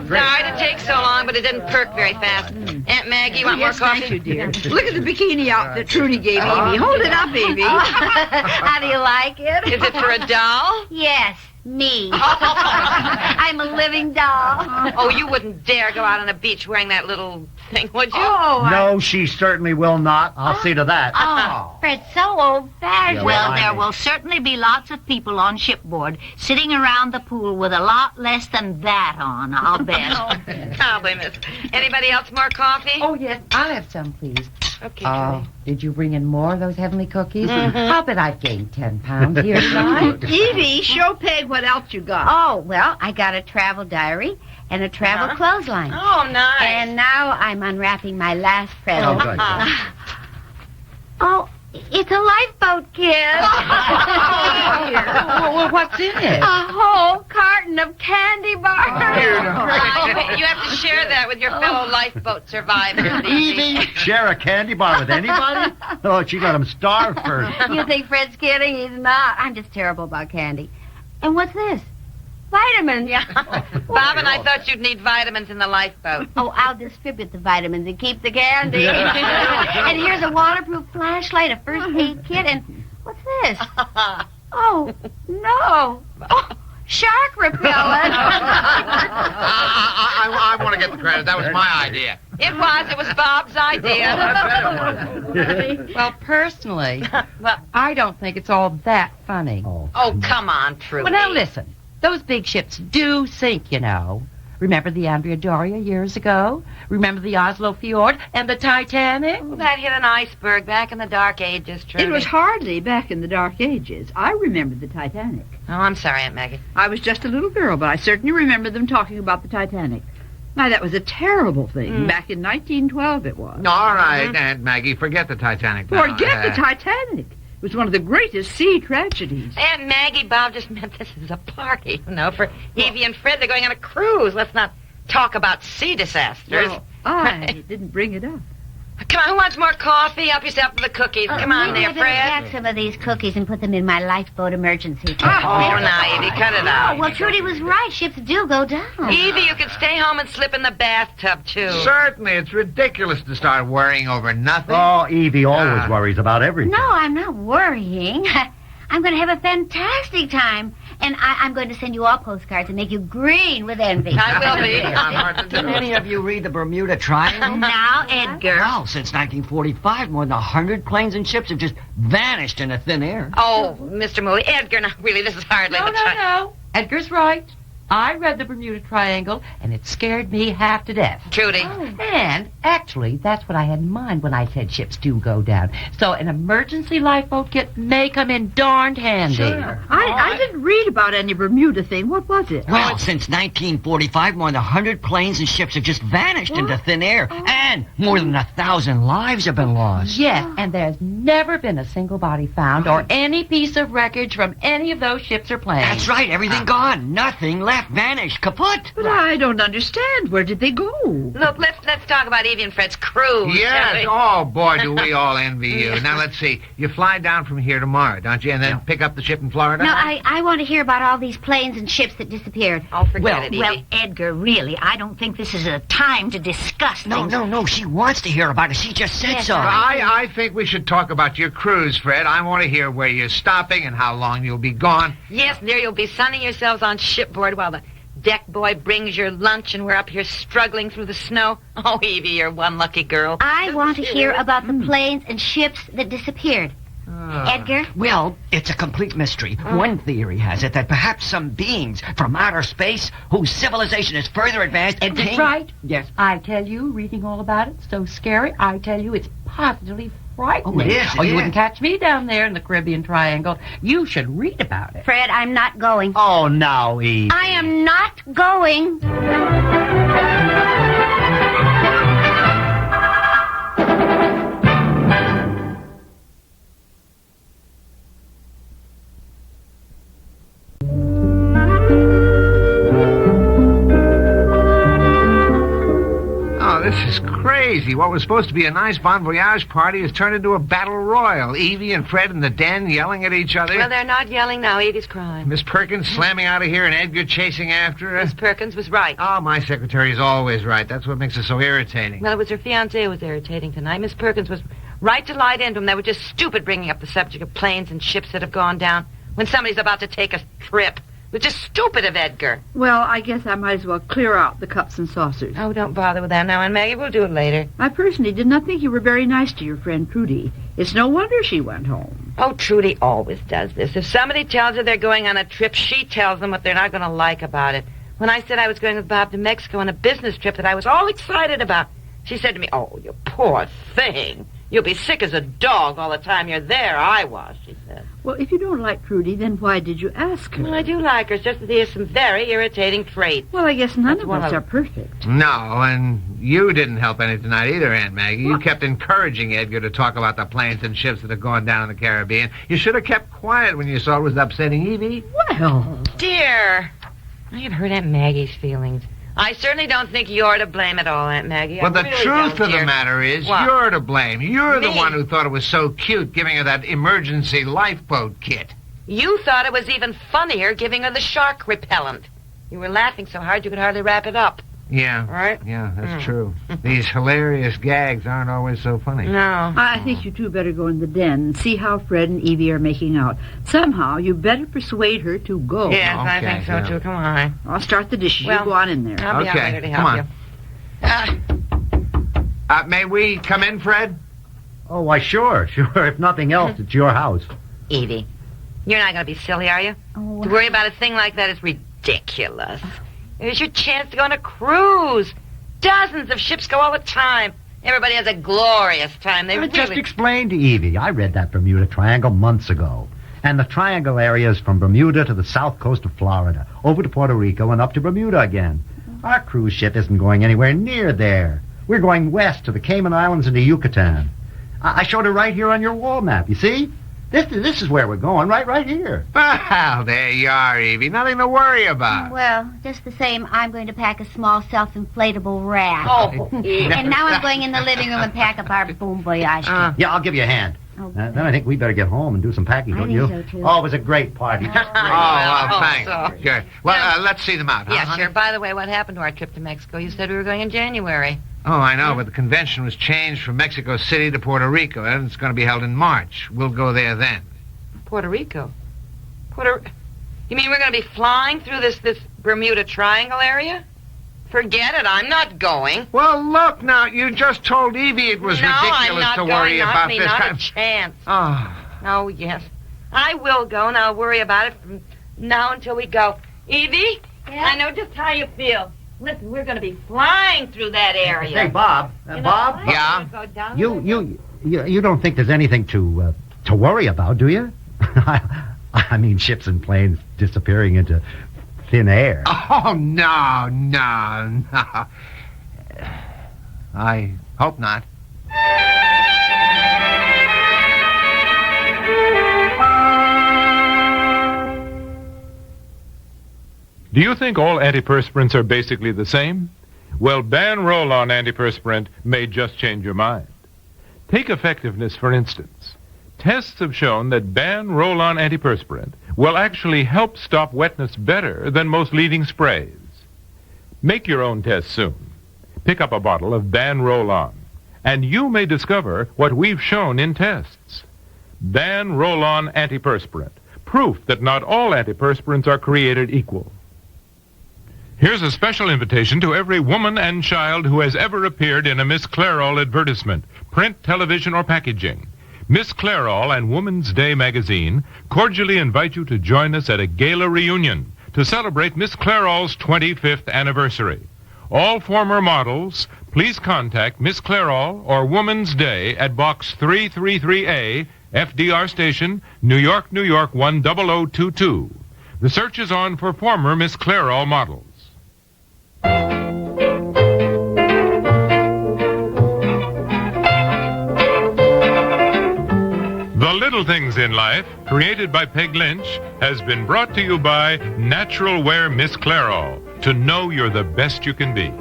Sorry to take so long, but it didn't perk very fast. Aunt Maggie, you want more coffee? Thank you, dear. Look at the bikini outfit Trudy gave Evie. Hold it up, Evie. How do you like it? Is it for a doll? Yes, me. I'm a living doll. Oh, you wouldn't dare go out on the beach wearing that little thing, would you? No, she certainly will not. I'll see to that. Oh, Fred's so old-fashioned. Yeah, Well, I there know. will certainly be lots of people on shipboard sitting around the pool with a lot less than that on, I'll bet. Probably, miss. Anybody else more coffee? Oh, yes, I'll have some, please. Okay, Did you bring in more of those heavenly cookies? Mhm. I'll bet I've gained 10 pounds here tonight. Evie, show Peg what else you got. Oh, well, I got a travel diary and a travel clothesline. Oh, nice. And now I'm unwrapping my last present. Oh, good. Oh, it's a lifeboat, kid. Well, what's in it? A whole carton of candy bars. You have to share that with your fellow lifeboat survivors. Evie, share a candy bar with anybody? Oh, she got him starved first. You think Fred's kidding? He's not. I'm just terrible about candy. And what's this? Vitamins. Yeah. Bob and I thought you'd need vitamins in the lifeboat. Oh, I'll distribute the vitamins and keep the candy. And here's a waterproof flashlight, a first aid kit, and what's this? Oh, no. Oh, shark repellent. I want to get the credit. That was my idea. It was Bob's idea. Well, personally, I don't think it's all that funny. Oh, come on, Trudy. Well, now listen. Those big ships do sink, you know. Remember the Andrea Doria years ago? Remember the Oslo Fjord and the Titanic? Well, that hit an iceberg back in the Dark Ages, Trudy. It was hardly back in the Dark Ages. I remember the Titanic. Oh, I'm sorry, Aunt Maggie. I was just a little girl, but I certainly remember them talking about the Titanic. Now, that was a terrible thing. Back in 1912 it was. All right, Aunt Maggie, forget the Titanic now. Forget the Titanic. It was one of the greatest sea tragedies. Aunt Maggie, Bob just meant this is a party, you know, for Evie and Fred. They're going on a cruise. Let's not talk about sea disasters. Well, I didn't bring it up. Come on, who wants more coffee? Help yourself to the cookies. Come on there, I better Fred. pack some of these cookies and put them in my lifeboat emergency kit. Oh, now, Evie, cut it out. Oh, well, Trudy was right. Ships do go down. Evie, you can stay home and slip in the bathtub, too. Certainly, it's ridiculous to start worrying over nothing. Oh, Evie always worries about everything. No, I'm not worrying. I'm going to have a fantastic time. And I'm going to send you all postcards and make you green with envy. I will be. Did any of you read the Bermuda Triangle? Now, Edgar. Well, since 1945, more than 100 planes and ships have just vanished into thin air. Oh, Mr. Mooley, Edgar, now, really, this is hardly the time. No. Edgar's right. I read the Bermuda Triangle, and it scared me half to death. Trudy. And, actually, that's what I had in mind when I said ships do go down. So an emergency lifeboat kit may come in darned handy. Sure. I didn't read about any Bermuda thing. What was it? Well, since 1945, more than 100 planes and ships have just vanished into thin air. And more than 1,000 lives have been lost. Yes, and there's never been a single body found or any piece of wreckage from any of those ships or planes. That's right. Everything gone. Nothing left. Vanished. Kaput. But I don't understand. Where did they go? Look, let's talk about Evie and Fred's cruise. Yes. Oh, boy, do we all envy you. Now, let's see. You fly down from here tomorrow, don't you? And then pick up the ship in Florida? No, I want to hear about all these planes and ships that disappeared. Oh, forget it, Evie. Well, Edgar, really, I don't think this is a time to discuss things. No. She wants to hear about it. She just said so. I think we should talk about your cruise, Fred. I want to hear where you're stopping and how long you'll be gone. Yes, there you'll be sunning yourselves on shipboard while the deck boy brings your lunch and we're up here struggling through the snow. Oh, Evie, you're one lucky girl. I want to hear about the planes and ships that disappeared. Edgar? Well, it's a complete mystery. One theory has it that perhaps some beings from outer space whose civilization is further advanced And came... that's right. Yes. I tell you, reading all about it, so scary. I tell you, it's positively frightening. Oh, it is, you wouldn't catch me down there in the Caribbean Triangle. You should read about it. Fred, I'm not going. Oh, now, Eve. I am not going. This is crazy. What was supposed to be a nice bon voyage party has turned into a battle royal. Evie and Fred in the den yelling at each other. Well, they're not yelling now. Evie's crying. Miss Perkins slamming out of here and Edgar chasing after her. Miss Perkins was right. Oh, my secretary is always right. That's what makes her so irritating. Well, it was her fiancé who was irritating tonight. Miss Perkins was right to light into him. They were just stupid bringing up the subject of planes and ships that have gone down when somebody's about to take a trip. It was just stupid of Edgar. Well, I guess I might as well clear out the cups and saucers. Oh, don't bother with that now, Aunt Maggie. We'll do it later. I personally did not think you were very nice to your friend Trudy. It's no wonder she went home. Oh, Trudy always does this. If somebody tells her they're going on a trip, she tells them what they're not going to like about it. When I said I was going with Bob to Mexico on a business trip that I was all excited about, she said to me, "Oh, you poor thing. You'll be sick as a dog all the time you're there." I was, she said. Well, if you don't like Trudy, then why did you ask her? Well, I do like her. It's just that he has some very irritating traits. Well, I guess none That's of one us of- are perfect. No, and you didn't help any tonight either, Aunt Maggie. You kept encouraging Edgar to talk about the planes and ships that have gone down in the Caribbean. You should have kept quiet when you saw it was upsetting Evie. Well, Dear, I have hurt Aunt Maggie's feelings. I certainly don't think you're to blame at all, Aunt Maggie. Well, the I really truth don't, of the dear. matter is, What? you're to blame. You're the Me? one who thought it was so cute giving her that emergency lifeboat kit. You thought it was even funnier giving her the shark repellent. You were laughing so hard you could hardly wrap it up. Yeah. Right? Yeah, that's true. These hilarious gags aren't always so funny. No. I think you two better go in the den and see how Fred and Evie are making out. Somehow, you better persuade her to go. Yes, I Okay, think so, yeah. too. Come on. I'll start the dishes. Well, you go on in there. I'll be out Okay, later to come help on. you. May we come in, Fred? Oh, why, sure. If nothing else, it's your house. Evie, you're not going to be silly, are you? Oh, To worry about a thing like that is ridiculous. Here's your chance to go on a cruise. Dozens of ships go all the time. Everybody has a glorious time. They I really... just explained to Evie. I read that Bermuda Triangle months ago. And the triangle area is from Bermuda to the south coast of Florida, over to Puerto Rico, and up to Bermuda again. Our cruise ship isn't going anywhere near there. We're going west to the Cayman Islands and to Yucatan. I showed her right here on your wall map, you see? This is where we're going, right here. Well, there you are, Evie. Nothing to worry about. Well, just the same, I'm going to pack a small self-inflatable raft. Oh, And now I'm going in the living room and pack up our boom voyage kit. Yeah, I'll give you a hand. Then I think we better get home and do some packing, I don't think you? so, too. Oh, it was a great party. Just great. Well, thanks. so. Sure. Well, let's see them out, huh, Yeah, honey? sure. By the way, what happened to our trip to Mexico? You said we were going in January. Oh, I know, but the convention was changed from Mexico City to Puerto Rico, and it's going to be held in March. We'll go there then. Puerto Rico. You mean we're going to be flying through this Bermuda Triangle area? Forget it. I'm not going. Well, look now. You just told Evie it was no, I'm ridiculous not to going. worry Not about me, this not kind a chance. Oh. Oh, yes. I will go, and I'll worry about it from now until we go. Evie, I know just how you feel. Listen, we're going to be flying through that area. Hey, Bob. Bob? Yeah? Go down You don't think there's anything to worry about, do you? I mean, ships and planes disappearing into thin air. Oh, no. I hope not. Do you think all antiperspirants are basically the same? Well, Ban Roll-On antiperspirant may just change your mind. Take effectiveness, for instance. Tests have shown that Ban Roll-On antiperspirant will actually help stop wetness better than most leading sprays. Make your own test soon. Pick up a bottle of Ban Roll-On, and you may discover what we've shown in tests. Ban Roll-On antiperspirant, proof that not all antiperspirants are created equal. Here's a special invitation to every woman and child who has ever appeared in a Miss Clairol advertisement, print, television, or packaging. Miss Clairol and Woman's Day magazine cordially invite you to join us at a gala reunion to celebrate Miss Clairol's 25th anniversary. All former models, please contact Miss Clairol or Woman's Day at Box 333A, FDR Station, New York, New York 10022. The search is on for former Miss Clairol models. The Little Things in Life, created by Peg Lynch, has been brought to you by Natural Wear Miss Clairol, to know you're the best you can be.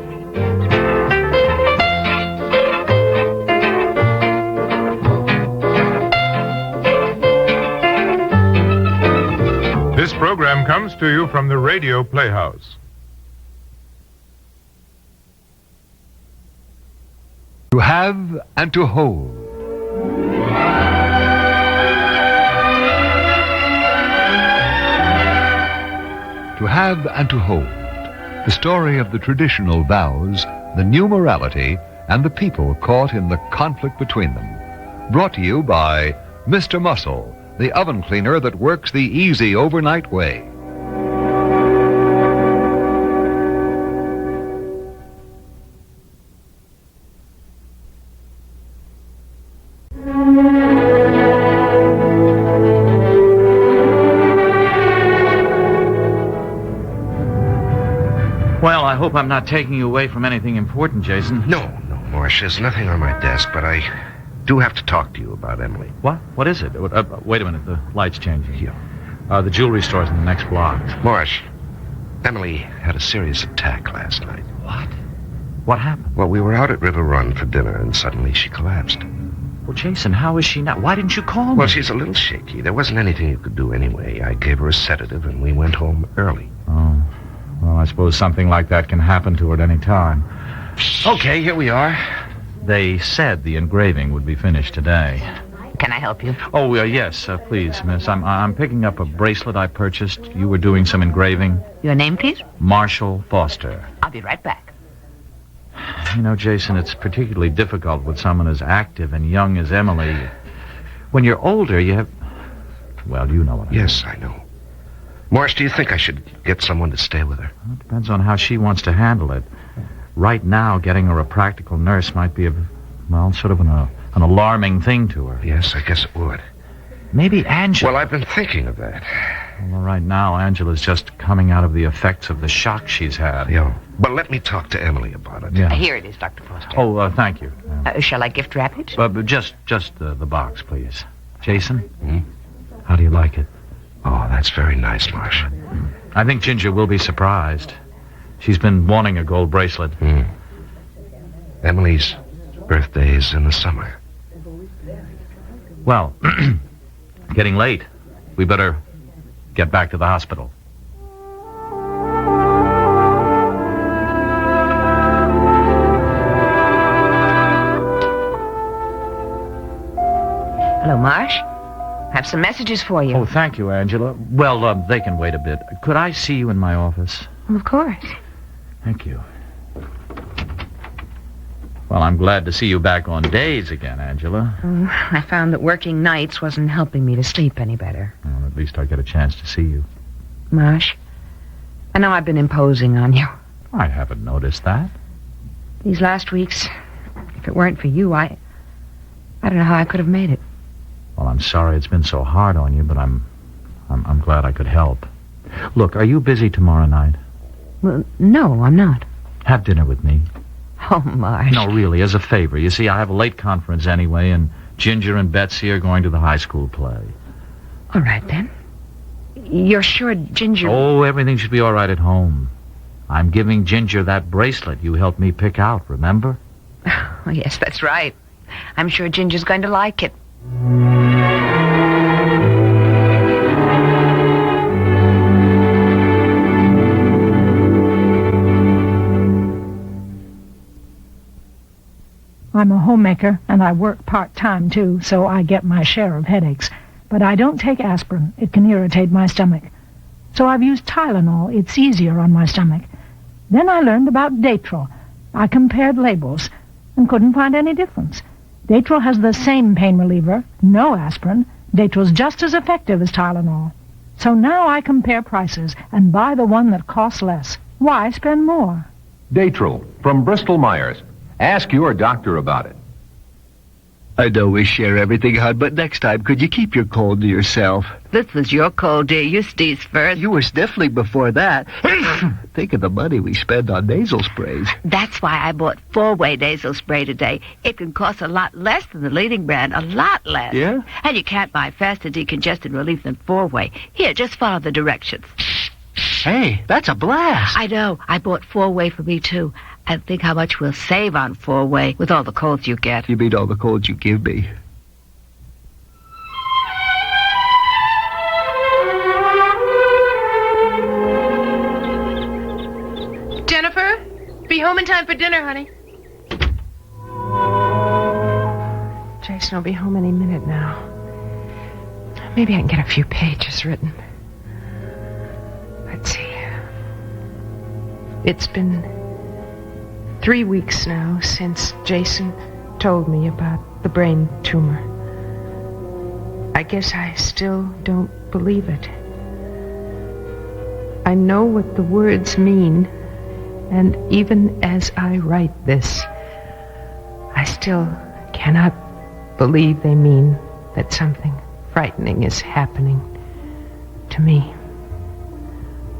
program comes to you from the Radio Playhouse. To have and to hold. To have and to hold. The story of the traditional vows, the new morality, and the people caught in the conflict between them. Brought to you by Mr. Muscle, the oven cleaner that works the easy overnight way. Well, I hope I'm not taking you away from anything important, Jason. No, Morris, there's nothing on my desk, but I do have to talk to you about Emily. What? What is it? Wait a minute, the light's changing. Yeah. The jewelry store's in the next block. Morris, Emily had a serious attack last night. What? What happened? Well, we were out at River Run for dinner, and suddenly she collapsed. Well, Jason, how is she now? Why didn't you call me? Well, she's a little shaky. There wasn't anything you could do anyway. I gave her a sedative, and we went home early. Oh. Well, I suppose something like that can happen to her at any time. Okay, here we are. They said the engraving would be finished today. Can I help you? Oh, yes, please, miss. I'm picking up a bracelet I purchased. You were doing some engraving. Your name, please? Marshall Foster. I'll be right back. You know, Jason, it's particularly difficult with someone as active and young as Emily. When you're older, you have... Well, you know what I mean. Yes, I know. Morris, do you think I should get someone to stay with her? Well, it depends on how she wants to handle it. Right now, getting her a practical nurse might be sort of an alarming thing to her. Yes, I guess it would. Maybe Angela... Well, I've been thinking of that. Well, right now, Angela's just coming out of the effects of the shock she's had. Yeah. But let me talk to Emily about it. Yeah. Here it is, Dr. Foster. Oh, thank you. Shall I gift wrap it? Just the box, please. Jason? How do you like it? Oh, that's very nice, Marsh. I think Ginger will be surprised. She's been wanting a gold bracelet. Emily's birthday is in the summer. Well, getting late. We better get back to the hospital. Hello, Marsh. I have some messages for you. Oh, thank you, Angela. Well, they can wait a bit. Could I see you in my office? Of course. Thank you. Well, I'm glad to see you back on days again, Angela. I found that working nights wasn't helping me to sleep any better. Well, at least I get a chance to see you. Marsh, I know I've been imposing on you. I haven't noticed that. These last weeks, if it weren't for you, I don't know how I could have made it. Well, I'm sorry it's been so hard on you, but I'm glad I could help. Look, are you busy tomorrow night? Well, no, I'm not. Have dinner with me. Oh, Marsh. No, really, as a favor. You see, I have a late conference anyway, and Ginger and Betsy are going to the high school play. All right, then. You're sure Ginger... Oh, everything should be all right at home. I'm giving Ginger that bracelet you helped me pick out, remember? Oh, yes, that's right. I'm sure Ginger's going to like it. I'm a homemaker, and I work part-time, too, so I get my share of headaches. But I don't take aspirin. It can irritate my stomach. So I've used Tylenol. It's easier on my stomach. Then I learned about Datril. I compared labels and couldn't find any difference. Datril has the same pain reliever, no aspirin. Datril's just as effective as Tylenol. So now I compare prices and buy the one that costs less. Why spend more? Datril from Bristol Myers. Ask your doctor about it. I know we share everything, hon, but next time, could you keep your cold to yourself? This was your cold, dear. You sneezed first. You were sniffling before that. Think of the money we spend on nasal sprays. That's why I bought 4-way nasal spray today. It can cost a lot less than the leading brand, a lot less. Yeah? And you can't buy faster decongestant relief than 4-way. Here, just follow the directions. Hey, that's a blast. I know. I bought 4-way for me, too. And think how much we'll save on 4-way with all the colds you get. You mean all the colds you give me? be home in time for dinner, honey. Jason will be home any minute now. Maybe I can get a few pages written. Let's see. It's been 3 weeks now since Jason told me about the brain tumor. I guess I still don't believe it. I know what the words mean, and even as I write this, I still cannot believe they mean that something frightening is happening to me.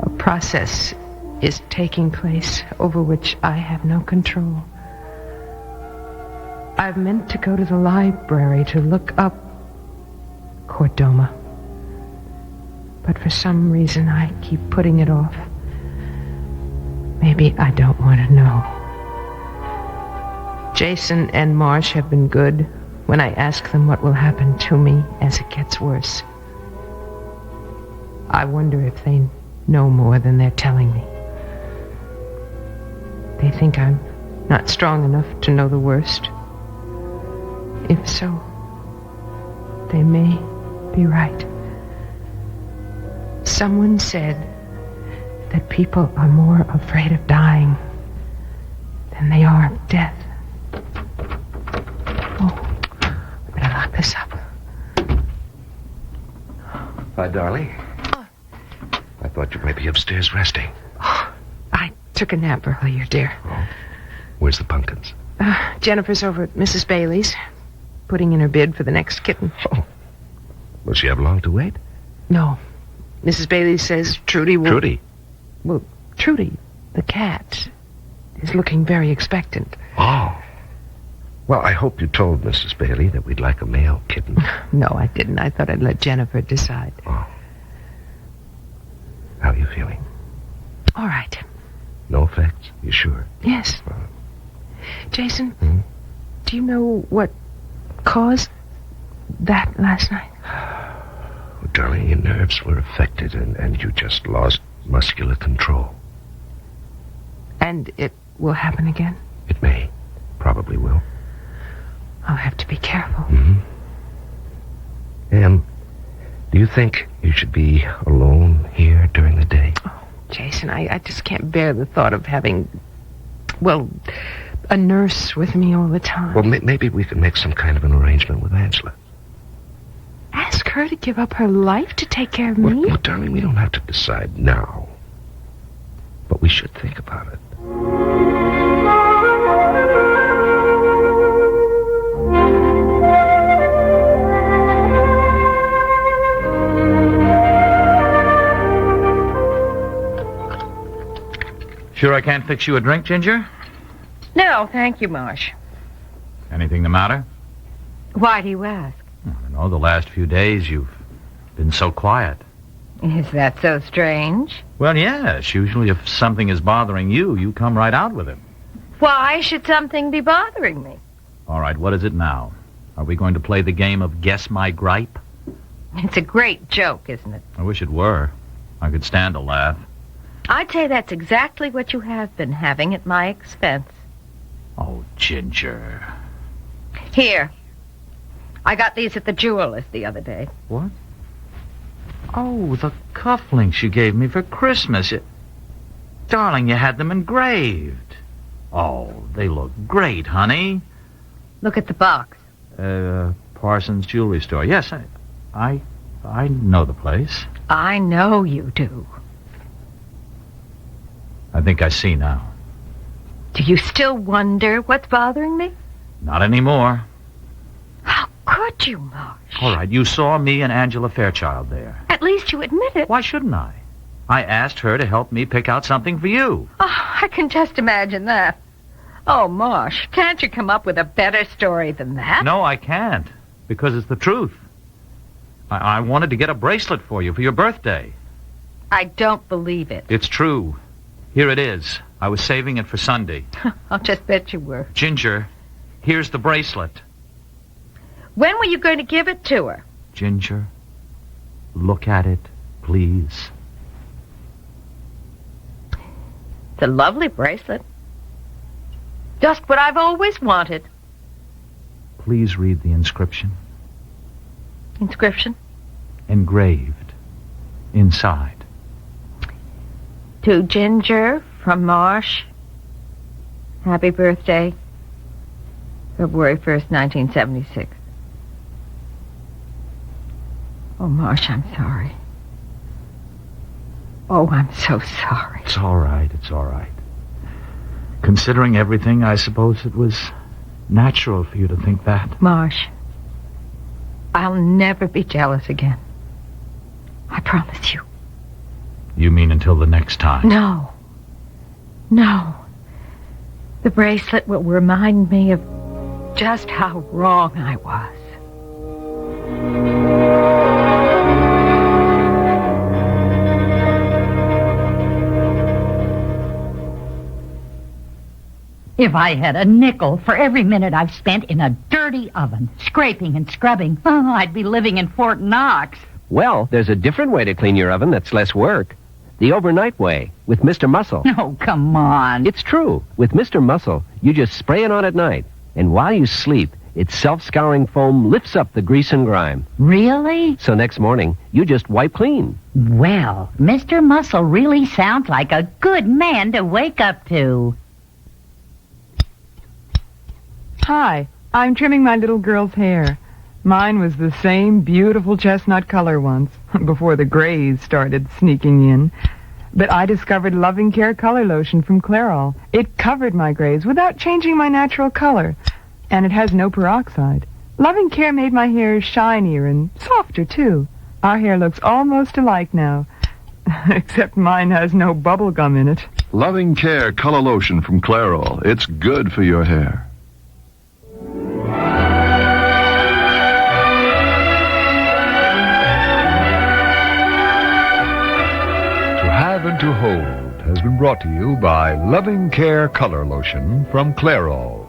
A process is taking place over which I have no control. I've meant to go to the library to look up chordoma, but for some reason I keep putting it off. Maybe I don't want to know. Jason and Marsh have been good when I ask them what will happen to me as it gets worse. I wonder if they know more than they're telling me. They think I'm not strong enough to know the worst. If so, they may be right. Someone said that people are more afraid of dying than they are of death. Oh, I better lock this up. Hi, darling. I thought you might be upstairs resting. I took a nap earlier, dear. Oh. Where's the pumpkins? Jennifer's over at Mrs. Bailey's, putting in her bid for the next kitten. Oh. Will she have long to wait? No. Mrs. Bailey says Trudy will... Trudy? Well, Trudy, the cat, is looking very expectant. Oh. Well, I hope you told Mrs. Bailey that we'd like a male kitten. No, I didn't. I thought I'd let Jennifer decide. Oh. How are you feeling? All right. No effects? You sure? Yes. Jason, do you know what caused that last night? Well, darling, your nerves were affected and you just lost muscular control. And it will happen again? It may. Probably will. I'll have to be careful. Do you think you should be alone here during the day? Oh, Jason, I just can't bear the thought of having, well, a nurse with me all the time. Well, maybe we could make some kind of an arrangement with Angela. Ask her to give up her life to take care of me? Well, darling, we don't have to decide now. But we should think about it. Sure I can't fix you a drink, Ginger? No, thank you, Marsh. Anything the matter? Why do you ask? I don't know, the last few days you've been so quiet. Is that so strange? Well, yes. Usually if something is bothering you, you come right out with it. Why should something be bothering me? All right, what is it now? Are we going to play the game of Guess My Gripe? It's a great joke, isn't it? I wish it were. I could stand a laugh. I'd say that's exactly what you have been having at my expense. Oh, Ginger. Here. I got these at the jeweler's the other day. What? Oh, the cufflinks you gave me for Christmas. Darling, you had them engraved. Oh, they look great, honey. Look at the box. Parsons Jewelry Store. Yes, I know the place. I know you do. I think I see now. Do you still wonder what's bothering me? Not anymore. How could you, Marsh? All right, you saw me and Angela Fairchild there. At least you admit it. Why shouldn't I? I asked her to help me pick out something for you. Oh, I can just imagine that. Oh, Marsh, can't you come up with a better story than that? No, I can't, because it's the truth. I wanted to get a bracelet for you for your birthday. I don't believe it. It's true. Here it is. I was saving it for Sunday. I'll just bet you were. Ginger, here's the bracelet. When were you going to give it to her? Ginger, look at it, please. It's a lovely bracelet. Just what I've always wanted. Please read the inscription. Inscription? Engraved inside. To Ginger from Marsh. Happy birthday. February 1st, 1976. Oh, Marsh, I'm sorry. Oh, I'm so sorry. It's all right. It's all right. Considering everything, I suppose it was natural for you to think that. Marsh, I'll never be jealous again. I promise you. You mean until the next time? No. No. The bracelet will remind me of just how wrong I was. If I had a nickel for every minute I've spent in a dirty oven, scraping and scrubbing, I'd be living in Fort Knox. Well, there's a different way to clean your oven that's less work. The overnight way, with Mr. Muscle. Oh, come on. It's true. With Mr. Muscle, you just spray it on at night. And while you sleep, its self-scouring foam lifts up the grease and grime. Really? So next morning, you just wipe clean. Well, Mr. Muscle really sounds like a good man to wake up to. Hi, I'm trimming my little girl's hair. Mine was the same beautiful chestnut color once, before the grays started sneaking in. But I discovered Loving Care color lotion from Clairol. It covered my grays without changing my natural color. And it has no peroxide. Loving Care made my hair shinier and softer, too. Our hair looks almost alike now. Except mine has no bubble gum in it. Loving Care color lotion from Clairol. It's good for your hair. And to Hold has been brought to you by Loving Care Color Lotion from Clairol.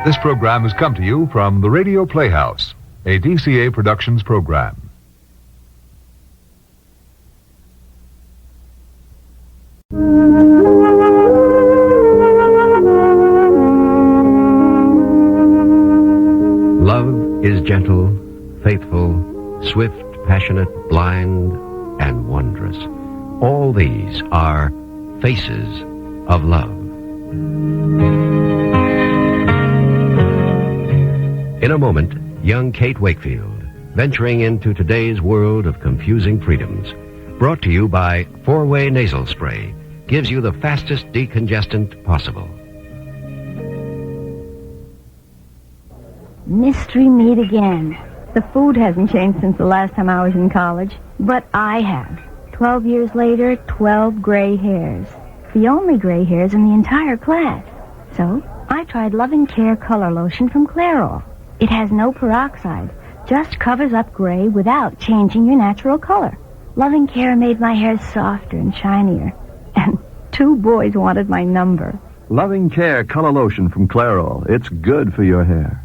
This program has come to you from the Radio Playhouse, a DCA Productions program. Love is gentle, faithful, swift, passionate, blind, and wondrous. All these are faces of love. In a moment, young Kate Wakefield, venturing into today's world of confusing freedoms. Brought to you by 4-Way Nasal Spray. Gives you the fastest decongestant possible. Mystery meat again. The food hasn't changed since the last time I was in college, but I have. 12 years later, 12 gray hairs. The only gray hairs in the entire class. So, I tried Loving Care color lotion from Clairol. It has no peroxide, just covers up gray without changing your natural color. Loving Care made my hair softer and shinier. And 2 boys wanted my number. Loving Care color lotion from Clairol. It's good for your hair.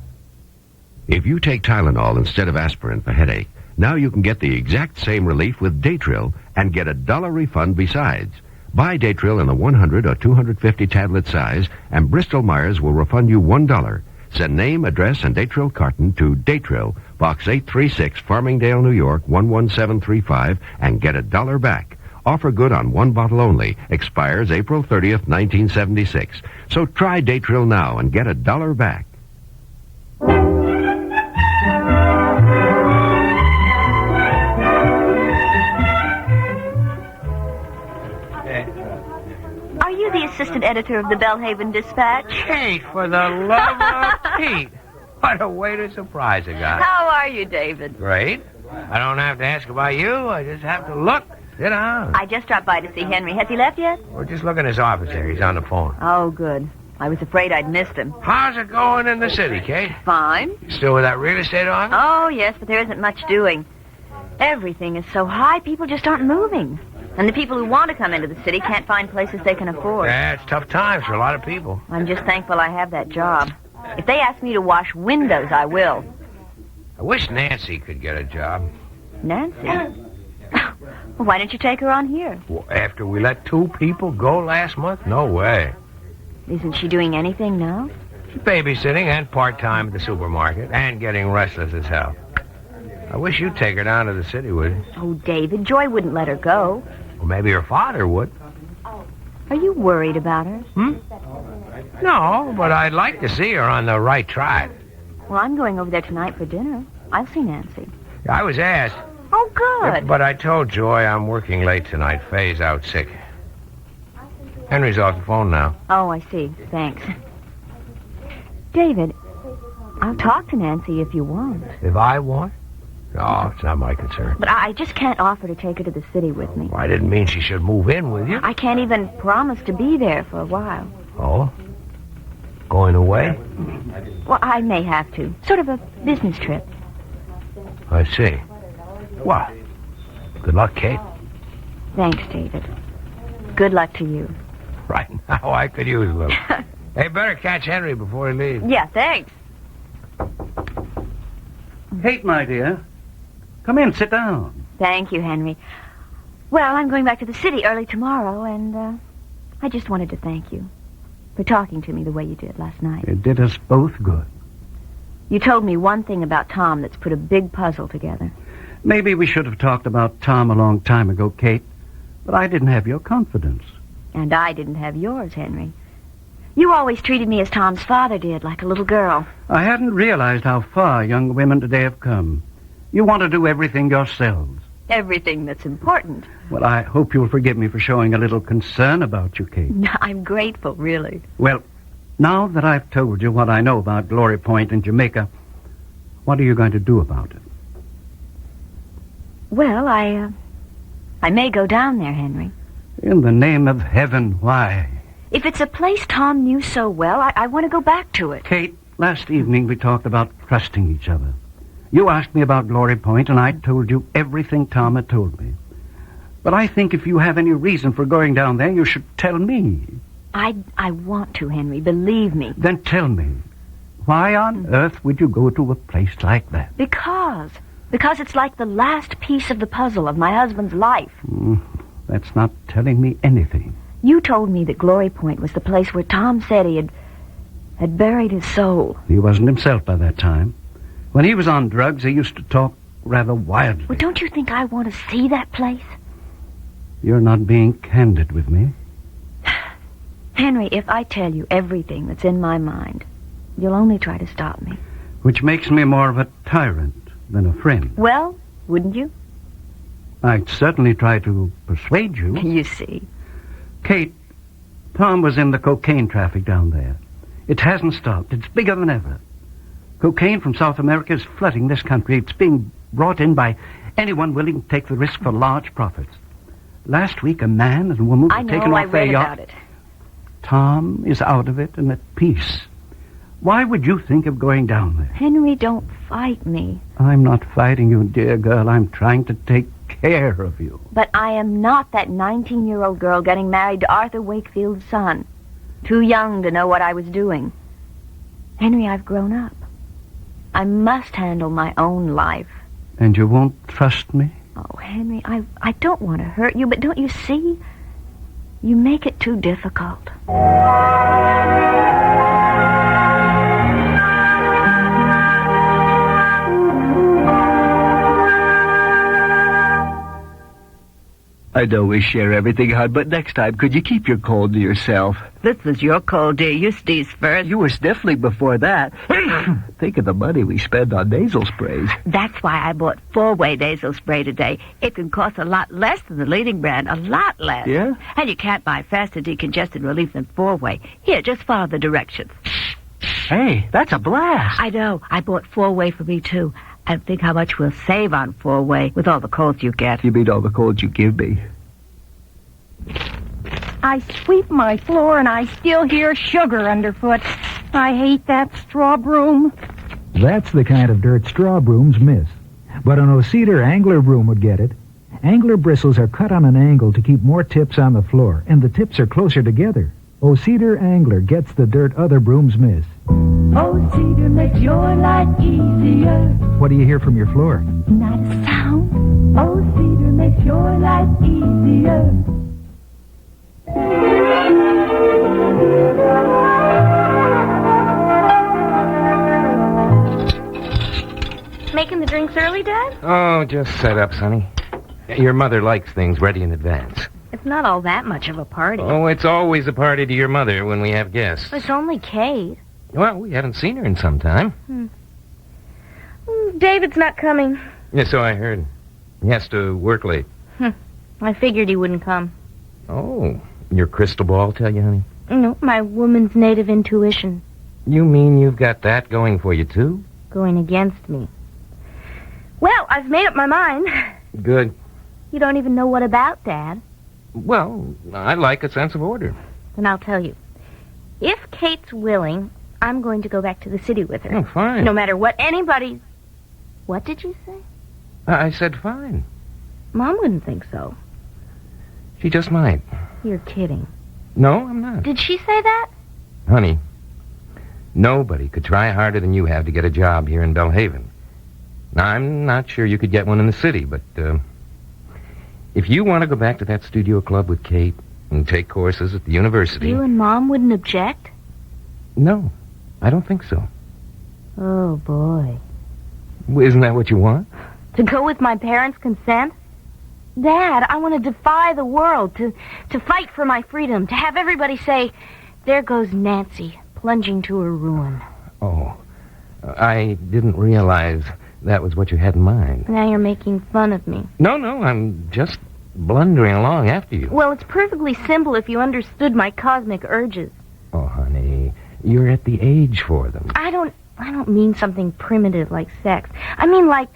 If you take Tylenol instead of aspirin for headache, now you can get the exact same relief with Datril and get $1 refund besides. Buy Datril in the 100 or 250 tablet size, and Bristol-Myers will refund you $1. Send name, address, and Datril carton to Datril, Box 836, Farmingdale, New York, 11735, and get $1 back. Offer good on 1 bottle only. Expires April 30th, 1976. So try Datril now and get $1 back. Are you the assistant editor of the Bellhaven Dispatch? Kate, for the love of Pete. What a way to surprise a guy. How are you, David? Great. I don't have to ask about you. I just have to look. Sit down. I just dropped by to see Henry. Has he left yet? We're just looking in his office there. He's on the phone. Oh, good. I was afraid I'd missed him. How's it going in the city, Kate? Fine. You still with that real estate office? Oh, yes, but there isn't much doing. Everything is so high, people just aren't moving. And the people who want to come into the city can't find places they can afford. Yeah, it's tough times for a lot of people. I'm just thankful I have that job. If they ask me to wash windows, I will. I wish Nancy could get a job. Nancy? Well, why didn't you take her on here? Well, after we let 2 people go last month? No way. Isn't she doing anything now? She's babysitting and part-time at the supermarket and getting restless as hell. I wish you'd take her down to the city with you. Oh, David, Joy wouldn't let her go. Well, maybe her father would. Are you worried about her? No, but I'd like to see her on the right track. Well, I'm going over there tonight for dinner. I'll see Nancy. I was asked. Oh, good. But I told Joy I'm working late tonight. Faye's out sick. Henry's off the phone now. Oh, I see. Thanks. David, I'll talk to Nancy if you want. If I want? No, it's not my concern. But I just can't offer to take her to the city with me. Well, I didn't mean she should move in with you. I can't even promise to be there for a while. Oh? Going away? Well, I may have to. Sort of a business trip. I see. Well, good luck, Kate. Thanks, David. Good luck to you. Right now, I could use a little. Hey, better catch Henry before he leaves. Yeah, thanks. Kate, my dear. Come in, sit down. Thank you, Henry. Well, I'm going back to the city early tomorrow, and I just wanted to thank you for talking to me the way you did last night. It did us both good. You told me one thing about Tom that's put a big puzzle together. Maybe we should have talked about Tom a long time ago, Kate, but I didn't have your confidence. And I didn't have yours, Henry. You always treated me as Tom's father did, like a little girl. I hadn't realized how far young women today have come. You want to do everything yourselves. Everything that's important. Well, I hope you'll forgive me for showing a little concern about you, Kate. I'm grateful, really. Well, now that I've told you what I know about Glory Point and Jamaica, what are you going to do about it? Well, I may go down there, Henry. In the name of heaven, why? If it's a place Tom knew so well, I want to go back to it. Kate, last evening we talked about trusting each other. You asked me about Glory Point, and I told you everything Tom had told me. But I think if you have any reason for going down there, you should tell me. I want to, Henry. Believe me. Then tell me. Why on earth would you go to a place like that? Because it's like the last piece of the puzzle of my husband's life. That's not telling me anything. You told me that Glory Point was the place where Tom said he had buried his soul. He wasn't himself by that time. When he was on drugs, he used to talk rather wildly. Well, don't you think I want to see that place? You're not being candid with me. Henry, if I tell you everything that's in my mind, you'll only try to stop me. Which makes me more of a tyrant than a friend. Well, wouldn't you? I'd certainly try to persuade you. You see. Kate, Tom was in the cocaine traffic down there. It hasn't stopped. It's bigger than ever. Cocaine from South America is flooding this country. It's being brought in by anyone willing to take the risk for large profits. Last week, a man and a woman were taken off their yacht. About it. Tom is out of it and at peace. Why would you think of going down there? Henry, don't fight me. I'm not fighting you, dear girl. I'm trying to take care of you. But I am not that 19-year-old girl getting married to Arthur Wakefield's son. Too young to know what I was doing. Henry, I've grown up. I must handle my own life. And you won't trust me? Oh, Henry, I don't want to hurt you, but don't you see? You make it too difficult. I know we share everything, hon, but next time, could you keep your cold to yourself? This was your cold, dear. You sneezed first. You were sniffling before that. Think of the money we spend on nasal sprays. That's why I bought 4-way nasal spray today. It can cost a lot less than the leading brand. A lot less. Yeah? And you can't buy faster decongestant relief than 4-way. Here, just follow the directions. Hey, that's a blast. I know. I bought 4-way for me, too. And think how much we'll save on 4-way with all the colds you get. You mean all the colds you give me? I sweep my floor and I still hear sugar underfoot. I hate that straw broom. That's the kind of dirt straw brooms miss. But an O-Cedar angler broom would get it. Angler bristles are cut on an angle to keep more tips on the floor, and the tips are closer together. O-Cedar Angler gets the dirt other brooms miss. Oh, cedar makes your life easier. What do you hear from your floor? Not a sound. Oh, cedar makes your life easier. Making the drinks early, Dad? Oh, just set up, Sonny. Your mother likes things ready in advance. It's not all that much of a party. Oh, it's always a party to your mother when we have guests. It's only Kate. Well, we haven't seen her in some time. David's not coming. Yeah, so I heard. He has to work late. I figured he wouldn't come. Oh, your crystal ball tell you, honey? No, my woman's native intuition You mean you've got that going for you, too? going against me. Well, I've made up my mind. Good. You don't even know what about, Dad. Well, I like a sense of order. Then I'll tell you. If Kate's willing, I'm going to go back to the city with her. Oh, fine. No matter what anybody... What did you say? I said fine. Mom wouldn't think so. She just might. You're kidding. No, I'm not. Did she say that? Honey, nobody could try harder than you have to get a job here in Belhaven. Now, I'm not sure you could get one in the city, but if you want to go back to that studio club with Kate and take courses at the university... You and Mom wouldn't object? No, I don't think so. Oh, boy. Isn't that what you want? To go with my parents' consent? Dad, I want to defy the world, to fight for my freedom, to have everybody say, there goes Nancy, plunging to her ruin. Oh, I didn't realize that was what you had in mind. Now you're making fun of me. No, I'm just blundering along after you. Well, it's perfectly simple if you understood my cosmic urges. Oh, honey, you're at the age for them. I don't mean something primitive like sex. I mean like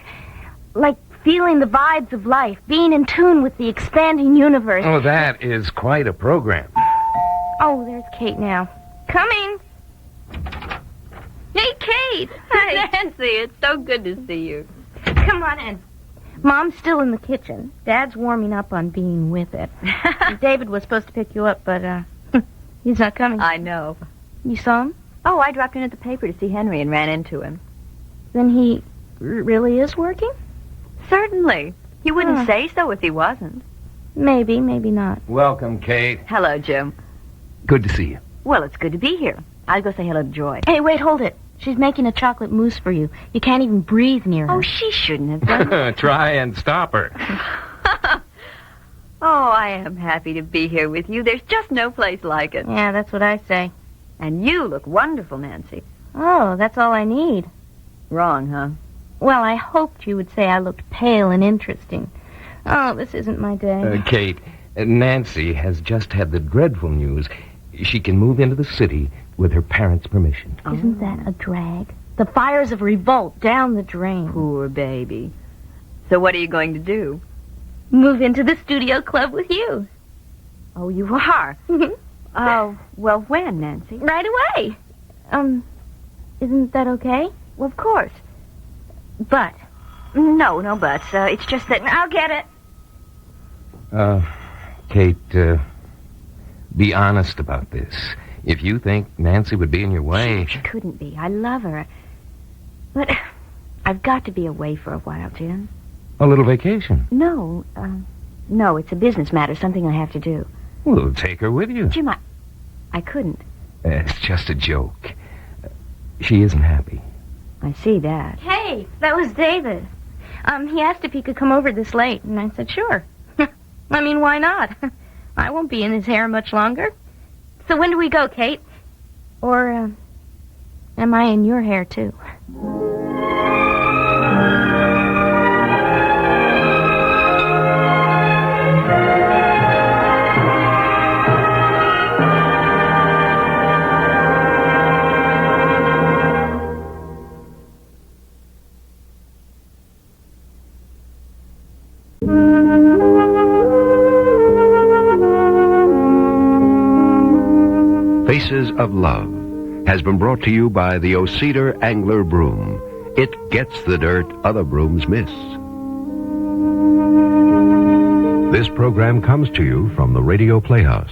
feeling the vibes of life, being in tune with the expanding universe. Oh, that is quite a program. Oh, there's Kate now. Coming. Hey, Kate. Hi, Nancy. It's so good to see you. Come on in. Mom's still in the kitchen. Dad's warming up on being with it. David was supposed to pick you up, but he's not coming. I know. You saw him? Oh, I dropped in at the paper to see Henry and ran into him. Then he really is working? Certainly. He wouldn't say so if he wasn't. Maybe, maybe not. Welcome, Kate. Hello, Jim. Good to see you. Well, it's good to be here. I'll go say hello to Joy. Hey, wait, hold it. She's making a chocolate mousse for you. You can't even breathe near her. Oh, she shouldn't have done it. Try and stop her. Oh, I am happy to be here with you. There's just no place like it. Yeah, that's what I say. And you look wonderful, Nancy. Oh, that's all I need. Wrong, huh? Well, I hoped you would say I looked pale and interesting. Oh, this isn't my day. Kate, Nancy has just had the dreadful news. She can move into the city with her parents' permission. Isn't that a drag? The fires of revolt down the drain. Poor baby. So what are you going to do? Move into the studio club with you. Oh, you are? Oh, well, when, Nancy? Right away. Isn't that okay? Well, of course. But. No buts. It's just that... I'll get it. Kate, be honest about this. If you think Nancy would be in your way... She couldn't be. I love her. But I've got to be away for a while, Jim. A little vacation? No, it's a business matter, something I have to do. Well, take her with you. Jim, I couldn't. It's just a joke. She isn't happy. I see that. Hey, that was David. He asked if he could come over this late, and I said, sure. I mean, why not? I won't be in his hair much longer. So when do we go, Kate? Or, am I in your hair, too? Faces of Love has been brought to you by the O-Cedar Angler Broom. It gets the dirt other brooms miss. This program comes to you from the Radio Playhouse.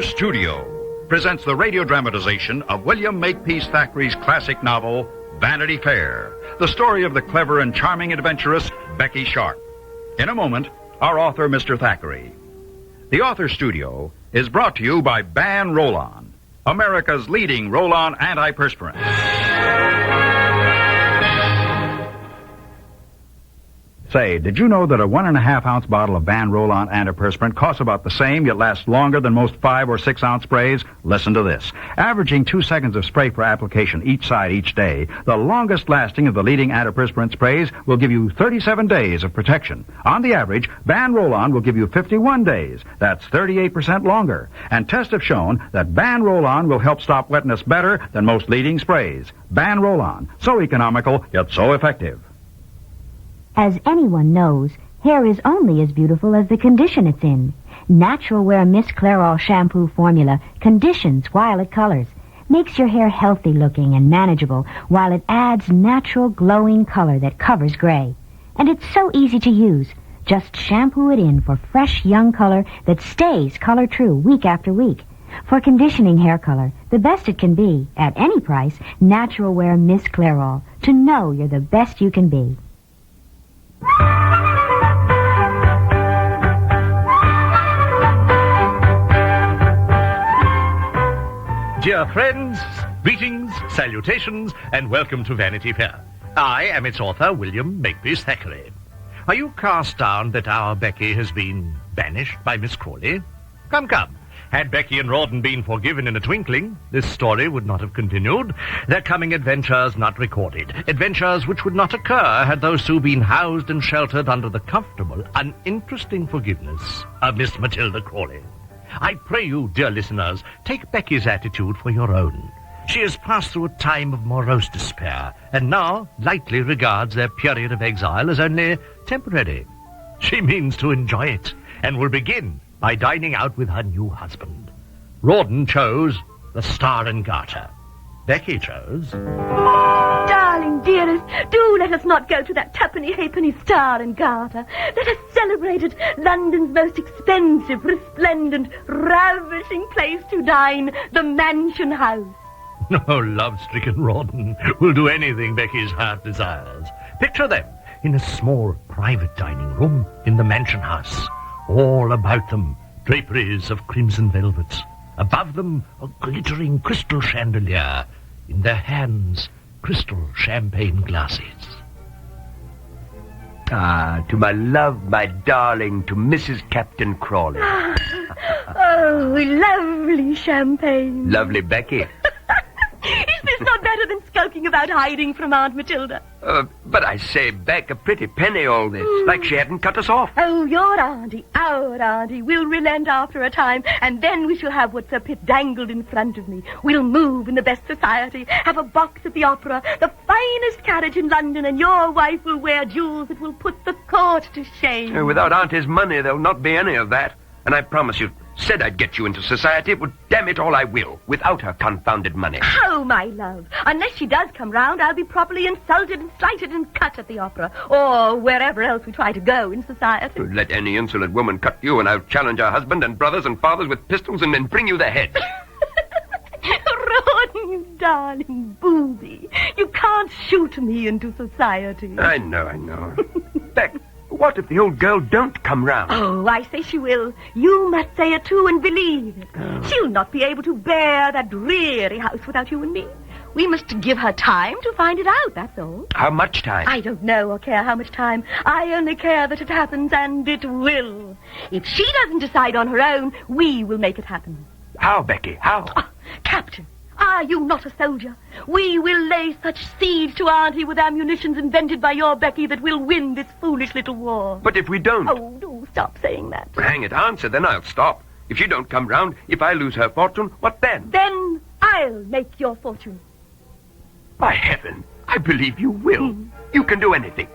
Studio presents the radio dramatization of William Makepeace Thackeray's classic novel, Vanity Fair, the story of the clever and charming adventuress Becky Sharp. In a moment, our author, Mr. Thackeray. The Author Studio is brought to you by Ban Roll-On, America's leading roll-on antiperspirant. Say, did you know that a 1.5 ounce bottle of Ban Roll-On antiperspirant costs about the same, yet lasts longer than most 5 or 6 ounce sprays? Listen to this. Averaging 2 seconds of spray per application each side each day, the longest lasting of the leading antiperspirant sprays will give you 37 days of protection. On the average, Ban Roll-On will give you 51 days. That's 38% longer. And tests have shown that Ban Roll-On will help stop wetness better than most leading sprays. Ban Roll-On. So economical, yet so effective. As anyone knows, hair is only as beautiful as the condition it's in. Natural Wear Miss Clairol shampoo formula conditions while it colors, makes your hair healthy looking and manageable while it adds natural glowing color that covers gray. And it's so easy to use. Just shampoo it in for fresh young color that stays color true week after week. For conditioning hair color, the best it can be, at any price, Natural Wear Miss Clairol, to know you're the best you can be. Dear friends, greetings, salutations, and welcome to Vanity Fair. I am its author, William Makepeace Thackeray. Are you cast down that our Becky has been banished by Miss Crawley? Come, come. Had Becky and Rawdon been forgiven in a twinkling, this story would not have continued, their coming adventures not recorded. Adventures which would not occur had those two been housed and sheltered under the comfortable, uninteresting forgiveness of Miss Matilda Crawley. I pray you, dear listeners, take Becky's attitude for your own. She has passed through a time of morose despair, and now lightly regards their period of exile as only temporary. She means to enjoy it, and will begin by dining out with her new husband. Rawdon chose the Star and Garter. Becky chose... Darling, dearest, do let us not go to that twopenny halfpenny Star and Garter. Let us celebrate at London's most expensive, resplendent, ravishing place to dine, the Mansion House. No, love-stricken Rawdon will do anything Becky's heart desires. Picture them in a small private dining room in the Mansion House. All about them, draperies of crimson velvet. Above them, a glittering crystal chandelier. In their hands, crystal champagne glasses. Ah, to my love, my darling, to Mrs. Captain Crawley. Oh, lovely champagne. Lovely Becky. Is this not better than skulking about hiding from Aunt Matilda? But I say, Beck, a pretty penny all this. Like she hadn't cut us off. Oh, your auntie, our auntie, will relent after a time, and then we shall have what Sir Pitt dangled in front of me. We'll move in the best society, have a box at the opera, the finest carriage in London, and your wife will wear jewels that will put the court to shame. Without Auntie's money, there'll not be any of that. And I promise you, said I'd get you into society, but damn it all I will, without her confounded money. Oh, my love, unless she does come round, I'll be properly insulted and slighted and cut at the opera, or wherever else we try to go in society. Let any insolent woman cut you, and I'll challenge her husband and brothers and fathers with pistols and then bring you their heads. Rawdon, you darling booby, you can't shoot me into society. I know. Beck, what if the old girl don't come round? Oh, I say she will. You must say it too and believe it. Oh. She'll not be able to bear that dreary house without you and me. We must give her time to find it out, that's all. How much time? I don't know or care how much time. I only care that it happens, and it will. If she doesn't decide on her own, we will make it happen. How, Becky? How? Oh, Captain, are you not a soldier? We will lay such siege to Auntie with ammunitions invented by your Becky that we'll win this foolish little war. But if we don't... Oh, do stop saying that. Hang it, answer, then I'll stop. If she don't come round, if I lose her fortune, what then? Then I'll make your fortune. By heaven, I believe you will. You can do anything.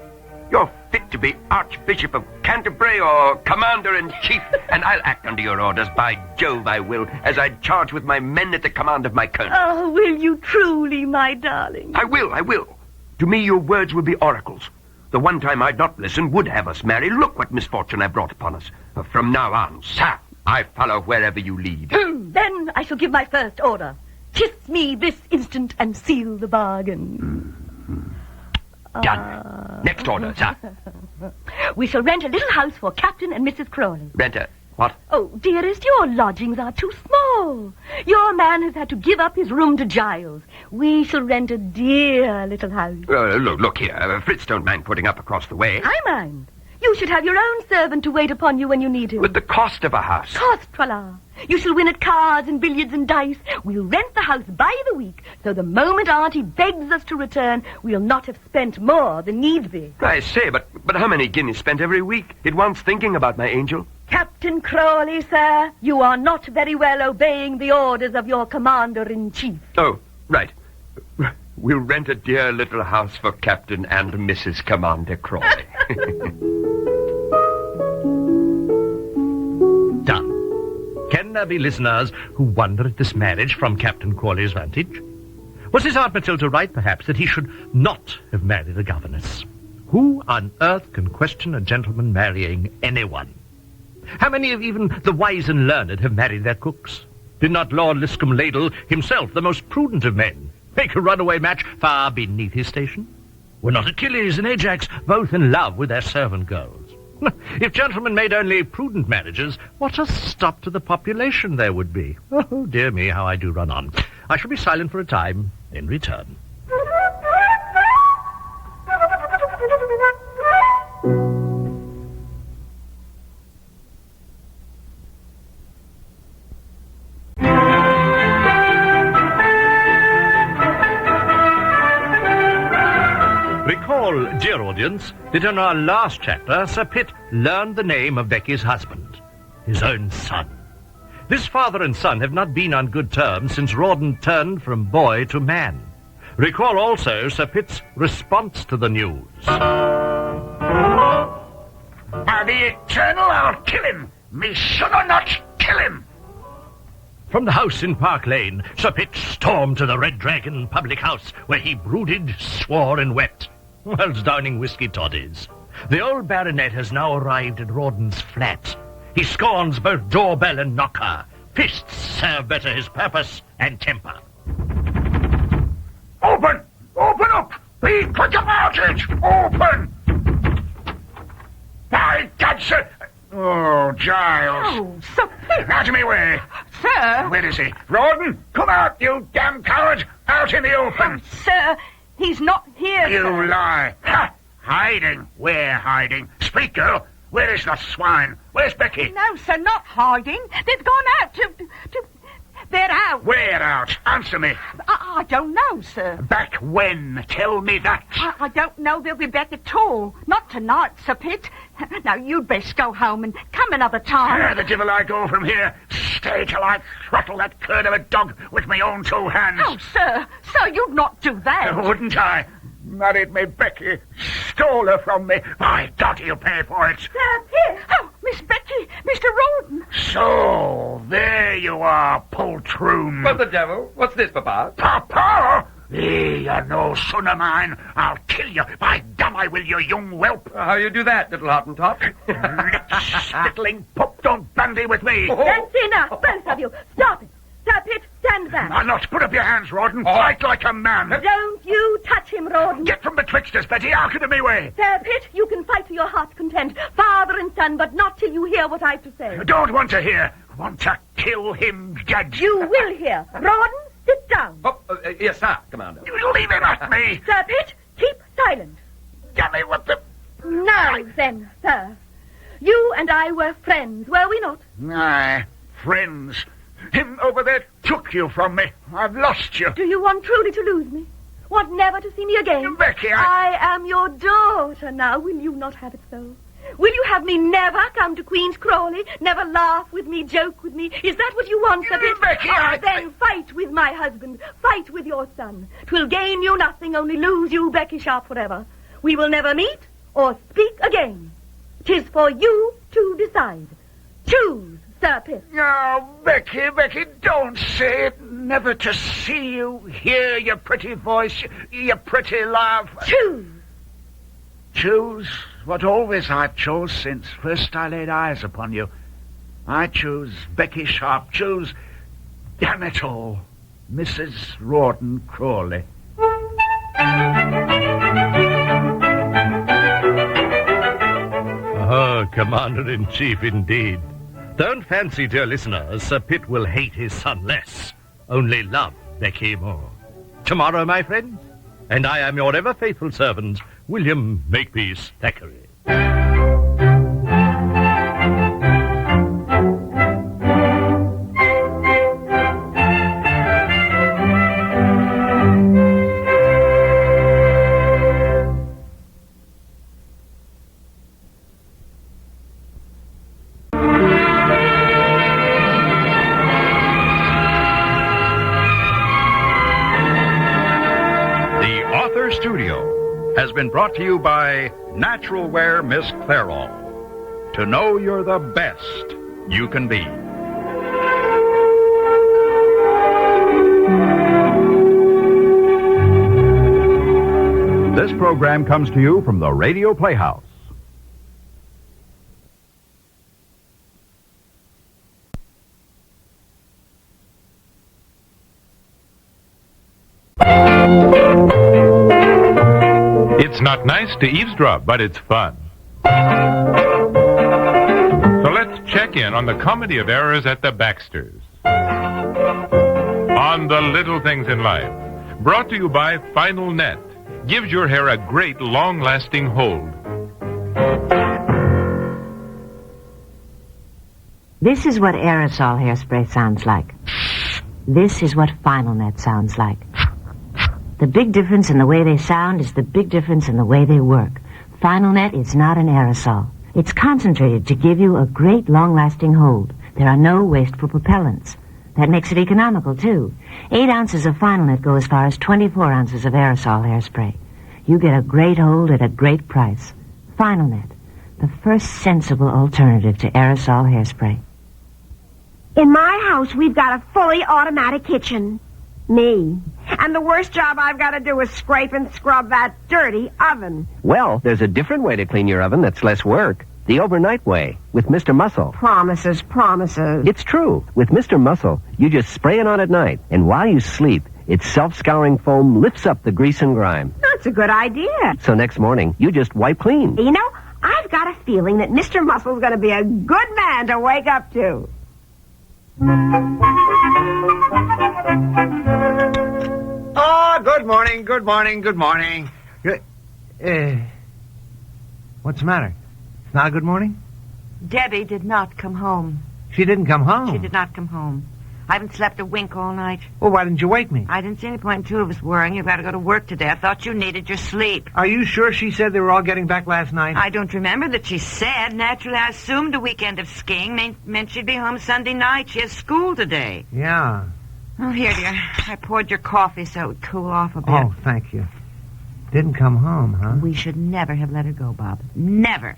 You're fit to be Archbishop of Canterbury or Commander-in-Chief, and I'll act under your orders. By Jove, I will, as I'd charge with my men at the command of my colonel. Oh, will you truly, my darling? I will. To me, your words will be oracles. The one time I'd not listen would have us marry. Look what misfortune I brought upon us. From now on, sir, I follow wherever you lead. Then Then I shall give my first order. Kiss me this instant and seal the bargain. Done. Next order, sir. We shall rent a little house for Captain and Mrs. Crawley. Rent a what? Oh, dearest, your lodgings are too small. Your man has had to give up his room to Giles. We shall rent a dear little house. Look here. Fritz don't mind putting up across the way. I mind. You should have your own servant to wait upon you when you need him. With the cost of a house. Cost, voila. You shall win at cards and billiards and dice. We'll rent the house by the week, so the moment Auntie begs us to return, we'll not have spent more than need be. I say, but how many guineas spent every week? It wants thinking about, my angel. Captain Crawley, sir, you are not very well obeying the orders of your commander-in-chief. Oh, right. We'll rent a dear little house for Captain and Mrs. Commander Crawley. Done. Can there be listeners who wonder at this marriage from Captain Crawley's vantage? Was his Aunt Matilda right, perhaps, that he should not have married a governess? Who on earth can question a gentleman marrying anyone? How many of even the wise and learned have married their cooks? Did not Lord Liscombe Ladle, himself the most prudent of men, make a runaway match far beneath his station? Were not Achilles and Ajax both in love with their servant girls? If gentlemen made only prudent marriages, what a stop to the population there would be. Oh, dear me, how I do run on. I shall be silent for a time, in return. Recall, dear audience, that in our last chapter, Sir Pitt learned the name of Becky's husband, his own son. This father and son have not been on good terms since Rawdon turned from boy to man. Recall also Sir Pitt's response to the news. By the eternal, I'll kill him. Me should or not kill him. From the house in Park Lane, Sir Pitt stormed to the Red Dragon public house, where he brooded, swore, and wept, whilst downing whisky toddies. The old baronet has now arrived at Rawdon's flat. He scorns both doorbell and knocker. Fists serve better his purpose and temper. Open! Open up! Be quick about it! Open! By God, sir! Oh, Giles. Oh, Sir Pitt. Out of me way. Sir. Where is he? Rawdon, come out, you damn coward! Out in the open! Sir, he's not here, You sir. lie. Ha! Hiding. Where hiding? Speak, girl. Where is the swine? Where's Becky? No, sir, not hiding. They've gone out to... They're out. Where out? Answer me. I don't know, sir. Back when? Tell me that. I don't know they'll be back at all. Not tonight, Sir Pitt. Now, you'd best go home and come another time. Where the devil I go from here? Stay till I throttle that cur of a dog with my own two hands. Oh, sir, you'd not do that. Wouldn't I? Married me Becky. Stole her from me. By God, he'll pay for it. Sir Pitt. Oh, Miss Becky, Mr. Rawdon. So, there you are, poltroon. What the devil? What's this, Papa? Papa? You're no son of mine. I'll kill you. By damn, I will, you young whelp. How you do that, little Hottentot? Lip-spittling pup, don't bandy with me. That's enough, both of you. Stop it. Sir Pitt, stand back. I'll not. Put up your hands, Rawdon. Fight like a man. Don't you touch him, Rawdon. Get from betwixt us, Betty. Out of me way. Sir Pitt, you can fight to your heart's content, father and son, but not till you hear what I've to say. Don't want to hear. Want to kill him, Judge. You will hear. Rawdon, sit down. Yes, sir, Commander. You leave him at me. Sir Pitt, keep silent. Damn me, what the... Now then, sir. You and I were friends, were we not? Aye, friends. Him over there took you from me. I've lost you. Do you want truly to lose me? Want never to see me again? Becky, I am your daughter now. Will you not have it so? Will you have me never come to Queen's Crawley? Never laugh with me, joke with me? Is that what you want, Sir Pitt? Becky, Then fight with my husband. Fight with your son. 'Twill gain you nothing, only lose you, Becky Sharp, forever. We will never meet or speak again. 'Tis for you to decide. Choose, Sir Pitt. Oh, Becky, don't say it. Never to see you, hear your pretty voice, your pretty laugh. Choose. Choose what always I've chose since first I laid eyes upon you. I choose Becky Sharp. Choose Damn it all. Mrs. Rawdon Crawley. Oh, Commander-in-Chief indeed. Don't fancy, dear listeners, Sir Pitt will hate his son less, only love Becky more. Tomorrow, my friends, and I am your ever-faithful servant, William Makepeace Thackeray. Studio has been brought to you by Natural Wear Miss Clairol. To know you're the best you can be. This program comes to you from the Radio Playhouse. It's not nice to eavesdrop, but it's fun. So let's check in on the comedy of errors at the Baxters. On the little things in life. Brought to you by Final Net. Gives your hair a great long-lasting hold. This is what aerosol hairspray sounds like. This is what Final Net sounds like. The big difference in the way they sound is the big difference in the way they work. Final Net is not an aerosol. It's concentrated to give you a great long-lasting hold. There are no wasteful propellants. That makes it economical, too. 8 ounces of Final Net go as far as 24 ounces of aerosol hairspray. You get a great hold at a great price. Final Net, the first sensible alternative to aerosol hairspray. In my house, we've got a fully automatic kitchen. Me. And the worst job I've got to do is scrape and scrub that dirty oven. Well, there's a different way to clean your oven that's less work. The overnight way, with Mr. Muscle. Promises. It's true. With Mr. Muscle, you just spray it on at night, and while you sleep, its self-scouring foam lifts up the grease and grime. That's a good idea. So next morning, you just wipe clean. You know, I've got a feeling that Mr. Muscle's going to be a good man to wake up to. Oh, good morning. What's the matter? It's not a good morning? Debbie did not come home. She didn't come home? She did not come home. I haven't slept a wink all night. Well, why didn't you wake me? I didn't see any point in two of us worrying. You've got to go to work today. I thought you needed your sleep. Are you sure she said they were all getting back last night? I don't remember that she said. Naturally, I assumed a weekend of skiing meant she'd be home Sunday night. She has school today. Yeah. Oh, here, dear. I poured your coffee so it would cool off a bit. Oh, thank you. Didn't come home, huh? We should never have let her go, Bob. Never.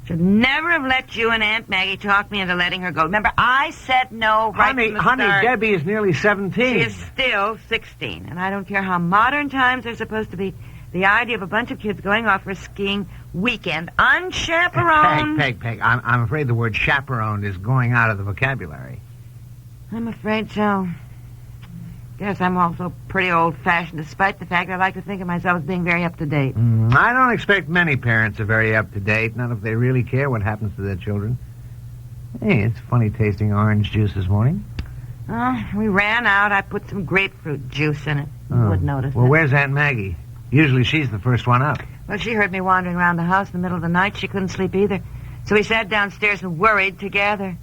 Should never have let you and Aunt Maggie talk me into letting her go. Remember, I said no right from the Honey, start. Debbie is nearly 17. She is still 16, and I don't care how modern times are supposed to be. The idea of a bunch of kids going off for a skiing weekend unchaperoned. Peg, I'm afraid the word chaperoned is going out of the vocabulary. I'm afraid so. Guess I'm also pretty old-fashioned, despite the fact I like to think of myself as being very up-to-date. I don't expect many parents are very up-to-date, not if they really care what happens to their children. Hey, it's funny tasting orange juice this morning. Oh, we ran out. I put some grapefruit juice in it. You would notice Well, it. where's Aunt Maggie? Usually she's the first one up. Well, she heard me wandering around the house in the middle of the night. She couldn't sleep either. So we sat downstairs and worried together.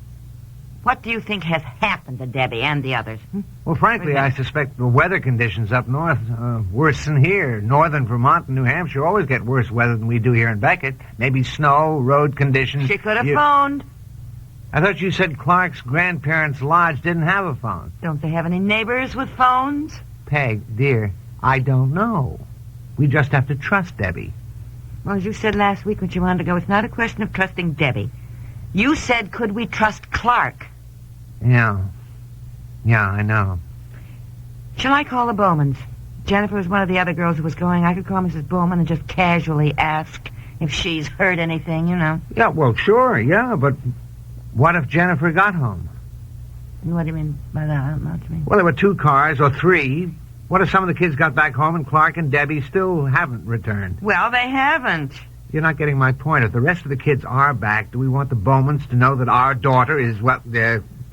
What do you think has happened to Debbie and the others? Well, frankly, I suspect the weather conditions up north worse than here. Northern Vermont and New Hampshire always get worse weather than we do here in Beckett. Maybe snow, road conditions. She could have phoned. I thought you said Clark's grandparents' lodge didn't have a phone. Don't they have any neighbors with phones? Peg, dear, I don't know. We just have to trust Debbie. Well, as you said last week when she wanted to go, it's not a question of trusting Debbie. You said, could we trust Clark? Yeah, I know. Shall I call the Bowmans? Jennifer was one of the other girls who was going. I could call Mrs. Bowman and just casually ask if she's heard anything, you know. Yeah, well, sure, yeah, but what if Jennifer got home? What do you mean by that? I don't know what you mean. Well, there were 2 cars, or 3. What if some of the kids got back home and Clark and Debbie still haven't returned? Well, they haven't. You're not getting my point. If the rest of the kids are back, do we want the Bowmans to know that our daughter is,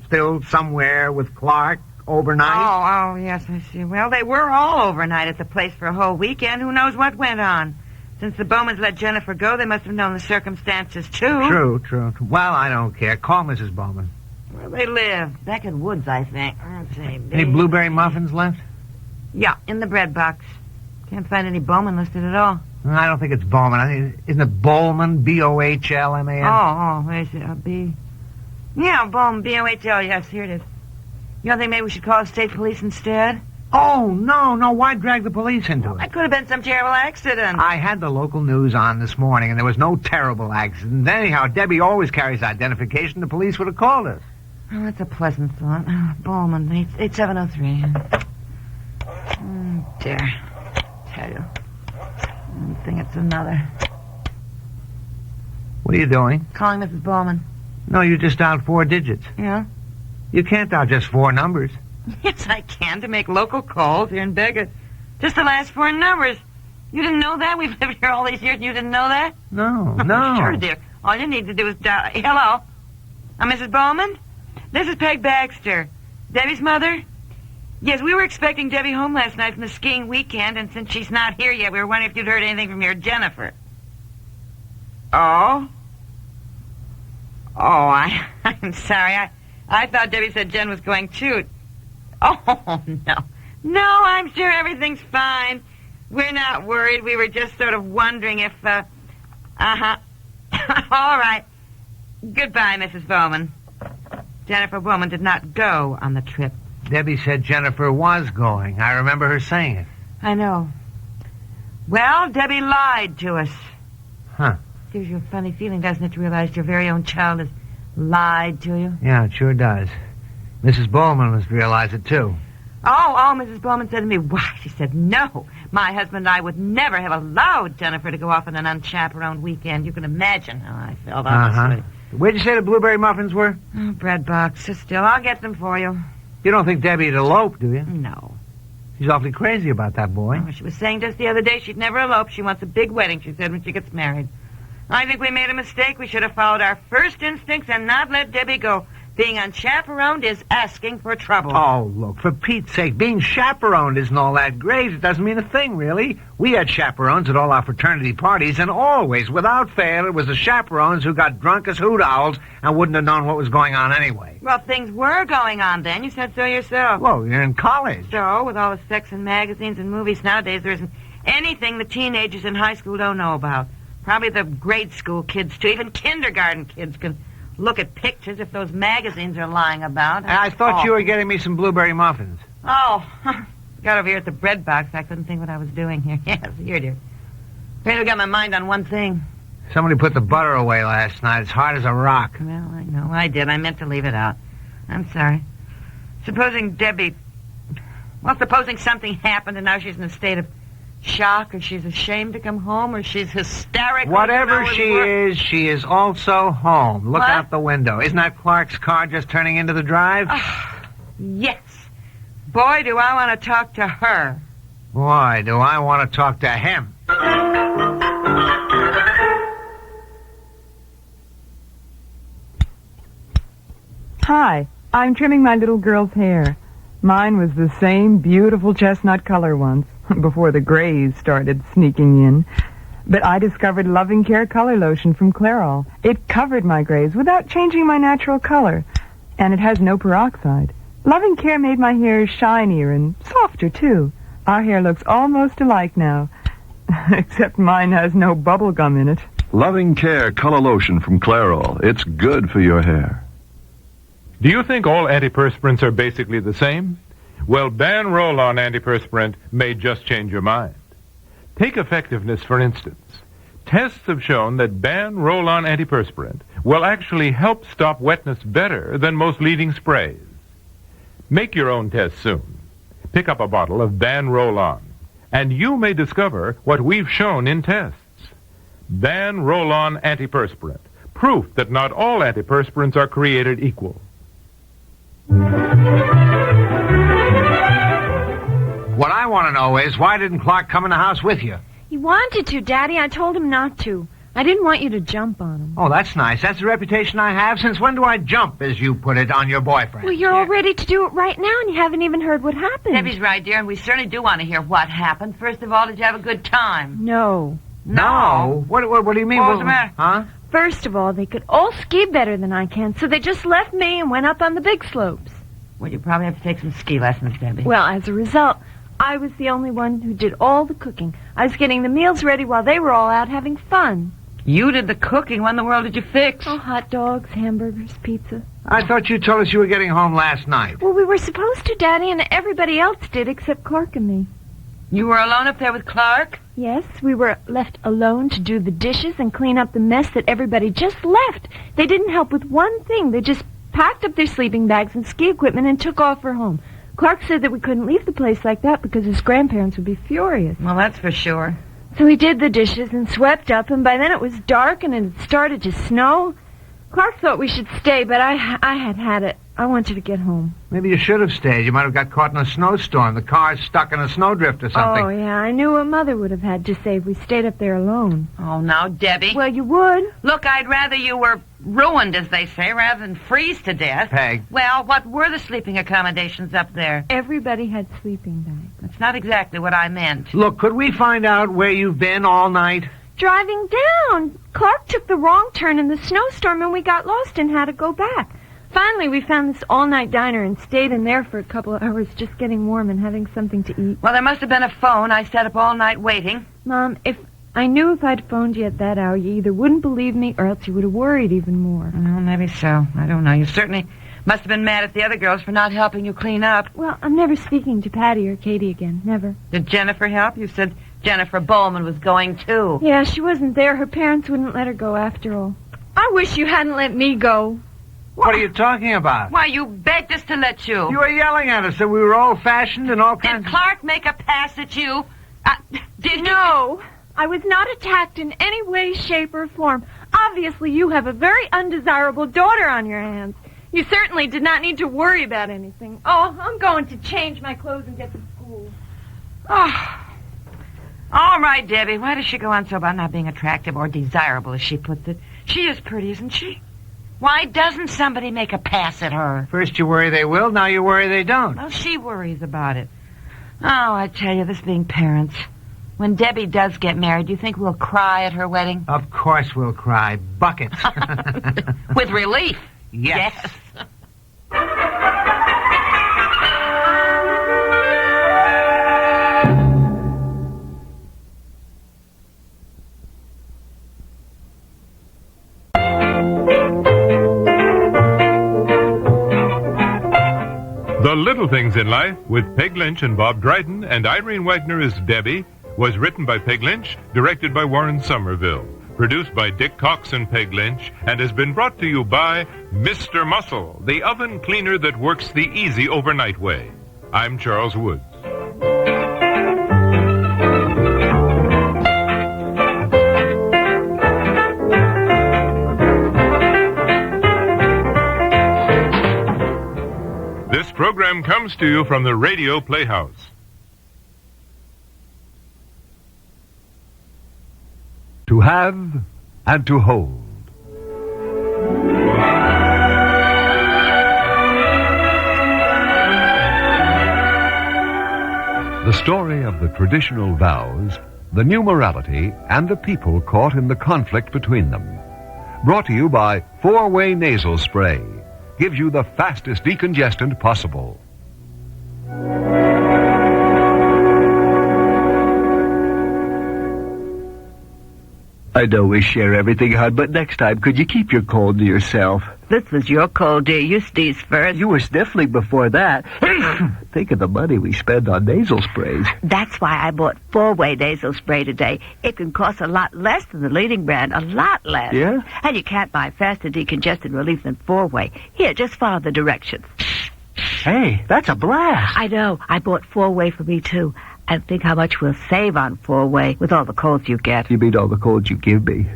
still somewhere with Clark overnight? Oh, yes, I see. Well, they were all overnight at the place for a whole weekend. Who knows what went on? Since the Bowmans let Jennifer go, they must have known the circumstances, too. True. Well, I don't care. Call Mrs. Bowman. Where they live? Back in Woods, I think. Let's see. Any blueberry muffins left? Yeah, in the bread box. Can't find any Bowman listed at all. I don't think it's Bowman. Isn't it Bowman? B-O-H-L-M-A-N? Oh, where is it? B. Yeah, Bowman, B-O-H-L. Yes, here it is. You don't think maybe we should call the state police instead? Oh, no. Why drag the police into it? That could have been some terrible accident. I had the local news on this morning, and there was no terrible accident. Anyhow, Debbie always carries identification. The police would have called us. Oh, that's a pleasant thought. Bowman, 8703. Dear. Tell you. I think it's another. What are you doing? Calling Mrs. Bowman. No, you just dialed 4 digits. Yeah? You can't dial just 4 numbers. Yes, I can, to make local calls here in Beckett. Just the last 4 numbers. You didn't know that? We've lived here all these years and you didn't know that? No. Sure, dear. All you need to do is dial... Hello? Mrs. Bowman? This is Peg Baxter. Debbie's mother? Yes, we were expecting Debbie home last night from the skiing weekend, and since she's not here yet, we were wondering if you'd heard anything from your Jennifer. Oh? I'm sorry. I thought Debbie said Jen was going too. Oh, no. No, I'm sure everything's fine. We're not worried. We were just sort of wondering if, All right. Goodbye, Mrs. Bowman. Jennifer Bowman did not go on the trip. Debbie said Jennifer was going. I remember her saying it. I know. Well, Debbie lied to us. Huh. Gives you a funny feeling, doesn't it, to realize your very own child has lied to you? Yeah, it sure does. Mrs. Bowman must realize it, too. Oh, Mrs. Bowman said to me, why, she said, no, my husband and I would never have allowed Jennifer to go off on an unchaperoned weekend. You can imagine how I felt, honestly. Where'd you say the blueberry muffins were? Oh, bread box. Still, I'll get them for you. You don't think Debbie'd elope, do you? No. She's awfully crazy about that boy. Oh, she was saying just the other day she'd never elope. She wants a big wedding, she said, when she gets married. I think we made a mistake. We should have followed our first instincts and not let Debbie go. Being unchaperoned is asking for trouble. Oh, look, for Pete's sake, being chaperoned isn't all that great. It doesn't mean a thing, really. We had chaperones at all our fraternity parties, and always, without fail, it was the chaperones who got drunk as hoot owls and wouldn't have known what was going on anyway. Well, things were going on then. You said so yourself. Well, you're in college. So, with all the sex and magazines and movies nowadays, there isn't anything the teenagers in high school don't know about. Probably the grade school kids, too. Even kindergarten kids can look at pictures if those magazines are lying about. I thought you were getting me some blueberry muffins. Oh, got over here at the bread box. I couldn't think what I was doing here. Yes, here, dear. Really got my mind on one thing. Somebody put the butter away last night. It's hard as a rock. Well, I know. I did. I meant to leave it out. I'm sorry. Supposing something happened and now she's in a state of shock, or she's ashamed to come home, or she's hysterical. Whatever she is also home. Look What? out the window. Isn't that Clark's car just turning into the drive? Yes. Boy, do I want to talk to her. Boy, do I want to talk to him. Hi, I'm trimming my little girl's hair. Mine was the same beautiful chestnut color once, before the grays started sneaking in. But I discovered Loving Care color lotion from Clairol. It covered my grays without changing my natural color, and it has no peroxide. Loving Care made my hair shinier and softer, too. Our hair looks almost alike now, except mine has no bubble gum in it. Loving Care color lotion from Clairol. It's good for your hair. Do you think all antiperspirants are basically the same? Well, Ban Roll-On antiperspirant may just change your mind. Take effectiveness, for instance. Tests have shown that Ban Roll-On antiperspirant will actually help stop wetness better than most leading sprays. Make your own test soon. Pick up a bottle of Ban Roll-On, and you may discover what we've shown in tests. Ban Roll-On antiperspirant, proof that not all antiperspirants are created equal. What I want to know is, why didn't Clark come in the house with you? He wanted to, Daddy. I told him not to. I didn't want you to jump on him. Oh, that's nice. That's the reputation I have. Since when do I jump, as you put it, on your boyfriend? Well, you're all ready to do it right now, and you haven't even heard what happened. Debbie's right, dear, and we certainly do want to hear what happened. First of all, did you have a good time? No. No? What do you mean? What was the matter? Huh? First of all, they could all ski better than I can, so they just left me and went up on the big slopes. Well, you probably have to take some ski lessons, Debbie. Well, as a result, I was the only one who did all the cooking. I was getting the meals ready while they were all out having fun. You did the cooking. What in the world did you fix? Oh, hot dogs, hamburgers, pizza. I thought you told us you were getting home last night. Well, we were supposed to, Daddy, and everybody else did except Clark and me. You were alone up there with Clark? Yes, we were left alone to do the dishes and clean up the mess that everybody just left. They didn't help with one thing. They just packed up their sleeping bags and ski equipment and took off for home. Clark said that we couldn't leave the place like that because his grandparents would be furious. Well, that's for sure. So he did the dishes and swept up, and by then it was dark and it had started to snow. Clark thought we should stay, but I had it. I wanted to get home. Maybe you should have stayed. You might have got caught in a snowstorm. The car's stuck in a snowdrift or something. Oh, yeah, I knew what Mother would have had to say if we stayed up there alone. Oh, now, Debbie. Well, you would. Look, I'd rather you were ruined, as they say, rather than freeze to death. Peg. Well, what were the sleeping accommodations up there? Everybody had sleeping bags. That's not exactly what I meant. Look, could we find out where you've been all night? Driving down. Clark took the wrong turn in the snowstorm, and we got lost and had to go back. Finally, we found this all-night diner and stayed in there for a couple of hours just getting warm and having something to eat. Well, there must have been a phone. I stayed up all night waiting. Mom, if I knew if I'd phoned you at that hour, you either wouldn't believe me or else you would have worried even more. Well, maybe so. I don't know. You certainly must have been mad at the other girls for not helping you clean up. Well, I'm never speaking to Patty or Katie again. Never. Did Jennifer help? You said Jennifer Bowman was going, too. Yeah, she wasn't there. Her parents wouldn't let her go after all. I wish you hadn't let me go. What are you talking about? Why, you begged us to let you. You were yelling at us that we were old-fashioned and all kinds Did Clark make a pass at you? Did you? No. I was not attacked in any way, shape, or form. Obviously, you have a very undesirable daughter on your hands. You certainly did not need to worry about anything. Oh, I'm going to change my clothes and get to school. Oh. All right, Debbie. Why does she go on so about not being attractive or desirable, as she puts it? She is pretty, isn't she? Why doesn't somebody make a pass at her? First you worry they will, now you worry they don't. Well, she worries about it. Oh, I tell you, this being parents. When Debbie does get married, do you think we'll cry at her wedding? Of course we'll cry. Buckets. With relief. Yes. The Little Things in Life with Peg Lynch and Bob Dryden and Irene Wagner as Debbie was written by Peg Lynch, directed by Warren Somerville, produced by Dick Cox and Peg Lynch, and has been brought to you by Mr. Muscle, the oven cleaner that works the easy overnight way. I'm Charles Woods. This program comes to you from the Radio Playhouse. To have and to hold. The story of the traditional vows, the new morality, and the people caught in the conflict between them. Brought to you by 4-Way Nasal Spray. Gives you the fastest decongestant possible. I know we share everything, hon, but next time, could you keep your cold to yourself? This was your cold, dear. You sneezed first. You were sniffling before that. Think of the money we spend on nasal sprays. That's why I bought 4-Way Nasal Spray today. It can cost a lot less than the leading brand. A lot less. Yeah? And you can't buy faster decongestant relief than 4-Way. Here, just follow the directions. Hey, that's a blast. I know. I bought 4-Way for me, too. And think how much we'll save on 4-Way with all the colds you get. You mean all the colds you give me?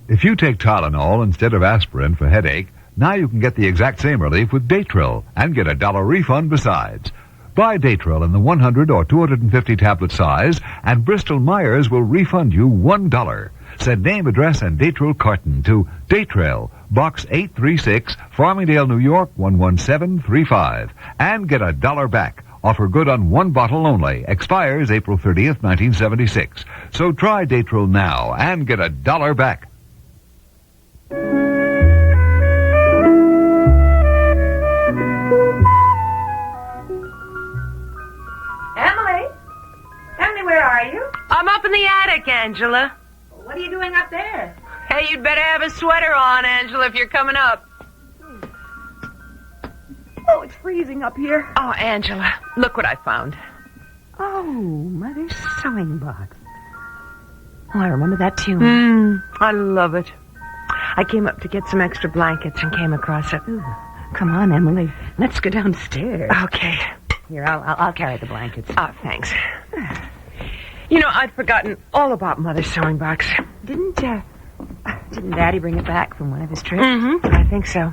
If you take Tylenol instead of aspirin for headache, Now you can get the exact same relief with Datril and get a $1 refund besides. Buy Datril in the 100 or 250 tablet size, and Bristol-Myers will refund you $1. Send name, address, and Datril carton to Datril, Box 836, Farmingdale, New York, 11735, and get $1 back. Offer good on one bottle only. Expires April 30th, 1976. So try Datril now and get $1 back. Emily, where are you? I'm up in the attic, Angela. What are you doing up there? Hey, you'd better have a sweater on, Angela, if you're coming up. Oh, it's freezing up here. Oh, Angela, look what I found. Oh, Mother's sewing box. Oh, I remember that too. I love it. I came up to get some extra blankets and came across it. Ooh, come on, Emily. Let's go downstairs. Okay. Here, I'll carry the blankets. Oh, thanks. You know, I'd forgotten all about Mother's sewing box. Didn't Daddy bring it back from one of his trips? Mm-hmm. I think so.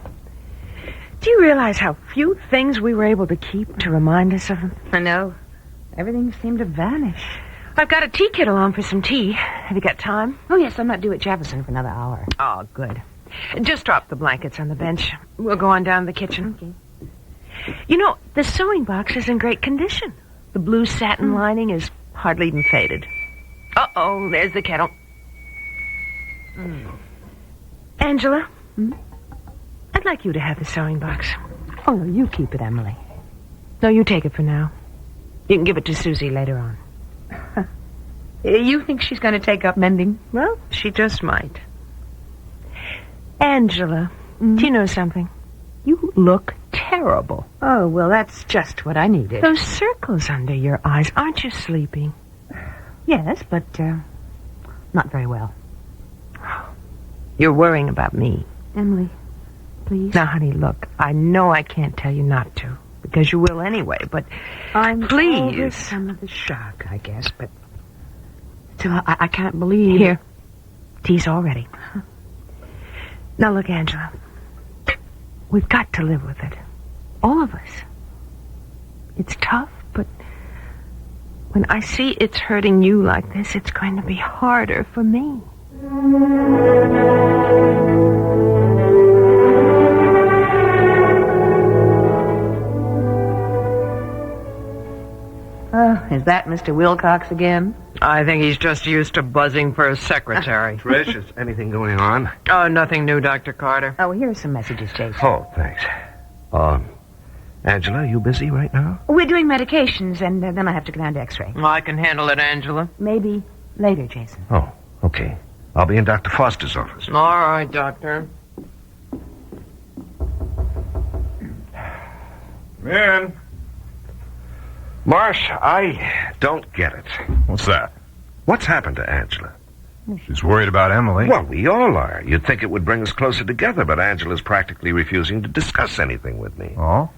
Do you realize how few things we were able to keep to remind us of him? I know. Everything seemed to vanish. I've got a tea kettle on for some tea. Have you got time? Oh, yes, I'm not due at Jefferson for another hour. Oh, good. Just drop the blankets on the bench. We'll go on down to the kitchen. Okay. You know, the sewing box is in great condition. The blue satin lining is hardly even faded. Uh-oh, there's the kettle. Angela, I'd like you to have the sewing box. Oh, no, you keep it, Emily. No, you take it for now. You can give it to Susie later on. You think she's going to take up mending? Well, she just might. Angela, do you know something? You look terrible. Oh, well, that's just what I needed. Those circles under your eyes, aren't you sleeping? Yes, but not very well. You're worrying about me. Emily, please. Now, honey, look, I know I can't tell you not to, because you will anyway, but I'm please. over some of the shock, I guess, but still, I can't believe... Here, tea's all ready. Now, look, Angela, we've got to live with it. All of us. It's tough, but when I see it's hurting you like this, it's going to be harder for me. Is that Mr. Wilcox again? I think he's just used to buzzing for a secretary. Trish, is anything going on? Oh, nothing new, Dr. Carter. Oh, here are some messages, Jason. Oh, thanks. Angela, you busy right now? We're doing medications, and then I have to go down to X-ray. I can handle it, Angela. Maybe later, Jason. Oh, okay. I'll be in Dr. Foster's office. All right, Doctor. Man. Marsh, I don't get it. What's that? What's happened to Angela? She's worried about Emily. Well, we all are. You'd think it would bring us closer together, but Angela's practically refusing to discuss anything with me. Oh?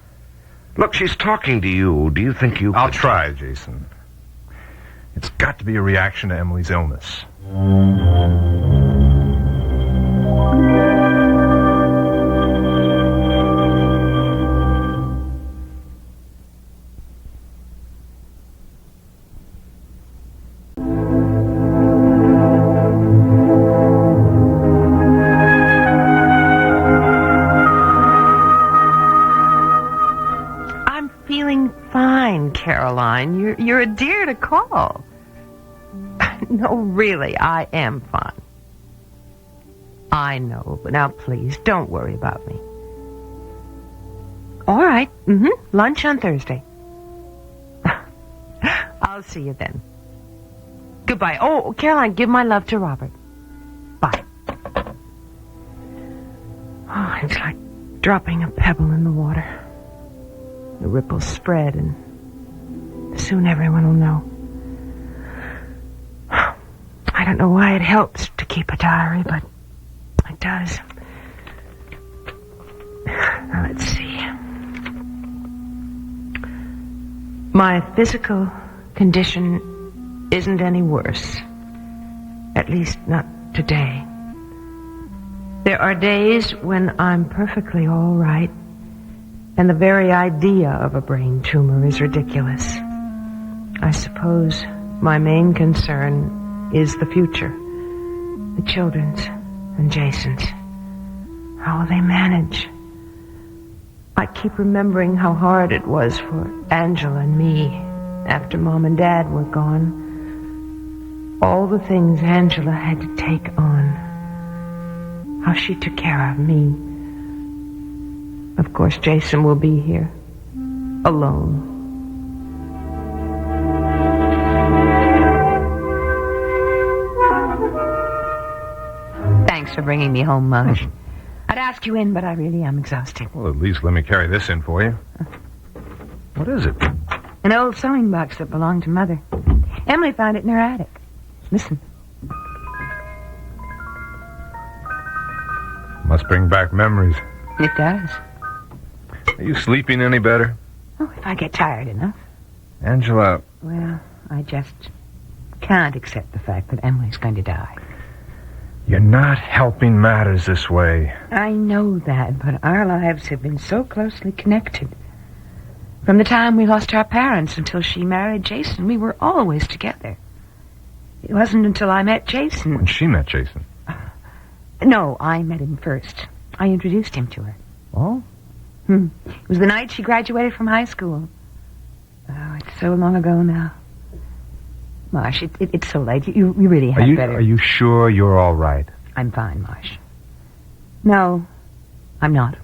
Look, she's talking to you. Do you think you... I'll try, Jason. It's got to be a reaction to Emily's illness. Caroline, you're a dear to call. No, really, I am fine. I know, but now please, don't worry about me. All right, lunch on Thursday. I'll see you then. Goodbye. Oh, Caroline, give my love to Robert. Bye. Oh, it's like dropping a pebble in the water. The ripples spread and soon everyone will know. I don't know why it helps to keep a diary, but it does. Now, let's see. My physical condition isn't any worse. At least not today. There are days when I'm perfectly all right, and the very idea of a brain tumor is ridiculous. I suppose my main concern is the future. The children's and Jason's. How will they manage? I keep remembering how hard it was for Angela and me after Mom and Dad were gone. All the things Angela had to take on. How she took care of me. Of course, Jason will be here. Alone. Thanks for bringing me home, Marge. I'd ask you in, but I really am exhausted. Well, at least let me carry this in for you. What is it? An old sewing box that belonged to Mother. Emily found it in her attic. Listen. Must bring back memories. It does. Are you sleeping any better? Oh, if I get tired enough. Angela... Well, I just can't accept the fact that Emily's going to die. You're not helping matters this way. I know that, but our lives have been so closely connected. From the time we lost our parents until she married Jason, we were always together. It wasn't until I met Jason... When she met Jason? No, I met him first. I introduced him to her. Oh? It was the night she graduated from high school. Oh, it's so long ago now. Marsh, it's so late. You really had better... Are you sure you're all right? I'm fine, Marsh. No, I'm not.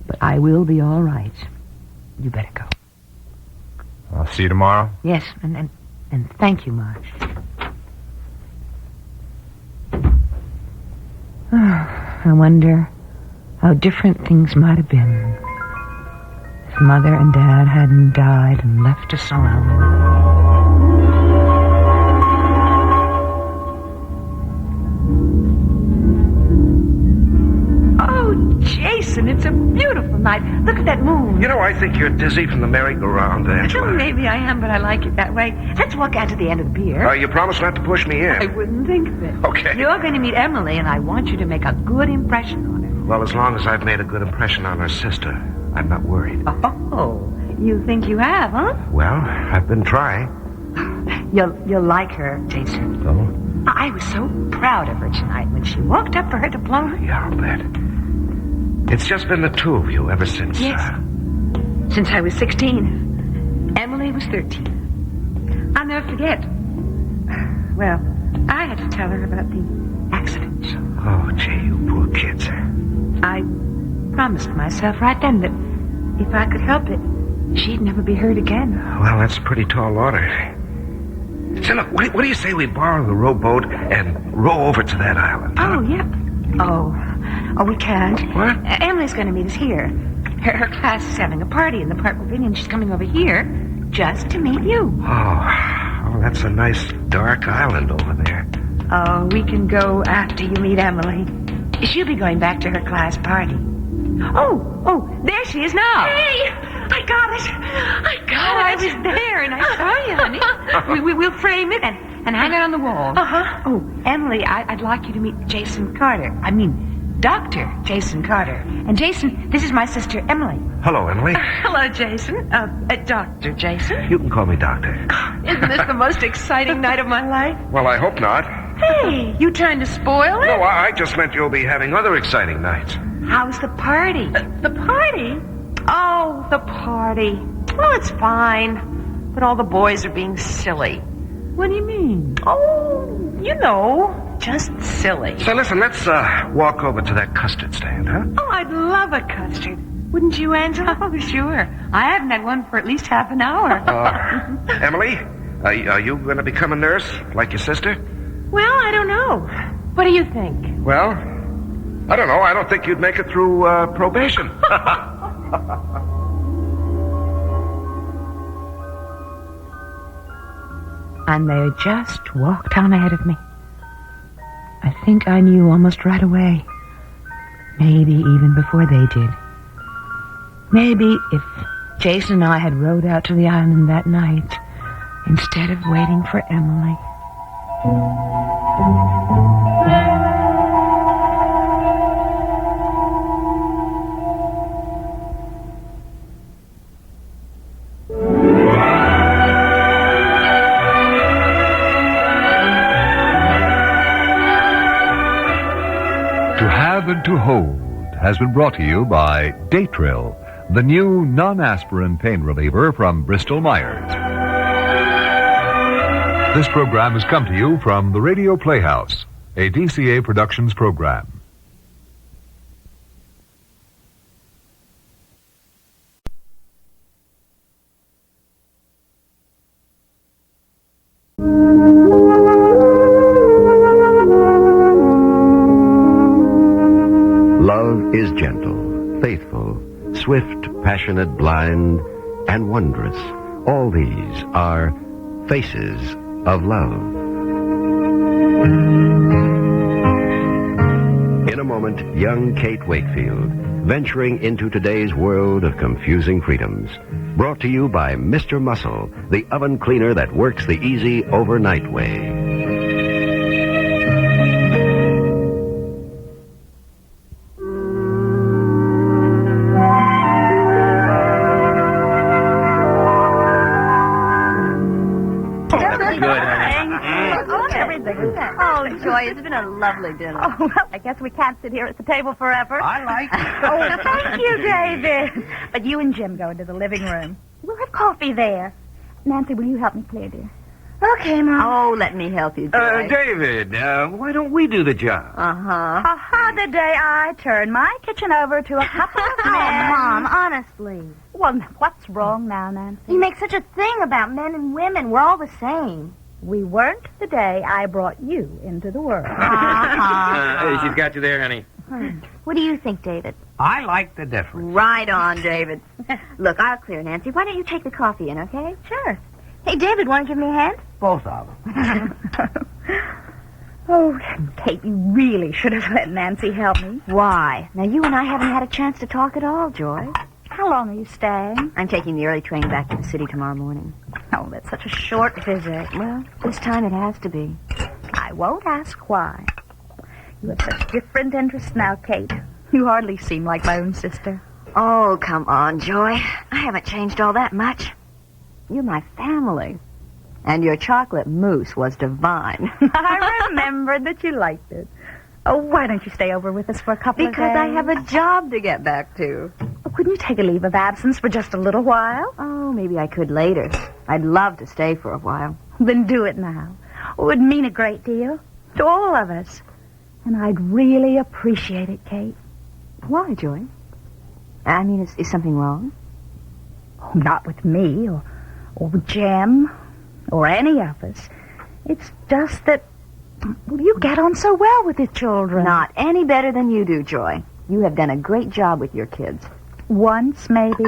But I will be all right. You better go. I'll see you tomorrow. Yes, and thank you, Marsh. I wonder how different things might have been if Mother and Dad hadn't died and left us alone. Jason, it's a beautiful night. Look at that moon. You know, I think you're dizzy from the merry-go-round, Angela. Maybe I am, but I like it that way. Let's walk out to the end of the pier. You promise not to push me in? I wouldn't think of it. Okay. You're going to meet Emily, and I want you to make a good impression on her. Well, as long as I've made a good impression on her sister, I'm not worried. Oh, you think you have, huh? Well, I've been trying. You'll like her, Jason. Oh? I was so proud of her tonight when she walked up for her diploma. Yeah, I'll bet. It's just been the two of you ever since... Yes. Since I was 16. Emily was 13. I'll never forget. Well, I had to tell her about the accident. Oh, gee, you poor kids. I promised myself right then that if I could help it, she'd never be hurt again. Well, that's a pretty tall order. Say, look, what do you say we borrow the rowboat and row over to that island? Oh, yep. Oh, we can't. What? Emily's going to meet us here. Her class is having a party in the Park Pavilion. She's coming over here just to meet you. Oh, that's a nice dark island over there. Oh, we can go after you meet Emily. She'll be going back to her class party. Oh, there she is now. Hey, I got it. I was there, and I saw you, honey. We'll frame it and hang it on the wall. Uh-huh. Oh, Emily, I'd like you to meet Jason Carter. I mean, Dr. Jason Carter. And Jason, this is my sister, Emily. Hello, Emily. Hello, Jason. Dr. Jason. You can call me Doctor. Isn't this the most exciting night of my life? Well, I hope not. Hey, you trying to spoil it? No, I just meant you'll be having other exciting nights. How's the party? The party? Oh, the party. Well, it's fine. But all the boys are being silly. What do you mean? Oh, you know, just silly. So listen, let's walk over to that custard stand, huh? Oh, I'd love a custard. Wouldn't you, Angela? Oh, sure. I haven't had one for at least half an hour. Emily, are you going to become a nurse like your sister? Well, I don't know. What do you think? Well, I don't know. I don't think you'd make it through probation. And they just walked on ahead of me. I think I knew almost right away. Maybe even before they did. Maybe if Jason and I had rowed out to the island that night instead of waiting for Emily. Commitment to Hold has been brought to you by Datril, the new non-aspirin pain reliever from Bristol-Myers. This program has come to you from the Radio Playhouse, a DCA Productions program. Love is gentle, faithful, swift, passionate, blind, and wondrous. All these are faces of love. In a moment, young Kate Wakefield, venturing into today's world of confusing freedoms. Brought to you by Mr. Muscle, the oven cleaner that works the easy overnight way. Oh, Joy, it's been a lovely dinner. Oh, well, I guess we can't sit here at the table forever. I like it. Oh, thank you, David. But you and Jim go into the living room. We'll have coffee there. Nancy, will you help me clear, dear? Okay, Mom. Oh, let me help you, Joy. David, why don't we do the job? Uh-huh. The day I turn my kitchen over to a couple of men. Oh, Mom, honestly. Well, what's wrong now, Nancy? You make such a thing about men and women. We're all the same. We weren't the day I brought you into the world. She's got you there, honey. What do you think, David? I like the difference. Right on, David. Look, I'll clear, Nancy. Why don't you take the coffee in, okay? Sure. Hey, David, want to give me a hand? Both of them. Oh, Kate, you really should have let Nancy help me. Why? Now, you and I haven't had a chance to talk at all, Joy. How long are you staying? I'm taking the early train back to the city tomorrow morning. Oh, that's such a short visit. Well, this time it has to be. I won't ask why. You have such different interests now, Kate. You hardly seem like my own sister. Oh, come on, Joy. I haven't changed all that much. You're my family. And your chocolate mousse was divine. I remembered that you liked it. Oh, why don't you stay over with us for a couple of days? Because I have a job to get back to. Couldn't you take a leave of absence for just a little while? Oh, maybe I could later. I'd love to stay for a while. Then do it now. It would mean a great deal to all of us. And I'd really appreciate it, Kate. Why, Joy? I mean, is something wrong? Oh, not with me or with Jim or any of us. It's just that, well, you get on so well with the children. Not any better than you do, Joy. You have done a great job with your kids. Once, maybe.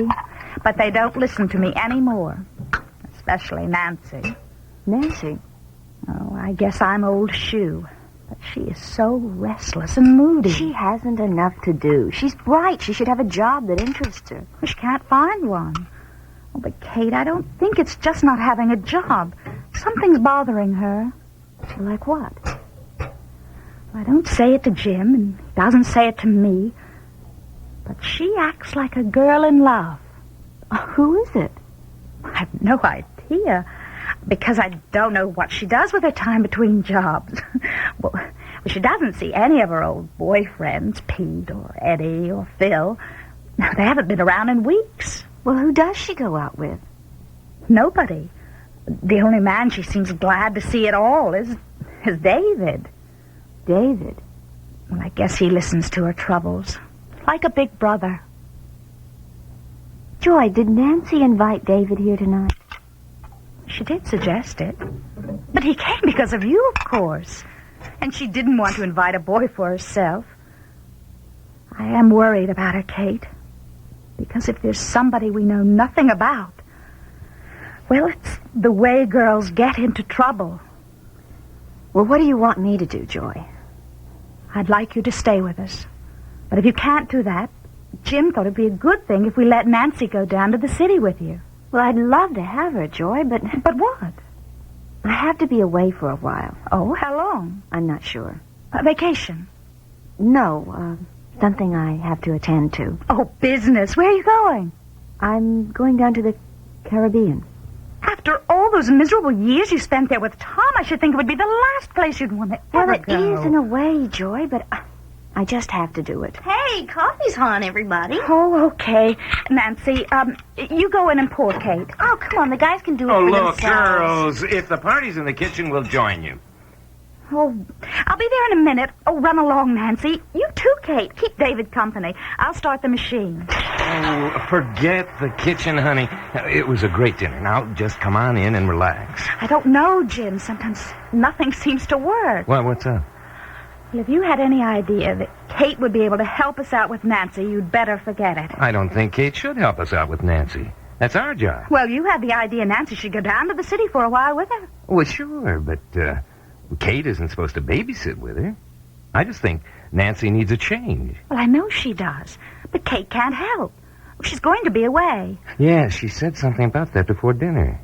But they don't listen to me anymore. Especially Nancy. Nancy? Oh, I guess I'm old shoe. But she is so restless and moody. She hasn't enough to do. She's bright. She should have a job that interests her. She can't find one. Oh, but, Kate, I don't think it's just not having a job. Something's bothering her. Like what? I don't say it to Jim, and he doesn't say it to me. But she acts like a girl in love. Who is it? I have no idea. Because I don't know what she does with her time between jobs. Well, she doesn't see any of her old boyfriends, Pete or Eddie or Phil. They haven't been around in weeks. Well, who does she go out with? Nobody. The only man she seems glad to see at all is David. David? Well, I guess he listens to her troubles. Like a big brother. Joy, did Nancy invite David here tonight? She did suggest it. But he came because of you, of course. And she didn't want to invite a boy for herself. I am worried about her, Kate. Because if there's somebody we know nothing about, well, it's the way girls get into trouble. Well, what do you want me to do, Joy? I'd like you to stay with us. But if you can't do that, Jim thought it'd be a good thing if we let Nancy go down to the city with you. Well, I'd love to have her, Joy, but... But what? I have to be away for a while. Oh, how long? I'm not sure. A vacation? No, something I have to attend to. Oh, business. Where are you going? I'm going down to the Caribbean. After all those miserable years you spent there with Tom, I should think it would be the last place you'd want to ever go. Well, it is in a way, Joy, but I just have to do it. Hey, coffee's on, everybody. Oh, okay. Nancy, you go in and pour Kate. Oh, come on, the guys can do it Oh, for look, themselves. girls, if the party's in the kitchen, we'll join you. Oh, I'll be there in a minute. Oh, run along, Nancy. You too, Kate. Keep David company. I'll start the machine. Oh, forget the kitchen, honey. It was a great dinner. Now, just come on in and relax. I don't know, Jim. Sometimes nothing seems to work. Well, what's up? Well, if you had any idea that Kate would be able to help us out with Nancy, you'd better forget it. I don't think Kate should help us out with Nancy. That's our job. Well, you had the idea Nancy should go down to the city for a while with her. Well, sure, but Kate isn't supposed to babysit with her. I just think Nancy needs a change. Well, I know she does, but Kate can't help. She's going to be away. Yeah, she said something about that before dinner.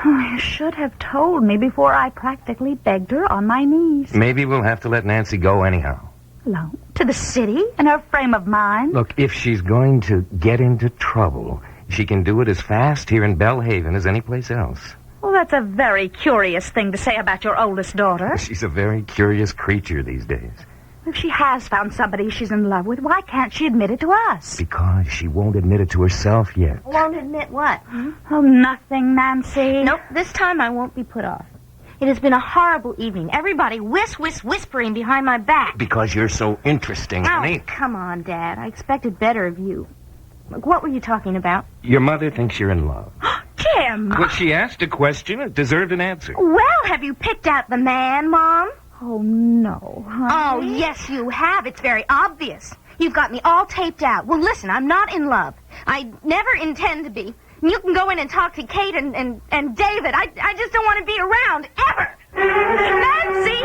Oh, you should have told me before I practically begged her on my knees. Maybe we'll have to let Nancy go anyhow. Alone? To the city? In her frame of mind? Look, if she's going to get into trouble, she can do it as fast here in Bellhaven as any place else. Well, that's a very curious thing to say about your oldest daughter. She's a very curious creature these days. If she has found somebody she's in love with, why can't she admit it to us? Because she won't admit it to herself yet. Won't admit what? Oh, nothing, Nancy. Nope, this time I won't be put off. It has been a horrible evening. Everybody whispering behind my back. Because you're so interesting, honey. Oh, come on, Dad. I expected better of you. Look, what were you talking about? Your mother thinks you're in love. Jim! Well, she asked a question. It deserved an answer. Well, have you picked out the man, Mom? Oh, no. Oh, yes, you have. It's very obvious. You've got me all taped out. Well, listen, I'm not in love. I never intend to be. You can go in and talk to Kate and David. I just don't want to be around, ever. Nancy!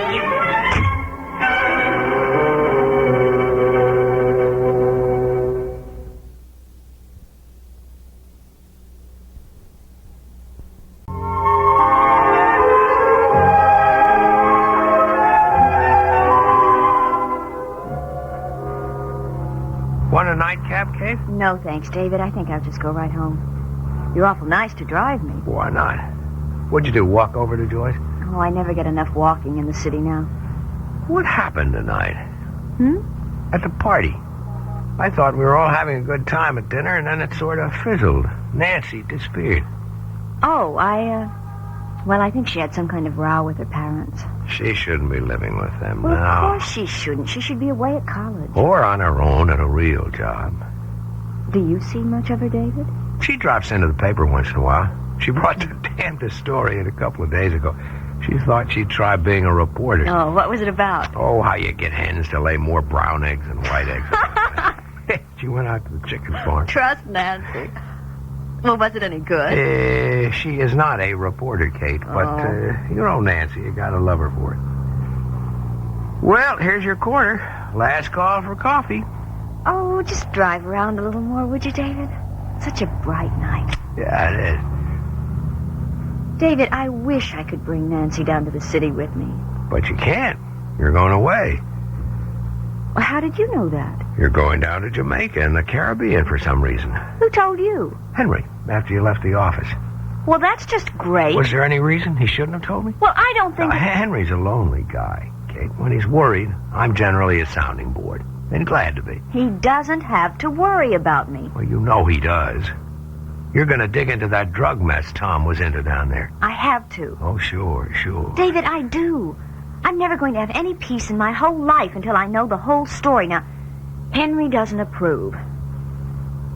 Want a nightcap, Kate? No, thanks, David. I think I'll just go right home. You're awful nice to drive me. Why not? What'd you do, walk over to Joyce? Oh, I never get enough walking in the city now. What happened tonight? Hmm? At the party. I thought we were all having a good time at dinner, and then it sort of fizzled. Nancy disappeared. Oh, well, I think she had some kind of row with her parents. She shouldn't be living with them Well, now. of course she shouldn't. She should be away at college. Or on her own at a real job. Do you see much of her, David? She drops into the paper once in a while. She brought the damnedest story in a couple of days ago. She thought she'd try being a reporter. Oh, what was it about? Oh, how you get hens to lay more brown eggs than white eggs. She went out to the chicken farm. Trust Nancy. Well, was it any good? She is not a reporter, Kate, but you know Nancy. You gotta love her for it. Well, here's your quarter. Last call for coffee. Oh, just drive around a little more, would you, David? Such a bright night. Yeah, it is. David, I wish I could bring Nancy down to the city with me. But you can't. You're going away. Well, how did you know that? You're going down to Jamaica and the Caribbean for some reason. Who told you? Henry, after you left the office. Well, that's just great. Was there any reason he shouldn't have told me? Well, I don't think... Henry's a lonely guy, Kate. When he's worried, I'm generally a sounding board. And glad to be. He doesn't have to worry about me. Well, you know he does. You're going to dig into that drug mess Tom was into down there. I have to. Oh, sure. David, I do. I'm never going to have any peace in my whole life until I know the whole story. Now, Henry doesn't approve.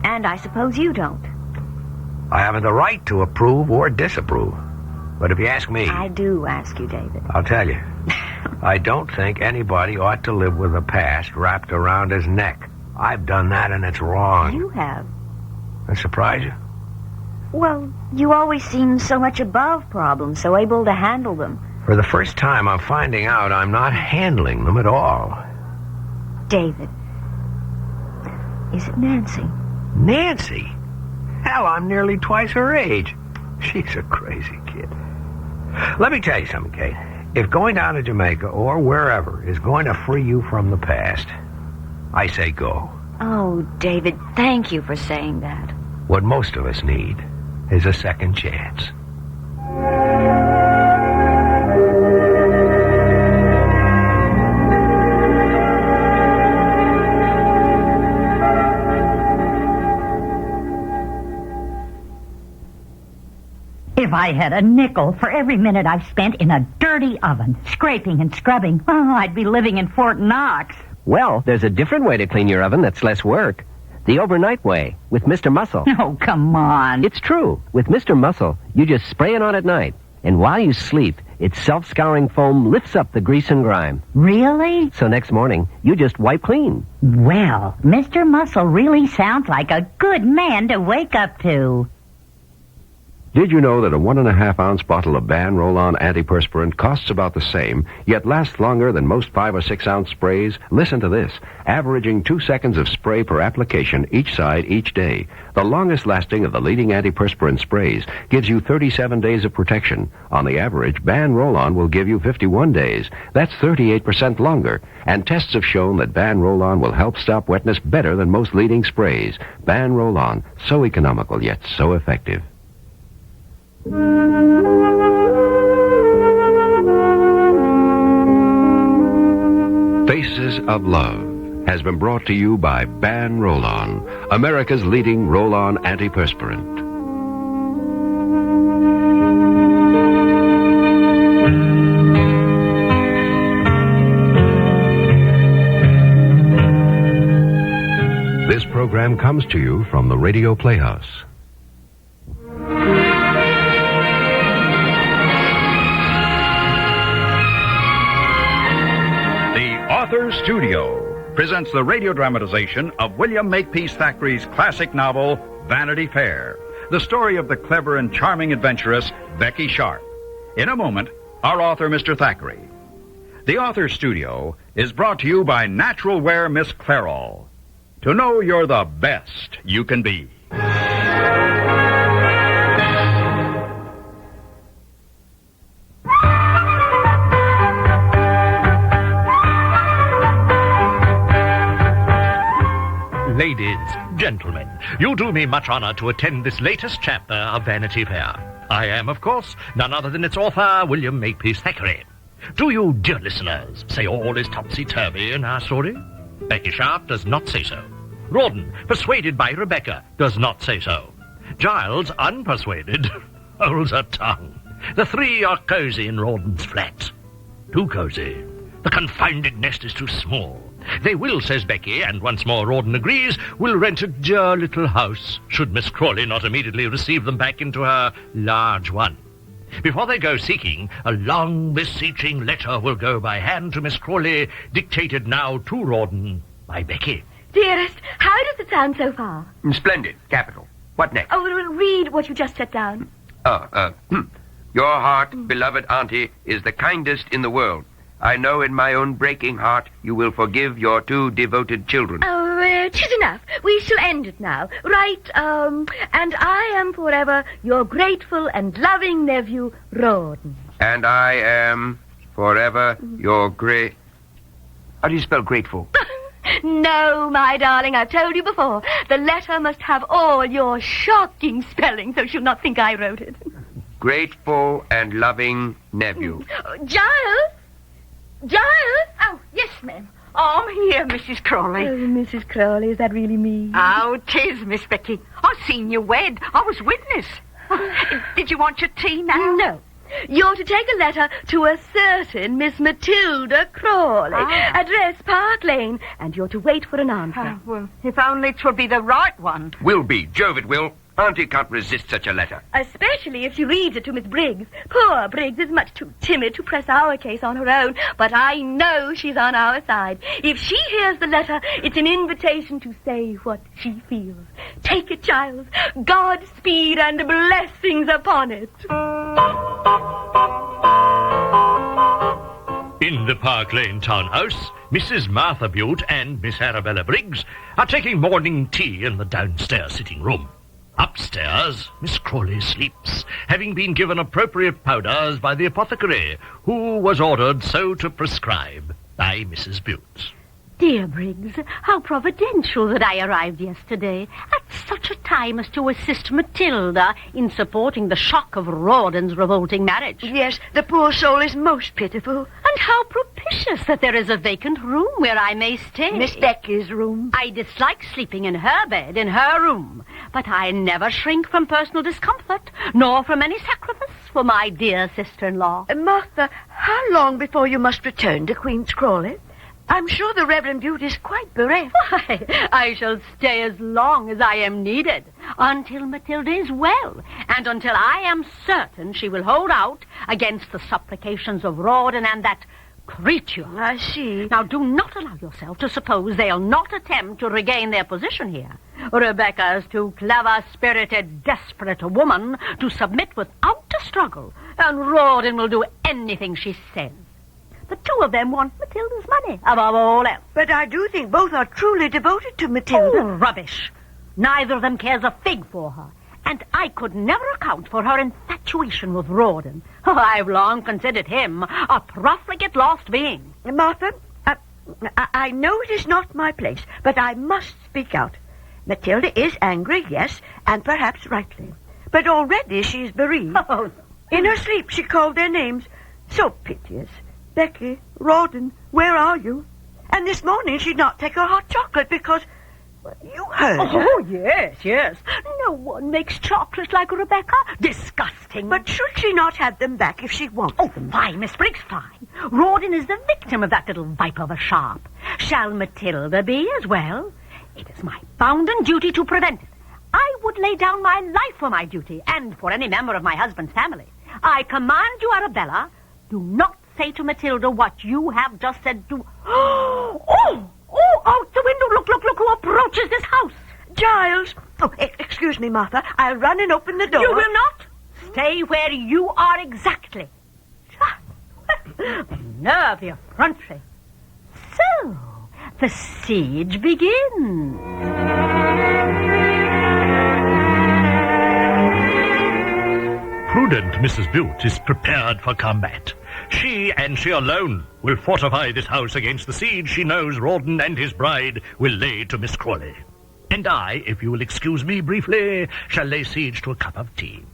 And I suppose you don't. I haven't the right to approve or disapprove. But if you ask me... I do ask you, David. I'll tell you. I don't think anybody ought to live with a past wrapped around his neck. I've done that and it's wrong. You have. That surprise you? Well, you always seem so much above problems, so able to handle them. For the first time, I'm finding out I'm not handling them at all. David. Is it Nancy? Nancy? Hell, I'm nearly twice her age. She's a crazy kid. Let me tell you something, Kate. If going down to Jamaica or wherever is going to free you from the past, I say go. Oh, David, thank you for saying that. What most of us need is a second chance. I had a nickel for every minute I've spent in a dirty oven, scraping and scrubbing, I'd be living in Fort Knox. Well, there's a different way to clean your oven that's less work. The overnight way, with Mr. Muscle. Oh, come on. It's true. With Mr. Muscle, you just spray it on at night. And while you sleep, its self-scouring foam lifts up the grease and grime. Really? So next morning, you just wipe clean. Well, Mr. Muscle really sounds like a good man to wake up to. Did you know that a 1.5-ounce bottle of Ban Roll-On antiperspirant costs about the same, yet lasts longer than most 5 or 6-ounce sprays? Listen to this. Averaging 2 seconds of spray per application each side each day. The longest lasting of the leading antiperspirant sprays gives you 37 days of protection. On the average, Ban Roll-On will give you 51 days. That's 38% longer. And tests have shown that Ban Roll-On will help stop wetness better than most leading sprays. Ban Roll-On, so economical yet so effective. Faces of Love has been brought to you by Ban Roll-On, America's leading roll-on antiperspirant. This program comes to you from the Radio Playhouse. Authors Studio presents the radio dramatization of William Makepeace Thackeray's classic novel, Vanity Fair, the story of the clever and charming adventuress, Becky Sharp. In a moment, our author, Mr. Thackeray. The Authors Studio is brought to you by Natural Wear Miss Clairol. To know you're the best you can be. Ladies, gentlemen, you do me much honor to attend this latest chapter of Vanity Fair. I am, of course, none other than its author, William Makepeace Thackeray. Do you, dear listeners, say all is topsy-turvy in our story? Becky Sharp does not say so. Rawdon, persuaded by Rebecca, does not say so. Giles, unpersuaded, holds her tongue. The three are cozy in Rawdon's flat. Too cozy. The confounded nest is too small. They will, says Becky, and once more Rawdon agrees, will rent a dear little house, should Miss Crawley not immediately receive them back into her large one. Before they go seeking, a long, beseeching letter will go by hand to Miss Crawley, dictated now to Rawdon by Becky. Dearest, how does it sound so far? Splendid. Capital. What next? Oh, read what you just set down. Your heart, beloved auntie, is the kindest in the world. I know in my own breaking heart you will forgive your two devoted children. Oh, 'tis enough. We shall end it now. Right, and I am forever your grateful and loving nephew, Rawdon. And I am forever your How do you spell grateful? No, my darling, I've told you before. The letter must have all your shocking spelling, so she'll not think I wrote it. Grateful and loving nephew. Giles? Giles? Oh, yes, ma'am. Oh, I'm here, Mrs. Crawley. Oh, Mrs. Crawley, is that really me? Oh, 'tis, Miss Becky. I seen you wed. I was witness. Did you want your tea now? No. You're to take a letter to a certain Miss Matilda Crawley, address Park Lane, and you're to wait for an answer. Well, if only 'twill be the right one. Will be. Jove, it will. Auntie can't resist such a letter. Especially if she reads it to Miss Briggs. Poor Briggs is much too timid to press our case on her own, but I know she's on our side. If she hears the letter, it's an invitation to say what she feels. Take it, Giles. Godspeed and blessings upon it. In the Park Lane townhouse, Mrs. Martha Bute and Miss Arabella Briggs are taking morning tea in the downstairs sitting room. Upstairs, Miss Crawley sleeps, having been given appropriate powders by the apothecary, who was ordered so to prescribe by Mrs. Bute. Dear Briggs, how providential that I arrived yesterday at such a time as to assist Matilda in supporting the shock of Rawdon's revolting marriage. Yes, the poor soul is most pitiful. And how propitious that there is a vacant room where I may stay. Miss Becky's room. I dislike sleeping in her bed, in her room, but I never shrink from personal discomfort, nor from any sacrifice. for my dear sister-in-law. Martha, how long before you must return to Queen's Crawley? I'm sure the Reverend Butte is quite bereft. Why, I shall stay as long as I am needed, until Matilda is well, and until I am certain she will hold out against the supplications of Rawdon and that creature. I see. Now, do not allow yourself to suppose they'll not attempt to regain their position here. Rebecca is too clever, spirited, desperate a woman to submit without a struggle, and Rawdon will do anything she says. The two of them want Matilda's money above all else. But I do think both are truly devoted to Matilda. Oh, rubbish. Neither of them cares a fig for her. And I could never account for her infatuation with Rawdon. Oh, I've long considered him a profligate lost being. Martha, I know it is not my place, but I must speak out. Matilda is angry, yes, and perhaps rightly. But already she's bereaved. Oh. In her sleep she called their names. So piteous. Becky, Rawdon, where are you? And this morning she'd not take her hot chocolate because... Well, you heard her. Oh, yes. No one makes chocolate like Rebecca. Disgusting. But should she not have them back if she wants them? Fine, Miss Briggs, fine. Rawdon is the victim of that little viper of a Sharp. Shall Matilda be as well? It is my bounden duty to prevent it. I would lay down my life for my duty and for any member of my husband's family. I command you, Arabella, do not say to Matilda what you have just said to... Oh, out the window. Look who approaches this house. Giles. Oh, excuse me, Martha. I'll run and open the door. You will not. Stay where you are exactly. The nerve, the effrontery. So, the siege begins. Prudent Mrs. Butte is prepared for combat. She, and she alone, will fortify this house against the siege she knows Rawdon and his bride will lay to Miss Crawley. And I, if you will excuse me briefly, shall lay siege to a cup of tea.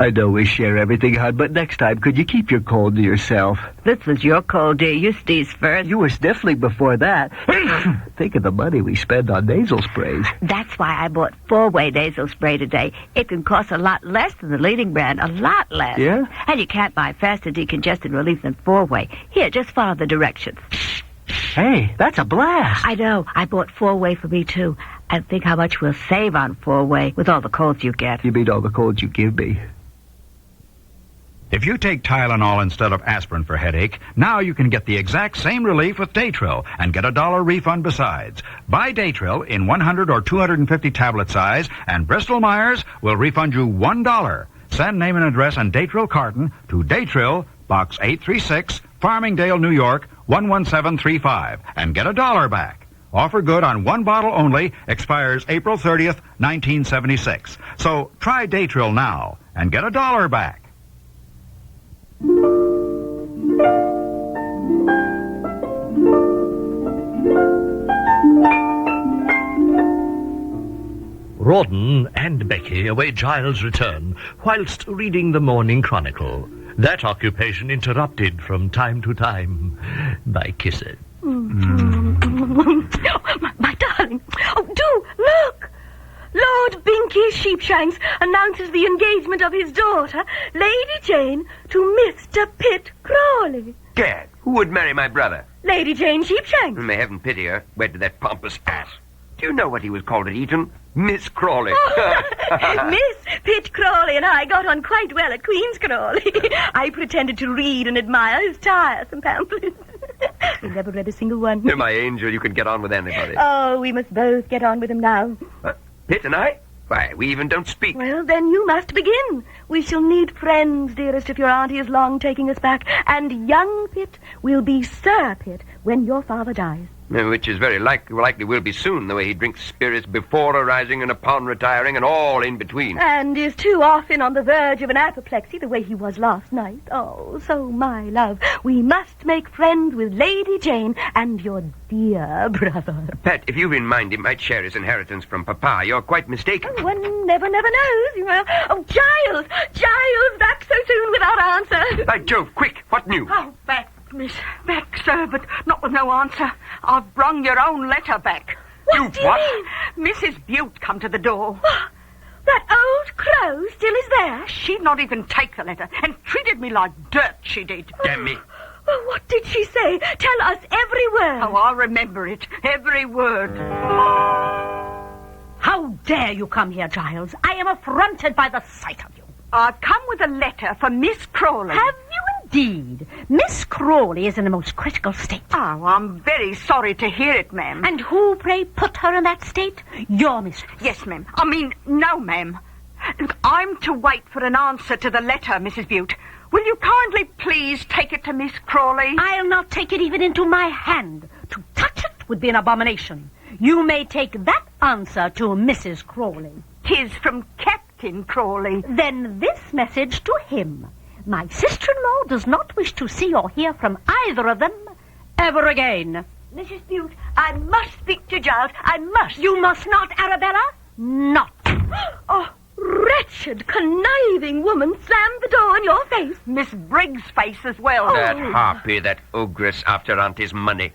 I know we share everything, hon, but next time, could you keep your cold to yourself? This was your cold, dear. You sneezed first. You were sniffling before that. Think of the money we spend on nasal sprays. That's why I bought 4-way nasal spray today. It can cost a lot less than the leading brand, a lot less. Yeah? And you can't buy faster decongestant relief than 4-way. Here, just follow the directions. Hey, that's a blast. I know. I bought 4-way for me, too. And think how much we'll save on 4-way with all the colds you get. You mean all the colds you give me? If you take Tylenol instead of aspirin for headache, now you can get the exact same relief with Daytril and get a $1 refund besides. Buy Daytril in 100 or 250 tablet size, and Bristol-Myers will refund you $1. Send name and address and Daytril carton to Daytril, Box 836, Farmingdale, New York, 11735, and get $1 back. Offer good on one bottle only, expires April 30th, 1976. So try Daytril now and get $1 back. Rawdon and Becky await Giles' return whilst reading the Morning Chronicle. That occupation interrupted from time to time by kisses. My darling. Oh, do look. Lord Binkie Sheepshanks announces the engagement of his daughter, Lady Jane, to Mr. Pitt Crawley. Gad, who would marry my brother? Lady Jane Sheepshanks. May heaven pity her, wed to that pompous ass. Do you know what he was called at Eton? Miss Crawley. Miss Pitt Crawley and I got on quite well at Queen's Crawley. I pretended to read and admire his tiresome pamphlets. He never read a single one. You're my angel. You can get on with anybody. Oh, we must both get on with him now. Pitt and I? Why, we even don't speak. Well, then you must begin. We shall need friends, dearest, if your auntie is long taking us back. And young Pitt will be Sir Pitt when your father dies. Which is very likely will be soon, the way he drinks spirits before arising and upon retiring and all in between. And is too often on the verge of an apoplexy, the way he was last night. Oh, so, my love, we must make friends with Lady Jane and your dear brother. Pat, if you've in mind he might share his inheritance from Papa, you're quite mistaken. Oh, one never knows, you know. Oh, Giles, back so soon without answer. By Jove, quick, what news? Oh, back, Miss, back, sir, but not with no answer. I've brung your own letter back. What do you mean? Mrs. Butte come to the door. That old crow still is there? She'd not even take the letter and treated me like dirt, she did. Damn me. Oh, what did she say? Tell us every word. Oh, I remember it. Every word. How dare you come here, Giles? I am affronted by the sight of you. I've come with a letter for Miss Crawley. Have you indeed? Miss Crawley is in a most critical state. Oh, I'm very sorry to hear it, ma'am. And who, pray, put her in that state? Your mistress. Yes, ma'am. I mean, no, ma'am. I'm to wait for an answer to the letter, Mrs. Butte. Will you kindly please take it to Miss Crawley? I'll not take it even into my hand. To touch it would be an abomination. You may take that answer to Mrs. Crawley. 'Tis from Captain Crawley. Then this message to him. My sister-in-law does not wish to see or hear from either of them ever again. Mrs. Butte, I must speak to Giles. I must. You must not, Arabella. Not. Oh, wretched, conniving woman slammed the door in your face. Miss Briggs' face as well. That harpy, that ogress after Auntie's money.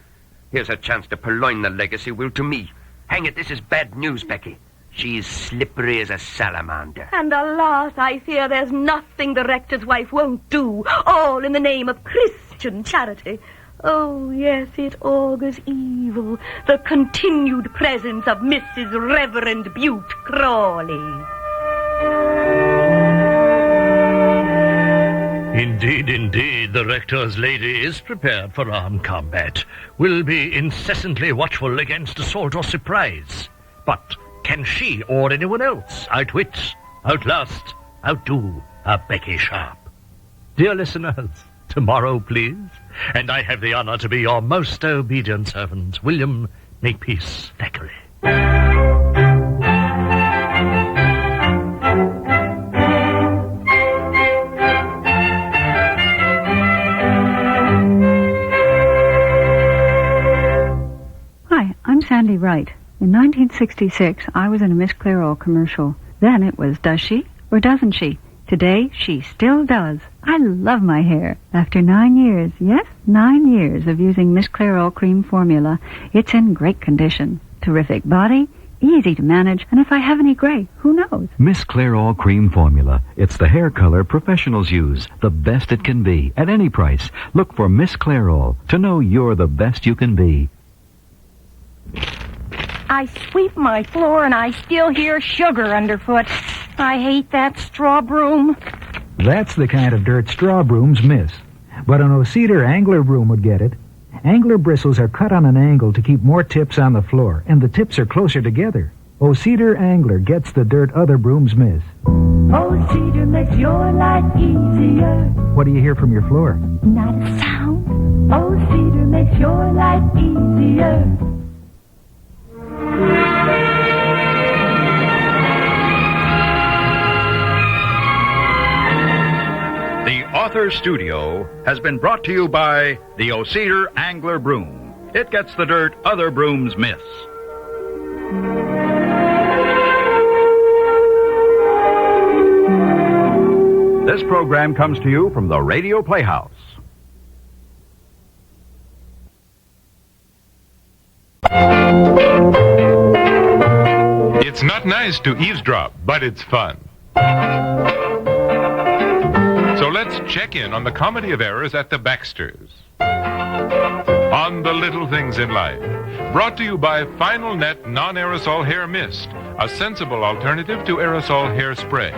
Here's a chance to purloin the legacy will to me. Hang it, this is bad news, Becky. She's slippery as a salamander. And alas, I fear there's nothing the rector's wife won't do, all in the name of Christian charity. Oh, yes, it augurs evil, the continued presence of Mrs. Reverend Butte Crawley. Indeed, indeed, the rector's lady is prepared for armed combat. Will be incessantly watchful against assault or surprise. But can she or anyone else outwit, outlast, outdo a Becky Sharp? Dear listeners, tomorrow, please, and I have the honor to be your most obedient servant, William Makepeace Thackeray. Hi, I'm Sandy Wright. In 1966, I was in a Miss Clairol commercial. Then it was does she or doesn't she? Today, she still does. I love my hair. After 9 years, yes, 9 years of using Miss Clairol cream formula, it's in great condition. Terrific body, easy to manage, and if I have any gray, who knows? Miss Clairol Cream Formula. It's the hair color professionals use. The best it can be, at any price. Look for Miss Clairol to know you're the best you can be. I sweep my floor and I still hear sugar underfoot. I hate that straw broom. That's the kind of dirt straw brooms miss. But an O-Cedar angler broom would get it. Angler bristles are cut on an angle to keep more tips on the floor, and the tips are closer together. O-Cedar angler gets the dirt other brooms miss. O-Cedar makes your life easier. What do you hear from your floor? Not a sound. O-Cedar makes your life easier. The Author Studio has been brought to you by the O-Cedar Angler Broom. It gets the dirt other brooms miss. This program comes to you from the Radio Playhouse. It's not nice to eavesdrop, but it's fun. So let's check in on the comedy of errors at the Baxters. On the little things in life. Brought to you by Final Net Non-Aerosol Hair Mist, a sensible alternative to aerosol hairspray.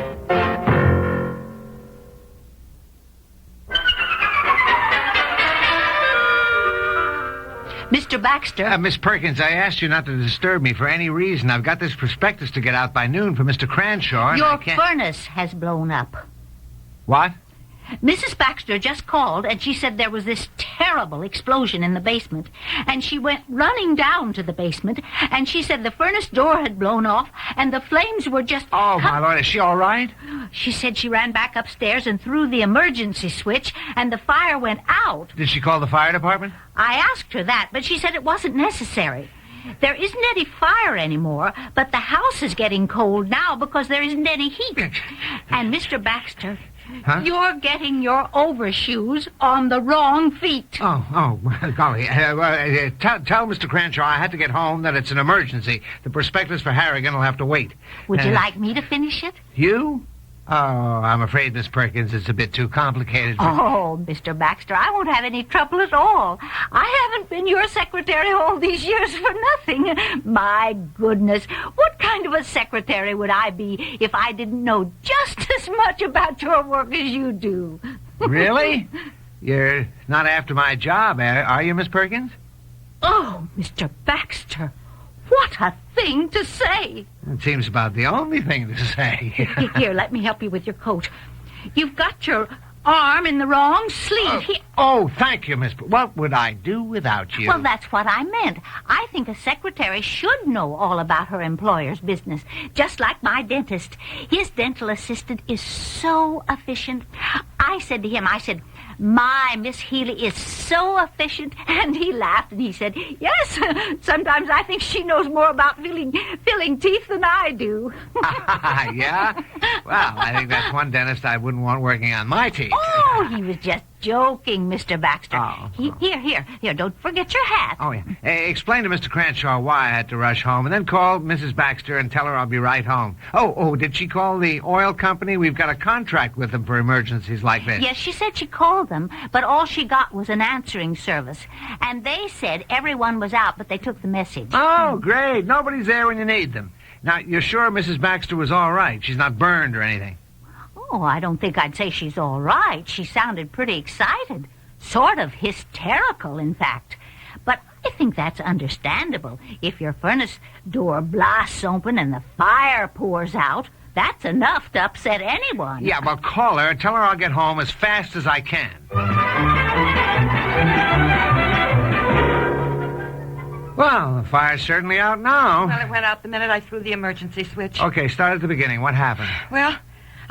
Mr. Baxter. Miss Perkins, I asked you not to disturb me for any reason. I've got this prospectus to get out by noon for Mr. Cranshaw. Your furnace has blown up. What? Mrs. Baxter just called, and she said there was this terrible explosion in the basement. And she went running down to the basement, and she said the furnace door had blown off, and the flames were just... Oh, my Lord, is she all right? She said she ran back upstairs and threw the emergency switch, and the fire went out. Did she call the fire department? I asked her that, but she said it wasn't necessary. There isn't any fire anymore, but the house is getting cold now because there isn't any heat. And Mr. Baxter... Huh? You're getting your overshoes on the wrong feet. Oh, golly. Tell Mr. Cranshaw I had to get home, that it's an emergency. The prospectus for Harrigan will have to wait. Would you like me to finish it? You? Oh, I'm afraid, Miss Perkins, it's a bit too complicated. Oh, Mr. Baxter, I won't have any trouble at all. I haven't been your secretary all these years for nothing. My goodness, what kind of a secretary would I be if I didn't know just as much about your work as you do? Really? You're not after my job, are you, Miss Perkins? Oh, Mr. Baxter, what a thing to say. It seems about the only thing to say. Here, let me help you with your coat. You've got your arm in the wrong sleeve. Thank you, Miss... What would I do without you? Well, that's what I meant. I think a secretary should know all about her employer's business, just like my dentist. His dental assistant is so efficient. I said to him, my Miss Healy is so efficient. And he laughed and he said, yes, sometimes I think she knows more about filling teeth than I do. Yeah? Well, I think that's one dentist I wouldn't want working on my teeth. Oh, he was just joking, Mr. Baxter. Here, don't forget your hat. Oh, yeah. Explain to Mr. Cranshaw why I had to rush home, and then call Mrs. Baxter and tell her I'll be right home. Oh, did she call the oil company? We've got a contract with them for emergencies like this. Yes, she said she called them, but all she got was an answering service. And they said everyone was out, but they took the message. Oh, great. Nobody's there when you need them. Now, you're sure Mrs. Baxter was all right? She's not burned or anything? Oh, I don't think I'd say she's all right. She sounded pretty excited. Sort of hysterical, in fact. But I think that's understandable. If your furnace door blasts open and the fire pours out, that's enough to upset anyone. Yeah, well, call her and tell her I'll get home as fast as I can. Well, the fire's certainly out now. Well, it went out the minute I threw the emergency switch. Okay, start at the beginning. What happened? Well,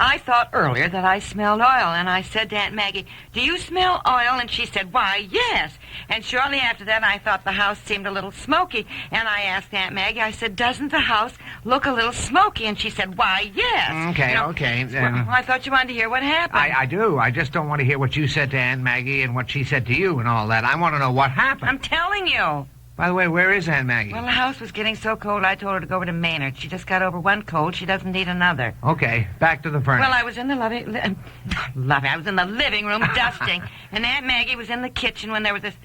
I thought earlier that I smelled oil, and I said to Aunt Maggie, do you smell oil? And she said, why, yes. And shortly after that, I thought the house seemed a little smoky, and I asked Aunt Maggie, I said, doesn't the house look a little smoky? And she said, why, yes. Okay. Well, I thought you wanted to hear what happened. I do. I just don't want to hear what you said to Aunt Maggie and what she said to you and all that. I want to know what happened. I'm telling you. By the way, where is Aunt Maggie? Well, the house was getting so cold, I told her to go over to Maynard. She just got over one cold. She doesn't need another. Okay, back to the furnace. Well, I was in the I was in the living room dusting, and Aunt Maggie was in the kitchen when there was this,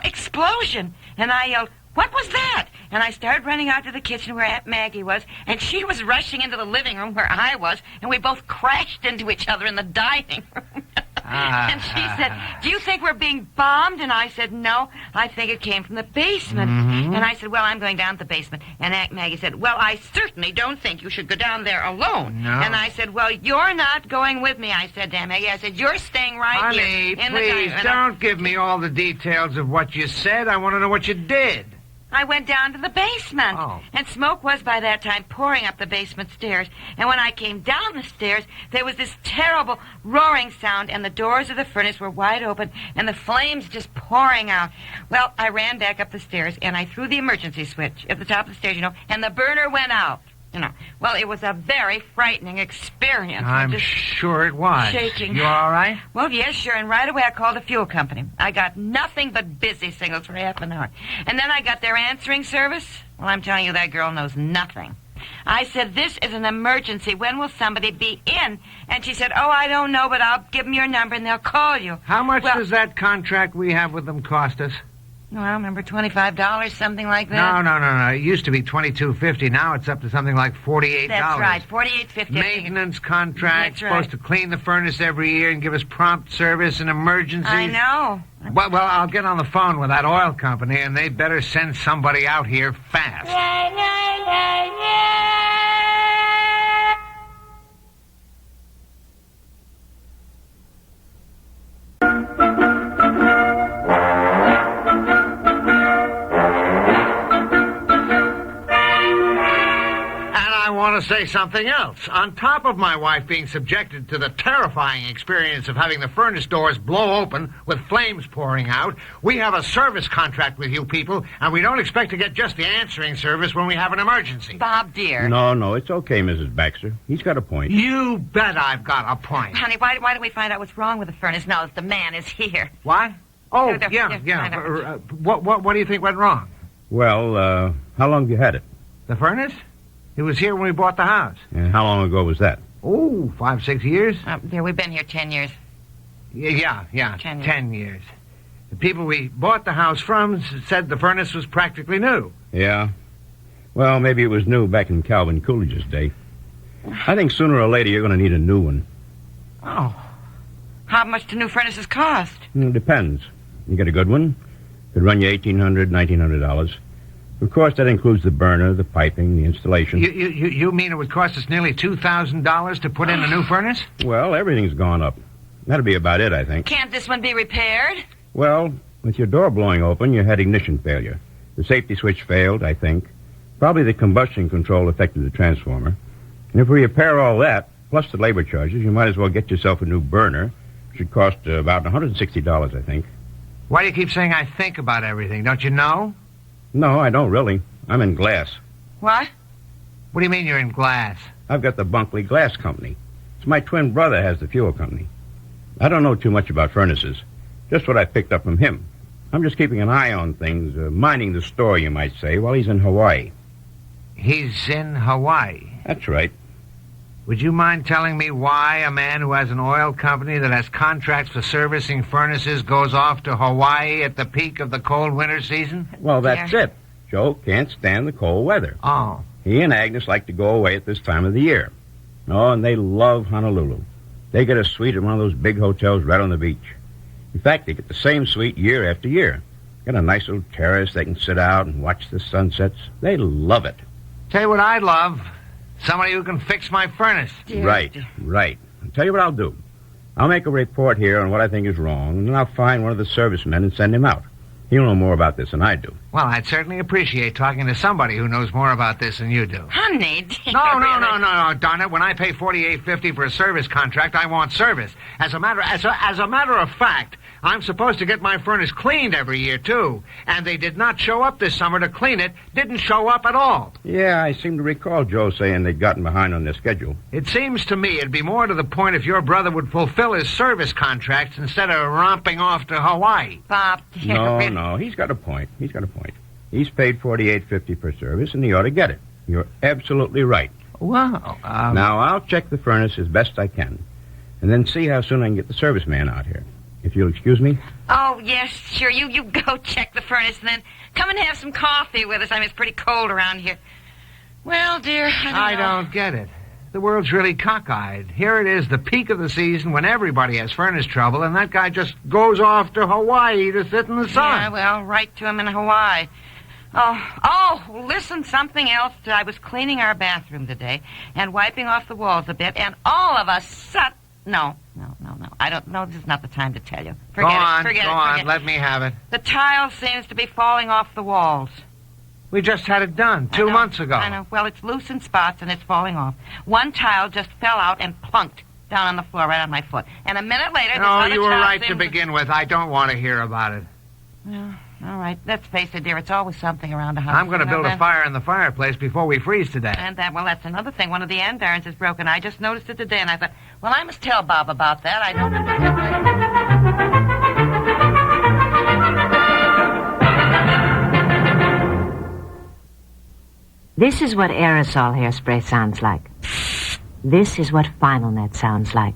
explosion. And I yelled, what was that? And I started running out to the kitchen where Aunt Maggie was, and she was rushing into the living room where I was, and we both crashed into each other in the dining room. And she said, do you think we're being bombed? And I said, no, I think it came from the basement. Mm-hmm. And I said, well, I'm going down to the basement. And Aunt Maggie said, well, I certainly don't think you should go down there alone. No. And I said, well, you're not going with me, I said to Aunt Maggie. I said, you're staying right here in the dining room. Please, don't give me all the details of what you said. I want to know what you did. I went down to the basement. Oh. And smoke was, by that time, pouring up the basement stairs. And when I came down the stairs, there was this terrible roaring sound, and the doors of the furnace were wide open, and the flames just pouring out. Well, I ran back up the stairs, and I threw the emergency switch at the top of the stairs, and the burner went out. Well, it was a very frightening experience. I'm sure it was. Shaking. You all right? Well, yes, sure. And right away I called the fuel company. I got nothing but busy signals for half an hour. And then I got their answering service. Well, I'm telling you, that girl knows nothing. I said, this is an emergency. When will somebody be in? And she said, oh, I don't know, but I'll give them your number and they'll call you. How much does that contract we have with them cost us? Well, I remember $25, something like that. No. It used to be $22.50. Now it's up to something like $48. That's right, $48.50. Maintenance contract. That's right. Supposed to clean the furnace every year and give us prompt service in emergencies. I know. Well, I'll get on the phone with that oil company, and they better send somebody out here fast. say something else. On top of my wife being subjected to the terrifying experience of having the furnace doors blow open with flames pouring out, we have a service contract with you people, and we don't expect to get just the answering service when we have an emergency. Bob, dear. No, it's okay, Mrs. Baxter. He's got a point. You bet I've got a point. Honey, why don't we find out what's wrong with the furnace now that the man is here? What? Oh, Yeah, yeah. What do you think went wrong? Well, how long have you had it? The furnace? It was here when we bought the house. And how long ago was that? Oh, 5, 6 years. Dear, we've been here 10 years. Yeah. 10 years. 10 years. The people we bought the house from said the furnace was practically new. Yeah. Well, maybe it was new back in Calvin Coolidge's day. I think sooner or later you're going to need a new one. Oh. How much do new furnaces cost? It depends. You get a good one, could run you $1,800, $1,900. Of course, that includes the burner, the piping, the installation. You mean it would cost us nearly $2,000 to put in a new furnace? Well, everything's gone up. That'll be about it, I think. Can't this one be repaired? Well, with your door blowing open, you had ignition failure. The safety switch failed, I think. Probably the combustion control affected the transformer. And if we repair all that, plus the labor charges, you might as well get yourself a new burner. It should cost about $160, I think. Why do you keep saying I think about everything? Don't you know? No, I don't really. I'm in glass. What? What do you mean you're in glass? I've got the Bunkley Glass Company. It's my twin brother has the fuel company. I don't know too much about furnaces. Just what I picked up from him. I'm just keeping an eye on things, minding the store, you might say, while he's in Hawaii. He's in Hawaii? That's right. Would you mind telling me why a man who has an oil company that has contracts for servicing furnaces goes off to Hawaii at the peak of the cold winter season? Well, that's it. Joe can't stand the cold weather. Oh. He and Agnes like to go away at this time of the year. Oh, and they love Honolulu. They get a suite at one of those big hotels right on the beach. In fact, they get the same suite year after year. Got a nice little terrace they can sit out and watch the sunsets. They love it. Tell you what I'd love. Somebody who can fix my furnace. Right. I'll tell you what I'll do. I'll make a report here on what I think is wrong, and then I'll find one of the servicemen and send him out. He'll know more about this than I do. Well, I'd certainly appreciate talking to somebody who knows more about this than you do. Honey, dear. No, darn it. When I pay $48.50 for a service contract, I want service. As a matter of fact, I'm supposed to get my furnace cleaned every year, too. And they did not show up this summer to clean it. Didn't show up at all. Yeah, I seem to recall Joe saying they'd gotten behind on their schedule. It seems to me it'd be more to the point if your brother would fulfill his service contracts instead of romping off to Hawaii. Bob, dear. No, he's got a point. He's paid $48.50 per service, and he ought to get it. You're absolutely right. Wow. Now, I'll check the furnace as best I can, and then see how soon I can get the serviceman out here. If you'll excuse me. Oh, yes, sure. You go check the furnace and then come and have some coffee with us. I mean, it's pretty cold around here. Well, dear, I don't get it. The world's really cockeyed. Here it is, the peak of the season when everybody has furnace trouble, and that guy just goes off to Hawaii to sit in the sun. Yeah, well, write to him in Hawaii. Oh, listen, something else. I was cleaning our bathroom today and wiping off the walls a bit, and all of a sudden... No. I don't know. This is not the time to tell you. Forget it. Go on. Let me have it. The tile seems to be falling off the walls. We just had it done 2 months ago. I know. Well, it's loose in spots and it's falling off. One tile just fell out and plunked down on the floor right on my foot. And a minute later, you were right to begin with. I don't want to hear about it. Well, all right. Let's face it, dear. It's always something around the house. I'm going to build a fire in the fireplace before we freeze to death. And that's another thing. One of the andirons is broken. I just noticed it today, and I thought, well, I must tell Bob about that. I don't This is what aerosol hairspray sounds like. This is what Final Net sounds like.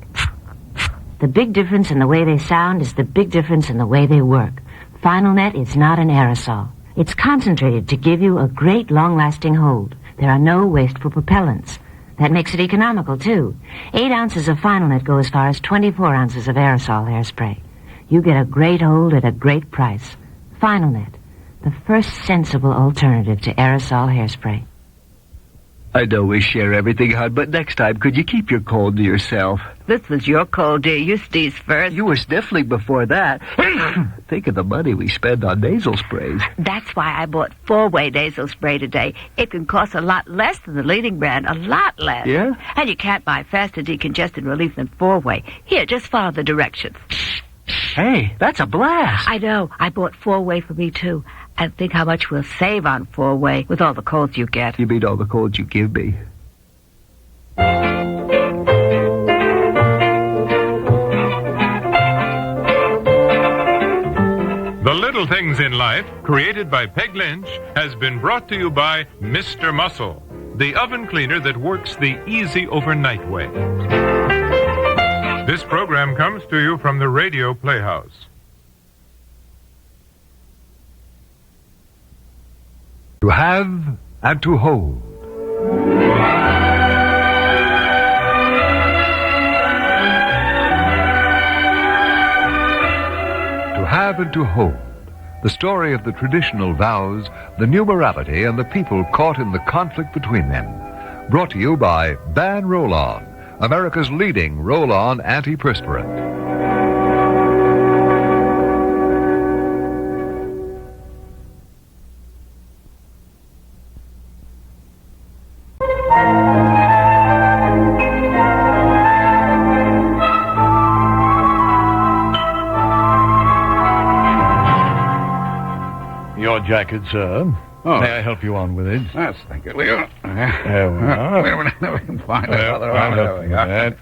The big difference in the way they sound is the big difference in the way they work. Final Net is not an aerosol. It's concentrated to give you a great long-lasting hold. There are no wasteful propellants. That makes it economical, too. 8 ounces of Final Net go as far as 24 ounces of aerosol hairspray. You get a great hold at a great price. Final Net, the first sensible alternative to aerosol hairspray. I know we share everything, hon, but next time, could you keep your cold to yourself? This was your cold, dear. You sneezed first. You were sniffling before that. Think of the money we spend on nasal sprays. That's why I bought 4-way nasal spray today. It can cost a lot less than the leading brand. A lot less. Yeah? And you can't buy faster decongestant relief than 4-way. Here, just follow the directions. Hey, that's a blast. I know. I bought 4-way for me, too. And think how much we'll save on 4-way with all the colds you get. You mean all the colds you give me? The Little Things in Life, created by Peg Lynch, has been brought to you by Mr. Muscle, the oven cleaner that works the easy overnight way. This program comes to you from the Radio Playhouse. To have and to hold. To have and to hold. The story of the traditional vows, the numerality, and the people caught in the conflict between them. Brought to you by Ban Roll-On, America's leading roll-on antiperspirant. Your jacket, sir. Oh. May I help you on with it? Yes, thank you. There we are. Wait a minute, we can find it. There we go.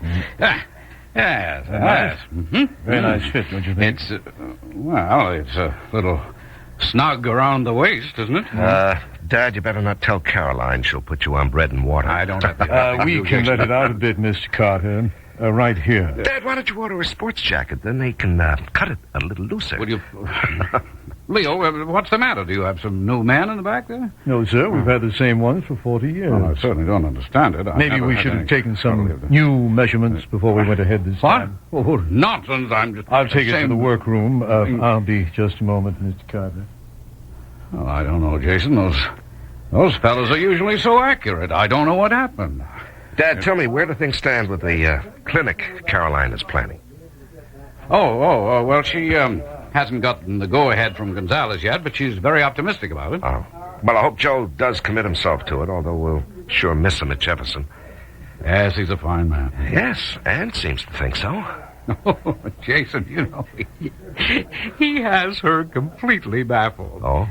Yes, nice. Very nice fit, don't you think? It's, well, it's a little snug around the waist, isn't it? Dad, you better not tell Caroline. She'll put you on bread and water. I don't have to. We can let it out a bit, Mr. Carter. Right here. Dad, why don't you order a sports jacket? Then they can cut it a little looser. Will you... Leo, what's the matter? Do you have some new men in the back there? No, sir. We've had the same ones for 40 years. Well, I certainly don't understand it. Maybe we should have taken some new measurements before we went ahead this time. Oh, nonsense. I'll take it to the workroom. I'll be just a moment, Mr. Carter. Well, I don't know, Jason. Those fellas are usually so accurate. I don't know what happened. Dad, tell me, where do things stand with the clinic Caroline is planning? Well, she hasn't gotten the go-ahead from Gonzalez yet, but she's very optimistic about it. Oh. Well, I hope Joe does commit himself to it, although we'll sure miss him at Jefferson. Yes, he's a fine man. Yes, Anne seems to think so. Oh, Jason, you know, he has her completely baffled. Oh?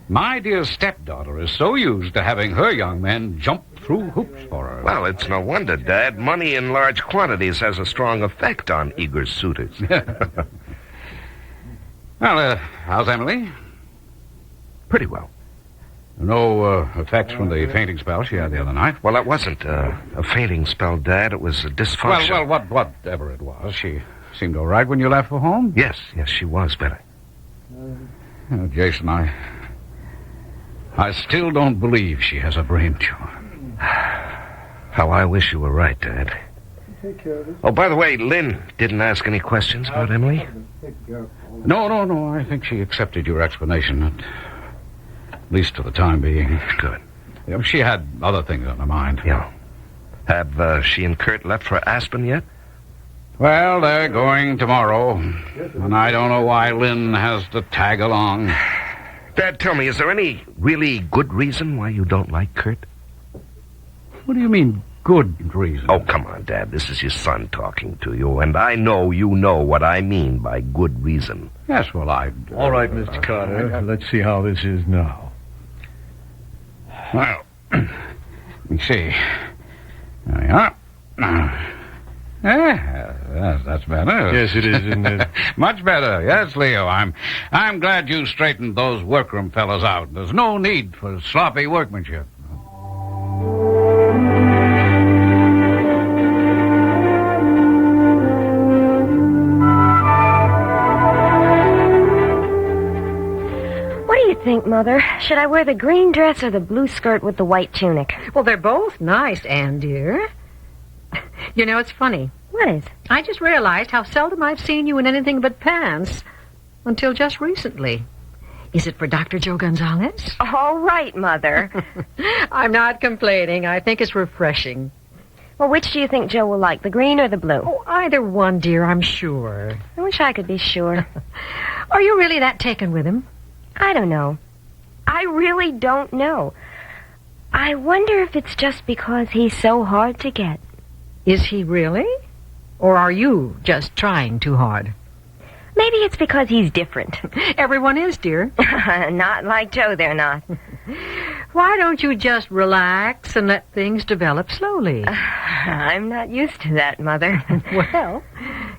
My dear stepdaughter is so used to having her young men jump through hoops for her. Well, it's no wonder, Dad. Money in large quantities has a strong effect on eager suitors. Well, how's Emily? Pretty well. No effects from the fainting spell she had the other night? Well, that wasn't a fainting spell, Dad. It was a dysfunction. Well, whatever it was, she seemed all right when you left for home? Yes, she was better. Jason, I still don't believe she has a brain tumor. How I wish you were right, Dad. Take care of it. Oh, by the way, Lynn didn't ask any questions about Emily? No. I think she accepted your explanation, at least for the time being. Good. She had other things on her mind. Yeah. Have she and Kurt left for Aspen yet? Well, they're going tomorrow, and I don't know why Lynn has to tag along. Dad, tell me, is there any really good reason why you don't like Kurt? What do you mean, good reason? Oh, come on, Dad. This is your son talking to you, and I know you know what I mean by good reason. Yes, well, All right, Mr. Carter. Let's see how this is now. Well, let me see. There we are. Yes, that's better. Yes, it is, isn't it? Much better. Yes, Leo. I'm glad you straightened those workroom fellas out. There's no need for sloppy workmanship. What do you think, Mother? Should I wear the green dress or the blue skirt with the white tunic? Well, they're both nice, Anne, dear. You know, it's funny. What is? I just realized how seldom I've seen you in anything but pants until just recently. Is it for Dr. Joe Gonzalez? All right, Mother. I'm not complaining. I think it's refreshing. Well, which do you think Joe will like, the green or the blue? Oh, either one, dear, I'm sure. I wish I could be sure. Are you really that taken with him? I don't know. I really don't know. I wonder if it's just because he's so hard to get. Is he really? Or are you just trying too hard? Maybe it's because he's different. Everyone is, dear. Not like Joe, they're not. Why don't you just relax and let things develop slowly? I'm not used to that, Mother. Well,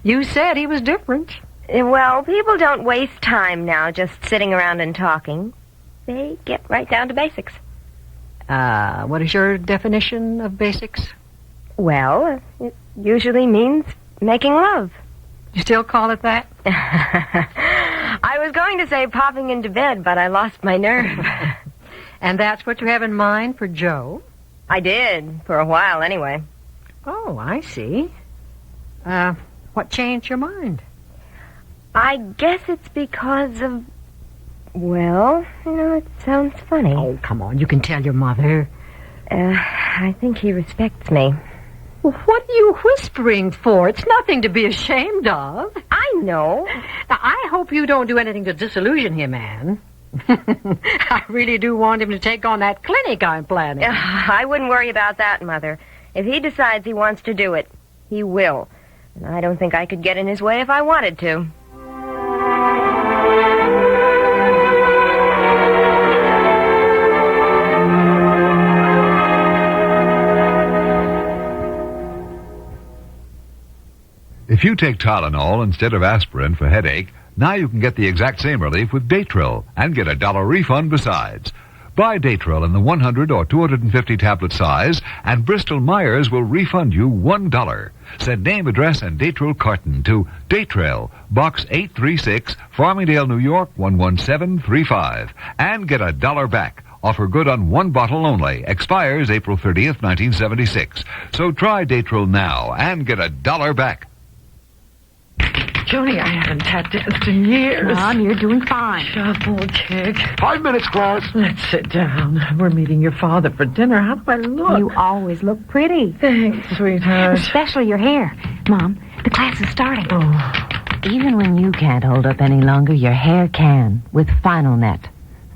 you said he was different. Well, people don't waste time now just sitting around and talking. They get right down to basics. What is your definition of basics? Well, it usually means making love. You still call it that? I was going to say popping into bed, but I lost my nerve. And that's what you have in mind for Joe? I did, for a while anyway. Oh, I see. What changed your mind? I guess it's because of... Well, it sounds funny. Oh, come on, you can tell your mother. I think he respects me. Well, what are you whispering for? It's nothing to be ashamed of. I know. Now, I hope you don't do anything to disillusion him, Anne. I really do want him to take on that clinic I'm planning. I wouldn't worry about that, Mother. If he decides he wants to do it, he will. And I don't think I could get in his way if I wanted to. If you take Tylenol instead of aspirin for headache, now you can get the exact same relief with Datril and get a $1 refund besides. Buy Datril in the 100 or 250 tablet size, and Bristol-Myers will refund you $1. Send name, address, and Datril carton to Datril, Box 836, Farmingdale, New York, 11735, and get $1 back. Offer good on one bottle only. Expires April 30th, 1976. So try Datril now and get $1 back. Joni, I haven't tapped danced in years. Mom, you're doing fine. Shuffle, kick. 5 minutes, class. Let's sit down. We're meeting your father for dinner. How do I look? You always look pretty. Thanks, sweetheart. Especially your hair. Mom, the class is starting. Oh. Even when you can't hold up any longer, your hair can with Final Net.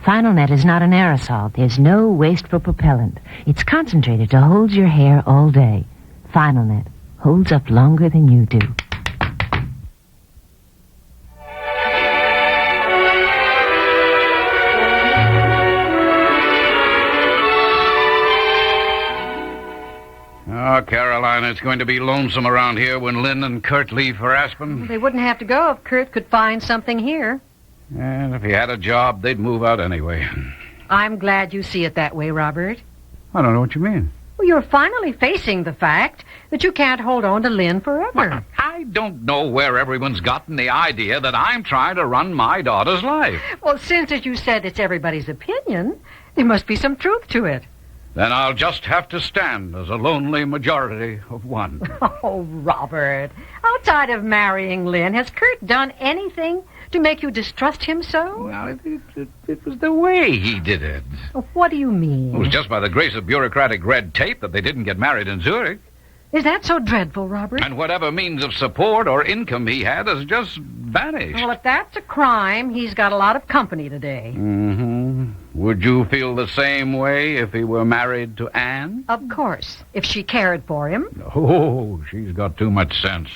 Final Net is not an aerosol. There's no wasteful propellant. It's concentrated to hold your hair all day. Final Net holds up longer than you do. Oh, Caroline, it's going to be lonesome around here when Lynn and Kurt leave for Aspen. They wouldn't have to go if Kurt could find something here. And if he had a job, they'd move out anyway. I'm glad you see it that way, Robert. I don't know what you mean. Well, you're finally facing the fact that you can't hold on to Lynn forever. Well, I don't know where everyone's gotten the idea that I'm trying to run my daughter's life. Well, since, as you said, it's everybody's opinion, there must be some truth to it. Then I'll just have to stand as a lonely majority of one. Oh, Robert, outside of marrying Lynn, has Kurt done anything to make you distrust him so? Well, it was the way he did it. What do you mean? It was just by the grace of bureaucratic red tape that they didn't get married in Zurich. Is that so dreadful, Robert? And whatever means of support or income he had has just vanished. Well, if that's a crime, he's got a lot of company today. Mm-hmm. Would you feel the same way if he were married to Anne? Of course, if she cared for him. Oh, she's got too much sense.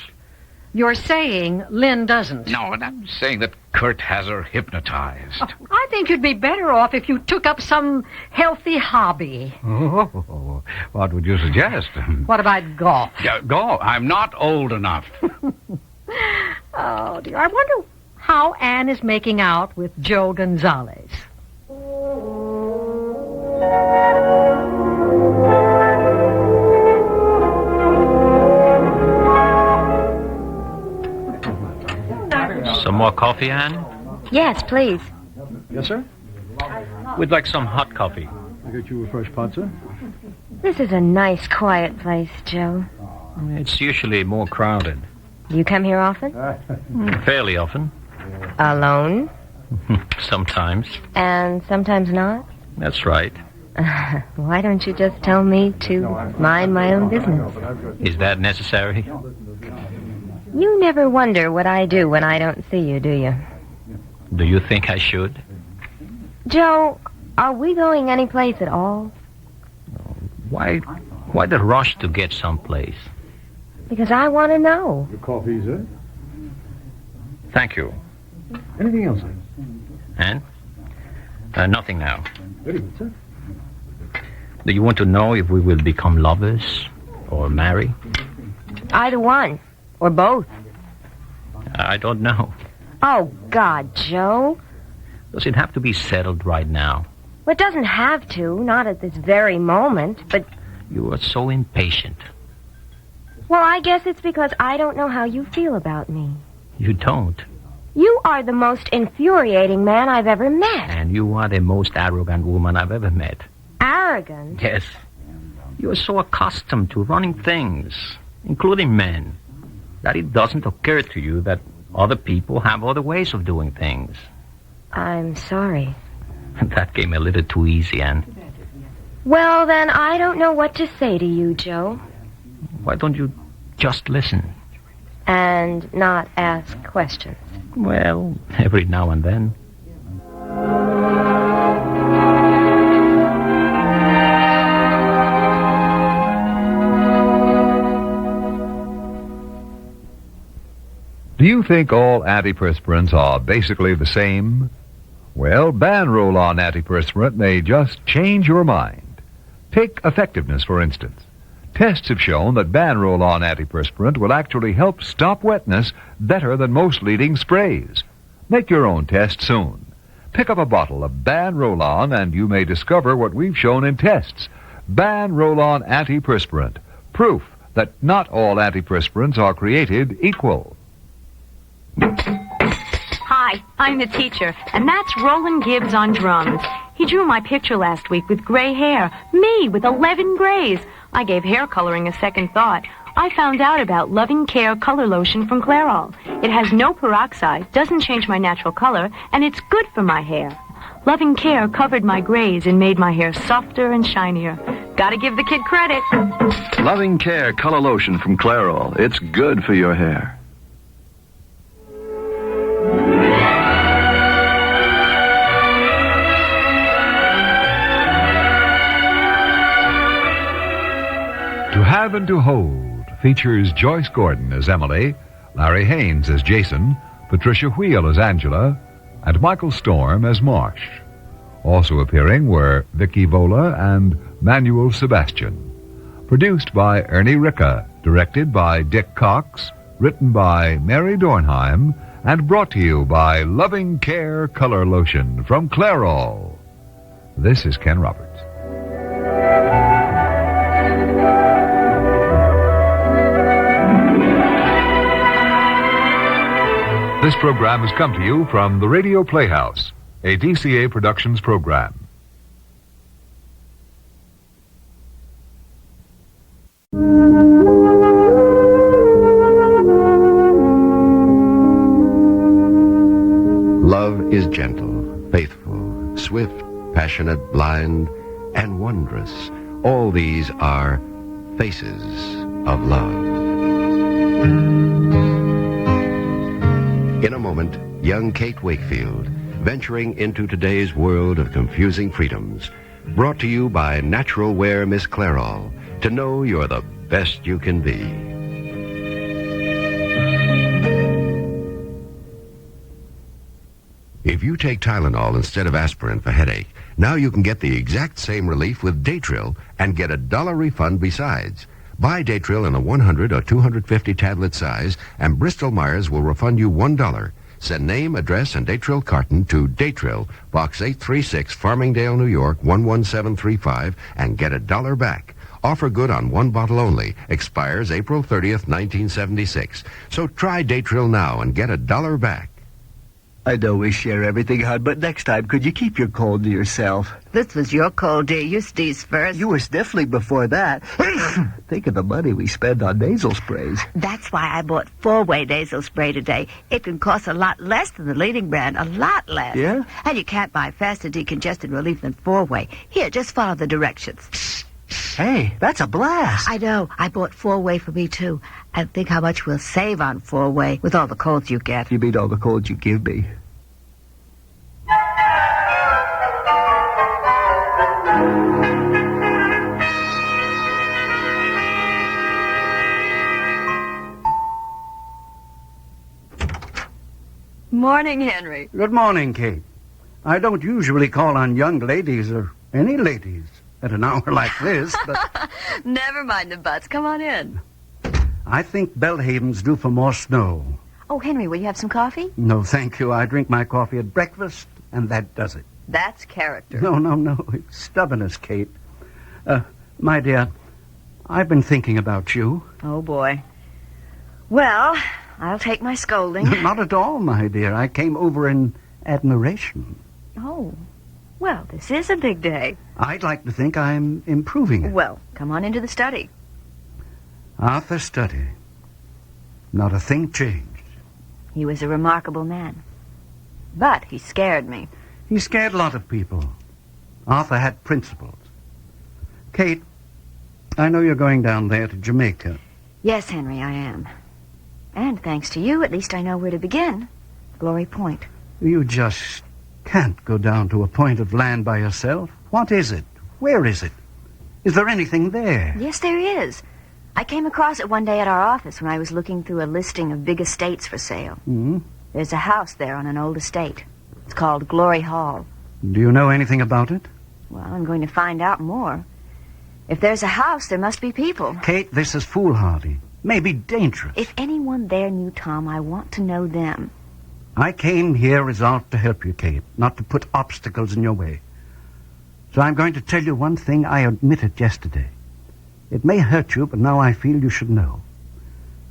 You're saying Lynn doesn't? No, and I'm saying that Kurt has her hypnotized. Oh, I think you'd be better off if you took up some healthy hobby. Oh, what would you suggest? What about golf? Golf? I'm not old enough. Oh, dear. I wonder how Anne is making out with Joe Gonzalez. Some more coffee, Anne? Yes, please. Yes, sir? We'd like some hot coffee. I'll get you a fresh pot, sir. This is a nice, quiet place, Joe. It's usually more crowded. Do you come here often? Fairly often. Alone? Sometimes. And sometimes not? That's right. Why don't you just tell me to mind my own business? Is that necessary? You never wonder what I do when I don't see you, do you? Do you think I should? Joe, are we going anyplace at all? Why the rush to get someplace? Because I want to know. Your coffee, sir? Thank you. Anything else, sir? And? Nothing now. Very good, sir. Do you want to know if we will become lovers or marry? Either one. Or both. I don't know. Oh, God, Joe. Does it have to be settled right now? Well, it doesn't have to, not at this very moment, but... You are so impatient. Well, I guess it's because I don't know how you feel about me. You don't. You are the most infuriating man I've ever met. And you are the most arrogant woman I've ever met. Arrogant? Yes. You are so accustomed to running things, including men, that it doesn't occur to you that other people have other ways of doing things. I'm sorry. That came a little too easy, Anne. Well, then, I don't know what to say to you, Joe. Why don't you just listen? And not ask questions. Well, every now and then. Do you think all antiperspirants are basically the same? Well, Ban Roll-On antiperspirant may just change your mind. Take effectiveness, for instance. Tests have shown that Ban Roll-On antiperspirant will actually help stop wetness better than most leading sprays. Make your own test soon. Pick up a bottle of Ban Roll-On and you may discover what we've shown in tests. Ban Roll-On antiperspirant. Proof that not all antiperspirants are created equal. Hi, I'm the teacher, and that's Roland Gibbs on drums. He drew my picture last week with gray hair. Me, with 11 grays. I gave hair coloring a second thought. I found out about Loving Care Color Lotion from Clairol. It has no peroxide, doesn't change my natural color, and it's good for my hair. Loving Care covered my grays and made my hair softer and shinier. Gotta give the kid credit. Loving Care Color Lotion from Clairol. It's good for your hair. To Have and to Hold features Joyce Gordon as Emily, Larry Haynes as Jason, Patricia Wheel as Angela, and Michael Storm as Marsh. Also appearing were Vicky Vola and Manuel Sebastian. Produced by Ernie Ricca, directed by Dick Cox, written by Mary Dornheim, and brought to you by Loving Care Color Lotion from Clairol. This is Ken Roberts. This program has come to you from the Radio Playhouse, a DCA Productions program. Love is gentle, faithful, swift, passionate, blind, and wondrous. All these are faces of love. In a moment, young Kate Wakefield, venturing into today's world of confusing freedoms. Brought to you by Natural Wear Miss Clairol. To know you're the best you can be. If you take Tylenol instead of aspirin for headache, now you can get the exact same relief with Datril and get $1 refund besides. Buy Datril in a 100 or 250 tablet size, and Bristol-Myers will refund you $1. Send name, address, and Datril carton to Datril, Box 836, Farmingdale, New York, 11735, and get $1 back. Offer good on one bottle only. Expires April 30th, 1976. So try Datril now and get $1 back. I know we share everything, hon, but next time, could you keep your cold to yourself? This was your cold, dear. You sneezed first. You were sniffling before that. Think of the money we spend on nasal sprays. That's why I bought 4-way nasal spray today. It can cost a lot less than the leading brand. A lot less. Yeah? And you can't buy faster decongestant relief than 4-way. Here, just follow the directions. Hey, that's a blast. I know. I bought 4-way for me, too. And think how much we'll save on 4-way with all the colds you get. You mean all the colds you give me? Morning, Henry. Good morning, Kate. I don't usually call on young ladies or any ladies at an hour like this, but Never mind the buts. Come on in. I think Belhaven's due for more snow. Oh, Henry, will you have some coffee? No, thank you. I drink my coffee at breakfast, and that does it. That's character. No. It's stubbornness, Kate. My dear, I've been thinking about you. Oh, boy. Well, I'll take my scolding. Not at all, my dear. I came over in admiration. Oh, well, this is a big day. I'd like to think I'm improving it. Well, come on into the study. Arthur's study. Not a thing changed. He was a remarkable man. But he scared me. He scared a lot of people. Arthur had principles. Kate, I know you're going down there to Jamaica. Yes, Henry, I am. And thanks to you, at least I know where to begin. Glory Point. You just can't go down to a point of land by yourself. What is it? Where is it? Is there anything there? Yes, there is. I came across it one day at our office when I was looking through a listing of big estates for sale. Hmm? There's a house there on an old estate. It's called Glory Hall. Do you know anything about it? Well, I'm going to find out more. If there's a house, there must be people. Kate, this is foolhardy. Maybe dangerous. If anyone there knew Tom, I want to know them. I came here resolved to help you, Kate, not to put obstacles in your way. So I'm going to tell you one thing I admitted yesterday. It may hurt you, but now I feel you should know.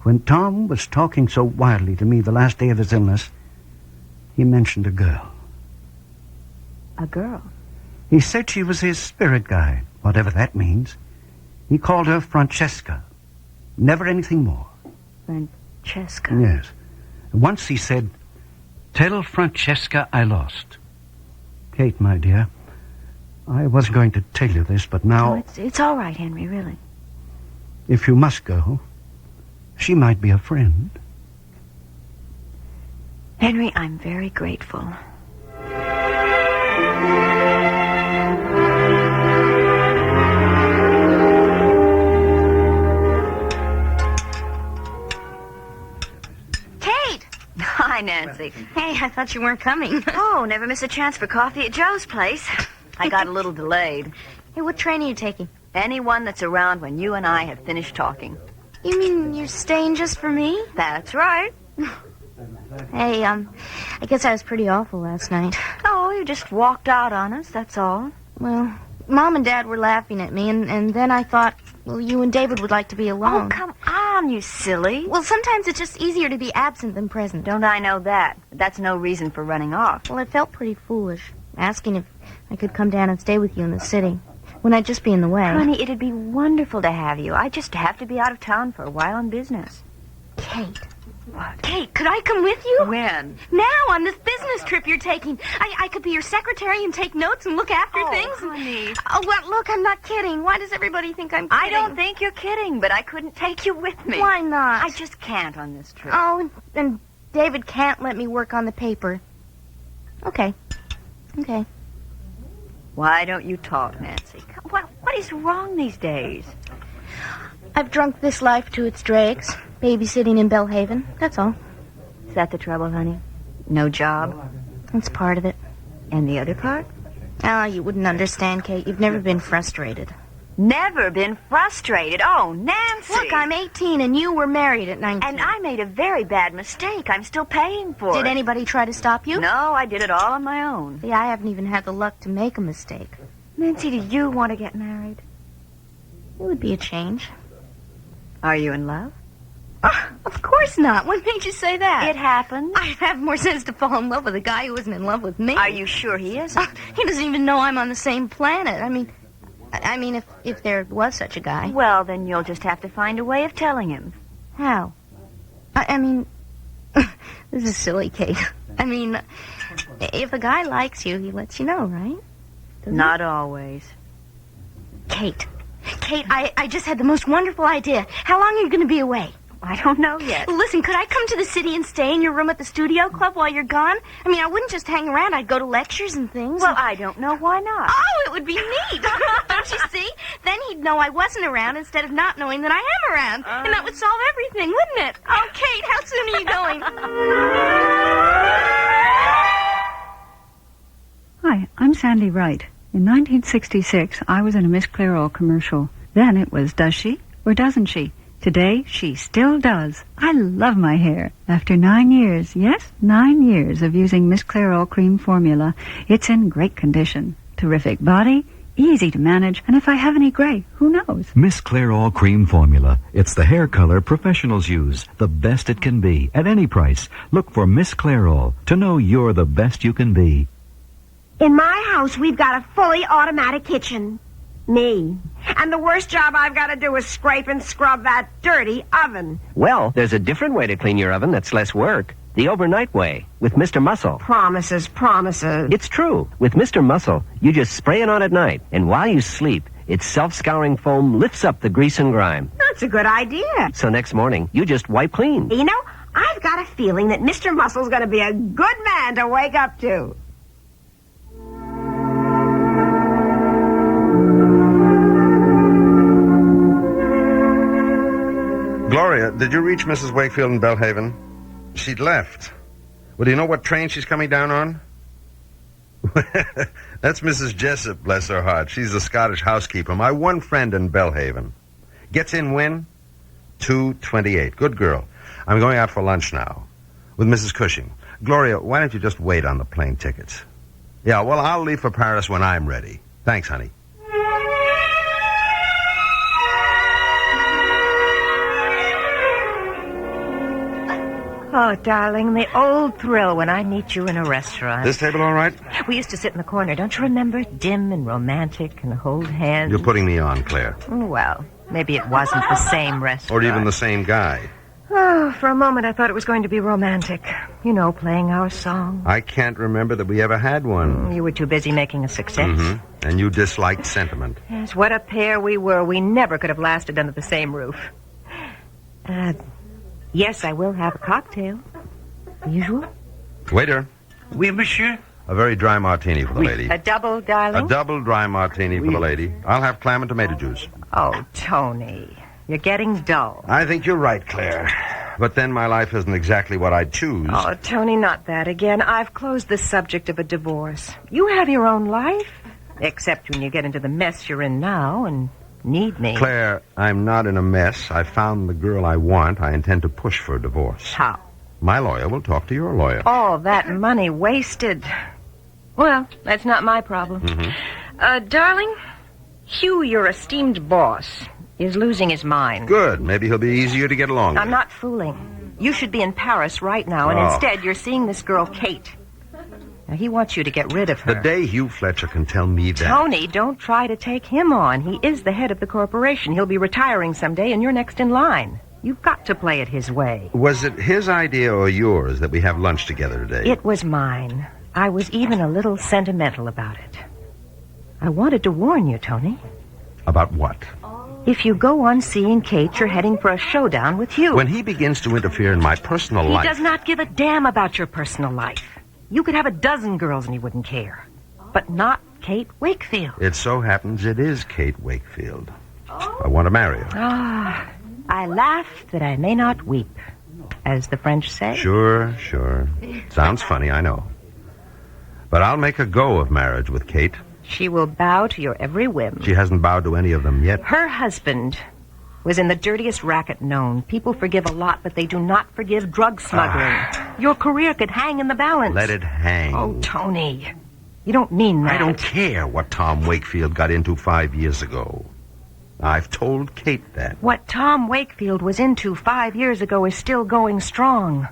When Tom was talking so wildly to me the last day of his illness, he mentioned a girl. A girl? He said she was his spirit guide, whatever that means. He called her Francesca. Never anything more. Francesca? Yes. Once he said, "Tell Francesca I lost." Kate, my dear, I was going to tell you this, but now... Oh, it's all right, Henry, really. If you must go, she might be a friend. Henry, I'm very grateful. Kate! Hi, Nancy. Hey, I thought you weren't coming. Oh, never miss a chance for coffee at Joe's place. I got a little delayed. Hey, what train are you taking? Anyone that's around when you and I have finished talking. You mean you're staying just for me? That's right. Hey, I guess I was pretty awful last night. Oh, you just walked out on us, that's all. Well, Mom and Dad were laughing at me, and then I thought, well, you and David would like to be alone. Oh, come on, you silly. Well, sometimes it's just easier to be absent than present. Don't I know that? But that's no reason for running off. Well, it felt pretty foolish, asking if I could come down and stay with you in the city, when I'd just be in the way. Honey, it'd be wonderful to have you. I just have to be out of town for a while on business. Kate. What? Kate, could I come with you? When? Now, on this business trip you're taking. I could be your secretary and take notes and look after things. Honey. Oh, well, look, I'm not kidding. Why does everybody think I'm kidding? I don't think you're kidding, but I couldn't take you with me. Why not? I just can't on this trip. Oh, and David can't let me work on the paper. Okay. Why don't you talk, Nancy? What is wrong these days? I've drunk this life to its dregs, babysitting in Belhaven. That's all. Is that the trouble, honey? No job? That's part of it. And the other part? Oh, you wouldn't understand, Kate. You've never been frustrated. Never been frustrated? Oh, Nancy! Look, I'm 18 and you were married at 19. And I made a very bad mistake. I'm still paying for it. Did anybody try to stop you? No, I did it all on my own. See, I haven't even had the luck to make a mistake. Nancy, do you want to get married? It would be a change. Are you in love? Of course not. What made you say that? It happened. I'd have more sense to fall in love with a guy who isn't in love with me. Are you sure he isn't? He doesn't even know I'm on the same planet. I mean, if there was such a guy. Well, then you'll just have to find a way of telling him. How? I mean, this is silly, Kate. I mean, if a guy likes you, he lets you know, right? Not always. Kate, I just had the most wonderful idea. How long are you going to be away? I don't know yet. Listen, could I come to the city and stay in your room at the studio club while you're gone? I mean, I wouldn't just hang around. I'd go to lectures and things. Well, I don't know. Why not? Oh, it would be neat. Don't you see? Then he'd know I wasn't around instead of not knowing that I am around. And that would solve everything, wouldn't it? Oh, Kate, how soon are you going? Hi, I'm Sandy Wright. In 1966, I was in a Miss Clairol commercial. Then it was Does She or Doesn't She? Today, she still does. I love my hair. After 9 years, yes, 9 years of using Miss Clairol cream formula, it's in great condition. Terrific body, easy to manage, and if I have any gray, who knows? Miss Clairol cream formula. It's the hair color professionals use. The best it can be, at any price. Look for Miss Clairol to know you're the best you can be. In my house, we've got a fully automatic kitchen. Me. And the worst job I've got to do is scrape and scrub that dirty oven. Well, there's a different way to clean your oven that's less work. The overnight way, with Mr. Muscle. Promises. It's true. With Mr. Muscle, you just spray it on at night, and while you sleep, its self-scouring foam lifts up the grease and grime. That's a good idea. So next morning, you just wipe clean. You know, I've got a feeling that Mr. Muscle's going to be a good man to wake up to. Gloria, did you reach Mrs. Wakefield in Belhaven? She'd left. Well, do you know what train she's coming down on? That's Mrs. Jessup, bless her heart. She's the Scottish housekeeper. My one friend in Belhaven. Gets in when? 2:28. Good girl. I'm going out for lunch now with Mrs. Cushing. Gloria, why don't you just wait on the plane tickets? Yeah, well, I'll leave for Paris when I'm ready. Thanks, honey. Oh, darling, the old thrill when I meet you in a restaurant. This table all right? We used to sit in the corner, don't you remember? Dim and romantic and hold hands. You're putting me on, Claire. Well, maybe it wasn't the same restaurant. Or even the same guy. Oh, for a moment I thought it was going to be romantic. You know, playing our song. I can't remember that we ever had one. You were too busy making a success. Mm-hmm. And you disliked sentiment. Yes, what a pair we were. We never could have lasted under the same roof. Yes, I will have a cocktail. Usual? Waiter. Oui, monsieur. A very dry martini for the lady. A double, darling? A double dry martini for the lady. I'll have clam and tomato juice. Oh, Tony. You're getting dull. I think you're right, Claire. But then my life isn't exactly what I'd choose. Oh, Tony, not that again. I've closed the subject of a divorce. You have your own life. Except when you get into the mess you're in now and need me. Claire, I'm not in a mess. I found the girl I want. I intend to push for a divorce. How? My lawyer will talk to your lawyer. All that money wasted. Well, that's not my problem. Darling, Hugh, your esteemed boss, is losing his mind. Good. Maybe he'll be easier to get along with. I'm not fooling. You should be in Paris right now, and instead you're seeing this girl, Kate. Now, he wants you to get rid of her. The day Hugh Fletcher can tell me that... Tony, don't try to take him on. He is the head of the corporation. He'll be retiring someday, and you're next in line. You've got to play it his way. Was it his idea or yours that we have lunch together today? It was mine. I was even a little sentimental about it. I wanted to warn you, Tony. About what? If you go on seeing Kate, you're heading for a showdown with Hugh. When he begins to interfere in my personal life... He does not give a damn about your personal life. You could have a dozen girls and he wouldn't care. But not Kate Wakefield. It so happens it is Kate Wakefield. I want to marry her. Ah, I laugh that I may not weep, as the French say. Sure. Sounds funny, I know. But I'll make a go of marriage with Kate. She will bow to your every whim. She hasn't bowed to any of them yet. Her husband was in the dirtiest racket known. People forgive a lot, but they do not forgive drug smuggling. Your career could hang in the balance. Let it hang. Oh, Tony, you don't mean that. I don't care what Tom Wakefield got into 5 years ago. I've told Kate that. What Tom Wakefield was into 5 years ago is still going strong.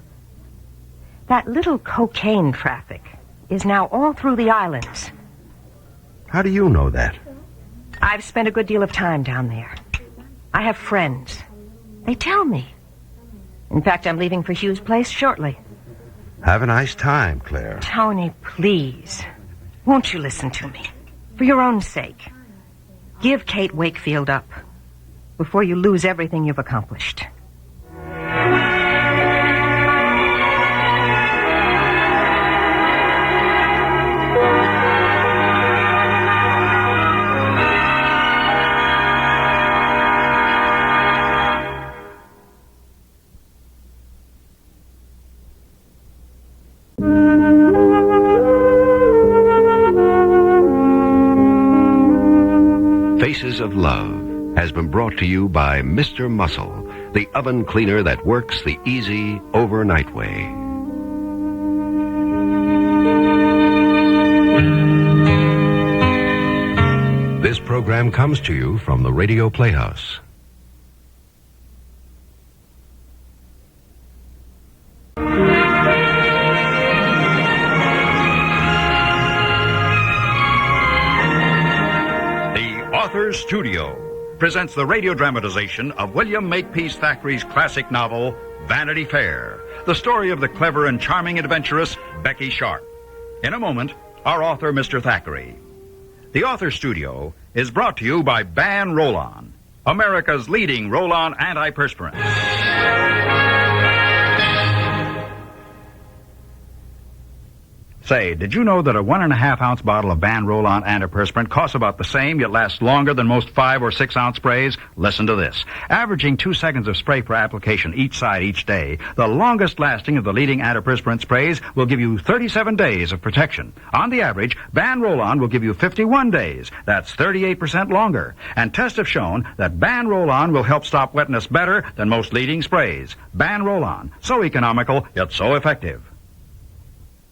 That little cocaine traffic is now all through the islands. How do you know that? I've spent a good deal of time down there. I have friends. They tell me. In fact, I'm leaving for Hugh's place shortly. Have a nice time, Claire. Tony, please. Won't you listen to me? For your own sake. Give Kate Wakefield up before you lose everything you've accomplished. Faces of Love has been brought to you by Mr. Muscle, the oven cleaner that works the easy overnight way. This program comes to you from the Radio Playhouse. Authors Studio presents the radio dramatization of William Makepeace Thackeray's classic novel, Vanity Fair, the story of the clever and charming adventuress, Becky Sharp. In a moment, our author, Mr. Thackeray. The Author Studio is brought to you by Ban Roll-On, America's leading roll-on antiperspirant. Say, did you know that a 1.5-ounce bottle of Ban Roll-On antiperspirant costs about the same, yet lasts longer than most 5 or 6 ounce sprays? Listen to this. Averaging 2 seconds of spray per application each side each day, the longest lasting of the leading antiperspirant sprays will give you 37 days of protection. On the average, Ban Roll-On will give you 51 days. That's 38% longer. And tests have shown that Ban Roll-On will help stop wetness better than most leading sprays. Ban Roll-On. So economical, yet so effective.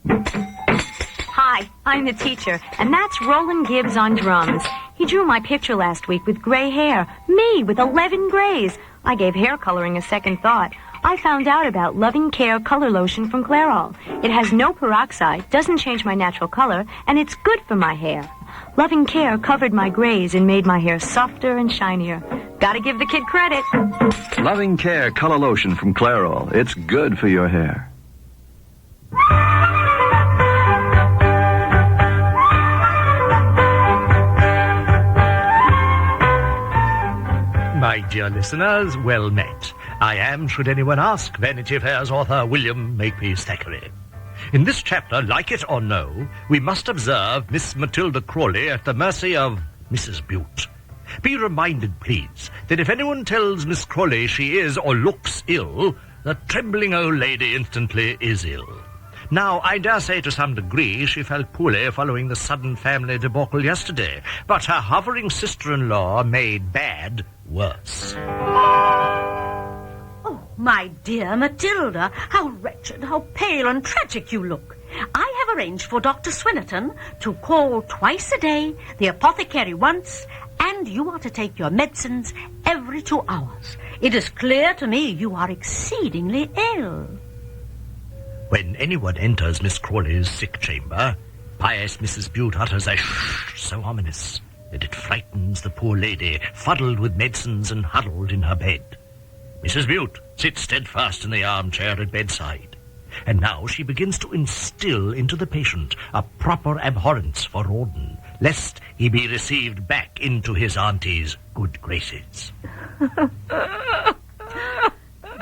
Hi, I'm the teacher, and that's Roland Gibbs on drums. He drew my picture last week with gray hair. Me, with 11 grays. I gave hair coloring a second thought. I found out about Loving Care color lotion from Clairol. It has no peroxide, doesn't change my natural color, and it's good for my hair. Loving Care covered my grays and made my hair softer and shinier. Gotta give the kid credit. Loving Care color lotion from Clairol. It's good for your hair. My dear listeners, well met. I am, should anyone ask, Vanity Fair's author, William Makepeace Thackeray. In this chapter, like it or no, we must observe Miss Matilda Crawley at the mercy of Mrs. Bute. Be reminded, please, that if anyone tells Miss Crawley she is or looks ill, the trembling old lady instantly is ill. Now, I dare say to some degree she felt poorly following the sudden family debacle yesterday, but her hovering sister-in-law made bad worse. Oh, my dear Matilda, how wretched, how pale and tragic you look. I have arranged for Dr. Swinnerton to call twice a day, the apothecary once, and you are to take your medicines every 2 hours. It is clear to me you are exceedingly ill. When anyone enters Miss Crawley's sick chamber, pious Mrs. Bute utters a shh so ominous that it frightens the poor lady, fuddled with medicines and huddled in her bed. Mrs. Bute sits steadfast in the armchair at bedside, and now she begins to instill into the patient a proper abhorrence for Rawdon, lest he be received back into his auntie's good graces.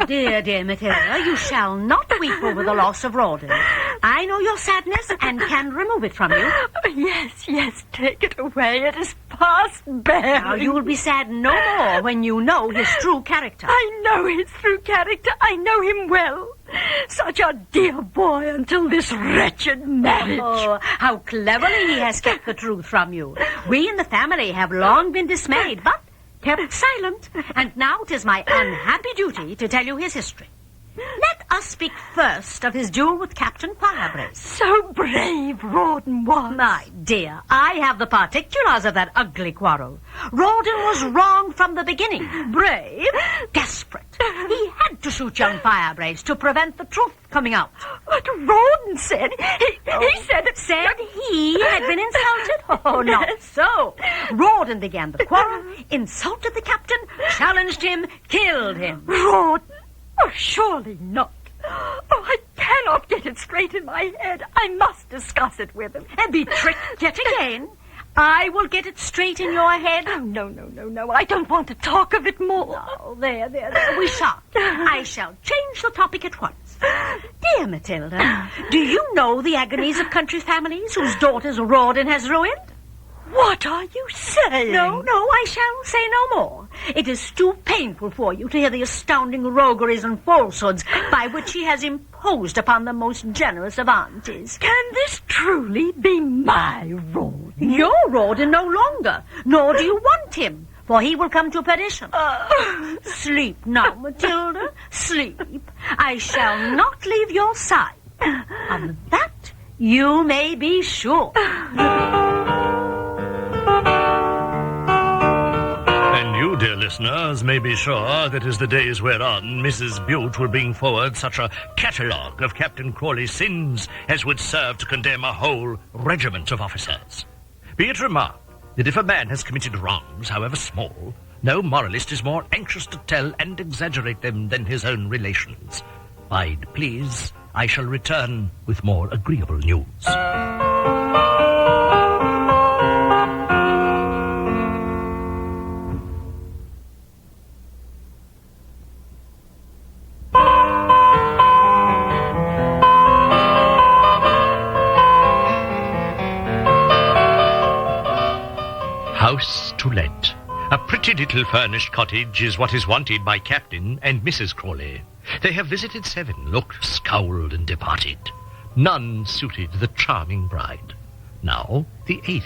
Dear Matilda, you shall not weep over the loss of Rawdon. I know your sadness and can remove it from you. Yes, take it away. It is past bearing. Now, you will be sad no more when you know his true character. I know his true character. I know him well. Such a dear boy until this wretched marriage. Oh, how cleverly he has kept the truth from you. We in the family have long been dismayed, but kept silent. And now 'tis my unhappy duty to tell you his history. Let us speak first of his duel with Captain Firebrace. So brave Rawdon was. My dear, I have the particulars of that ugly quarrel. Rawdon was wrong from the beginning. Brave, desperate. He had to shoot young Firebrace to prevent the truth coming out. But Rawdon said, he said that... Said he had been insulted? Oh, not so. Rawdon began the quarrel, insulted the captain, challenged him, killed him. Rawdon? Oh, surely not. Oh, I cannot get it straight in my head. I must discuss it with him. And be tricked yet again. I will get it straight in your head. Oh, no. I don't want to talk of it more. Oh, there. We shan't. I shall change the topic at once. Dear Matilda, do you know the agonies of country families whose daughters Rawdon has ruined? What are you saying? No, I shall say no more. It is too painful for you to hear the astounding rogueries and falsehoods by which he has imposed upon the most generous of aunties. Can this truly be my Rawdon? Your Rawdon no longer, nor do you want him, for he will come to perdition. Sleep now, Matilda, sleep. I shall not leave your side. Of that you may be sure. And you, dear listeners, may be sure that as the days wear on, Mrs. Bute will bring forward such a catalogue of Captain Crawley's sins as would serve to condemn a whole regiment of officers. Be it remarked that if a man has committed wrongs, however small, no moralist is more anxious to tell and exaggerate them than his own relations. Bide, please, I shall return with more agreeable news. House to let. A pretty little furnished cottage is what is wanted by Captain and Mrs. Crawley. They have visited 7, looked, scowled, and departed. None suited the charming bride. Now, the 8th.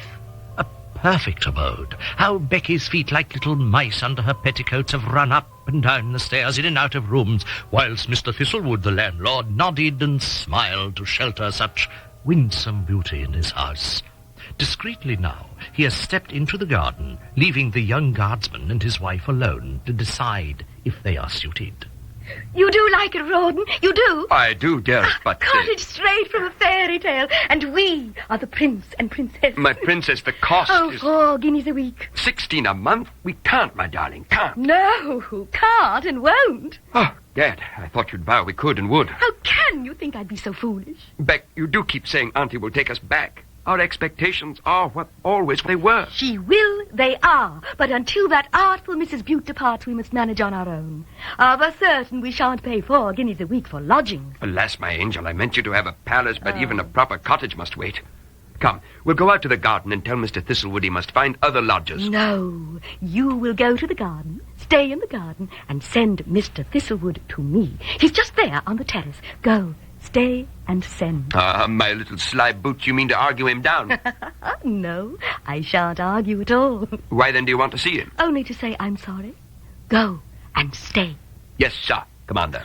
A perfect abode. How Becky's feet, like little mice under her petticoats, have run up and down the stairs, in and out of rooms, whilst Mr. Thistlewood, the landlord, nodded and smiled to shelter such winsome beauty in his house. Discreetly now, he has stepped into the garden, leaving the young guardsman and his wife alone to decide if they are suited. You do like it, Rawdon? You do? I do, dearest, but... Cottage straight from a fairy tale, and we are the prince and princess. My princess, the cost is... 4 guineas a week. 16 a month? We can't, my darling, can't. No, can't and won't. Oh, Dad, I thought you'd vow we could and would. How can you think I'd be so foolish? Beck, you do keep saying Auntie will take us back. Our expectations are what always they were. She will, they are. But until that artful Mrs. Bute departs, we must manage on our own. Of a certain, we shan't pay 4 guineas a week for lodging. Alas, my angel, I meant you to have a palace, but even a proper cottage must wait. Come, we'll go out to the garden and tell Mr. Thistlewood he must find other lodgers. No, you will go to the garden, stay in the garden, and send Mr. Thistlewood to me. He's just there on the terrace. Go, stay and send. My little sly boot, you mean to argue him down? No, I shan't argue at all. Why then do you want to see him? Only to say I'm sorry. Go and stay. Yes, sir, Commander.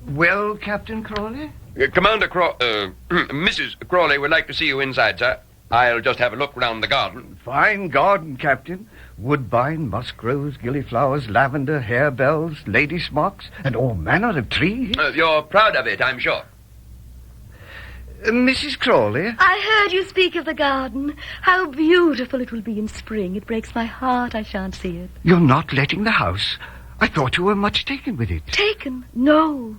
Well, Captain Crawley? Commander Mrs. Crawley would like to see you inside, sir. I'll just have a look round the garden. Fine garden, Captain. Woodbine, muskrose, gillyflowers, lavender, harebells, lady smocks, and all manner of trees. You're proud of it, I'm sure. Mrs. Crawley? I heard you speak of the garden. How beautiful it will be in spring. It breaks my heart I shan't see it. You're not letting the house. I thought you were much taken with it. Taken? No.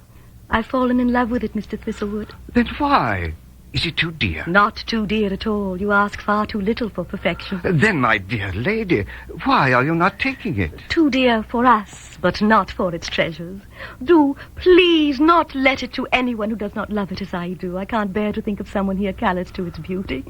I've fallen in love with it, Mr. Thistlewood. Then why? Is it too dear? Not too dear at all. You ask far too little for perfection. Then, my dear lady, why are you not taking it? Too dear for us, but not for its treasures. Do, please, not let it to anyone who does not love it as I do. I can't bear to think of someone here callous to its beauty.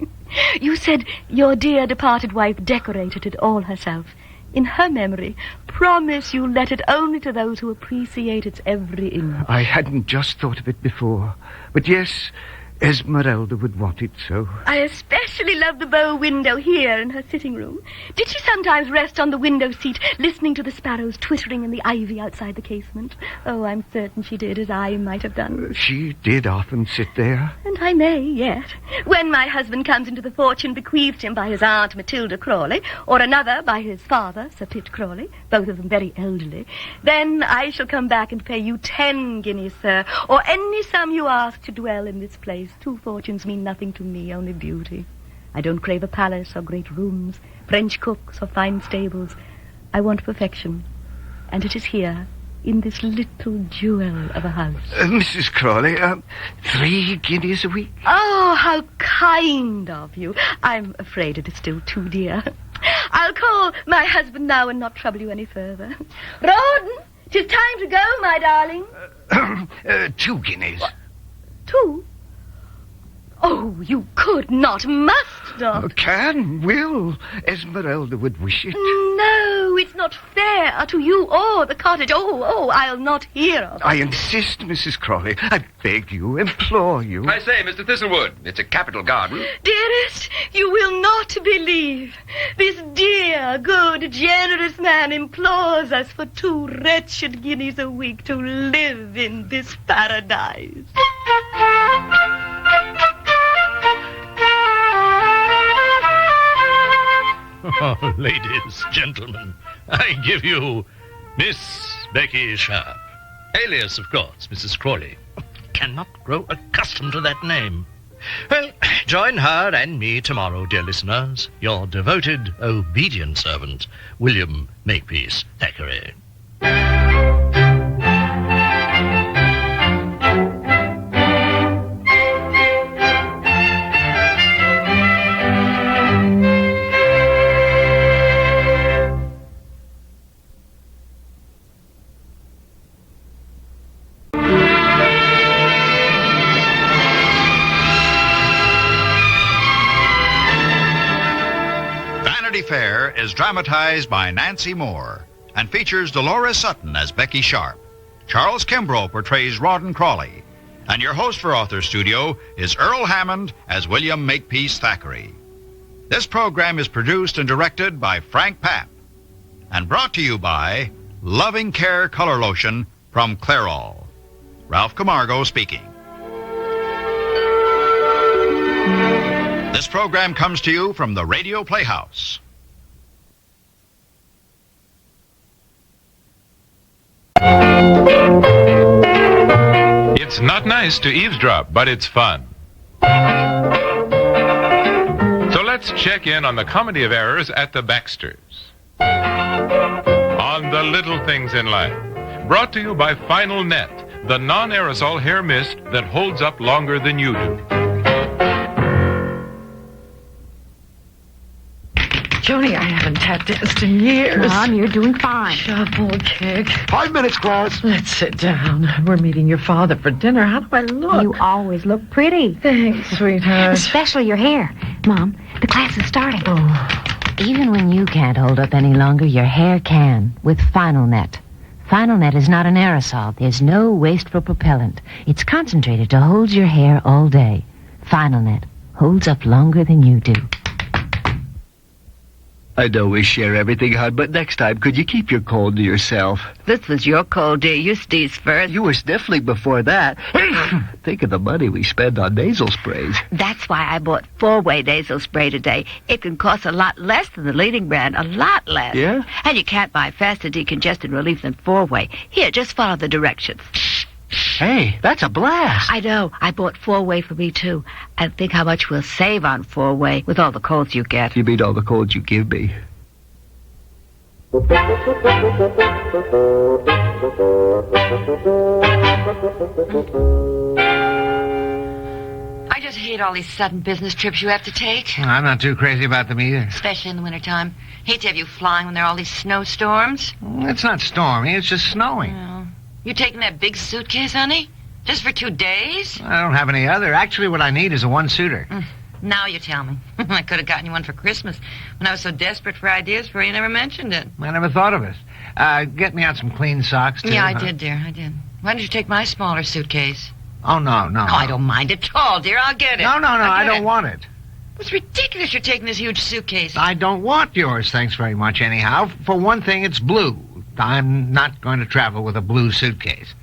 You said your dear departed wife decorated it all herself. In her memory, promise you'll let it only to those who appreciate its every inch. I hadn't just thought of it before. But yes, Esmeralda would want it so. I especially love the bow window here in her sitting room. Did she sometimes rest on the window seat, listening to the sparrows twittering in the ivy outside the casement? Oh, I'm certain she did, as I might have done. She did often sit there. And I may yet. When my husband comes into the fortune bequeathed him by his aunt Matilda Crawley, or another by his father, Sir Pitt Crawley, both of them very elderly, then I shall come back and pay you 10 guineas, sir, or any sum you ask to dwell in this place. 2 fortunes mean nothing to me, only beauty. I don't crave a palace or great rooms, French cooks or fine stables. I want perfection. And it is here, in this little jewel of a house. Mrs. Crawley, 3 guineas a week? Oh, how kind of you. I'm afraid it is still too dear. I'll call my husband now and not trouble you any further. Rawdon, 'tis time to go, my darling. 2 guineas. What? 2? Oh, you could not, must not. Can, will. Esmeralda would wish it. No, it's not fair to you or the cottage. Oh, I'll not hear of it. I insist, Mrs. Crawley. I beg you, implore you. I say, Mr. Thistlewood, it's a capital garden. Dearest, you will not believe. This dear, good, generous man implores us for 2 wretched guineas a week to live in this paradise. Oh, ladies, gentlemen, I give you Miss Becky Sharp. Alias, of course, Mrs. Crawley. Cannot grow accustomed to that name. Well, join her and me tomorrow, dear listeners. Your devoted, obedient servant, William Makepeace Thackeray. Fair is dramatized by Nancy Moore and features Dolores Sutton as Becky Sharp. Charles Kimbrough portrays Rawdon Crawley. And your host for Author Studio is Earl Hammond as William Makepeace Thackeray. This program is produced and directed by Frank Papp and brought to you by Loving Care Color Lotion from Clairol. Ralph Camargo speaking. This program comes to you from the Radio Playhouse. It's not nice to eavesdrop, but it's fun. So let's check in on the comedy of errors at the Baxters. On the little things in life. Brought to you by Final Net, the non-aerosol hair mist that holds up longer than you do. Joni, I haven't tap danced in years. Mom, you're doing fine. Shuffle, kick. 5 minutes, class. Let's sit down. We're meeting your father for dinner. How do I look? You always look pretty. Thanks, sweetheart. Especially your hair. Mom, the class is starting. Oh. Even when you can't hold up any longer, your hair can with Final Net. Final Net is not an aerosol. There's no wasteful propellant. It's concentrated to hold your hair all day. Final Net holds up longer than you do. I know we share everything, hon, but next time, could you keep your cold to yourself? This was your cold, dear. You sneezed first. You were sniffling before that. Think of the money we spend on nasal sprays. That's why I bought 4-way nasal spray today. It can cost a lot less than the leading brand, a lot less. Yeah? And you can't buy faster decongestant relief than 4-way. Here, just follow the directions. Hey, that's a blast. I know. I bought 4-way for me, too. And think how much we'll save on 4-way with all the colds you get. You mean all the colds you give me? I just hate all these sudden business trips you have to take. I'm not too crazy about them either. Especially in the wintertime. Hate to have you flying when there are all these snowstorms. It's not stormy, it's just snowing. Oh. You taking that big suitcase, honey? Just for 2 days? I don't have any other. Actually, what I need is a one-suiter. Now you tell me. I could have gotten you one for Christmas. When I was so desperate for ideas for you, never mentioned it. I never thought of it. Get me out some clean socks, too. Yeah, I did, dear. I did. Why didn't you take my smaller suitcase? Oh, no. Oh, I don't mind at all, dear. I'll get it. No, I don't want want it. It's ridiculous you're taking this huge suitcase. I don't want yours, thanks very much, anyhow. For one thing, it's blue. I'm not going to travel with a blue suitcase.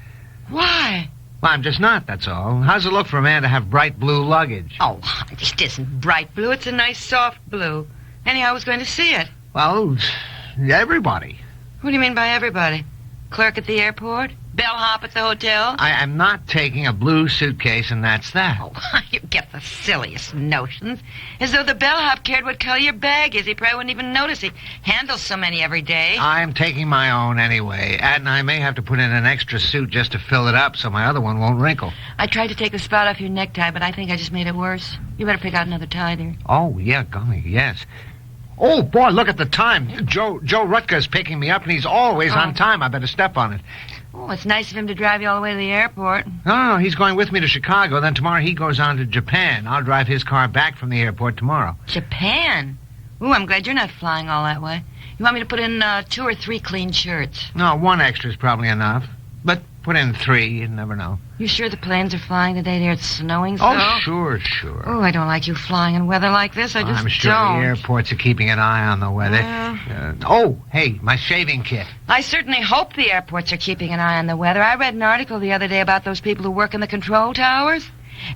Why? Well, I'm just not, that's all. How's it look for a man to have bright blue luggage? Oh, it isn't bright blue. It's a nice soft blue. Anyhow, I was going to see it. Well, everybody. What do you mean by everybody? Clerk at the airport? Bellhop at the hotel? I am not taking a blue suitcase, and that's that. Oh, you get the silliest notions. As though the bellhop cared what color your bag is. He probably wouldn't even notice. He handles so many every day. I'm taking my own anyway, and I may have to put in an extra suit just to fill it up so my other one won't wrinkle. I tried to take the spot off your necktie, but I think I just made it worse. You better pick out another tie there. Oh, yeah, golly, yes. Oh, boy, look at the time. Joe Rutger's picking me up, and he's always on time. I better step on it. Oh, it's nice of him to drive you all the way to the airport. No, he's going with me to Chicago. Then tomorrow he goes on to Japan. I'll drive his car back from the airport tomorrow. Japan? Ooh, I'm glad you're not flying all that way. You want me to put in 2 or 3 clean shirts? No, 1 extra is probably enough. But put in 3, you never know. You sure the planes are flying today dear? It's snowing so? Oh, sure. Oh, I don't like you flying in weather like this. I just I'm sure don't. the airports are keeping an eye on the weather. Hey, my shaving kit. I certainly hope the airports are keeping an eye on the weather. I read an article the other day about those people who work in the control towers.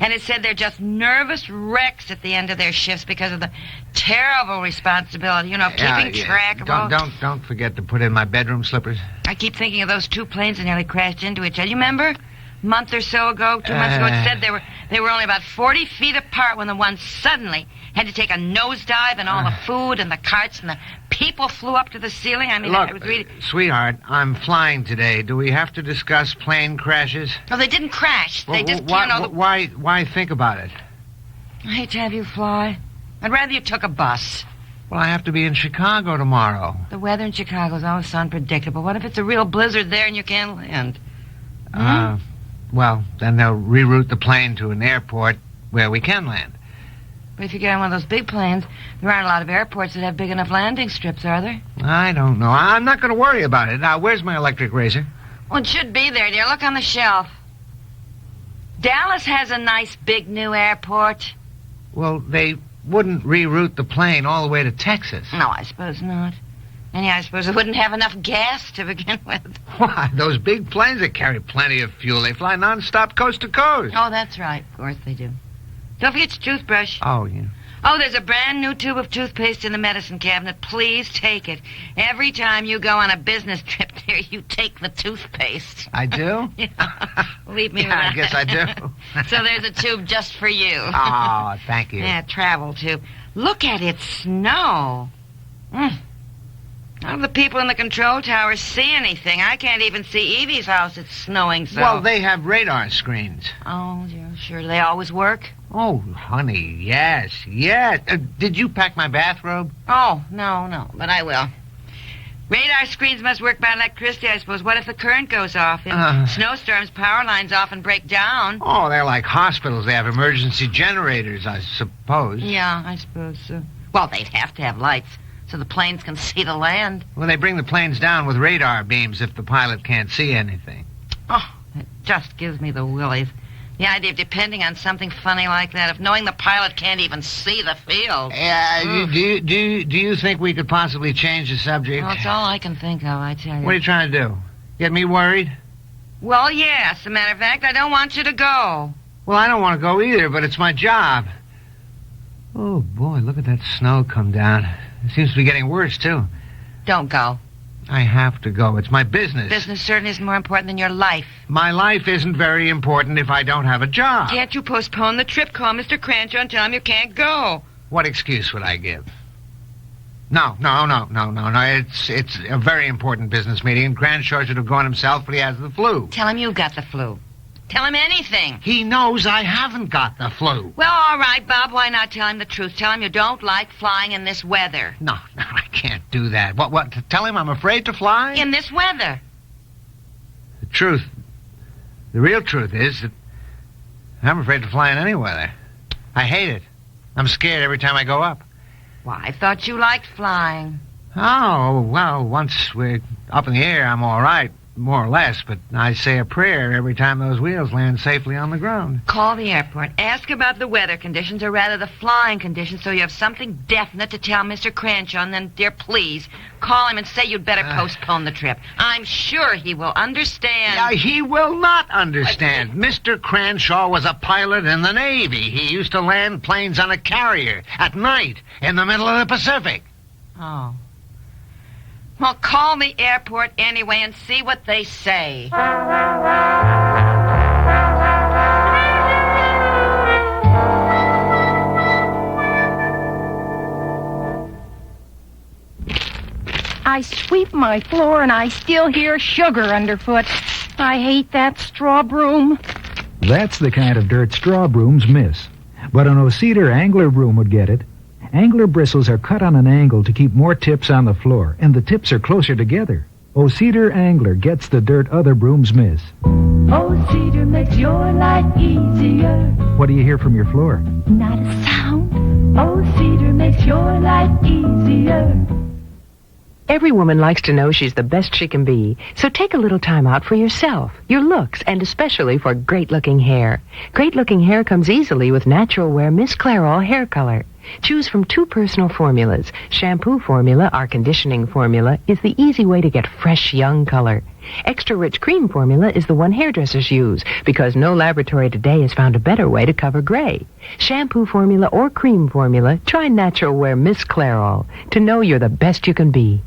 And it said they're just nervous wrecks at the end of their shifts because of the terrible responsibility, of keeping track of all... Don't forget to put in my bedroom slippers. I keep thinking of those 2 planes that nearly crashed into each other. You remember? A month or so ago, 2 months ago, it said they were only about 40 feet apart when the one suddenly had to take a nosedive, and all the food and the carts and the people flew up to the ceiling. I mean, Look, it was really... sweetheart, I'm flying today. Do we have to discuss plane crashes? No, they didn't crash. They just, Why think about it? I hate to have you fly. I'd rather you took a bus. Well, I have to be in Chicago tomorrow. The weather in Chicago is always so unpredictable. What if it's a real blizzard there and you can't land? Well, then they'll reroute the plane to an airport where we can land. But if you get on one of those big planes, there aren't a lot of airports that have big enough landing strips, are there? I don't know. I'm not going to worry about it. Now, where's my electric razor? Well, it should be there, dear. Look on the shelf. Dallas has a nice big new airport. Well, they wouldn't reroute the plane all the way to Texas. No, I suppose not. Anyhow, I suppose it wouldn't have enough gas to begin with. Why, those big planes, they carry plenty of fuel. They fly nonstop coast to coast. Oh, that's right. Of course they do. Don't forget your toothbrush. Oh, yeah. Oh, there's a brand new tube of toothpaste in the medicine cabinet. Please take it. Every time you go on a business trip there, you take the toothpaste. I do? Yeah. Leave me with that. I guess I do. So there's a tube just for you. Oh, thank you. Yeah, travel tube. Look at it snow. How do the people in the control tower see anything? I can't even see Evie's house. It's snowing so. Well, they have radar screens. Oh, yeah, sure. Do they always work? Oh, honey, yes. Did you pack my bathrobe? Oh, no, but I will. Radar screens must work by electricity, I suppose. What if the current goes off? In snowstorms, power lines often break down. Oh, they're like hospitals. They have emergency generators, I suppose. Yeah, I suppose so. Well, they'd have to have lights so the planes can see the land. Well, they bring the planes down with radar beams if the pilot can't see anything. Oh, it just gives me the willies. The idea of depending on something funny like that, of knowing the pilot can't even see the field. Do you think we could possibly change the subject? Well, it's all I can think of, I tell you. What are you trying to do? Get me worried? Well, yes. As a matter of fact, I don't want you to go. Well, I don't want to go either, but it's my job. Oh, boy, look at that snow come down. It seems to be getting worse, too. Don't go. I have to go. It's my business. Business certainly is more important than your life. My life isn't very important if I don't have a job. Can't you postpone the trip? Call Mr. Cranshaw and tell him you can't go. What excuse would I give? No. It's a very important business meeting, and Cranshaw should have gone himself, but he has the flu. Tell him you got the flu. Tell him anything. He knows I haven't got the flu. Well, all right, Bob. Why not tell him the truth? Tell him you don't like flying in this weather. No, I can't do that. What? Tell him I'm afraid to fly? In this weather. The real truth is that I'm afraid to fly in any weather. I hate it. I'm scared every time I go up. Why, I thought you liked flying. Oh, well, once we're up in the air, I'm all right. more or less, but I say a prayer every time those wheels land safely on the ground. Call the airport. Ask about the weather conditions, or rather the flying conditions, so you have something definite to tell Mr. Cranshaw, and then, dear, please, call him and say you'd better postpone the trip. I'm sure he will understand. He will not understand. Mr. Cranshaw was a pilot in the Navy. He used to land planes on a carrier at night in the middle of the Pacific. Oh. Well, call the airport anyway and see what they say. I sweep my floor and I still hear sugar underfoot. I hate that straw broom. That's the kind of dirt straw brooms miss. But an O-Cedar angler broom would get it. Angler bristles are cut on an angle to keep more tips on the floor, and the tips are closer together. O-Cedar Angler gets the dirt other brooms miss. O-Cedar makes your life easier. What do you hear from your floor? Not a sound. O-Cedar makes your life easier. Every woman likes to know she's the best she can be, so take a little time out for yourself, your looks, and especially for great-looking hair. Great-looking hair comes easily with Natural Wear Miss Clairol hair color. Choose from 2 personal formulas. Shampoo formula, our conditioning formula, is the easy way to get fresh, young color. Extra rich cream formula is the one hairdressers use, because no laboratory today has found a better way to cover gray. Shampoo formula or cream formula, try Natural Wear Miss Clairol to know you're the best you can be.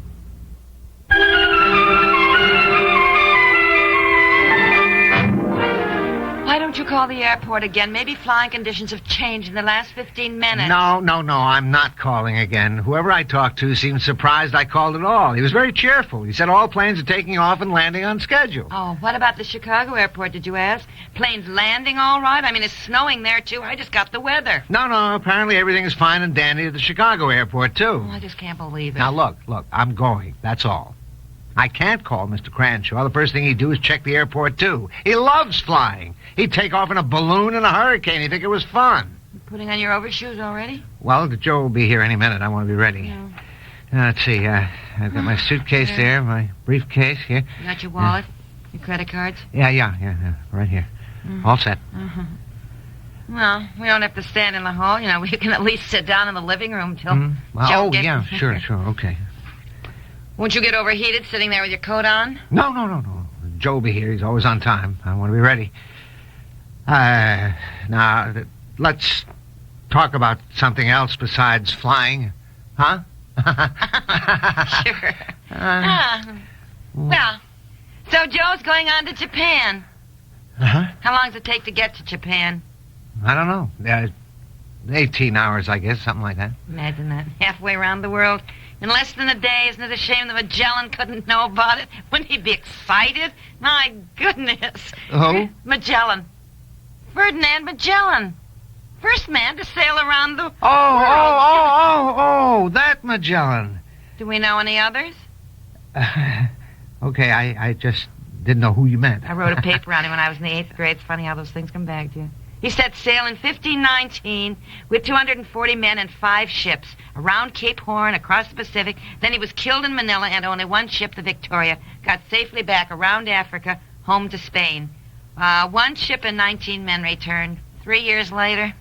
Why don't you call the airport again? Maybe flying conditions have changed in the last 15 minutes. No, I'm not calling again. Whoever I talked to seemed surprised I called at all. He was very cheerful. He said all planes are taking off and landing on schedule. Oh, what about the Chicago airport, did you ask? Planes landing all right? I mean, it's snowing there, too. I just got the weather. No, apparently everything is fine and dandy at the Chicago airport, too. Oh, I just can't believe it. Now, look, I'm going. That's all. I can't call Mr. Cranshaw. The first thing he'd do is check the airport, too. He loves flying. He'd take off in a balloon in a hurricane. He'd think it was fun. You putting on your overshoes already? Well, Joe will be here any minute. I want to be ready. No. Let's see. I've got my suitcase there, my briefcase here. You got your wallet? Your credit cards? Yeah. Right here. All set. Uh-huh. Well, we don't have to stand in the hall. You know, we can at least sit down in the living room till Joe gets... yeah, sure, okay. Won't you get overheated sitting there with your coat on? No. Joe will be here. He's always on time. I want to be ready. Now, let's talk about something else besides flying. Huh? Sure. Well, so Joe's going on to Japan. Uh-huh. How long does it take to get to Japan? I don't know. 18 hours, I guess, something like that. Imagine that. Halfway around the world. In less than a day. Isn't it a shame that Magellan couldn't know about it? Wouldn't he be excited? My goodness. Who? Magellan. Ferdinand Magellan. First man to sail around the world. Oh, that Magellan. Do we know any others? Okay, I just didn't know who you meant. I wrote a paper on him when I was in the 8th grade. It's funny how those things come back to you. He set sail in 1519 with 240 men and 5 ships around Cape Horn, across the Pacific. Then he was killed in Manila, and only one ship, the Victoria, got safely back around Africa, home to Spain. 1 ship and 19 men returned 3 years later.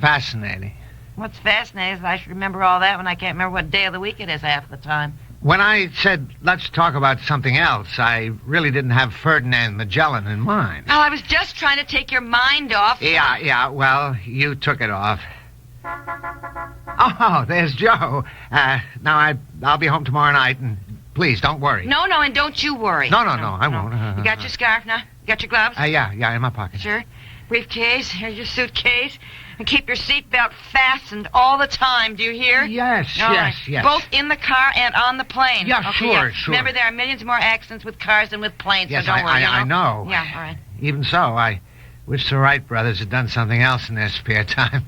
Fascinating. What's fascinating is I should remember all that when I can't remember what day of the week it is half the time. When I said, let's talk about something else, I really didn't have Ferdinand Magellan in mind. Oh, I was just trying to take your mind off. Yeah, well, you took it off. Oh, there's Joe. Now, I'll be home tomorrow night, and please, don't worry. No, and don't you worry. No, I won't. You got your scarf now? You got your gloves? Yeah, in my pocket. Sure. Briefcase, here's your suitcase. And keep your seatbelt fastened all the time, do you hear? Yes. Both in the car and on the plane. Yeah, okay, sure. Remember, there are millions more accidents with cars than with planes, Yes, so don't worry. I know. Yeah, all right. Even so, I wish the Wright brothers had done something else in their spare time.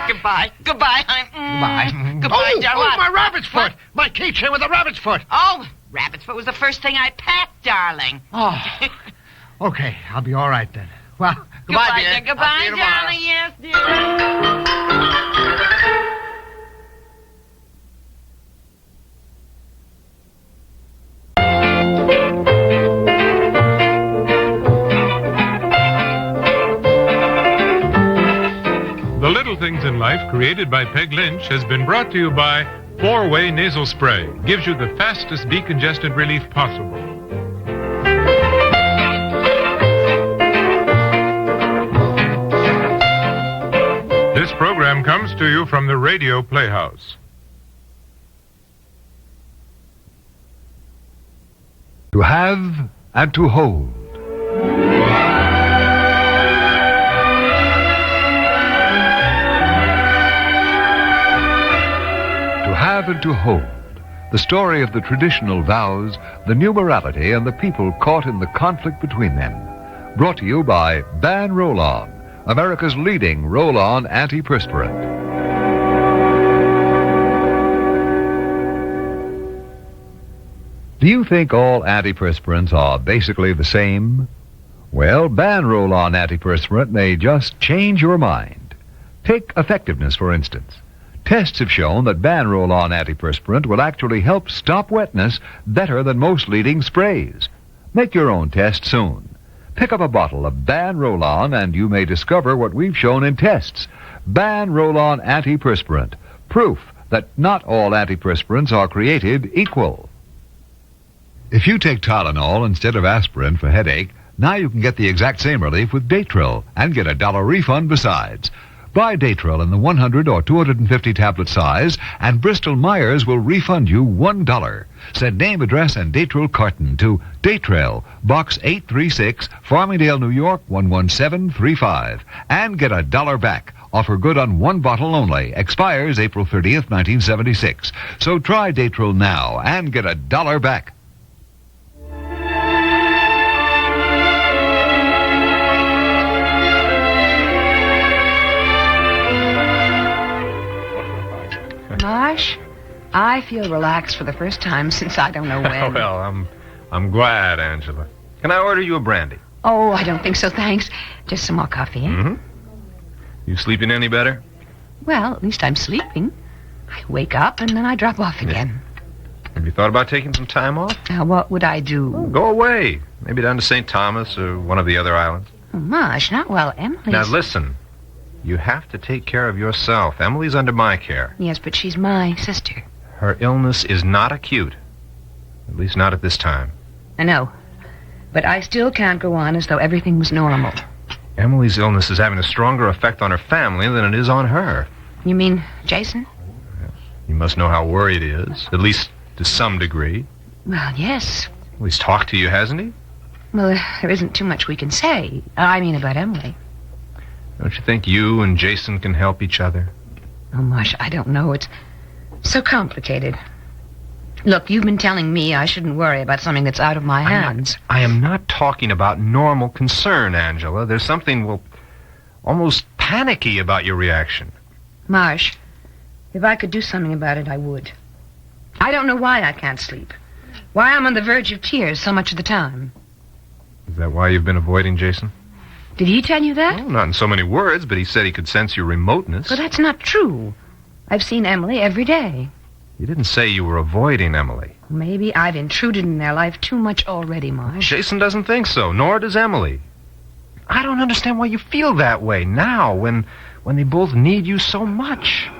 Goodbye. Goodbye. Goodbye, John. Oh, my rabbit's foot! My keychain with a rabbit's foot! Oh, rabbit's foot was the first thing I packed, darling. Oh, okay, I'll be all right then. Well, goodbye, dear. Goodbye, darling. Yes, dear. Little Things in Life, created by Peg Lynch, has been brought to you by 4-Way Nasal Spray. Gives you the fastest decongestant relief possible. This program comes to you from the Radio Playhouse. To have and to hold. To have and to hold. The story of the traditional vows, the new morality, and the people caught in the conflict between them. Brought to you by Ban Roll-On, America's leading roll-on antiperspirant. Do you think all antiperspirants are basically the same? Well, Ban Roll-On antiperspirant may just change your mind. Take effectiveness, for instance. Tests have shown that Ban Roll-On antiperspirant will actually help stop wetness better than most leading sprays. Make your own test soon. Pick up a bottle of Ban Roll-On and you may discover what we've shown in tests. Ban Roll-On antiperspirant. Proof that not all antiperspirants are created equal. If you take Tylenol instead of aspirin for headache, now you can get the exact same relief with Datril and get a $1 refund besides. Buy Datril in the 100 or 250 tablet size, and Bristol-Myers will refund you $1. Send name, address, and Datril carton to Datril, Box 836, Farmingdale, New York, 11735, and get a $1 back. Offer good on one bottle only. Expires April 30th, 1976. So try Datril now and get a $1 back. Marsh, I feel relaxed for the first time since I don't know when. Well, I'm glad, Angela. Can I order you a brandy? Oh, I don't think so, thanks. Just some more coffee, eh? Mm-hmm. You sleeping any better? Well, at least I'm sleeping. I wake up and then I drop off again. Have you thought about taking some time off? What would I do? Oh, go away. Maybe down to St. Thomas or one of the other islands. Oh, Marsh, not while Emily's... Now, listen. You have to take care of yourself. Emily's under my care. Yes, but she's my sister. Her illness is not acute. At least not at this time. I know. But I still can't go on as though everything was normal. Emily's illness is having a stronger effect on her family than it is on her. You mean Jason? You must know how worried he is, at least to some degree. Well, yes. Well, he's talked to you, hasn't he? Well, there isn't too much we can say. I mean about Emily. Don't you think you and Jason can help each other? Oh, Marsh, I don't know. It's so complicated. Look, you've been telling me I shouldn't worry about something that's out of my hands. I am not talking about normal concern, Angela. There's something, well, almost panicky about your reaction. Marsh, if I could do something about it, I would. I don't know why I can't sleep. Why I'm on the verge of tears so much of the time. Is that why you've been avoiding Jason? Did he tell you that? Well, not in so many words, but he said he could sense your remoteness. Well, that's not true. I've seen Emily every day. You didn't say you were avoiding Emily. Maybe I've intruded in their life too much already, Marsh. Jason doesn't think so, nor does Emily. I don't understand why you feel that way now, when they both need you so much.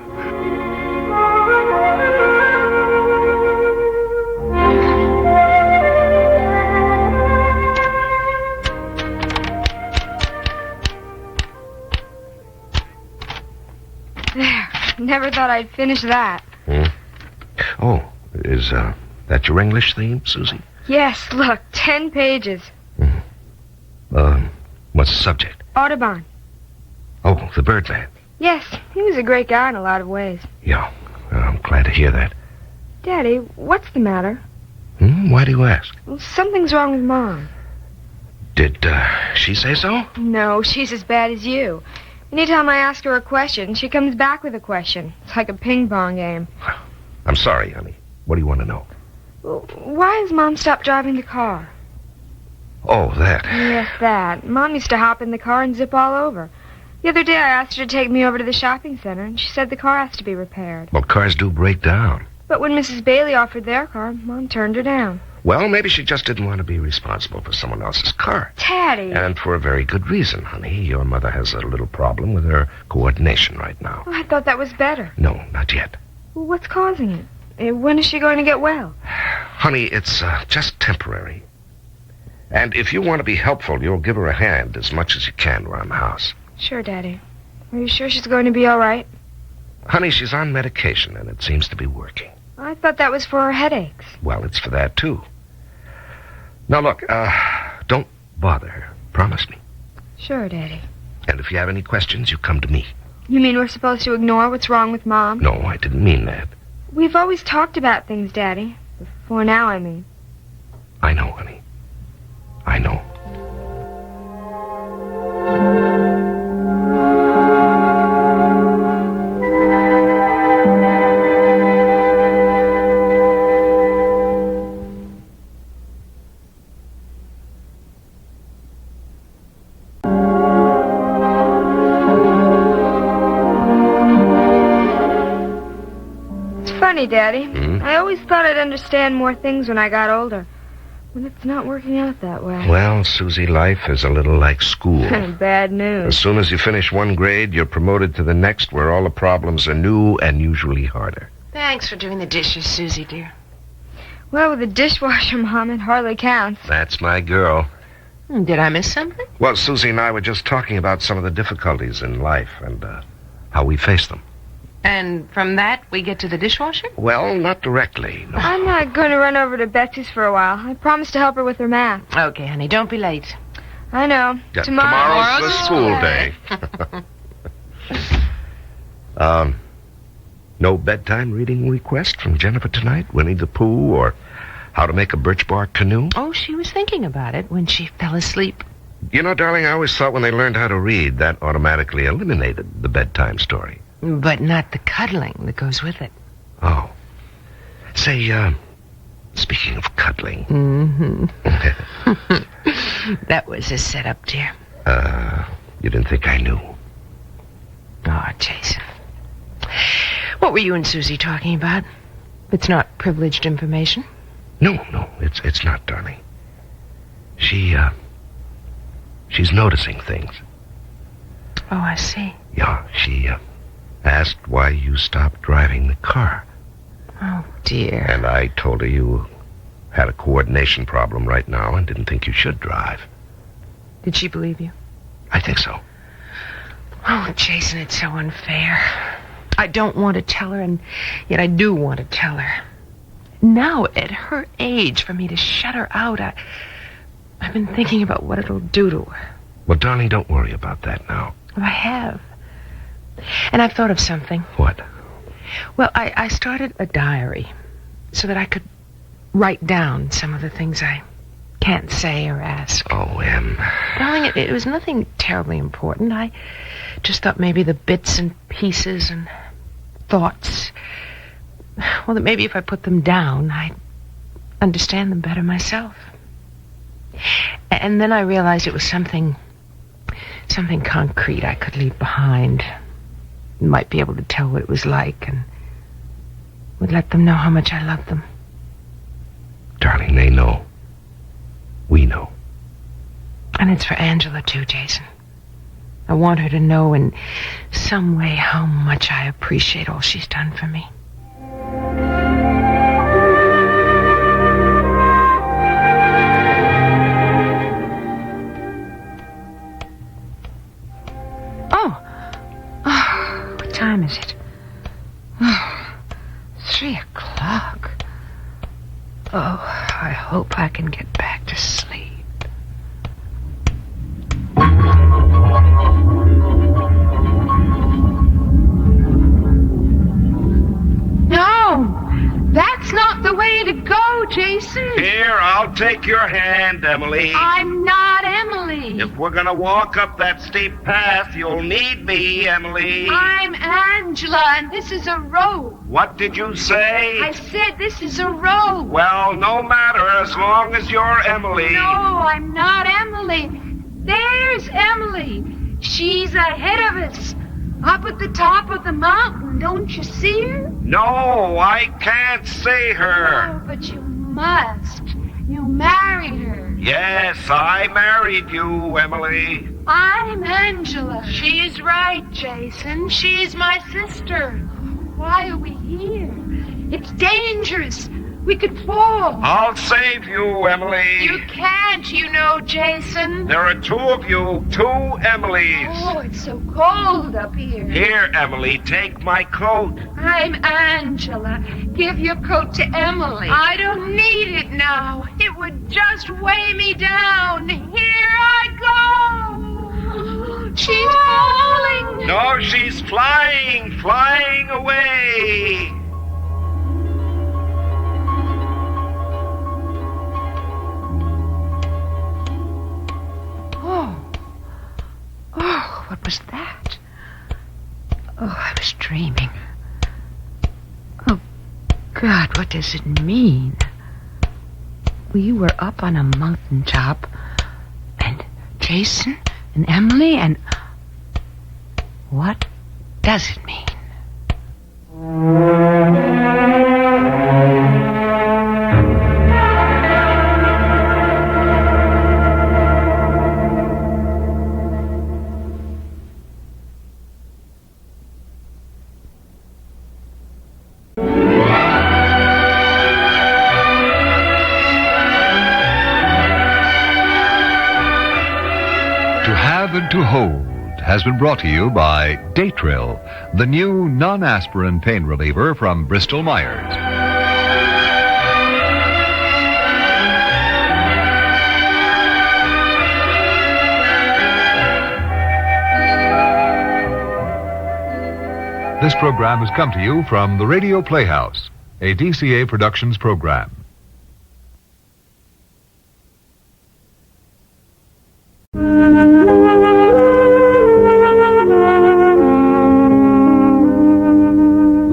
There. Never thought I'd finish that. Oh, is that your English theme, Susie? Yes, look, 10 pages. What's the subject? Audubon. Oh, the Birdman. Yes, he was a great guy in a lot of ways. Yeah, I'm glad to hear that. Daddy, what's the matter? Why do you ask? Well, something's wrong with Mom. Did she say so? No, she's as bad as you. Anytime I ask her a question, she comes back with a question. It's like a ping-pong game. I'm sorry, honey. What do you want to know? Well, why has Mom stopped driving the car? Oh, that. Yes, that. Mom used to hop in the car and zip all over. The other day I asked her to take me over to the shopping center, and she said the car has to be repaired. Well, cars do break down. But when Mrs. Bailey offered their car, Mom turned her down. Well, maybe she just didn't want to be responsible for someone else's car. Daddy. And for a very good reason, honey. Your mother has a little problem with her coordination right now. Oh, I thought that was better. No, not yet. Well, what's causing it? When is she going to get well? Honey, it's just temporary. And if you want to be helpful, you'll give her a hand as much as you can around the house. Sure, Daddy. Are you sure she's going to be all right? Honey, she's on medication, and it seems to be working. I thought that was for her headaches. Well, it's for that, too. Now, look, don't bother her. Promise me. Sure, Daddy. And if you have any questions, you come to me. You mean we're supposed to ignore what's wrong with Mom? No, I didn't mean that. We've always talked about things, Daddy. Before now, I mean. I know, honey. I know. Funny, Daddy. I always thought I'd understand more things when I got older. But it's not working out that way. Well, Susie, life is a little like school. Bad news. As soon as you finish one grade, you're promoted to the next where all the problems are new and usually harder. Thanks for doing the dishes, Susie, dear. Well, with the dishwasher, Mom, it hardly counts. That's my girl. Did I miss something? Well, Susie and I were just talking about some of the difficulties in life and how we face them. And from that, we get to the dishwasher? Well, not directly, no. I'm not going to run over to Betsy's for a while. I promised to help her with her math. Okay, honey, don't be late. I know. Yeah, Tomorrow's the school day. No bedtime reading request from Jennifer tonight? Winnie the Pooh or how to make a birch bark canoe? Oh, she was thinking about it when she fell asleep. You know, darling, I always thought when they learned how to read, that automatically eliminated the bedtime story. But not the cuddling that goes with it. Oh. Say, speaking of cuddling. That was a setup, dear. You didn't think I knew? Oh, Jason. What were you and Susie talking about? It's not privileged information. No, it's not, darling. She's noticing things. Oh, I see. Yeah, she, asked why you stopped driving the car. Oh, dear. And I told her you had a coordination problem right now and didn't think you should drive. Did she believe you? I think so. Oh, Jason, it's so unfair. I don't want to tell her, and yet I do want to tell her. Now, at her age, for me to shut her out, I've been thinking about what it'll do to her. Well, darling, don't worry about that now. Well, I have. And I've thought of something. What? Well, I started a diary so that I could write down some of the things I can't say or ask. Oh, Em. Darling, it was nothing terribly important. I just thought maybe the bits and pieces and thoughts, well, that maybe if I put them down, I'd understand them better myself. And then I realized it was something concrete I could leave behind. Might be able to tell what it was like and would let them know how much I loved them. Darling, they know. We know. And it's for Angela, too, Jason. I want her to know in some way how much I appreciate all she's done for me. What time is it? Oh, 3 o'clock. Oh, I hope I can get back to sleep. No! That's not the way to go, Jason. Here, I'll take your hand, Emily. I'm not Emily. If we're gonna walk up that steep path, you'll need me, Emily. I'm Angela, and this is a road. What did you say? I said this is a road. Well, no matter, as long as you're Emily. No, I'm not Emily. There's Emily. She's ahead of us. Up at the top of the mountain. Don't you see her? No, I can't see her. Oh, but you must. You married her. Yes, I married you, Emily. I'm Angela. She's right, Jason. She's my sister. Why are we here? It's dangerous. We could fall. I'll save you, Emily. You can't, you know, Jason. There are two of you, two Emilys. Oh, it's so cold up here. Here, Emily, take my coat. I'm Angela. Give your coat to Emily. I don't need it now. It would just weigh me down. Here I go. She's falling. No, she's flying away. Oh, what was that? Oh, I was dreaming. Oh, God, what does it mean? We were up on a mountaintop, and Jason and Emily and... What does it mean? And to Hold has been brought to you by Datril, the new non-aspirin pain reliever from Bristol Myers. This program has come to you from the Radio Playhouse, a DCA Productions program.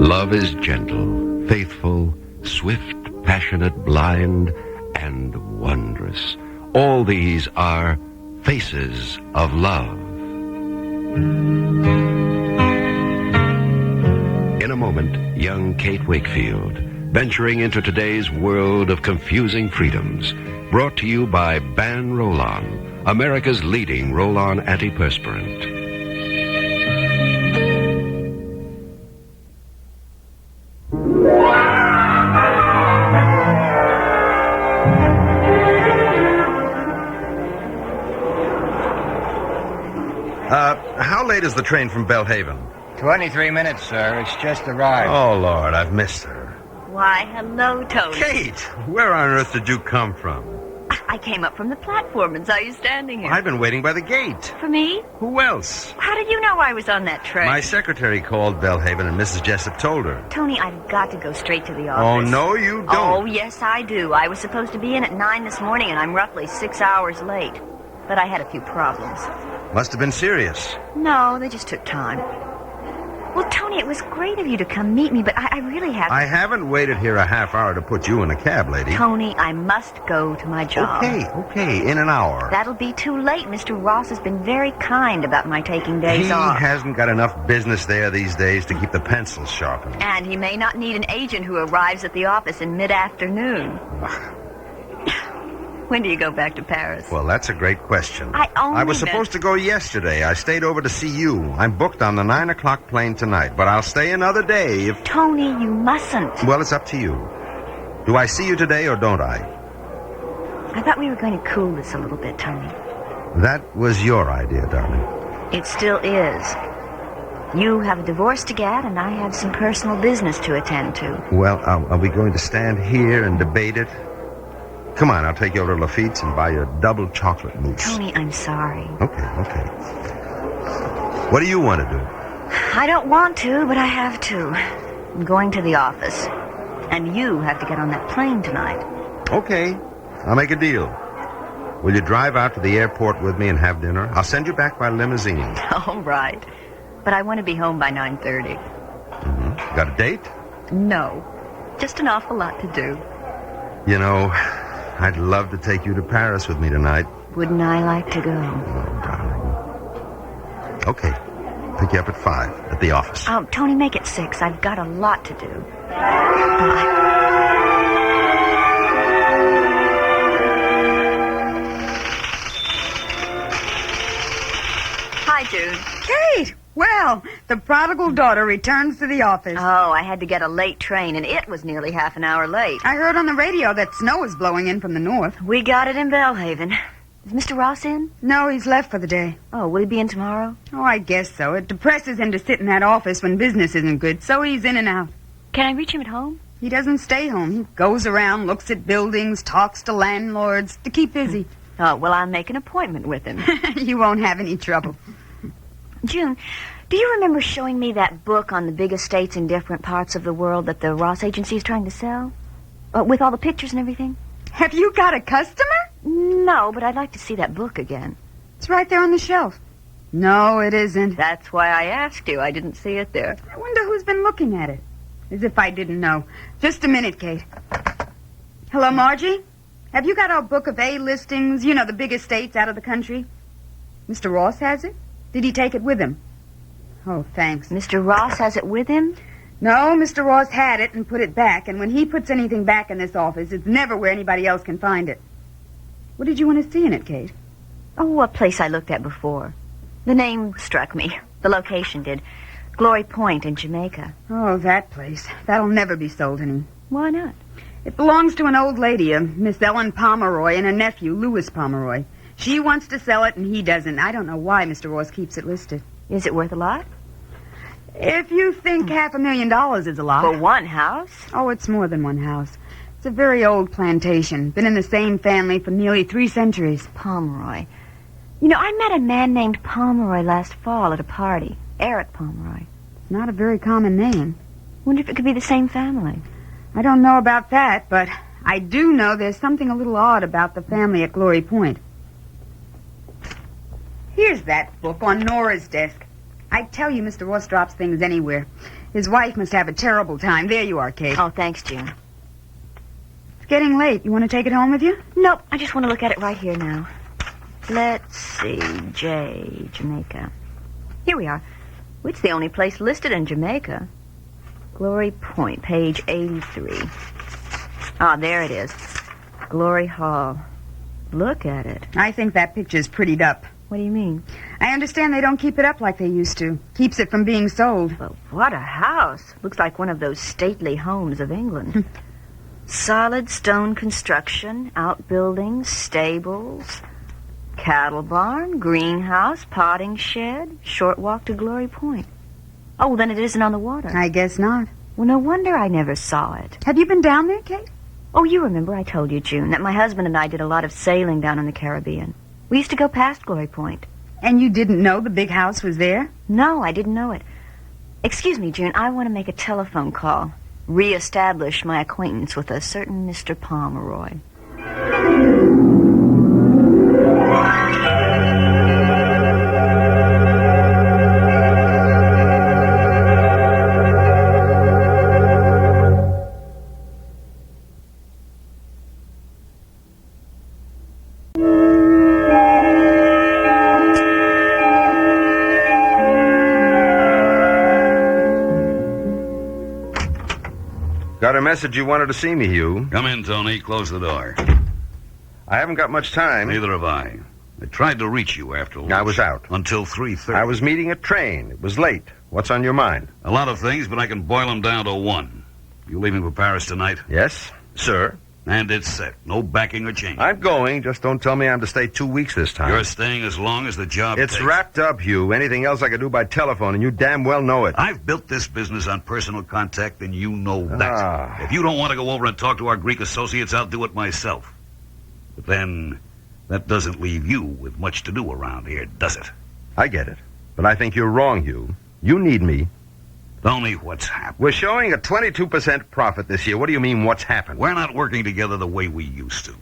Love is gentle, faithful, swift, passionate, blind, and wondrous. All these are faces of love. In a moment, young Kate Wakefield, venturing into today's world of confusing freedoms, brought to you by Ban Roll-On, America's leading roll-on antiperspirant. How late is the train from Belhaven? 23 minutes, sir. It's just arrived. Oh, Lord, I've missed her. Why, hello, Tony. Kate, where on earth did you come from? I came up from the platform and saw you standing here. I've been waiting by the gate. For me? Who else? How did you know I was on that train? My secretary called Belhaven and Mrs. Jessup told her. Tony, I've got to go straight to the office. Oh, no, you don't. Oh, yes, I do. I was supposed to be in at 9 this morning, and I'm roughly 6 hours late. But I had a few problems. Must have been serious. No, they just took time. Well, Tony, it was great of you to come meet me, but I really have... I haven't waited here a half hour to put you in a cab, lady. Tony, I must go to my job. Okay, in an hour. That'll be too late. Mr. Ross has been very kind about my taking days off. He hasn't got enough business there these days to keep the pencils sharpened. And he may not need an agent who arrives at the office in mid-afternoon. When do you go back to Paris? Well, that's a great question. I was supposed to go yesterday. I stayed over to see you. I'm booked on the 9 o'clock plane tonight, but I'll stay another day if... Tony, you mustn't. Well, it's up to you. Do I see you today or don't I? I thought we were going to cool this a little bit, Tony. That was your idea, darling. It still is. You have a divorce to get, and I have some personal business to attend to. Well, are we going to stand here and debate it? Come on, I'll take you over to Lafitte's and buy you a double chocolate mousse. Tony, I'm sorry. Okay. What do you want to do? I don't want to, but I have to. I'm going to the office. And you have to get on that plane tonight. Okay, I'll make a deal. Will you drive out to the airport with me and have dinner? I'll send you back by limousine. All right. But I want to be home by 9:30. Mm-hmm. Got a date? No. Just an awful lot to do. You know, I'd love to take you to Paris with me tonight. Wouldn't I like to go? Oh, darling. Okay. Pick you up at 5 at the office. Oh, Tony, make it 6. I've got a lot to do. Bye. June. Kate! Well, the prodigal daughter returns to the office. Oh, I had to get a late train, and it was nearly half an hour late. I heard on the radio that snow is blowing in from the north. We got it in Bellhaven. Is Mr. Ross in? No, he's left for the day. Oh, will he be in tomorrow? Oh, I guess so. It depresses him to sit in that office when business isn't good, so he's in and out. Can I reach him at home? He doesn't stay home. He goes around, looks at buildings, talks to landlords to keep busy. Oh, well, I'll make an appointment with him. You won't have any trouble. June, do you remember showing me that book on the big estates in different parts of the world that the Ross agency is trying to sell? With all the pictures and everything? Have you got a customer? No, but I'd like to see that book again. It's right there on the shelf. No, it isn't. That's why I asked you. I didn't see it there. I wonder who's been looking at it. As if I didn't know. Just a minute, Kate. Hello, Margie? Have you got our book of A listings? You know, the big estates out of the country? Mr. Ross has it? Did he take it with him? Oh, thanks. Mr. Ross has it with him? No, Mr. Ross had it and put it back, and when he puts anything back in this office, it's never where anybody else can find it. What did you want to see in it, Kate? Oh, a place I looked at before. The name struck me. The location did. Glory Point in Jamaica. Oh, that place. That'll never be sold any. Why not? It belongs to an old lady, a Miss Ellen Pomeroy, and her nephew, Louis Pomeroy. She wants to sell it, and he doesn't. I don't know why Mr. Ross keeps it listed. Is it worth a lot? If you think $500,000 is a lot. For one house? Oh, it's more than one house. It's a very old plantation. Been in the same family for nearly 3 centuries. Pomeroy. You know, I met a man named Pomeroy last fall at a party. Eric Pomeroy. It's not a very common name. Wonder if it could be the same family. I don't know about that, but I do know there's something a little odd about the family at Glory Point. Here's that book on Nora's desk. I tell you, Mr. Ross drops things anywhere. His wife must have a terrible time. There you are, Kate. Oh, thanks, June. It's getting late. You want to take it home with you? Nope, I just want to look at it right here now. Let's see, Jamaica. Here we are. It's the only place listed in Jamaica. Glory Point, page 83. Ah, there it is. Glory Hall. Look at it. I think that picture's prettied up. What do you mean? I understand they don't keep it up like they used to. Keeps it from being sold. But what a house. Looks like one of those stately homes of England. Solid stone construction, outbuildings, stables, cattle barn, greenhouse, potting shed, short walk to Glory Point. Oh, then it isn't on the water. I guess not. Well, no wonder I never saw it. Have you been down there, Kate? Oh, you remember I told you, June, that my husband and I did a lot of sailing down in the Caribbean. We used to go past Glory Point. And you didn't know the big house was there? No, I didn't know it. Excuse me, June, I want to make a telephone call. Re-establish my acquaintance with a certain Mr. Pomeroy. Got a message you wanted to see me, Hugh. Come in, Tony. Close the door. I haven't got much time. Neither have I. I tried to reach you after lunch. I was out. Until 3:30. I was meeting a train. It was late. What's on your mind? A lot of things, but I can boil them down to one. You leaving for Paris tonight? Yes, sir. And it's set. No backing or changing. I'm going. Just don't tell me I'm to stay 2 weeks this time. You're staying as long as the job It's takes. wrapped up, Hugh. Anything else I could do by telephone, and you damn well know it. I've built this business on personal contact, and you know that. If you don't want to go over and talk to our Greek associates, I'll do it myself. But then, that doesn't leave you with much to do around here, does it? I get it. But I think you're wrong, Hugh. You need me. Tell me what's happened. We're showing a 22% profit this year. What do you mean, what's happened? We're not working together the way we used to.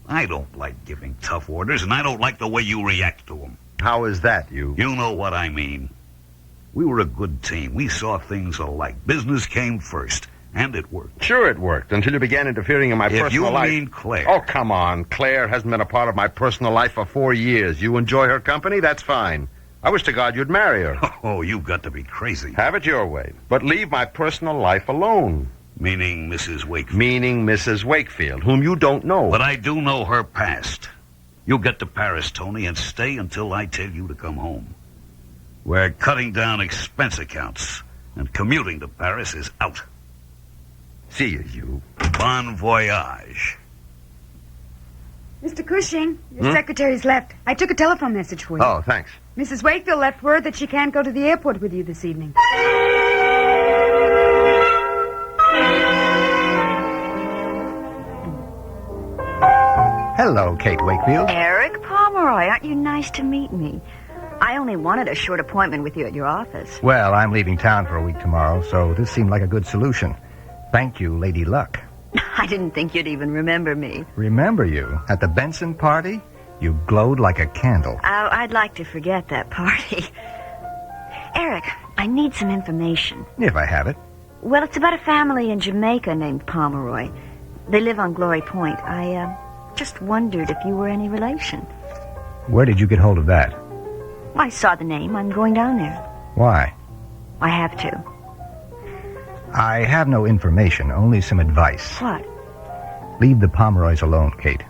I don't like giving tough orders, and I don't like the way you react to them. How is that, Hugh? You know what I mean. We were a good team. We saw things alike. Business came first, and it worked. Sure it worked, until you began interfering in my personal life. If you mean Claire. Oh, come on. Claire hasn't been a part of my personal life for 4 years. You enjoy her company? That's fine. I wish to God you'd marry her. Oh, you've got to be crazy. Have it your way. But leave my personal life alone. Meaning Mrs. Wakefield. Meaning Mrs. Wakefield, whom you don't know. But I do know her past. You get to Paris, Tony, and stay until I tell you to come home. We're cutting down expense accounts, and commuting to Paris is out. See you. Bon voyage. Mr. Cushing, your secretary's left. I took a telephone message for you. Oh, thanks. Mrs. Wakefield left word that she can't go to the airport with you this evening. Hello, Kate Wakefield. Eric Pomeroy, aren't you nice to meet me? I only wanted a short appointment with you at your office. Well, I'm leaving town for a week tomorrow, so this seemed like a good solution. Thank you, Lady Luck. I didn't think you'd even remember me. Remember you? At the Benson party? You glowed like a candle. Oh, I'd like to forget that party. Eric, I need some information. If I have it. Well, it's about a family in Jamaica named Pomeroy. They live on Glory Point. I just wondered if you were any relation. Where did you get hold of that? I saw the name. I'm going down there. Why? I have to. I have no information, only some advice. What? Leave the Pomeroys alone, Kate.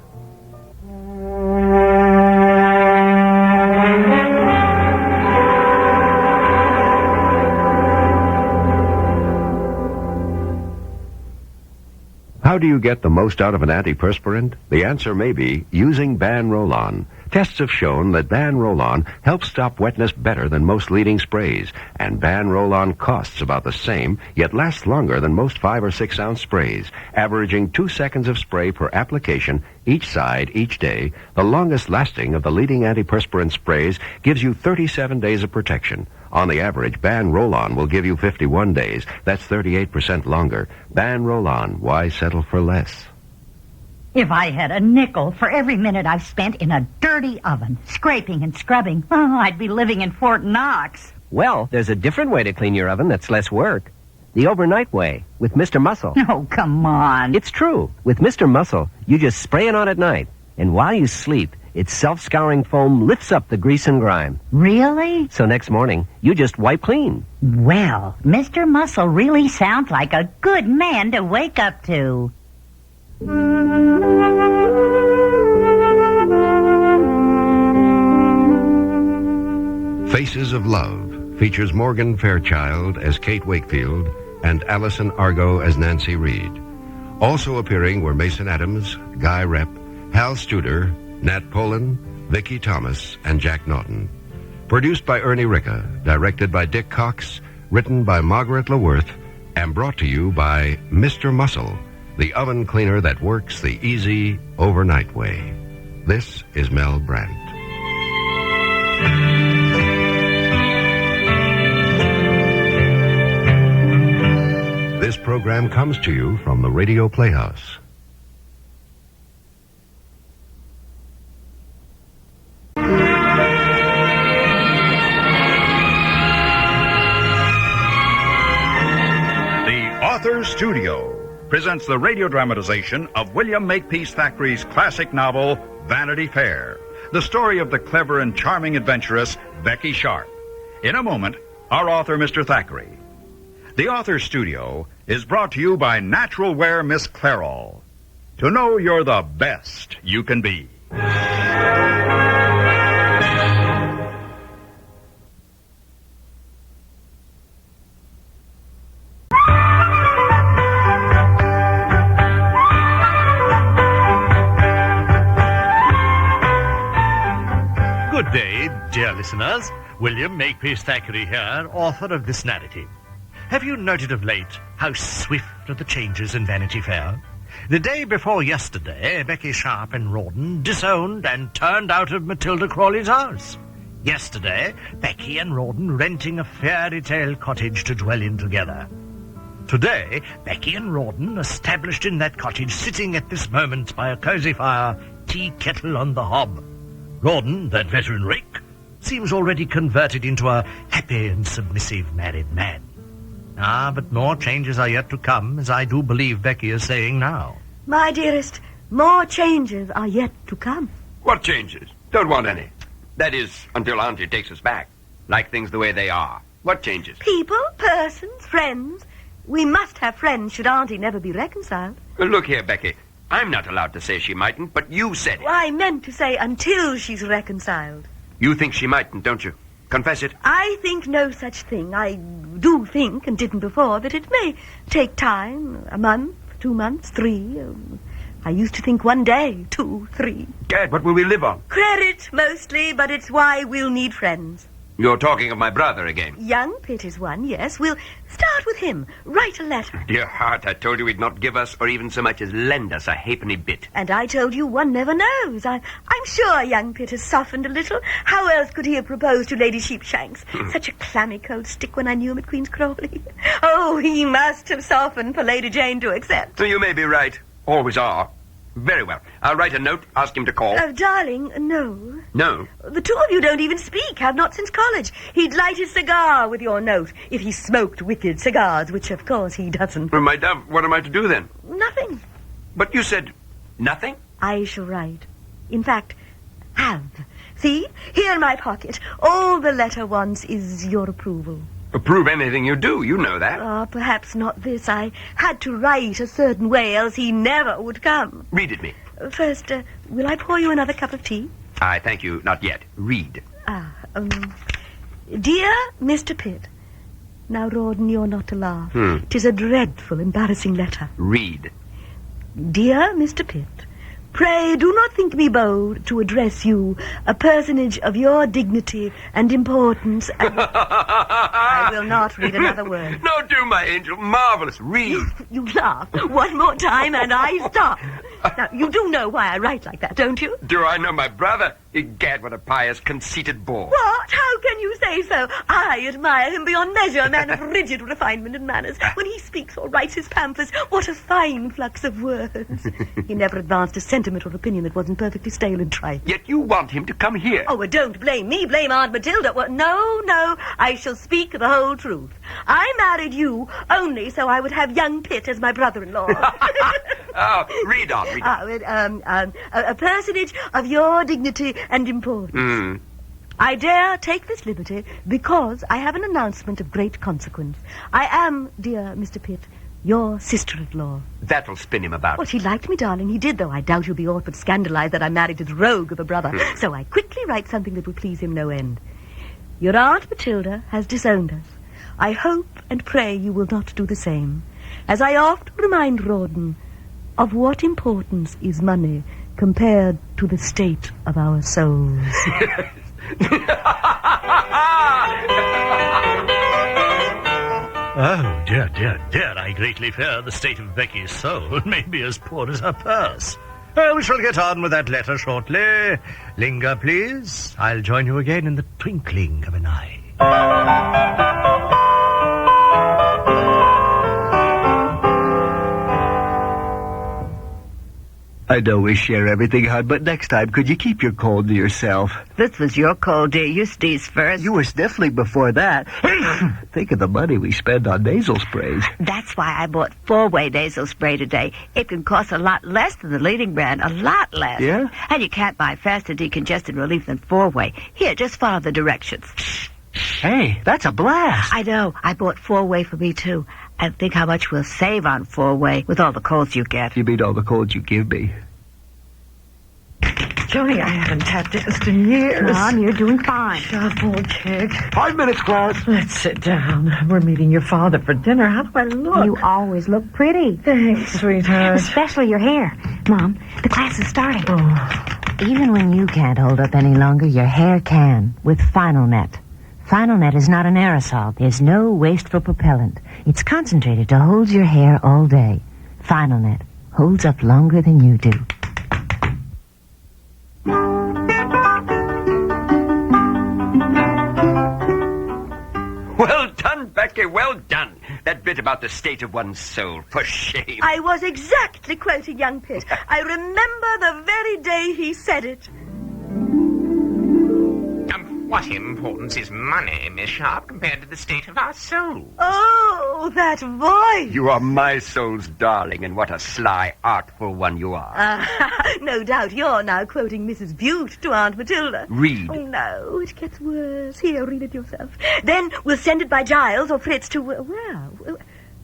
How do you get the most out of an antiperspirant? The answer may be using Ban Roll-On. Tests have shown that Ban Roll-On helps stop wetness better than most leading sprays, and Ban Roll-On costs about the same, yet lasts longer than most 5 or 6 ounce sprays, averaging 2 seconds of spray per application each side each day. The longest lasting of the leading antiperspirant sprays gives you 37 days of protection. On the average, Ban Roll-On will give you 51 days. That's 38% longer. Ban Roll-On, why settle for less? If I had a nickel for every minute I've spent in a dirty oven, scraping and scrubbing, I'd be living in Fort Knox. Well, there's a different way to clean your oven that's less work. The overnight way, with Mr. Muscle. Oh, come on. It's true. With Mr. Muscle, you just spray it on at night, and while you sleep, its self-scouring foam lifts up the grease and grime. Really? So next morning, you just wipe clean. Well, Mr. Muscle really sounds like a good man to wake up to. Faces of Love features Morgan Fairchild as Kate Wakefield and Allison Argo as Nancy Reed. Also appearing were Mason Adams, Guy Rep, Hal Studer, Nat Polan, Vicki Thomas, and Jack Naughton. Produced by Ernie Ricca, directed by Dick Cox, written by Margaret LaWorth, and brought to you by Mr. Muscle, the oven cleaner that works the easy overnight way. This is Mel Brandt. This program comes to you from the Radio Playhouse. Author's Studio presents the radio dramatization of William Makepeace Thackeray's classic novel, Vanity Fair, the story of the clever and charming adventuress, Becky Sharp. In a moment, our author, Mr. Thackeray. The Author's Studio is brought to you by Natural Wear Miss Clairol. To know you're the best you can be. Good day, dear listeners. William Makepeace Thackeray here, author of this narrative. Have you noted of late how swift are the changes in Vanity Fair? The day before yesterday, Becky Sharp and Rawdon disowned and turned out of Matilda Crawley's house. Yesterday, Becky and Rawdon renting a fairy tale cottage to dwell in together. Today, Becky and Rawdon established in that cottage, sitting at this moment by a cosy fire, tea kettle on the hob. Rawdon, that veteran rake, seems already converted into a happy and submissive married man. Ah, but more changes are yet to come, as I do believe Becky is saying now. My dearest, more changes are yet to come. What changes? Don't want any. That is, until Auntie takes us back. Like things the way they are. What changes? People, persons, friends. We must have friends should Auntie never be reconciled. Look here, Becky. I'm not allowed to say she mightn't, but you said it. I meant to say until she's reconciled. You think she mightn't, don't you? Confess it. I think no such thing. I do think, and didn't before, that it may take time. A month, 2 months, 3. I used to think 1 day, 2, 3. Gad, what will we live on? Credit, mostly, but it's why we'll need friends. You're talking of my brother again. Young Pitt is one, yes. We'll start with him. Write a letter. Dear heart, I told you he'd not give us, or even so much as lend us, a halfpenny bit. And I told you one never knows. I'm sure young Pitt has softened a little. How else could he have proposed to Lady Sheepshanks? Such a clammy cold stick when I knew him at Queen's Crawley. Oh, he must have softened for Lady Jane to accept. So you may be right. Always are. Very well. I'll write a note, ask him to call. Darling, no. No? The two of you don't even speak, have not since college. He'd light his cigar with your note if he smoked wicked cigars, which of course he doesn't. Well, my dove, what am I to do then? Nothing. But you said nothing? I shall write. In fact, have. See? Here in my pocket. All the letter wants is your approval. Approve anything you do, you know that. Perhaps not this. I had to write a certain way, else he never would come. Read it me. First, will I pour you another cup of tea? I thank you, not yet. Read. Dear Mr. Pitt. Now, Rawdon, you're not to laugh. 'Tis a dreadful, embarrassing letter. Read. Dear Mr. Pitt. Pray do not think me bold to address you, a personage of your dignity and importance. I will not read another word. No, do, my angel. Marvelous. Read. You laugh. One more time and I stop. Now, you do know why I write like that, don't you? Do I know my brother? Egad, what a pious, conceited bore. What? How can you say so? I admire him beyond measure, a man of rigid refinement and manners. When he speaks or writes his pamphlets, what a fine flux of words. He never advanced a sentiment or opinion that wasn't perfectly stale and trite. Yet you want him to come here. Oh, well, don't blame me. Blame Aunt Matilda. Well, no. I shall speak the whole truth. I married you only so I would have young Pitt as my brother-in-law. Read on. A personage of your dignity and importance. I dare take this liberty because I have an announcement of great consequence. I am, dear Mr. Pitt, your sister-in-law. That'll spin him about. Well, he liked me, darling. He did, though I doubt you'll be aught but scandalized that I married his rogue of a brother. So I quickly write something that will please him no end. Your Aunt Matilda has disowned us. I hope and pray you will not do the same. As I oft remind Rawdon, of what importance is money compared to the state of our souls? Oh, dear, I greatly fear the state of Becky's soul may be as poor as her purse. We shall get on with that letter shortly. Linger, please. I'll join you again in the twinkling of an eye. I know we share everything, hon, but next time, could you keep your cold to yourself? This was your cold, dear. You sneezed first. You were sniffling before that. Think of the money we spend on nasal sprays. That's why I bought 4-way nasal spray today. It can cost a lot less than the leading brand. A lot less. Yeah? And you can't buy faster decongestant relief than 4-way. Here, just follow the directions. Hey, that's a blast. I know. I bought 4-way for me, too. And think how much we'll save on 4-way with all the colds you get. You mean all the colds you give me? Joni, I haven't tap danced in years. Mom, you're doing fine. Shuffle, kick. 5 minutes, class. Let's sit down. We're meeting your father for dinner. How do I look? You always look pretty. Thanks, sweetheart. Especially your hair. Mom, the class is starting. Oh. Even when you can't hold up any longer, your hair can with Final Net. Final Net is not an aerosol. There's no wasteful propellant. It's concentrated to hold your hair all day. Final Net holds up longer than you do. Well done, Becky, well done. That bit about the state of one's soul, for shame. I was exactly quoting young Pitt. I remember the very day he said it. What importance is money, Miss Sharp, compared to the state of our souls? Oh, that voice! You are my soul's darling, and what a sly, artful one you are. No doubt you're now quoting Mrs. Bute to Aunt Matilda. Read. Oh, no, it gets worse. Here, read it yourself. Then we'll send it by Giles or Fritz to... where?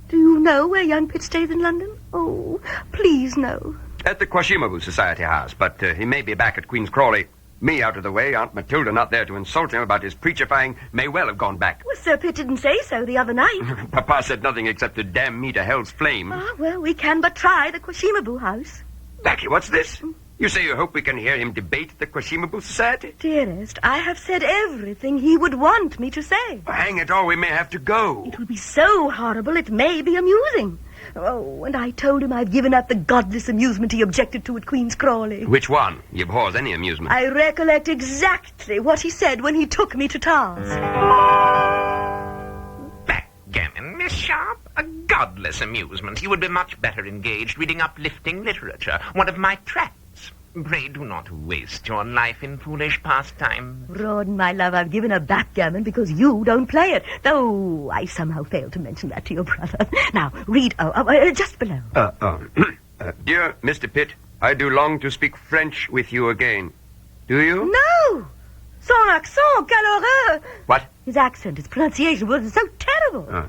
Do you know where young Pitt stays in London? Oh, please no. At the Quashimabu Society House, but he may be back at Queen's Crawley Me out of the way, Aunt Matilda not there to insult him about his preachifying, may well have gone back. Well, Sir Pitt didn't say so the other night. Papa said nothing except to damn me to hell's flame. Ah, well, we can but try the Quashimabu house. Becky, what's this? You say you hope we can hear him debate at the Quashimabu Society? Dearest, I have said everything he would want me to say. Hang it all, we may have to go. It will be so horrible it may be amusing. Oh, and I told him I've given up the godless amusement he objected to at Queen's Crawley. Which one? He abhors any amusement. I recollect exactly what he said when he took me to task. Backgammon, Miss Sharp. A godless amusement. You would be much better engaged reading uplifting literature, one of my tracts. Pray do not waste your life in foolish pastime. Rawdon, my love, I've given up backgammon because you don't play it, though I somehow failed to mention that to your brother. Now, read just below. Dear Mr. Pitt, I do long to speak French with you again. Do you? No! Son accent, quelle horreur! What? His accent, his pronunciation was so terrible.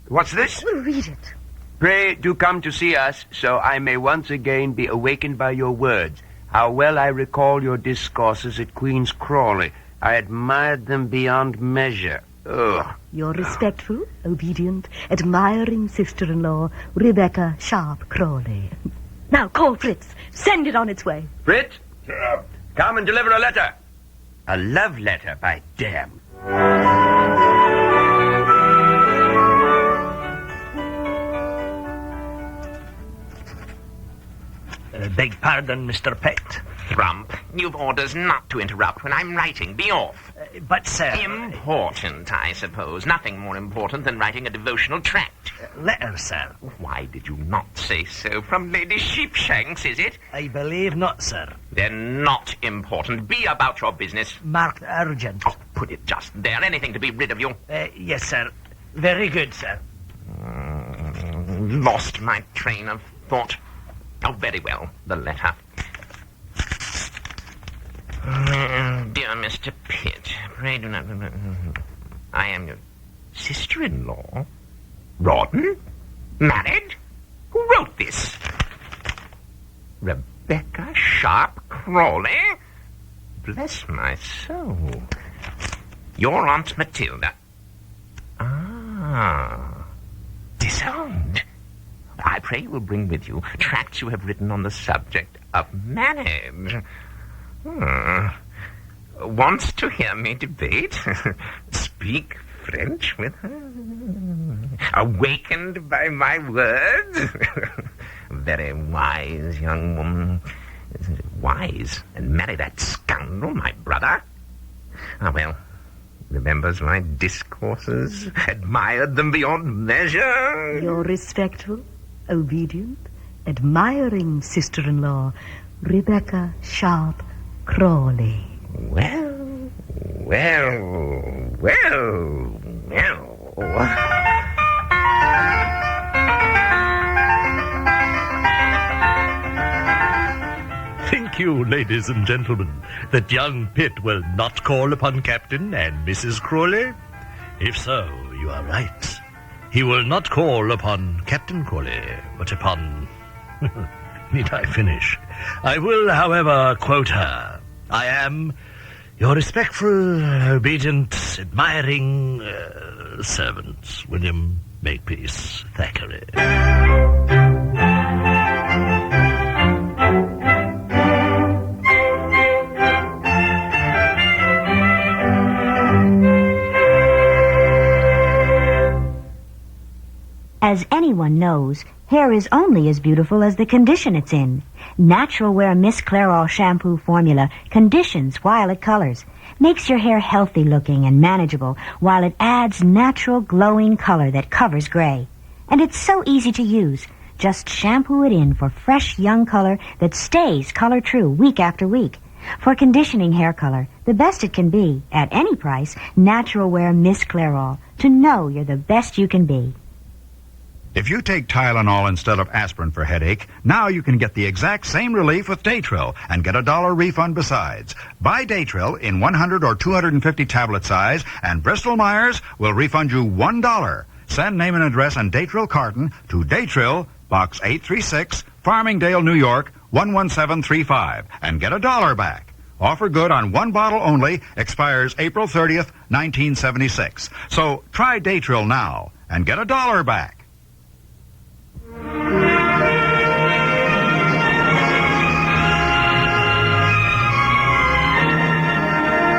What's this? Well, read it. Pray do come to see us, so I may once again be awakened by your words. How well I recall your discourses at Queen's Crawley. I admired them beyond measure. Ugh. Your respectful, obedient, admiring sister-in-law, Rebecca Sharp Crawley. Now, call Fritz. Send it on its way. Fritz? Come and deliver a letter. A love letter, by damn. Beg pardon, Mr. Pitt. Rump, you've orders not to interrupt when I'm writing. Be off. But, sir... Important, I suppose. Nothing more important than writing a devotional tract. Letter, sir. Why did you not say so? From Lady Sheepshanks, is it? I believe not, sir. Then not important. Be about your business. Marked urgent. Oh, put it just there. Anything to be rid of you. Yes, sir. Very good, sir. Lost my train of thought. Oh, very well. The letter. Dear Mr. Pitt, pray do not... I am your sister-in-law. Rawdon? Married? Who wrote this? Rebecca Sharp Crawley? Bless my soul. Your Aunt Matilda. Ah. Disowned. I pray you will bring with you tracts you have written on the subject of marriage. Wants to hear me debate? Speak French with her? Awakened by my words? Very wise young woman. Wise? And marry that scoundrel, my brother? Ah, well, remembers my discourses, admired them beyond measure. Your respectful, obedient, admiring sister-in-law, Rebecca Sharp Crawley. Well. Think you, ladies and gentlemen, that young Pitt will not call upon Captain and Mrs. Crawley? If so, you are right. He will not call upon Captain Crawley, but upon... Need I finish? I will, however, quote her. I am your respectful, obedient, admiring servant, William Makepeace Thackeray. As anyone knows, hair is only as beautiful as the condition it's in. Natural Wear Miss Clairol shampoo formula conditions while it colors, makes your hair healthy looking and manageable while it adds natural glowing color that covers gray. And it's so easy to use. Just shampoo it in for fresh young color that stays color true week after week. For conditioning hair color, the best it can be, at any price, Natural Wear Miss Clairol, to know you're the best you can be. If you take Tylenol instead of aspirin for headache, now you can get the exact same relief with Datril and get a $1 refund besides. Buy Datril in 100 or 250 tablet size, and Bristol-Myers will refund you $1. Send name and address and Datril carton to Datril, Box 836, Farmingdale, New York, 11735, and get $1 back. Offer good on one bottle only, expires April 30th, 1976. So try Datrill now and get $1 back.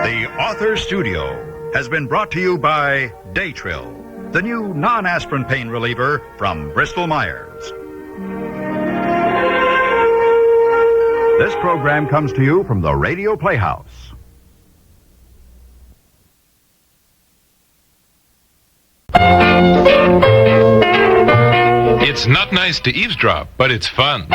The Author Studio has been brought to you by Datrill, the new non-aspirin pain reliever from Bristol-Myers. This program comes to you from the Radio Playhouse. It's not nice to eavesdrop, but it's fun.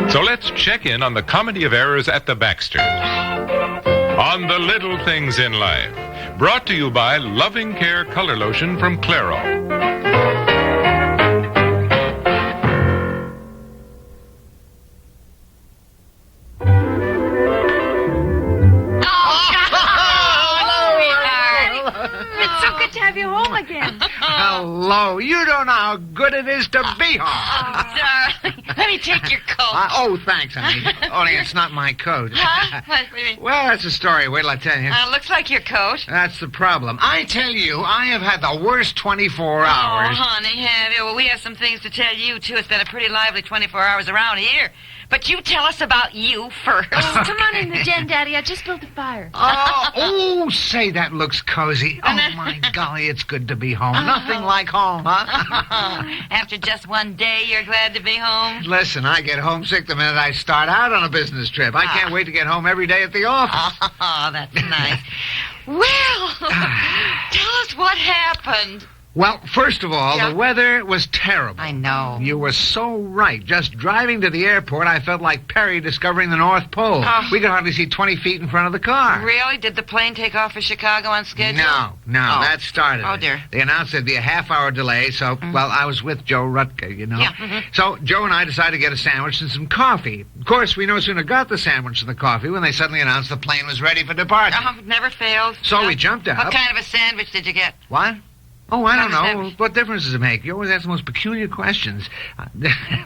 So let's check in on the comedy of errors at the Baxters. On the little things in life. Brought to you by Loving Care Color Lotion from Clairol. Hello. You don't know how good it is to be home. Oh, darling. Let me take your coat. Oh, thanks, honey. Only it's not my coat. Huh? What do you mean? Well, that's a story. Wait till I tell you. Looks like your coat. That's the problem. I tell you, I have had the worst 24 hours. Oh, honey, have you? Well, we have some things to tell you, too. It's been a pretty lively 24 hours around here. But you tell us about you first. Oh, come on in the den, Daddy. I just built a fire. Oh, say that looks cozy. Oh, my golly, it's good to be home. Nothing like home, huh? After just one day, you're glad to be home? Listen, I get homesick the minute I start out on a business trip. I can't wait to get home every day at the office. Oh, that's nice. Well, tell us what happened. Well, first of all, the weather was terrible. I know. You were so right. Just driving to the airport, I felt like Perry discovering the North Pole. Oh. We could hardly see 20 feet in front of the car. Really? Did the plane take off for Chicago on schedule? No, that started Oh, it. dear. They announced there'd be a half-hour delay, so, well, I was with Joe Rutke, you know. Yeah. So Joe and I decided to get a sandwich and some coffee. Of course, we no sooner got the sandwich and the coffee when they suddenly announced the plane was ready for departure. Never failed. So we jumped up. What kind of a sandwich did you get? What? Oh, I don't know. Sandwich. What difference does it make? You always ask the most peculiar questions.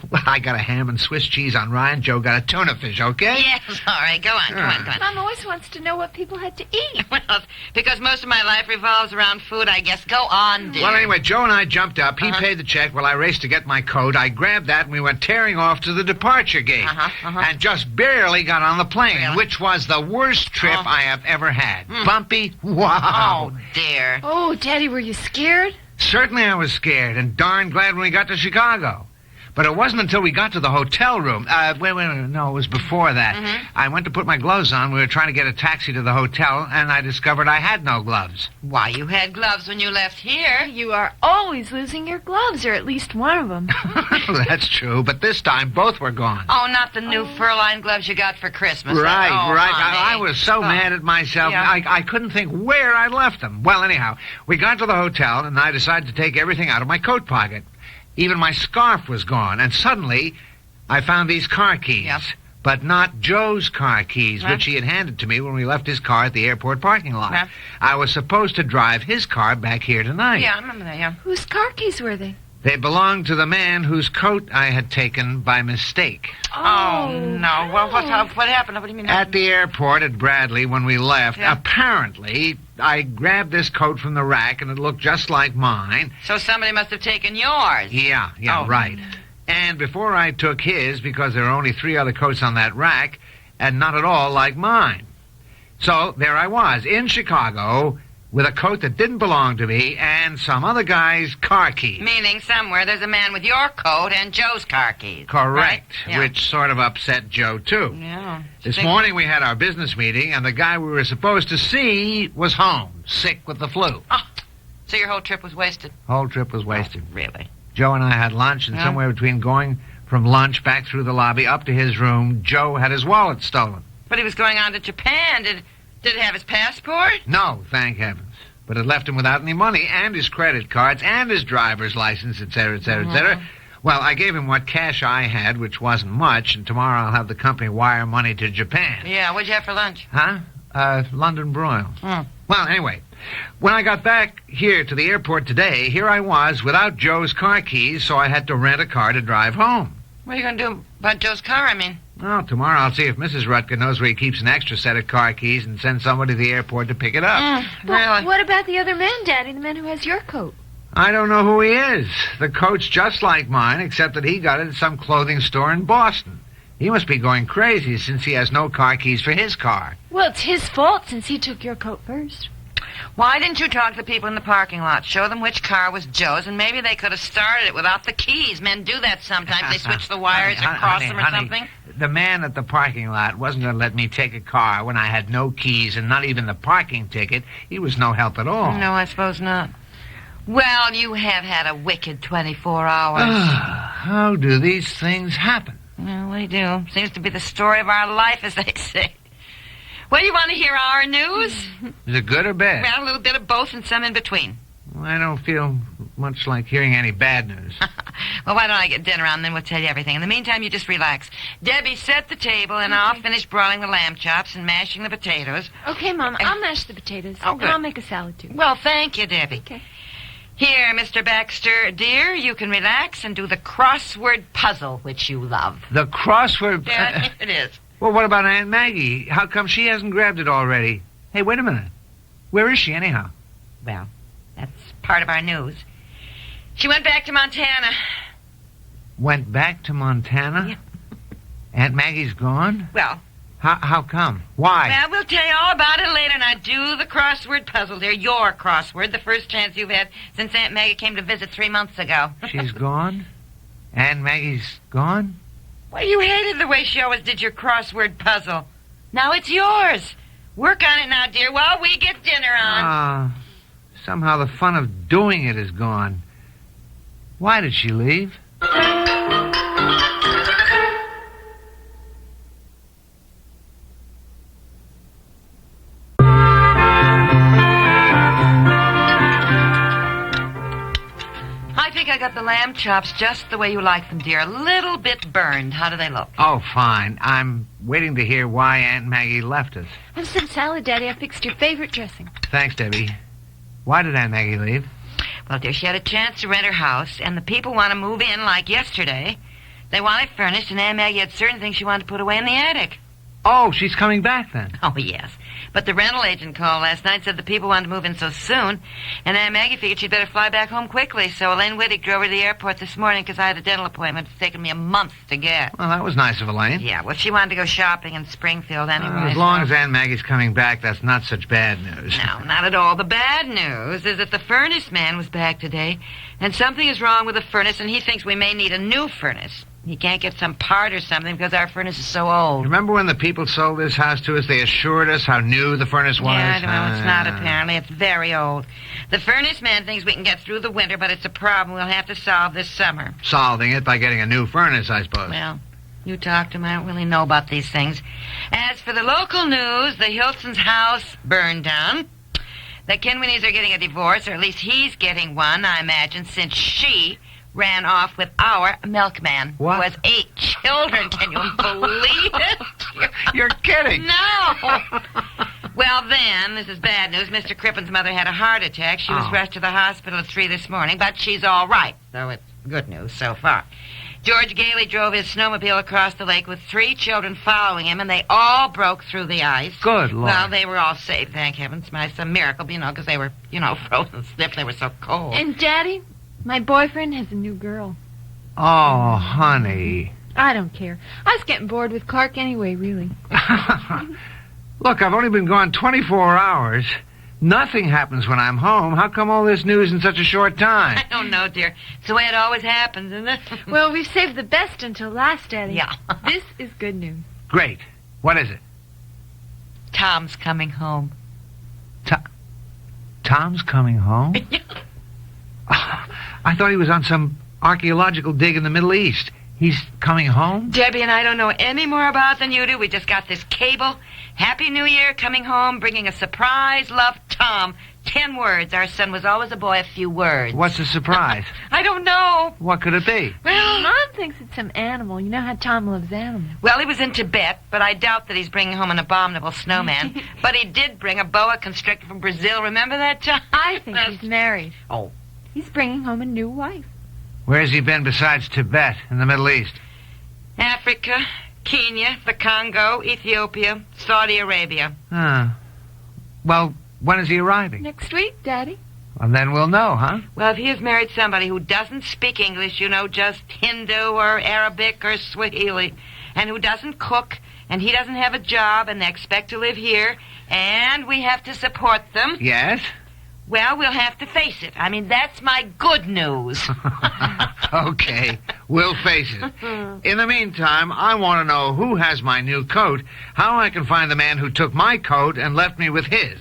Well, I got a ham and Swiss cheese on rye, and Joe got a tuna fish, okay? Yes, all right. Go on, come on. Mom always wants to know what people had to eat. Well, because most of my life revolves around food, I guess. Go on, dear. Well, anyway, Joe and I jumped up. He paid the check while I raced to get my coat. I grabbed that, and we went tearing off to the departure gate. And just barely got on the plane, which was the worst trip I have ever had. Bumpy. Wow. Oh, dear. Oh, Daddy, were you scared? Certainly I was scared, and darn glad when we got to Chicago. But it wasn't until we got to the hotel room. Wait, no, it was before that. I went to put my gloves on. We were trying to get a taxi to the hotel, and I discovered I had no gloves. Why, you had gloves when you left here. You are always losing your gloves, or at least one of them. That's true, but this time both were gone. Oh, not the new fur-lined gloves you got for Christmas. Right. Honey. I was so mad at myself. Yeah. I couldn't think where I left them. Well, anyhow, we got to the hotel, and I decided to take everything out of my coat pocket. Even my scarf was gone, and suddenly I found these car keys. But not Joe's car keys, which he had handed to me when we left his car at the airport parking lot. I was supposed to drive his car back here tonight. Yeah, I remember that, yeah. Whose car keys were they? They belonged to the man whose coat I had taken by mistake. Oh, no. Well, what happened? What do you mean? At the airport at Bradley when we left, apparently I grabbed this coat from the rack and it looked just like mine. So somebody must have taken yours. Yeah, right. And before I took his, because there are only 3 other coats on that rack, and not at all like mine. So there I was, in Chicago, with a coat that didn't belong to me and some other guy's car keys. Meaning somewhere there's a man with your coat and Joe's car keys. Correct, right? Yeah. Which sort of upset Joe, too. Yeah. This morning we had our business meeting, and the guy we were supposed to see was home, sick with the flu. Oh, so your whole trip was wasted? Whole trip was wasted. Oh, really? Joe and I had lunch, and somewhere between going from lunch back through the lobby up to his room, Joe had his wallet stolen. But he was going on to Japan. Did it have his passport? No, thank heavens. But it left him without any money, and his credit cards, and his driver's license, etc., etc., etc. Well, I gave him what cash I had, which wasn't much, and tomorrow I'll have the company wire money to Japan. Yeah, what'd you have for lunch? London broil. Well, anyway, when I got back here to the airport today, here I was without Joe's car keys, so I had to rent a car to drive home. What are you going to do about Joe's car, I mean? Well, tomorrow I'll see if Mrs. Rutger knows where he keeps an extra set of car keys and send somebody to the airport to pick it up. Well, what about the other man, Daddy, the man who has your coat? I don't know who he is. The coat's just like mine, except that he got it at some clothing store in Boston. He must be going crazy since he has no car keys for his car. Well, it's his fault since he took your coat first. Why didn't you talk to the people in the parking lot? Show them which car was Joe's, and maybe they could have started it without the keys. Men do that sometimes. They switch the wires across them or something. The man at the parking lot wasn't going to let me take a car when I had no keys and not even the parking ticket. He was no help at all. No, I suppose not. Well, you have had a wicked 24 hours. How do these things happen? Well, they do. Seems to be the story of our life, as they say. Well, you want to hear our news? Is it good or bad? Well, a little bit of both and some in between. I don't feel much like hearing any bad news. Well, why don't I get dinner on, and then we'll tell you everything. In the meantime, you just relax. Debbie, set the table, and I'll finish broiling the lamb chops and mashing the potatoes. Okay, Mom, I'll mash the potatoes. Oh, and good. I'll make a salad, too. Well, thank you, Debbie. Okay. Here, Mr. Baxter, dear, you can relax and do the crossword puzzle, which you love. The crossword... Yeah, it is. Well, what about Aunt Maggie? How come she hasn't grabbed it already? Hey, wait a minute. Where is she, anyhow? Well, that's part of our news. She went back to Montana. Went back to Montana? Yeah. Aunt Maggie's gone? Well... How come? Why? Well, we'll tell you all about it later. Now, do the crossword puzzle there. Your crossword, the first chance you've had since Aunt Maggie came to visit 3 months ago. She's gone? Aunt Maggie's gone? Well, you hated the way she always did your crossword puzzle. Now it's yours. Work on it now, dear, while we get dinner on. Somehow the fun of doing it is gone. Why did she leave? I think I got the lamb chops just the way you like them, dear. A little bit burned. How do they look? Oh, fine. I'm waiting to hear why Aunt Maggie left us. Have some salad, Daddy. I fixed your favorite dressing. Thanks, Debbie. Why did Aunt Maggie leave? Well, dear, she had a chance to rent her house, and the people want to move in like yesterday. They want it furnished, and Aunt Maggie had certain things she wanted to put away in the attic. Oh, she's coming back then. Oh, yes. But the rental agent called last night, said the people wanted to move in so soon, and Aunt Maggie figured she'd better fly back home quickly. So Elaine Wittig drove her to the airport this morning because I had a dental appointment. It's taken me a month to get. Well, that was nice of Elaine. Yeah, well, she wanted to go shopping in Springfield anyway. As long as Aunt Maggie's coming back, that's not such bad news. No, not at all. The bad news is that the furnace man was back today, and something is wrong with the furnace, and he thinks we may need a new furnace. He can't get some part or something because our furnace is so old. Remember when the people sold this house to us, they assured us how new the furnace was? Yeah, I don't know. It's not, apparently. It's very old. The furnace man thinks we can get through the winter, but it's a problem we'll have to solve this summer. Solving it by getting a new furnace, I suppose. Well, you talk to him. I don't really know about these things. As for the local news, the Hilton's house burned down. The Kinwineys are getting a divorce, or at least he's getting one, I imagine, since she ran off with our milkman, what? Who has 8 children. Can you believe it? You're kidding. No. Well, then, this is bad news. Mr. Crippen's mother had a heart attack. She was rushed to the hospital at 3 this morning, but she's all right. So it's good news so far. George Gailey drove his snowmobile across the lake with 3 children following him, and they all broke through the ice. Good Lord. Well, they were all safe, thank heavens. It's a miracle, because they were, frozen stiff. They were so cold. And, Daddy, my boyfriend has a new girl. Oh, honey. I don't care. I was getting bored with Clark anyway, really. Look, I've only been gone 24 hours. Nothing happens when I'm home. How come all this news in such a short time? I don't know, dear. It's the way it always happens, isn't it? Well, we've saved the best until last, Daddy. Yeah. This is good news. Great. What is it? Tom's coming home. Tom's coming home? I thought he was on some archaeological dig in the Middle East. He's coming home? Debbie and I don't know any more about it than you do. We just got this cable. Happy New Year, coming home, bringing a surprise. Love, Tom. 10 words. Our son was always a boy, a few words. What's the surprise? I don't know. What could it be? Well, Mom thinks it's some animal. You know how Tom loves animals. Well, he was in Tibet, but I doubt that he's bringing home an abominable snowman. But he did bring a boa constrictor from Brazil. Remember that, Tom? I think he's married. Oh. He's bringing home a new wife. Where's he been besides Tibet in the Middle East? Africa, Kenya, the Congo, Ethiopia, Saudi Arabia. Well, when is he arriving? Next week, Daddy. And then we'll know, huh? Well, if he has married somebody who doesn't speak English, just Hindu or Arabic or Swahili, and who doesn't cook, and he doesn't have a job, and they expect to live here, and we have to support them. Yes? Well, we'll have to face it. I mean, that's my good news. Okay, we'll face it. In the meantime, I want to know who has my new coat, how I can find the man who took my coat and left me with his.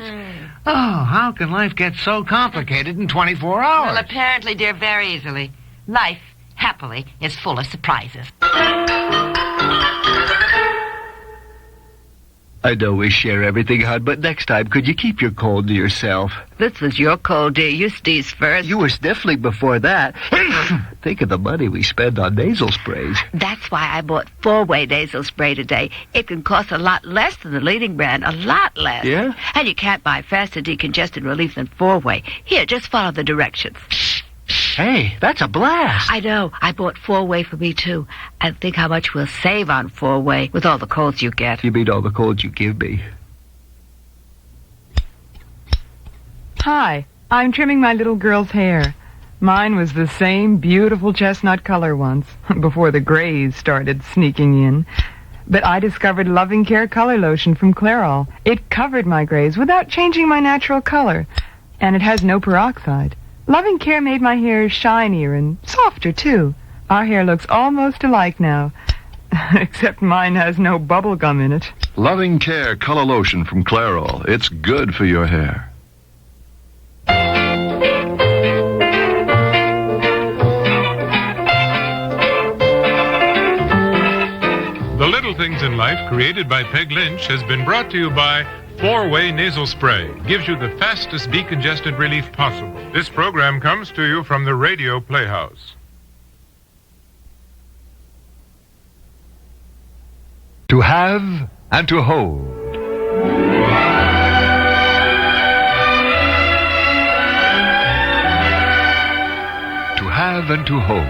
Oh, how can life get so complicated in 24 hours? Well, apparently, dear, very easily. Life, happily, is full of surprises. I know we share everything, hon, but next time, could you keep your cold to yourself? This was your cold, dear. You sneezed first. You were sniffling before that. Think of the money we spend on nasal sprays. That's why I bought 4-way nasal spray today. It can cost a lot less than the leading brand, a lot less. Yeah? And you can't buy faster decongestant relief than 4-way. Here, just follow the directions. Hey, that's a blast. I know. I bought 4-way for me, too. And think how much we'll save on 4-way with all the colds you get. You mean all the colds you give me? Hi, I'm trimming my little girl's hair. Mine was the same beautiful chestnut color once, before the grays started sneaking in. But I discovered Loving Care Color Lotion from Clairol. It covered my grays without changing my natural color. And it has no peroxide. Loving Care made my hair shinier and softer, too. Our hair looks almost alike now. Except mine has no bubble gum in it. Loving Care Color Lotion from Clairol. It's good for your hair. The Little Things in Life, created by Peg Lynch, has been brought to you by 4-way nasal spray. Gives you the fastest decongestant relief possible. This program comes to you from the Radio Playhouse. To have and to hold. To have and to hold.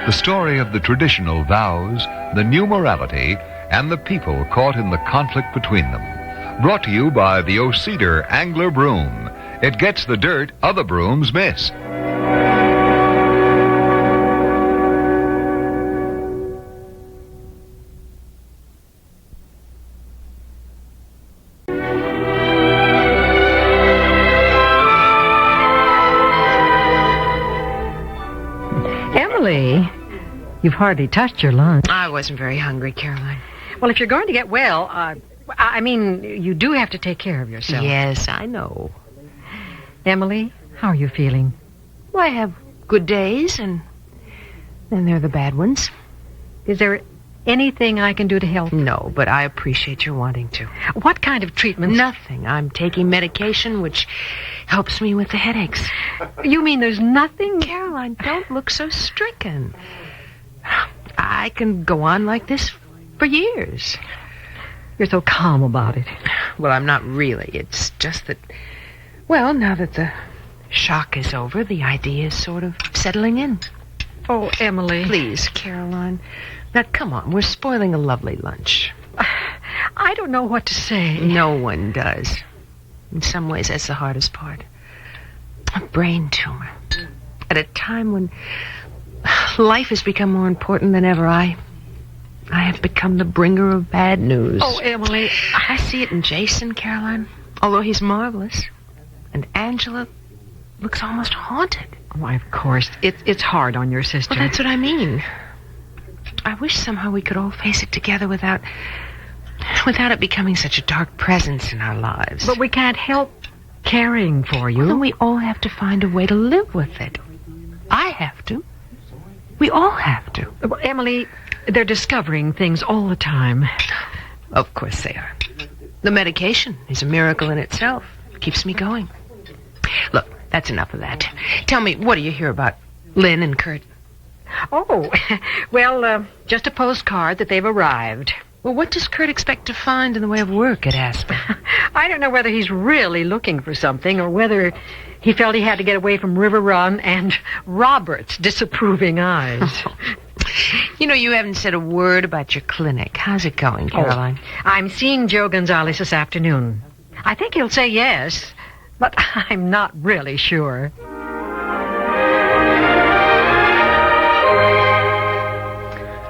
The story of the traditional vows, the new morality, and the people caught in the conflict between them. Brought to you by the O'Cedar Angler Broom. It gets the dirt other brooms miss. Emily, you've hardly touched your lunch. I wasn't very hungry, Caroline. Well, if you're going to get well, you do have to take care of yourself. Yes, I know. Emily, how are you feeling? Well, I have good days, and then there are the bad ones. Is there anything I can do to help? No, but I appreciate your wanting to. What kind of treatment? Nothing. I'm taking medication, which helps me with the headaches. You mean there's nothing? Caroline, don't look so stricken. I can go on like this for years. You're so calm about it. Well, I'm not really. It's just that, well, now that the shock is over, the idea is sort of settling in. Oh, Emily. Please, Caroline. Now, come on. We're spoiling a lovely lunch. I don't know what to say. No one does. In some ways, that's the hardest part. A brain tumor. At a time when life has become more important than ever, I have become the bringer of bad news. Oh, Emily. I see it in Jason, Caroline. Although he's marvelous. And Angela looks almost haunted. Why, of course. It's hard on your sister. Well, that's what I mean. I wish somehow we could all face it together without it becoming such a dark presence in our lives. But we can't help caring for you. Well, then we all have to find a way to live with it. I have to. We all have to. Well, Emily, they're discovering things all the time. Of course they are. The medication is a miracle in itself. It keeps me going. Look, that's enough of that. Tell me, what do you hear about Lynn and Kurt? Oh, well, just a postcard that they've arrived. Well, what does Kurt expect to find in the way of work at Aspen? I don't know whether he's really looking for something or whether he felt he had to get away from River Run and Robert's disapproving eyes. You know, you haven't said a word about your clinic. How's it going, Caroline? I'm seeing Joe Gonzalez this afternoon. I think he'll say yes, but I'm not really sure.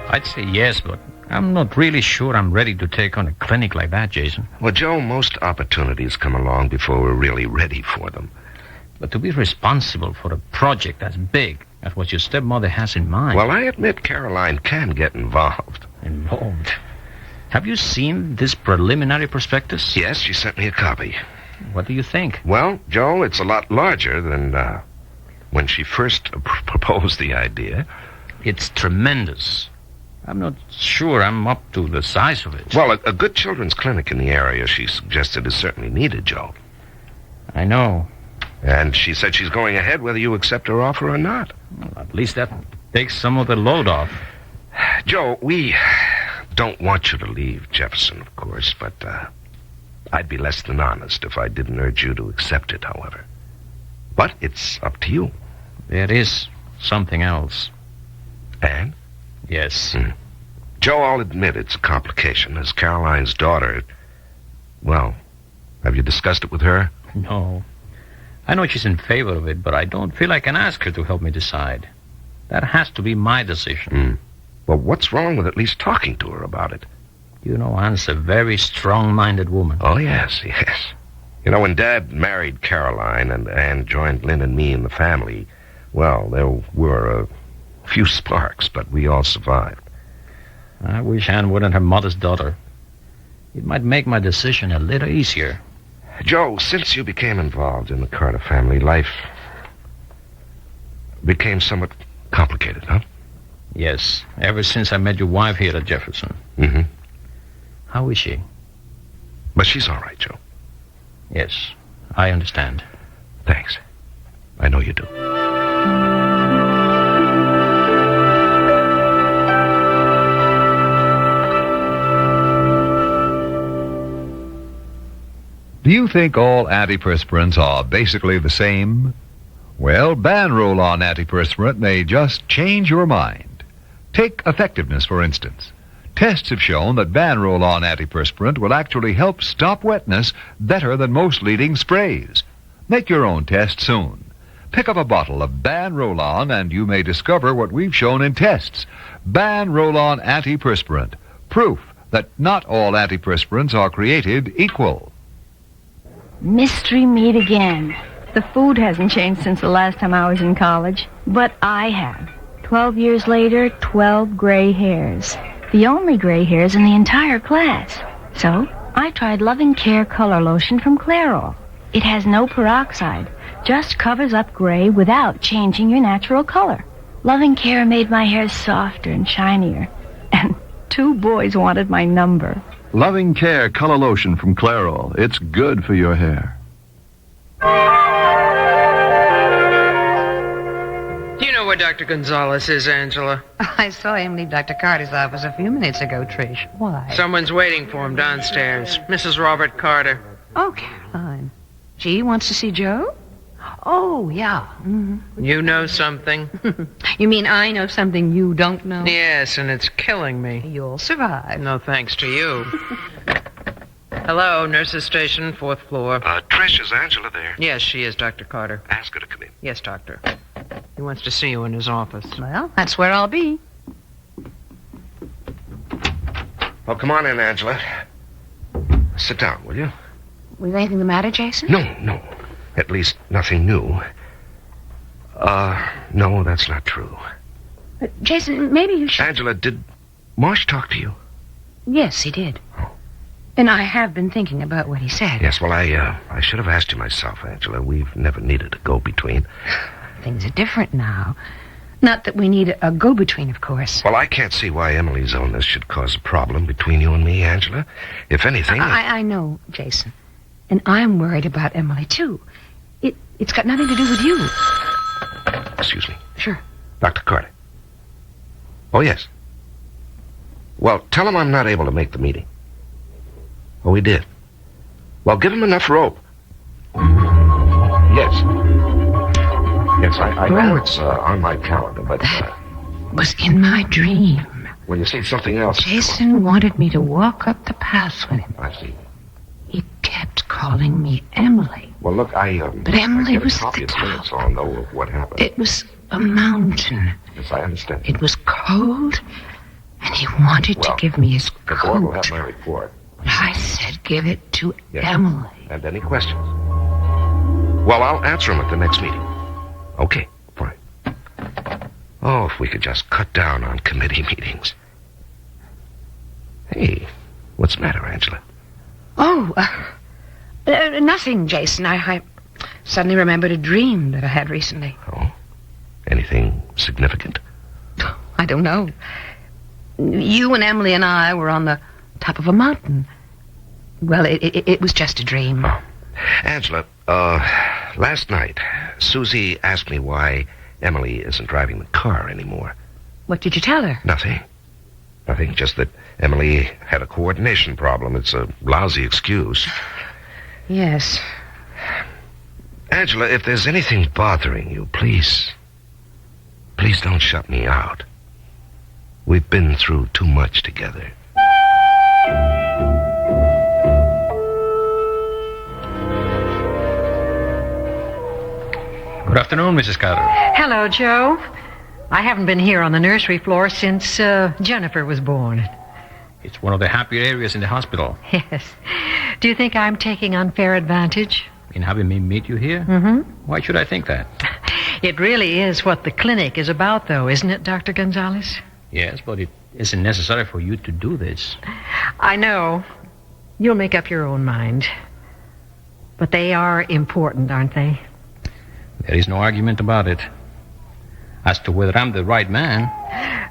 I'd say yes, but I'm not really sure I'm ready to take on a clinic like that, Jason. Well, Joe, most opportunities come along before we're really ready for them. But to be responsible for a project as big as what your stepmother has in mind... Well, I admit Caroline can get involved. Involved? Have you seen this preliminary prospectus? Yes, she sent me a copy. What do you think? Well, Joe, it's a lot larger than when she first proposed the idea. It's tremendous. I'm not sure I'm up to the size of it. Well, a good children's clinic in the area she suggested is certainly needed, Joe. I know. And she said she's going ahead whether you accept her offer or not. Well, at least that takes some of the load off. Joe, we don't want you to leave Jefferson, of course, but I'd be less than honest if I didn't urge you to accept it, however. But it's up to you. There is something else. And? Yes. Joe, I'll admit it's a complication. As Caroline's daughter, well, have you discussed it with her? No. I know she's in favor of it, but I don't feel I can ask her to help me decide. That has to be my decision. Well, what's wrong with at least talking to her about it? You know, Anne's a very strong-minded woman. Oh, yes. You know, when Dad married Caroline and Anne joined Lynn and me in the family, well, there were a few sparks, but we all survived. I wish Anne weren't her mother's daughter. It might make my decision a little easier. Joe, since you became involved in the Carter family, life became somewhat complicated, huh? Yes, ever since I met your wife here at Jefferson. Mm-hmm. How is she? But she's all right, Joe. Yes, I understand. Thanks. I know you do. Do you think all antiperspirants are basically the same? Well, Ban-Roll-On antiperspirant may just change your mind. Take effectiveness, for instance. Tests have shown that Ban-Roll-On antiperspirant will actually help stop wetness better than most leading sprays. Make your own test soon. Pick up a bottle of Ban-Roll-On and you may discover what we've shown in tests. Ban-Roll-On antiperspirant. Proof that not all antiperspirants are created equal. Mystery meat again. The food hasn't changed since the last time I was in college, but I have. 12 years later, 12 gray hairs. The only gray hairs in the entire class. So, I tried Loving Care Color Lotion from Clairol. It has no peroxide, just covers up gray without changing your natural color. Loving Care made my hair softer and shinier. And 2 boys wanted my number. Loving Care Color Lotion from Clairol. It's good for your hair. Do you know where Dr. Gonzalez is, Angela? I saw him leave Dr. Carter's office a few minutes ago, Trish. Why? Someone's waiting for him downstairs. Mrs. Robert Carter. Oh, Caroline. She wants to see Joe? Oh, yeah. Mm-hmm. You know something? You mean I know something you don't know? Yes, and it's killing me. You'll survive. No thanks to you. Hello, nurse's station, 4th floor. Trish, is Angela there? Yes, she is, Dr. Carter. Ask her to come in. Yes, doctor. He wants to see you in his office. Well, that's where I'll be. Well, come on in, Angela. Sit down, will you? Was anything the matter, Jason? No. At least, nothing new. No, that's not true. Jason, maybe you should... Angela, did Marsh talk to you? Yes, he did. Oh. And I have been thinking about what he said. Yes, well, I should have asked you myself, Angela. We've never needed a go-between. Things are different now. Not that we need a go-between, of course. Well, I can't see why Emily's illness should cause a problem between you and me, Angela. If anything... I know, Jason. And I'm worried about Emily, too. It's got nothing to do with you. Excuse me. Sure. Dr. Carter. Oh, yes. Well, tell him I'm not able to make the meeting. Oh, he did. Well, give him enough rope. Yes. Yes, I know it's on my calendar, but was in my dream. Well, you said something else. Jason wanted me to walk up the path with him. I see. He kept calling me Emily. Well, look, But Emily was at the top. So I'll know what happened. It was a mountain. Yes, I understand. It was cold, and he wanted to give me his The coat. board will have my report. I said, give it to Yes. Emily. And any questions? Well, I'll answer them at the next meeting. Okay, fine. Oh, if we could just cut down on committee meetings. Hey, what's the matter, Angela? Oh, nothing, Jason. I suddenly remembered a dream that I had recently. Oh? Anything significant? I don't know. You and Emily and I were on the top of a mountain. Well, it was just a dream. Oh. Angela, last night, Susie asked me why Emily isn't driving the car anymore. What did you tell her? Nothing. Nothing, just that Emily had a coordination problem. It's a lousy excuse. Yes. Angela, if there's anything bothering you, please don't shut me out. We've been through too much together. Good afternoon, Mrs. Carter. Hello, Joe. I haven't been here on the nursery floor since Jennifer was born. It's one of the happier areas in the hospital. Yes. Do you think I'm taking unfair advantage? In having me meet you here? Mm-hmm. Why should I think that? It really is what the clinic is about, though, isn't it, Dr. Gonzalez? Yes, but it isn't necessary for you to do this. I know. You'll make up your own mind. But they are important, aren't they? There is no argument about it. As to whether I'm the right man...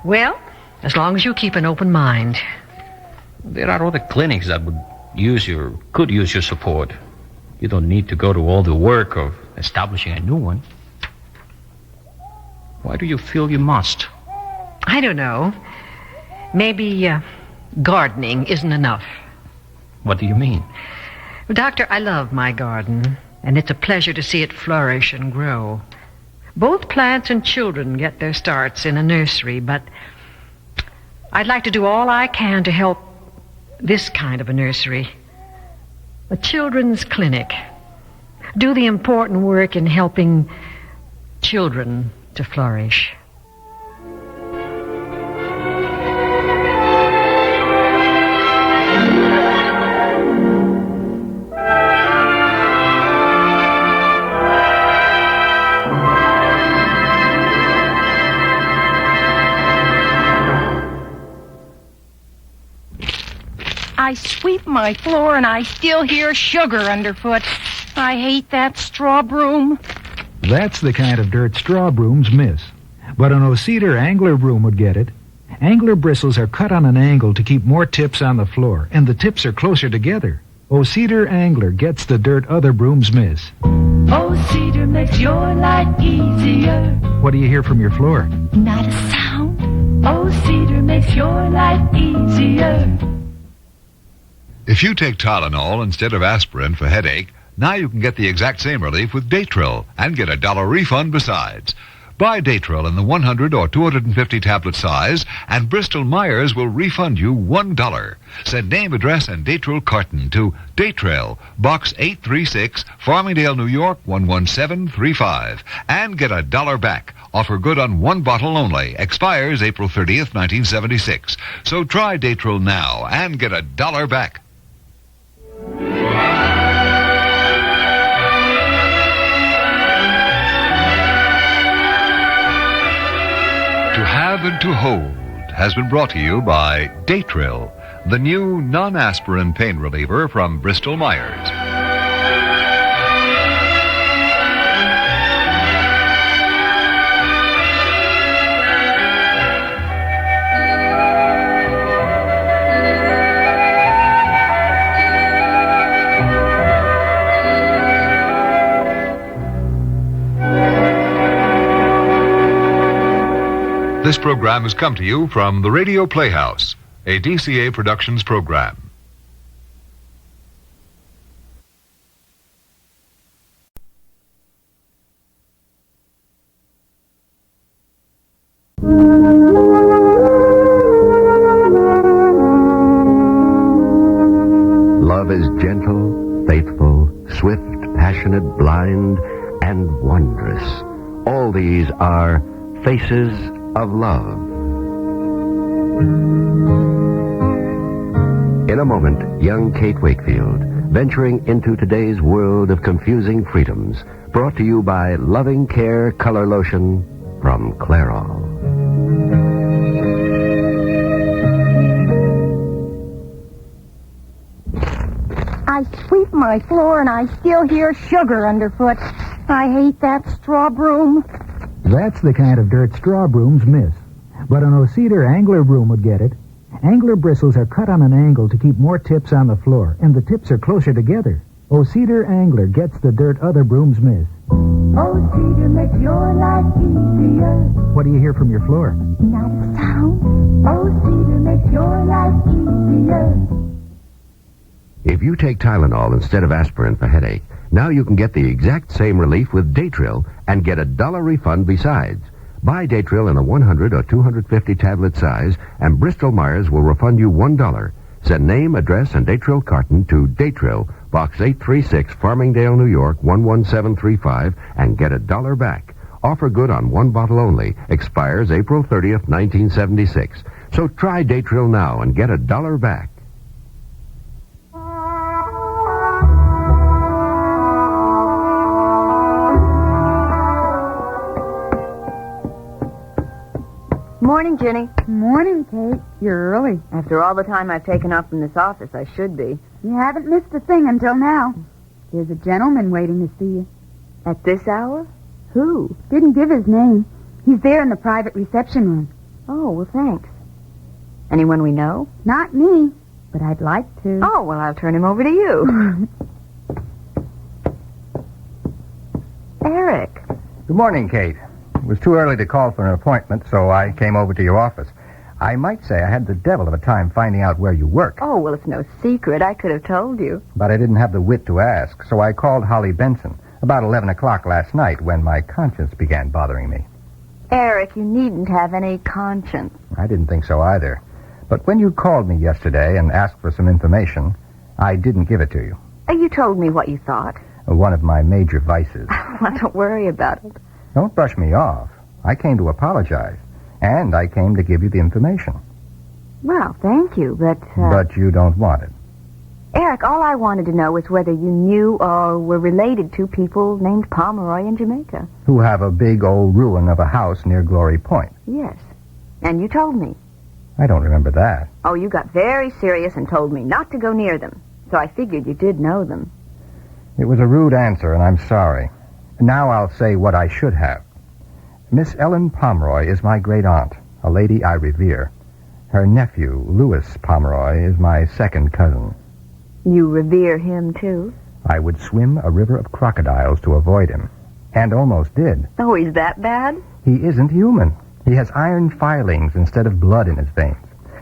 Well, as long as you keep an open mind. There are other clinics that could use your support. You don't need to go to all the work of establishing a new one. Why do you feel you must? I don't know. Maybe gardening isn't enough. What do you mean? Doctor, I love my garden, and it's a pleasure to see it flourish and grow. Both plants and children get their starts in a nursery, but I'd like to do all I can to help this kind of a nursery. A children's clinic. Do the important work in helping children to flourish. I sweep my floor and I still hear sugar underfoot. I hate that straw broom. That's the kind of dirt straw brooms miss. But an O-Cedar angler broom would get it. Angler bristles are cut on an angle to keep more tips on the floor, and the tips are closer together. O-Cedar angler gets the dirt other brooms miss. O-Cedar makes your life easier. What do you hear from your floor? Not a sound. O-Cedar makes your life easier. If you take Tylenol instead of aspirin for headache, now you can get the exact same relief with Datril and get a $1 refund besides. Buy Datril in the 100 or 250 tablet size, and Bristol-Myers will refund you $1. Send name, address, and Datril carton to Datril, Box 836, Farmingdale, New York 11735, and get $1 back. Offer good on one bottle only. Expires April 30th, 1976. So try Datril now and get $1 back. To Have and to Hold has been brought to you by Datril, the new non-aspirin pain reliever from Bristol-Myers. This program has come to you from the Radio Playhouse, a DCA Productions program. Thank you. passionate, blind, and wondrous. All these are faces of love. In a moment, young Kate Wakefield, venturing into today's world of confusing freedoms, brought to you by Loving Care Color Lotion from Clairol. I sweep my floor and I still hear sugar underfoot. I hate that straw broom. That's the kind of dirt straw brooms miss. But an O-Cedar angler broom would get it. Angler bristles are cut on an angle to keep more tips on the floor, and the tips are closer together. O-Cedar Angler gets the dirt other brooms miss. O-Cedar makes your life easier. What do you hear from your floor? Not a sound. O-Cedar makes your life easier. If you take Tylenol instead of aspirin for headache, now you can get the exact same relief with Datril and get $1 refund besides. Buy Datril in a 100 or 250 tablet size, and Bristol-Myers will refund you $1. Send name, address, and Datril carton to Datril, Box 836, Farmingdale, New York, 11735, and get $1 back. Offer good on one bottle only. Expires April 30th, 1976. So try Datril now and get $1 back. Morning, Ginny. Morning, Kate. You're early. After all the time I've taken off from this office, I should be. You haven't missed a thing until now. There's a gentleman waiting to see you. At this hour? Who? Didn't give his name. He's there in the private reception room. Oh, well, thanks. Anyone we know? Not me, but I'd like to. Oh, well, I'll turn him over to you. Eric. Good morning, Kate. It was too early to call for an appointment, so I came over to your office. I might say I had the devil of a time finding out where you work. Oh, well, it's no secret. I could have told you. But I didn't have the wit to ask, so I called Holly Benson about 11 o'clock last night when my conscience began bothering me. Eric, you needn't have any conscience. I didn't think so either. But when you called me yesterday and asked for some information, I didn't give it to you. You told me what you thought. One of my major vices. Well, don't worry about it. Don't brush me off. I came to apologize, and I came to give you the information. Well, thank you, but... But you don't want it. Eric, all I wanted to know was whether you knew or were related to people named Pomeroy in Jamaica. Who have a big old ruin of a house near Glory Point. Yes. And you told me. I don't remember that. Oh, you got very serious and told me not to go near them. So I figured you did know them. It was a rude answer, and I'm sorry. Now I'll say what I should have. Miss Ellen Pomeroy is my great-aunt, a lady I revere. Her nephew, Louis Pomeroy, is my second cousin. You revere him, too? I would swim a river of crocodiles to avoid him, and almost did. Oh, he's that bad? He isn't human. He has iron filings instead of blood in his veins.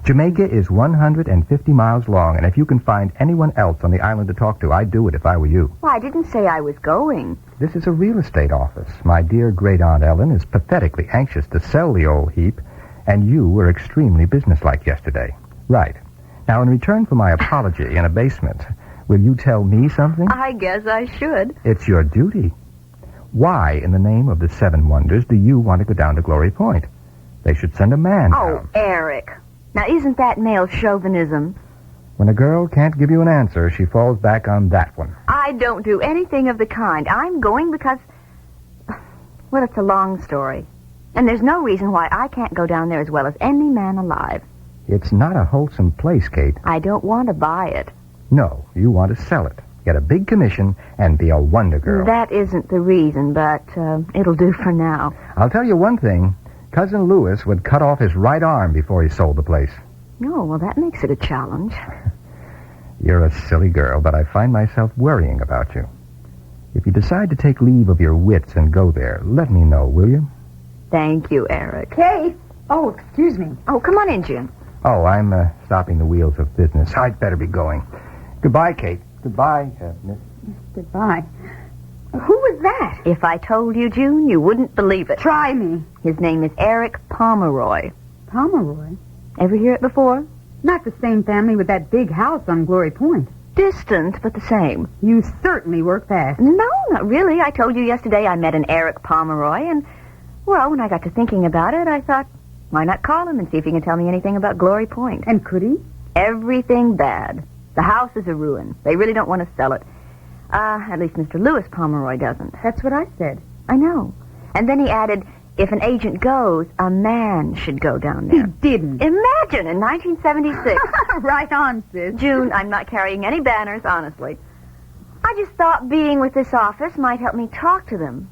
Jamaica is 150 miles long, and if you can find anyone else on the island to talk to, I'd do it if I were you. Well, I didn't say I was going. This is a real estate office. My dear great-aunt Ellen is pathetically anxious to sell the old heap, and you were extremely businesslike yesterday. Right. Now, in return for my apology and abasement, will you tell me something? I guess I should. It's your duty. Why, in the name of the Seven Wonders, do you want to go down to Glory Point? They should send a man down. Oh, Eric. Now, isn't that male chauvinism? When a girl can't give you an answer, she falls back on that one. I don't do anything of the kind. I'm going because... Well, it's a long story. And there's no reason why I can't go down there as well as any man alive. It's not a wholesome place, Kate. I don't want to buy it. No, you want to sell it. Get a big commission and be a wonder girl. That isn't the reason, but it'll do for now. I'll tell you one thing. Cousin Louis would cut off his right arm before he sold the place. Oh, well, that makes it a challenge. You're a silly girl, but I find myself worrying about you. If you decide to take leave of your wits and go there, let me know, will you? Thank you, Eric. Kate! Oh, excuse me. Oh, come on in, Jim. Oh, I'm stopping the wheels of business. I'd better be going. Goodbye, Kate. Goodbye, Miss. Goodbye. Who was that? If I told you, June, you wouldn't believe it. Try me. His name is Eric Pomeroy. Pomeroy? Ever hear it before? Not the same family with that big house on Glory Point. distant, but the same. You certainly work fast. No, not really. I told you yesterday I met an Eric Pomeroy, and, well, when I got to thinking about it, I thought, why not call him and see if he can tell me anything about Glory Point? And could he? Everything bad. The house is a ruin. They really don't want to sell it. At least Mr. Lewis Pomeroy doesn't. That's what I said. I know. And then he added, if an agent goes, a man should go down there. He didn't. Imagine, in 1976. Right on, sis. June, I'm not carrying any banners, honestly. I just thought being with this office might help me talk to them.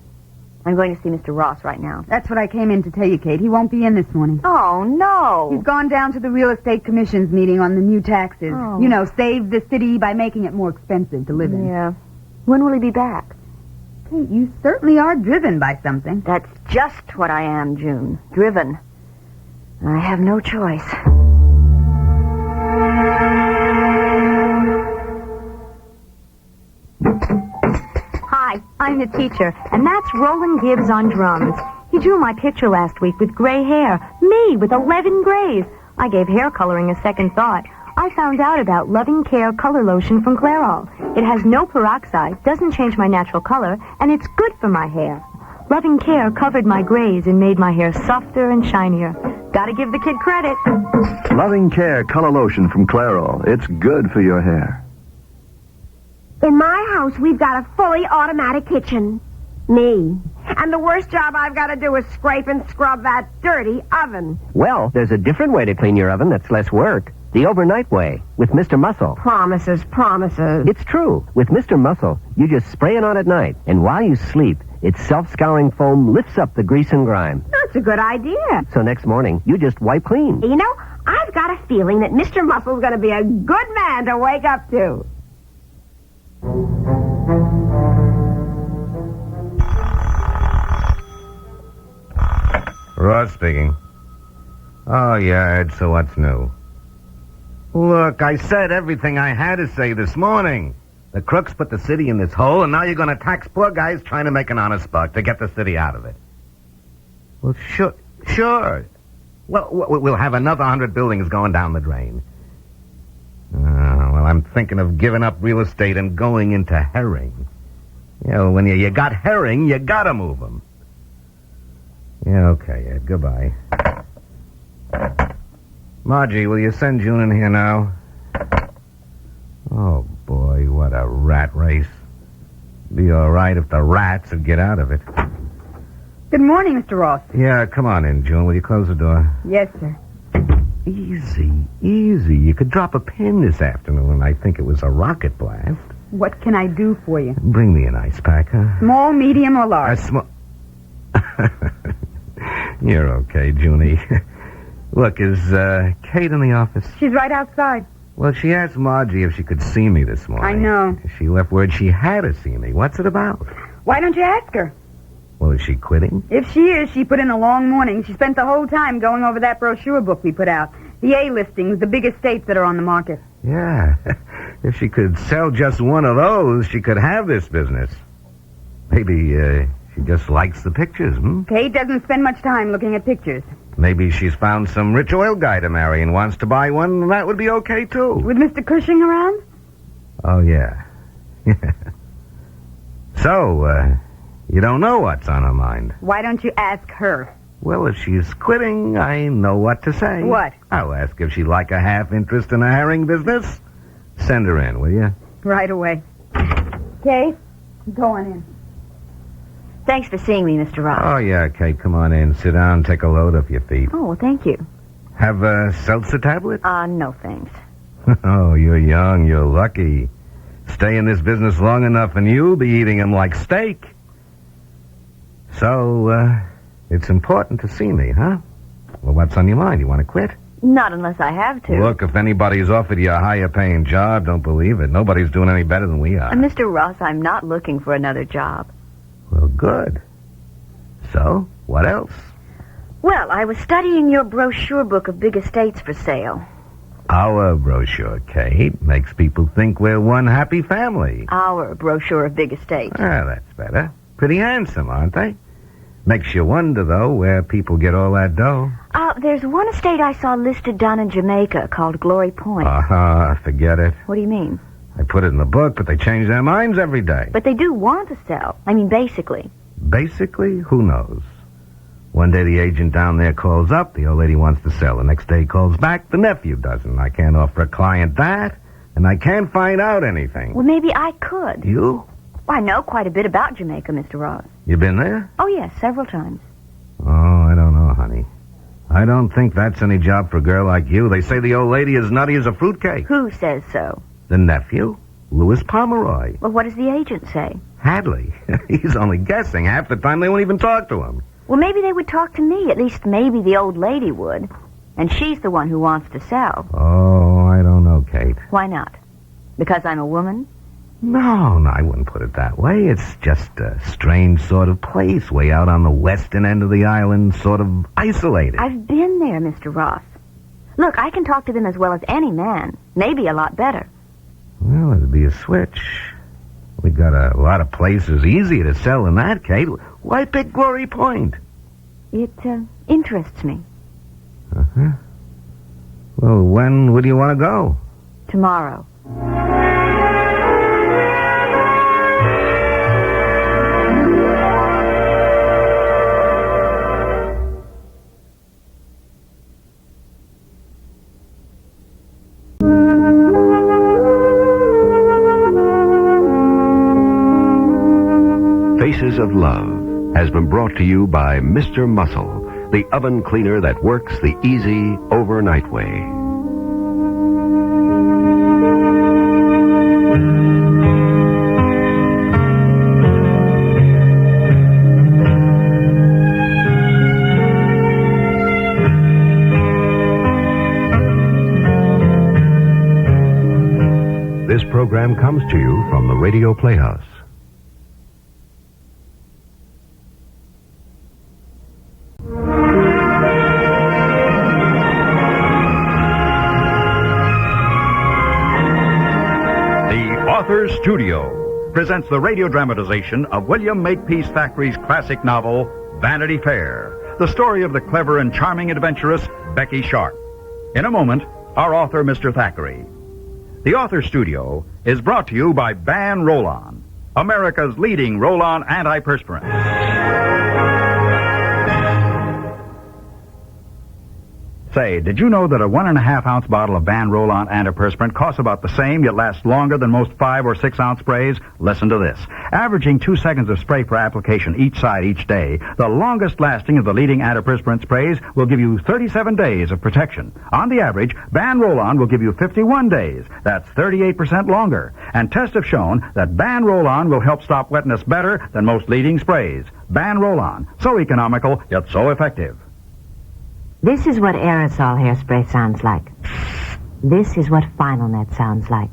I'm going to see Mr. Ross right now. That's what I came in to tell you, Kate. He won't be in this morning. Oh, no. He's gone down to the Real Estate Commission's meeting on the new taxes. Oh. You know, save the city by making it more expensive to live in. Yeah. When will he be back? Kate, you certainly are driven by something. That's just what I am, June. Driven. I have no choice. Hi, I'm the teacher, and that's Roland Gibbs on drums. He drew my picture last week with gray hair. Me, with 11 grays. I gave hair coloring a second thought. I found out about Loving Care Color Lotion from Clairol. It has no peroxide, doesn't change my natural color, and it's good for my hair. Loving Care covered my grays and made my hair softer and shinier. Gotta give the kid credit. Loving Care Color Lotion from Clairol. It's good for your hair. In my house, we've got a fully automatic kitchen. Me. And the worst job I've got to do is scrape and scrub that dirty oven. Well, there's a different way to clean your oven that's less work. The overnight way, with Mr. Muscle. Promises, promises. It's true. With Mr. Muscle, you just spray it on at night, and while you sleep, its self-scouring foam lifts up the grease and grime. That's a good idea. So next morning, you just wipe clean. You know, I've got a feeling that Mr. Muscle's going to be a good man to wake up to. Ross speaking. Oh, yeah, Ed, so what's new? Look, I said everything I had to say this morning. The crooks put the city in this hole, and now you're going to tax poor guys trying to make an honest buck to get the city out of it. Well, sure. Well, we'll have another 100 buildings going down the drain. Well, I'm thinking of giving up real estate and going into herring. You know, when you got herring, you got to move them. Yeah, okay, Ed, goodbye. Margie, will you send June in here now? Oh, boy, what a rat race. Be all right if the rats would get out of it. Good morning, Mr. Ross. Yeah, come on in, June. Will you close the door? Yes, sir. Easy. You could drop a pin this afternoon, and I think it was a rocket blast. What can I do for you? Bring me an ice pack, huh? Small, medium, or large? You're okay, Junie. Look, is Kate in the office? She's right outside. Well, she asked Margie if she could see me this morning. I know. She left word she had to see me. What's it about? Why don't you ask her? Well, is she quitting? If she is, she put in a long morning. She spent the whole time going over that brochure book we put out. The A listings, the big estates that are on the market. Yeah. If she could sell just one of those, she could have this business. Maybe she just likes the pictures, Kate doesn't spend much time looking at pictures. Maybe she's found some rich oil guy to marry and wants to buy one, and that would be okay, too. With Mr. Cushing around? Oh, yeah. So, you don't know what's on her mind. Why don't you ask her? Well, if she's quitting, I know what to say. What? I'll ask if she'd like a half interest in a herring business. Send her in, will you? Right away. Kate, go on in. Thanks for seeing me, Mr. Ross. Oh, yeah, Kate, come on in. Sit down, take a load off your feet. Oh, well, thank you. Have a seltzer tablet? No, thanks. Oh, you're young, you're lucky. Stay in this business long enough and you'll be eating them like steak. So, it's important to see me, huh? Well, what's on your mind? You want to quit? Not unless I have to. Look, if anybody's offered you a higher-paying job, don't believe it. Nobody's doing any better than we are. Mr. Ross, I'm not looking for another job. Well, good. So, what else? Well, I was studying your brochure book of big estates for sale. Our brochure, Kate, makes people think we're one happy family. Our brochure of big estates. Ah, that's better. Pretty handsome, aren't they? Makes you wonder, though, where people get all that dough. There's one estate I saw listed down in Jamaica called Glory Point. Forget it. What do you mean? I put it in the book, but they change their minds every day. But they do want to sell. I mean, basically. Basically, who knows? One day the agent down there calls up, the old lady wants to sell. The next day he calls back, the nephew doesn't. I can't offer a client that, and I can't find out anything. Well, maybe I could. You? Well, I know quite a bit about Jamaica, Mr. Ross. You been there? Oh, yes, several times. Oh, I don't know, honey. I don't think that's any job for a girl like you. They say the old lady is nutty as a fruitcake. Who says so? The nephew, Louis Pomeroy. Well, what does the agent say? Hadley. He's only guessing. Half the time they won't even talk to him. Well, maybe they would talk to me. At least maybe the old lady would. And she's the one who wants to sell. Oh, I don't know, Kate. Why not? Because I'm a woman? No, I wouldn't put it that way. It's just a strange sort of place, way out on the western end of the island, sort of isolated. I've been there, Mr. Ross. Look, I can talk to them as well as any man. Maybe a lot better. Well, it'd be a switch. We got a lot of places easier to sell than that, Kate. Why pick Glory Point? It interests me. Uh-huh. Well, when would you want to go? Tomorrow. Faces of Love has been brought to you by Mr. Muscle, the oven cleaner that works the easy overnight way. This program comes to you from the Radio Playhouse. Authors Studio presents the radio dramatization of William Makepeace Thackeray's classic novel, Vanity Fair, the story of the clever and charming adventuress, Becky Sharp. In a moment, our author, Mr. Thackeray. The Authors Studio is brought to you by Ban Roll-On, America's leading roll-on antiperspirant. Say, did you know that a 1.5-ounce bottle of Ban Roll-On antiperspirant costs about the same, yet lasts longer than most 5 or 6 ounce sprays? Listen to this. Averaging 2 seconds of spray per application each side each day, the longest lasting of the leading antiperspirant sprays will give you 37 days of protection. On the average, Ban Roll-On will give you 51 days. That's 38% longer. And tests have shown that Ban Roll-On will help stop wetness better than most leading sprays. Ban Roll-On. So economical, yet so effective. This is what aerosol hairspray sounds like. This is what Final Net sounds like.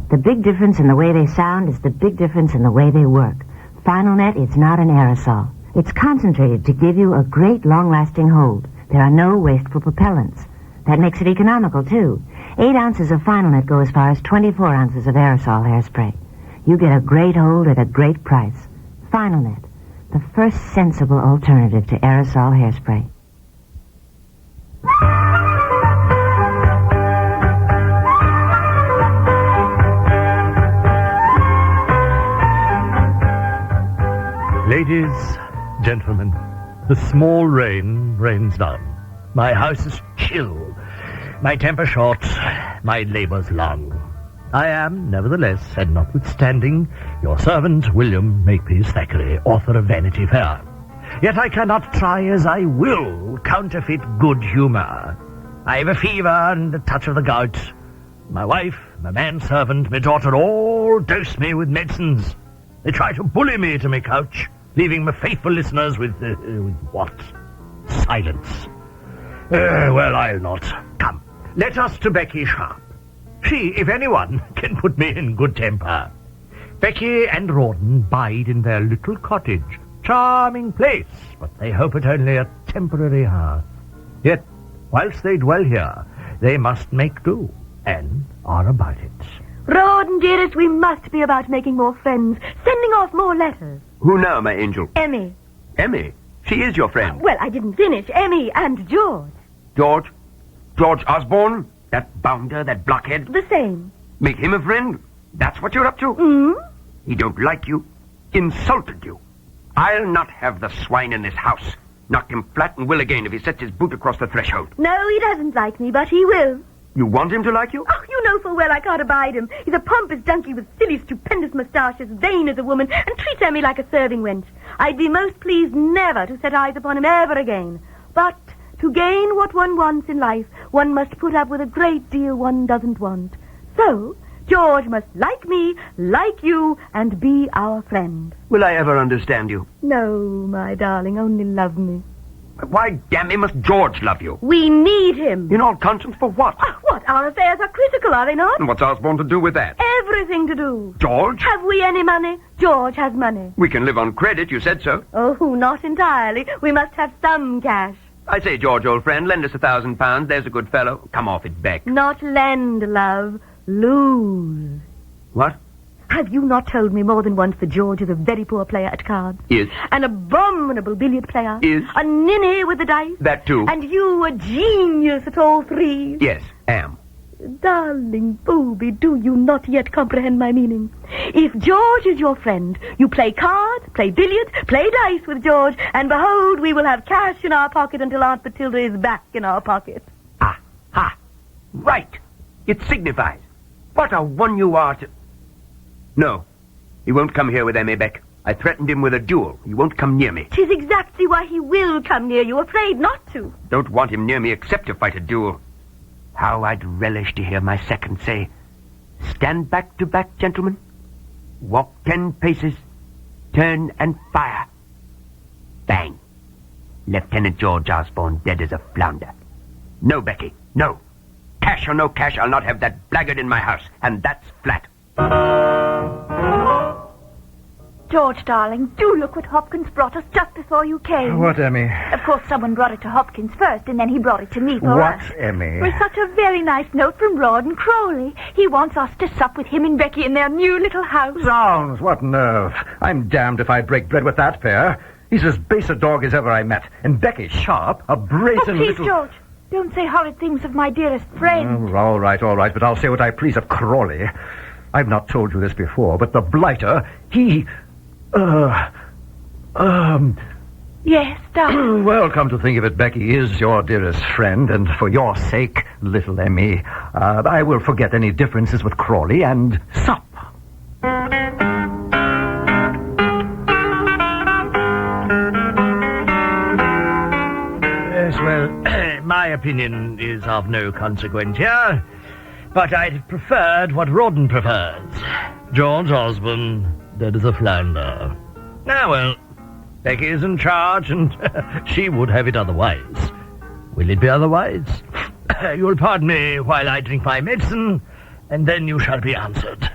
The big difference in the way they sound is the big difference in the way they work. Final Net is not an aerosol. It's concentrated to give you a great long-lasting hold. There are no wasteful propellants. That makes it economical, too. 8 ounces of Final Net go as far as 24 ounces of aerosol hairspray. You get a great hold at a great price. Final Net, the first sensible alternative to aerosol hairspray. Ladies, gentlemen, the small rain rains down. My house is chill, my temper short, my labors long. I am, nevertheless, and notwithstanding, your servant, William Makepeace Thackeray, author of Vanity Fair. Yet I cannot try as I will counterfeit good humor. I have a fever and a touch of the gout. My wife, my manservant, my daughter all dose me with medicines. They try to bully me to my couch, leaving my faithful listeners with what? Silence. Well, I'll not. Come, let us to Becky Sharp. She, if anyone, can put me in good temper. Becky and Rawdon bide in their little cottage. Charming place, but they hope it only a temporary hearth. Yet, whilst they dwell here, they must make do, and are about it. Rawdon, dearest, we must be about making more friends, sending off more letters. Who now, my angel? Emmy. Emmy? She is your friend. Well, I didn't finish. Emmy and George. George? George Osborne? That bounder, that blockhead? The same. Make him a friend? That's what you're up to? He don't like you. Insulted you. I'll not have the swine in this house. Knock him flat and will again if he sets his boot across the threshold. No, he doesn't like me, but he will. You want him to like you? Oh, you know full well I can't abide him. He's a pompous donkey with silly, stupendous moustaches, vain as a woman, and treats Emmy like a serving wench. I'd be most pleased never to set eyes upon him ever again. But to gain what one wants in life, one must put up with a great deal one doesn't want. So, George must like me, like you, and be our friend. Will I ever understand you? No, my darling, only love me. Why, damn it, must George love you? We need him. In all conscience, for what? What? Our affairs are critical, are they not? And what's Osborne to do with that? Everything to do. George? Have we any money? George has money. We can live on credit, you said so. Oh, not entirely. We must have some cash. I say, George, old friend, lend us £1,000. There's a good fellow. Come off it, Beck. Not lend, love. Lose. What? Have you not told me more than once that George is a very poor player at cards? Is. An abominable billiard player? Is. A ninny with the dice? That too. And you a genius at all three? Yes, am. Darling Booby, do you not yet comprehend my meaning? If George is your friend, you play cards, play billiards, play dice with George, and behold, we will have cash in our pocket until Aunt Matilda is back in our pocket. Right. It signifies. What a one you are to... No, he won't come here with Emmy, Beck. I threatened him with a duel. He won't come near me. 'Tis exactly why he will come near you, afraid not to. Don't want him near me except to fight a duel. How I'd relish to hear my second say, "Stand back to back, gentlemen. Walk 10 paces. Turn and fire." Bang. Lieutenant George Osborne dead as a flounder. No, Becky, no. Cash or no cash, I'll not have that blackguard in my house. And that's flat. George, darling, do look what Hopkins brought us just before you came. What, Emmy? Of course, someone brought it to Hopkins first, and then he brought it to me for What, us. Emmy? With such a very nice note from Rawdon Crowley. He wants us to sup with him and Becky in their new little house. Zounds, what nerve. I'm damned if I break bread with that pair. He's as base a dog as ever I met. And Becky Sharp, a brazen Please, little... George, don't say horrid things of my dearest friend. All right, but I'll say what I please of Crawley. I've not told you this before, but the blighter, he... Yes, darling. Well, come to think of it, Becky is your dearest friend, and for your sake, little Emmy, I will forget any differences with Crawley and sup. Yes, well, my opinion is of no consequence here, but I'd have preferred what Rawdon prefers. George Osborne, dead as a flounder. Ah, well, Becky is in charge, and she would have it otherwise. Will it be otherwise? You'll pardon me while I drink my medicine, and then you shall be answered.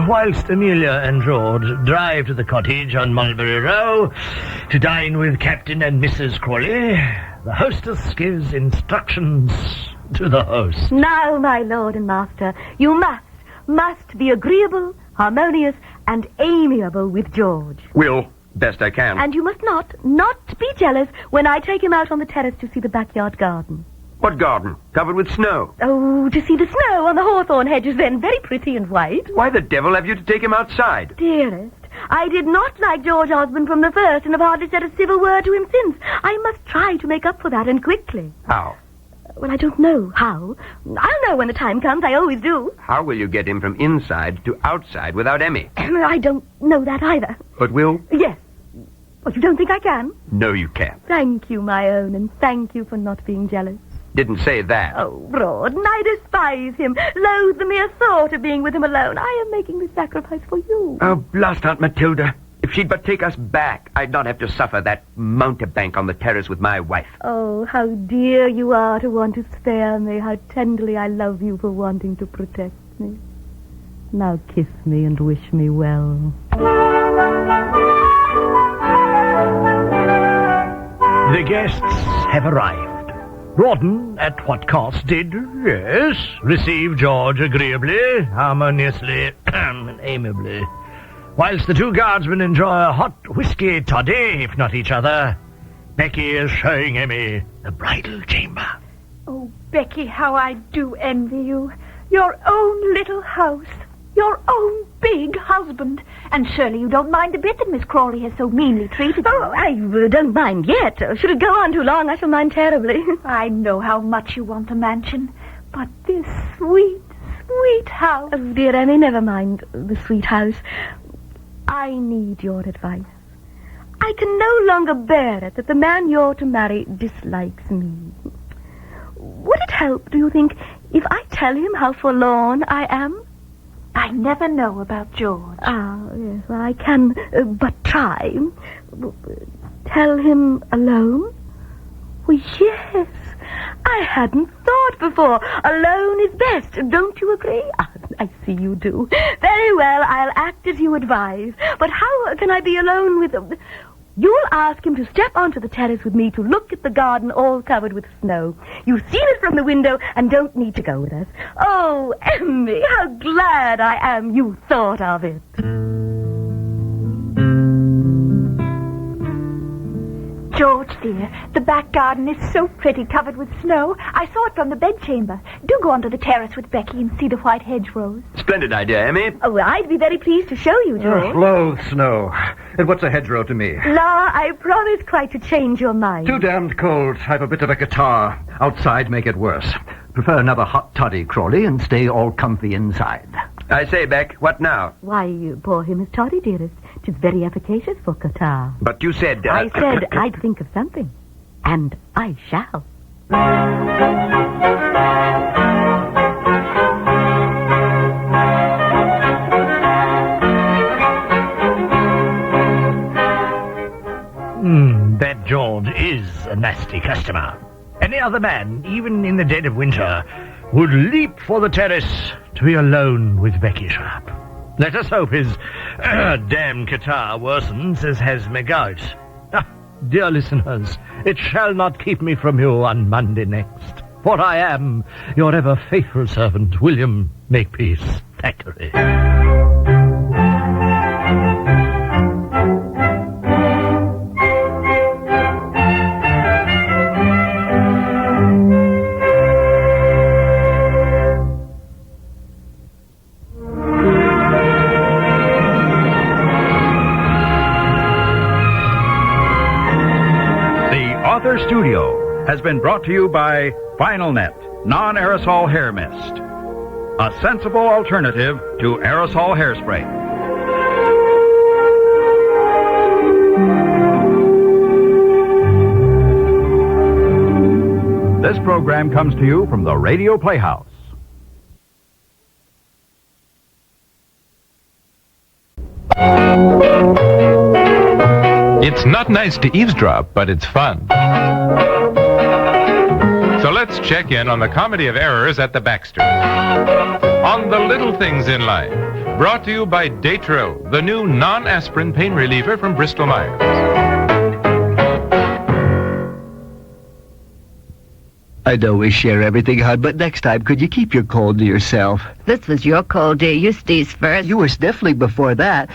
Whilst Amelia and George drive to the cottage on Mulberry Row to dine with Captain and Mrs. Crawley, the hostess gives instructions to the host. Now, my lord and master, you must be agreeable, harmonious, and amiable with George. Will, best I can. And you must not be jealous when I take him out on the terrace to see the backyard garden. What garden? Covered with snow. Oh, to see the snow on the hawthorn hedges then, very pretty and white. Why the devil have you to take him outside? Dearest, I did not like George Osborne from the first and have hardly said a civil word to him since. I must try to make up for that, and quickly. How? Well, I don't know how. I'll know when the time comes, I always do. How will you get him from inside to outside without Emmy? I don't know that either. But Will? Yes. Well, you don't think I can? No, you can't. Thank you, my own, and thank you for not being jealous. Didn't say that. Oh, Rawdon, I despise him. Loathe the mere thought of being with him alone. I am making this sacrifice for you. Oh, blast Aunt Matilda. If she'd but take us back, I'd not have to suffer that mountebank on the terrace with my wife. Oh, how dear you are to want to spare me. How tenderly I love you for wanting to protect me. Now kiss me and wish me well. The guests have arrived. Rawdon, at what cost, did, yes, receive George agreeably, harmoniously, and amiably, whilst the two guardsmen enjoy a hot whiskey toddy, if not each other. Becky is showing Emmy the bridal chamber. Oh, Becky, how I do envy you. Your own little house. Your own big husband. And surely you don't mind a bit that Miss Crawley has so meanly treated you. Oh, I don't mind yet. Should it go on too long, I shall mind terribly. I know how much you want a mansion. But this sweet, sweet house. Oh, dear Emmy, never mind the sweet house. I need your advice. I can no longer bear it that the man you're to marry dislikes me. Would it help, do you think, if I tell him how forlorn I am? I never know about George. Ah, yes, well, I can but try. Tell him alone? Well, yes. I hadn't thought before. Alone is best. Don't you agree? Ah, I see you do. Very well, I'll act as you advise. But how can I be alone with... You'll ask him to step onto the terrace with me to look at the garden all covered with snow. You've seen it from the window and don't need to go with us. Oh, Emmy, how glad I am you thought of it. George, dear, the back garden is so pretty, covered with snow. I saw it from the bedchamber. Do go onto the terrace with Becky and see the white hedgerows. Splendid idea, Emmy. Oh, well, I'd be very pleased to show you, George. Loathe snow. And what's a hedgerow to me? La, I promise quite to change your mind. Too damned cold. I've a bit of a catarrh. Outside make it worse. Prefer another hot toddy, Crawley, and stay all comfy inside. I say, Beck, what now? Why, you pour him his toddy, dearest. 'Tis very efficacious for catarrh. But you said... I said I'd think of something. And I shall. That George is a nasty customer. Any other man, even in the dead of winter, would leap for the terrace to be alone with Becky Sharp. Let us hope his damn catarrh worsens as has me gout. Ah, dear listeners, it shall not keep me from you on Monday next, for I am your ever faithful servant, William Makepeace Thackeray. Studio has been brought to you by Final Net Non-Aerosol Hair Mist, a sensible alternative to aerosol hairspray. This program comes to you from the Radio Playhouse. It's not nice to eavesdrop, but it's fun. So let's check in on the comedy of errors at the Baxters. On the little things in life. Brought to you by Datril, the new non-aspirin pain reliever from Bristol-Myers. I know we share everything, hon, but next time, could you keep your cold to yourself? This was your cold, dear. You sneezed first. You were sniffling before that.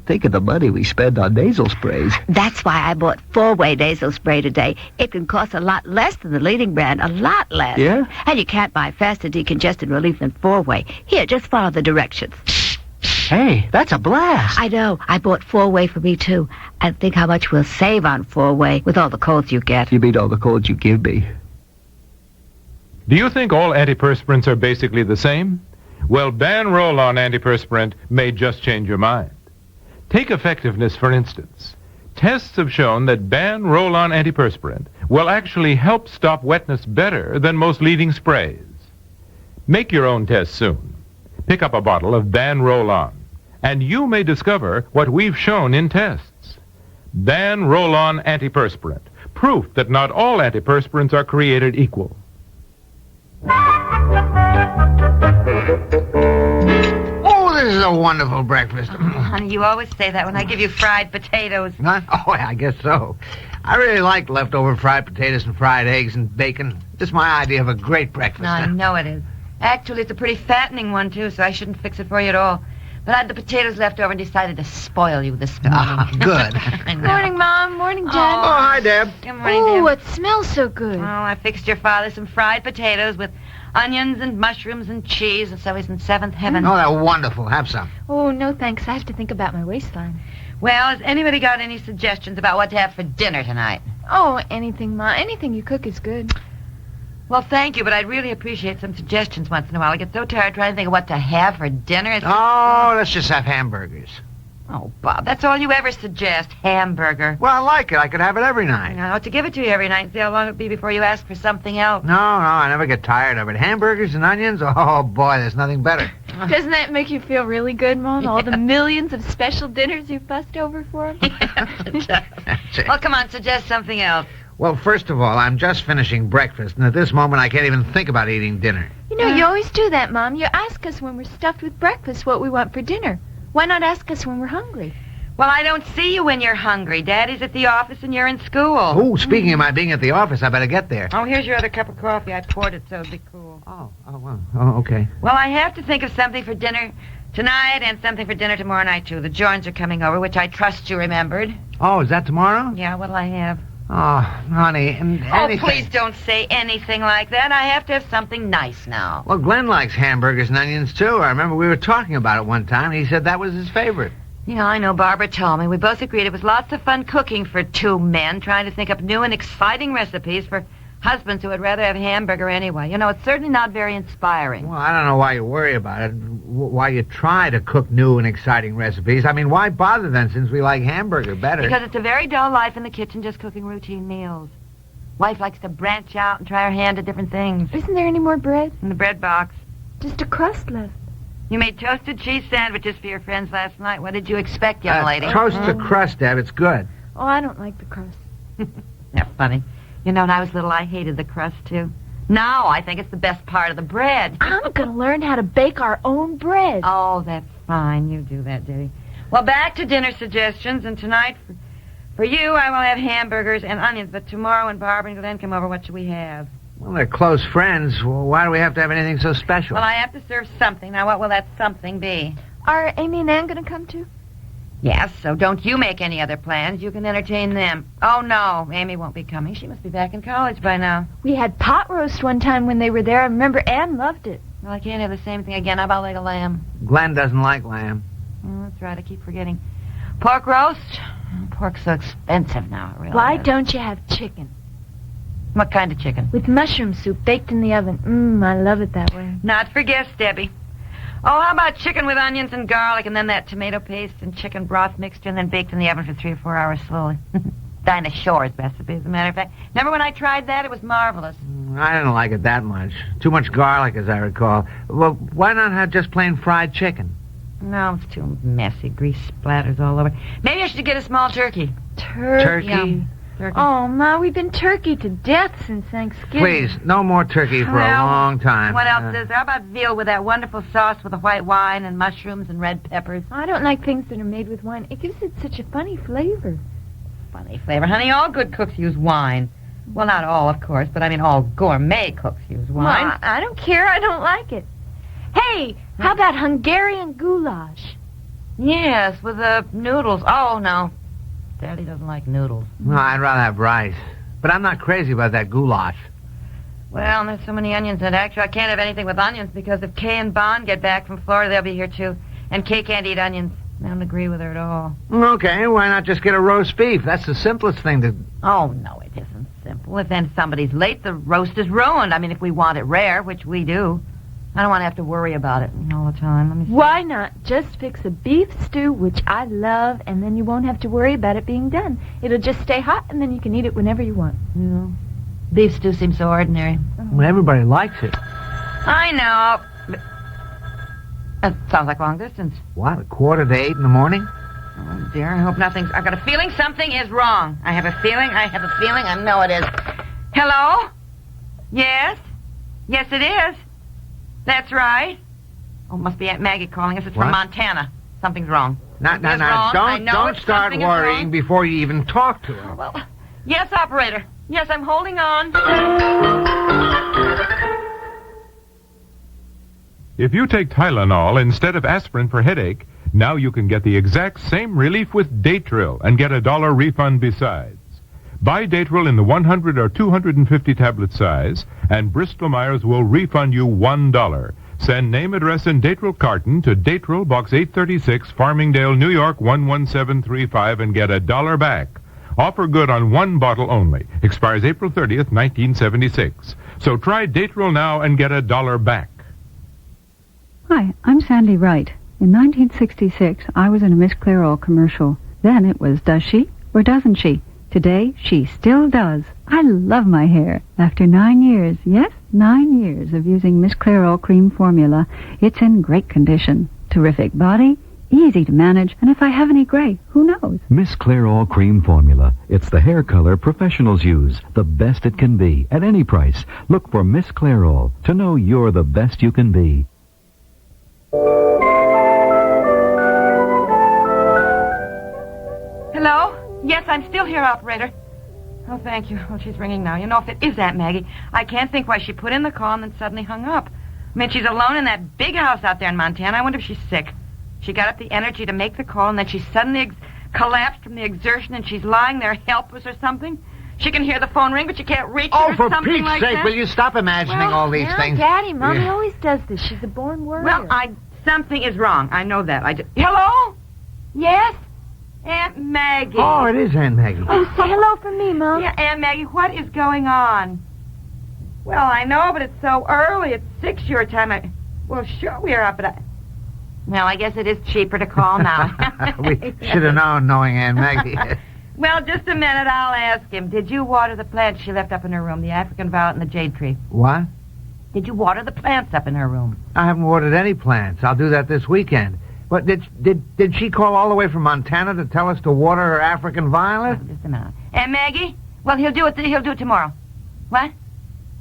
Think of the money we spend on nasal sprays. That's why I bought 4-way nasal spray today. It can cost a lot less than the leading brand, a lot less. Yeah? And you can't buy faster decongestant relief than 4-way. Here, just follow the directions. Hey, that's a blast. I know. I bought 4-way for me, too. And think how much we'll save on 4-way with all the colds you get. You mean all the colds you give me? Do you think all antiperspirants are basically the same? Well, Ban Roll-On antiperspirant may just change your mind. Take effectiveness, for instance. Tests have shown that Ban Roll-On antiperspirant will actually help stop wetness better than most leading sprays. Make your own test soon. Pick up a bottle of Ban Roll-On, and you may discover what we've shown in tests. Ban Roll-On antiperspirant, proof that not all antiperspirants are created equal. Oh, this is a wonderful breakfast. Honey, you always say that when I give you fried potatoes. Huh? Oh, I guess so. I really like leftover fried potatoes and fried eggs and bacon. It's my idea of a great breakfast. I know it is. Actually, it's a pretty fattening one, too, so I shouldn't fix it for you at all. But I had the potatoes left over and decided to spoil you this morning. Good. Morning, Mom. Morning, Jen. Oh, hi, Deb. Good morning, Deb. Oh, it smells so good. Oh, I fixed your father some fried potatoes with onions and mushrooms and cheese, and so he's in seventh heaven. Oh, they're wonderful. Have some. Oh, no thanks. I have to think about my waistline. Well, has anybody got any suggestions about what to have for dinner tonight? Oh, anything, Ma. Anything you cook is good. Well, thank you, but I'd really appreciate some suggestions once in a while. I get so tired trying to think of what to have for dinner. Let's just have hamburgers. Oh, Bob, that's all you ever suggest, hamburger. Well, I like it. I could have it every night. I ought to give it to you every night and see how long it'll be before you ask for something else. No, I never get tired of it. Hamburgers and onions? Oh, boy, there's nothing better. Doesn't that make you feel really good, Mom? All the millions of special dinners you've fussed over for him? Well, come on, suggest something else. Well, first of all, I'm just finishing breakfast, and at this moment I can't even think about eating dinner. You know, you always do that, Mom. You ask us when we're stuffed with breakfast what we want for dinner. Why not ask us when we're hungry? Well, I don't see you when you're hungry. Daddy's at the office and you're in school. Oh, speaking of my being at the office, I better get there. Oh, here's your other cup of coffee. I poured it so it'll be cool. Oh, okay. Well, I have to think of something for dinner tonight and something for dinner tomorrow night, too. The Joins are coming over, which I trust you remembered. Oh, is that tomorrow? Yeah, what'll I have? Oh, honey, anything. Oh, please don't say anything like that. I have to have something nice now. Well, Glenn likes hamburgers and onions, too. I remember we were talking about it one time. He said that was his favorite. Yeah, I know. Barbara told me. We both agreed it was lots of fun cooking for two men, trying to think up new and exciting recipes for husbands who would rather have hamburger anyway. You know, it's certainly not very inspiring. Well, I don't know why you worry about it, why you try to cook new and exciting recipes. I mean, why bother then, since we like hamburger better? Because it's a very dull life in the kitchen just cooking routine meals. Wife likes to branch out and try her hand at different things. Isn't there any more bread? In the bread box. Just a crust left. You made toasted cheese sandwiches for your friends last night. What did you expect, young lady? Toast the crust, Deb. It's good. Oh, I don't like the crust. That's funny. You know, when I was little, I hated the crust, too. Now I think it's the best part of the bread. I'm going to learn how to bake our own bread. Oh, that's fine. You do that, Diddy. Well, back to dinner suggestions. And tonight, for you, I will have hamburgers and onions. But tomorrow when Barbara and Glenn come over, what should we have? Well, they're close friends. Well, why do we have to have anything so special? Well, I have to serve something. Now, what will that something be? Are Amy and Ann going to come, too? Yes, so don't you make any other plans. You can entertain them. Oh, no, Amy won't be coming. She must be back in college by now. We had pot roast one time when they were there. I remember Ann loved it. Well, I can't have the same thing again. How about leg of lamb? Glenn doesn't like lamb. Oh, that's right. I keep forgetting. Pork roast? Oh, pork's so expensive now. It really Why is. don't you have chicken? What kind of chicken? With mushroom soup baked in the oven. I love it that way. Not for guests, Debbie. Oh, how about chicken with onions and garlic and then that tomato paste and chicken broth mixture and then baked in the oven for 3 or 4 hours slowly? Dinah Shore's recipe, as a matter of fact. Remember when I tried that? It was marvelous. I didn't like it that much. Too much garlic, as I recall. Well, why not have just plain fried chicken? No, it's too messy. Grease splatters all over. Maybe I should get a small turkey. Turkey? Yum. Turkey. Oh, Ma, we've been turkey to death since Thanksgiving. Please, no more turkey for a long time. What else is there? How about veal with that wonderful sauce with the white wine and mushrooms and red peppers? I don't like things that are made with wine. It gives it such a funny flavor. Funny flavor. Honey, all good cooks use wine. Well, not all, of course, but I mean all gourmet cooks use wine. Ma, I don't care. I don't like it. Hey, how about Hungarian goulash? Yes, with the noodles. Oh, no. Daddy doesn't like noodles. No, I'd rather have rice. But I'm not crazy about that goulash. Well, there's so many onions in it. Actually, I can't have anything with onions because if Kay and Bond get back from Florida, they'll be here, too. And Kay can't eat onions. I don't agree with her at all. Okay, why not just get a roast beef? That's the simplest thing to... Oh, no, it isn't simple. If then somebody's late, the roast is ruined. I mean, if we want it rare, which we do. I don't want to have to worry about it all the time. Let me see. Why not just fix a beef stew, which I love, and then you won't have to worry about it being done. It'll just stay hot, and then you can eat it whenever you want. Yeah. Beef stew seems so ordinary. Well, everybody likes it. I know. That sounds like long distance. What, 7:45 in the morning? Oh, dear, I hope nothing's... I've got a feeling something is wrong. I have a feeling, I know it is. Hello? Yes? Yes, it is. That's right. Oh, must be Aunt Maggie calling us. It's from Montana. Something's wrong. Now, don't start worrying before you even talk to her. Well, Yes, operator. Yes, I'm holding on. If you take Tylenol instead of aspirin for headache, now you can get the exact same relief with Datril and get a $1 refund besides. Buy Datril in the 100 or 250 tablet size, and Bristol-Myers will refund you $1. Send name, address, and Datril carton to Datril, Box 836, Farmingdale, New York, 11735, and get $1 back. Offer good on one bottle only. Expires April 30th, 1976. So try Datril now and get $1 back. Hi, I'm Sandy Wright. In 1966, I was in a Miss Clairol commercial. Then it was does she or doesn't she? Today, she still does. I love my hair. After 9 years, yes, 9 years of using Miss Clairol cream formula, it's in great condition. Terrific body, easy to manage, and if I have any gray, who knows? Miss Clairol cream formula. It's the hair color professionals use. The best it can be, at any price. Look for Miss Clairol to know you're the best you can be. Hello? Yes, I'm still here, operator. Oh, thank you. Oh, she's ringing now. You know, if it is Aunt Maggie, I can't think why she put in the call and then suddenly hung up. I mean, she's alone in that big house out there in Montana. I wonder if she's sick. She got up the energy to make the call, and then she suddenly collapsed from the exertion, and she's lying there helpless or something. She can hear the phone ring, but she can't reach it or for something Pete's like sake, that. will you stop imagining all these things? Daddy, Mommy Yeah. always does this. She's a born warrior. Well, something is wrong. I know that. Hello? Yes? Aunt Maggie. Oh, it is Aunt Maggie. Oh, say hello for me, Mom. Yeah, Aunt Maggie, what is going on? Well, I know, but it's so early. It's 6 your time. Well, sure, we are up at... Well, I guess it is cheaper to call now. We should have known, knowing Aunt Maggie. Well, just a minute, I'll ask him. Did you water the plants she left up in her room, the African violet and the jade tree? What? Did you water the plants up in her room? I haven't watered any plants. I'll do that this weekend. But did she call all the way from Montana to tell us to water her African violet? Just a minute. And Maggie? Well, he'll do it tomorrow. What?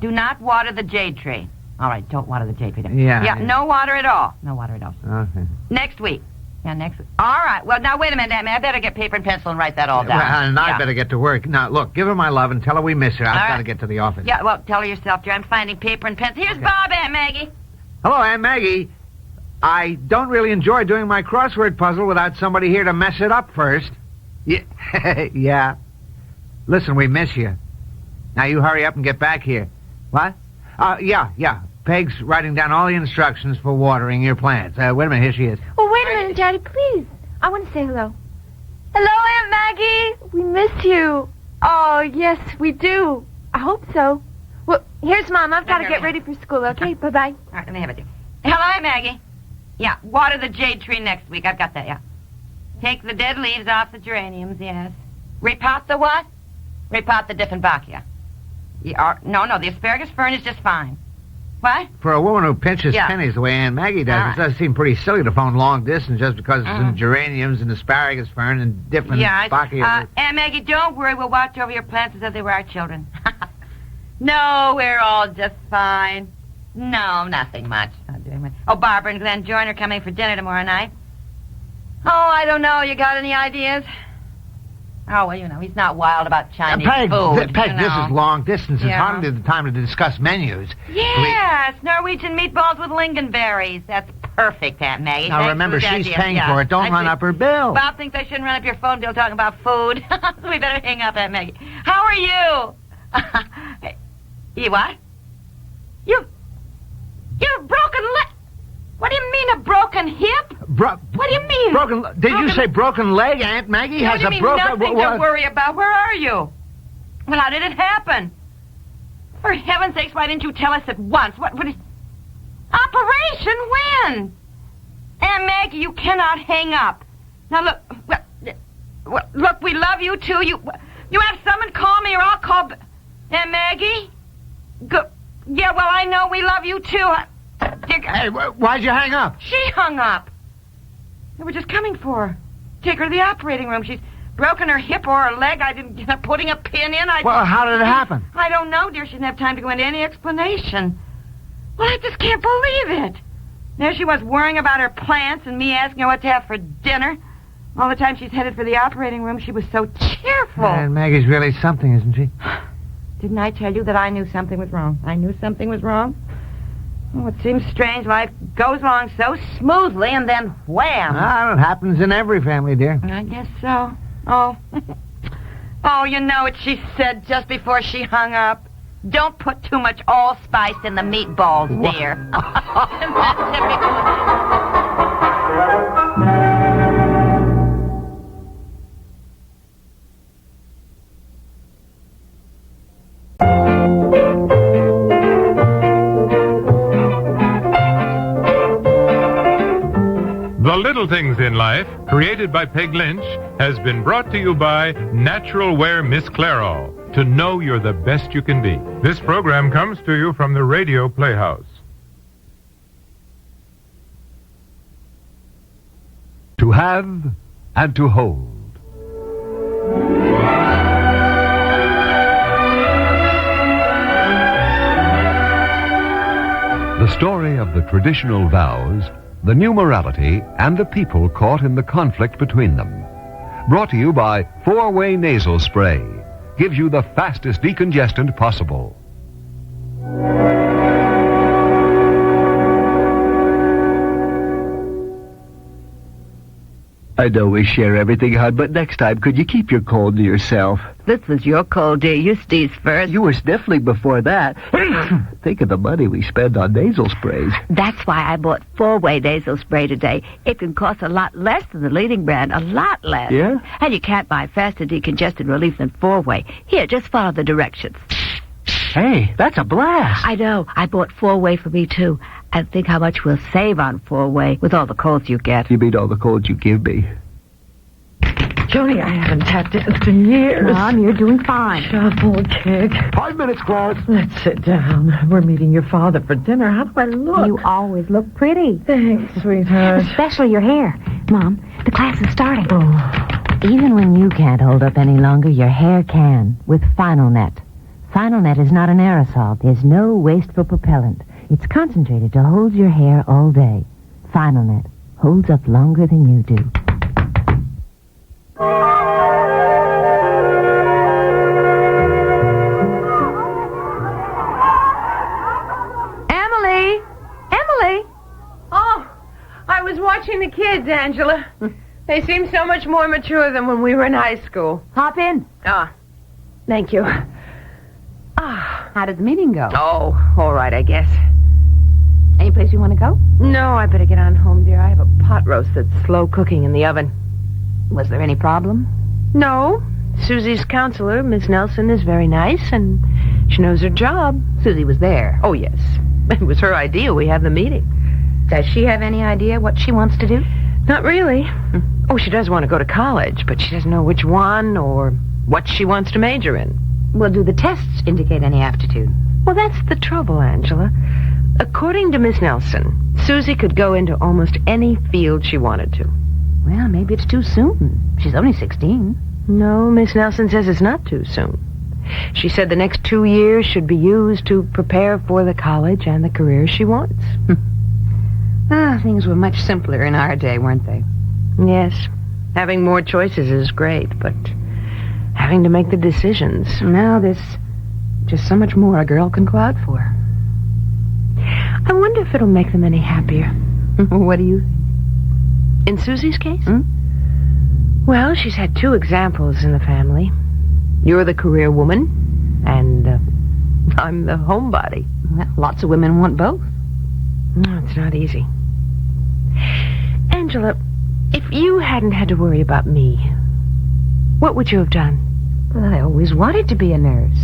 Do not water the jade tree. All right, don't water the jade tree. Yeah. No water at all. No water at all. Okay. Next week. Yeah, next week. All right. Well, now, wait a minute, Aunt Maggie. I better get paper and pencil and write that all down. Well, and I better get to work. Now, look, give her my love and tell her we miss her. I've got to get to the office. Yeah, well, tell her yourself, dear. I'm finding paper and pencil. Here's Bob, Aunt Maggie. Hello, Aunt Maggie. I don't really enjoy doing my crossword puzzle without somebody here to mess it up first. Yeah. Yeah. Listen, we miss you. Now you hurry up and get back here. What? Yeah. Peg's writing down all the instructions for watering your plants. Wait a minute, here she is. Oh, wait a minute, Daddy, please. I want to say hello. Hello, Aunt Maggie. We miss you. Oh, yes, we do. I hope so. Well, here's Mom. I've got to get ready for school, okay? Bye-bye. All right, let me have it. Hello, Aunt Maggie. Yeah, water the jade tree next week. I've got that, yeah. Take the dead leaves off the geraniums, yes. Repot the what? Repot the Dieffenbachia. No, the asparagus fern is just fine. What? For a woman who pinches pennies the way Aunt Maggie does, it does seem pretty silly to phone long distance just because it's in geraniums and asparagus fern and different bachia. Aunt Maggie, don't worry. We'll watch over your plants as if they were our children. No, we're all just fine. No, nothing much. Not doing much. Oh, Barbara and Glenn Joyner are coming for dinner tomorrow night. Oh, I don't know. You got any ideas? Oh, well, he's not wild about Chinese food. Peg, this is long distance. It's hardly the time to discuss menus. Yes, Norwegian meatballs with lingonberries. That's perfect, Aunt Maggie. Now, remember, she's paying for it. Don't run up her bill. Bob thinks I shouldn't run up your phone bill talking about food. So we better hang up, Aunt Maggie. How are you? You what? You're broken leg. What do you mean, a broken hip? What do you mean? Did you say broken leg? Aunt Maggie has a broken... Nothing to worry about. Where are you? Well, how did it happen? For heaven's sakes, why didn't you tell us at once? What is... Operation when? Aunt Maggie, you cannot hang up. Now, look, we love you, too. You have someone call me or I'll call... Aunt Maggie? Yeah, well, I know we love you, too. Hey, why'd you hang up? She hung up. They were just coming for her. Take her to the operating room. She's broken her hip or her leg. I didn't get putting a pin in. Well, how did it happen? I don't know, dear. She didn't have time to go into any explanation. Well, I just can't believe it. There she was worrying about her plants and me asking her what to have for dinner. All the time she's headed for the operating room, she was so cheerful. And Maggie's really something, isn't she? Didn't I tell you that I knew something was wrong? I knew something was wrong. Oh, it seems strange. Life goes along so smoothly, and then wham! Ah, it happens in every family, dear. I guess so. Oh. Oh, you know what she said just before she hung up? Don't put too much allspice in the meatballs, dear. Isn't that typical? The Little Things in Life, created by Peg Lynch, has been brought to you by Natural Wear Miss Clairol, to know you're the best you can be. This program comes to you from the Radio Playhouse. To have and to hold. The story of the traditional vows, the new morality, and the people caught in the conflict between them. Brought to you by 4-Way Nasal Spray. Gives you the fastest decongestant possible. I know we share everything, hon, but next time, could you keep your cold to yourself? This was your cold, dear. You sneezed first. You were sniffling before that. Think of the money we spend on nasal sprays. That's why I bought 4-Way Nasal Spray today. It can cost a lot less than the leading brand. A lot less. Yeah? And you can't buy faster decongestant relief than 4-Way. Here, just follow the directions. Hey, that's a blast. I know. I bought 4-Way for me, too. And think how much we'll save on 4-Way with all the colds you get. You mean all the colds you give me? Joni, I haven't tapped danced in years. Mom, you're doing fine. Shuffle, kick. 5 minutes, class. Let's sit down. We're meeting your father for dinner. How do I look? You always look pretty. Thanks, sweetheart. Especially your hair. Mom, the class is starting. Oh. Even when you can't hold up any longer, your hair can with Final Net. Final Net is not an aerosol. There's no wasteful propellant. It's concentrated to hold your hair all day. Final Net holds up longer than you do. Emily! Emily! Oh, I was watching the kids, Angela. They seem so much more mature than when we were in high school. Hop in. Ah, thank you. How did the meeting go? Oh, all right, I guess. Any place you want to go? No, I better get on home, dear. I have a pot roast that's slow cooking in the oven. Was there any problem? No. Susie's counselor, Miss Nelson, is very nice, and she knows her job. Susie was there. Oh, yes. It was her idea we have the meeting. Does she have any idea what she wants to do? Not really. Oh, she does want to go to college, but she doesn't know which one or what she wants to major in. Well, do the tests indicate any aptitude? Well, that's the trouble, Angela. According to Miss Nelson, Susie could go into almost any field she wanted to. Well, maybe it's too soon. She's only 16. No, Miss Nelson says it's not too soon. She said the next 2 years should be used to prepare for the college and the career she wants. Things were much simpler in our day, weren't they? Yes. Having more choices is great, but having to make the decisions. Now there's just so much more a girl can go out for. I wonder if it'll make them any happier. What do you... In Susie's case? Well, she's had 2 examples in the family. You're the career woman, and I'm the homebody. Well, lots of women want both. No, it's not easy. Angela, if you hadn't had to worry about me, what would you have done? Well, I always wanted to be a nurse.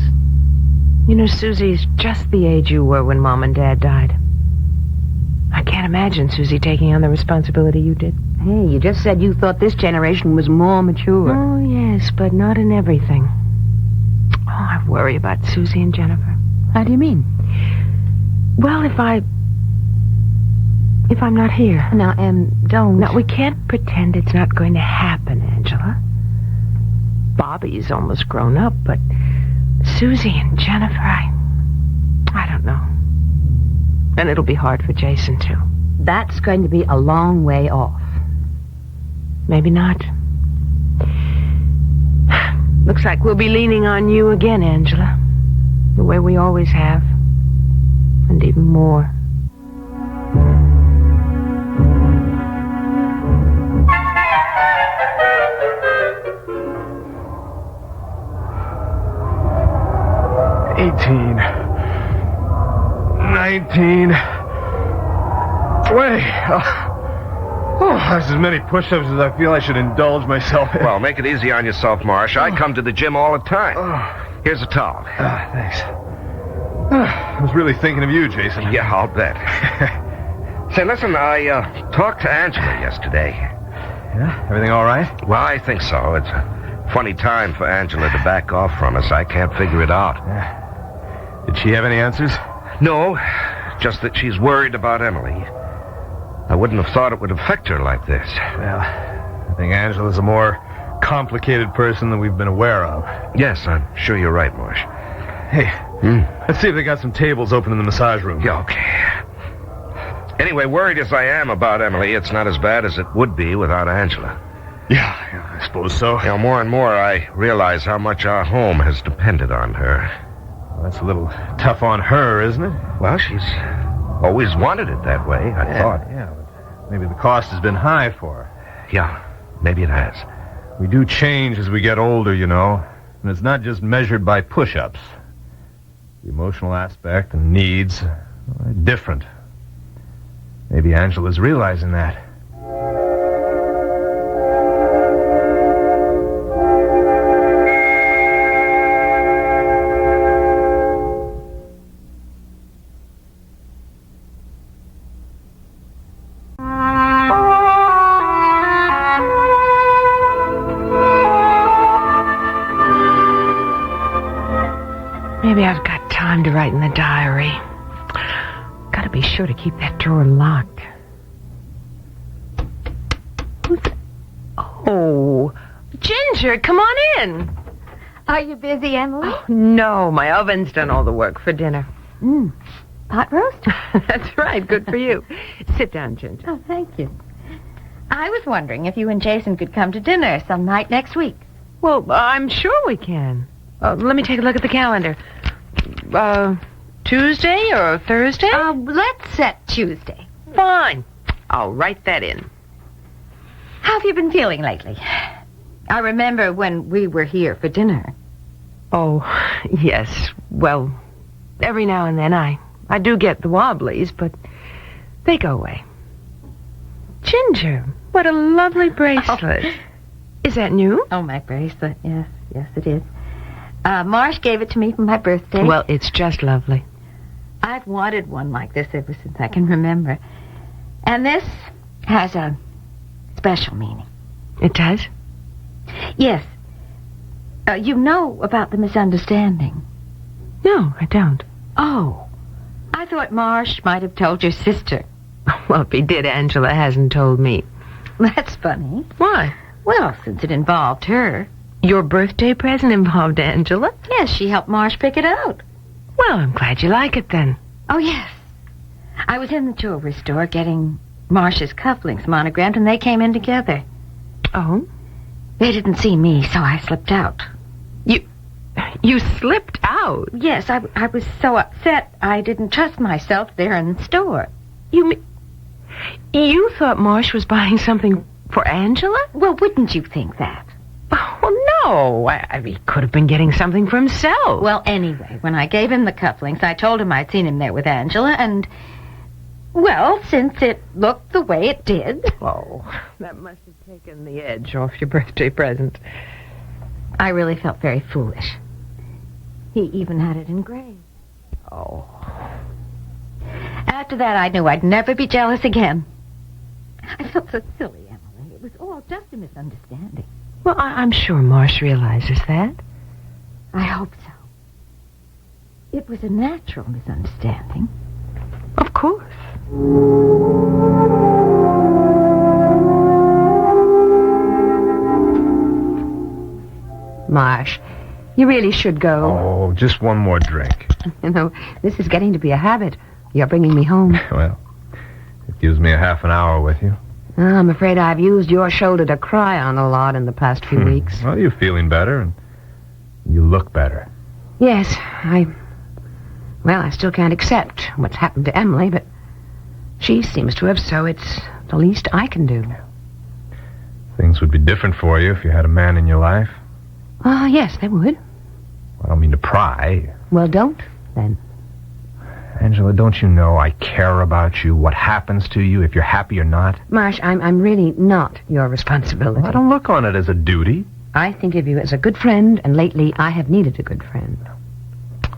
You know, Susie's just the age you were when Mom and Dad died. I can't imagine Susie taking on the responsibility you did. Hey, you just said you thought this generation was more mature. Oh, yes, but not in everything. Oh, I worry about Susie and Jennifer. How do you mean? Well, if I'm not here. Now, don't. Now, we can't pretend it's not going to happen, Angela. Bobby's almost grown up, but Susie and Jennifer, I don't know. And it'll be hard for Jason, too. That's going to be a long way off. Maybe not. Looks like we'll be leaning on you again, Angela. The way we always have. And even more. $18, $19, $20. Oh, that's as many push-ups as I feel I should indulge myself in. Well, make it easy on yourself, Marsh. I come to the gym all the time. Here's a towel. Thanks. I was really thinking of you, Jason. Yeah, I'll bet. Say, listen, I talked to Angela yesterday. Yeah? Everything all right? Well, I think so. It's a funny time for Angela to back off from us. I can't figure it out. Yeah. Did she have any answers? No, just that she's worried about Emily. I wouldn't have thought it would affect her like this. Well, I think Angela's a more complicated person than we've been aware of. Yes, I'm sure you're right, Marsh. Hey, let's see if they got some tables open in the massage room. Yeah, okay. Anyway, worried as I am about Emily, it's not as bad as it would be without Angela. Yeah, I suppose so. You know, more and more I realize how much our home has depended on her. Well, that's a little tough on her, isn't it? Well, she's always wanted it that way, I thought. Yeah, but maybe the cost has been high for her. Yeah, maybe it has. We do change as we get older, you know. And it's not just measured by push-ups. The emotional aspect and needs are different. Maybe Angela's realizing that. Maybe I've got time to write in the diary. Gotta be sure to keep that drawer locked. Oh, Ginger, come on in. Are you busy, Emily? Oh, no, my oven's done all the work for dinner. Pot roast? That's right, good for you. Sit down, Ginger. Oh, thank you. I was wondering if you and Jason could come to dinner some night next week. Well, I'm sure we can. Let me take a look at the calendar. Tuesday or Thursday? Let's set Tuesday. Fine. I'll write that in. How have you been feeling lately? I remember when we were here for dinner. Oh, yes. Well, every now and then I do get the wobblies, but they go away. Ginger, what a lovely bracelet. Oh. Is that new? Oh, my bracelet. Yes, it is. Marsh gave it to me for my birthday. Well, it's just lovely. I've wanted one like this ever since I can remember. And this has a special meaning. It does? Yes. You know about the misunderstanding? No, I don't. Oh. I thought Marsh might have told your sister. Well, if he did, Angela hasn't told me. That's funny. Why? Well, since it involved her. Your birthday present involved Angela? Yes, she helped Marsh pick it out. Well, I'm glad you like it then. Oh, yes. I was in the jewelry store getting Marsh's cufflinks monogrammed, and they came in together. Oh? They didn't see me, so I slipped out. You slipped out? Yes, I was so upset I didn't trust myself there in the store. You thought Marsh was buying something for Angela? Well, wouldn't you think that? Oh, no. He could have been getting something for himself. Well, anyway, when I gave him the cufflinks, I told him I'd seen him there with Angela, and, well, since it looked the way it did... Oh, that must have taken the edge off your birthday present. I really felt very foolish. He even had it engraved. Oh. After that, I knew I'd never be jealous again. I felt so silly, Emily. It was all just a misunderstanding. Well, I'm sure Marsh realizes that. I hope so. It was a natural misunderstanding. Of course. Marsh, you really should go. Oh, just one more drink. You know, this is getting to be a habit. You're bringing me home. Well, it gives me a half an hour with you. I'm afraid I've used your shoulder to cry on a lot in the past few weeks. Well, you're feeling better, and You look better. Yes, I still can't accept what's happened to Emily, but she seems to have, so it's the least I can do. Things would be different for you if you had a man in your life. Yes, they would. I don't mean to pry. Well, don't, then. Angela, don't you know I care about you, what happens to you, if you're happy or not? Marsh, I'm really not your responsibility. Well, I don't look on it as a duty. I think of you as a good friend, and lately I have needed a good friend.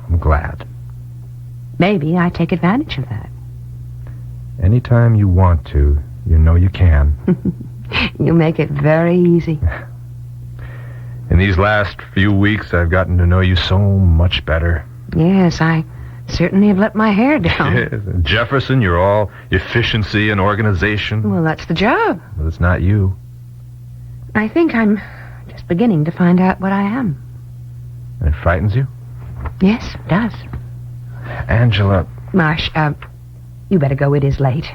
I'm glad. Maybe I take advantage of that. Anytime you want to, you know you can. You make it very easy. In these last few weeks, I've gotten to know you so much better. Yes, I certainly have let my hair down. Yes. Jefferson, you're all efficiency and organization. Well, that's the job. But it's not you. I think I'm just beginning to find out what I am. And it frightens you? Yes, it does. Angela. Marsh, you better go. It is late.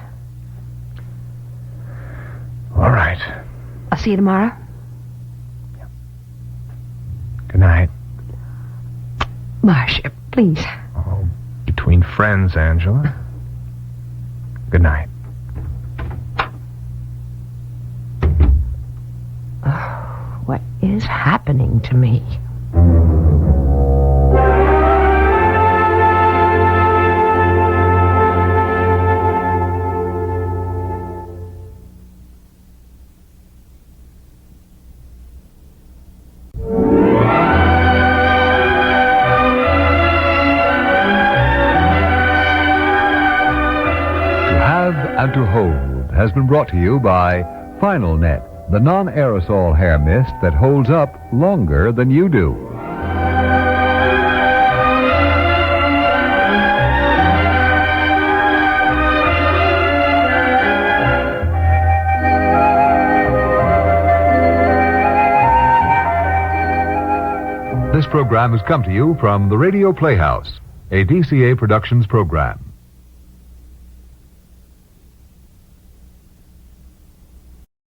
All right. I'll see you tomorrow. Good night. Marsh, please. Oh, between friends, Angela. Good night. Oh, what is happening to me? And to hold has been brought to you by Final Net, the non-aerosol hair mist that holds up longer than you do. This program has come to you from the Radio Playhouse, a DCA Productions program.